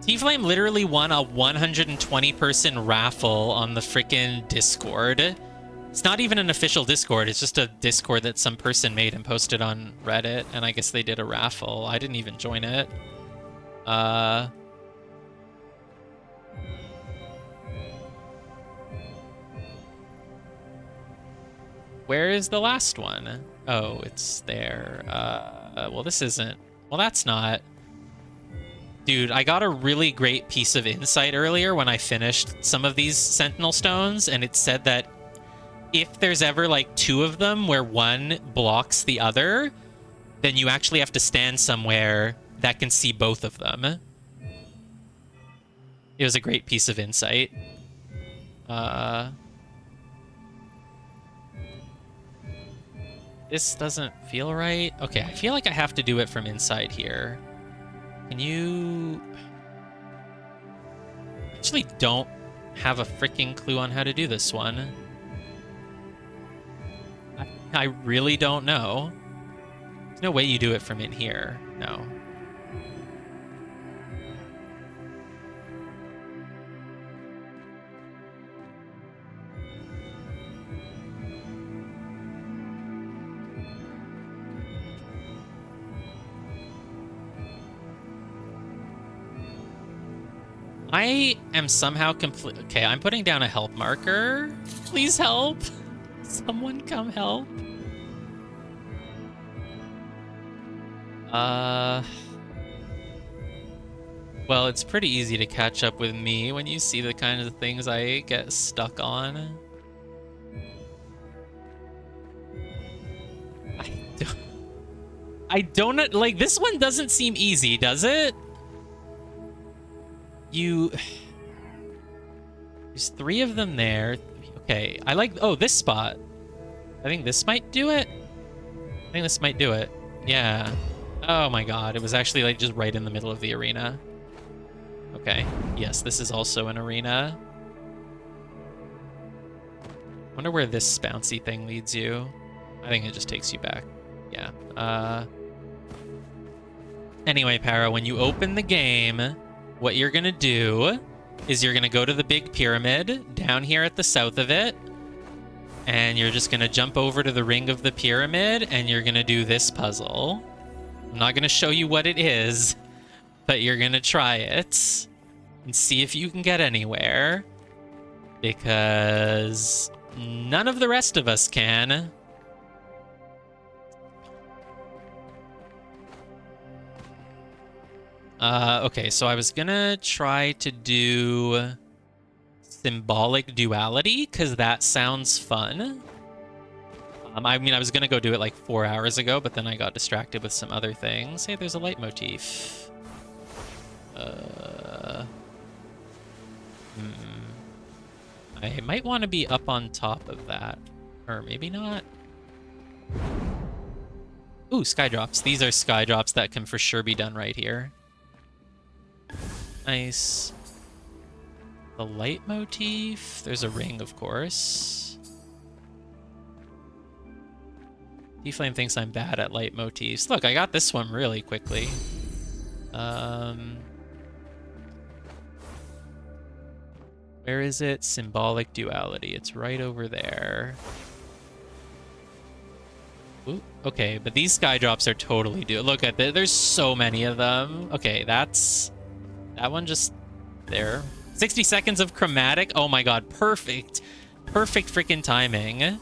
Speaker 1: T-Flame literally won a 120-person raffle on the frickin' Discord. It's not even an official Discord, it's just a Discord that some person made and posted on Reddit, and I guess they did a raffle. I didn't even join it. Where is the last one? Oh, it's there. Well, this isn't... Well, that's not... Dude, I got a really great piece of insight earlier when I finished some of these Sentinel Stones, and it said that if there's ever like 2 of them where one blocks the other, then you actually have to stand somewhere that can see both of them. It was a great piece of insight. This doesn't feel right. Okay, I feel like I have to do it from inside here. Can you... Actually don't have a freaking clue on how to do this one. I really don't know. There's no way you do it from in here. No. I am somehow complete. Okay, I'm putting down a help marker. Please help. Someone come help. Well, it's pretty easy to catch up with me when you see the kind of things I get stuck on. I don't like, this one doesn't seem easy, does it? There's 3 of them there. Okay, I like, oh, this spot. I think this might do it. I think this might do it. Yeah. Oh my god, it was actually like just right in the middle of the arena. Okay, yes, this is also an arena. Wonder where this bouncy thing leads you. I think it just takes you back. Yeah. Anyway, Para, when you open the game, what you're gonna do is you're gonna go to the big pyramid down here at the south of it, and you're just gonna jump over to the ring of the pyramid, and you're gonna do this puzzle. I'm not gonna show you what it is, but you're gonna try it and see if you can get anywhere, because none of the rest of us can. Okay, so I was gonna try to do symbolic duality, because that sounds fun. I mean, I was gonna go do it like 4 hours ago, but then I got distracted with some other things. Hey, there's a leitmotif. I might want to be up on top of that. Or maybe not. Ooh, sky drops. These are sky drops that can for sure be done right here. Nice. The leitmotif. There's a ring, of course. T-Flame thinks I'm bad at leitmotifs. Look, I got this one really quickly. Where is it? Symbolic duality. It's right over there. Ooh, okay, but these sky drops are totally Look at that. There's so many of them. Okay, that's... That one just... There. 60 seconds of chromatic. Oh my god, perfect. Perfect freaking timing.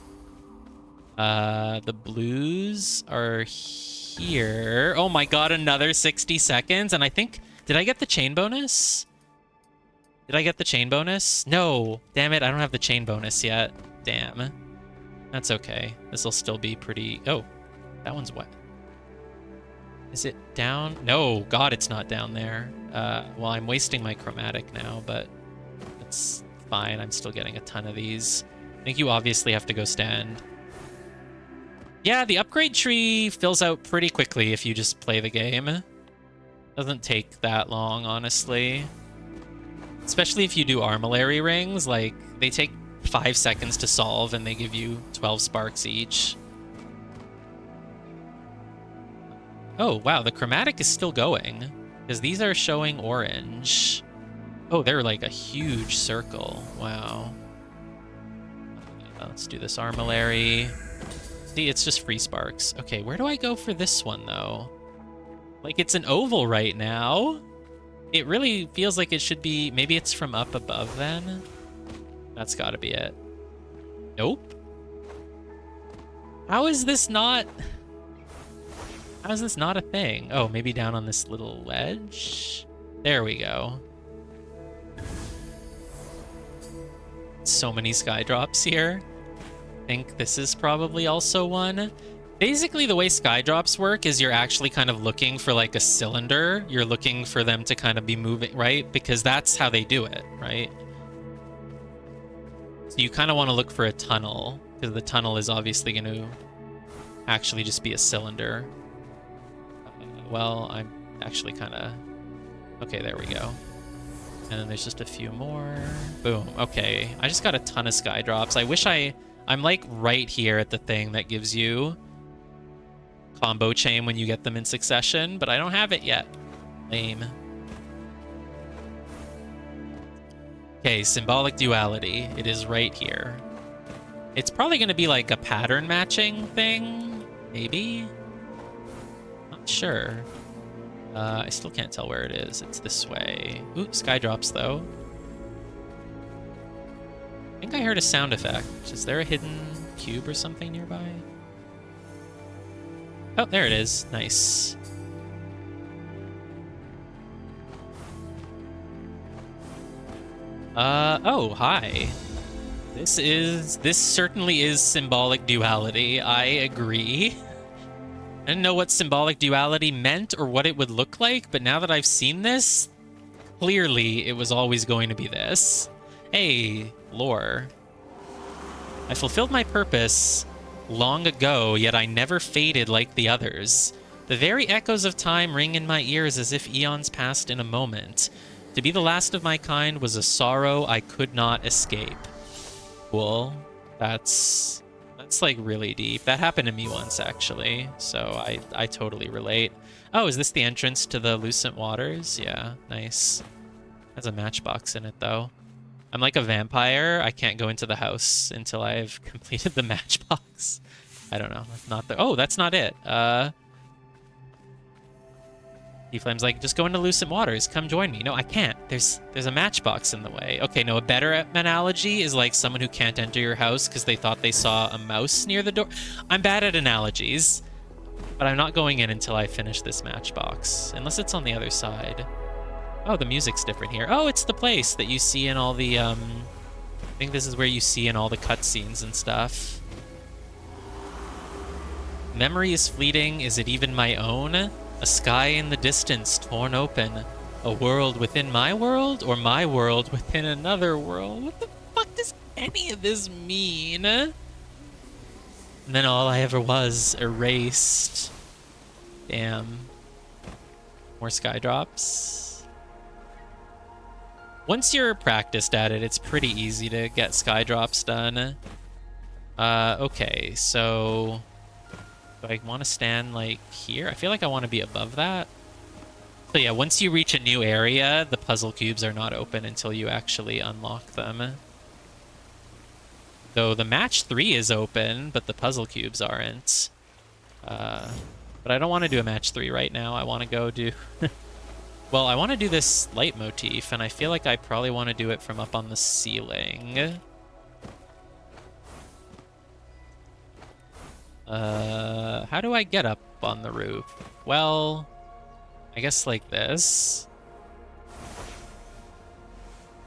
Speaker 1: The blues are here. Oh my god, another 60 seconds. And I think... Did I get the chain bonus? Did I get the chain bonus? No. Damn it, I don't have the chain bonus yet. Damn. That's okay. This will still be pretty... Oh, that one's wet. Is it down? No, God, it's not down there. Well, I'm wasting my chromatic now, but it's fine. I'm still getting a ton of these. I think you obviously have to go stand. Yeah, the upgrade tree fills out pretty quickly if you just play the game. Doesn't take that long, honestly. Especially if you do armillary rings, like, they take 5 seconds to solve and they give you 12 sparks each. Oh, wow, the chromatic is still going, because these are showing orange. Oh, they're like a huge circle. Wow. Let's do this armillary. See, it's just free sparks. Okay, where do I go for this one, though? Like, it's an oval right now. It really feels like it should be... Maybe it's from up above, then? That's gotta be it. Nope. How is this not... How is this not a thing? Oh, maybe down on this little ledge? There we go. So many sky drops here. I think this is probably also one. Basically, the way sky drops work is you're actually kind of looking for like a cylinder. You're looking for them to kind of be moving, right? Because that's how they do it, right? So you kind of want to look for a tunnel, because the tunnel is obviously going to actually just be a cylinder. Well, I'm actually kind of... Okay, there we go. And then there's just a few more. Boom. Okay, I just got a ton of sky drops. I wish I'm like right here at the thing that gives you combo chain when you get them in succession, but I don't have it yet. Lame. Okay, symbolic duality. It is right here. It's probably going to be like a pattern matching thing, maybe? Not sure. I still can't tell where it is. It's this way. Ooh, sky drops, though. I think I heard a sound effect. Is there a hidden cube or something nearby? Oh, there it is. Nice. Oh, hi. This certainly is symbolic duality. I agree. I didn't know what symbolic duality meant or what it would look like, but now that I've seen this, clearly it was always going to be this. Hey, lore. I fulfilled my purpose long ago, yet I never faded like the others. The very echoes of time ring in my ears as if eons passed in a moment. To be the last of my kind was a sorrow I could not escape. Cool. That's like really deep. That happened to me once, actually, so I totally relate. Oh, is this the entrance to the Lucent Waters? Yeah, nice. Has a matchbox in it, though. I'm like a vampire. I can't go into the house until I've completed the matchbox. I don't know. Not the... Oh, that's not it. Flame's like, just go into Lucent Waters. Come join me. No, I can't. There's a matchbox in the way. Okay, no, a better analogy is like someone who can't enter your house because they thought they saw a mouse near the door. I'm bad at analogies, but I'm not going in until I finish this matchbox. Unless it's on the other side. Oh, the music's different here. Oh, it's the place that you see in all the, I think this is where you see in all the cutscenes and stuff. Memory is fleeting. Is it even my own? A sky in the distance, torn open. A world within my world, or my world within another world? What the fuck does any of this mean? And then all I ever was, erased. Damn. More sky drops. Once you're practiced at it, it's pretty easy to get sky drops done. Okay, so... Do I want to stand, like, here? I feel like I want to be above that. So yeah, once you reach a new area, the puzzle cubes are not open until you actually unlock them. Though the match 3 is open, but the puzzle cubes aren't. But I don't want to do a match 3 right now. I want to go do... Well, I want to do this leitmotif, and I feel like I probably want to do it from up on the ceiling. How do I get up up on the roof? Well, I guess like this.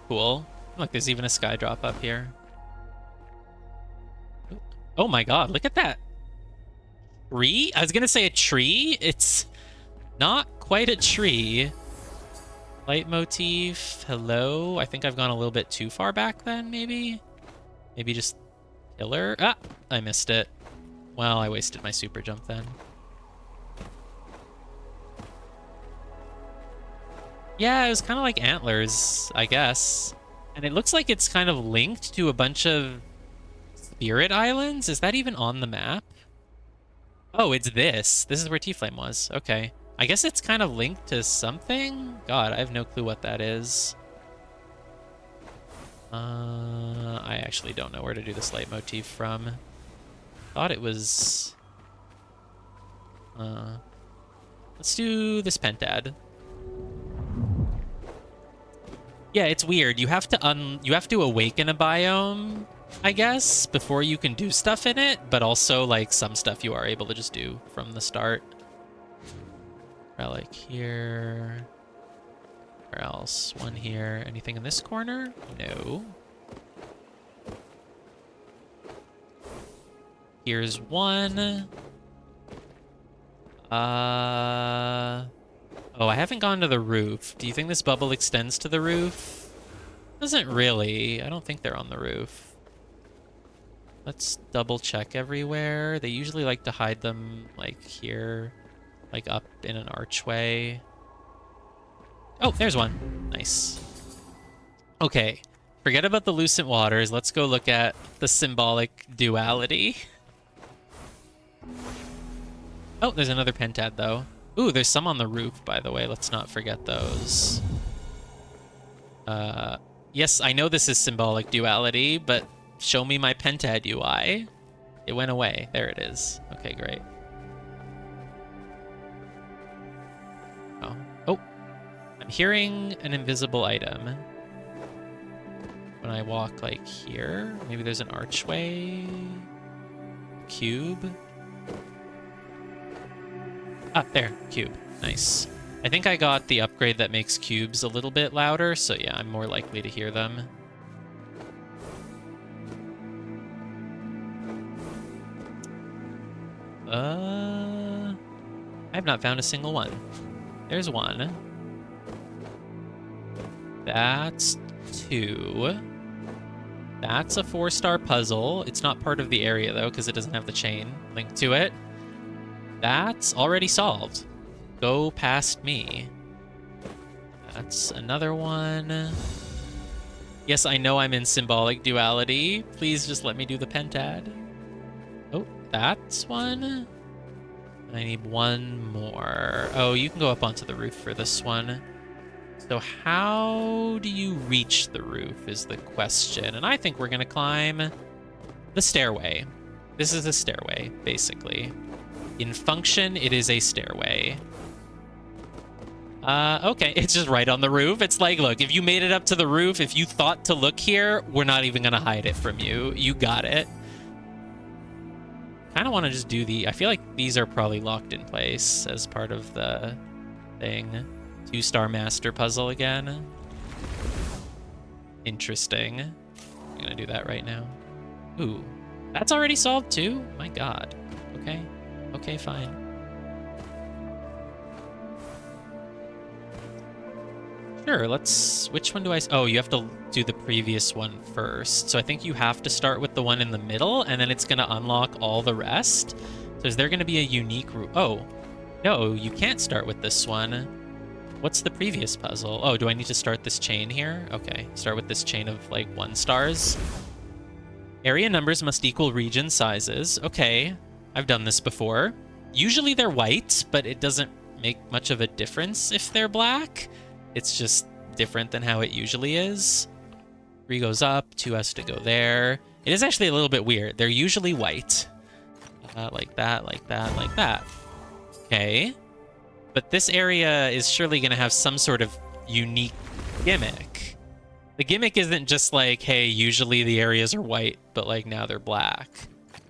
Speaker 1: Cool. Look, there's even a sky drop up here. Oh my god, look at that tree. I was gonna say a tree. It's not quite a tree. Leitmotif. Hello. I think I've gone a little bit too far back then, maybe? Maybe just pillar. Ah, I missed it. Well, I wasted my super jump then. Yeah, it was kind of like antlers, I guess. And it looks like it's kind of linked to a bunch of spirit islands. Is that even on the map? Oh, it's this. This is where T-Flame was. Okay. I guess it's kind of linked to something? God, I have no clue what that is. I actually don't know where to do this leitmotif from. Thought it was... let's do this pentad. Yeah, it's weird. You have to awaken a biome, I guess, before you can do stuff in it, but also like some stuff you are able to just do from the start. Relic here. Where else? One here. Anything in this corner? No. Here's one. Oh, I haven't gone to the roof. Do you think this bubble extends to the roof? Doesn't really. I don't think they're on the roof. Let's double check everywhere. They usually like to hide them like here, like up in an archway. Oh, there's one. Nice. Okay. Forget about the Lucent Waters. Let's go look at the symbolic duality. Oh, there's another pentad though. Ooh, there's some on the roof, by the way. Let's not forget those. Yes, I know this is symbolic duality, but show me my pentad UI. It went away. There it is. Okay, great. Oh. Oh. I'm hearing an invisible item. When I walk, like, here. Maybe there's an archway. Cube. Ah, there. Cube. Nice. I think I got the upgrade that makes cubes a little bit louder, so yeah, I'm more likely to hear them. I have not found a single one. There's one. That's two. That's a 4-star puzzle. It's not part of the area, though, because it doesn't have the chain linked to it. That's already solved. Go past me. That's another one. Yes, I know I'm in symbolic duality. Please just let me do the pentad. Oh, that's one. I need one more. Oh, you can go up onto the roof for this one. So how do you reach the roof is the question. And I think we're going to climb the stairway. This is a stairway, basically. In function, it is a stairway. Okay, it's just right on the roof. It's like, look, if you made it up to the roof, if you thought to look here, we're not even going to hide it from you. You got it. Kind of want to just do the... I feel like these are probably locked in place as part of the thing. 2-star master puzzle again. Interesting. I'm going to do that right now. Ooh, that's already solved too? My god. Okay. Okay, fine. Sure, let's... Which one do I... Oh, you have to do the previous one first. So I think you have to start with the one in the middle, and then it's going to unlock all the rest. So is there going to be a unique... Oh, no, you can't start with this one. What's the previous puzzle? Oh, do I need to start this chain here? Okay, start with this chain of, like, 1 stars. Area numbers must equal region sizes. Okay, I've done this before. Usually they're white, but it doesn't make much of a difference if they're black. It's just different than how it usually is. 3 goes up, 2 has to go there. It is actually a little bit weird. They're usually white. Like that, like that, like that. Okay. But this area is surely going to have some sort of unique gimmick. The gimmick isn't just like, hey, usually the areas are white, but like now they're black.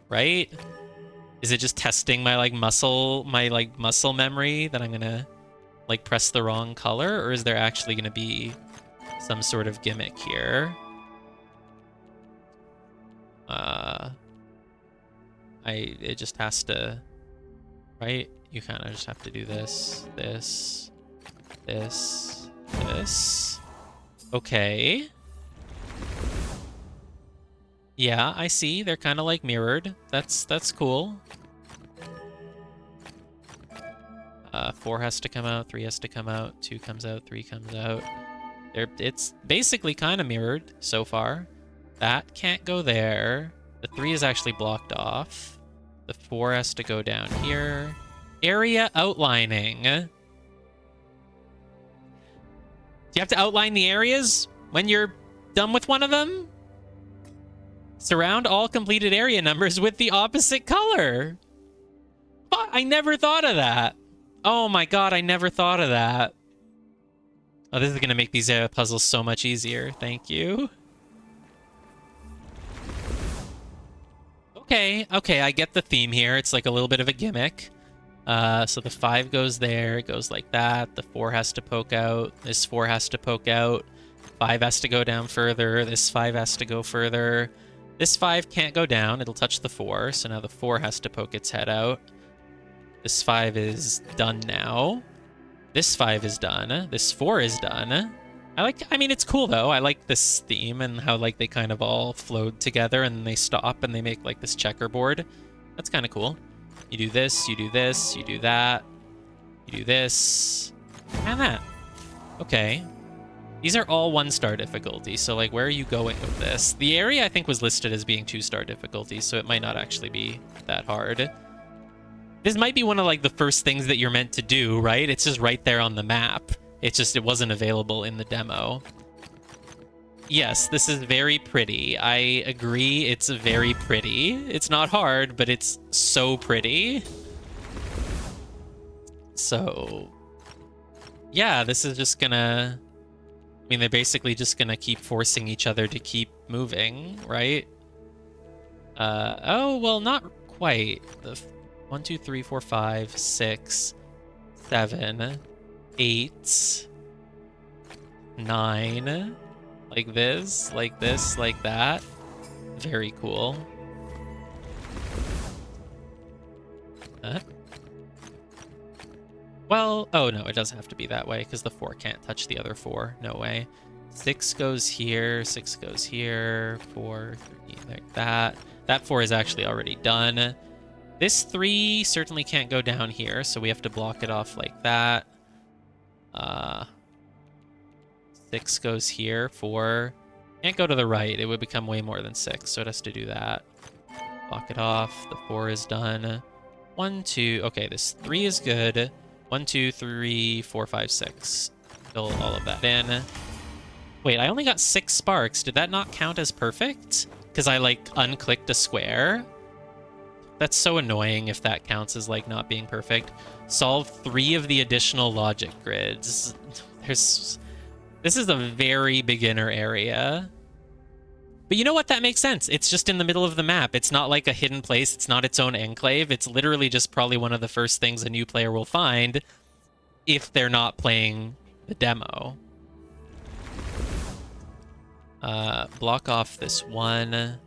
Speaker 1: Right? Is it just testing my like muscle memory that I'm gonna like press the wrong color, or is there actually gonna be some sort of gimmick here? It just has to, right? You kind of just have to do this, this, this, this. Okay. Yeah, I see. They're kind of like mirrored. That's cool. 4 has to come out, 3 has to come out, 2 comes out, 3 comes out. It's basically kind of mirrored so far. That can't go there. The 3 is actually blocked off. The 4 has to go down here. Area outlining. Do you have to outline the areas when you're done with one of them? Surround all completed area numbers with the opposite color. I never thought of that. Oh my god, I never thought of that. Oh, this is going to make these puzzles so much easier. Thank you. Okay, I get the theme here. It's like a little bit of a gimmick. So the 5 goes there, it goes like that. The 4 has to poke out. This 4 has to poke out. 5 has to go down further. This 5 has to go further. This 5 can't go down. It'll touch the 4, so now the 4 has to poke its head out. This 5 is done now. This 5 is done. This 4 is done. I mean, it's cool, though. I like this theme and how, like, they kind of all flowed together and they stop and they make, like, this checkerboard. That's kind of cool. You do this, you do this, you do that. You do this, and that. Okay. These are all 1-star difficulty, so, like, where are you going with this? The area, I think, was listed as being 2-star difficulty, so it might not actually be that hard. This might be one of, like, the first things that you're meant to do, right? It's just right there on the map. It's just, it wasn't available in the demo. Yes, this is very pretty. I agree, it's very pretty. It's not hard, but it's so pretty. So, yeah, this is just gonna... I mean, they're basically just gonna keep forcing each other to keep moving, right? Oh, well, not quite. The 1, 2, 3, 4, 5, 6, 7, 8, 9. Like this, like this, like that. Very cool. Well, oh no, it doesn't have to be that way because the 4 can't touch the other 4. No way. 6 goes here, 6 goes here, 4, 3, like that. That 4 is actually already done. This 3 certainly can't go down here, so we have to block it off like that. 6 goes here, 4 can't go to the right. It would become way more than 6, so it has to do that. Block it off. The 4 is done. 1, 2. Okay, this 3 is good. 1, 2, 3, 4, 5, 6. Fill all of that in. Wait, I only got 6 sparks. Did that not count as perfect? Because I, like, unclicked a square? That's so annoying if that counts as, like, not being perfect. Solve 3 of the additional logic grids. This is a very beginner area. But you know what? That makes sense. It's just in the middle of the map. It's not like a hidden place. It's not its own enclave. It's literally just probably one of the first things a new player will find if they're not playing the demo. Block off this one. It's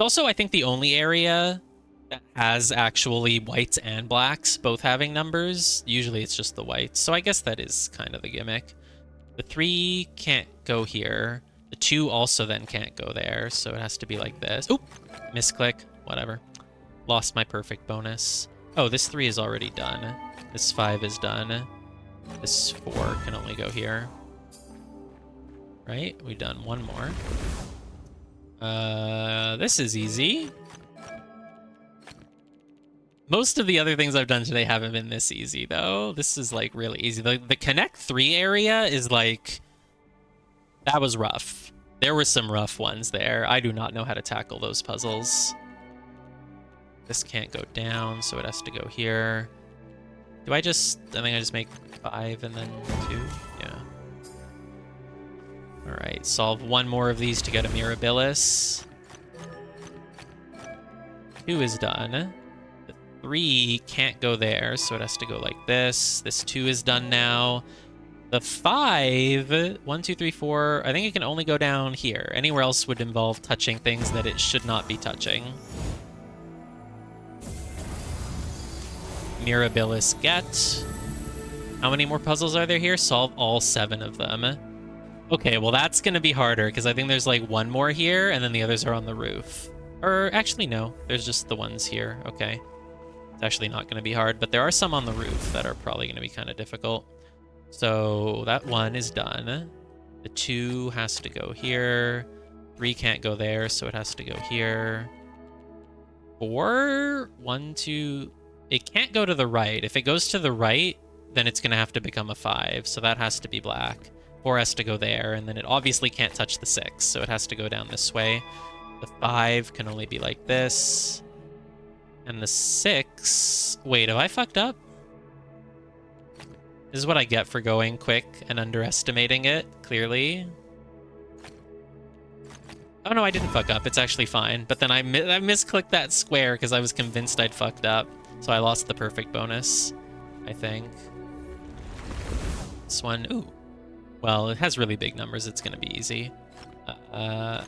Speaker 1: also, I think, the only area that has actually whites and blacks both having numbers. Usually it's just the whites, so I guess that is kind of the gimmick. The 3 can't go here. The 2 also then can't go there, so it has to be like this. Oop! Misclick. Whatever. Lost my perfect bonus. Oh, this 3 is already done. This 5 is done. This 4 can only go here. Right? We've done one more. This is easy. Most of the other things I've done today haven't been this easy, though. This is, like, really easy. The Connect 3 area is, like... That was rough. There were some rough ones there. I do not know how to tackle those puzzles. This can't go down, so it has to go here. Do I think I just make 5 and then 2? Yeah. Alright, solve one more of these to get a Mirabilis. 2 is done. The 3 can't go there, so it has to go like this. This 2 is done now. The 5, 1, 2, 3, 4, I think it can only go down here. Anywhere else would involve touching things that it should not be touching. Mirabilis get. How many more puzzles are there here? Solve all 7 of them. Okay, well that's going to be harder, because I think there's like 1 more here, and then the others are on the roof. Or actually, no. There's just the ones here. Okay. It's actually not going to be hard, but there are some on the roof that are probably going to be kind of difficult. So that 1 is done. The 2 has to go here. 3 can't go there, so it has to go here. 4, 1, 2... It can't go to the right. If it goes to the right, then it's going to have to become a 5, so that has to be black. 4 has to go there, and then it obviously can't touch the 6, so it has to go down this way. The 5 can only be like this. And the 6... Wait, have I fucked up? This is what I get for going quick and underestimating it, clearly. Oh no, I didn't fuck up. It's actually fine. But then I misclicked that square because I was convinced I'd fucked up. So I lost the perfect bonus, I think. This one, ooh. Well, it has really big numbers. It's going to be easy.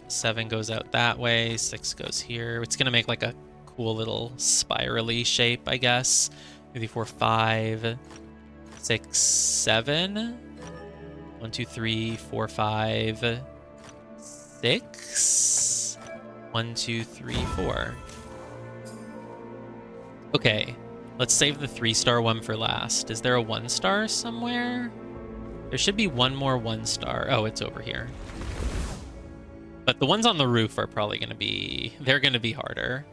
Speaker 1: 7 goes out that way. 6 goes here. It's going to make like a cool little spirally shape, I guess. 3, 4, 5... 6, 7. 1, 2, 3, 4, 5, 6. 1, 2, 3, 4. Okay, let's save the 3-star one for last. Is there a 1-star somewhere? There should be 1 more 1-star. Oh, it's over here. But the ones on the roof are probably going to be... They're going to be harder.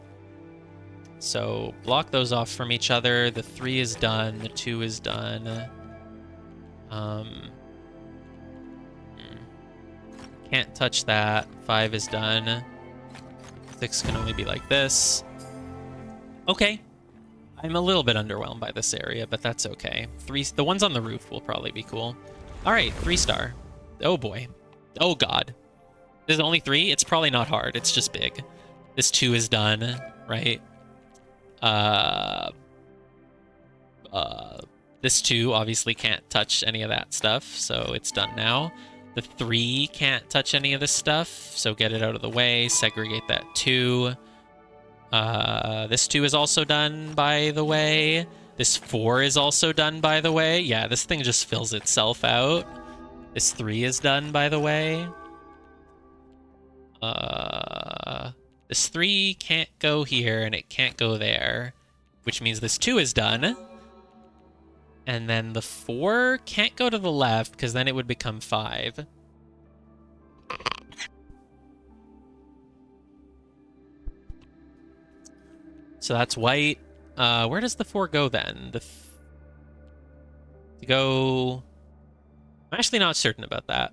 Speaker 1: So block those off from each other. The 3 is done. The 2 is done. Can't touch that. 5 is done. 6 can only be like this. Okay. I'm a little bit underwhelmed by this area, but that's okay. The ones on the roof will probably be cool. All right, 3-star. Oh boy. Oh god. There's only 3? It's probably not hard. It's just big. This 2 is done, right? This 2 obviously can't touch any of that stuff, so it's done now. The 3 can't touch any of this stuff, so get it out of the way. Segregate that 2. This 2 is also done, by the way. This 4 is also done, by the way. Yeah, this thing just fills itself out. This 3 is done, by the way. This 3 can't go here, and it can't go there, which means this 2 is done. And then the 4 can't go to the left, because then it would become 5. So that's white. Where does the 4 go then? I'm actually not certain about that.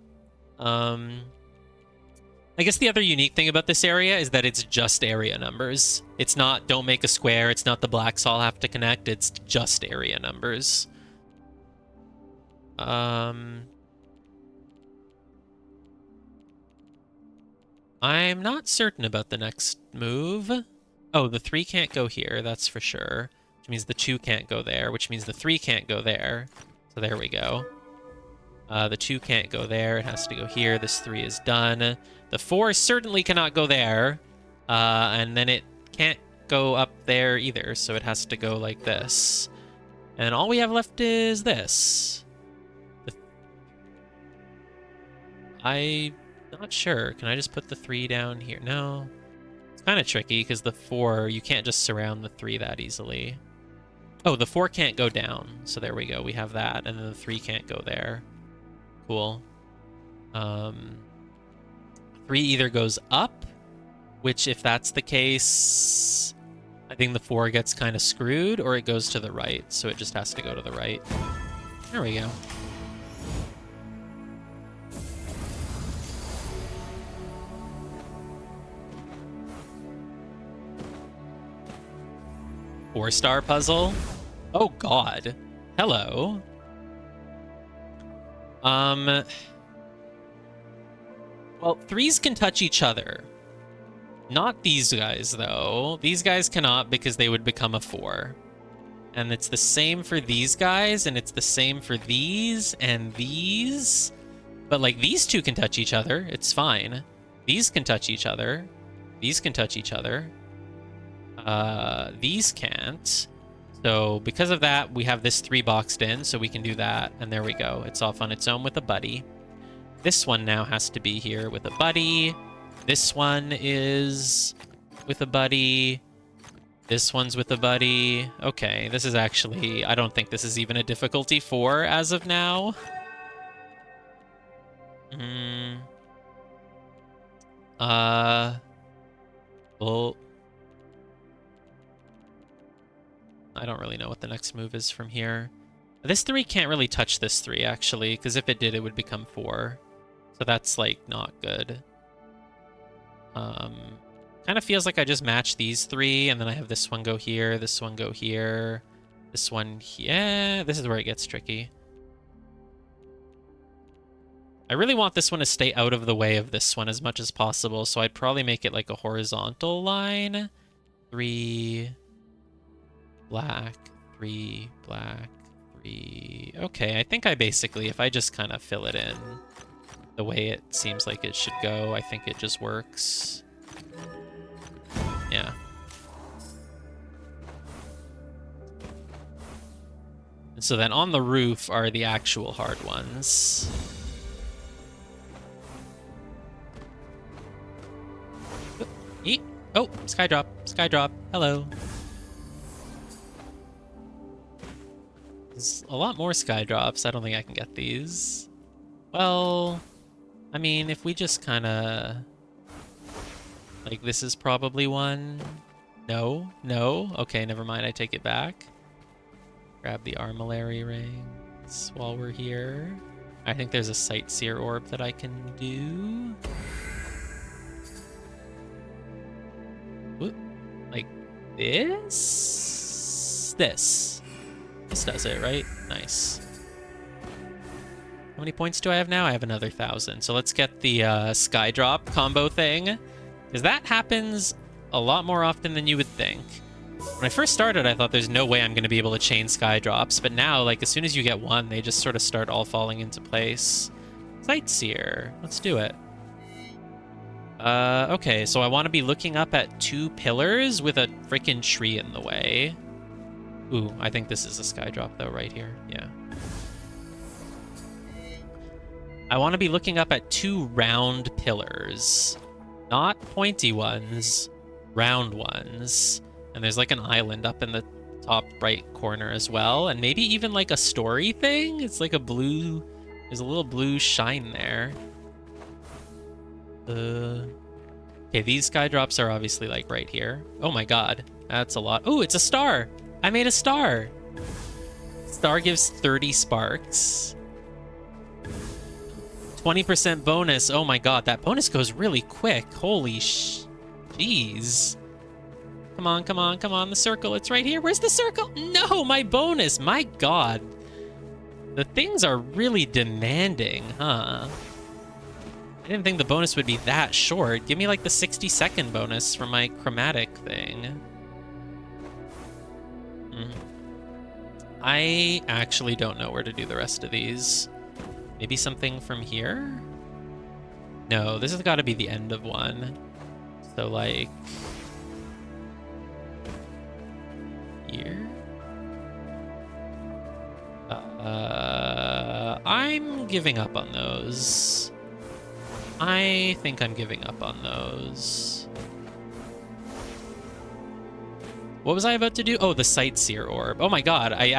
Speaker 1: I guess the other unique thing about this area is that it's just area numbers. It's not don't make a square, it's not the blacks all have to connect, it's just area numbers. I'm not certain about the next move. Oh, the 3 can't go here, that's for sure. Which means the 2 can't go there, which means the 3 can't go there. So there we go. The 2 can't go there, it has to go here. This 3 is done. The 4 certainly cannot go there. And then it can't go up there either, so it has to go like this. And all we have left is this. I'm not sure. Can I just put the 3 down here? No. It's kind of tricky because the 4, you can't just surround the 3 that easily. Oh, the 4 can't go down. So there we go. We have that. And then the 3 can't go there. Cool. 3 either goes up, which if that's the case, I think the 4 gets kind of screwed, or it goes to the right. So it just has to go to the right. There we go. Four-star puzzle? Oh god. Hello. Well, 3s can touch each other. Not these guys, though. These guys cannot because they would become a 4. And it's the same for these guys, and it's the same for these and these. But, like, these two can touch each other. It's fine. These can touch each other. These can touch each other. These can't. So, because of that, we have this 3 boxed in, so we can do that. And there we go. It's off on its own with a buddy. This one now has to be here with a buddy. This one is with a buddy. This one's with a buddy. Okay, this is actually... I don't think this is even a difficulty 4 as of now. Well... I don't really know what the next move is from here. This 3 can't really touch this 3, actually, because if it did, it would become 4. So that's, like, not good. Kind of feels like I just match these 3, and then I have this one go here, this one go here, this one here. Yeah, this is where it gets tricky. I really want this one to stay out of the way of this one as much as possible, so I'd probably make it like a horizontal line. 3 black, 3 black, 3... Okay, I think I basically, if I just kind of fill it in the way it seems like it should go, I think it just works. Yeah. And so then on the roof are the actual hard ones. Eat. Oh, Skydrop. Skydrop. Hello. There's a lot more Skydrops. I don't think I can get these. Well, I mean, if we just kind of... Like, this is probably one. No, no. Okay, never mind. I take it back. Grab the Armillary rings while we're here. I think there's a Sightseer orb that I can do. Whoop. Like this? This does it, right? Nice. How many points do I have now? I have another 1,000. So let's get the Skydrop combo thing. Because that happens a lot more often than you would think. When I first started, I thought there's no way I'm going to be able to chain Skydrops. But now, like, as soon as you get one, they just sort of start all falling into place. Sightseer. Let's do it. Okay, so I want to be looking up at 2 pillars with a freaking tree in the way. Ooh, I think this is a Skydrop, though, right here. Yeah. I want to be looking up at 2 round pillars. Not pointy ones, round ones. And there's like an island up in the top right corner as well. And maybe even like a story thing? It's like a blue... There's a little blue shine there. Okay, these Skydrops are obviously like right here. Oh my god, that's a lot. Oh, it's a star! I made a star! Star gives 30 sparks. 20% bonus. Oh my god, that bonus goes really quick. Holy jeez. Come on, come on, come on. The circle, it's right here. Where's the circle? No, my bonus. My god. The things are really demanding, huh? I didn't think the bonus would be that short. Give me like the 60-second bonus for my chromatic thing. I actually don't know where to do the rest of these. Maybe something from here? No, this has got to be the end of one. So, like... here? I'm giving up on those. I think I'm giving up on those. What was I about to do? Oh, the Sightseer orb. Oh my god, I think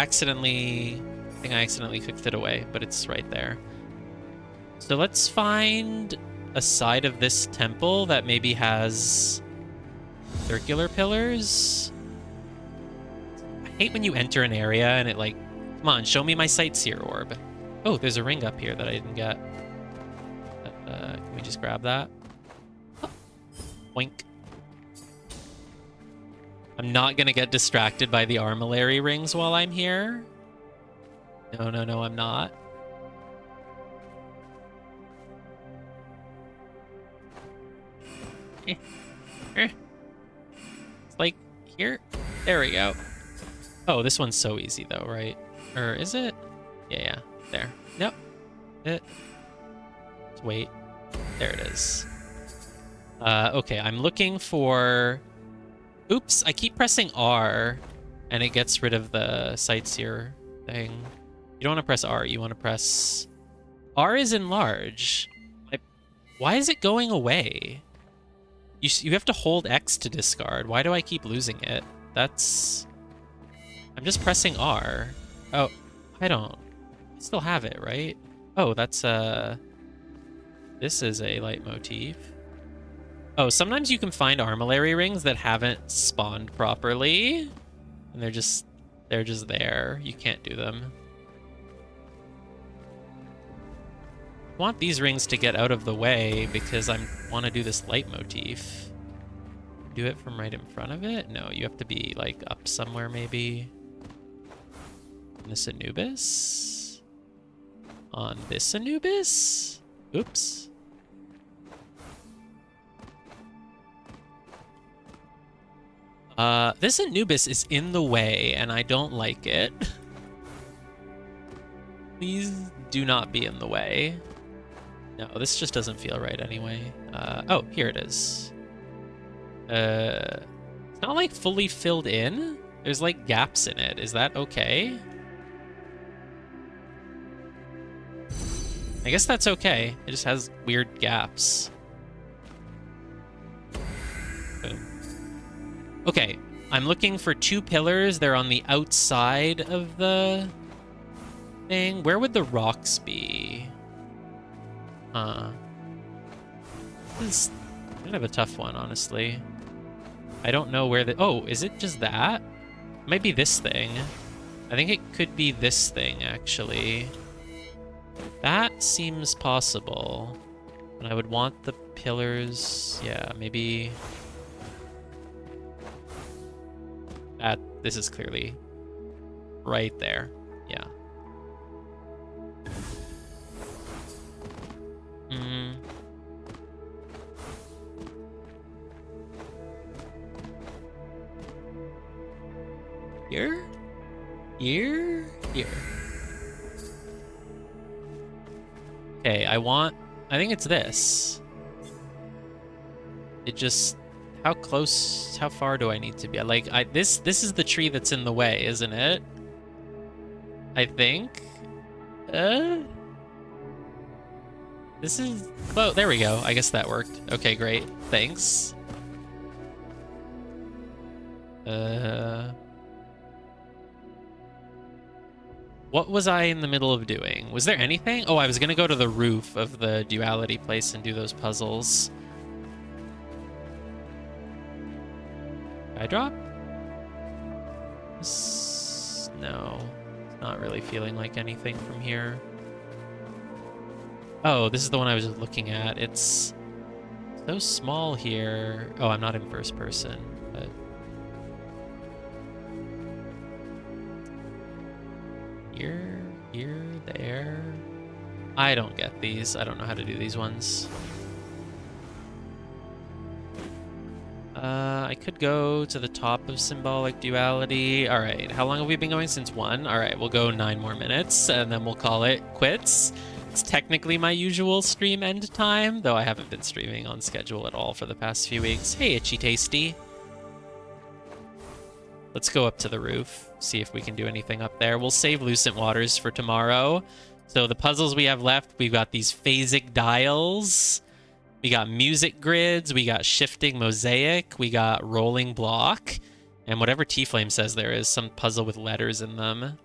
Speaker 1: I accidentally kicked it away, but it's right there. So let's find a side of this temple that maybe has circular pillars. I hate when you enter an area and it like, come on, show me my Sightseer orb. Oh, there's a ring up here that I didn't get. Can we just grab that? Oh, boink. I'm not gonna get distracted by the Armillary rings while I'm here. No, no, no, I'm not. It's like here. There we go. Oh, this one's so easy though, right? Or is it? Yeah. There. Nope. Let's wait. There it is. Okay, I'm looking for... Oops, I keep pressing R, and it gets rid of the sightseer thing. You don't want to press R, you want to press... R is enlarge. Why is it going away? You have to hold X to discard. Why do I keep losing it? That's... I'm just pressing R. Oh, I don't... I still have it, right? Oh, that's this is a leitmotif. Oh, sometimes you can find armillary rings that haven't spawned properly, and they're just there. You can't do them. I want these rings to get out of the way because I want to do this leitmotif. Do it from right in front of it? No, you have to be like up somewhere maybe. On this Anubis? On this Anubis? Oops. This Anubis is in the way, and I don't like it. Please do not be in the way. No, this just doesn't feel right anyway. Oh, here it is. It's not like fully filled in. There's like gaps in it. Is that okay? I guess that's okay. It just has weird gaps. Boom. Okay, I'm looking for 2 pillars. They're on the outside of the thing. Where would the rocks be? This is kind of a tough one, honestly. I don't know where the... Oh, is it just that? It might be this thing. I think it could be this thing, actually. That seems possible. But I would want the pillars... Yeah, maybe... This is clearly right there. Yeah. Here? Here? Here. Okay, I think it's this. It just... How close, how far do I need to be? Like, this is the tree that's in the way, isn't it? I think. This is... Oh, there we go. I guess that worked. Okay, great. Thanks. What was I in the middle of doing? Was there anything? Oh, I was gonna go to the roof of the duality place and do those puzzles. I drop? No, it's not really feeling like anything from here. Oh, this is the one I was looking at. It's so small here. Oh, I'm not in first person, but... Here, there... I don't get these. I don't know how to do these ones. I could go to the top of symbolic duality. All right, how long have we been going? Since 1? All right, we'll go 9 more minutes, and then we'll call it quits. It's technically my usual stream end time, though I haven't been streaming on schedule at all for the past few weeks. Hey, Itchy Tasty. Let's go up to the roof, see if we can do anything up there. We'll save Lucent Waters for tomorrow. So the puzzles we have left, we've got these phasic dials. We got music grids, we got shifting mosaic, we got rolling block, and whatever T-Flame says there is, some puzzle with letters in them.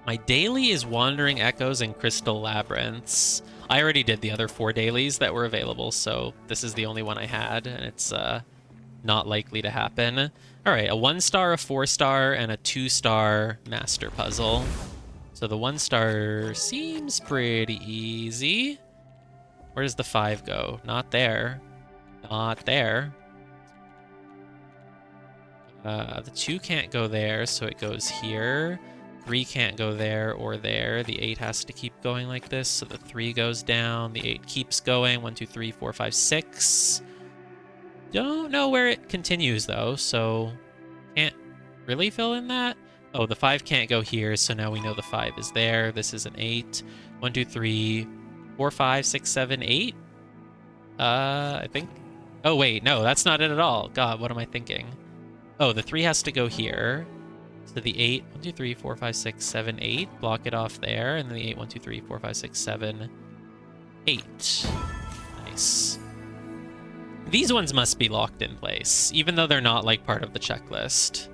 Speaker 1: My daily is Wandering Echoes and Crystal Labyrinths. I already did the other 4 dailies that were available, so this is the only one I had, and it's not likely to happen. All right, a 1-star, a 4-star, and a 2-star master puzzle. So the 1-star seems pretty easy. Where does the 5 go? Not there. Not there. The 2 can't go there, so it goes here. 3 can't go there or there. The 8 has to keep going like this, so the 3 goes down. The 8 keeps going. 1, 2, 3, 4, 5, 6. don't know where it continues, though, so can't really fill in that. Oh, the 5 can't go here, so now we know the 5 is there. This is an 8. 1, 2, 3, 4, 5, 6, 7, 8. I think... Oh, wait, no, that's not it at all. God, what am I thinking? Oh, the 3 has to go here. So the 8, 1, 2, 3, 4, 5, 6, 7, 8. Block it off there. And then the 8, 1, 2, 3, 4, 5, 6, 7, 8. Nice. These ones must be locked in place, even though they're not like part of the checklist.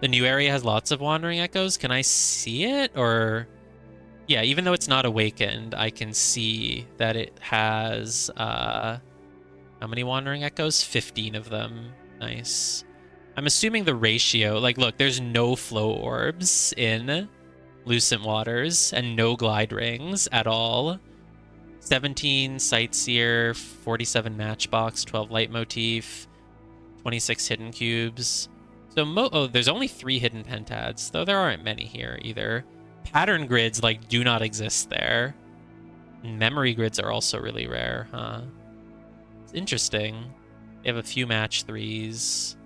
Speaker 1: The new area has lots of wandering echoes. Can I see it? Or... Yeah, even though it's not awakened, I can see that it has... How many wandering echoes? 15 of them. Nice. I'm assuming the ratio... Like, look, there's no flow orbs in Lucent Waters and no glide rings at all. 17 Sightseer, 47 Matchbox, 12 Leitmotif, 26 Hidden Cubes. So, oh, there's only 3 Hidden Pentads, though there aren't many here either. Pattern grids, like, do not exist there. Memory grids are also really rare, huh? It's interesting. They have a few match 3s.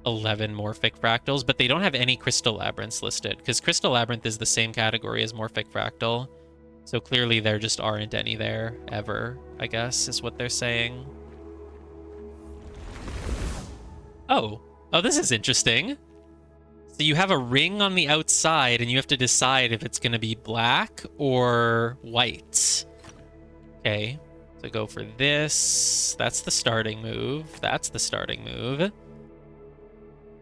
Speaker 1: 11 Morphic Fractals, but they don't have any Crystal Labyrinths listed, because Crystal Labyrinth is the same category as Morphic Fractal. So clearly there just aren't any there, ever, I guess, is what they're saying. Oh. Oh, this is interesting. So you have a ring on the outside, and you have to decide if it's going to be black or white. Okay. So go for this. That's the starting move. That's the starting move.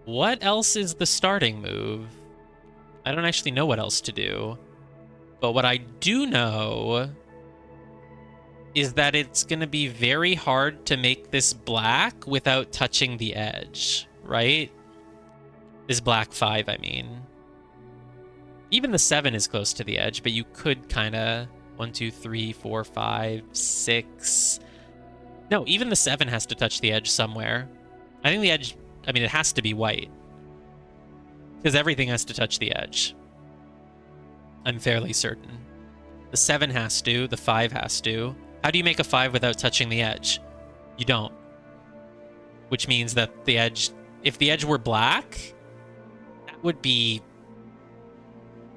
Speaker 1: What else is the starting move? I don't actually know what else to do. But what I do know is that it's going to be very hard to make this black without touching the edge, right? This black 5, I mean. Even the 7 is close to the edge, but you could kind of... 1, 2, 3, 4, 5, 6... No, even the 7 has to touch the edge somewhere. I think the edge... I mean, it has to be white. Because everything has to touch the edge. I'm fairly certain. The 7 has to, the 5 has to. How do you make a 5 without touching the edge? You don't. Which means that the edge... If the edge were black, that would be...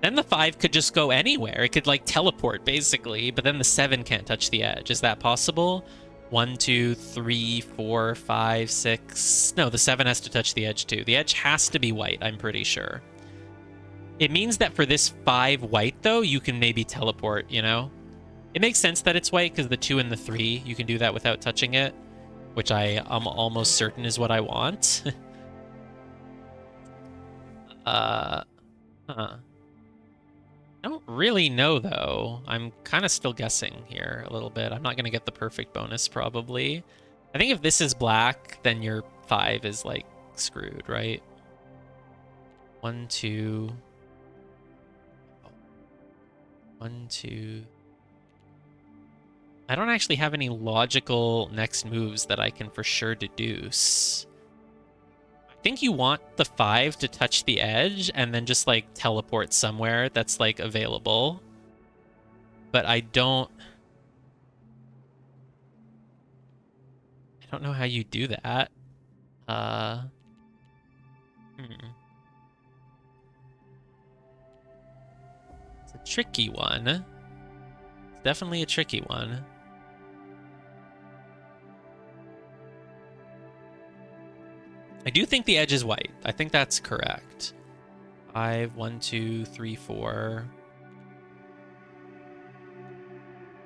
Speaker 1: Then the 5 could just go anywhere. It could, like, teleport, basically. But then the 7 can't touch the edge. Is that possible? 1, 2, 3, 4, 5, 6... No, the 7 has to touch the edge, too. The edge has to be white, I'm pretty sure. It means that for this 5 white, though, you can maybe teleport, you know? It makes sense that it's white, because the 2 and the 3, you can do that without touching it. Which I am almost certain is what I want. I don't really know, though. I'm kind of still guessing here a little bit. I'm not going to get the perfect bonus, probably. I think if this is black, then your 5 is, like, screwed, right? 1, 2... 1, 2... I don't actually have any logical next moves that I can for sure deduce. I think you want the 5 to touch the edge and then just, like, teleport somewhere that's, like, available. But I don't know how you do that. It's a tricky one. It's definitely a tricky one. I do think the edge is white. I think that's correct. 5, 1, 2, 3, 4.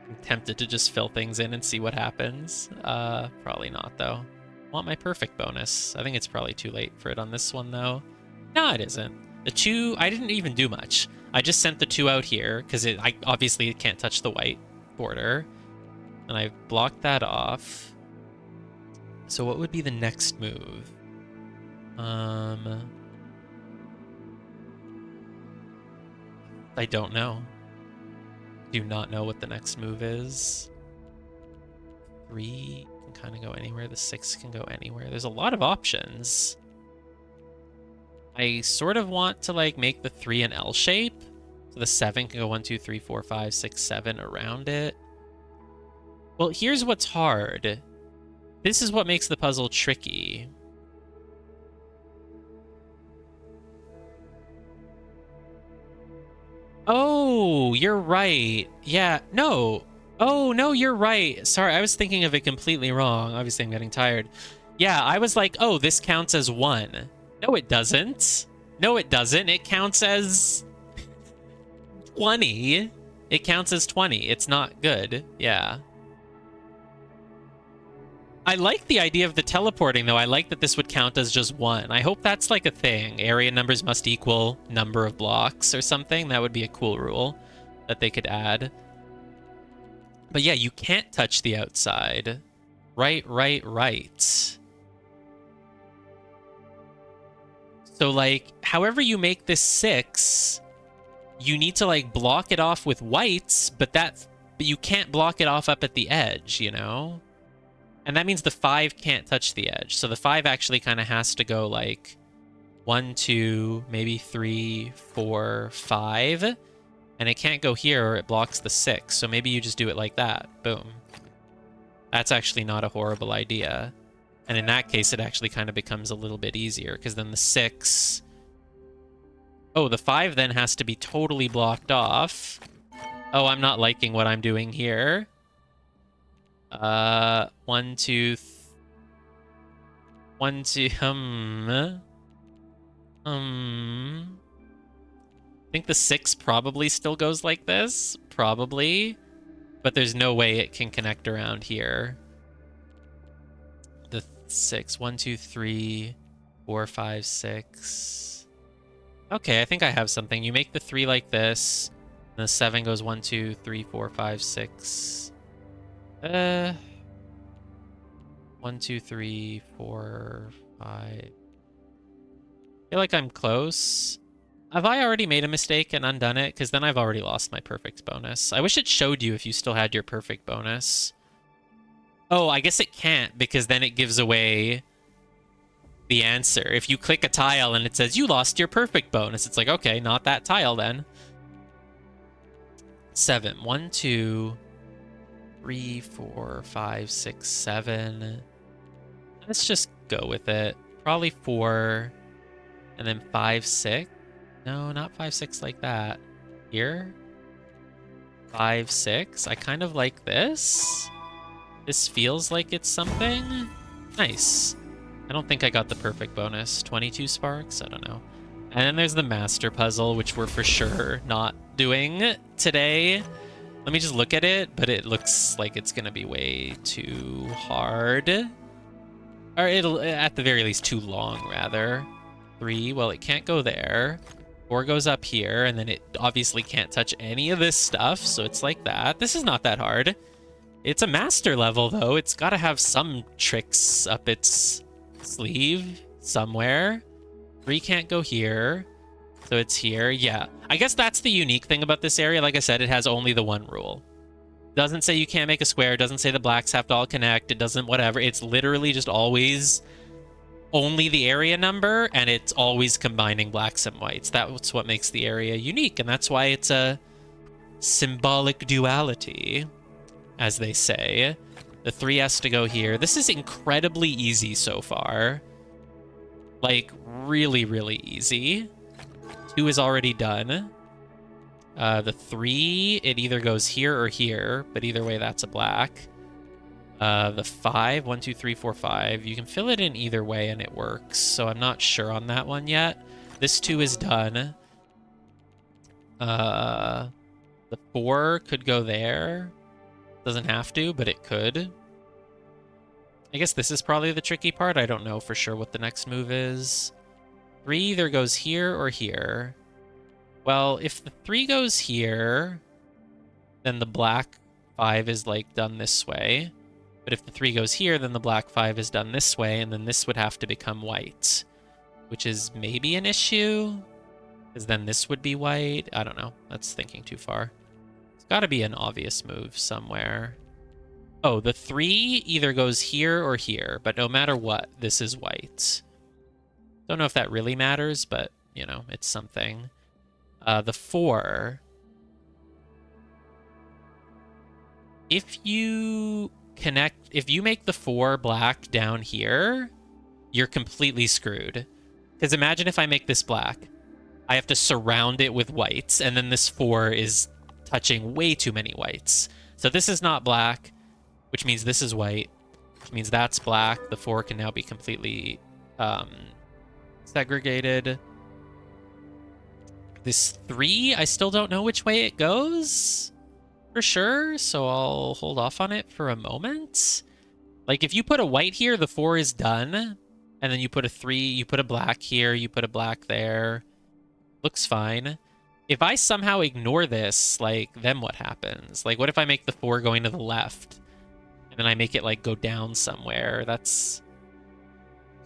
Speaker 1: I'm tempted to just fill things in and see what happens. Probably not, though. I want my perfect bonus. I think it's probably too late for it on this one, though. No, it isn't. The 2, I didn't even do much. I just sent the 2 out here, because I obviously can't touch the white border. And I blocked that off. So what would be the next move? I don't know. Do not know what the next move is. 3 can kind of go anywhere. The 6 can go anywhere. There's a lot of options. I sort of want to, like, make the 3 an L shape. So the 7 can go 1, 2, 3, 4, 5, 6, 7 around it. Well, here's what's hard. This is what makes the puzzle tricky. Oh, you're right. Yeah, no. Oh, no, you're right. Sorry, I was thinking of it completely wrong. Obviously, I'm getting tired. Yeah, I was like, oh, this counts as 1. No, it doesn't. No, it doesn't. It counts as 20. It counts as 20. It's not good. Yeah. I like the idea of the teleporting, though. I like that this would count as just 1. I hope that's like a thing. Area numbers must equal number of blocks or something. That would be a cool rule that they could add. But yeah, you can't touch the outside. Right. So, like, however you make this 6, you need to, like, block it off with whites, but you can't block it off up at the edge, you know? And that means the 5 can't touch the edge. So the 5 actually kind of has to go, like, 1, 2, maybe 3, 4, 5. And it can't go here or it blocks the 6. So maybe you just do it like that. Boom. That's actually not a horrible idea. And in that case, it actually kind of becomes a little bit easier, because then the 6... Oh, the 5 then has to be totally blocked off. Oh, I'm not liking what I'm doing here. 1, 2... 1, 2... I think the 6 probably still goes like this. Probably. But there's no way it can connect around here. The 6. 1, 2, 3, 4, 5, 6. Okay, I think I have something. You make the 3 like this. And the 7 goes 1, 2, 3, 4, 5, 6. 1, 2, 3, 4, 5. I feel like I'm close. Have I already made a mistake and undone it? Because then I've already lost my perfect bonus. I wish it showed you if you still had your perfect bonus. Oh, I guess it can't, because then it gives away the answer. If you click a tile and it says, you lost your perfect bonus, it's like, okay, not that tile then. 7. 1, 2, 3, 4, 5, 6, 7. Let's just go with it. Probably 4. And then 5, 6. No, not 5, 6 like that. Here? 5, 6. I kind of like this. This feels like it's something. Nice. I don't think I got the perfect bonus. 22 sparks? I don't know. And then there's the master puzzle, which we're for sure not doing today. Let me just look at it, but it looks like it's going to be way too hard. Or it'll, at the very least, too long, rather. 3, well, it can't go there. 4 goes up here, and then it obviously can't touch any of this stuff, so it's like that. This is not that hard. It's a master level, though. It's got to have some tricks up its sleeve somewhere. 3 can't go here, so it's here. Yeah, I guess that's the unique thing about this area. Like I said, it has only the one rule. Doesn't say you can't make a square. Doesn't say the blacks have to all connect. It doesn't whatever. It's literally just always only the area number, and it's always combining blacks and whites. That's what makes the area unique, and that's why it's a symbolic duality, as they say. The 3 has to go here. This is incredibly easy so far. Like, really, really easy. 2 is already done. The 3, it either goes here or here, but either way, that's a black. The 5, 1, 2, 3, 4, 5. You can fill it in either way and it works, so I'm not sure on that one yet. This 2 is done. The 4 could go there. Doesn't have to, but it could. I guess this is probably the tricky part. I don't know for sure what the next move is. 3 either goes here or here. Well, if the 3 goes here, then the black 5 is, like, done this way. But if the 3 goes here, then the black 5 is done this way, and then this would have to become white, which is maybe an issue, because then this would be white. I don't know. That's thinking too far. It's got to be an obvious move somewhere. Oh, the 3 either goes here or here, but no matter what, this is white. Don't know if that really matters, but, you know, it's something. The 4... If you connect, if you make the 4 black down here, you're completely screwed. Because imagine if I make this black. I have to surround it with whites, and then this 4 is touching way too many whites. So this is not black, which means this is white, which means that's black. The 4 can now be completely segregated. This 3, I still don't know which way it goes for sure, so I'll hold off on it for a moment. Like, if you put a white here, the 4 is done, and then you put a 3, you put a black here, you put a black there. Looks fine. If I somehow ignore this, like, then what happens? Like, what if I make the 4 going to the left, and then I make it, like, go down somewhere? That's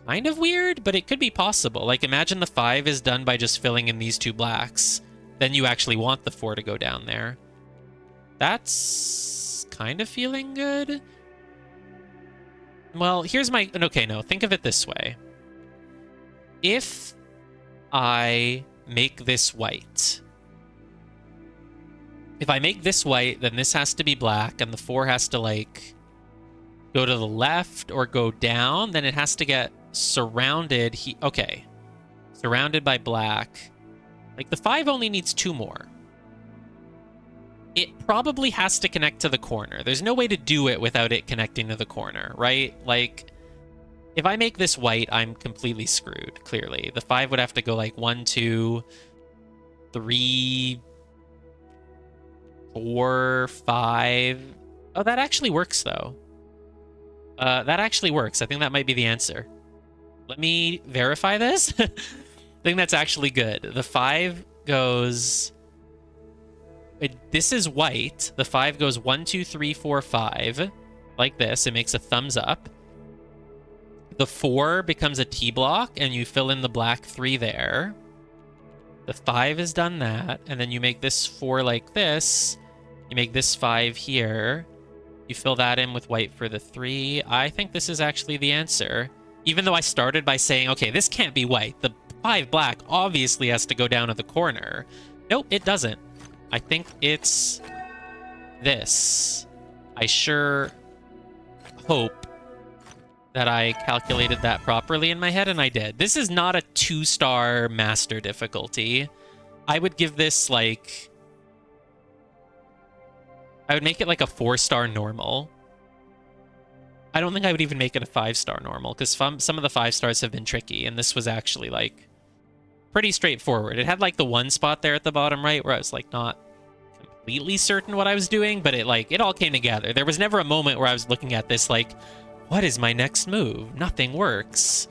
Speaker 1: kind of weird, but it could be possible. Like, imagine the 5 is done by just filling in these 2 blacks. Then you actually want the 4 to go down there. That's kind of feeling good. Well, here's my... Okay, no, think of it this way. If I make this white... If I make this white, then this has to be black, and the 4 has to, like, go to the left or go down. Then it has to get surrounded. Okay. Surrounded by black. Like, the 5 only needs 2 more. It probably has to connect to the corner. There's no way to do it without it connecting to the corner, right? Like, if I make this white, I'm completely screwed, clearly. The 5 would have to go, like, 1, 2, 3... 4, 5. Oh, that actually works, though. That actually works. I think that might be the answer. Let me verify this. I think that's actually good. The 5 goes... This is white. The 5 goes 1, 2, 3, 4, 5. Like this. It makes a thumbs up. The 4 becomes a T block, and you fill in the black 3 there. The 5 has done that, and then you make this 4 like this. You make this 5 here. You fill that in with white for the 3. I think this is actually the answer. Even though I started by saying, okay, this can't be white. The 5 black obviously has to go down to the corner. Nope, it doesn't. I think it's this. I sure hope that I calculated that properly in my head, and I did. This is not a 2-star master difficulty. I would give this, like... I would make it like a 4-star normal. I don't think I would even make it a 5-star normal, because some of the 5 stars have been tricky, and this was actually, like, pretty straightforward. It had, like, the 1 spot there at the bottom right where I was, like, not completely certain what I was doing, but it all came together. There was never a moment where I was looking at this, like, what is my next move? Nothing works.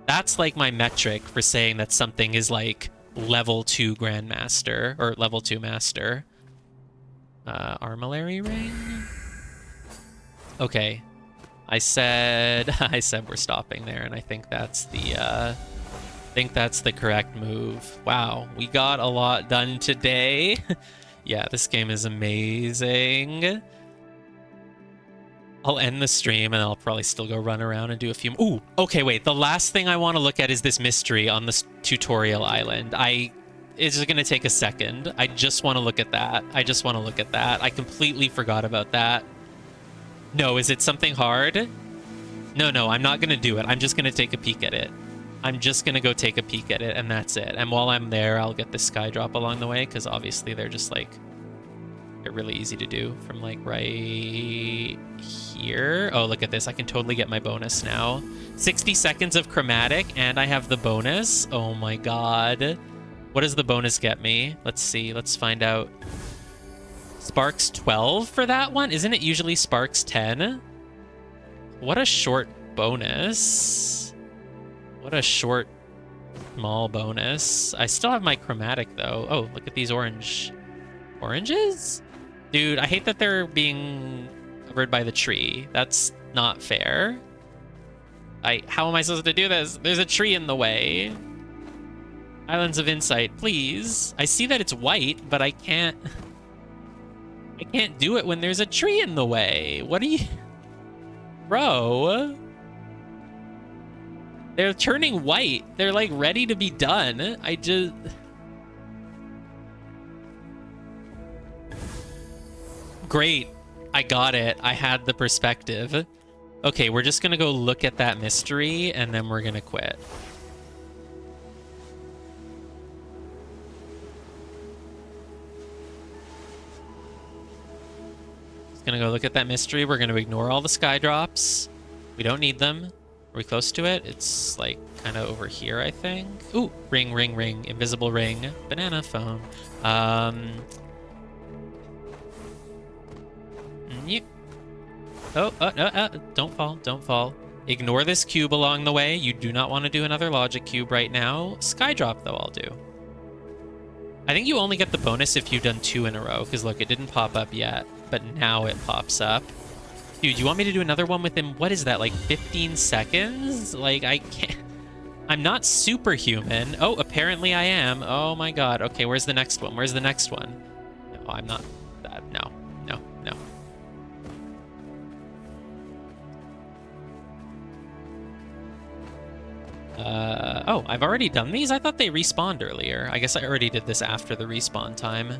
Speaker 1: That's, like, my metric for saying that something is, like, level 2 Grandmaster, or level 2 Master. Armillary Ring? Okay. I said we're stopping there, and I think that's the correct move. Wow, we got a lot done today. Yeah, this game is amazing. I'll end the stream, and I'll probably still go run around and do a few... Ooh, okay, wait. The last thing I want to look at is this mystery on this tutorial island. It's just going to take a second. I just want to look at that. I completely forgot about that. No, is it something hard? No, I'm not going to do it. I'm just going to take a peek at it. I'm just going to go take a peek at it, and that's it. And while I'm there, I'll get the sky drop along the way, because obviously they're just, like... They're really easy to do from, like, right here. Oh, look at this. I can totally get my bonus now. 60 seconds of chromatic, and I have the bonus. Oh, my God. What does the bonus get me? Let's see. Let's find out. Sparks 12 for that one? Isn't it usually Sparks 10? What a short bonus. What a short, small bonus. I still have my chromatic, though. Oh, look at these oranges? Dude, I hate that they're being covered by the tree. That's not fair. How am I supposed to do this? There's a tree in the way. Islands of Insight, please. I see that it's white, but I can't do it when there's a tree in the way. What are you... Bro. They're turning white. They're, like, ready to be done. Great. I got it. I had the perspective. Okay, we're just gonna go look at that mystery, and then we're gonna quit. Just gonna go look at that mystery. We're gonna ignore all the sky drops. We don't need them. Are we close to it? It's like kind of over here, I think. Ooh, ring, ring, ring. Invisible ring. Banana phone. Yep. Oh, don't fall, don't fall. Ignore this cube along the way. You do not want to do another logic cube right now. Sky drop, though, I'll do. I think you only get the bonus if you've done 2 in a row, because look, it didn't pop up yet, but now it pops up. Dude, you want me to do another one within, what is that, like 15 seconds? Like, I can't... I'm not superhuman. Oh, apparently I am. Oh my god. Okay, where's the next one? Where's the next one? No, I'm not... No, no, no. Oh, I've already done these? I thought they respawned earlier. I guess I already did this after the respawn time.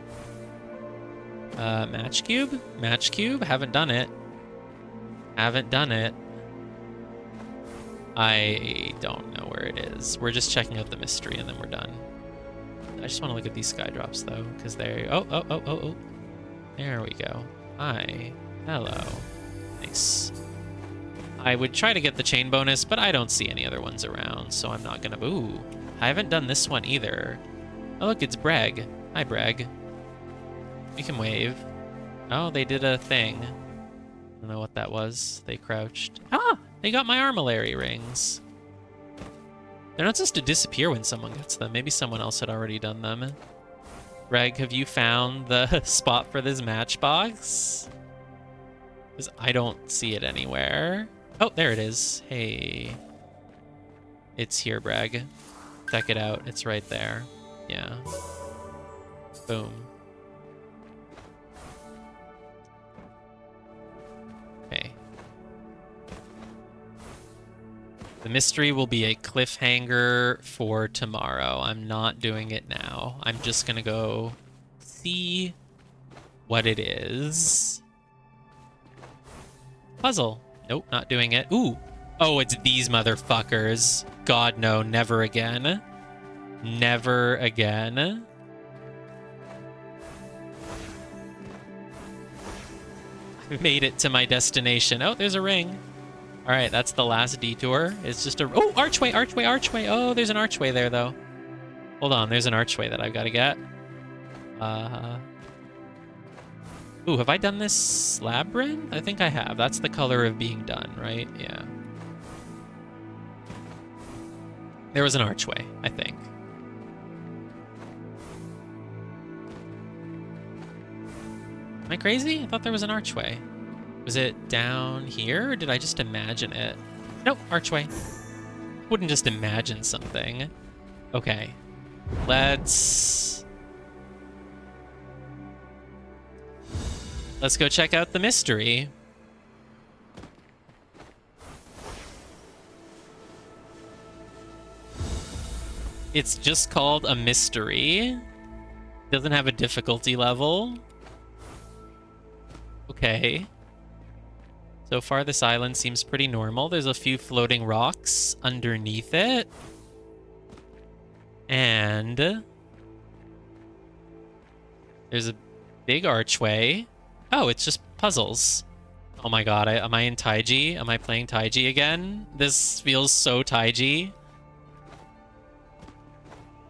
Speaker 1: Match cube? Match cube? Haven't done it. Haven't done it. I don't know where it is. We're just checking out the mystery and then we're done. I just want to look at these sky drops though, because they... Oh. There we go. Hi. Hello. Nice. I would try to get the chain bonus, but I don't see any other ones around, so I'm not gonna... Ooh, I haven't done this one either. Oh, look, it's Bragg. Hi, Bragg. We can wave. Oh, they did a thing. I don't know what that was. They crouched. Ah! They got my armillary rings. They're not supposed to disappear when someone gets them. Maybe someone else had already done them. Bragg, have you found the spot for this matchbox? Because I don't see it anywhere. Oh, there it is. Hey. It's here, Bragg. Check it out. It's right there. Yeah. Boom. Okay. The mystery will be a cliffhanger for tomorrow. I'm not doing it now. I'm just gonna go see what it is. Puzzle. Nope, not doing it. Ooh. Oh, it's these motherfuckers. God, no. Never again. Never again. I made it to my destination. Oh, there's a ring. All right, that's the last detour. It's just a... Oh, archway, archway, archway. Oh, there's an archway there, though. Hold on, there's an archway that I've got to get. Ooh, have I done this labyrinth? I think I have. That's the color of being done, right? Yeah. There was an archway, I think. Am I crazy? I thought there was an archway. Was it down here, or did I just imagine it? Nope, archway. Wouldn't just imagine something. Okay. Let's go check out the mystery. It's just called a mystery. Doesn't have a difficulty level. Okay. So far, this island seems pretty normal. There's a few floating rocks underneath it. And there's a big archway. Oh, it's just puzzles. Oh my god, am I in Taiji? Am I playing Taiji again? This feels so Taiji.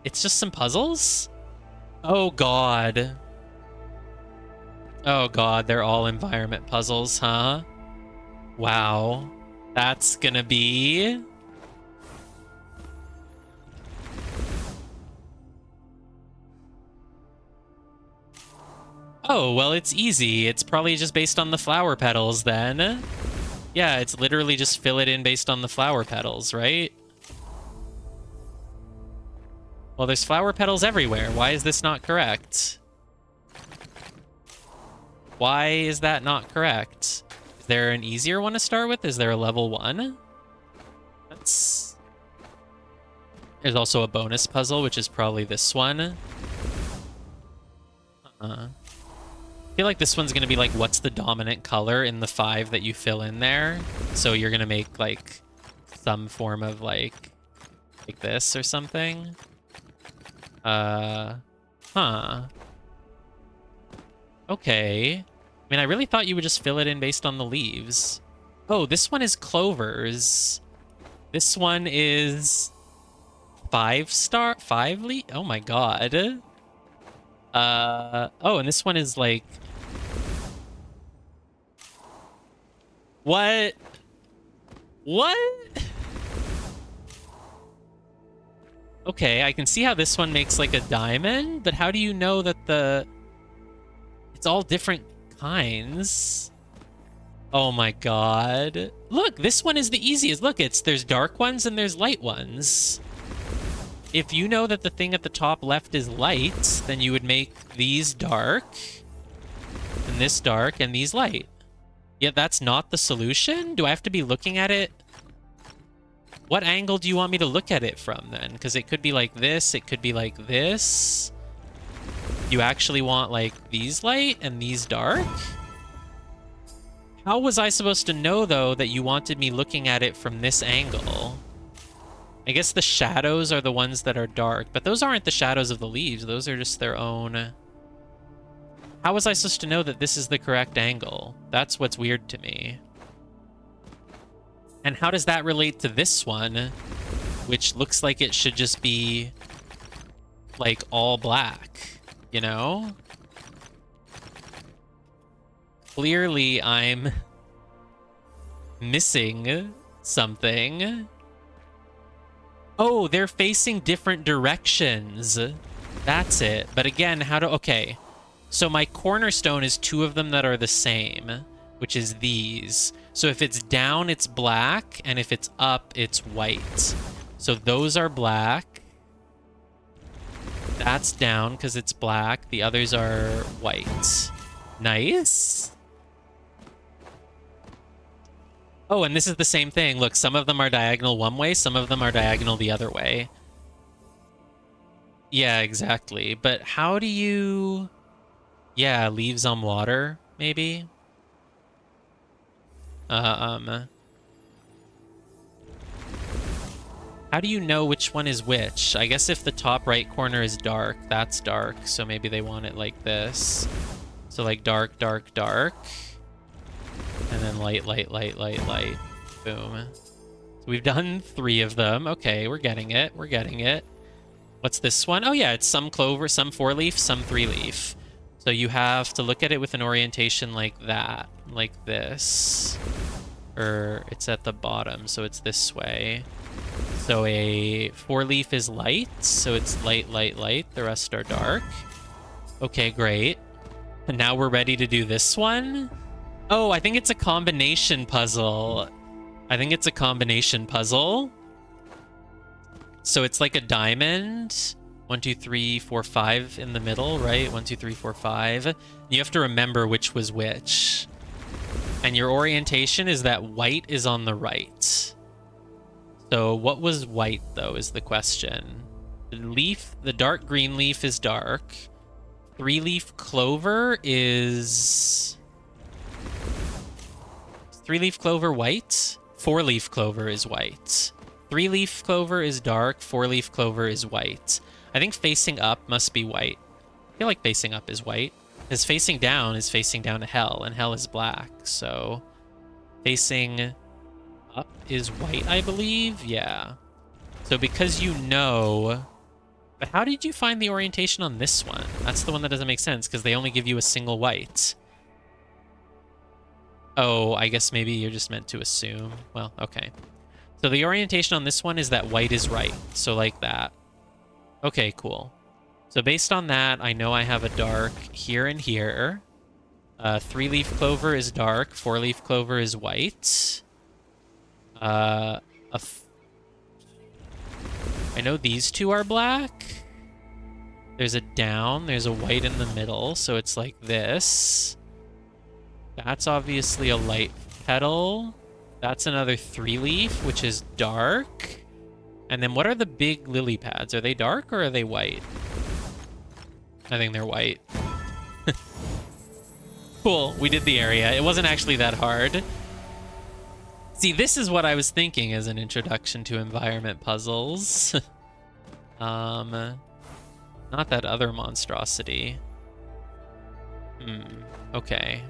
Speaker 1: It's just some puzzles? Oh god. Oh god, they're all environment puzzles, huh? Wow. That's gonna be... Oh, well, it's easy. It's probably just based on the flower petals, then. Yeah, it's literally just fill it in based on the flower petals, right? Well, there's flower petals everywhere. Why is this not correct? Why is that not correct? Is there an easier one to start with? Is there a level 1? That's... There's also a bonus puzzle, which is probably this one. I feel like this one's gonna be like, what's the dominant color in the 5 that you fill in there? So you're gonna make like some form of like this or something. Huh. Okay. I mean, I really thought you would just fill it in based on the leaves. Oh, this one is clovers. This one is 5 leaf. Oh my god. Oh, and this one is like, what? Okay, I can see how this one makes like a diamond, but how do you know that it's all different kinds? Oh my god. Look, this one is the easiest. Look, there's dark ones and there's light ones. If you know that the thing at the top left is light, then you would make these dark, and this dark, and these light. Yet that's not the solution? Do I have to be looking at it? What angle do you want me to look at it from, then? Because it could be like this, it could be like this. You actually want, like, these light and these dark? How was I supposed to know, though, that you wanted me looking at it from this angle? I guess the shadows are the ones that are dark, but those aren't the shadows of the leaves. Those are just their own... How was I supposed to know that this is the correct angle? That's what's weird to me. And how does that relate to this one, which looks like it should just be, like, all black, you know? Clearly, I'm missing something. Oh, they're facing different directions. That's it. But again, okay. So my cornerstone is 2 of them that are the same, which is these. So if it's down, it's black, and if it's up, it's white. So those are black. That's down because it's black. The others are white. Nice. Oh, and this is the same thing. Look, some of them are diagonal one way, some of them are diagonal the other way. Yeah, exactly. But how do you... Yeah, leaves on water, maybe? How do you know which one is which? I guess if the top right corner is dark, that's dark. So maybe they want it like this. So like dark, dark, dark. And then light, light, light, light, light. Boom. So we've done 3 of them. Okay, we're getting it. We're getting it. What's this one? Oh yeah, it's some clover, some 4-leaf, some 3-leaf. So you have to look at it with an orientation like that. Like this. Or it's at the bottom, so it's this way. So a 4-leaf is light, so it's light, light, light. The rest are dark. Okay, great. And now we're ready to do this one. Oh, I think it's a combination puzzle. I think it's a combination puzzle. So it's like a diamond. 1, 2, 3, 4, 5 in the middle, right? 1, 2, 3, 4, 5. You have to remember which was which. And your orientation is that white is on the right. So what was white, though, is the question. The dark green leaf is dark. 3-leaf clover is... 3-leaf clover white? 4-leaf clover is white. 3-leaf clover is dark. 4-leaf clover is white. I think facing up must be white. I feel like facing up is white. Because facing down is facing down to hell, and hell is black. So facing up is white, I believe? Yeah. So because you know... But how did you find the orientation on this one? That's the one that doesn't make sense, because they only give you a single white. Oh, I guess maybe you're just meant to assume. Well, okay. So the orientation on this one is that white is right. So like that. Okay, cool. So based on that, I know I have a dark here and here. 3-leaf clover is dark. 4-leaf clover is white. I know these 2 are black. There's a down. There's a white in the middle. So it's like this. That's obviously a light petal. That's another 3-leaf, which is dark. And then what are the big lily pads? Are they dark or are they white? I think they're white. Cool, we did the area. It wasn't actually that hard. See, this is what I was thinking as an introduction to environment puzzles. Not that other monstrosity. Okay.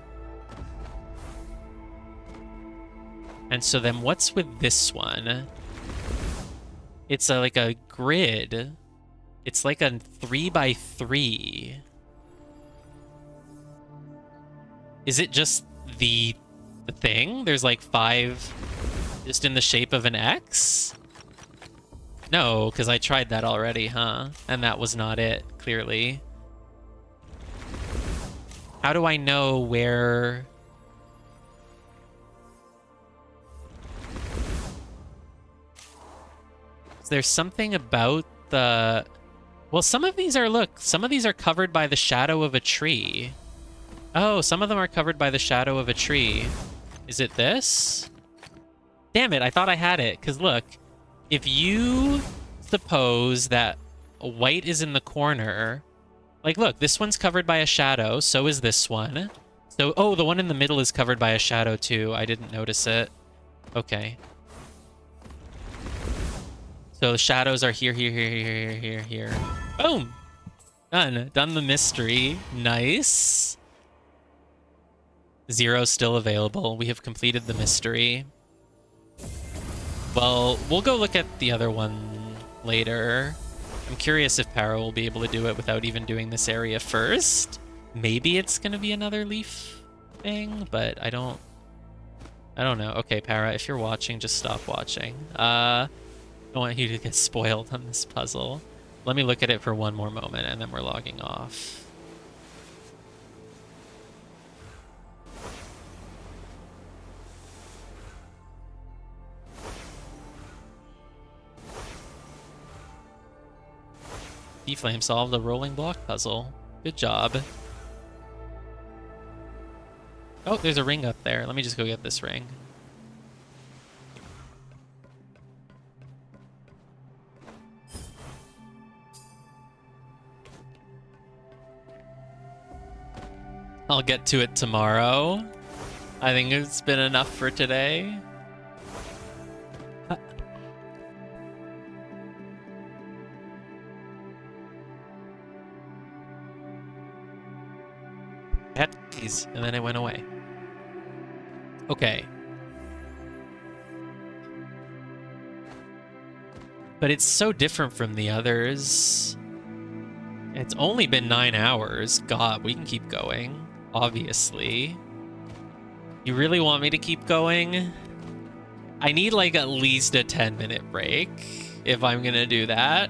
Speaker 1: And so then what's with this one? It's like a grid. It's like a 3x3. Is it just the thing? There's like 5 just in the shape of an X? No, because I tried that already, huh? And that was not it, clearly. How do I know where... There's something about the... Well, some of these are, look, some of these are covered by the shadow of a tree. Oh, some of them are covered by the shadow of a tree. Is it this? Damn it, I thought I had it. Because look, if you suppose that white is in the corner... Like, look, this one's covered by a shadow, so is this one. So, oh, the one in the middle is covered by a shadow, too. I didn't notice it. Okay. So the shadows are here, here, here, here, here, here. Boom! Done. Done the mystery. Nice. 0 still available. We have completed the mystery. Well, we'll go look at the other one later. I'm curious if Para will be able to do it without even doing this area first. Maybe it's going to be another leaf thing, but I don't know. Okay, Para, if you're watching, just stop watching. I don't want you to get spoiled on this puzzle. Let me look at it for one more moment, and then we're logging off. D-Flame solved the rolling block puzzle. Good job. Oh, there's a ring up there. Let me just go get this ring. I'll get to it tomorrow. I think it's been enough for today. I had these, and then it went away. Okay. But it's so different from the others. It's only been 9 hours. God, we can keep going. Obviously. You really want me to keep going? I need like at least a 10-minute break if I'm gonna do that.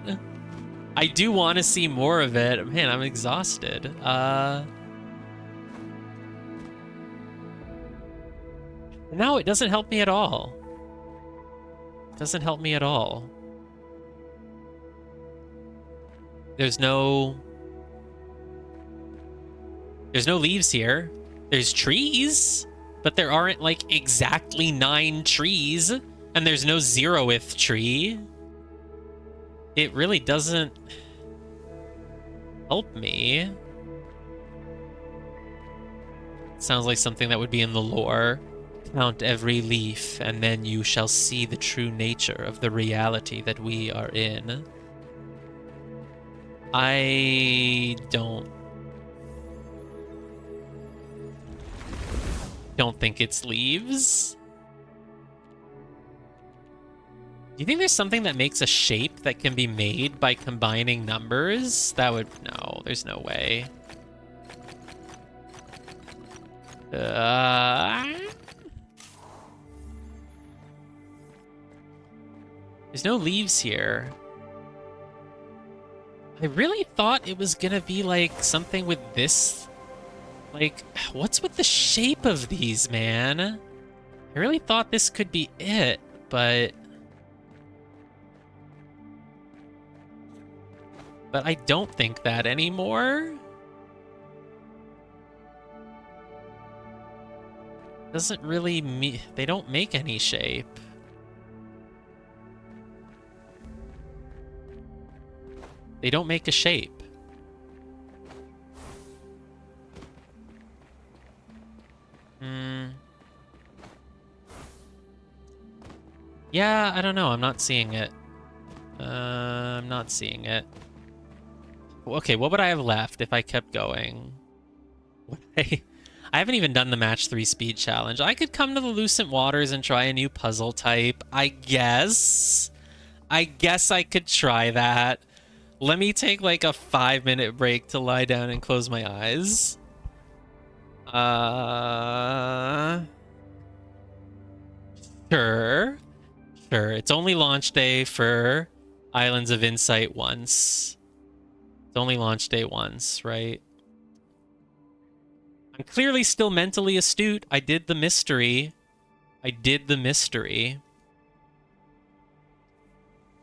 Speaker 1: I do want to see more of it. Man, I'm exhausted. No, it doesn't help me at all. It doesn't help me at all. There's no leaves here. There's trees, but there aren't like exactly 9 trees, and there's no 0th tree. It really doesn't help me. Sounds like something that would be in the lore. Count every leaf, and then you shall see the true nature of the reality that we are in. I don't think it's leaves. Do you think there's something that makes a shape that can be made by combining numbers? That would... No, there's no way. There's no leaves here. I really thought it was gonna be like something with this. Like, what's with the shape of these, man? I really thought this could be it, but I don't think that anymore. Doesn't really they don't make any shape. They don't make a shape. Hmm. Yeah, I don't know. I'm not seeing it. I'm not seeing it. Okay, what would I have left if I kept going? Would I haven't even done the match 3 speed challenge. I could come to the Lucent Waters and try a new puzzle type. I guess I could try that. Let me take like a 5-minute break to lie down and close my eyes. Sure. Sure. It's only launch day for Islands of Insight once. It's only launch day once, right? I'm clearly still mentally astute. I did the mystery.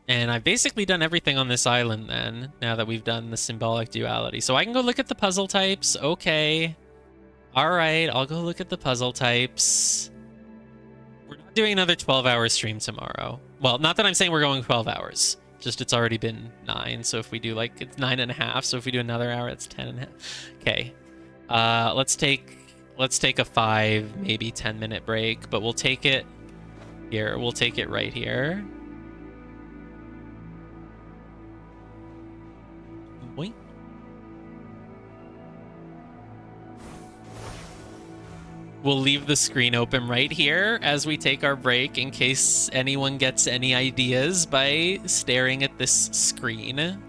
Speaker 1: And I've basically done everything on this island then, now that we've done the symbolic duality. So I can go look at the puzzle types. Okay. All right, I'll go look at the puzzle types. We're not doing another 12-hour stream tomorrow. Well, not that I'm saying we're going 12 hours. Just it's already been 9, so if we do like, it's 9.5, so if we do another hour, it's 10.5. Okay. Let's take a 5, maybe 10-minute break, but we'll take it here. We'll take it right here. Boink. We'll leave the screen open right here as we take our break in case anyone gets any ideas by staring at this screen.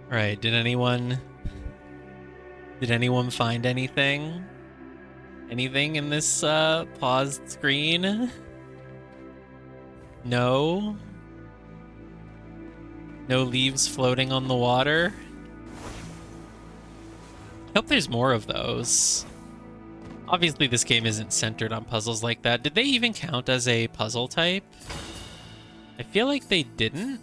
Speaker 1: All right, did anyone find anything? Anything in this paused screen? No? No leaves floating on the water? I hope there's more of those. Obviously, this game isn't centered on puzzles like that. Did they even count as a puzzle type? I feel like they didn't.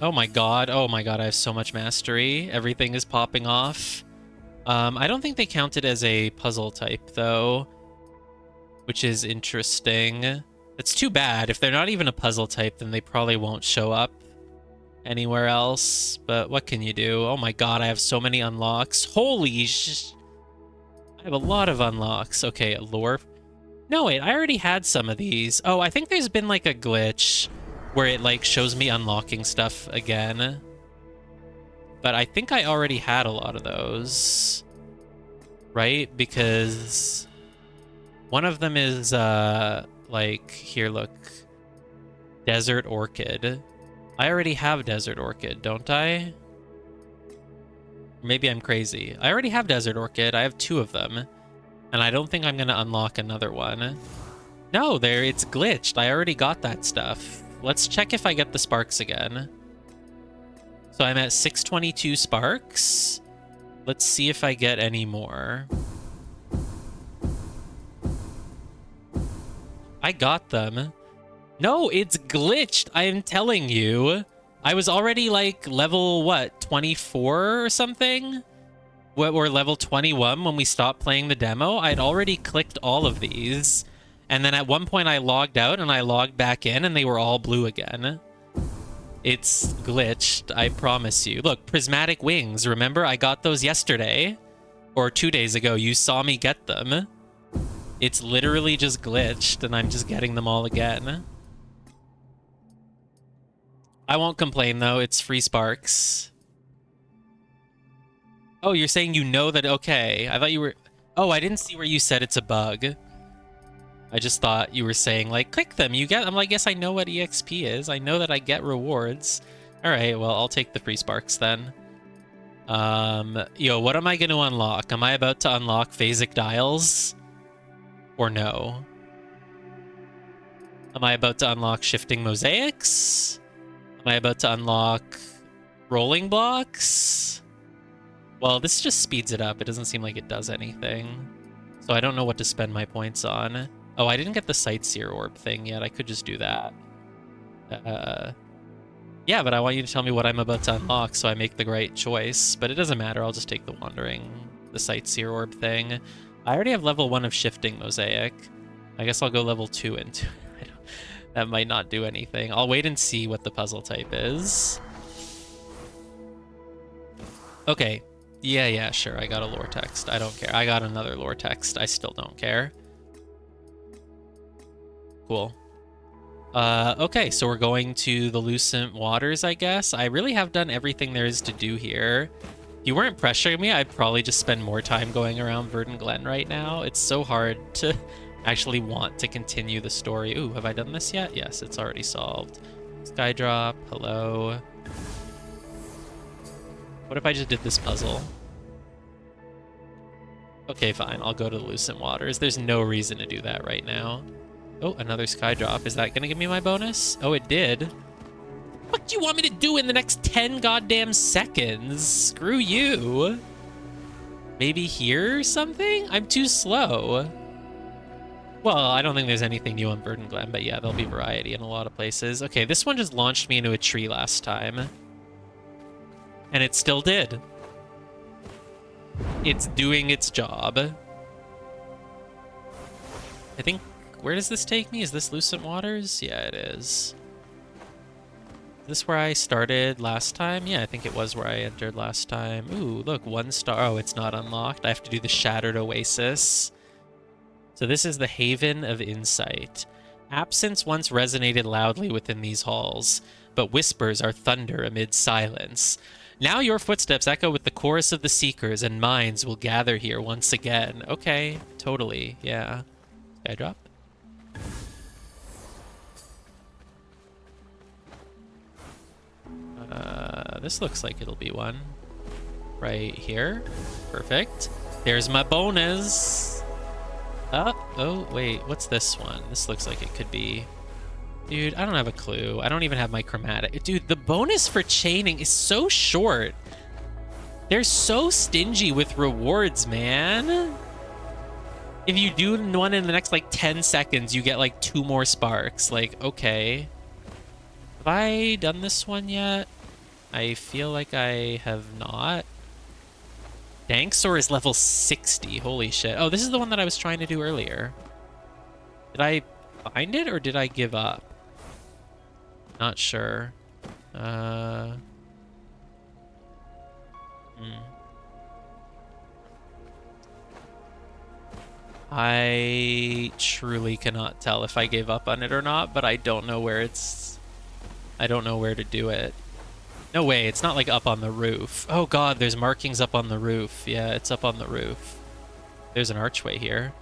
Speaker 1: Oh my god, I have so much mastery. Everything is popping off. I don't think they counted as a puzzle type, though, which is interesting. It's too bad. If they're not even a puzzle type, then they probably won't show up anywhere else. But what can you do? Oh my god, I have so many unlocks. Holy sh... I have a lot of unlocks. Okay, lore. No, wait, I already had some of these. Oh, I think there's been like a glitch where it like shows me unlocking stuff again. But I think I already had a lot of those. Right? Because one of them is like, here, look. Desert Orchid. I already have Desert Orchid, don't I? Maybe I'm crazy. I already have Desert Orchid. I have 2 of them. And I don't think I'm going to unlock another one. No, it's glitched. I already got that stuff. Let's check if I get the sparks again. So I'm at 622 sparks. Let's see if I get any more. I got them. No, it's glitched. I am telling you. I was already like level, what, 24 or something? Or level 21 when we stopped playing the demo. I'd already clicked all of these. And then at one point I logged out and I logged back in and they were all blue again. It's glitched, I promise you. Look, prismatic wings. Remember, I got those yesterday. Or 2 days ago. You saw me get them. It's literally just glitched and I'm just getting them all again. I won't complain though, it's free sparks. Oh, you're saying you know that, okay. I thought you were... Oh, I didn't see where you said it's a bug. I just thought you were saying, like, click them, you get... I'm like, yes, I know what EXP is. I know that I get rewards. Alright, well, I'll take the free sparks then. Yo, what am I going to unlock? Am I about to unlock phasic dials? Or no? Am I about to unlock shifting mosaics? Am I about to unlock rolling blocks? Well, this just speeds it up. It doesn't seem like it does anything. So I don't know what to spend my points on. Oh, I didn't get the Sightseer Orb thing yet. I could just do that. Yeah, but I want you to tell me what I'm about to unlock so I make the right choice. But it doesn't matter. I'll just take the Sightseer Orb thing. I already have level 1 of Shifting Mosaic. I guess I'll go level 2 into it. That might not do anything. I'll wait and see what the puzzle type is. Okay. Yeah, sure. I got a lore text. I don't care. I got another lore text. I still don't care. Cool. Okay, so we're going to the Lucent Waters, I guess. I really have done everything there is to do here. If you weren't pressuring me, I'd probably just spend more time going around Verdant Glen right now. It's so hard to actually want to continue the story. Ooh, have I done this yet? Yes, it's already solved. Skydrop, hello. What if I just did this puzzle? Okay, fine. I'll go to the Lucent Waters. There's no reason to do that right now. Oh, another Skydrop. Is that going to give me my bonus? Oh, it did. What do you want me to do in the next 10 goddamn seconds? Screw you. Maybe here or something? I'm too slow. Well, I don't think there's anything new on Verdant Glen, but yeah, there'll be variety in a lot of places. Okay, this one just launched me into a tree last time. And it still did. It's doing its job. I think... Where does this take me? Is this Lucent Waters? Yeah, it is. Is this where I started last time? Yeah, I think it was where I entered last time. Ooh, look, 1 star. Oh, it's not unlocked. I have to do the Shattered Oasis. So this is the Haven of Insight. Absence once resonated loudly within these halls, but whispers are thunder amid silence. Now your footsteps echo with the chorus of the Seekers, and minds will gather here once again. Okay, totally, yeah. Skydrop? This looks like it'll be one. Right here. Perfect. There's my bonus. Oh, wait. What's this one? This looks like it could be... Dude, I don't have a clue. I don't even have my chromatic. Dude, the bonus for chaining is so short. They're so stingy with rewards, man. If you do one in the next, like, 10 seconds, you get, like, 2 more sparks. Like, okay. Have I done this one yet? I feel like I have not. Danksaur is level 60. Holy shit. Oh, this is the one that I was trying to do earlier. Did I find it or did I give up? Not sure. I truly cannot tell if I gave up on it or not, but I don't know where it's... I don't know where to do it. No way, it's not like up on the roof. Oh god, there's markings up on the roof. Yeah, it's up on the roof. There's an archway here.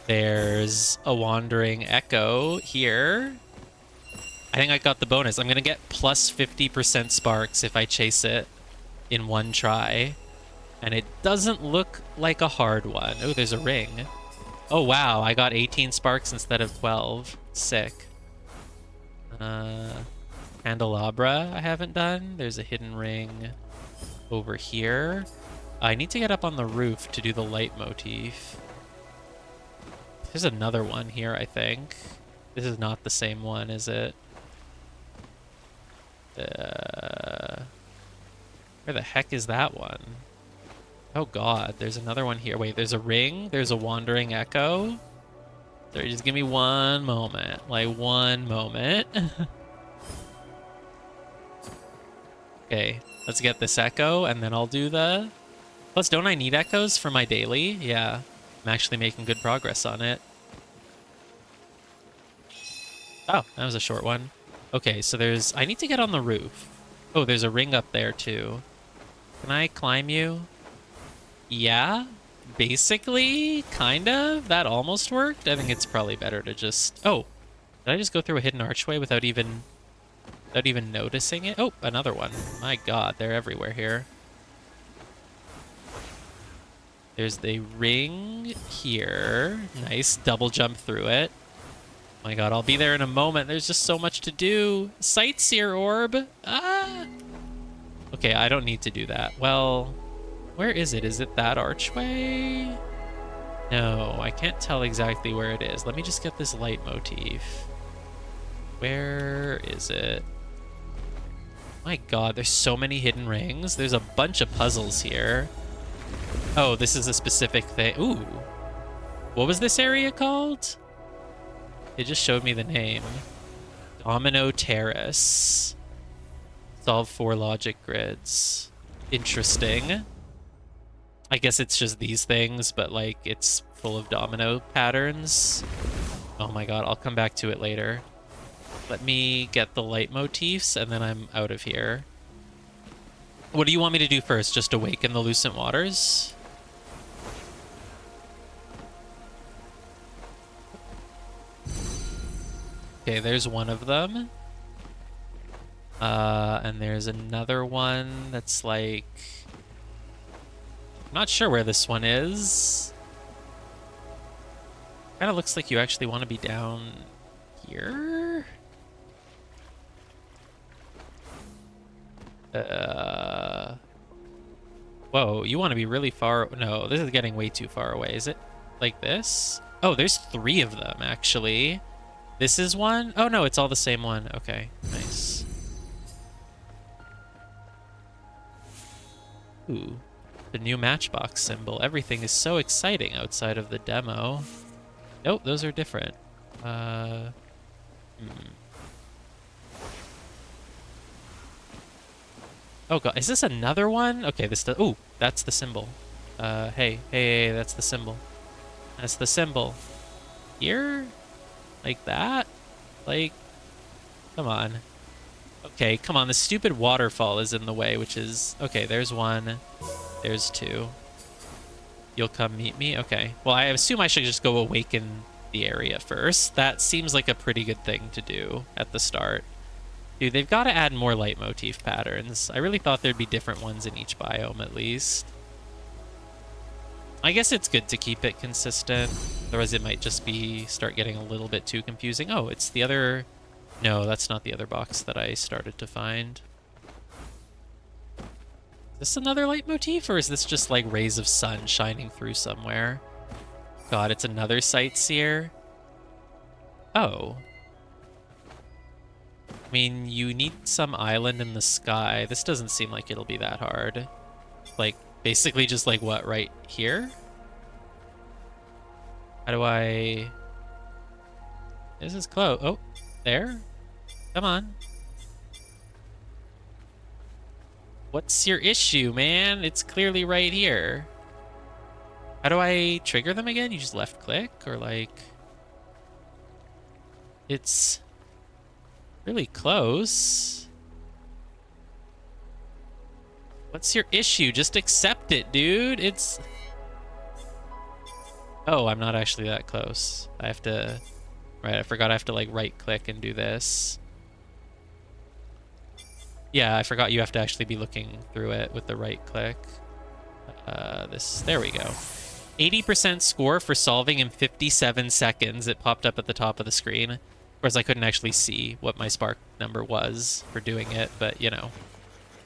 Speaker 1: There's a wandering echo here. I think I got the bonus. I'm gonna get plus 50% sparks if I chase it in one try. And it doesn't look like a hard one. Oh, there's a ring. Oh wow, I got 18 sparks instead of 12. Sick. Candelabra I haven't done. There's a hidden ring over here. I need to get up on the roof to do the light motif. There's another one here, I think. This is not the same one, is it? Where the heck is that one? Oh god, there's another one here. Wait, there's a ring? There's a wandering echo? Sorry, just give me one moment. Like, one moment. Okay, let's get this echo, and then I'll do the... Plus, don't I need echoes for my daily? Yeah, I'm actually making good progress on it. Oh, that was a short one. Okay, so there's... I need to get on the roof. Oh, there's a ring up there, too. Can I climb you? Yeah, basically, kind of. That almost worked. I think it's probably better to just... Oh, did I just go through a hidden archway without even noticing it? Oh, another one. My god, they're everywhere here. There's the ring here. Nice, double jump through it. My god, I'll be there in a moment. There's just so much to do. Sightseer orb. Ah! Okay, I don't need to do that. Well... Where is it? Is it that archway? No, I can't tell exactly where it is. Let me just get this light motif. Where is it? My god, there's so many hidden rings. There's a bunch of puzzles here. Oh, this is a specific thing. Ooh. What was this area called? It just showed me the name. Domino Terrace. Solve 4 logic grids. Interesting. I guess it's just these things, but like it's full of domino patterns. Oh my god, I'll come back to it later. Let me get the light motifs and then I'm out of here. What do you want me to do first? Just awaken the Lucent Waters? Okay, there's one of them. And there's another one that's like... I'm not sure where this one is. Kind of looks like you actually want to be down here. Whoa, you want to be really far... No, this is getting way too far away. Is it like this? Oh, there's 3 of them, actually. This is one? Oh, no, it's all the same one. Okay, nice. Ooh. The new Matchbox symbol. Everything is so exciting outside of the demo. Nope, those are different. Oh god, is this another one? Okay, this does... Ooh, that's the symbol. Hey, that's the symbol. That's the symbol. Here? Like that? Like... Come on. Okay, come on, the stupid waterfall is in the way, which is... Okay, there's one. There's 2. You'll come meet me? Okay. Well, I assume I should just go awaken the area first. That seems like a pretty good thing to do at the start. Dude, they've got to add more leitmotif patterns. I really thought there'd be different ones in each biome at least. I guess it's good to keep it consistent. Otherwise it might just be start getting a little bit too confusing. Oh, it's the other... No, that's not the other box that I started to find. Is this another leitmotif, or is this just like rays of sun shining through somewhere? God, it's another sightseer. Oh. I mean, you need some island in the sky. This doesn't seem like it'll be that hard. Like, basically just like what, right here? How do I... This is close. Oh, there? Come on. What's your issue, man? It's clearly right here. How do I trigger them again? You just left click, or like... It's really close. What's your issue? Just accept it, dude. It's... Oh, I'm not actually that close. I have to... Right, I forgot I have to like right click and do this. Yeah, I forgot you have to actually be looking through it with the right click. There we go. 80% score for solving in 57 seconds. It popped up at the top of the screen. Whereas I couldn't actually see what my spark number was for doing it, but you know.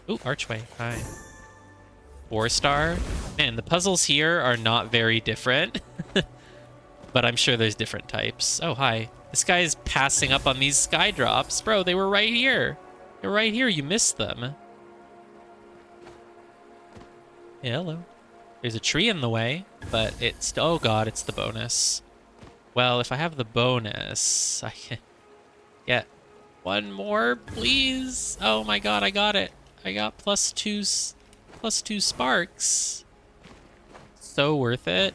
Speaker 1: Ooh, archway, hi. 4-star. Man, the puzzles here are not very different. But I'm sure there's different types. Oh, hi. This guy is passing up on these sky drops. Bro, they were right here. They're right here. You missed them. Yeah, hello. There's a tree in the way, but it's... Oh, God, it's the bonus. Well, if I have the bonus, I can get one more, please. Oh, my God, I got it. I got +2 sparks. So worth it.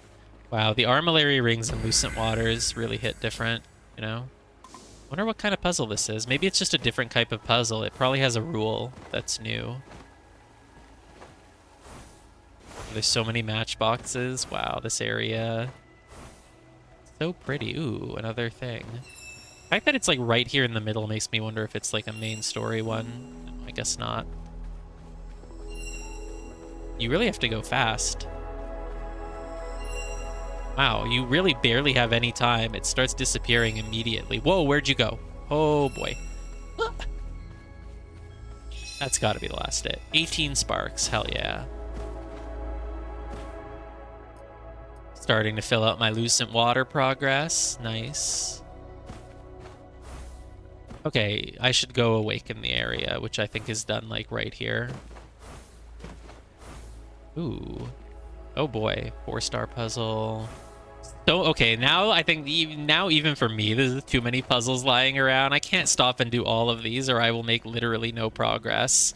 Speaker 1: Wow, the Armillary Rings and Lucent Waters really hit different, you know? Wonder what kind of puzzle this is. Maybe it's just a different type of puzzle. It probably has a rule that's new. There's so many matchboxes. Wow, this area. So pretty. Ooh, another thing. The fact that it's like right here in the middle makes me wonder if it's like a main story one. No, I guess not. You really have to go fast. Wow, you really barely have any time. It starts disappearing immediately. Whoa, where'd you go? Oh, boy. Ah. That's got to be the last hit. 18 sparks. Hell yeah. Starting to fill out my Lucent Water progress. Nice. Okay, I should go awaken the area, which I think is done, like, right here. Ooh. Oh, boy. 4-star puzzle. So, okay, now I think even for me, there's too many puzzles lying around. I can't stop and do all of these or I will make literally no progress.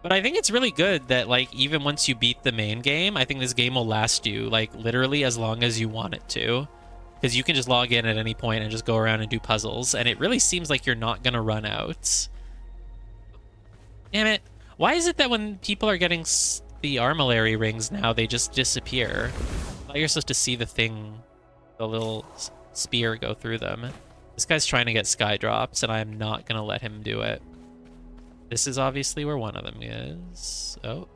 Speaker 1: But I think it's really good that, like, even once you beat the main game, I think this game will last you, like, literally as long as you want it to. Because you can just log in at any point and just go around and do puzzles. And it really seems like you're not going to run out. Damn it. Why is it that when people are getting the Armillary Rings now, they just disappear? I thought you're supposed to see the thing, the little spear go through them. This guy's trying to get sky drops, and I'm not going to let him do it. This is obviously where one of them is. Oh,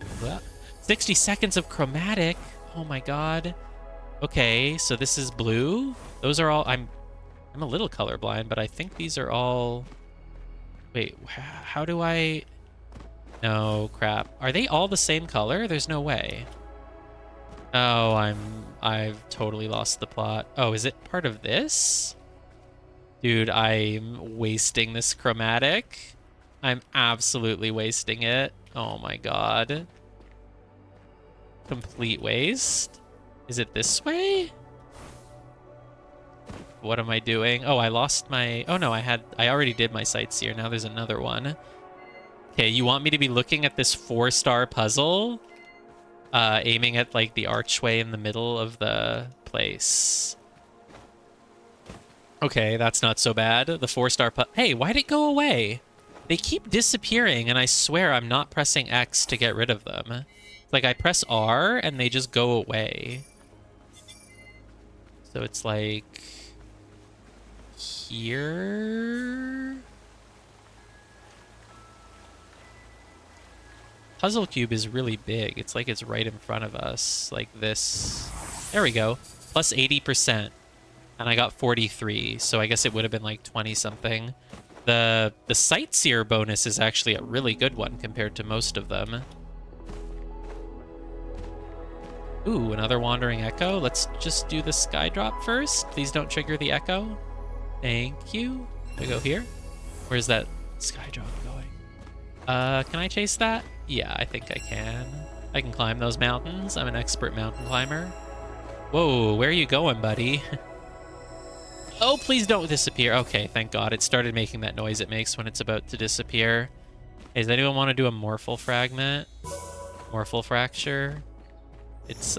Speaker 1: 60 seconds of chromatic. Oh my God. Okay, so this is blue. Those are all... I'm a little colorblind, but I think these are all... Wait, how do I... No, crap. Are they all the same color? There's no way. Oh, I've totally lost the plot. Oh, is it part of this? Dude, I'm wasting this chromatic. I'm absolutely wasting it. Oh my God. Complete waste. Is it this way? What am I doing? Oh, I lost my... Oh no, I already did my sightseer. Now there's another one. Okay, you want me to be looking at this 4-star puzzle? Aiming at, like, the archway in the middle of the place. Okay, that's not so bad. The 4-star Hey, why'd it go away? They keep disappearing, and I swear I'm not pressing X to get rid of them. Like, I press R, and they just go away. So it's like... Here... puzzle cube is really big. It's like it's right in front of us, like this. There we go. Plus 80%. And I got 43, so I guess it would have been like 20 something. The sightseer bonus is actually a really good one compared to most of them. Ooh, another wandering echo. Let's just do the sky drop first. Please don't trigger the echo. Thank you. I go here. Where's that sky drop going? Can I chase that? Yeah, I think I can. I can climb those mountains. I'm an expert mountain climber. Whoa, where are you going, buddy? Oh, please don't disappear. Okay, thank God. It started making that noise it makes when it's about to disappear. Hey, does anyone want to do a morphal fragment? Morphal fracture? It's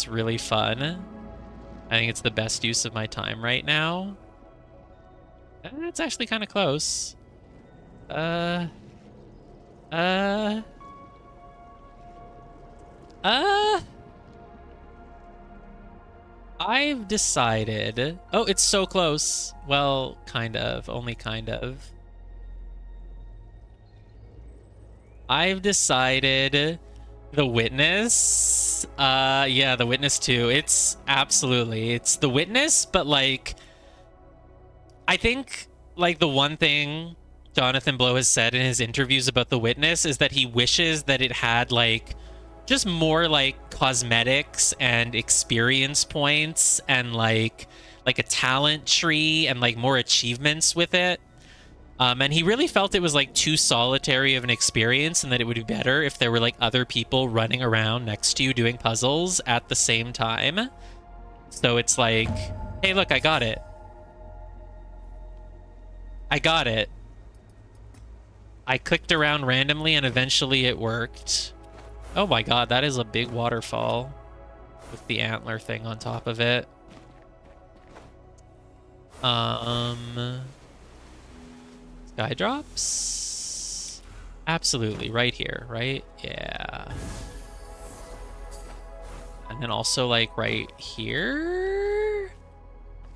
Speaker 1: really fun. I think it's the best use of my time right now. It's actually kind of close. I've decided... Oh, it's so close. Well, kind of. Only kind of. I've decided The Witness. Yeah, The Witness 2. It's absolutely... It's The Witness, but, like... I think, like, the one thing Jonathan Blow has said in his interviews about The Witness is that he wishes that it had, like... just more like cosmetics and experience points and like a talent tree and like more achievements with it. And he really felt it was like too solitary of an experience and that it would be better if there were like other people running around next to you doing puzzles at the same time. So it's like, hey, look, I got it. I got it. I clicked around randomly and eventually it worked. Oh my God, that is a big waterfall with the antler thing on top of it. Sky drops? Absolutely, right here, right? Yeah. And then also like right here?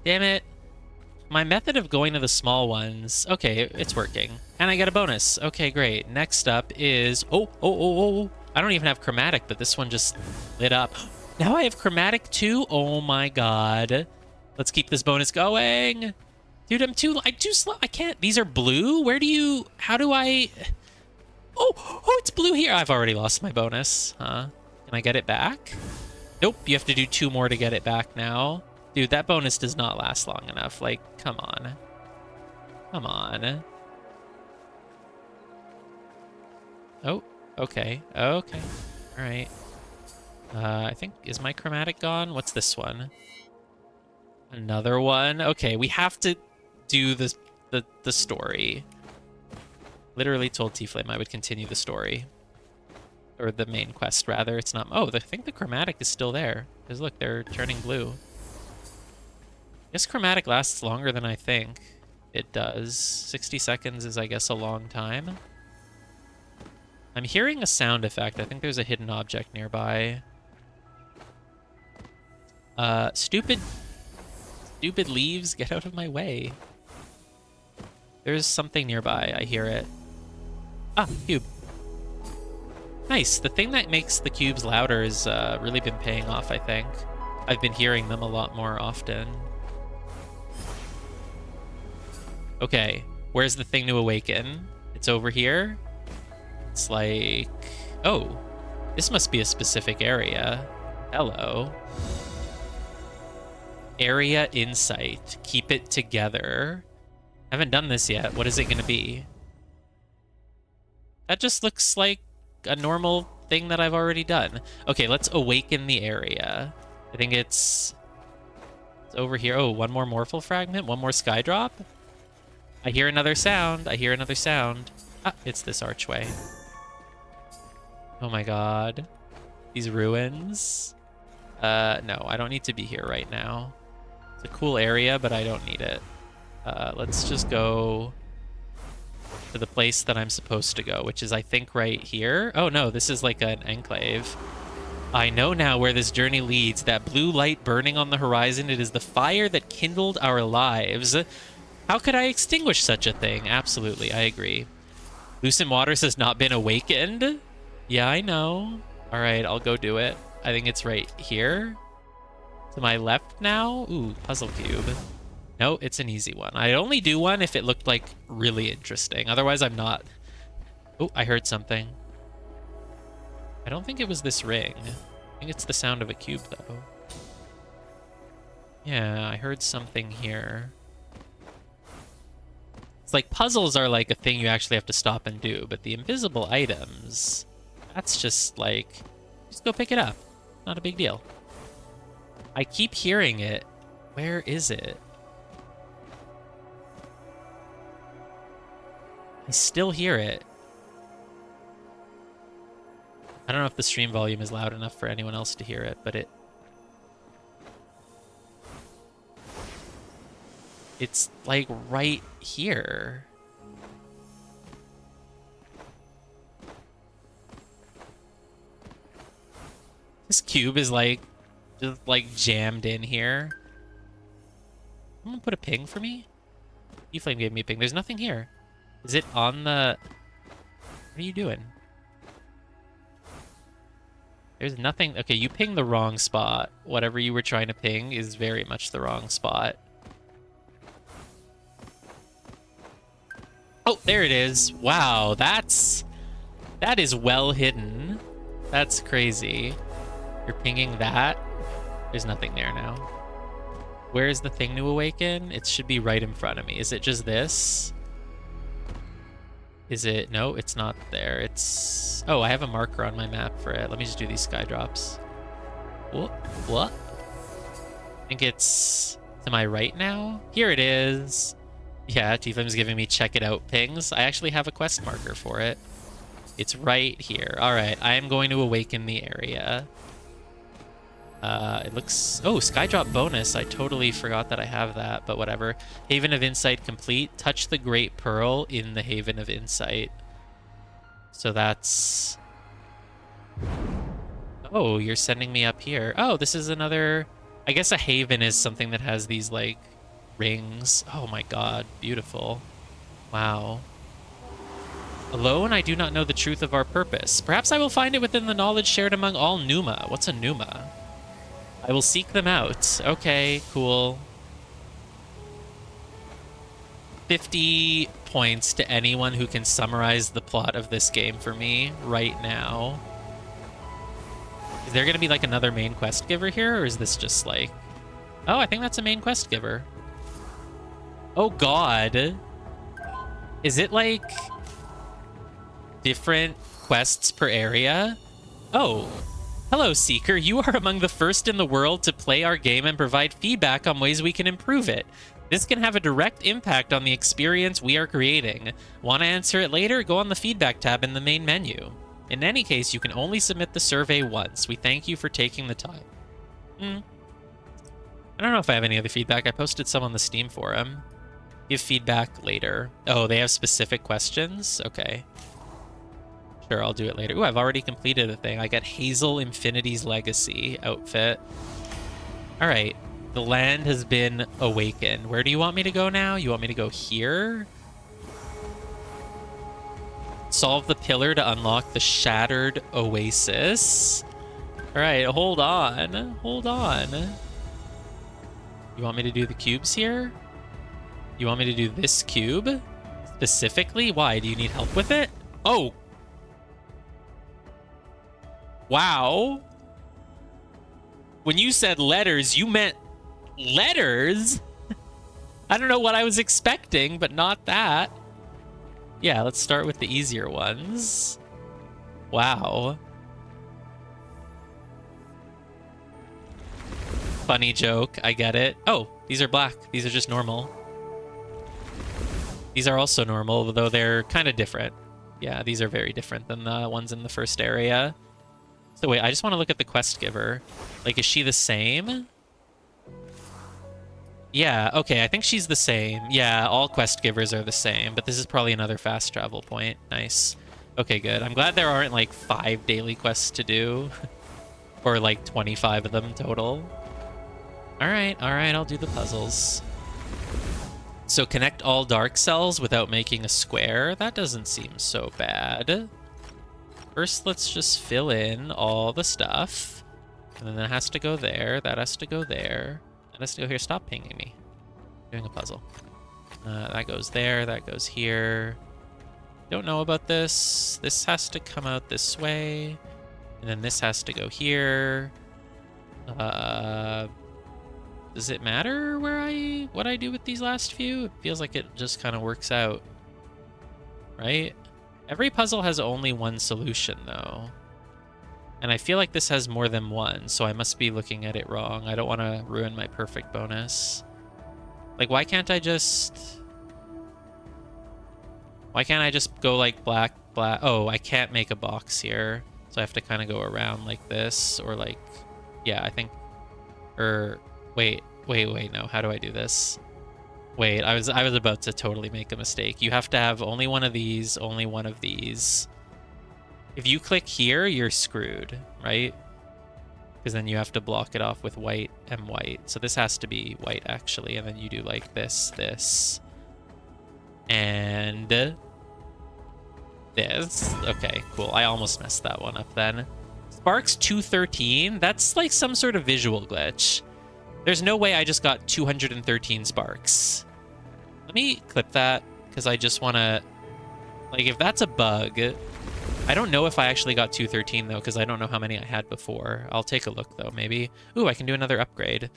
Speaker 1: Damn it. My method of going to the small ones. Okay, it's working. And I get a bonus. Okay, great. Next up is... Oh. I don't even have chromatic, but this one just lit up. Now I have chromatic too? Oh my God. Let's keep this bonus going. Dude, I'm too slow. I can't. These are blue? Where do you... How do I... Oh, it's blue here. I've already lost my bonus. Huh? Can I get it back? Nope, you have to do 2 more to get it back now. Dude, that bonus does not last long enough. Like, come on. Come on. Oh. Okay. All right. I think, is my chromatic gone? What's this one? Another one? Okay, we have to do the story. Literally told T-Flame I would continue the story. Or the main quest, rather. It's not... Oh, I think the chromatic is still there. Because look, they're turning blue. This chromatic lasts longer than I think it does. 60 seconds is, I guess, a long time. I'm hearing a sound effect. I think there's a hidden object nearby. Stupid leaves, get out of my way. There's something nearby. I hear it. Ah, cube. Nice. The thing that makes the cubes louder has really been paying off, I think. I've been hearing them a lot more often. Okay, where's the thing to awaken? It's over here. It's like... Oh, this must be a specific area. Hello. Area insight. Keep it together. Haven't done this yet. What is it going to be? That just looks like a normal thing that I've already done. Okay, let's awaken the area. I think it's over here. Oh, one more morphal fragment. One more sky drop. I hear another sound. Ah, it's this archway. Oh my God. These ruins. No, I don't need to be here right now. It's a cool area, but I don't need it. Let's just go to the place that I'm supposed to go, which is, I think, right here. Oh no, this is like an enclave. I know now where this journey leads. That blue light burning on the horizon, it is the fire that kindled our lives. How could I extinguish such a thing? Absolutely, I agree. Lucent Waters has not been awakened? Yeah, I know. All right, I'll go do it. I think it's right here. To my left now? Ooh, puzzle cube. No, it's an easy one. I'd only do one if it looked like really interesting. Otherwise, I'm not. Oh, I heard something. I don't think it was this ring. I think it's the sound of a cube, though. Yeah, I heard something here. It's like puzzles are like a thing you actually have to stop and do, but the invisible items, that's just like, just go pick it up. Not a big deal. I keep hearing it. Where is it? I still hear it. I don't know if the stream volume is loud enough for anyone else to hear it, but it's like right here. This cube is like just like jammed in here. Someone put a ping for me? E-Flame gave me a ping. There's nothing here. Is it on the... What are you doing? There's nothing... Okay, you pinged the wrong spot. Whatever you were trying to ping is very much the wrong spot. Oh, there it is. Wow, that is well hidden. That's crazy. You're pinging that? There's nothing there now. Where is the thing to awaken? It should be right in front of me. Is it just this? Is it? No, it's not there. It's... Oh, I have a marker on my map for it. Let me just do these sky drops. What? I think it's to my right now. Here it is. Yeah, T-Flame's giving me check it out pings. I actually have a quest marker for it. It's right here. All right, I am going to awaken the area. It looks... Oh, Skydrop bonus. I totally forgot that I have that, but whatever. Haven of Insight complete. Touch the Great Pearl in the Haven of Insight. So that's... Oh, you're sending me up here. Oh, this is another... I guess a haven is something that has these, like, rings. Oh my god, beautiful. Wow. Alone, I do not know the truth of our purpose. Perhaps I will find it within the knowledge shared among all Numa. What's a Numa? I will seek them out. Okay, cool. 50 points to anyone who can summarize the plot of this game for me right now. Is there going to be like another main quest giver here, or is this just like... Oh, I think that's a main quest giver. Oh god. Is it like different quests per area? Oh. Hello, Seeker. You are among the first in the world to play our game and provide feedback on ways we can improve it. This can have a direct impact on the experience we are creating. Want to answer it later? Go on the feedback tab in the main menu. In any case, you can only submit the survey once. We thank you for taking the time. I don't know if I have any other feedback. I posted some on the Steam forum. Give feedback later. Oh, they have specific questions? Okay. Sure, I'll do it later. Ooh, I've already completed a thing. I got Hazel Infinity's Legacy outfit. All right. The land has been awakened. Where do you want me to go now? You want me to go here? Solve the pillar to unlock the Shattered Oasis. All right, hold on. Hold on. You want me to do the cubes here? You want me to do this cube? Specifically? Why? Do you need help with it? Oh! Wow. When you said letters, you meant letters? I don't know what I was expecting, but not that. Yeah, let's start with the easier ones. Wow. Funny joke, I get it. Oh, these are black. These are just normal. These are also normal, though they're kind of different. Yeah, these are very different than the ones in the first area. So wait, I just want to look at the quest giver. Like, is she the same? Yeah, okay, I think she's the same. Yeah, all quest givers are the same, but this is probably another fast travel point. Nice. Okay, good. I'm glad there aren't, like, 5 daily quests to do. Or, like, 25 of them total. Alright, I'll do the puzzles. So connect all dark cells without making a square. That doesn't seem so bad. First, let's just fill in all the stuff. And then that has to go there. That has to go there. That has to go here. Stop pinging me. I'm doing a puzzle. That goes there. That goes here. Don't know about this. This has to come out this way. And then this has to go here. Does it matter what I do with these last few? It feels like it just kind of works out. Right? Every puzzle has only one solution, though. And I feel like this has more than one, so I must be looking at it wrong. I don't want to ruin my perfect bonus. Like, why can't I just go, like, black, black? Oh, I can't make a box here. So I have to kind of go around like this, or like, yeah, I think, or wait, no, how do I do this? Wait, I was about to totally make a mistake. You have to have only one of these, only one of these. If you click here, you're screwed, right? Because then you have to block it off with white and white. So this has to be white, actually, and then you do like this, and this. Okay, cool. I almost messed that one up then. Sparks 213? That's like some sort of visual glitch. There's no way I just got 213 sparks. Let me clip that, because I just want to... Like, if that's a bug... I don't know if I actually got 213, though, because I don't know how many I had before. I'll take a look, though, maybe. Ooh, I can do another upgrade.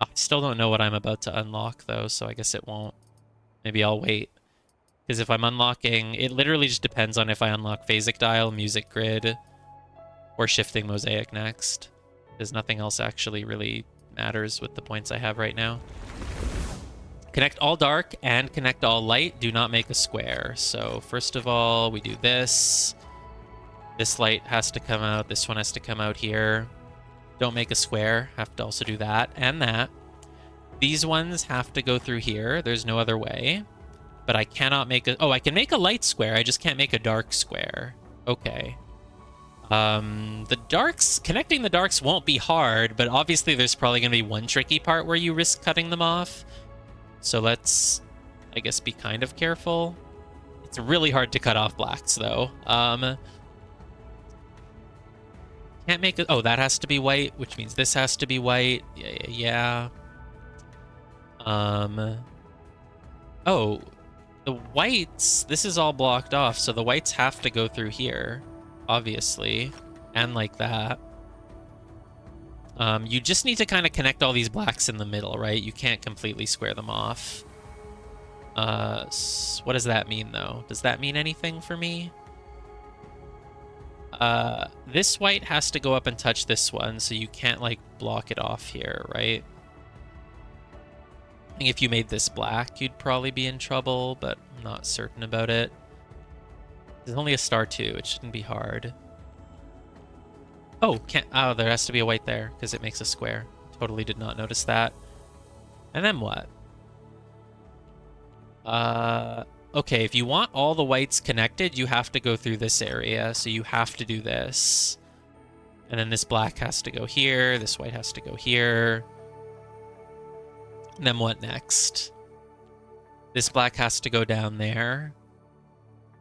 Speaker 1: I still don't know what I'm about to unlock, though, so I guess it won't. Maybe I'll wait. Because if I'm unlocking... It literally just depends on if I unlock Phasic Dial, Music Grid, or Shifting Mosaic next. Because nothing else actually really matters with the points I have right now. Connect all dark and connect all light. Do not make a square. So first of all, we do this. This light has to come out. This one has to come out here. Don't make a square. Have to also do that and that. These ones have to go through here. There's no other way. But I cannot make a... Oh, I can make a light square. I just can't make a dark square. Okay. The darks... Connecting the darks won't be hard, but obviously there's probably going to be one tricky part where you risk cutting them off. So let's, I guess, be kind of careful. It's really hard to cut off blacks, though. Can't make it... Oh, that has to be white, which means this has to be white. Yeah. Oh, the whites... This is all blocked off, so the whites have to go through here, obviously. And like that. You just need to kind of connect all these blacks in the middle, right? You can't completely square them off. What does that mean, though? Does that mean anything for me? This white has to go up and touch this one, so you can't, like, block it off here, right? I think if you made this black, you'd probably be in trouble, but I'm not certain about it. There's only a star 2. It shouldn't be hard. Oh, can't... Oh, there has to be a white there, because it makes a square. Totally did not notice that. And then what? Okay, if you want all the whites connected, you have to go through this area, so you have to do this. And then this black has to go here, this white has to go here. And then what next? This black has to go down there.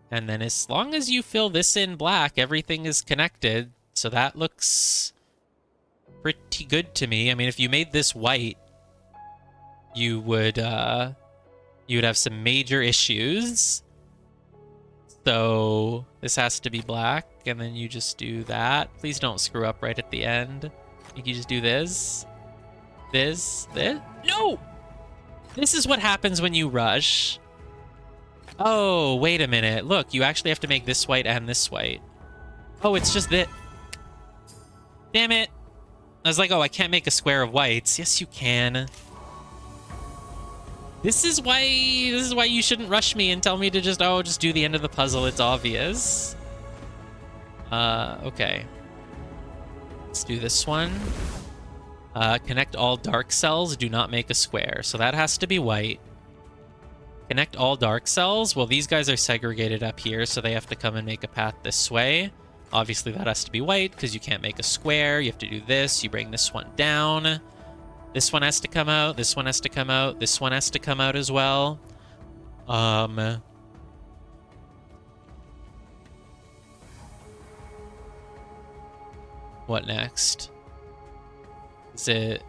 Speaker 1: And then as long as you fill this in black, everything is connected. So that looks pretty good to me. I mean, if you made this white, you would have some major issues. So this has to be black, and then you just do that. Please don't screw up right at the end. I think you just do this. This. No! This is what happens when you rush. Oh, wait a minute. Look, you actually have to make this white and this white. Oh, it's just that. Damn it. I was like, oh, I can't make a square of whites. Yes, you can. This is why you shouldn't rush me and tell me to just do the end of the puzzle. It's obvious. Okay. Let's do this one. Connect all dark cells. Do not make a square. So that has to be white. Connect all dark cells. Well, these guys are segregated up here, so they have to come and make a path this way. Obviously, that has to be white because you can't make a square. You have to do this. You bring this one down. This one has to come out. This one has to come out. This one has to come out as well. Um, what next? Does it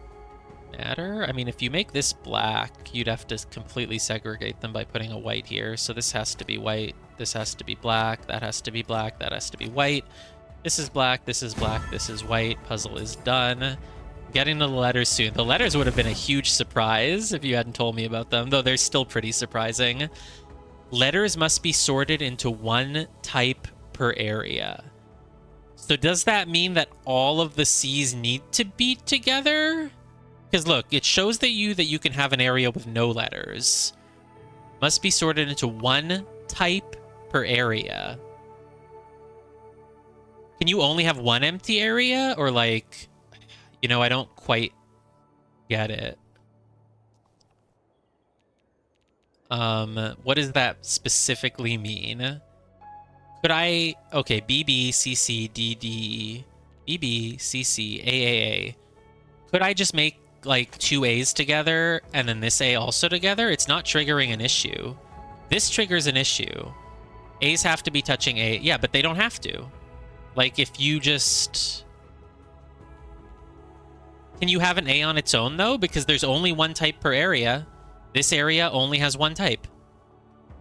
Speaker 1: matter? I mean, if you make this black, you'd have to completely segregate them by putting a white here. So this has to be white, this has to be black, that has to be black, that has to be white. This is black, this is black, this is white. Puzzle is done. Getting to the letters soon. The letters would have been a huge surprise if you hadn't told me about them, though they're still pretty surprising. Letters must be sorted into one type per area. So does that mean that all of the C's need to be together? Because look, it shows that you can have an area with no letters. Must be sorted into one type per area. Can you only have one empty area? Or like, you know, I don't quite get it. What does that specifically mean? Could I... Okay, BB, CC, DD, BB, CC, AAA. Could I just make, like, two A's together and then this A also together? It's not triggering an issue. This triggers an issue. A's have to be touching A. Yeah, but they don't have to. Like, if you just... Can you have an A on its own, though? Because there's only one type per area. This area only has one type.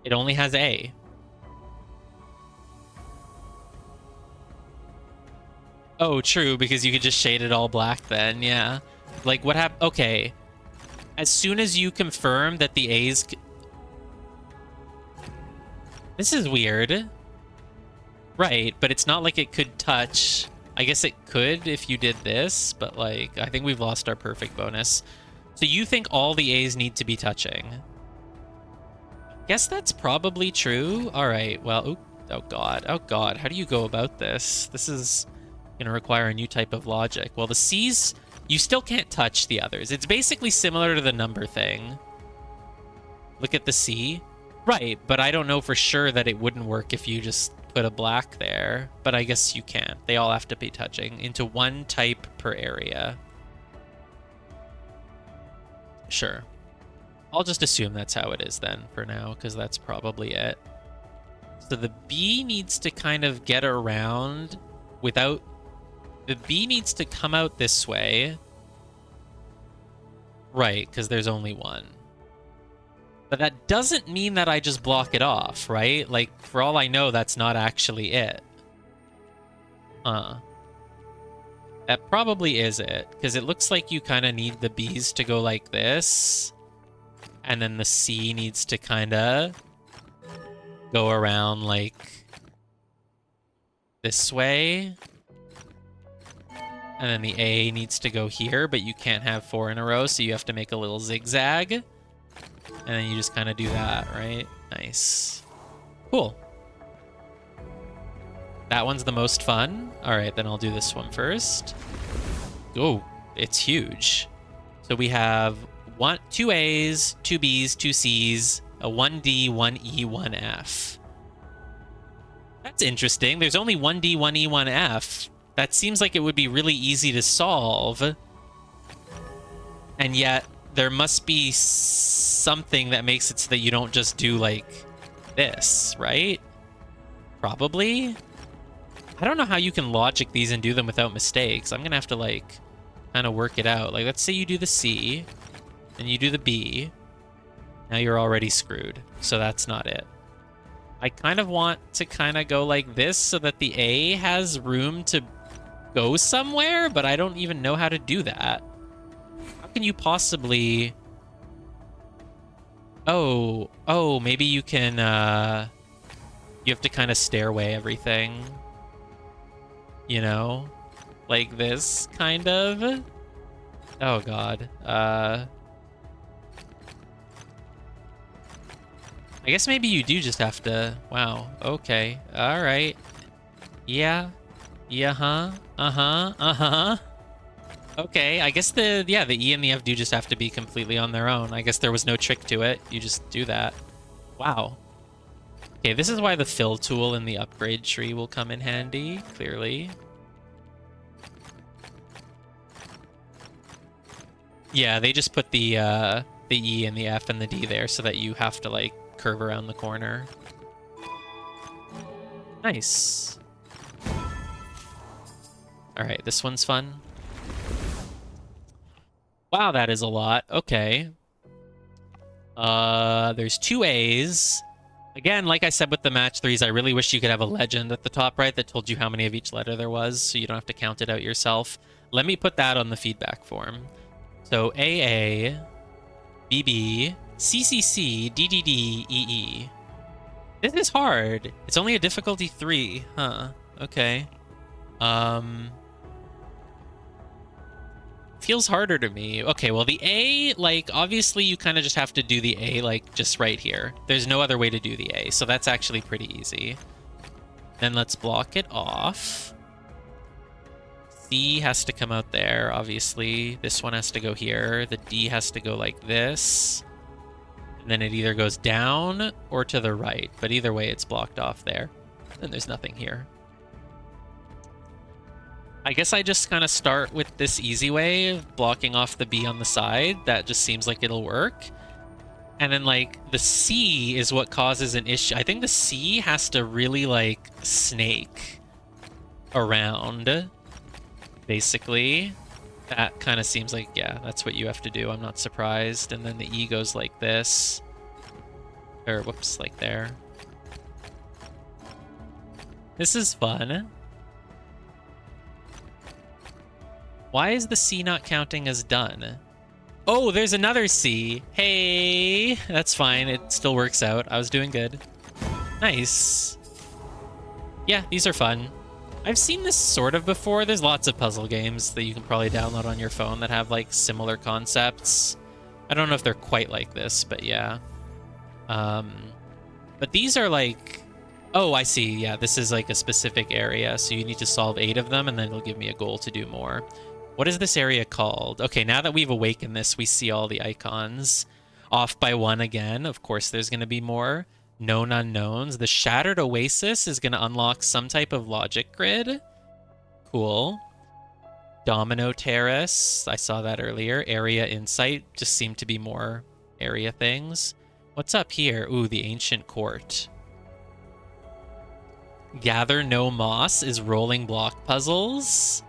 Speaker 1: It only has A. Oh, true, because you could just shade it all black then, yeah. Like, what happened? Okay. As soon as you confirm that the A's... This is weird. Right, but it's not like it could touch... I guess it could if you did this, but, like, I think we've lost our perfect bonus. So you think all the A's need to be touching? Guess that's probably true. All right, well, oh god, how do you go about this? This is gonna require a new type of logic. Well, the C's, you still can't touch the others. It's basically similar to the number thing. Look at the C. Right, but I don't know for sure that it wouldn't work if you just put a black there, but I guess you can't. They all have to be touching into one type per area. Sure. I'll just assume that's how it is then for now, because that's probably it. So the B needs to kind of get around without... The B needs to come out this way. Right, because there's only one. But that doesn't mean that I just block it off, right? Like, for all I know, that's not actually it. Huh. That probably is it, because it looks like you kind of need the B's to go like this. And then the C needs to kind of go around like this way. And then the A needs to go here, but you can't have 4 in a row, so you have to make a little zigzag. And then you just kind of do that, right? Nice. Cool. That one's the most fun. All right, then I'll do this one first. Oh, it's huge. So we have 2 A's, 2 B's, 2 C's, a 1D, 1E, 1F. That's interesting. There's only 1D, 1E, 1F. That seems like it would be really easy to solve. And yet, there must be something that makes it so that you don't just do, like, this, right? Probably? I don't know how you can logic these and do them without mistakes. I'm gonna have to, like, kind of work it out. Like, let's say you do the C, and you do the B. Now you're already screwed, so that's not it. I kind of want to kind of go like this so that the A has room to go somewhere, but I don't even know how to do that. How can you possibly... Oh, maybe you can, you have to kind of stairway everything. You know? Like this, kind of? Oh, God. I guess maybe you do just have to... Wow, okay. Alright. Yeah. Yeah, uh-huh. Okay, I guess the E and the F do just have to be completely on their own. I guess there was no trick to it. You just do that. Wow. Okay, this is why the fill tool in the upgrade tree will come in handy, clearly. Yeah, they just put the E and the F and the D there so that you have to, like, curve around the corner. Nice. All right, this one's fun. Wow, that is a lot. Okay. There's 2 A's. Again, like I said with the match 3s, I really wish you could have a legend at the top right that told you how many of each letter there was, so you don't have to count it out yourself. Let me put that on the feedback form. So AA, BB, CCC, DDD, EE. This is hard. It's only a difficulty 3, huh? Okay. Feels harder to me. Okay, well the A, like, obviously you kind of just have to do the A, like, just right here. There's no other way to do the A, so that's actually pretty easy. Then let's block it off. C has to come out there, obviously. This one has to go here. The D has to go like this. And then it either goes down or to the right, but either way it's blocked off there. And there's nothing here. I guess I just kind of start with this easy way of blocking off the B on the side. That just seems like it'll work. And then, like, the C is what causes an issue. I think the C has to really, like, snake around, basically. That kind of seems like, yeah, that's what you have to do. I'm not surprised. And then the E goes like this. Or, whoops, like there. This is fun. Why is the C not counting as done? Oh, there's another C. Hey, that's fine. It still works out. I was doing good. Nice. Yeah, these are fun. I've seen this sort of before. There's lots of puzzle games that you can probably download on your phone that have like similar concepts. I don't know if they're quite like this, but yeah. But these are like... Oh, I see. Yeah, this is like a specific area, so you need to solve 8 of them, and then it'll give me a goal to do more. What is this area called? Okay, now that we've awakened this, we see all the icons. Off by 1 again. Of course, there's going to be more. Known unknowns. The Shattered Oasis is going to unlock some type of logic grid. Cool. Domino Terrace. I saw that earlier. Area Insight. Just seemed to be more area things. What's up here? Ooh, the Ancient Court. Gather No Moss is rolling block puzzles.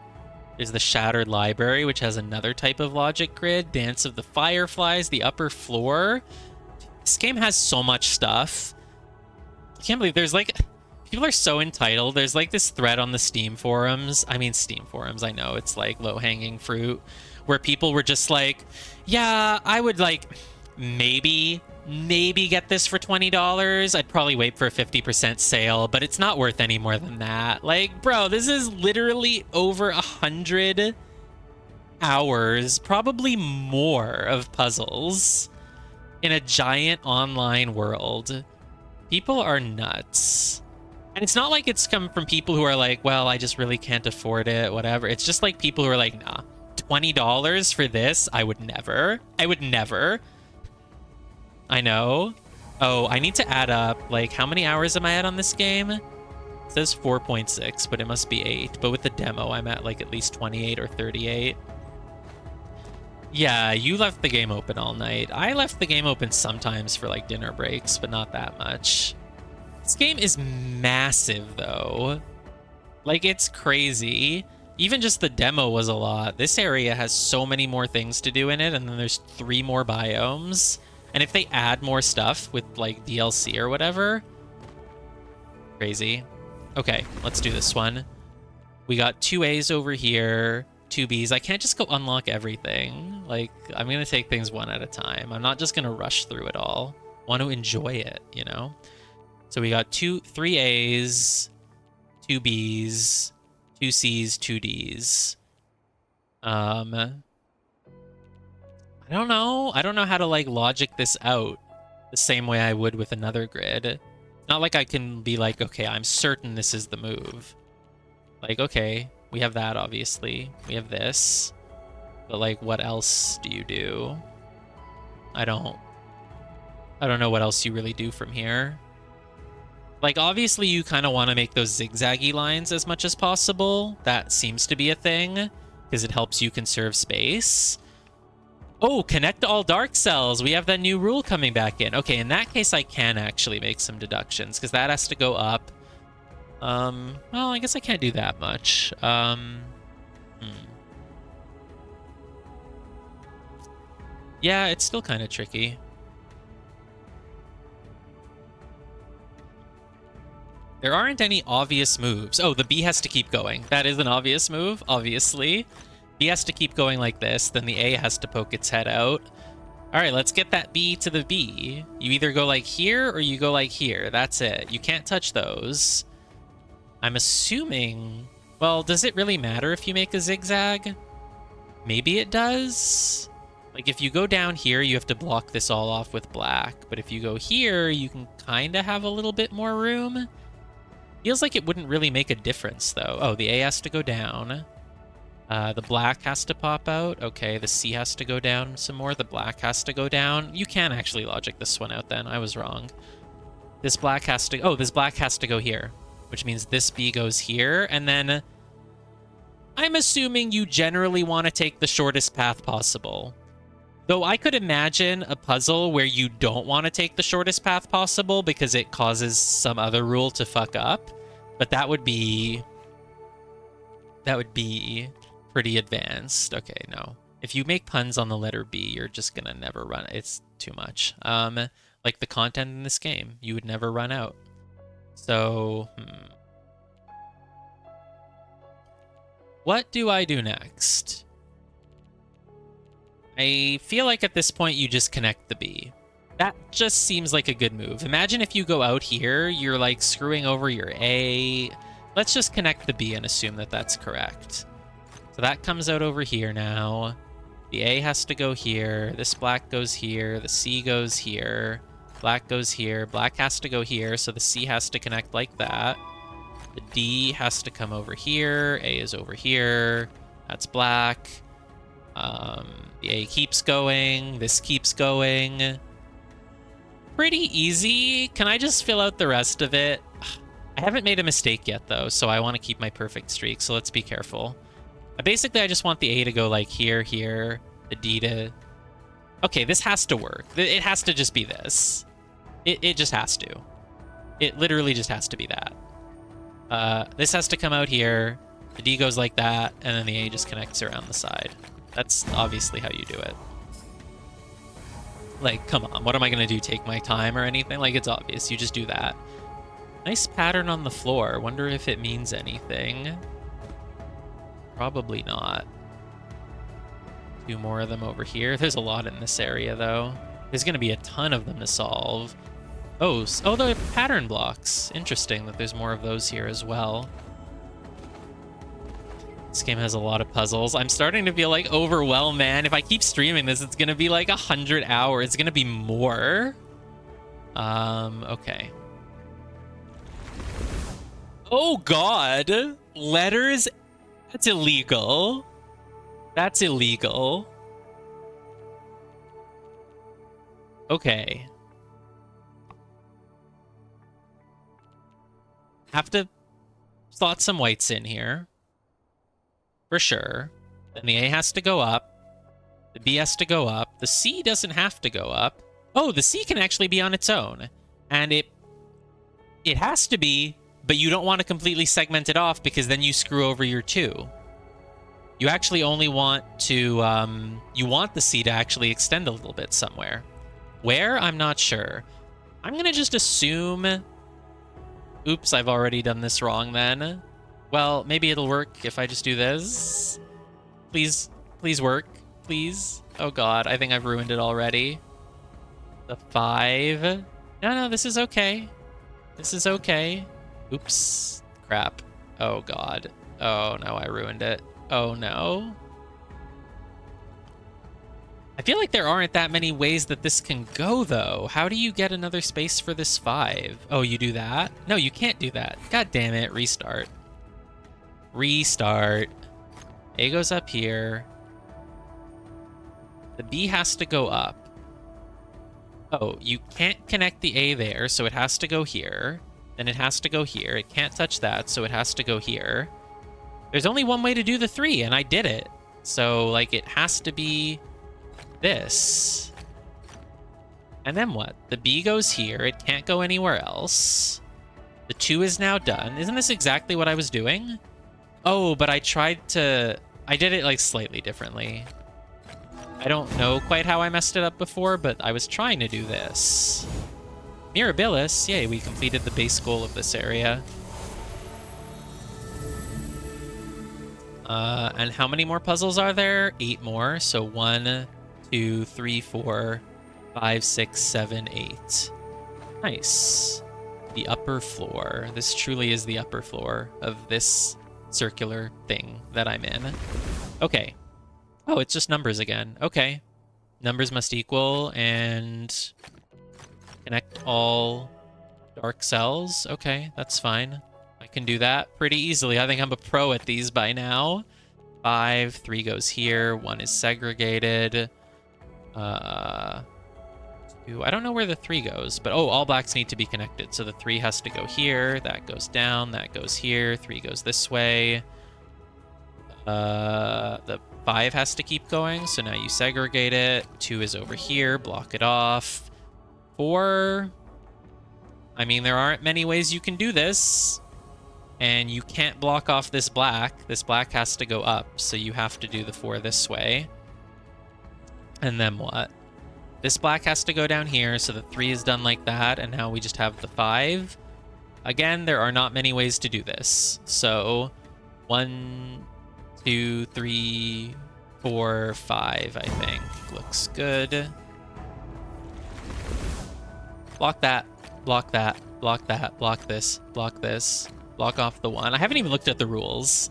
Speaker 1: There's the Shattered Library, which has another type of logic grid. Dance of the Fireflies, the Upper Floor. This game has so much stuff. I can't believe there's like... People are so entitled. There's like this thread on the Steam forums. I mean, Steam forums, I know. It's like low-hanging fruit. Where people were just like, yeah, I would like maybe get this for $20. I'd probably wait for a 50% sale, but it's not worth any more than that. Like, bro, this is literally over 100 hours, probably more, of puzzles in a giant online world. People are nuts. And it's not like it's come from people who are like, well, I just really can't afford it, whatever. It's just like people who are like, nah, $20 for this? I would never. I would never. I know. Oh, I need to add up, like, how many hours am I at on this game? It says 4.6, but it must be 8. But with the demo, I'm at, like, at least 28 or 38. Yeah, you left the game open all night. I left the game open sometimes for, like, dinner breaks, but not that much. This game is massive, though. Like, it's crazy. Even just the demo was a lot. This area has so many more things to do in it, and then there's 3 more biomes. And if they add more stuff with, like, DLC or whatever... Crazy. Okay, let's do this one. We got 2 A's over here, 2 B's. I can't just go unlock everything. Like, I'm going to take things one at a time. I'm not just going to rush through it all. I want to enjoy it, you know? So we got 3 A's, 2 B's, 2 C's, 2 D's. I don't know. I don't know how to, like, logic this out the same way I would with another grid. Not like I can be like, okay, I'm certain this is the move. Like, okay, we have that, obviously. We have this. But, like, what else do you do? I don't know what else you really do from here. Like, obviously, you kind of want to make those zigzaggy lines as much as possible. That seems to be a thing, because it helps you conserve space. Oh, connect all dark cells. We have that new rule coming back in. Okay, in that case, I can actually make some deductions because that has to go up. Well, I guess I can't do that much. Yeah, it's still kind of tricky. There aren't any obvious moves. Oh, the B has to keep going. That is an obvious move, obviously. B has to keep going like this, then the A has to poke its head out. All right, let's get that B to the B. You either go like here or you go like here. That's it. You can't touch those. I'm assuming... Well, does it really matter if you make a zigzag? Maybe it does. Like, if you go down here, you have to block this all off with black. But if you go here, you can kind of have a little bit more room. Feels like it wouldn't really make a difference, though. Oh, the A has to go down. The black has to pop out. Okay, the C has to go down some more. The black has to go down. You can actually logic this one out then. I was wrong. This black has to... Oh, this black has to go here, which means this B goes here. And then I'm assuming you generally want to take the shortest path possible. Though I could imagine a puzzle where you don't want to take the shortest path possible because it causes some other rule to fuck up. But that would be pretty advanced. Okay, no. If you make puns on the letter B, you're just gonna never run. It's too much. Like the content in this game, you would never run out. So, what do I do next? I feel like at this point you just connect the B. That just seems like a good move. Imagine if you go out here, you're like screwing over your A. Let's just connect the B and assume that that's correct. So that comes out over here now. The A has to go here. This black goes here. The C goes here. Black goes here. Black has to go here, so the C has to connect like that. The D has to come over here. A is over here. That's black. The A keeps going. This keeps going. Pretty easy. Can I just fill out the rest of it? I haven't made a mistake yet, though, so I want to keep my perfect streak, so let's be careful. Basically, I just want the A to go like here, here, the D to... Okay, this has to work. It has to just be this. It just has to. It literally just has to be that. This has to come out here, the D goes like that, and then the A just connects around the side. That's obviously how you do it. Like, come on, what am I gonna do? Take my time or anything? Like, it's obvious. You just do that. Nice pattern on the floor. Wonder if it means anything. Probably not. 2 more of them over here. There's a lot in this area, though. There's gonna be a ton of them to solve. Oh, they're pattern blocks. Interesting that there's more of those here as well. This game has a lot of puzzles. I'm starting to feel like overwhelmed, man. If I keep streaming this, it's gonna be like 100 hours. It's gonna be more. Okay. Oh God, letters. That's illegal. That's illegal. Okay. Have to slot some whites in here. For sure. Then the A has to go up. The B has to go up. The C doesn't have to go up. Oh, the C can actually be on its own. And it has to be, but you don't want to completely segment it off because then you screw over your 2. You actually only want to, you want the C to actually extend a little bit somewhere. Where? I'm not sure. I'm going to just assume... Oops, I've already done this wrong then. Well, maybe it'll work if I just do this. Please work. Please. Oh God, I think I've ruined it already. The 5. No, this is okay. This is okay. Oops. Crap. Oh God. Oh no, I ruined it. Oh no. I feel like there aren't that many ways that this can go, though. How do you get another space for this 5? Oh, you do that? No, you can't do that. God damn it. Restart. Restart. A goes up here. The B has to go up. Oh, you can't connect the A there, so it has to go here. Then it has to go here. It can't touch that, so it has to go here. There's only one way to do the 3, and I did it. So, like, it has to be this. And then what? The B goes here. It can't go anywhere else. The 2 is now done. Isn't this exactly what I was doing? Oh, but I did it like slightly differently. I don't know quite how I messed it up before, but I was trying to do this. Mirabilis, yay, we completed the base goal of this area. And how many more puzzles are there? 8 more. So 1, 2, 3, 4, 5, 6, 7, 8. Nice. The upper floor. This truly is the upper floor of this circular thing that I'm in. Okay. Oh, it's just numbers again. Okay. Numbers must equal and connect all dark cells. Okay, that's fine. I can do that pretty easily. I think I'm a pro at these by now. 5, 3 goes here. 1 is segregated. 2, I don't know where the 3 goes, but oh, all blacks need to be connected. So the 3 has to go here. That goes down. That goes here. 3 goes this way. The 5 has to keep going, so now you segregate it. 2 is over here, block it off. 4, I mean, there aren't many ways you can do this. And you can't block off this black. This black has to go up, so you have to do the 4 this way. And then what? This black has to go down here, so the 3 is done like that, and now we just have the 5. Again, there are not many ways to do this. So 1, 2, 3, 4, 5, I think. Looks good. Block that, block that, block that, block this, block off the 1. I haven't even looked at the rules.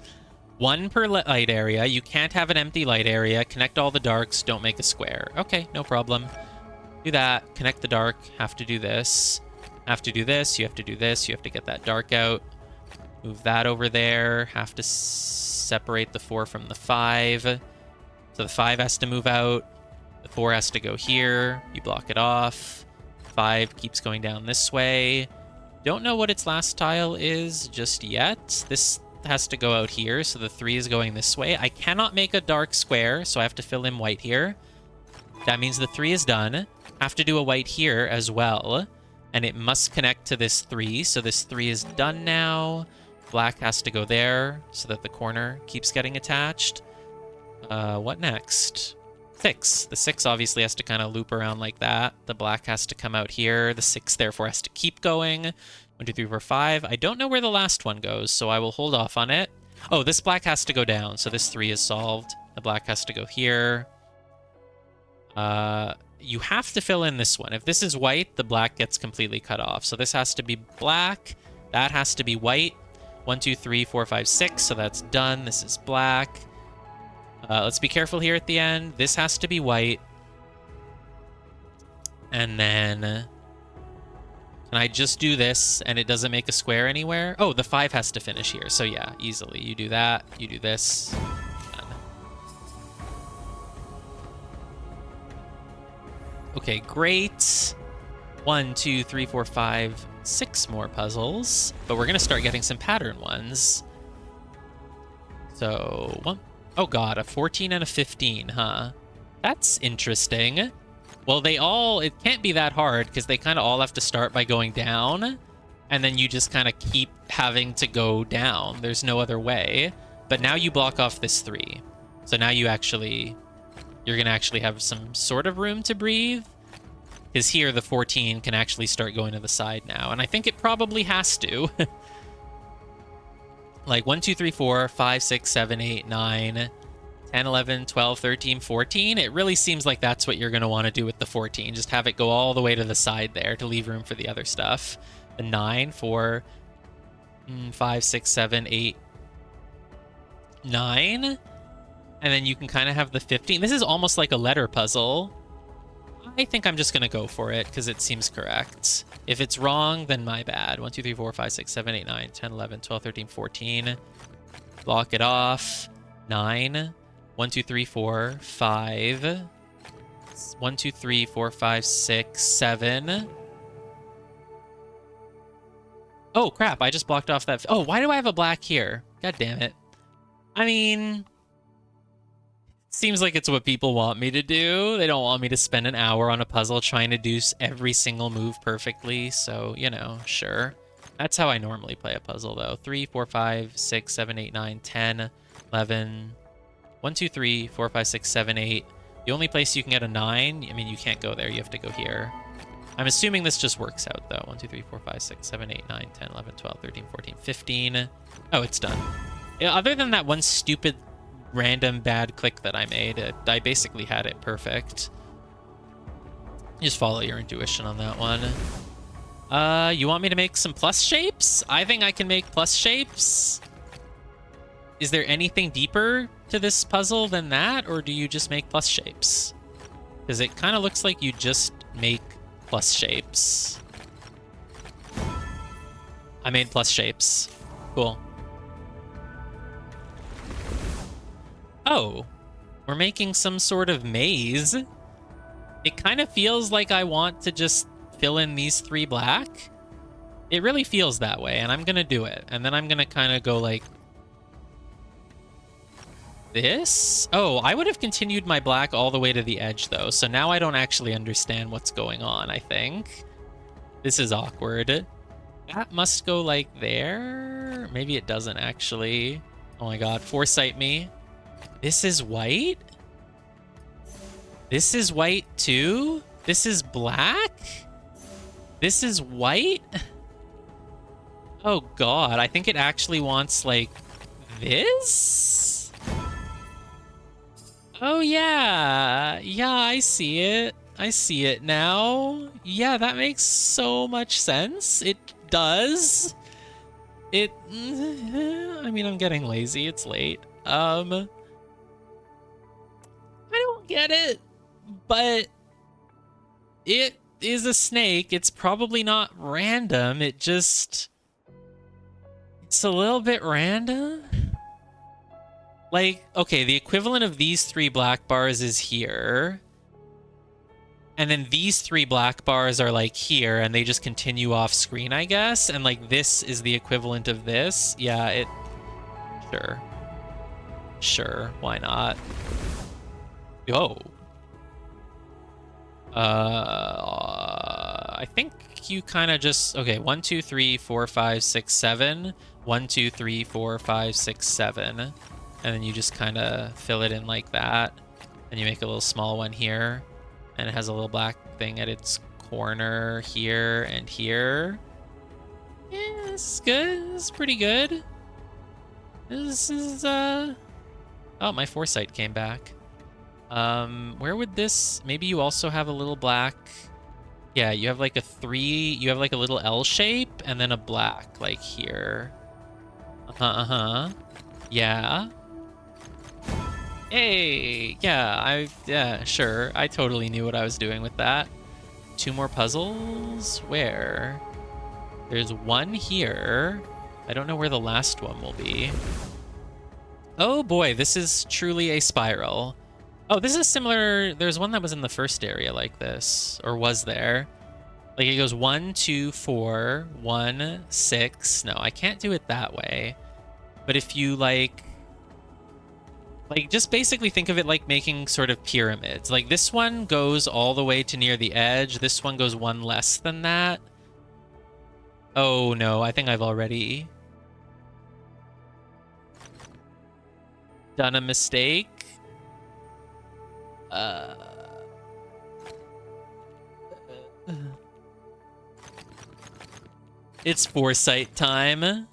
Speaker 1: 1 per light area. You can't have an empty light area. Connect all the darks. Don't make a square. Okay, no problem. Do that. Connect the dark. Have to do this. Have to do this. You have to do this. You have to get that dark out. Move that over there. Have to separate the 4 from the 5. So the 5 has to move out. The 4 has to go here. You block it off. 5 keeps going down this way. Don't know what its last tile is just yet. This has to go out here, so the 3 is going this way. I cannot make a dark square, so I have to fill in white here. That means the 3 is done. Have to do a white here as well. And it must connect to this 3, so this 3 is done now. Black has to go there, so that the corner keeps getting attached. What next? 6. The 6 obviously has to kind of loop around like that. The black has to come out here. The 6 therefore has to keep going. 1, 2, 3, 4, 5. I don't know where the last one goes, so I will hold off on it. Oh, this black has to go down, so this 3 is solved. The black has to go here. You have to fill in this one. If this is white, the black gets completely cut off. So this has to be black. That has to be white. 1, 2, 3, 4, 5, 6. So that's done. This is black. Let's be careful here at the end. This has to be white. And then... Can I just do this and it doesn't make a square anywhere? Oh, the 5 has to finish here. So yeah, easily. You do that. You do this. Done. Okay, great. 1, 2, 3, 4, 5, 6 more puzzles. But we're going to start getting some pattern ones. So, 1. Oh god, a 14 and a 15, huh? That's interesting. Well, it can't be that hard because they kind of all have to start by going down. And then you just kind of keep having to go down. There's no other way. But now you block off this 3. So now you're going to actually have some sort of room to breathe. Because here the 14 can actually start going to the side now. And I think it probably has to. Like 1, 2, 3, 4, 5, 6, 7, 8, 9... 10, 11, 12, 13, 14. It really seems like that's what you're going to want to do with the 14. Just have it go all the way to the side there to leave room for the other stuff. The 9, 4, 5, 6, 7, 8, 9. And then you can kind of have the 15. This is almost like a letter puzzle. I think I'm just going to go for it because it seems correct. If it's wrong, then my bad. 1, 2, 3, 4, 5, 6, 7, 8, 9, 10, 11, 12, 13, 14. Block it off. 9. 1, 2, 3, 4, 5. 1, 2, 3, 4, 5, 6, 7. Oh, crap. I just blocked off that. Oh, why do I have a black here? God damn it. I mean, Seems like it's what people want me to do. They don't want me to spend an hour on a puzzle trying to do every single move perfectly. So, you know, sure. That's how I normally play a puzzle, though. 3, 4, 5, 6, 7, 8, 9, 10, 11. 1, 2, 3, 4, 5, 6, 7, 8. The only place you can get a 9, I mean, you can't go there. You have to go here. I'm assuming this just works out, though. 1, 2, 3, 4, 5, 6, 7, 8, 9, 10, 11, 12, 13, 14, 15. Oh, it's done. Yeah, other than that one stupid random bad click that I made, I basically had it perfect. Just follow your intuition on that one. You want me to make some plus shapes? I think I can make plus shapes. Is there anything deeper to this puzzle than that, or do you just make plus shapes? Because it kind of looks like you just make plus shapes. I made plus shapes. Cool. Oh, we're making some sort of maze. It kind of feels like I want to just fill in these 3 black. It really feels that way, and I'm gonna do it. And then I'm gonna kind of go like this. Oh, I would have continued my black all the way to the edge, though. So now I don't actually understand what's going on, I think. This is awkward. That must go like there. Maybe it doesn't actually. Oh my god, foresight me. This is white? This is white too? This is black? This is white? Oh god, I think it actually wants like this? Oh yeah. Yeah, I see it. I see it now. Yeah, that makes so much sense. It does. I mean, I'm getting lazy. It's late. I don't get it, but it is a snake. It's probably not random. It's a little bit random. Like, okay, the equivalent of these 3 black bars is here. And then these 3 black bars are like here, and they just continue off screen, I guess. And like this is the equivalent of this. Yeah, sure. Sure, why not? Oh. I think you kind of just, okay, 1, 2, 3, 4, 5, 6, 7. 1, 2, 3, 4, 5, 6, 7. And then you just kind of fill it in like that. And you make a little small one here. And it has a little black thing at its corner here and here. Yeah, this is good. This is pretty good. This is, oh, my foresight came back. Where would this... Maybe you also have a little black... Yeah, you have like a 3... You have like a little L shape and then a black, like here. Yeah. Hey! Yeah, sure. I totally knew what I was doing with that. 2 more puzzles? Where? There's one here. I don't know where the last one will be. Oh boy, this is truly a spiral. Oh, this is similar. There's one that was in the first area like this, or was there? Like it goes 1, 2, 4, 1, 6. No, I can't do it that way. But if you like just basically think of it like making sort of pyramids. Like this one goes all the way to near the edge. This one goes 1 less than that. Oh no, I think I've already done a mistake. It's foresight time.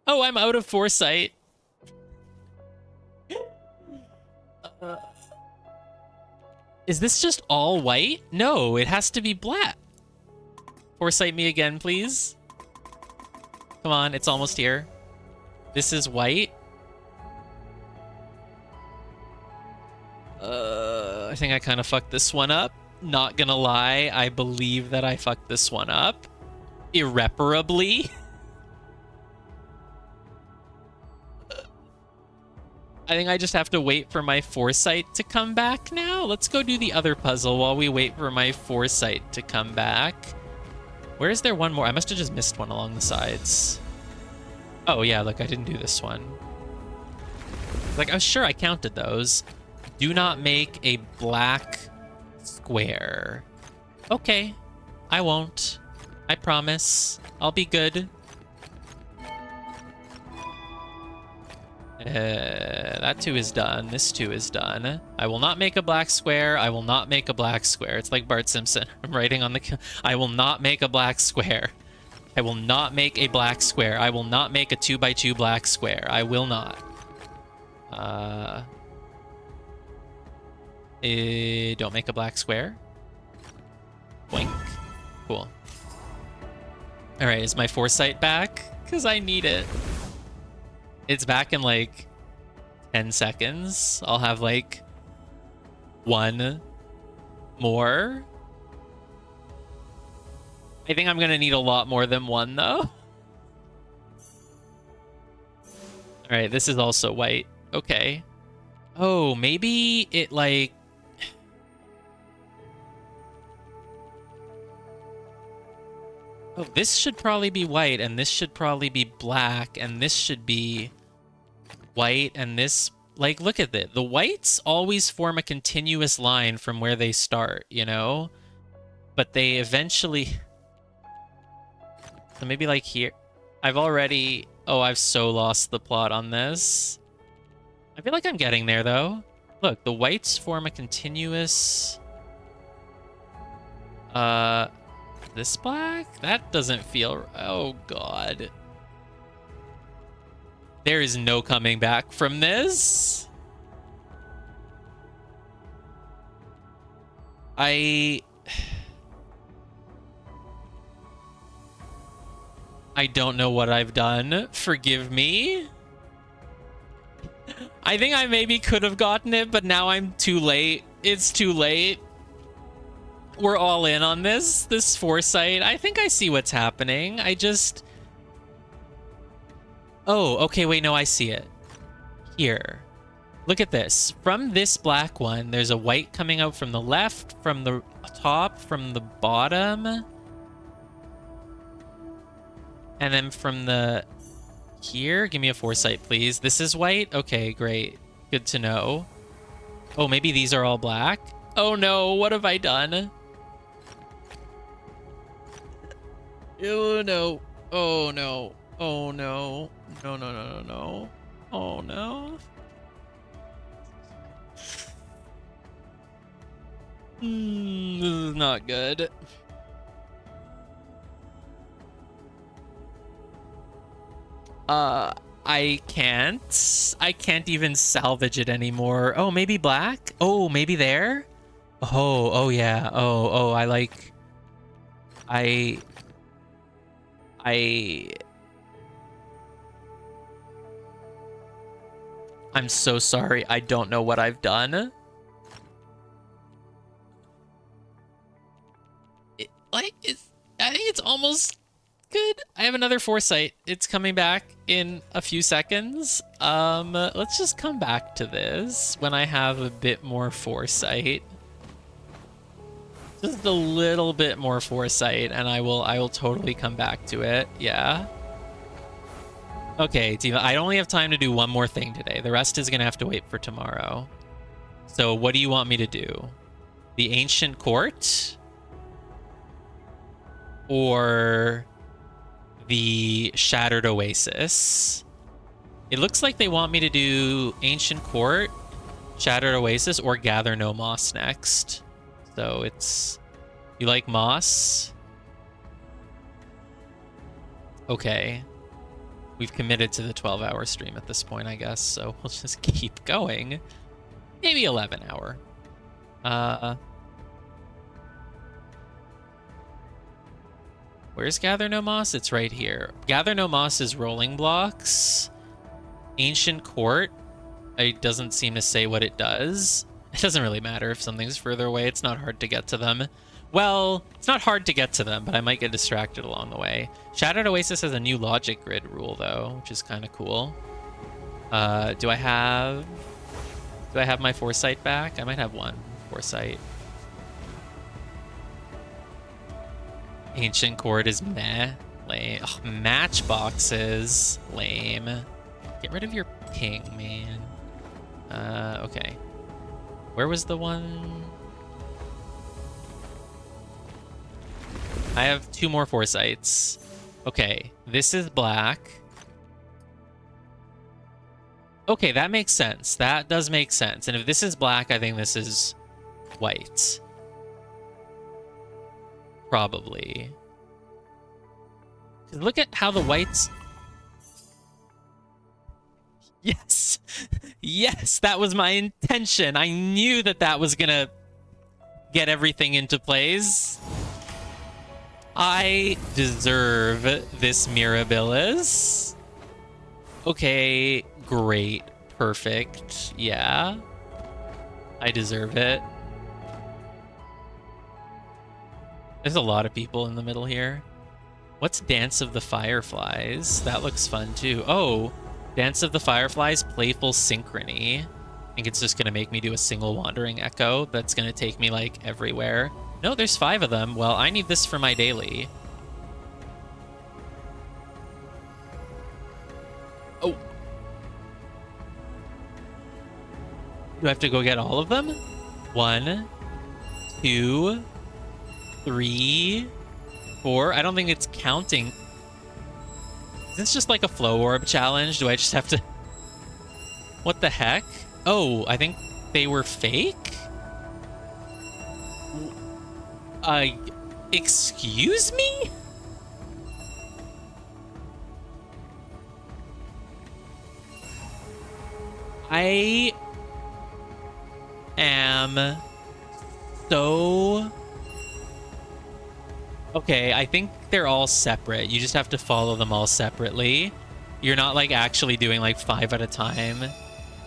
Speaker 1: Oh, I'm out of foresight. Is this just all white? No, it has to be black. Foresight me again, please. Come on, it's almost here. This is white. I think I kind of fucked this one up. Not gonna lie, I believe that I fucked this one up. Irreparably. I think I just have to wait for my foresight to come back now. Let's go do the other puzzle while we wait for my foresight to come back. Where is there one more? I must have just missed one along the sides. Oh yeah, look, I didn't do this one. Like, oh, sure, I counted those. Do not make a black square. Okay, I won't. I promise. I'll be good. That 2 is done. This 2 is done. I will not make a black square. I will not make a black square. It's like Bart Simpson. I'm writing on the... I will not make a black square. I will not make a black square. I will not make a 2x2 black square. I will not. Don't make a black square. Boink. Cool. All right, is my foresight back? Because I need it. It's back in like 10 seconds. I'll have like 1 more. I think I'm going to need a lot more than 1 though. All right, this is also white. Okay. Oh, maybe it like... Oh, this should probably be white, and this should probably be black, and this should be white, and this... Like, look at it. The whites always form a continuous line from where they start, you know? But they eventually... So maybe like here. I've already... Oh, I've so lost the plot on this. I feel like I'm getting there, though. Look, the whites form a continuous... This black? That doesn't feel... Oh, God. There is no coming back from this. I don't know what I've done. Forgive me. I think I maybe could have gotten it, but now I'm too late. It's too late. We're all in on this foresight. I think I see what's happening. I just... Oh, okay, wait, no, I see it. Here. Look at this. From this black one, there's a white coming out from the left, from the top, from the bottom. And then from the... Here? Give me a foresight, please. This is white? Okay, great. Good to know. Oh, maybe these are all black? Oh no, what have I done? Oh no. Oh no. Oh no. No, no, no, no, no. Oh no. This is not good. I can't even salvage it anymore. Oh, maybe black? Oh, maybe there? Oh yeah. Oh, I'm so sorry. I don't know what I've done. I think it's almost good. I have another foresight. It's coming back in a few seconds. Let's just come back to this when I have a bit more foresight. Just a little bit more foresight, and I will totally come back to it. Yeah. Okay, Tiva, I only have time to do one more thing today. The rest is gonna have to wait for tomorrow. So what do you want me to do? The Ancient Court? Or the Shattered Oasis? It looks like they want me to do Ancient Court, Shattered Oasis, or Gather No Moss next. So it's... You like moss? Okay. We've committed to the 12-hour stream at this point, I guess, so we'll just keep going. Maybe 11-hour. Where's Gather No Moss? It's right here. Gather No Moss is rolling blocks. Ancient Court, it doesn't seem to say what it does. It doesn't really matter if something's further away. It's not hard to get to them. Well, it's not hard to get to them, but I might get distracted along the way. Shattered Oasis has a new logic grid rule, though, which is kind of cool. Do I have my foresight back? I might have one foresight. Ancient Court is meh. Lame. Oh, matchboxes. Lame. Get rid of your ping, man. Okay. Where was the one? I have 2 more foresights. Okay, this is black. Okay, that makes sense. That does make sense. And if this is black, I think this is white. Probably. 'Cause look at how the whites... Yes! Yes, that was my intention. I knew that that was gonna get everything into place. I deserve this Mirabilis. Okay, great, perfect. Yeah, I deserve it. There's a lot of people in the middle here. What's Dance of the Fireflies? That looks fun too. Oh, Dance of the Fireflies, Playful Synchrony. I think it's just gonna make me do a single Wandering Echo. That's gonna take me like everywhere. No, there's 5 of them. Well, I need this for my daily. Oh. Do I have to go get all of them? 1, 2, 3, 4. I don't think it's counting. Is this just like a flow orb challenge? Do I just have to... What the heck? Oh, I think they were fake? Excuse me? I am so... Okay, I think they're all separate. You just have to follow them all separately. You're not like actually doing like 5 at a time.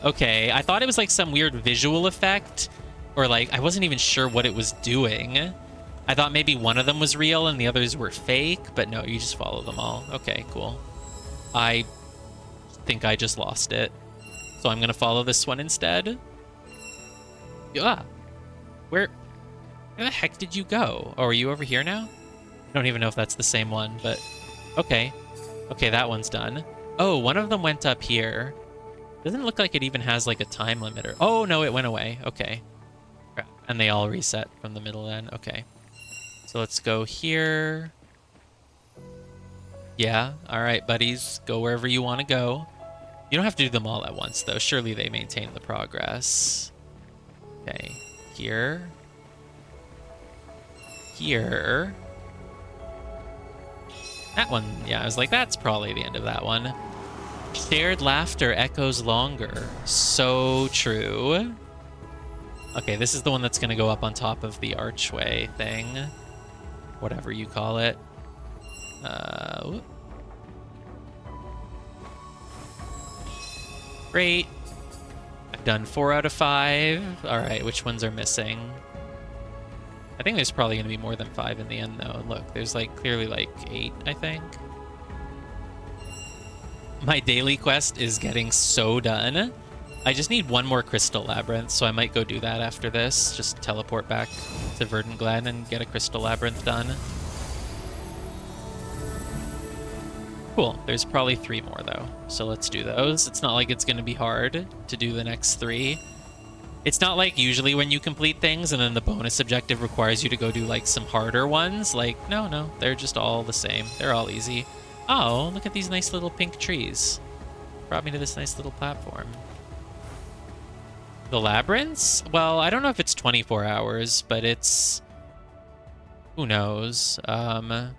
Speaker 1: Okay, I thought it was like some weird visual effect, or like I wasn't even sure what it was doing. I thought maybe one of them was real and the others were fake, but no, you just follow them all. Okay, cool. I think I just lost it. So I'm gonna follow this one instead. Ah, where the heck did you go? Oh, are you over here now? I don't even know if that's the same one, but okay. Okay, that one's done. Oh, one of them went up here. Doesn't look like it even has like a time limiter. Oh, no, it went away. Okay. Crap. And they all reset from the middle then. Okay. So let's go here. Yeah. All right, buddies. Go wherever you want to go. You don't have to do them all at once, though. Surely they maintain the progress. Okay. Here. Here. That one, yeah, I was like, that's probably the end of that one. Shared laughter echoes longer. So true. Okay, this is the one that's going to go up on top of the archway thing. Whatever you call it. Great. I've done 4 out of 5. All right, which ones are missing? I think there's probably going to be more than 5 in the end, though. Look, there's like clearly like 8, I think. My daily quest is getting so done. I just need one more Crystal Labyrinth, so I might go do that after this. Just teleport back to Verdant Glen and get a Crystal Labyrinth done. Cool. There's probably 3 more, though. So let's do those. It's not like it's going to be hard to do the next 3. It's not like usually when you complete things and then the bonus objective requires you to go do like some harder ones. Like, no, they're just all the same. They're all easy. Oh, look at these nice little pink trees. Brought me to this nice little platform. The labyrinths? Well, I don't know if it's 24 hours, but it's... Who knows? Map,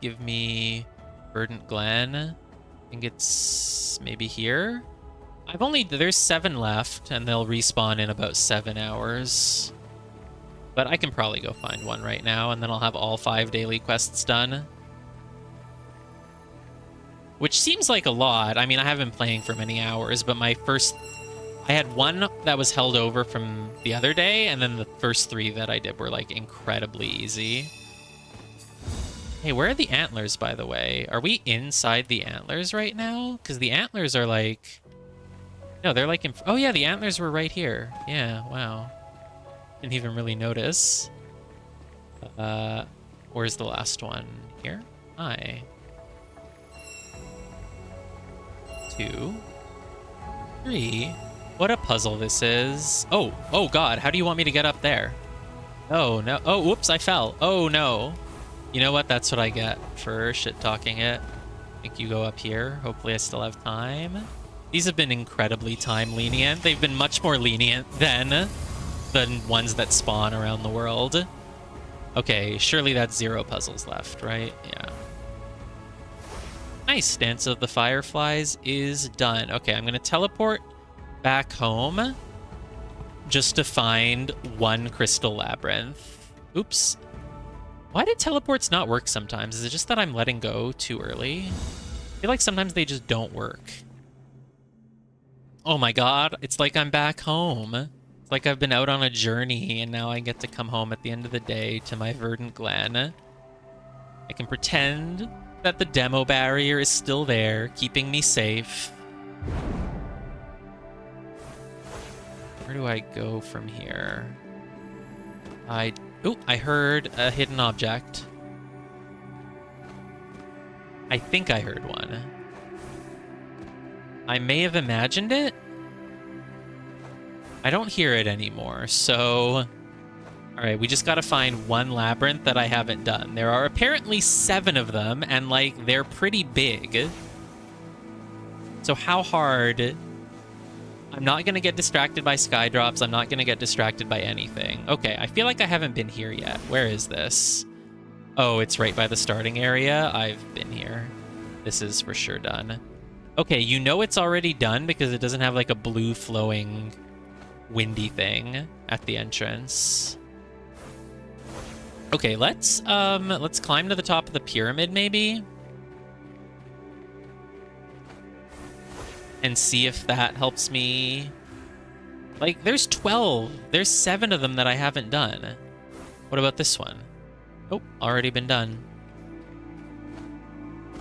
Speaker 1: give me Verdant Glen. I think it's maybe here. There's 7 left, and they'll respawn in about 7 hours. But I can probably go find one right now, and then I'll have all 5 daily quests done. Which seems like a lot. I mean, I haven't been playing for many hours, but I had one that was held over from the other day, and then the first 3 that I did were, like, incredibly easy. Hey, where are the antlers, by the way? Are we inside the antlers right now? Because the antlers are, like... No, they're like... Oh, yeah, the antlers were right here. Yeah, wow. Didn't even really notice. Where's the last one? Here? Hi. 2. 3. What a puzzle this is. Oh, oh god, how do you want me to get up there? Oh, no. Oh, whoops, I fell. Oh, no. You know what? That's what I get for shit-talking it. I think you go up here. Hopefully I still have time. These have been incredibly time lenient. They've been much more lenient than the ones that spawn around the world. Okay, surely that's 0 puzzles left, right? Yeah. Nice. Dance of the Fireflies is done. Okay, I'm going to teleport back home just to find 1 crystal labyrinth. Oops. Why do teleports not work sometimes? Is it just that I'm letting go too early? I feel like sometimes they just don't work. Oh my god, it's like I'm back home. It's like I've been out on a journey and now I get to come home at the end of the day to my verdant glen. I can pretend that the demo barrier is still there, keeping me safe. Where do I go from here? Oh, I heard a hidden object. I think I heard one. I may have imagined it. I don't hear it anymore, so... Alright, we just gotta find 1 labyrinth that I haven't done. There are apparently 7 of them, and, like, they're pretty big. So how hard... I'm not gonna get distracted by skydrops. I'm not gonna get distracted by anything. Okay, I feel like I haven't been here yet. Where is this? Oh, it's right by the starting area. I've been here. This is for sure done. Okay, you know it's already done because it doesn't have like a blue flowing windy thing at the entrance. Okay, let's climb to the top of the pyramid maybe. And see if that helps me. Like, there's 12. There's 7 of them that I haven't done. What about this one? Oh, already been done.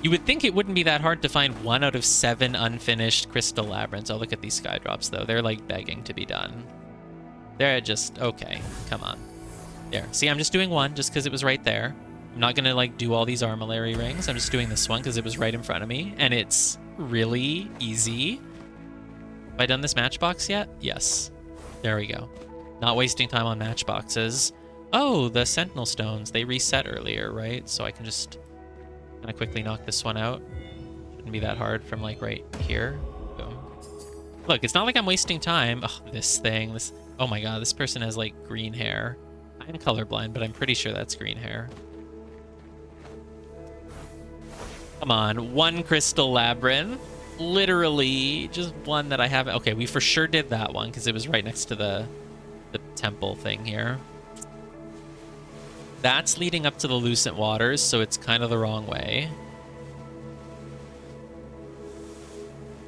Speaker 1: You would think it wouldn't be that hard to find 1 out of 7 unfinished crystal labyrinths. Oh, look at these skydrops, though. They're, like, begging to be done. They're just... Okay, come on. There. See, I'm just doing 1 just because it was right there. I'm not going to, like, do all these armillary rings. I'm just doing this one because it was right in front of me. And it's really easy. Have I done this matchbox yet? Yes. There we go. Not wasting time on matchboxes. Oh, the sentinel stones. They reset earlier, right? So I can just kind of quickly knock this one out. Shouldn't be that hard from, like, right here. Boom. Look, it's not like I'm wasting time. Oh, this thing. This. Oh my god, this person has, like, green hair. I'm colorblind, but I'm pretty sure that's green hair. Come on, 1 crystal labyrinth. Literally, just 1 that I haven't... Okay, we for sure did that one because it was right next to the temple thing here. That's leading up to the Lucent Waters, so it's kind of the wrong way.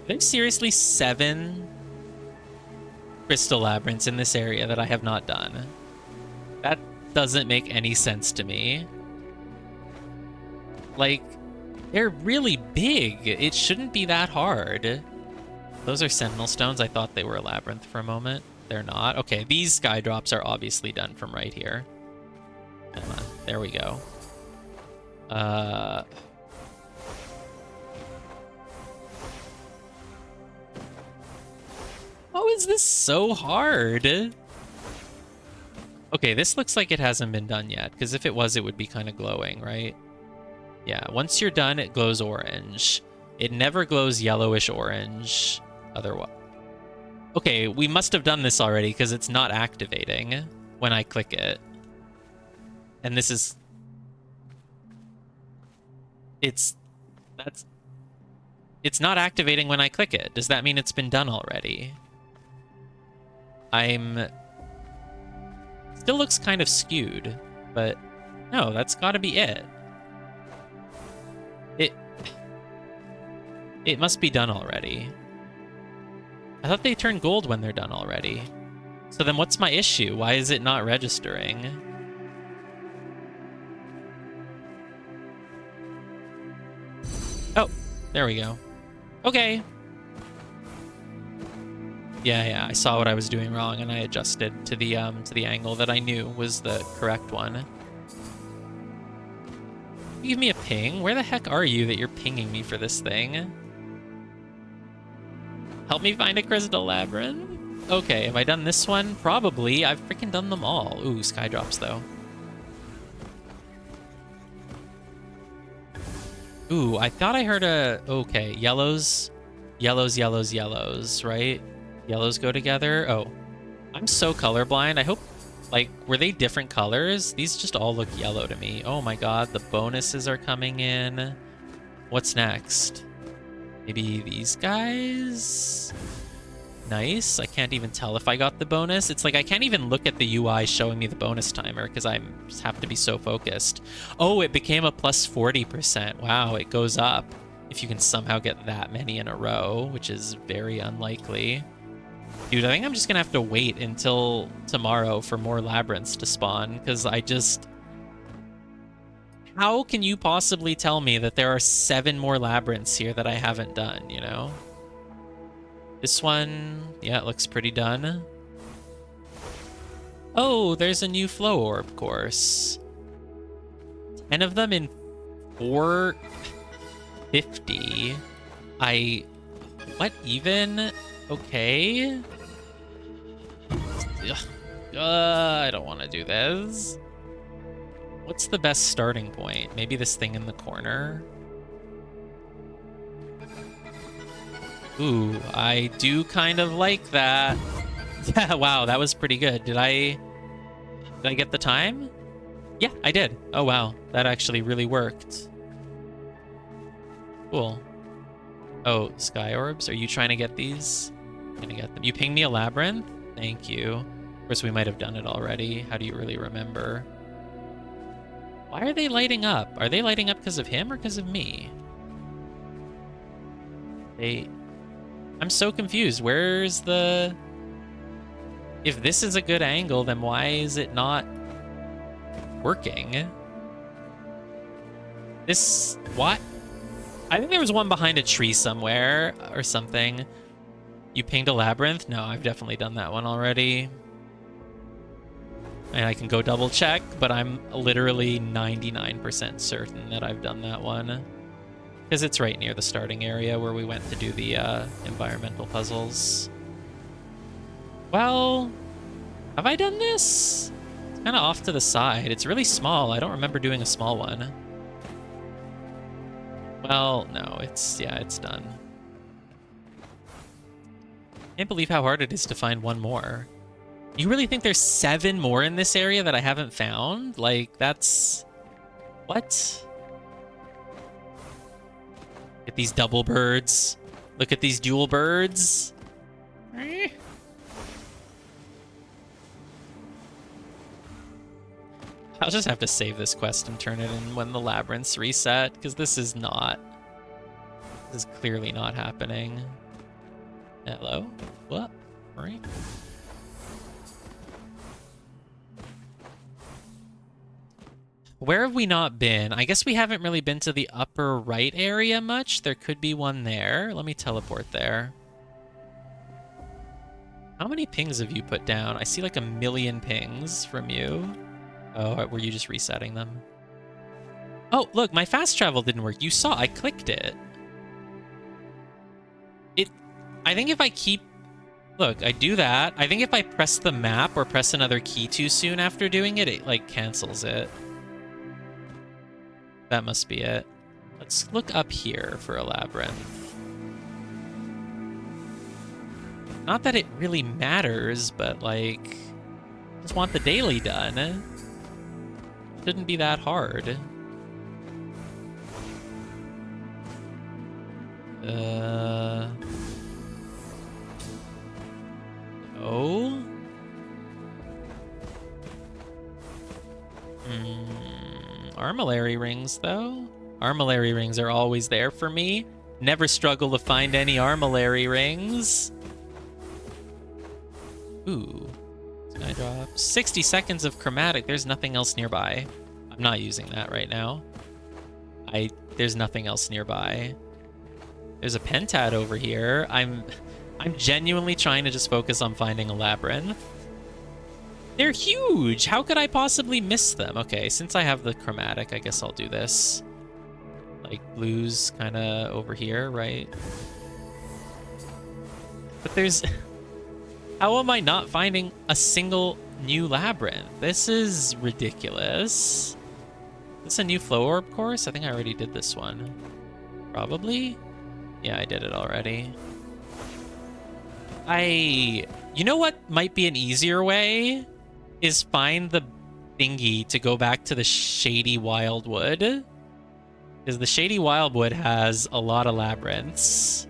Speaker 1: There's seriously 7 crystal labyrinths in this area that I have not done. That doesn't make any sense to me. Like... They're really big. It shouldn't be that hard. Those are sentinel stones. I thought they were a labyrinth for a moment. They're not. Okay, these sky drops are obviously done from right here. Come on. There we go. How is this so hard? Okay, this looks like it hasn't been done yet, because if it was, it would be kind of glowing, right? Yeah, once you're done, it glows orange. It never glows yellowish orange. Otherwise. Okay, we must have done this already because it's not activating when I click it. And this is... It's not activating when I click it. Does that mean it's been done already? Still looks kind of skewed, but no, that's gotta be it. It must be done already. I thought they turn gold when they're done already. So then what's my issue? Why is it not registering? Oh, there we go. Okay. Yeah, I saw what I was doing wrong and I adjusted to the angle that I knew was the correct one. You give me a ping? Where the heck are you that you're pinging me for this thing? Help me find a crystal labyrinth. Okay, have I done this one? Probably. I've freaking done them all. Ooh, sky drops though. Ooh, I thought I heard a... Okay, yellows, yellows, yellows, yellows, right? Yellows go together. Oh, I'm so colorblind. I hope, like, were they different colors? These just all look yellow to me. Oh my god, the bonuses are coming in. What's next? Maybe these guys? Nice. I can't even tell if I got the bonus. It's like I can't even look at the UI showing me the bonus timer because I just have to be so focused. Oh, it became a plus 40%. Wow, it goes up if you can somehow get that many in a row, which is very unlikely. Dude, I think I'm just going to have to wait until tomorrow for more labyrinths to spawn because I just... How can you possibly tell me that there are 7 more labyrinths here that I haven't done, you know? This one, yeah, it looks pretty done. Oh, there's a new flow orb course. 10 of them in 450. What even? Okay. Ugh. I don't want to do this. What's the best starting point? Maybe this thing in the corner? Ooh, I do kind of like that. Yeah, wow, that was pretty good. Did I get the time? Yeah, I did. Oh, wow. That actually really worked. Cool. Oh, sky orbs? Are you trying to get these? I'm gonna get them. You pinged me a labyrinth? Thank you. Of course, we might have done it already. How do you really remember? Why are they lighting up? Are they lighting up because of him or because of me? I'm so confused. Where's the... If this is a good angle, then why is it not working? This... What? I think there was one behind a tree somewhere or something. You pinged a labyrinth? No, I've definitely done that one already. And I can go double check, but I'm literally 99% certain that I've done that one. Because it's right near the starting area where we went to do the environmental puzzles. Well, have I done this? It's kind of off to the side. It's really small. I don't remember doing a small one. Well, no, it's done. Can't believe how hard it is to find one more. You really think there's 7 more in this area that I haven't found? Like, that's... What? Look at these double birds. Look at these dual birds. I'll just have to save this quest and turn it in when the labyrinths reset, because this is clearly not happening. Hello? What? Right? Where have we not been? I guess we haven't really been to the upper right area much. There could be one there. Let me teleport there. How many pings have you put down? I see like 1,000,000 pings from you. Oh, were you just resetting them? Oh, look, my fast travel didn't work. You saw, I clicked it. I think if I keep... Look, I do that. I think if I press the map or press another key too soon after doing it, it like cancels it. That must be it. Let's look up here for a labyrinth. Not that it really matters, but like, just want the daily done. Shouldn't be that hard. Oh? Armillary rings, though. Armillary rings are always there for me. Never struggle to find any armillary rings. Ooh. Sky drop. 60 seconds of chromatic. There's nothing else nearby. I'm not using that right now. There's nothing else nearby. There's a pentad over here. I'm genuinely trying to just focus on finding a labyrinth. They're huge! How could I possibly miss them? Okay, since I have the chromatic, I guess I'll do this. Like, blue's kind of over here, right? But there's... How am I not finding a single new labyrinth? This is ridiculous. Is this a new flow orb course? I think I already did this one. Probably? Yeah, I did it already. You know what might be an easier way? Is find the thingy to go back to the Shady Wildwood. Because the Shady Wildwood has a lot of labyrinths.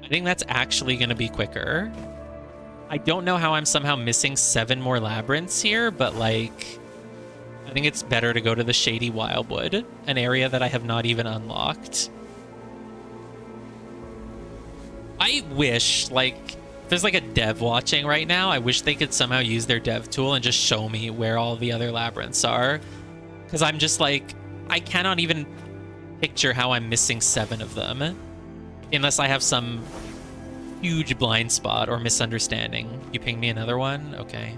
Speaker 1: I think that's actually going to be quicker. I don't know how I'm somehow missing 7 more labyrinths here, but like, I think it's better to go to the Shady Wildwood, an area that I have not even unlocked. I wish, like, if there's like a dev watching right now, I wish they could somehow use their dev tool and just show me where all the other labyrinths are. Because I'm just like, I cannot even picture how I'm missing 7 of them. Unless I have some huge blind spot or misunderstanding. You ping me another one? Okay.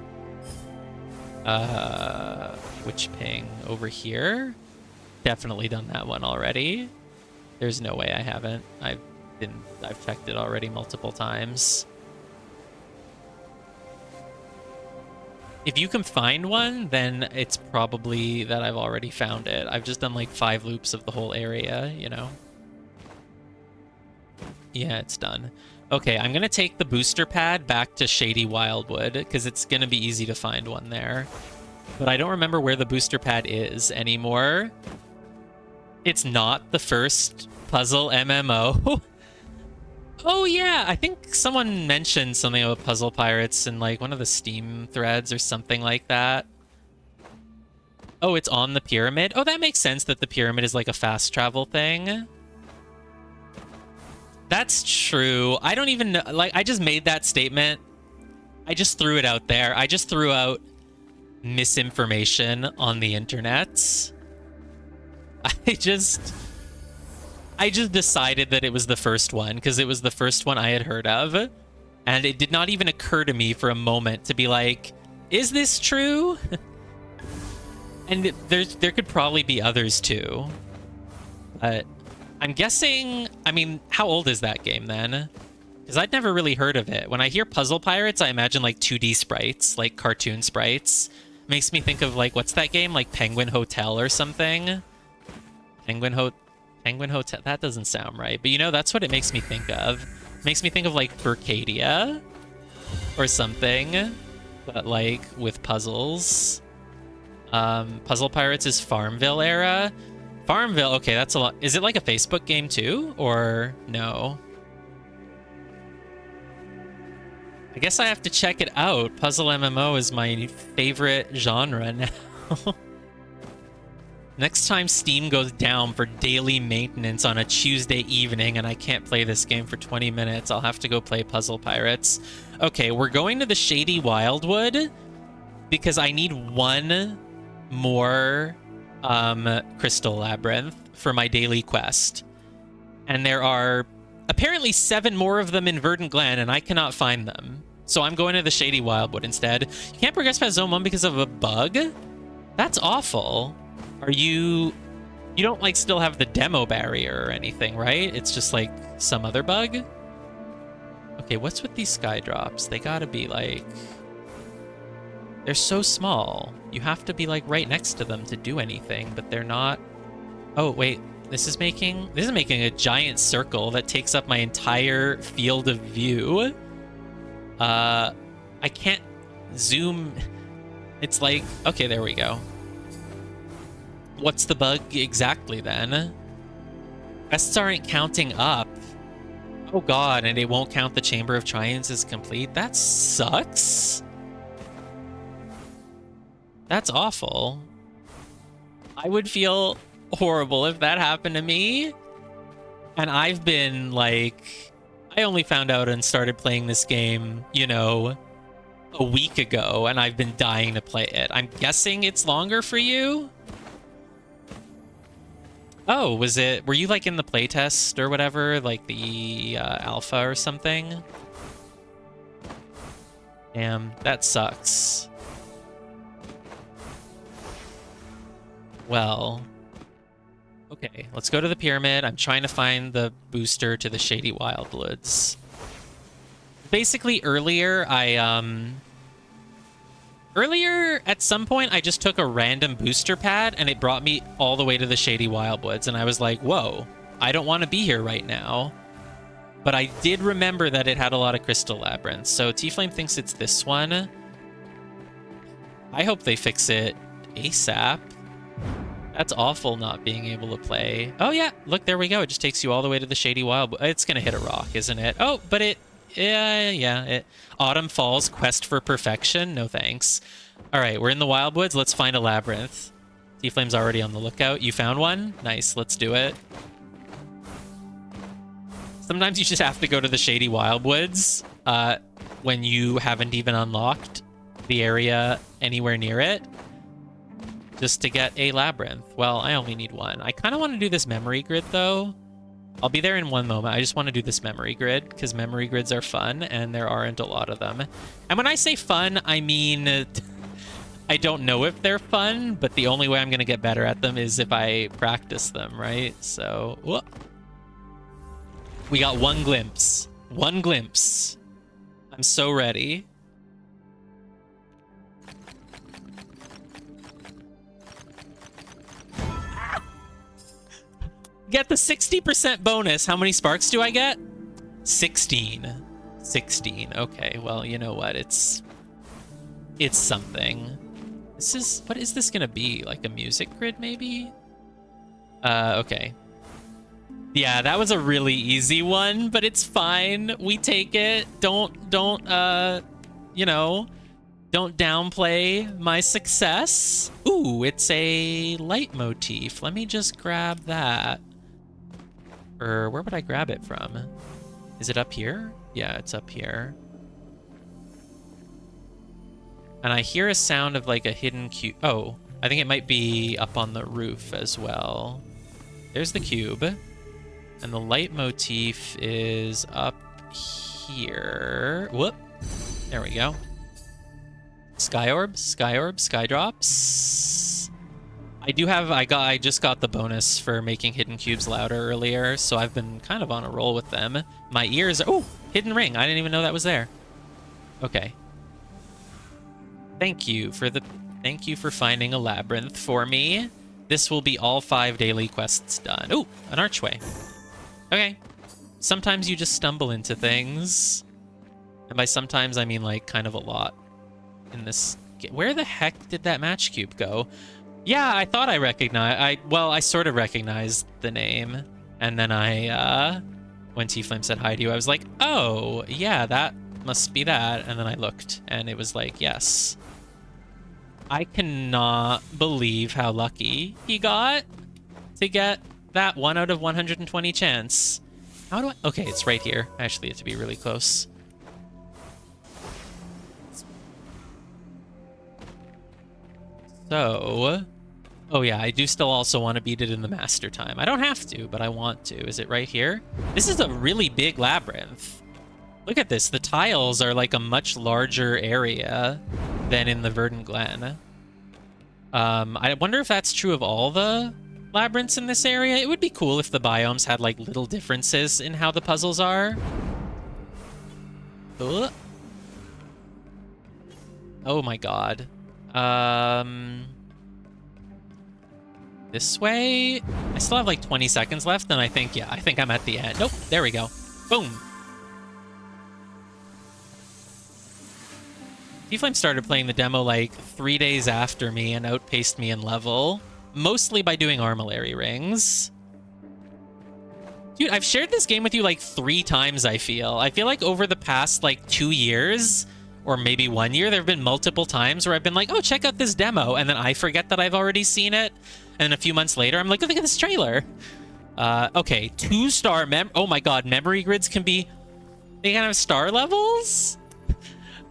Speaker 1: Which ping? Over here? Definitely done that one already. There's no way I haven't. I've checked it already multiple times. If you can find one, then it's probably that I've already found it. I've just done like 5 loops of the whole area, you know? Yeah, it's done. Okay, I'm gonna take the booster pad back to Shady Wildwood because it's gonna be easy to find one there. But I don't remember where the booster pad is anymore. It's not the first puzzle MMO. Oh yeah, I think someone mentioned something about Puzzle Pirates in like one of the Steam threads or something like that. Oh, it's on the pyramid? Oh, that makes sense that the pyramid is like a fast travel thing. That's true. I don't even know. Like, I just made that statement. I just threw it out there. I just threw out misinformation on the internet. I just decided that it was the first one because it was the first one I had heard of. And it did not even occur to me for a moment to be like, is this true? And there could probably be others too. But I'm guessing, I mean, how old is that game then? Because I'd never really heard of it. When I hear Puzzle Pirates, I imagine like 2D sprites, like cartoon sprites. Makes me think of like, what's that game? Like Penguin Hotel or something? Penguin Hotel, that doesn't sound right. But you know, that's what it makes me think of. It makes me think of like Burcadia or something, but like with puzzles. Puzzle Pirates is Farmville era. Farmville, okay, that's a lot. Is it like a Facebook game too, or no? I guess I have to check it out. Puzzle MMO is my favorite genre now. Next time Steam goes down for daily maintenance on a Tuesday evening and I can't play this game for 20 minutes, I'll have to go play Puzzle Pirates. Okay, we're going to the Shady Wildwood because I need one more Crystal Labyrinth for my daily quest. And there are apparently 7 more of them in Verdant Glen, and I cannot find them. So I'm going to the Shady Wildwood instead. You can't progress past Zone 1 because of a bug? That's awful. Are you don't like still have the demo barrier or anything, right? It's just like some other bug? Okay, what's with these sky drops? They gotta be like... They're so small. You have to be like right next to them to do anything, but they're not. Oh, wait. This is making a giant circle that takes up my entire field of view. I can't zoom. It's like, okay, there we go. What's the bug exactly then? Quests aren't counting up. Oh god, and it won't count the Chamber of Triumphs as complete? That sucks. That's awful. I would feel horrible if that happened to me. And I've been like... I only found out and started playing this game, you know, a week ago, and I've been dying to play it. I'm guessing it's longer for you? Oh, were you like in the playtest or whatever? Like the alpha or something? Damn, that sucks. Well, okay, let's go to the pyramid. I'm trying to find the booster to the Shady Wildwoods. Basically, earlier, earlier, at some point, I just took a random booster pad, and it brought me all the way to the Shady Wildwoods, and I was like, whoa, I don't want to be here right now. But I did remember that it had a lot of crystal labyrinths, so T-Flame thinks it's this one. I hope they fix it ASAP. That's awful not being able to play. Oh, yeah, look, there we go. It just takes you all the way to the Shady Wildwood. It's going to hit a rock, isn't it? Oh, but it... Yeah. Autumn Falls, Quest for Perfection. No thanks. All right, we're in the Wildwoods. Let's find a labyrinth. T-Flame's already on the lookout. You found one? Nice, let's do it. Sometimes you just have to go to the Shady Wildwoods when you haven't even unlocked the area anywhere near it, just to get a labyrinth. Well, I only need one. I kind of want to do this memory grid, though. I'll be there in one moment. I just want to do this memory grid, because memory grids are fun, and there aren't a lot of them. And when I say fun, I mean... I don't know if they're fun, but the only way I'm going to get better at them is if I practice them, right? So... Whoa. We got one glimpse. One glimpse. I'm so ready. Get the 60% bonus. How many sparks do I get? 16. 16. Okay, well, you know what? It's something. This is... What is this gonna be? Like a music grid, maybe? Okay. Yeah, that was a really easy one, but it's fine. We take it. Don't, you know, don't downplay my success. Ooh, it's a leitmotif. Let me just grab that. Or where would I grab it from? Is it up here? Yeah, it's up here. And I hear a sound of like a hidden cube. Oh, I think it might be up on the roof as well. There's the cube. And the leitmotif is up here. Whoop. There we go. Sky orbs, sky orbs, sky drops. I just got the bonus for making hidden cubes louder earlier, so I've been kind of on a roll with them. My ears are... Oh, hidden ring. I didn't even know that was there. Okay. Thank you for finding a labyrinth for me. This will be all 5 daily quests done. Ooh, an archway. Okay. Sometimes you just stumble into things. And by sometimes, I mean, like, kind of a lot in this... Where the heck did that match cube go? Yeah, I thought I recognized... Well, I sort of recognized the name. And then when T-Flame said hi to you, I was like, oh, yeah, that must be that. And then I looked, and it was like, yes. I cannot believe how lucky he got to get that 1 out of 120 chance. How do I... Okay, it's right here. Actually, it to be really close. So... Oh yeah, I do still also want to beat it in the master time. I don't have to, but I want to. Is it right here? This is a really big labyrinth. Look at this. The tiles are like a much larger area than in the Verdant Glen. I wonder if that's true of all the labyrinths in this area. It would be cool if the biomes had like little differences in how the puzzles are. Ugh. Oh my god. This way? I still have like 20 seconds left, and I think I'm at the end. Nope, there we go. Boom. T-Flame started playing the demo like 3 days after me and outpaced me in level, mostly by doing Armillary rings. Dude, I've shared this game with you like 3 times, I feel. I feel like over the past like 2 years, or maybe 1 year, there have been multiple times where I've been like, oh, check out this demo, and then I forget that I've already seen it. And a few months later, I'm like, look at this trailer. Okay, 2-star oh my god, memory grids can be... They can have star levels?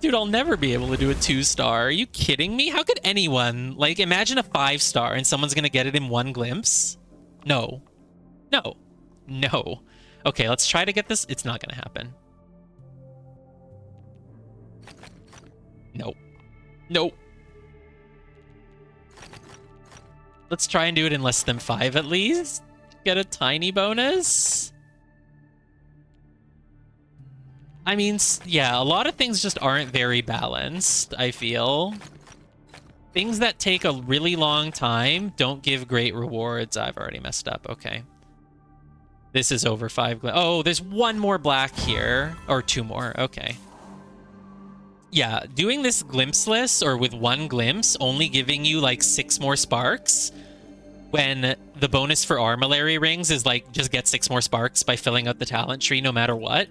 Speaker 1: Dude, I'll never be able to do a 2-star. Are you kidding me? How could anyone... Like, imagine a 5-star and someone's gonna get it in one glimpse? No. No. No. Okay, let's try to get this. It's not gonna happen. Nope. Nope. Let's try and do it in less than 5 at least. Get a tiny bonus. I mean, yeah, a lot of things just aren't very balanced, I feel. Things that take a really long time don't give great rewards. I've already messed up. Okay. This is over 5. Oh, there's one more black here. Or 2 more. Okay. Yeah, doing this glimpseless or with 1 glimpse, only giving you like 6 more sparks, when the bonus for Armillary Rings is like just get 6 more sparks by filling out the talent tree no matter what.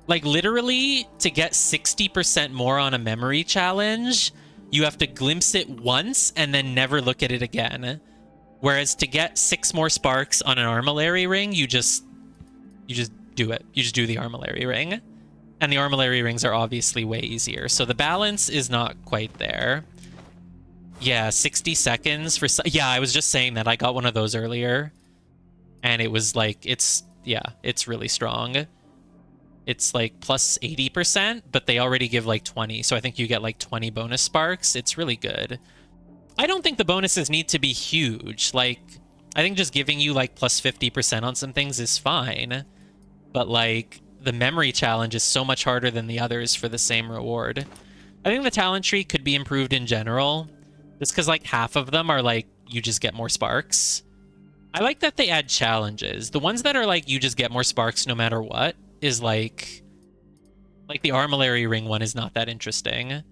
Speaker 1: Like literally, to get 60% more on a memory challenge, you have to glimpse it once and then never look at it again. Whereas to get 6 more sparks on an Armillary Ring, you just do it. You just do the Armillary Ring. And the Armillary Rings are obviously way easier. So the balance is not quite there. Yeah, 60 seconds for... Yeah, I was just saying that. I got one of those earlier. And it was like, it's really strong. It's like plus 80%, but they already give like 20. So I think you get like 20 bonus sparks. It's really good. I don't think the bonuses need to be huge. Like, I think just giving you like plus 50% on some things is fine. But like, the memory challenge is so much harder than the others for the same reward. I think the talent tree could be improved in general. Just because like half of them are like, you just get more sparks. I like that they add challenges. The ones that are like, you just get more sparks no matter what, is like the Armillary Ring one is not that interesting.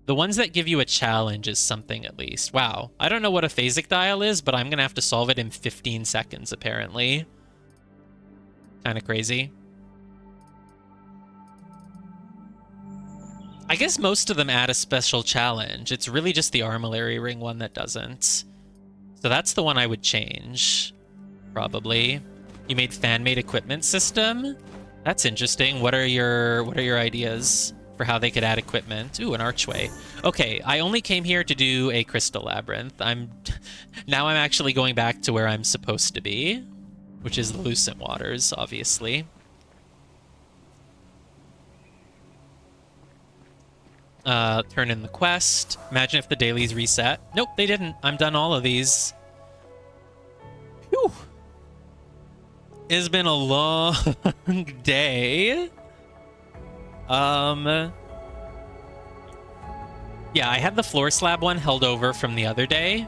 Speaker 1: The ones that give you a challenge is something at least. Wow. I don't know what a phasic dial is, but I'm going to have to solve it in 15 seconds, apparently. Kind of crazy. I guess most of them add a special challenge. It's really just the Armillary Ring one that doesn't. So that's the one I would change, probably. You made fan-made equipment system? That's interesting. What are your ideas for how they could add equipment? Ooh, an archway. Okay, I only came here to do a crystal labyrinth. Now I'm actually going back to where I'm supposed to be, which is the Lucent Waters, obviously. Turn in the quest. Imagine if the dailies reset. Nope, they didn't. I'm done all of these. Whew. It's been a long day. Yeah, I had the floor slab one held over from the other day.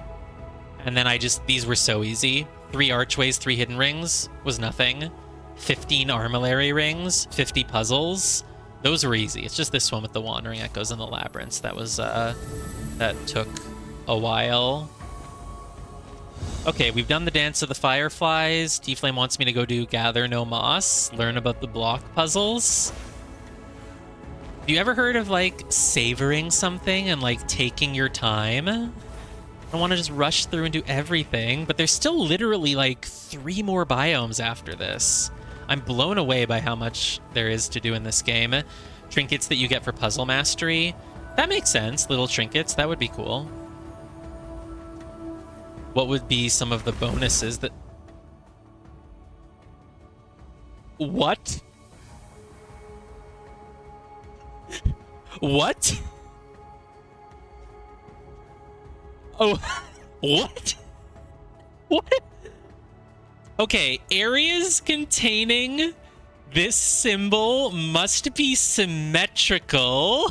Speaker 1: And then these were so easy. 3 archways, 3 hidden rings was nothing. 15 armillary rings, 50 puzzles. Those were easy. It's just this one with the wandering echoes and the labyrinths that was that took a while. Okay, we've done the Dance of the Fireflies. T-Flame wants me to go do Gather No Moss, learn about the block puzzles. Have you ever heard of like savoring something and like taking your time? I don't want to just rush through and do everything, but there's still literally like 3 more biomes after this. I'm blown away by how much there is to do in this game. Trinkets that you get for puzzle mastery. That makes sense. Little trinkets. That would be cool. What would be some of the bonuses that... What? What? Oh, what? What? Okay, areas containing this symbol must be symmetrical.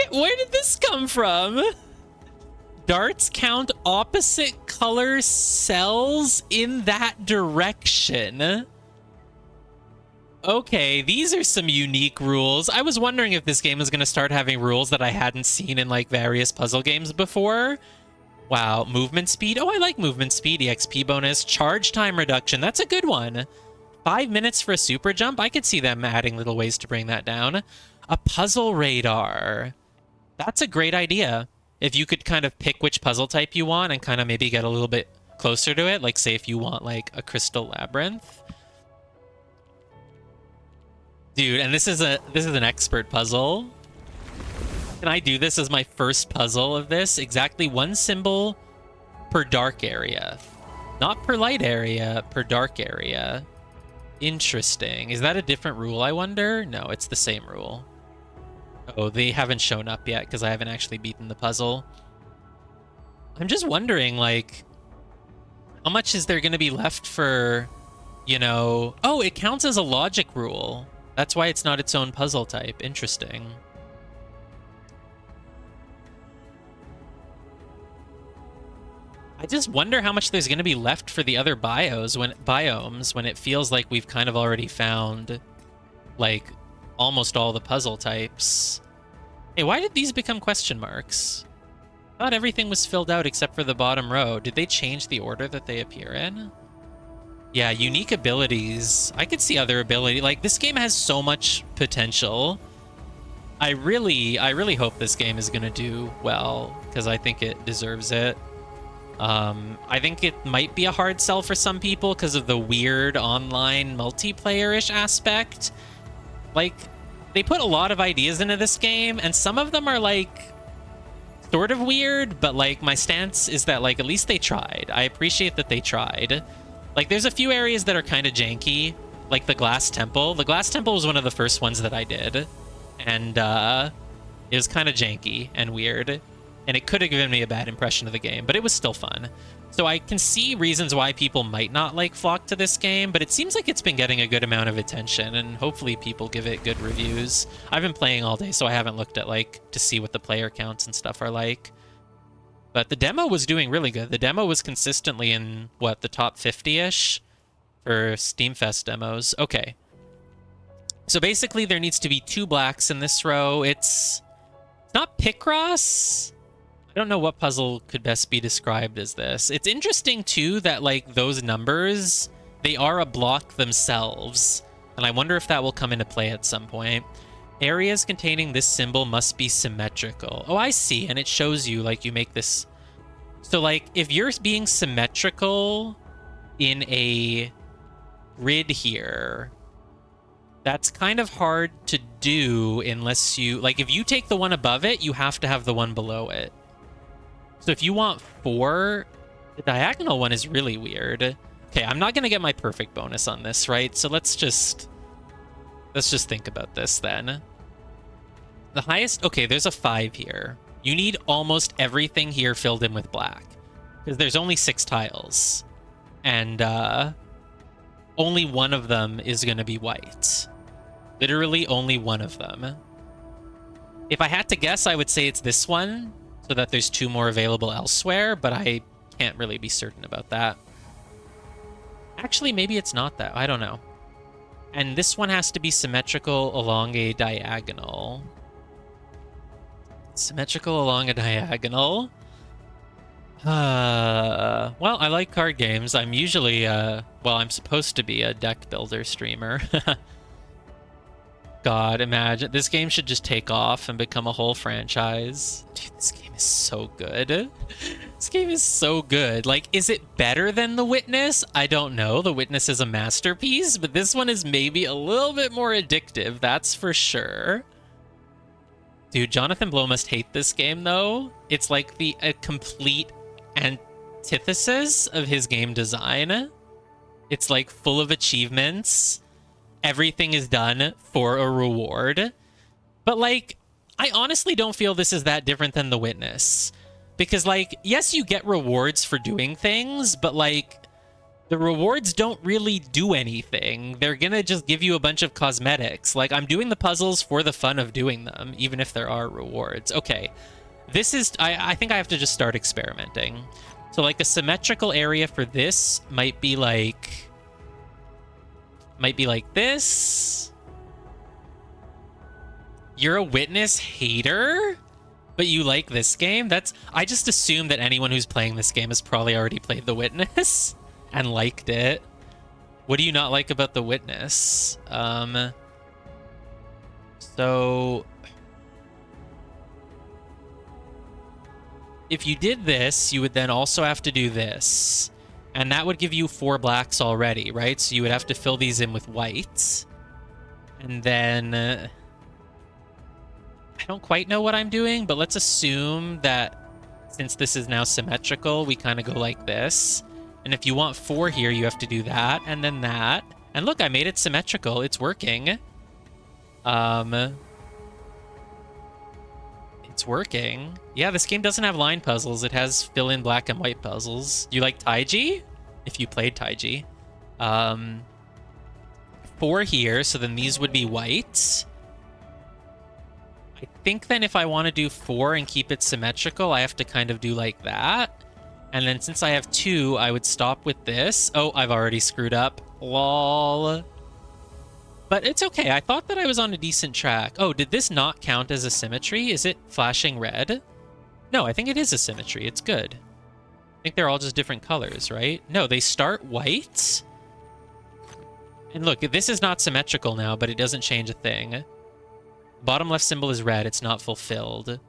Speaker 1: Where did this come from? Darts count opposite color cells in that direction. Okay, these are some unique rules. I was wondering if this game is going to start having rules that I hadn't seen in like various puzzle games before. Wow, movement speed. Oh, I like movement speed. EXP bonus. Charge time reduction. That's a good one. 5 minutes for a super jump. I could see them adding little ways to bring that down. A puzzle radar. That's a great idea. If you could kind of pick which puzzle type you want and kind of maybe get a little bit closer to it. Like say if you want like a crystal labyrinth. Dude, and this is an expert puzzle. Can I do this as my first puzzle of this? Exactly 1 symbol per dark area. Not per light area, per dark area. Interesting. Is that a different rule, I wonder? No, it's the same rule. Oh, they haven't shown up yet because I haven't actually beaten the puzzle. I'm just wondering, like, how much is there going to be left for you know... Oh, it counts as a logic rule. That's why it's not its own puzzle type. Interesting. I just wonder how much there's going to be left for the other biomes when it feels like we've kind of already found, like, almost all the puzzle types. Hey, why did these become question marks? I thought everything was filled out except for the bottom row. Did they change the order that they appear in? Yeah, unique abilities. I could see other ability. Like, this game has so much potential. I really hope this game is going to do well, because I think it deserves it. I think it might be a hard sell for some people because of the weird online multiplayer-ish aspect. Like, they put a lot of ideas into this game, and some of them are, like, sort of weird, but, like, my stance is that, like, at least they tried. I appreciate that they tried. Like, there's a few areas that are kind of janky, like the Glass Temple. The Glass Temple was one of the first ones that I did, and, it was kind of janky and weird. And it could have given me a bad impression of the game, but it was still fun. So I can see reasons why people might not like flock to this game, but it seems like it's been getting a good amount of attention, and hopefully people give it good reviews. I've been playing all day, so I haven't looked at, like, to see what the player counts and stuff are like. But the demo was doing really good. The demo was consistently in, what, the top 50-ish for Steamfest demos. Okay. So basically there needs to be 2 blacks in this row. It's not Picross. I don't know what puzzle could best be described as this. It's interesting, too, that, like, those numbers, they are a block themselves. And I wonder if that will come into play at some point. Areas containing this symbol must be symmetrical. Oh, I see. And it shows you, like, you make this... So, like, if you're being symmetrical in a grid here, that's kind of hard to do unless you... Like, if you take the one above it, you have to have the one below it. So if you want 4, the diagonal one is really weird. Okay, I'm not going to get my perfect bonus on this, right? So let's just think about this then. The highest... Okay, there's a 5 here. You need almost everything here filled in with black, because there's only 6 tiles. And only one of them is going to be white. Literally only one of them. If I had to guess, I would say it's this one, so that there's 2 more available elsewhere, but I can't really be certain about that. Actually, maybe it's not that. I don't know. And this one has to be symmetrical along a diagonal. Symmetrical along a diagonal. Well, I like card games. I'm usually, well, I'm supposed to be a deck builder streamer. God, imagine. This game should just take off and become a whole franchise. Dude, this game is so good. This game is so good. Like, is it better than The Witness? I don't know. The Witness is a masterpiece, but this one is maybe a little bit more addictive, that's for sure. Dude, Jonathan Blow must hate this game, though. It's like a complete antithesis of his game design. It's like full of achievements. Everything is done for a reward. But, like, I honestly don't feel this is that different than The Witness. Because, like, yes, you get rewards for doing things, but, like, the rewards don't really do anything. They're gonna just give you a bunch of cosmetics. Like, I'm doing the puzzles for the fun of doing them, even if there are rewards. Okay, this is... I think I have to just start experimenting. So, like, a symmetrical area for this might be, like... this. You're a Witness hater, but you like this game? I just assume that anyone who's playing this game has probably already played The Witness and liked it. What do you not like about The Witness? So if you did this, you would then also have to do this. And that would give you 4 blacks already, right? So you would have to fill these in with whites. And then... I don't quite know what I'm doing, but let's assume that since this is now symmetrical, we kind of go like this. And if you want 4 here, you have to do that, and then that. And look, I made it symmetrical. It's working. It's working. Yeah, this game doesn't have line puzzles. It has fill-in black and white puzzles. You like Taiji? If you played Taiji. 4 here, so then these would be white. I think then if I want to do 4 and keep it symmetrical, I have to kind of do like that. And then since I have 2, I would stop with this. Oh, I've already screwed up. Lol. But it's okay. I thought that I was on a decent track. Oh, did this not count as a symmetry? Is it flashing red? No, I think it is a symmetry. It's good. I think they're all just different colors, right? No, they start white. And look, this is not symmetrical now, but it doesn't change a thing. Bottom left symbol is red. It's not fulfilled.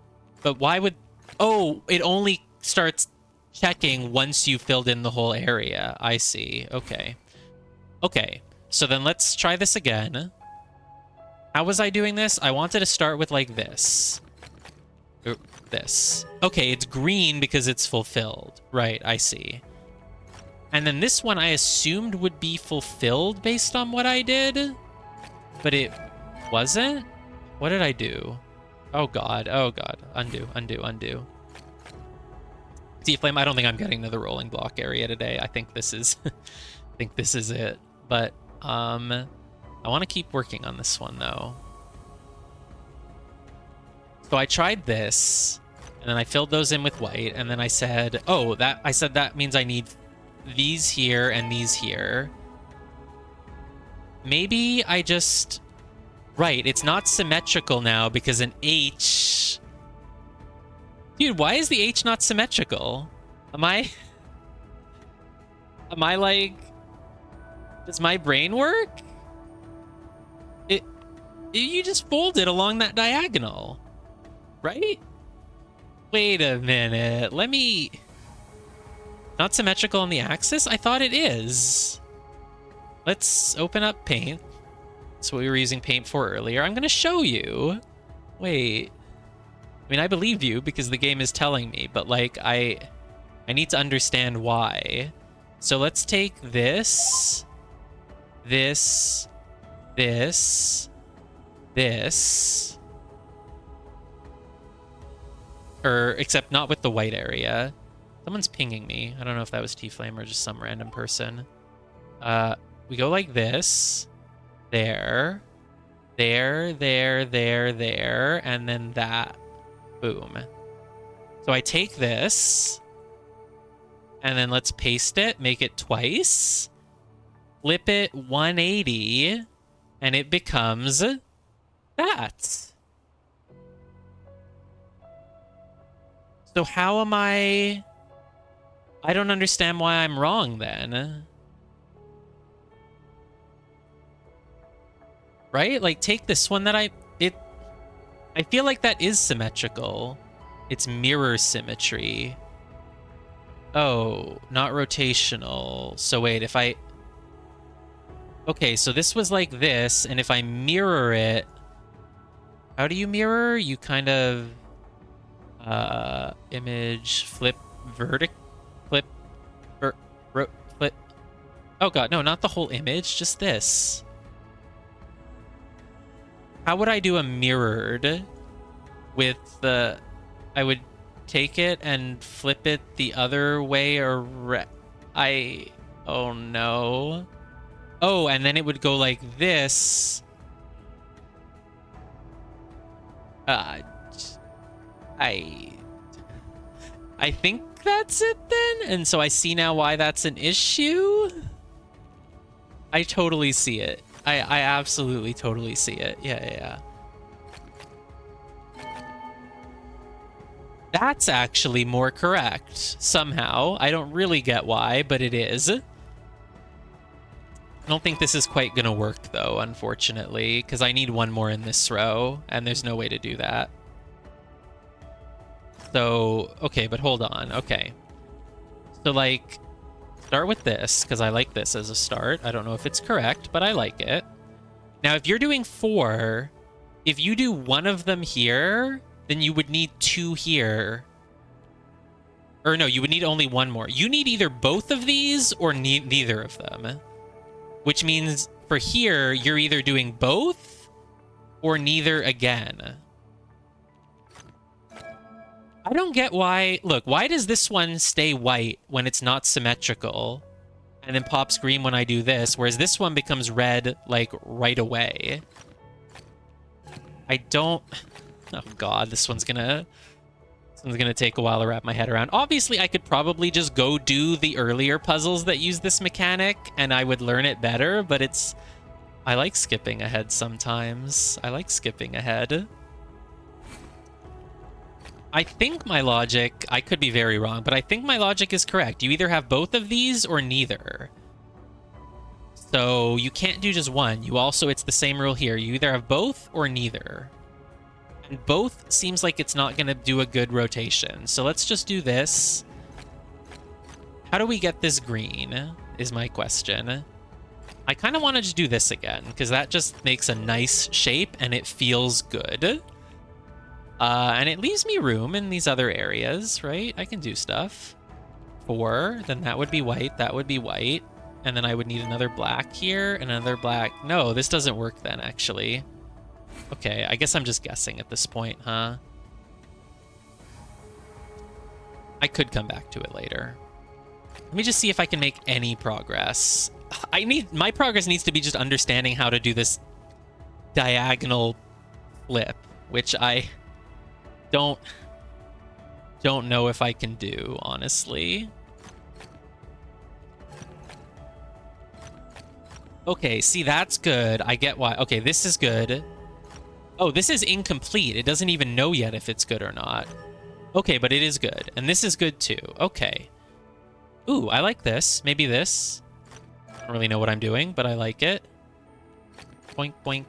Speaker 1: But why would... Oh, it only starts checking once you filled in the whole area. I see. Okay. Okay. So then let's try this again. How was I doing this? I wanted to start with like this. Or this. Okay, it's green because it's fulfilled. Right, I see. And then this one I assumed would be fulfilled based on what I did. But it wasn't? What did I do? Oh god, oh god. Undo, undo, undo. T-Flame, I don't think I'm getting to the rolling block area today. I think this is I think this is it. But I want to keep working on this one though. So I tried this, and then I filled those in with white, and then I said, oh, that means I need these here and these here. Maybe I just... Right, it's not symmetrical now because an H... Dude, why is the H not symmetrical? Am I like... Does my brain work? You just fold it along that diagonal, right? Wait a minute. Let me... Not symmetrical on the axis? I thought it is. Let's open up Paint. That's what we were using Paint for earlier. I'm going to show you. Wait. I mean, I believe you because the game is telling me, but like, I need to understand why. So let's take this, this, or except not with the white area. Someone's pinging me. I don't know if that was T-Flame or just some random person. We go like this, there, and then that. Boom. So I take this, and then let's paste it, make it twice, flip it 180, and it becomes that. So how am I don't understand why I'm wrong then. Right? Like, take this one that I feel like that is symmetrical. It's mirror symmetry. Oh, not rotational. So wait, if I... Okay, so this was like this, and if I mirror it... How do you mirror? You kind of... image, flip, flip... flip... Oh god, no, not the whole image, just this. How would I do a mirrored with the... I would take it and flip it the other way or... Oh no. Oh, and then it would go like this. I think that's it then? And so I see now why that's an issue? I totally see it. I absolutely totally see it. Yeah. That's actually more correct, somehow. I don't really get why, but it is. I don't think this is quite gonna work, though, unfortunately, because I need one more in this row, and there's no way to do that. So, okay, but hold on. Okay. So, like... Start with this, because I like this as a start. I don't know if it's correct, but I like it. Now, if you're doing 4, if you do one of them here, then you would need 2 here. Or no, you would need only one more. You need either both of these or neither of them. Which means for here, you're either doing both or neither again. I don't get why... Look, why does this one stay white when it's not symmetrical? and then pops green when I do this, whereas this one becomes red, like, right away. I don't... Oh god, this one's gonna take a while to wrap my head around. Obviously, I could probably just go do the earlier puzzles that use this mechanic, and I would learn it better, but it's... I like skipping ahead sometimes. I like skipping ahead. I think my logic... I could be very wrong, but I think my logic is correct. You either have both of these or neither. So you can't do just one. You also... It's the same rule here. You either have both or neither. And both seems like it's not going to do a good rotation. So let's just do this. How do we get this green, is my question. I kind of want to just do this again, because that just makes a nice shape, and it feels good. And it leaves me room in these other areas, right? I can do stuff. 4, then that would be white, that would be white. And then I would need another black here, and another black. No, this doesn't work then, actually. Okay, I guess I'm just guessing at this point, huh? I could come back to it later. Let me just see if I can make any progress. My progress needs to be just understanding how to do this diagonal flip, which I don't know if I can do, honestly. Okay, see, that's good. I get why. Okay, this is good. Oh, this is incomplete. It doesn't even know yet if it's good or not. Okay, but it is good. And this is good too. Okay. Ooh, I like this. Maybe this. I don't really know what I'm doing, but I like it. Boink, boink.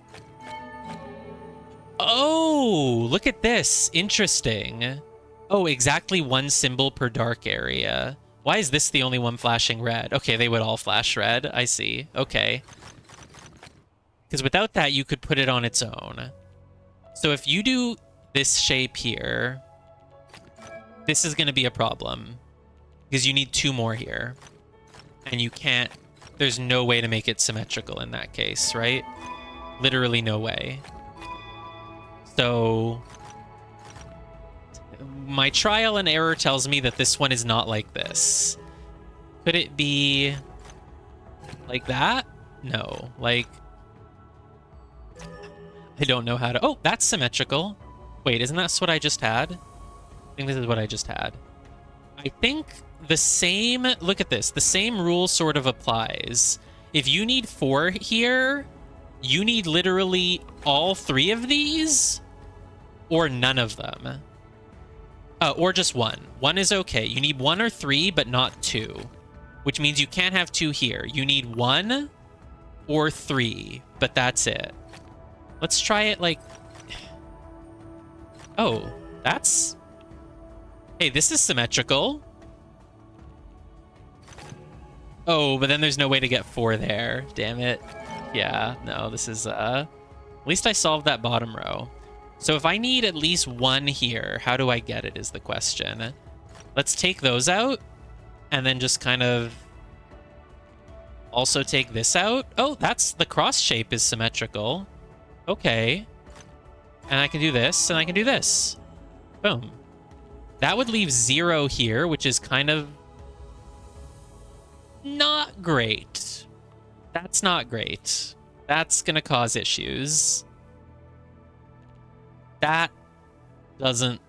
Speaker 1: Oh, look at this. Interesting. Oh, exactly one symbol per dark area. Why is this the only one flashing red? Okay, they would all flash red. I see. Okay. Because without that, you could put it on its own. So if you do this shape here, this is going to be a problem. Because you need 2 more here. And you can't... There's no way to make it symmetrical in that case, right? Literally no way. So... my trial and error tells me that this one is not like this. Could it be... like that? No. Like... I don't know how to... Oh, that's symmetrical. Wait, isn't that what I just had? I think this is what I just had. I think the same... Look at this. The same rule sort of applies. If you need 4 here, you need literally all 3 of these, or none of them. Or just 1. 1 is okay. You need 1 or 3, but not 2. Which means you can't have 2 here. You need 1 or 3, but that's it. Let's try it like... Oh, that's... Hey, this is symmetrical. Oh, but then there's no way to get 4 there. Damn it. Yeah, no, this is... At least I solved that bottom row. So if I need at least 1 here, how do I get it is the question. Let's take those out, and then just kind of also take this out. Oh, that's... the cross shape is symmetrical. Okay. And I can do this, and I can do this. Boom. That would leave 0 here, which is kind of not great. That's not great. That's gonna cause issues. That doesn't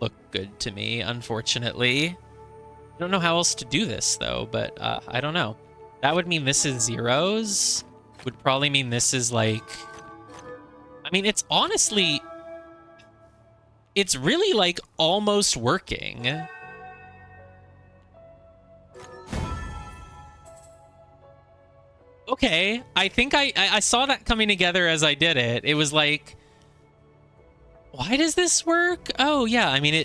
Speaker 1: look good to me, unfortunately. I don't know how else to do this, though, but I don't know. That would mean this is 0s. Would probably mean this is like... I mean, it's honestly... It's really, like, almost working. Okay, I think I saw that coming together as I did it. It was like... Why does this work? Oh, yeah, I mean,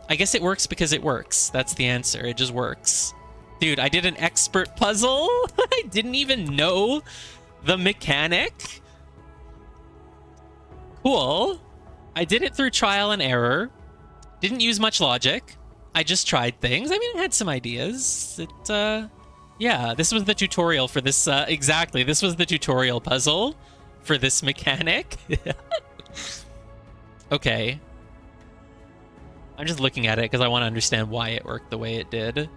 Speaker 1: I guess it works because it works. That's the answer. It just works. Dude, I did an expert puzzle. I didn't even know the mechanic. Cool. I did it through trial and error. Didn't use much logic. I just tried things. I mean, I had some ideas. Yeah, this was the tutorial for this. Exactly, this was the tutorial puzzle for this mechanic. Okay. I'm just looking at it because I want to understand why it worked the way it did.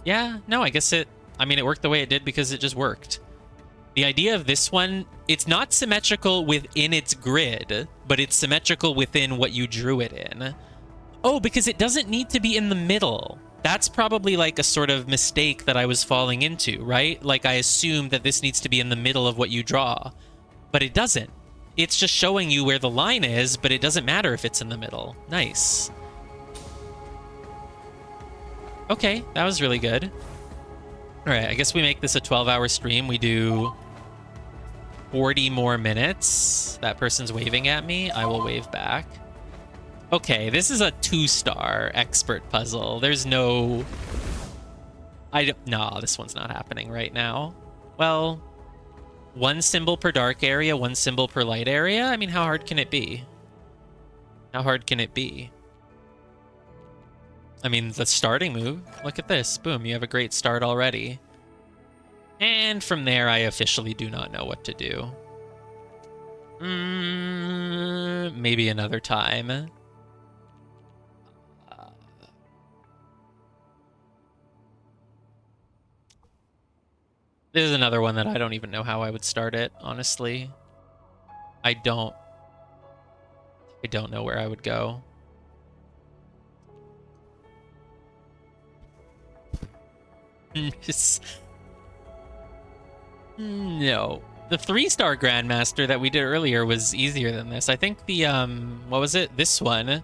Speaker 1: Yeah, no, I guess it worked the way it did because it just worked. The idea of this one, it's not symmetrical within its grid, but it's symmetrical within what you drew it in. Oh, because it doesn't need to be in the middle. That's probably like a sort of mistake that I was falling into, right? Like I assumed that this needs to be in the middle of what you draw, but it doesn't. It's just showing you where the line is, but it doesn't matter if it's in the middle. Nice. Okay, that was really good. All right, I guess we make this a 12-hour stream. We do 40 more minutes. That person's waving at me. I will wave back. Okay, this is a 2-star expert puzzle. There's no... No, this one's not happening right now. Well, 1 symbol per dark area, 1 symbol per light area? I mean, how hard can it be? How hard can it be? I mean, the starting move. Look at this. Boom, you have a great start already. And from there, I officially do not know what to do. Maybe another time. This is another one that I don't even know how I would start it, honestly. I don't know where I would go. No. The 3-star Grandmaster that we did earlier was easier than this. I think the, what was it? This one.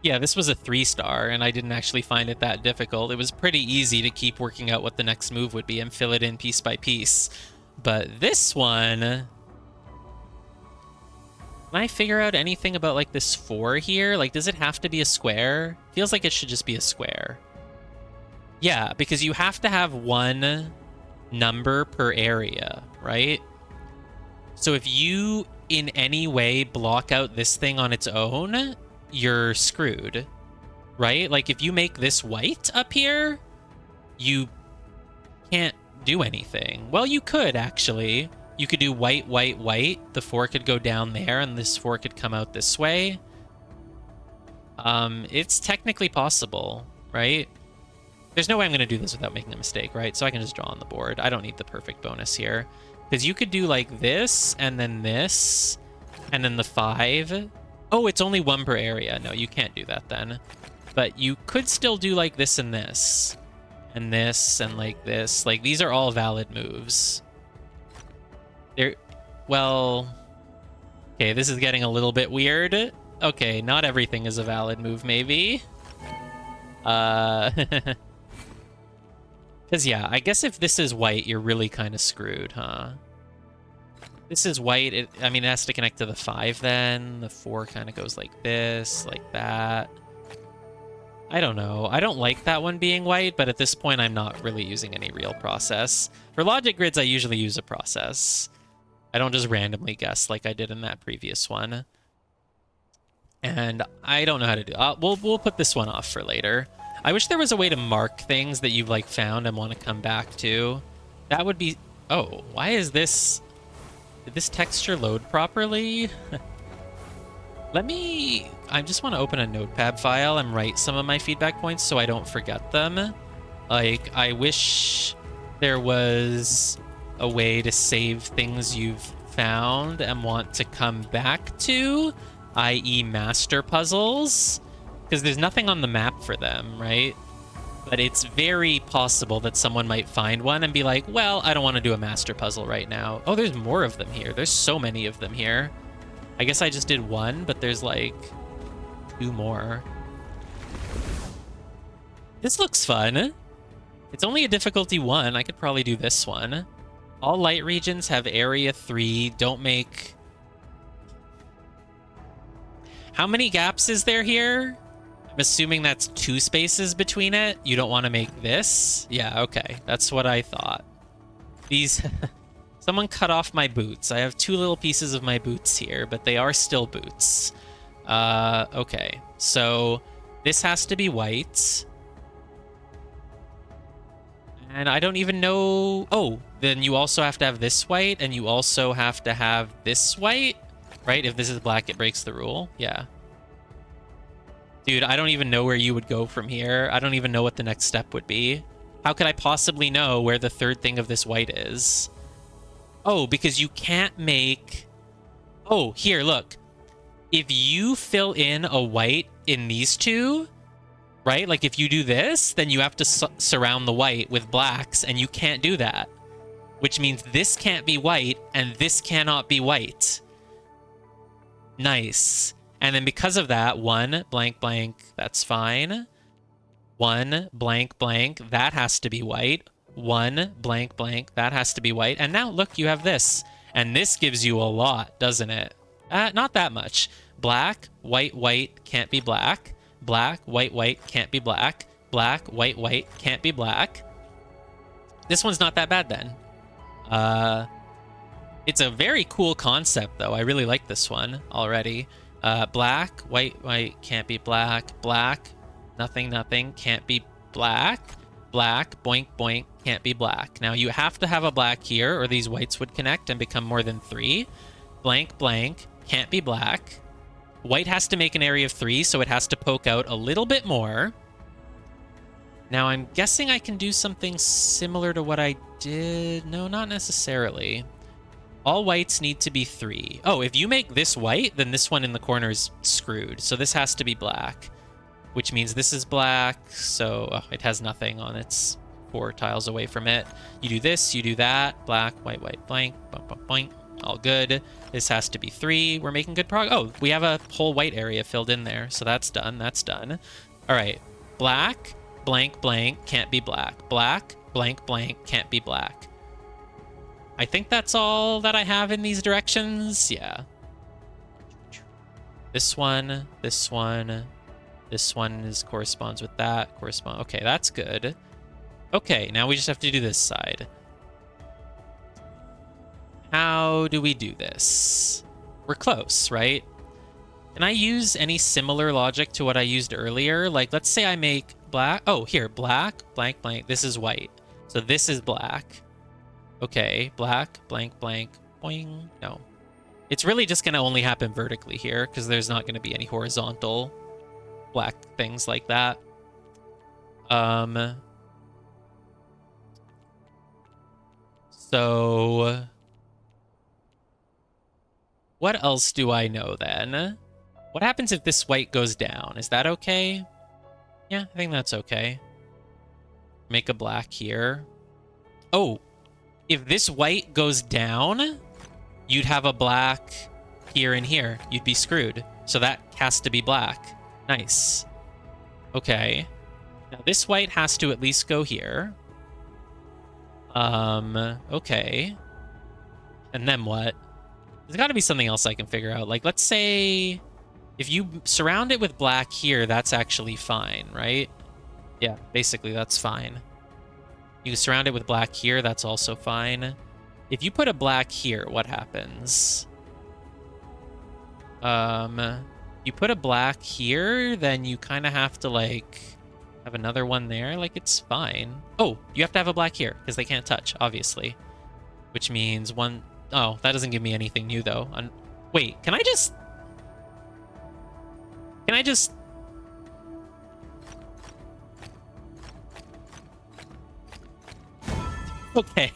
Speaker 1: Yeah, this was a 3-star, and I didn't actually find it that difficult. It was pretty easy to keep working out what the next move would be and fill it in piece by piece. But this one... Can I figure out anything about, like, this 4 here? Like, does it have to be a square? Feels like it should just be a square. Yeah, because you have to have 1 number per area, right? So if you, in any way, block out this thing on its own... you're screwed, right? Like if you make this white up here, you can't do anything. Well, you could actually. You could do white, white, white. The 4 could go down there and this 4 could come out this way. It's technically possible, right? There's no way I'm going to do this without making a mistake, right? So I can just draw on the board. I don't need the perfect bonus here. Because you could do like this and then this and then the 5. Oh, it's only 1 per area. No, you can't do that then. But you could still do like this and this. And this and like this. Like, these are all valid moves. Well... Okay, this is getting a little bit weird. Okay, not everything is a valid move, maybe. Because, yeah, I guess if this is white, you're really kind of screwed, huh? This is white. It has to connect to the 5 then. The 4 kind of goes like this, like that. I don't know. I don't like that one being white, but at this point, I'm not really using any real process. For logic grids, I usually use a process. I don't just randomly guess like I did in that previous one. And I don't know how to do it. We'll put this one off for later. I wish there was a way to mark things that you've like found and want to come back to. That would be... Oh, why is this... Did this texture load properly? I just want to open a notepad file and write some of my feedback points so I don't forget them. Like, I wish there was a way to save things you've found and want to come back to, i.e. master puzzles, because there's nothing on the map for them, right? But it's very possible that someone might find one and be like, well, I don't want to do a master puzzle right now. Oh, there's more of them here. There's so many of them here. I guess I just did 1, but there's like 2 more. This looks fun. It's only a difficulty 1. I could probably do this one. All light regions have area 3. Don't make... How many gaps is there here? I'm assuming that's 2 spaces between it. You don't want to make this? Yeah, okay. That's what I thought. These... Someone cut off my boots. I have 2 little pieces of my boots here, but they are still boots. Okay. So this has to be white. And I don't even know... Oh, then you also have to have this white, and you also have to have this white, right? If this is black, it breaks the rule. Yeah. Dude, I don't even know where you would go from here. I don't even know what the next step would be. How could I possibly know where the third thing of this white is? Oh, because you can't make... Oh, here, look. If you fill in a white in these two, right? Like if you do this, then you have to surround the white with blacks, and you can't do that. Which means this can't be white, and this cannot be white. Nice. And then because of that, 1 blank blank, that's fine. 1 blank blank, that has to be white. 1 blank blank, that has to be white. And now look, you have this. And this gives you a lot, doesn't it? Not that much. Black, white, white, can't be black. Black, white, white, can't be black. Black, white, white, can't be black. This one's not that bad then. It's a very cool concept, though. I really like this one already. Black, white, white, can't be black. Black, nothing, nothing, can't be black. Black, boink, boink, can't be black. Now, you have to have a black here, or these whites would connect and become more than 3. Blank, blank, can't be black. White has to make an area of 3, so it has to poke out a little bit more. Now, I'm guessing I can do something similar to what I did. No, not necessarily. All whites need to be 3. Oh, if you make this white, then this one in the corner is screwed. So this has to be black, which means this is black. So it has nothing on its 4 tiles away from it. You do this, you do that. Black, white, white, blank, bump, bump, blank. All good. This has to be 3. We're making good progress. Oh, we have a whole white area filled in there. So that's done. That's done. All right. Black, blank, blank, can't be black. Black, blank, blank, can't be black. I think that's all that I have in these directions. Yeah. This one, this one, this one corresponds with that. Okay, that's good. Okay, now we just have to do this side. How do we do this? We're close, right? Can I use any similar logic to what I used earlier? Like, let's say I make black. Oh, here, black, blank, blank. This is white. So this is black. Okay, black, blank, blank, boing. No. It's really just going to only happen vertically here because there's not going to be any horizontal black things like that. So what else do I know then? What happens if this white goes down? Is that okay? Yeah, I think that's okay. Make a black here. Oh, if this white goes down, you'd have a black here and here. You'd be screwed. So that has to be black. Nice. Okay. Now this white has to at least go here. Okay. And then what? There's got to be something else I can figure out. Like, let's say if you surround it with black here, that's actually fine, right? Yeah, basically that's fine. You can surround it with black here, that's also fine. If you put a black here, what happens? You put a black here, then you kind of have to, like, have another one there. Like, it's fine. Oh, you have to have a black here, because they can't touch, obviously. Which means one... Oh, that doesn't give me anything new, though. Wait, can I just... Okay.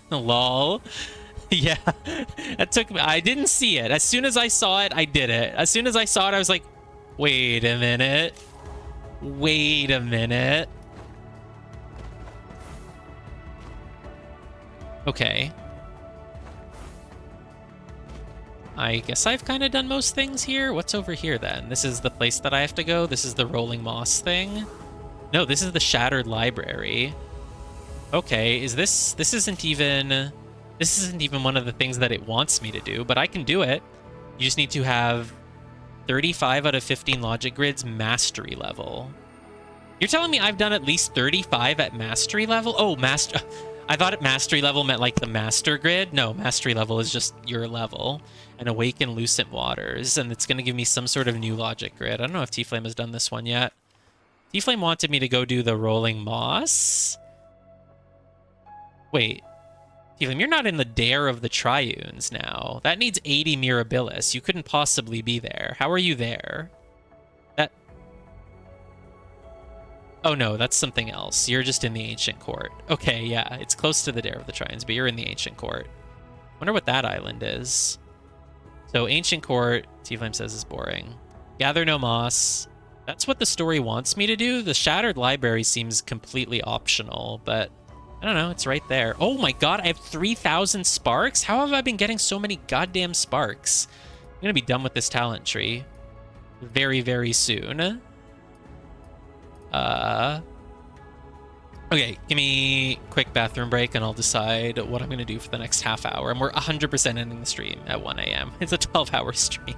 Speaker 1: Lol. Yeah. That took me... I didn't see it. As soon as I saw it, I did it. As soon as I saw it, I was like, wait a minute. Wait a minute. Okay. I guess I've kind of done most things here. What's over here, then? This is the place that I have to go? This is the rolling moss thing? No, this is the shattered library. Okay, this isn't even one of the things that it wants me to do, but I can do it. You just need to have 35 out of 15 logic grids mastery level. You're telling me I've done at least 35 at mastery level? Oh, master... I thought mastery level meant like the master grid. No, mastery level is just your level. And Awaken Lucent Waters, and it's going to give me some sort of new logic grid. I don't know if T-Flame has done this one yet. T-Flame wanted me to go do the rolling moss. Wait, T-Flame, you're not in the Dare of the Triunes now. That needs 80 Mirabilis. You couldn't possibly be there. How are you there? Oh no, that's something else. You're just in the Ancient Court. Okay, yeah, it's close to the Dare of the Trines, but you're in the Ancient Court. Wonder what that island is. So Ancient Court, T-Flame says is boring. Gather no moss. That's what the story wants me to do. The Shattered Library seems completely optional, but I don't know, it's right there. Oh my god, I have 3,000 sparks? How have I been getting so many goddamn sparks? I'm gonna be done with this talent tree very, very soon. Okay, give me a quick bathroom break and I'll decide what I'm going to do for the next half hour. And we're 100% ending the stream at 1 a.m. It's a 12-hour stream.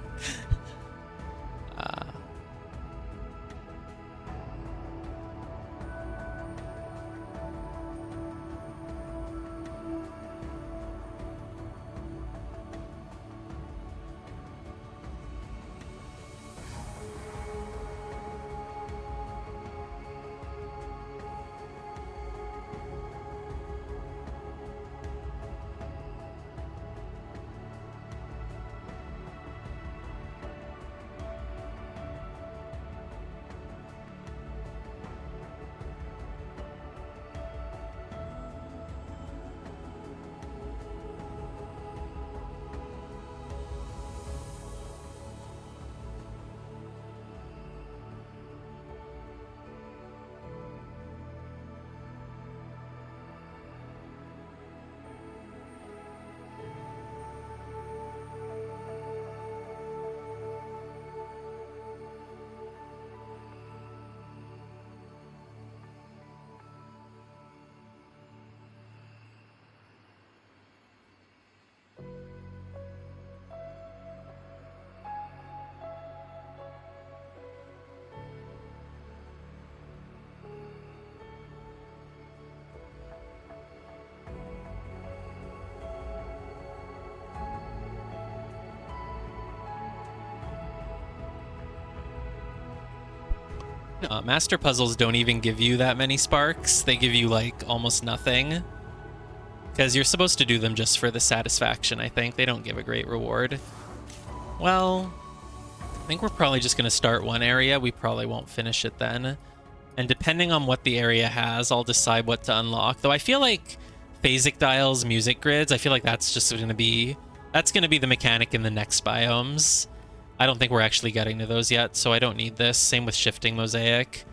Speaker 1: Master puzzles don't even give you that many sparks. They give you, like, almost nothing. Because you're supposed to do them just for the satisfaction, I think. They don't give a great reward. Well, I think we're probably just going to start one area. We probably won't finish it then. And depending on what the area has, I'll decide what to unlock. Though I feel like phasic dials, music grids, I feel like that's just going to be... That's going to be the mechanic in the next biomes. I don't think we're actually getting to those yet, so I don't need this. Same with shifting mosaic.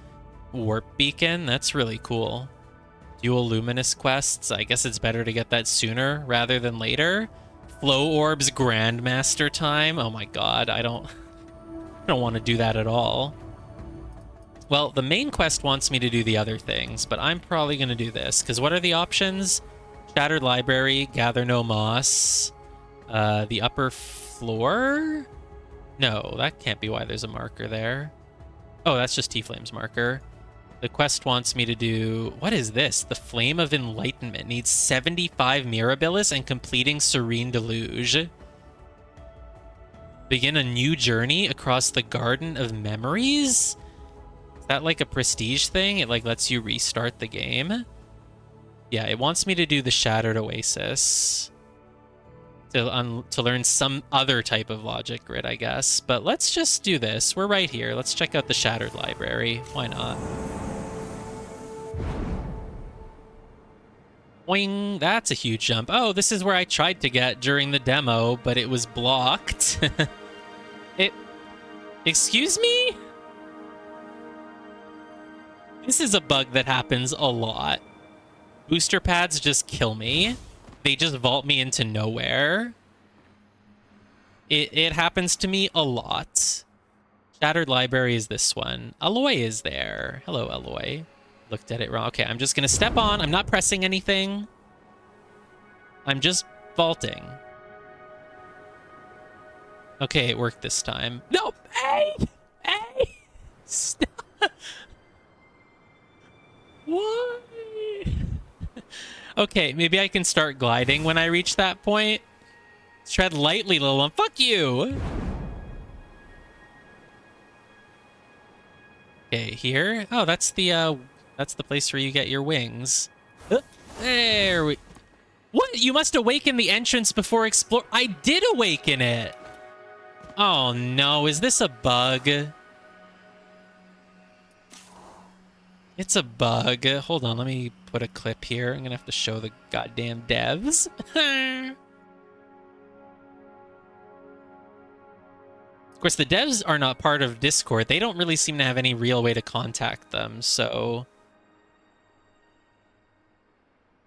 Speaker 1: Warp beacon, that's really cool. Dual luminous quests, I guess it's better to get that sooner rather than later. Flow orbs grandmaster time, oh my god, I don't want to do that at all. Well, the main quest wants me to do the other things, but I'm probably going to do this, because what are the options? Shattered Library, Gather No Moss, the upper floor? No, that can't be why there's a marker there. Oh, that's just T-Flame's marker. The quest wants me to do... What is this? The Flame of Enlightenment needs 75 Mirabilis and completing Serene Deluge. Begin a new journey across the Garden of Memories? Is that like a prestige thing? It like lets you restart the game? Yeah, it wants me to do the Shattered Oasis. To learn some other type of logic grid, I guess. But let's just do this. We're right here. Let's check out the Shattered Library. Why not? Boing! That's a huge jump. Oh, this is where I tried to get during the demo, but it was blocked. Excuse me? This is a bug that happens a lot. Booster pads just kill me. They just vault me into nowhere. It happens to me a lot. Shattered Library is this one. Aloy is there. Hello, Aloy. Looked at it wrong. Okay, I'm just gonna step on. I'm not pressing anything. I'm just vaulting. Okay, it worked this time. No! Hey! Hey! Stop! Why? Okay, maybe I can start gliding when I reach that point. Tread lightly, little one. Fuck you! Okay, here. Oh, that's the place where you get your wings. There we... What? You must awaken the entrance before explore... I did awaken it! Oh no, is this a bug? It's a bug. Hold on, let me put a clip here. I'm gonna have to show the goddamn devs. Of course, the devs are not part of Discord. They don't really seem to have any real way to contact them, so...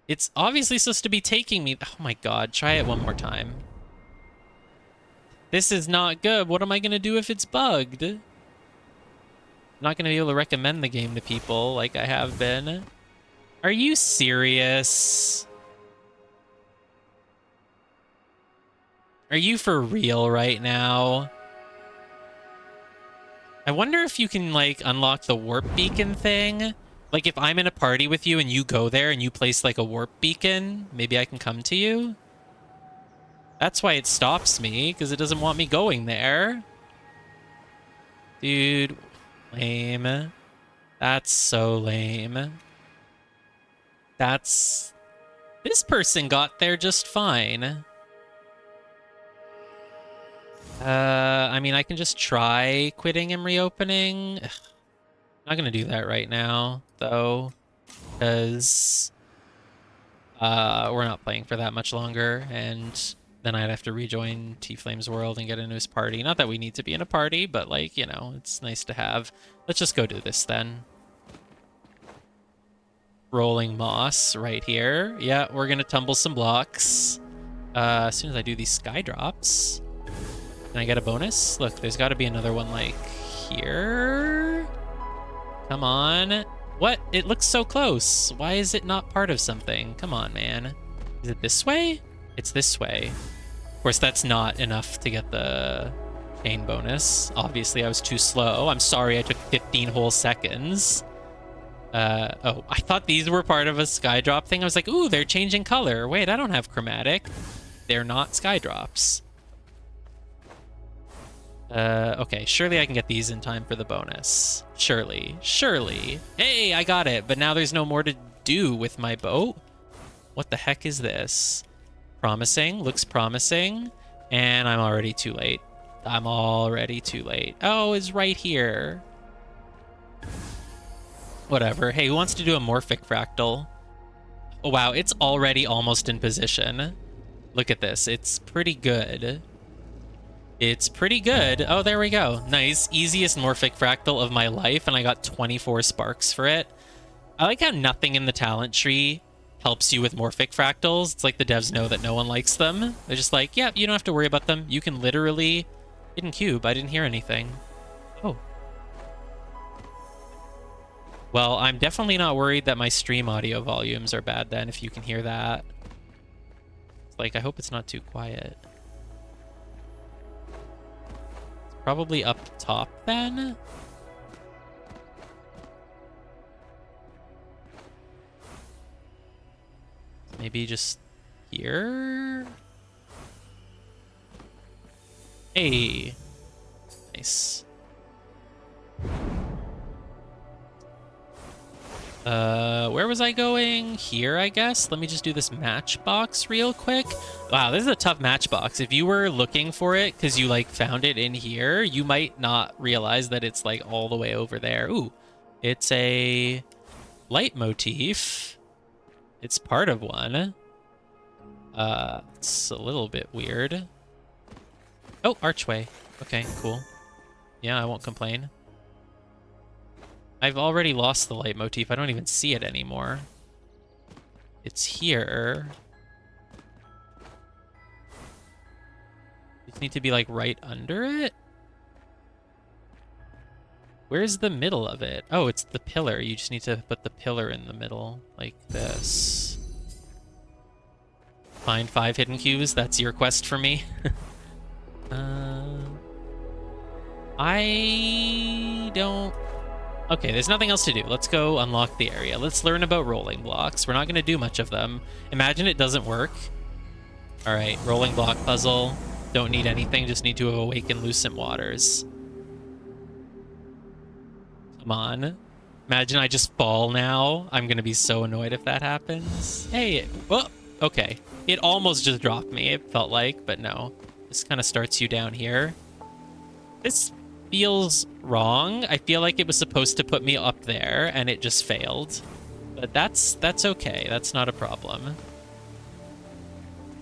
Speaker 1: It's obviously supposed to be taking me... Oh my god, try it one more time. This is not good. What am I gonna do if it's bugged? I'm not gonna be able to recommend the game to people like I have been. Are you serious? Are you for real right now? I wonder if you can, like, unlock the warp beacon thing. Like, if I'm in a party with you and you go there and you place, like, a warp beacon, maybe I can come to you? That's why it stops me, because it doesn't want me going there. Dude, lame. That's so lame. That's... This person got there just fine. I mean, I can just try quitting and reopening. Ugh. I'm not gonna do that right now, though, because we're not playing for that much longer, and then I'd have to rejoin T-Flame's world and get into his party. Not that we need to be in a party, but, like, you know, it's nice to have. Let's just go do this, then. Rolling moss right here. Yeah, we're gonna tumble some blocks. As soon as I do these sky drops... Can I get a bonus? Look, there's got to be another one, like, here? Come on. What? It looks so close. Why is it not part of something? Come on, man. Is it this way? It's this way. Of course, that's not enough to get the chain bonus. Obviously, I was too slow. I'm sorry I took 15 whole seconds. Oh, I thought these were part of a sky drop thing. I was like, ooh, they're changing color. Wait, I don't have chromatic. They're not sky drops. Okay, surely I can get these in time for the bonus. Surely. Surely. Hey, I got it, but now there's no more to do with my boat? What the heck is this? Promising, looks promising, and I'm already too late. I'm already too late. Oh, it's right here. Whatever. Hey, who wants to do a morphic fractal? Oh, wow, it's already almost in position. Look at this. It's pretty good. It's pretty good. Oh, there we go. Nice. Easiest morphic fractal of my life, and I got 24 sparks for it. I like how nothing in the talent tree helps you with morphic fractals. It's like the devs know that no one likes them. They're just like, yeah, you don't have to worry about them. You can literally... Hidden cube. I didn't hear anything. Oh. Well, I'm definitely not worried that my stream audio volumes are bad then, if you can hear that. It's like, I hope it's not too quiet. Probably up top then? Maybe just here? Hey. Nice. Where was I going? Here, I guess. Let me just do this matchbox real quick. Wow, this is a tough matchbox. If you were looking for it because you, like, found it in here, you might not realize that it's, like, all the way over there. Ooh, it's a leitmotif. It's part of one. It's a little bit weird. Oh, archway. Okay, cool. Yeah, I won't complain. I've already lost the leitmotif. I don't even see it anymore. It's here. You just need to be, like, right under it? Where's the middle of it? Oh, it's the pillar. You just need to put the pillar in the middle, like this. Find 5 hidden cubes. That's your quest for me. I don't... Okay, there's nothing else to do. Let's go unlock the area. Let's learn about rolling blocks. We're not going to do much of them. Imagine it doesn't work. All right, rolling block puzzle. Don't need anything, just need to awaken Lucent Waters. Come on. Imagine I just fall now. I'm going to be so annoyed if that happens. Hey, well, okay. It almost just dropped me, it felt like, but no. This kind of starts you down here. This feels wrong. I feel like it was supposed to put me up there, and it just failed. But that's okay. That's not a problem.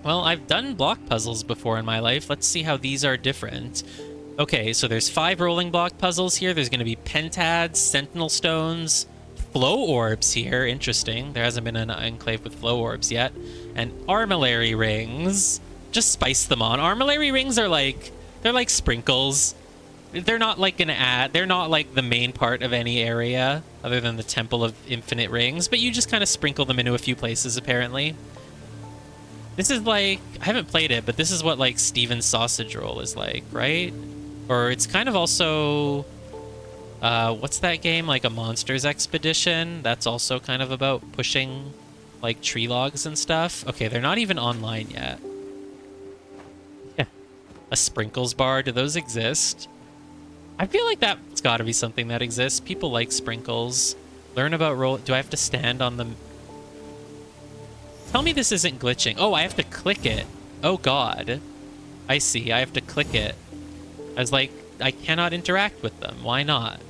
Speaker 1: Well, I've done block puzzles before in my life. Let's see how these are different. Okay, so there's 5 rolling block puzzles here. There's going to be pentads, sentinel stones, flow orbs here. Interesting. There hasn't been an enclave with flow orbs yet. And armillary rings. Just spice them on. Armillary rings are like, they're like sprinkles. They're not like an ad. They're not like the main part of any area other than the Temple of Infinite Rings, but you just kind of sprinkle them into a few places, apparently. This is like, I haven't played it, but this is what like Steven's Sausage Roll is like, right? Or it's kind of also, what's that game? Like a Monsters Expedition. That's also kind of about pushing like tree logs and stuff. Okay, they're not even online yet. Yeah. A sprinkles bar. Do those exist? I feel like that's got to be something that exists. People like sprinkles. Learn about roll. Do I have to stand on them? Tell me this isn't glitching. Oh, I have to click it. Oh, God. I see. I have to click it. I was like, I cannot interact with them. Why not?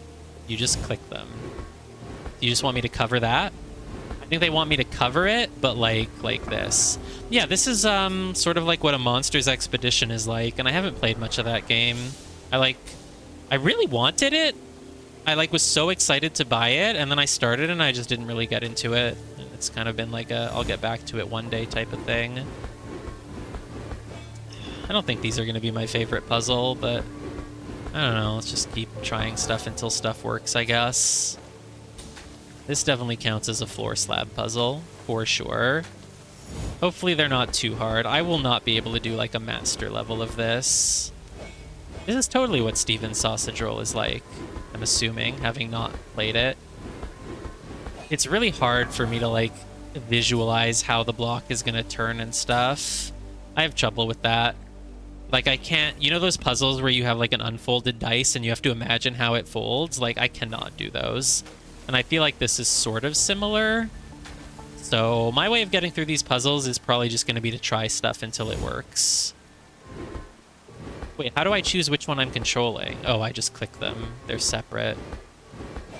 Speaker 1: You just click them. You just want me to cover that? I think they want me to cover it, but like this. Yeah, this is sort of like what a Monsters Expedition is like, and I haven't played much of that game. I really wanted it. I was so excited to buy it, and then I started and I just didn't really get into it. And it's kind of been like a I'll get back to it one day type of thing. I don't think these are going to be my favorite puzzle, but I don't know. Let's just keep trying stuff until stuff works, I guess. This definitely counts as a floor slab puzzle, for sure. Hopefully they're not too hard. I will not be able to do like a master level of this. This is totally what Steven's Sausage Roll is like, I'm assuming, having not played it. It's really hard for me to, like, visualize how the block is going to turn and stuff. I have trouble with that. Like, I can't... You know those puzzles where you have, like, an unfolded dice and you have to imagine how it folds? Like, I cannot do those. And I feel like this is sort of similar. So my way of getting through these puzzles is probably just going to be to try stuff until it works. Wait, how do I choose which one I'm controlling? Oh, I just click them. They're separate.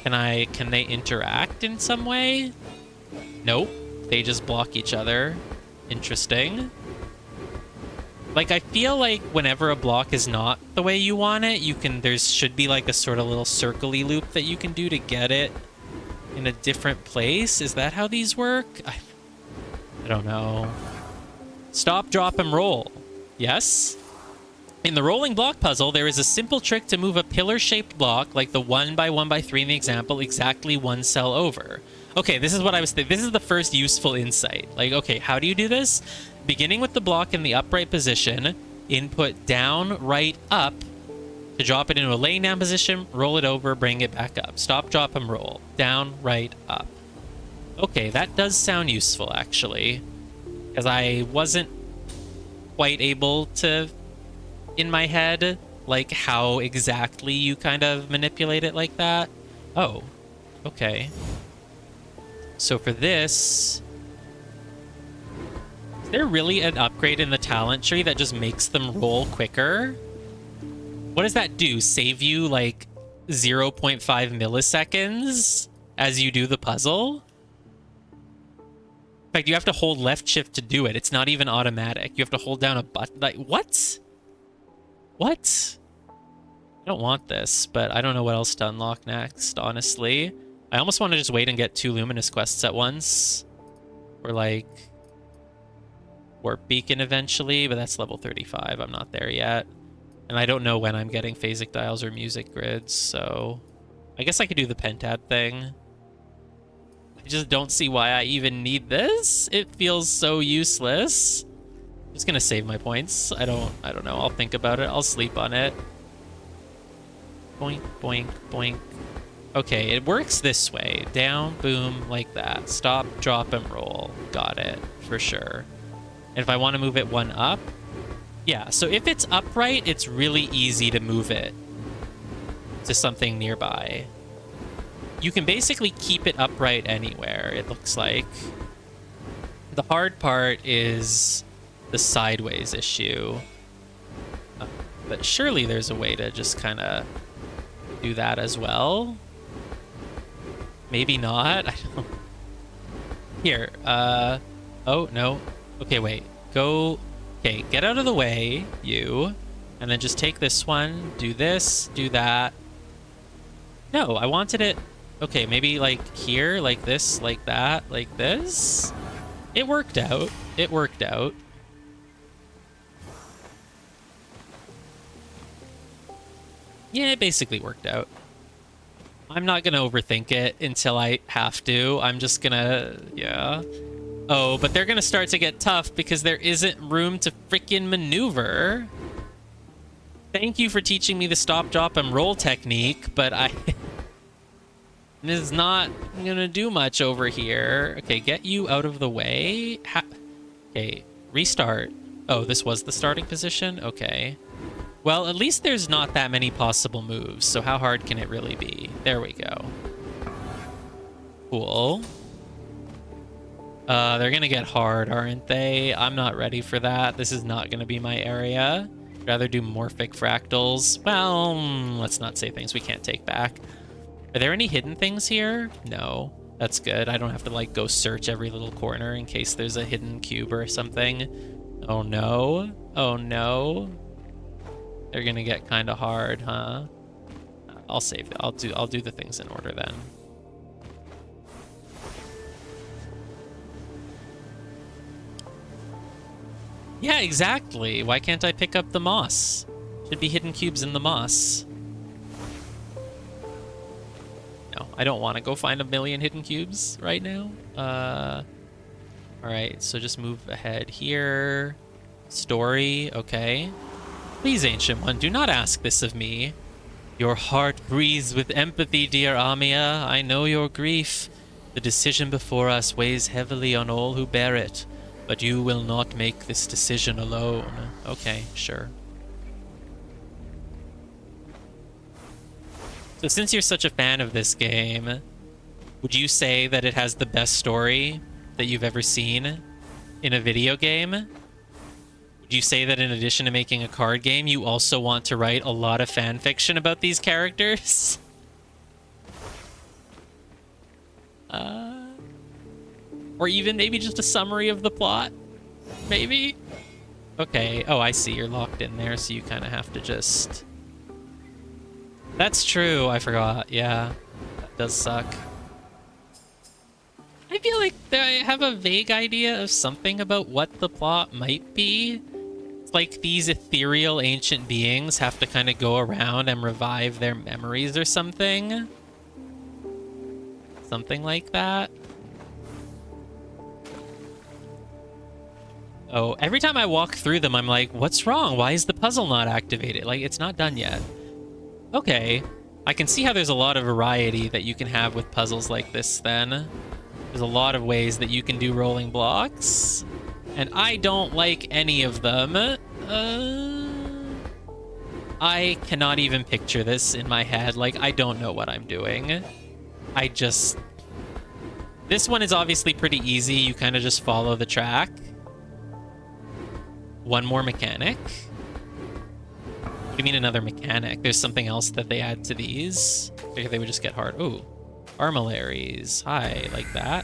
Speaker 1: Can they interact in some way? Nope. They just block each other. Interesting. Like, I feel like whenever a block is not the way you want it, there should be like a sort of little circle-y loop that you can do to get it in a different place. Is that how these work? I don't know. Stop, drop, and roll. Yes? In the rolling block puzzle, there is a simple trick to move a pillar-shaped block, like the 1x1x3 in the example, exactly one cell over. Okay, this is what I was thinking. This is the first useful insight. Like, okay, how do you do this? Beginning with the block in the upright position, input down, right, up, to drop it into a laying down position, roll it over, bring it back up. Stop, drop, and roll. Down, right, up. Okay, that does sound useful, actually. Because I wasn't quite able to... in my head, like how exactly you kind of manipulate it like that. Oh, okay. So for this, is there really an upgrade in the talent tree that just makes them roll quicker? What does that do? Save you like 0.5 milliseconds as you do the puzzle? In fact, you have to hold left shift to do it. It's not even automatic. You have to hold down a button. Like, what? What? I don't want this, but I don't know what else to unlock next, honestly. I almost want to just wait and get 2 Luminous quests at once. Or, like, Warp Beacon eventually, but that's level 35. I'm not there yet. And I don't know when I'm getting phasic dials or music grids, so... I guess I could do the Pentad thing. I just don't see why I even need this. It feels so useless. I'm just gonna save my points. I don't know. I'll think about it. I'll sleep on it. Boink, boink, boink. Okay, it works this way. Down, boom, like that. Stop, drop, and roll. Got it, for sure. And if I want to move it one up, yeah, so if it's upright, it's really easy to move it to something nearby. You can basically keep it upright anywhere, it looks like. The hard part is the sideways issue. But surely there's a way to just kind of do that as well. Maybe not. I don't. Here. Oh no. Okay, wait. Go. Okay, get out of the way, you, and then just take this one. Do this. Do that. No, I wanted it. Okay, maybe like here, like this, like that, like this. It worked out. It worked out. Yeah, it basically worked out. I'm not gonna overthink it until I have to. I'm just gonna, yeah. Oh, but they're gonna start to get tough because there isn't room to freaking maneuver. Thank you for teaching me the stop, drop, and roll technique, but it is not gonna do much over here. Okay, get you out of the way. Okay, restart. Oh, this was the starting position? Okay. Well, at least there's not that many possible moves, so how hard can it really be? There we go. Cool. They're gonna get hard, aren't they? I'm not ready for that. This is not gonna be my area. I'd rather do morphic fractals. Well, let's not say things we can't take back. Are there any hidden things here? No. That's good. I don't have to, like, go search every little corner in case there's a hidden cube or something. Oh, no. Oh, no. They're gonna get kind of hard, huh? I'll save it. I'll do the things in order then. Yeah, exactly. Why can't I pick up the moss? Should be hidden cubes in the moss. No, I don't want to go find a million hidden cubes right now. All right, so just move ahead here. Story, okay. Please, Ancient One, do not ask this of me. Your heart breathes with empathy, dear Amia. I know your grief. The decision before us weighs heavily on all who bear it, but you will not make this decision alone. Okay, sure. So since you're such a fan of this game, would you say that it has the best story that you've ever seen in a video game? Would you say that in addition to making a card game, you also want to write a lot of fan fiction about these characters? Or even maybe just a summary of the plot? Maybe? Okay. Oh, I see. You're locked in there, so you kind of have to just... That's true. I forgot. Yeah. That does suck. I feel like I have a vague idea of something about what the plot might be. It's like these ethereal ancient beings have to kind of go around and revive their memories or something. Something like that. Oh, every time I walk through them, I'm like, what's wrong? Why is the puzzle not activated? Like, it's not done yet. Okay. I can see how there's a lot of variety that you can have with puzzles like this then. There's a lot of ways that you can do rolling blocks. And I don't like any of them. I cannot even picture this in my head. Like, I don't know what I'm doing. This one is obviously pretty easy. You kind of just follow the track. One more mechanic? What do you mean another mechanic? There's something else that they add to these? I figured they would just get hard. Ooh. Armillaries. Hi, like that.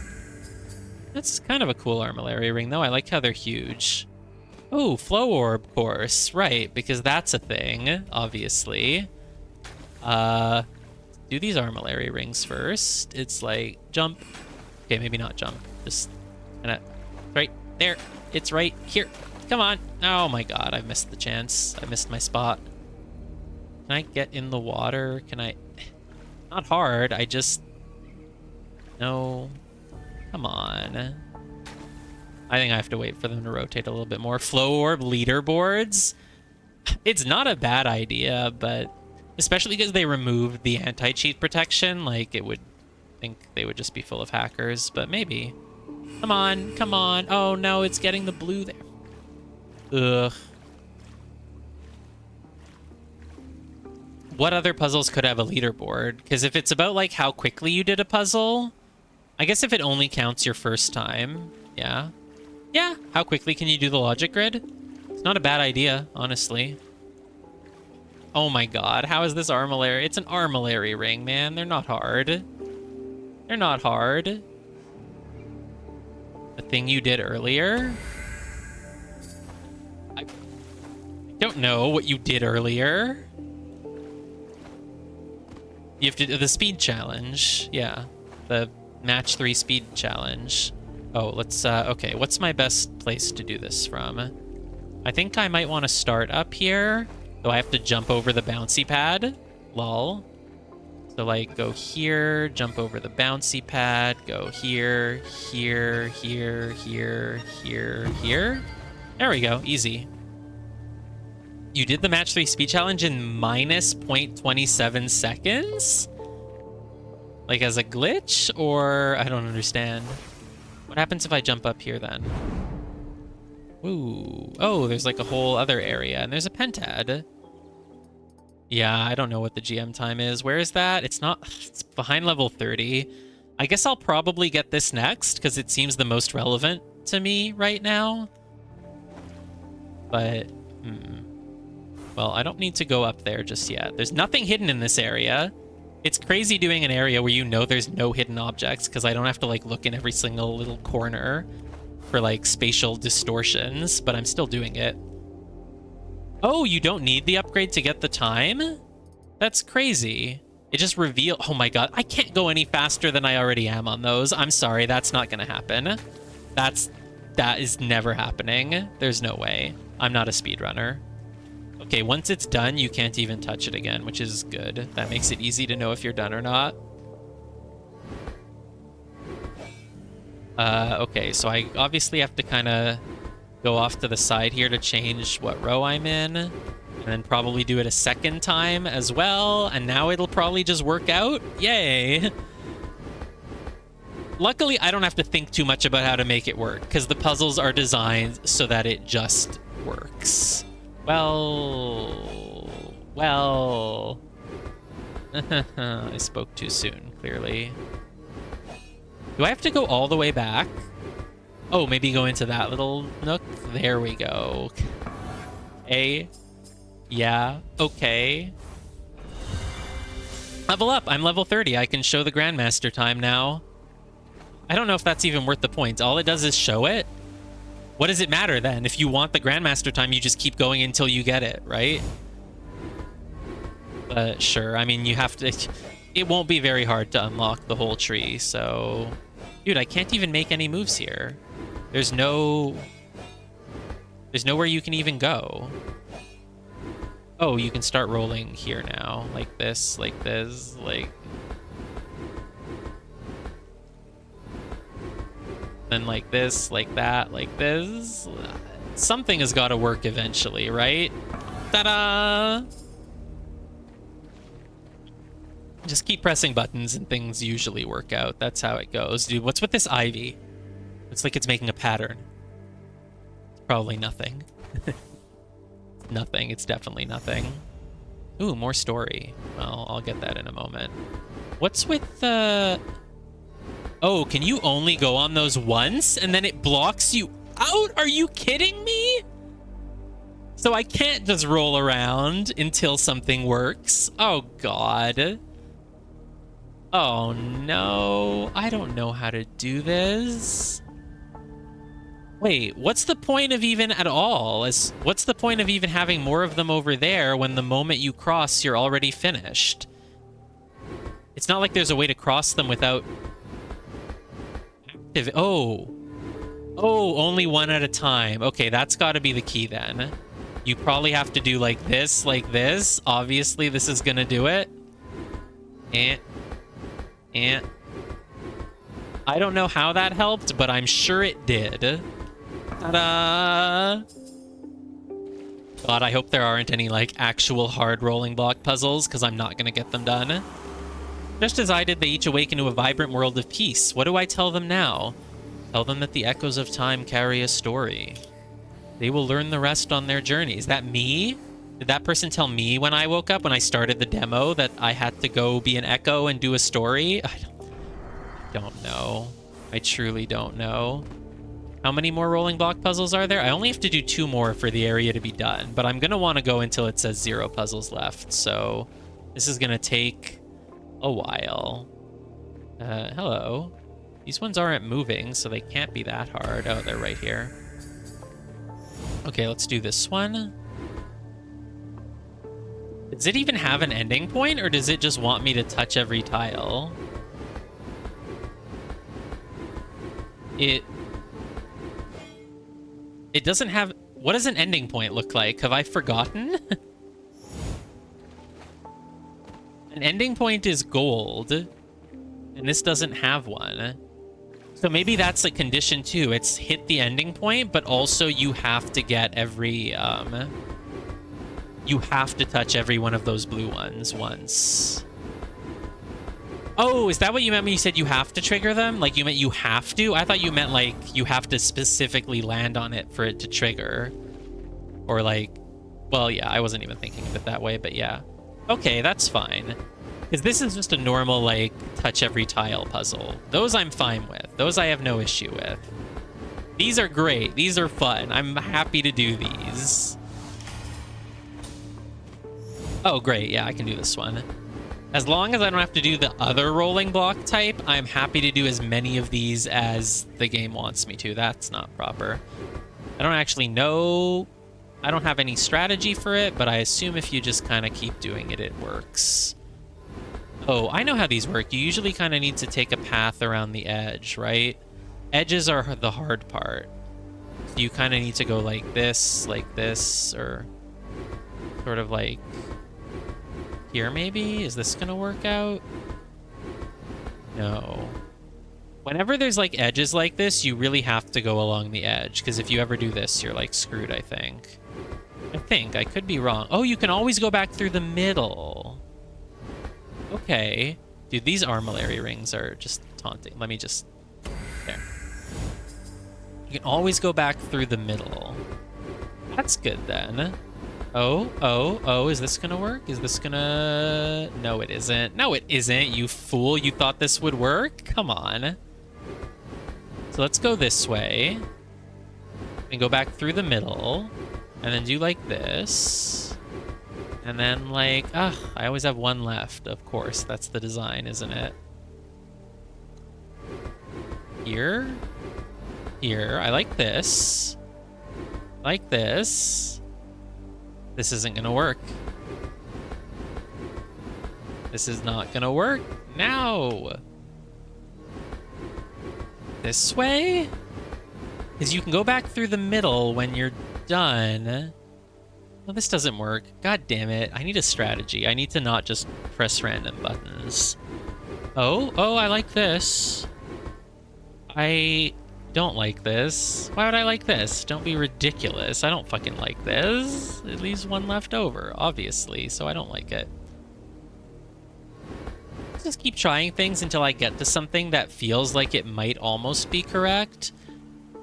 Speaker 1: That's kind of a cool armillary ring, though. I like how they're huge. Oh, flow orb course. Right, because that's a thing, obviously. Do these armillary rings first. It's like, jump. Okay, maybe not jump. Just kinda right there. It's right here. Come on. Oh my god, I missed the chance. I missed my spot. Can I get in the water? Can I... Not hard, I just... No. Come on. I think I have to wait for them to rotate a little bit more. Flow orb leaderboards? It's not a bad idea, but... Especially because they removed the anti-cheat protection, like, it would... think they would just be full of hackers, but maybe. Come on, come on. Oh no, it's getting the blue there. Ugh. What other puzzles could have a leaderboard? Because if it's about, like, how quickly you did a puzzle... I guess if it only counts your first time, yeah. Yeah, how quickly can you do the logic grid? It's not a bad idea, honestly. Oh my god, how is this armillary? It's an armillary ring, man. They're not hard. They're not hard. The thing you did earlier? I don't know what you did earlier. You have to do the speed challenge. Yeah. The match 3 speed challenge. Oh, let's, okay. What's my best place to do this from? I think I might want to start up here. So I have to jump over the bouncy pad. Lol. So, like, go here, jump over the bouncy pad, go here, here, here, here, here, here. There we go. Easy. You did the match 3 speed challenge in minus 0.27 seconds? Like, as a glitch? Or I don't understand. What happens if I jump up here then? Ooh. Oh, there's like a whole other area, and there's a pentad. Yeah, I don't know what the GM time is. Where is that? It's not... It's behind level 30. I guess I'll probably get this next, because it seems the most relevant to me right now. But... Well, I don't need to go up there just yet. There's nothing hidden in this area. It's crazy doing an area where you know there's no hidden objects, because I don't have to, like, look in every single little corner for, like, spatial distortions, but I'm still doing it. Oh, you don't need the upgrade to get the time? That's crazy. It just revealed... Oh my god, I can't go any faster than I already am on those. I'm sorry, that's not gonna happen. That is never happening. There's no way. I'm not a speedrunner. Okay, once it's done, you can't even touch it again, which is good. That makes it easy to know if you're done or not. Okay, so I obviously have to kind of go off to the side here to change what row I'm in, and then probably do it a second time as well, and now it'll probably just work out. Yay! Luckily, I don't have to think too much about how to make it work, because the puzzles are designed so that it just works. Well... I spoke too soon, clearly. Do I have to go all the way back? Oh, maybe go into that little nook? There we go. Okay. Yeah, okay. Level up! I'm level 30. I can show the Grandmaster time now. I don't know if that's even worth the points. All it does is show it? What does it matter then? If you want the Grandmaster time, you just keep going until you get it, right? But sure, I mean, you have to... It won't be very hard to unlock the whole tree, so... Dude, I can't even make any moves here. There's nowhere you can even go. Oh, you can start rolling here now. Like this, like... Then like this, like that, like this. Something has got to work eventually, right? Ta-da! Just keep pressing buttons and things usually work out. That's how it goes. Dude, what's with this ivy? It's like it's making a pattern. It's probably nothing. Nothing. It's definitely nothing. Ooh, more story. Well, I'll get that in a moment. What's with the... Oh, can you only go on those once and then it blocks you out? Are you kidding me? So I can't just roll around until something works. Oh, God. Oh, no. I don't know how to do this. Wait, what's the point of even at all? What's the point of even having more of them over there when the moment you cross, you're already finished? It's not like there's a way to cross them without... Oh, only one at a time. Okay, that's got to be the key then. You probably have to do like this, like this. Obviously, this is going to do it. And I don't know how that helped, but I'm sure it did. Ta-da! God, I hope there aren't any like actual hard rolling block puzzles, because I'm not going to get them done. Just as I did, they each awaken to a vibrant world of peace. What do I tell them now? Tell them that the echoes of time carry a story. They will learn the rest on their journey. Is that me? Did that person tell me when I woke up, when I started the demo, that I had to go be an echo and do a story? I don't know. I truly don't know. How many more rolling block puzzles are there? I only have to do 2 more for the area to be done, but I'm going to want to go until it says 0 puzzles left. So this is going to take a while. Hello. These ones aren't moving, so they can't be that hard. Oh, they're right here. Okay, let's do this one. Does it even have an ending point, or does it just want me to touch every tile? It doesn't have... What does an ending point look like? Have I forgotten? An ending point is gold, and this doesn't have one. So maybe that's a condition too. It's hit the ending point, but also you have to get every... you have to touch every one of those blue ones once. Oh, is that what you meant when you said you have to trigger them? Like, you meant you have to? I thought you meant, like, you have to specifically land on it for it to trigger. Or, like... Well, yeah, I wasn't even thinking of it that way, but yeah. Okay, that's fine. Because this is just a normal, like, touch every tile puzzle. Those I'm fine with. Those I have no issue with. These are great. These are fun. I'm happy to do these. Oh, great. Yeah, I can do this one. As long as I don't have to do the other rolling block type, I'm happy to do as many of these as the game wants me to. That's not proper. I don't actually know. I don't have any strategy for it, but I assume if you just kind of keep doing it, it works. Oh, I know how these work. You usually kind of need to take a path around the edge, right? Edges are the hard part. So you kind of need to go like this, or sort of like... Here, maybe? Is this gonna work out? No. Whenever there's, like, edges like this, you really have to go along the edge, because if you ever do this, you're, like, screwed, I think. I could be wrong. Oh, you can always go back through the middle. Okay. Dude, these armillary rings are just taunting. Let me just... There. You can always go back through the middle. That's good, then. Oh, is this gonna work? Is this gonna... No, it isn't. No, it isn't, you fool. You thought this would work? Come on. So let's go this way. And go back through the middle. And then do like this. And then like... I always have one left. Of course, that's the design, isn't it? Here. Here. I like this. Like this. This isn't gonna work. This is not gonna work. Now. This way? Because you can go back through the middle when you're done. Well, this doesn't work. God damn it. I need a strategy. I need to not just press random buttons. Oh, I like this. I don't like this. Why would I like this? Don't be ridiculous. I don't fucking like this. It leaves one left over, obviously, so I don't like it. Let's just keep trying things until I get to something that feels like it might almost be correct.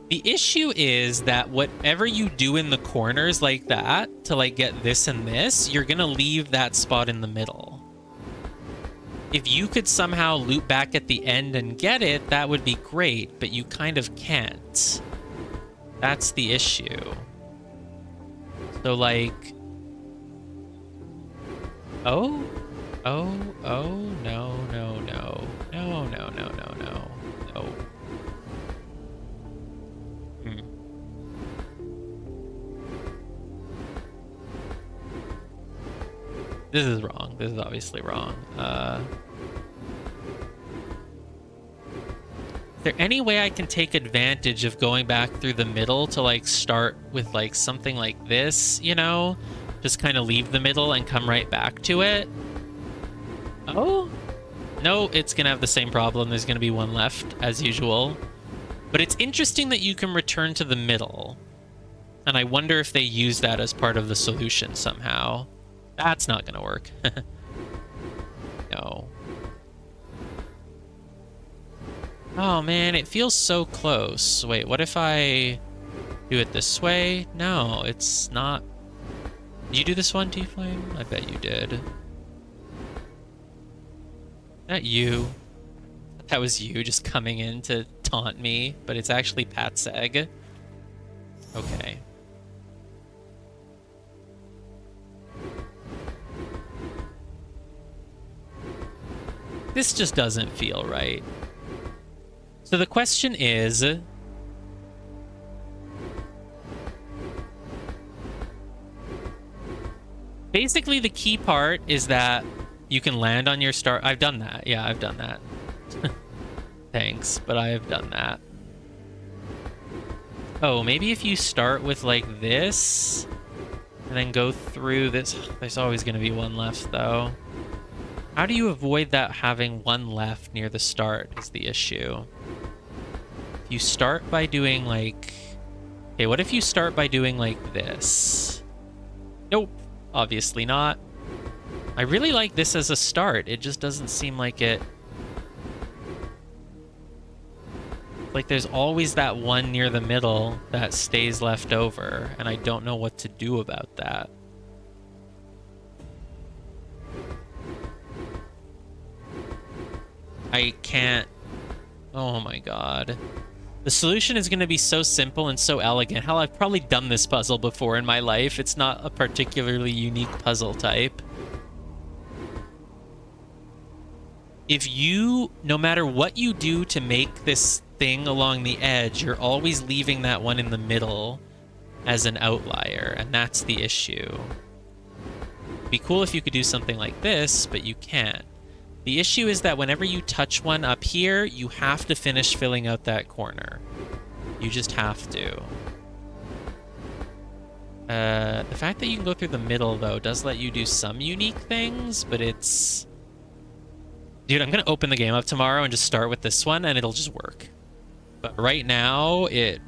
Speaker 1: The issue is that whatever you do in the corners like that to like get this and this, you're gonna leave that spot in the middle. If you could somehow loop back at the end and get it, that would be great, but you kind of can't. That's the issue. So, like... Oh, no. This is wrong. This is obviously wrong. Is there any way I can take advantage of going back through the middle to, like, start with, like, something like this, you know? Just kind of leave the middle and come right back to it? Oh? No, it's gonna have the same problem. There's gonna be one left, as usual. But it's interesting that you can return to the middle. And I wonder if they use that as part of the solution somehow. That's not gonna work. No. Oh man, it feels so close. Wait, what if I do it this way? No, it's not. Did you do this one, T-Flame? I bet you did. Not you. That was you just coming in to taunt me, but it's actually Pat's egg. Okay. This just doesn't feel right. So the question is... basically, the key part is that you can land on your start. I've done that. Yeah, I've done that. Thanks, but I have done that. Oh, maybe if you start with like this and then go through this. There's always going to be one left, though. How do you avoid that having one left near the start is the issue. If you start by doing like... okay, what if you start by doing like this? Nope. Obviously not. I really like this as a start. It just doesn't seem like it... like there's always that one near the middle that stays left over, and I don't know what to do about that. I can't... oh my god. The solution is going to be so simple and so elegant. Hell, I've probably done this puzzle before in my life. It's not a particularly unique puzzle type. If you, no matter what you do to make this thing along the edge, you're always leaving that one in the middle as an outlier, and that's the issue. It'd be cool if you could do something like this, but you can't. The issue is that whenever you touch one up here, you have to finish filling out that corner. You just have to. The fact that you can go through the middle, though, does let you do some unique things, but it's... dude, I'm going to open the game up tomorrow and just start with this one, and it'll just work. But right now, it's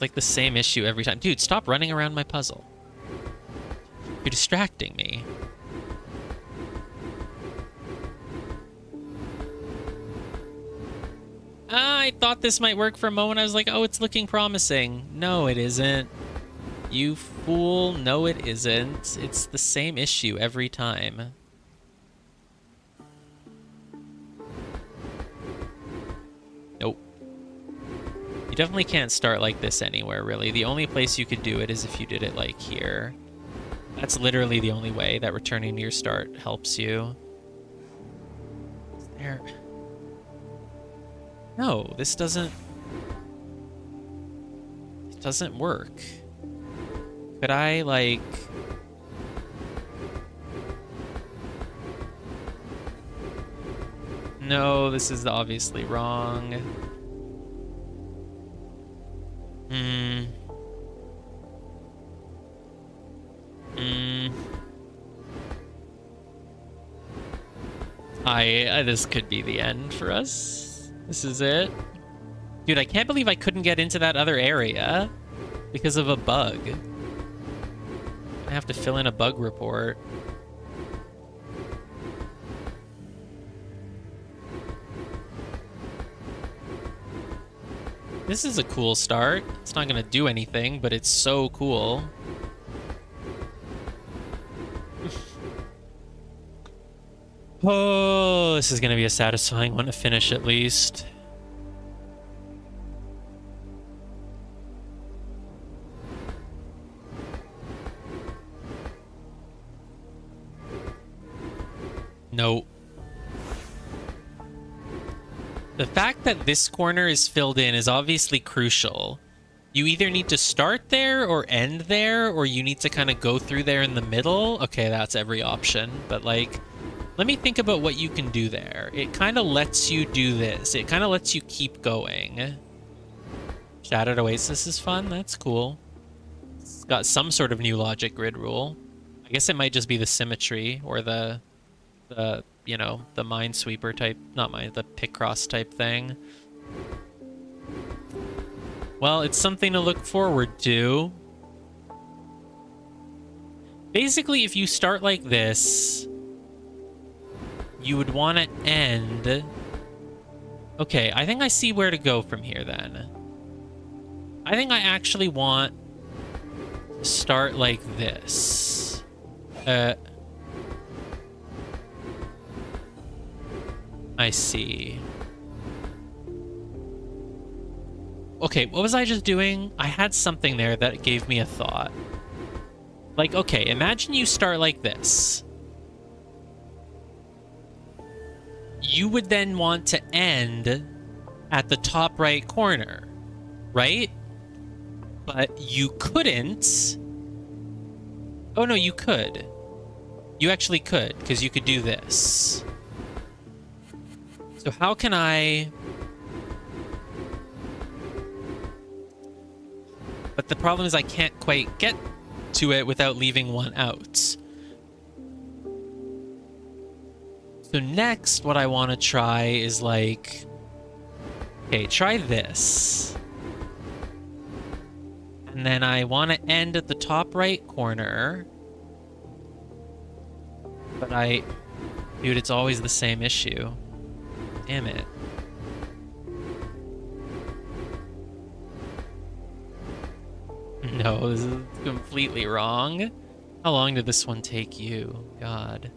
Speaker 1: like the same issue every time. Dude, stop running around my puzzle. You're distracting me. I thought this might work for a moment. I was like, oh, it's looking promising. No, it isn't. You fool. No, it isn't. It's the same issue every time. Nope. You definitely can't start like this anywhere, really. The only place you could do it is if you did it like here. That's literally the only way that returning to your start helps you. Is there... no, this doesn't... it doesn't work. Could I, like... no, this is obviously wrong. This could be the end for us. This is it. Dude, I can't believe I couldn't get into that other area because of a bug. I have to fill in a bug report. This is a cool start. It's not gonna do anything, but it's so cool. Oh, this is gonna be a satisfying one to finish at least. Nope. The fact that this corner is filled in is obviously crucial. You either need to start there or end there, or you need to kind of go through there in the middle. Okay, that's every option, but like... let me think about what you can do there. It kind of lets you do this. It kind of lets you keep going. Shattered Oasis is fun. That's cool. It's got some sort of new logic grid rule. I guess it might just be the symmetry or the you know, the Minesweeper type, not mine, the Picross type thing. Well, it's something to look forward to. Basically, if you start like this, you would want to end... okay, I think I see where to go from here then. I think I actually want to start like this. I see. Okay, what was I just doing? I had something there that gave me a thought. Like, okay, imagine you start like this. You would then want to end at the top right corner, right? But you couldn't. Oh, no, you could. You actually could, because you could do this. So how can I... But the problem is I can't quite get to it without leaving one out. So next, what I want to try is like... Okay, try this. And then I want to end at the top right corner. But Dude, it's always the same issue. Damn it. No, this is completely wrong. How long did this one take you? God.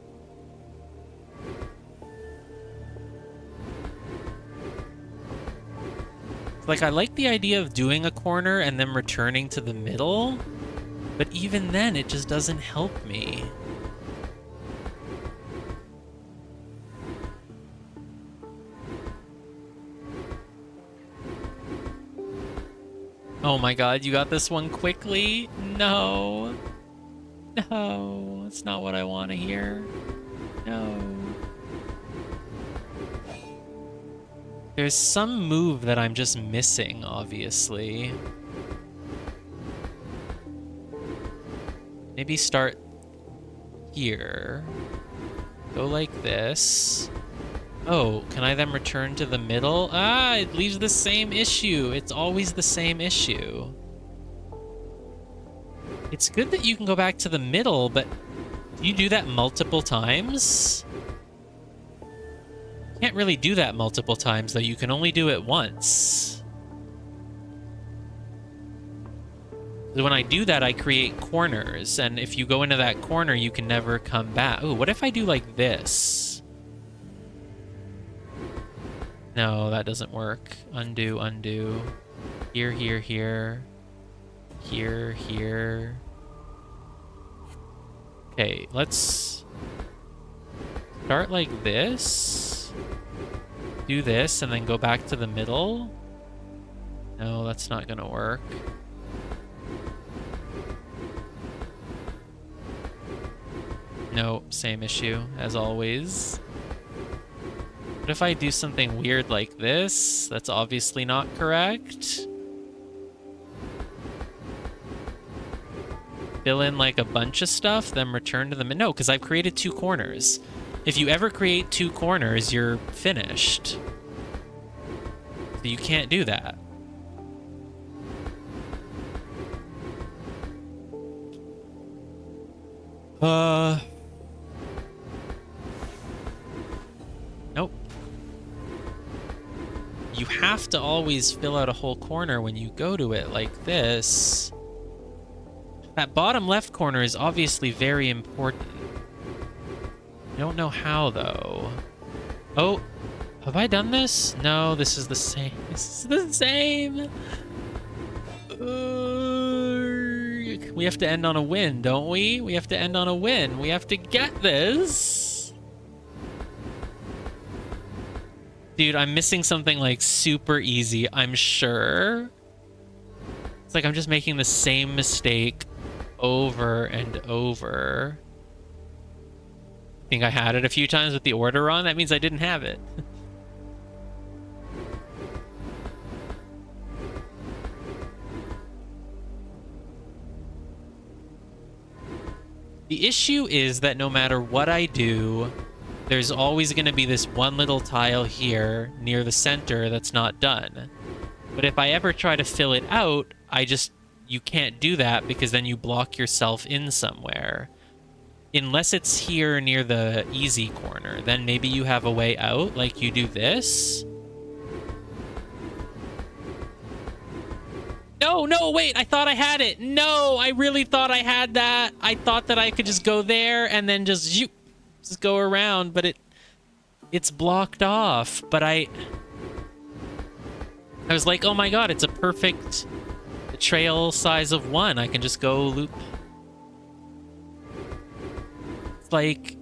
Speaker 1: Like, I like the idea of doing a corner and then returning to the middle, but even then, it just doesn't help me. Oh my god, you got this one quickly? No. No, that's not what I want to hear. No. There's some move that I'm just missing, obviously. Maybe start here. Go like this. Oh, can I then return to the middle? Ah, it leaves the same issue. It's always the same issue. It's good that you can go back to the middle, but do you do that multiple times? You can't really do that multiple times, though. You can only do it once. So when I do that, I create corners, and if you go into that corner, you can never come back. Ooh, what if I do like this? No, that doesn't work. Undo, undo. Here, here, here. Here, here. Okay, let's start like this. Do this, and then go back to the middle. No, that's not gonna work. No, same issue, as always. What if I do something weird like this? That's obviously not correct. Fill in like a bunch of stuff, then return to the... No, because I've created two corners. If you ever create two corners, you're finished. So you can't do that. Nope. You have to always fill out a whole corner when you go to it like this. That bottom left corner is obviously very important. I don't know how, though. Oh, have I done this? No, this is the same. This is the same. We have to end on a win, don't we? We have to end on a win. We have to get this. Dude, I'm missing something like super easy, I'm sure. It's like I'm just making the same mistake over and over. I think I had it a few times with the order on. That means I didn't have it. The issue is that no matter what I do, there's always going to be this one little tile here near the center that's not done. But if I ever try to fill it out, you can't do that because then you block yourself in somewhere. Unless it's here near the easy corner, then maybe you have a way out, like you do this. No, no, wait, I thought I had it. No, I really thought I had that. I thought that I could just go there and then just go around, but It's blocked off, but I was like, oh my god, it's a perfect trail size of 1. I can just go loop. It's like,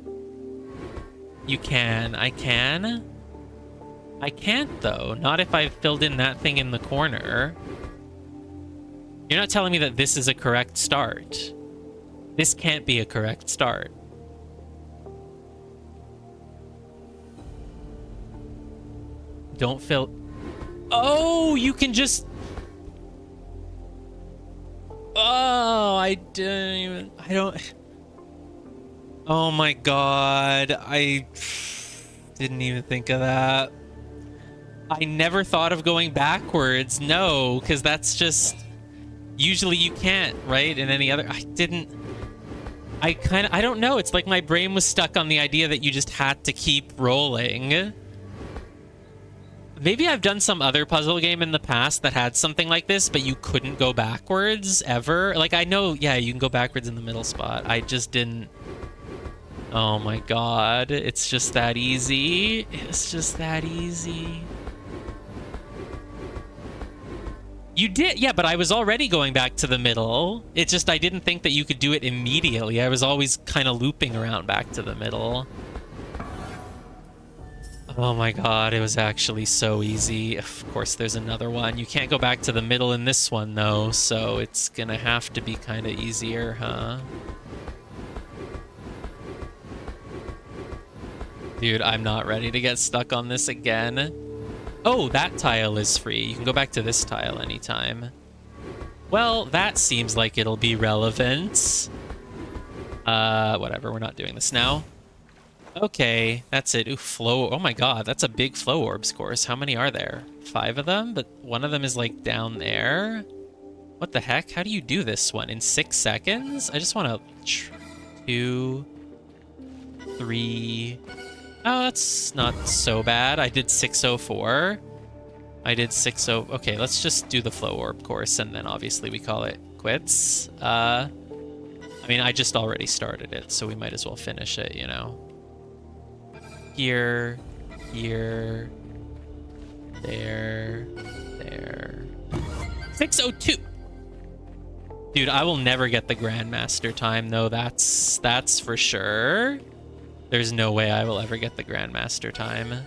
Speaker 1: you can. I can? I can't, though. Not if I've filled in that thing in the corner. You're not telling me that this is a correct start. This can't be a correct start. Don't fill... Oh, you can just... Oh, I didn't even... I don't... Oh my god. I didn't even think of that. I never thought of going backwards. No, because that's just... Usually you can't, right? In any other... I didn't... I don't know. It's like my brain was stuck on the idea that you just had to keep rolling. Maybe I've done some other puzzle game in the past that had something like this, but you couldn't go backwards ever. Like, I know, yeah, you can go backwards in the middle spot. I just didn't... Oh my god. It's just that easy. It's just that easy. You did, yeah, but I was already going back to the middle. It's just I didn't think that you could do it immediately. I was always kind of looping around back to the middle. Oh my god, it was actually so easy. Of course, there's another one. You can't go back to the middle in this one, though, so it's gonna have to be kind of easier, huh? Dude, I'm not ready to get stuck on this again. Oh, that tile is free. You can go back to this tile anytime. Well, that seems like it'll be relevant. Whatever, we're not doing this now. Okay, that's it. Ooh, flow. Oh my god, that's a big flow orbs course. How many are there? 5 of them, but one of them is like down there. What the heck? How do you do this one? In 6 seconds? I just want to... 2, 3... Oh, that's not so bad. I did 604. I did 60... Okay, let's just do the flow orb course, and then obviously we call it quits. I mean, I just already started it, so we might as well finish it, you know? Here, here, there, there. 602! Dude, I will never get the Grandmaster time, though. That's for sure. There's no way I will ever get the Grandmaster time. Is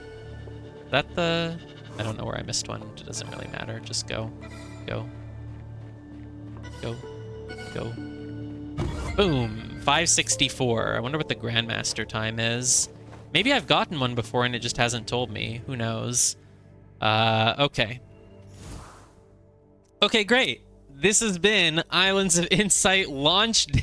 Speaker 1: that the... I don't know where I missed one. It doesn't really matter. Just go. Go. Go. Go. Boom! 564. I wonder what the Grandmaster time is. Maybe I've gotten one before and it just hasn't told me. Who knows? Okay. Okay, great. This has been Islands of Insight launch day.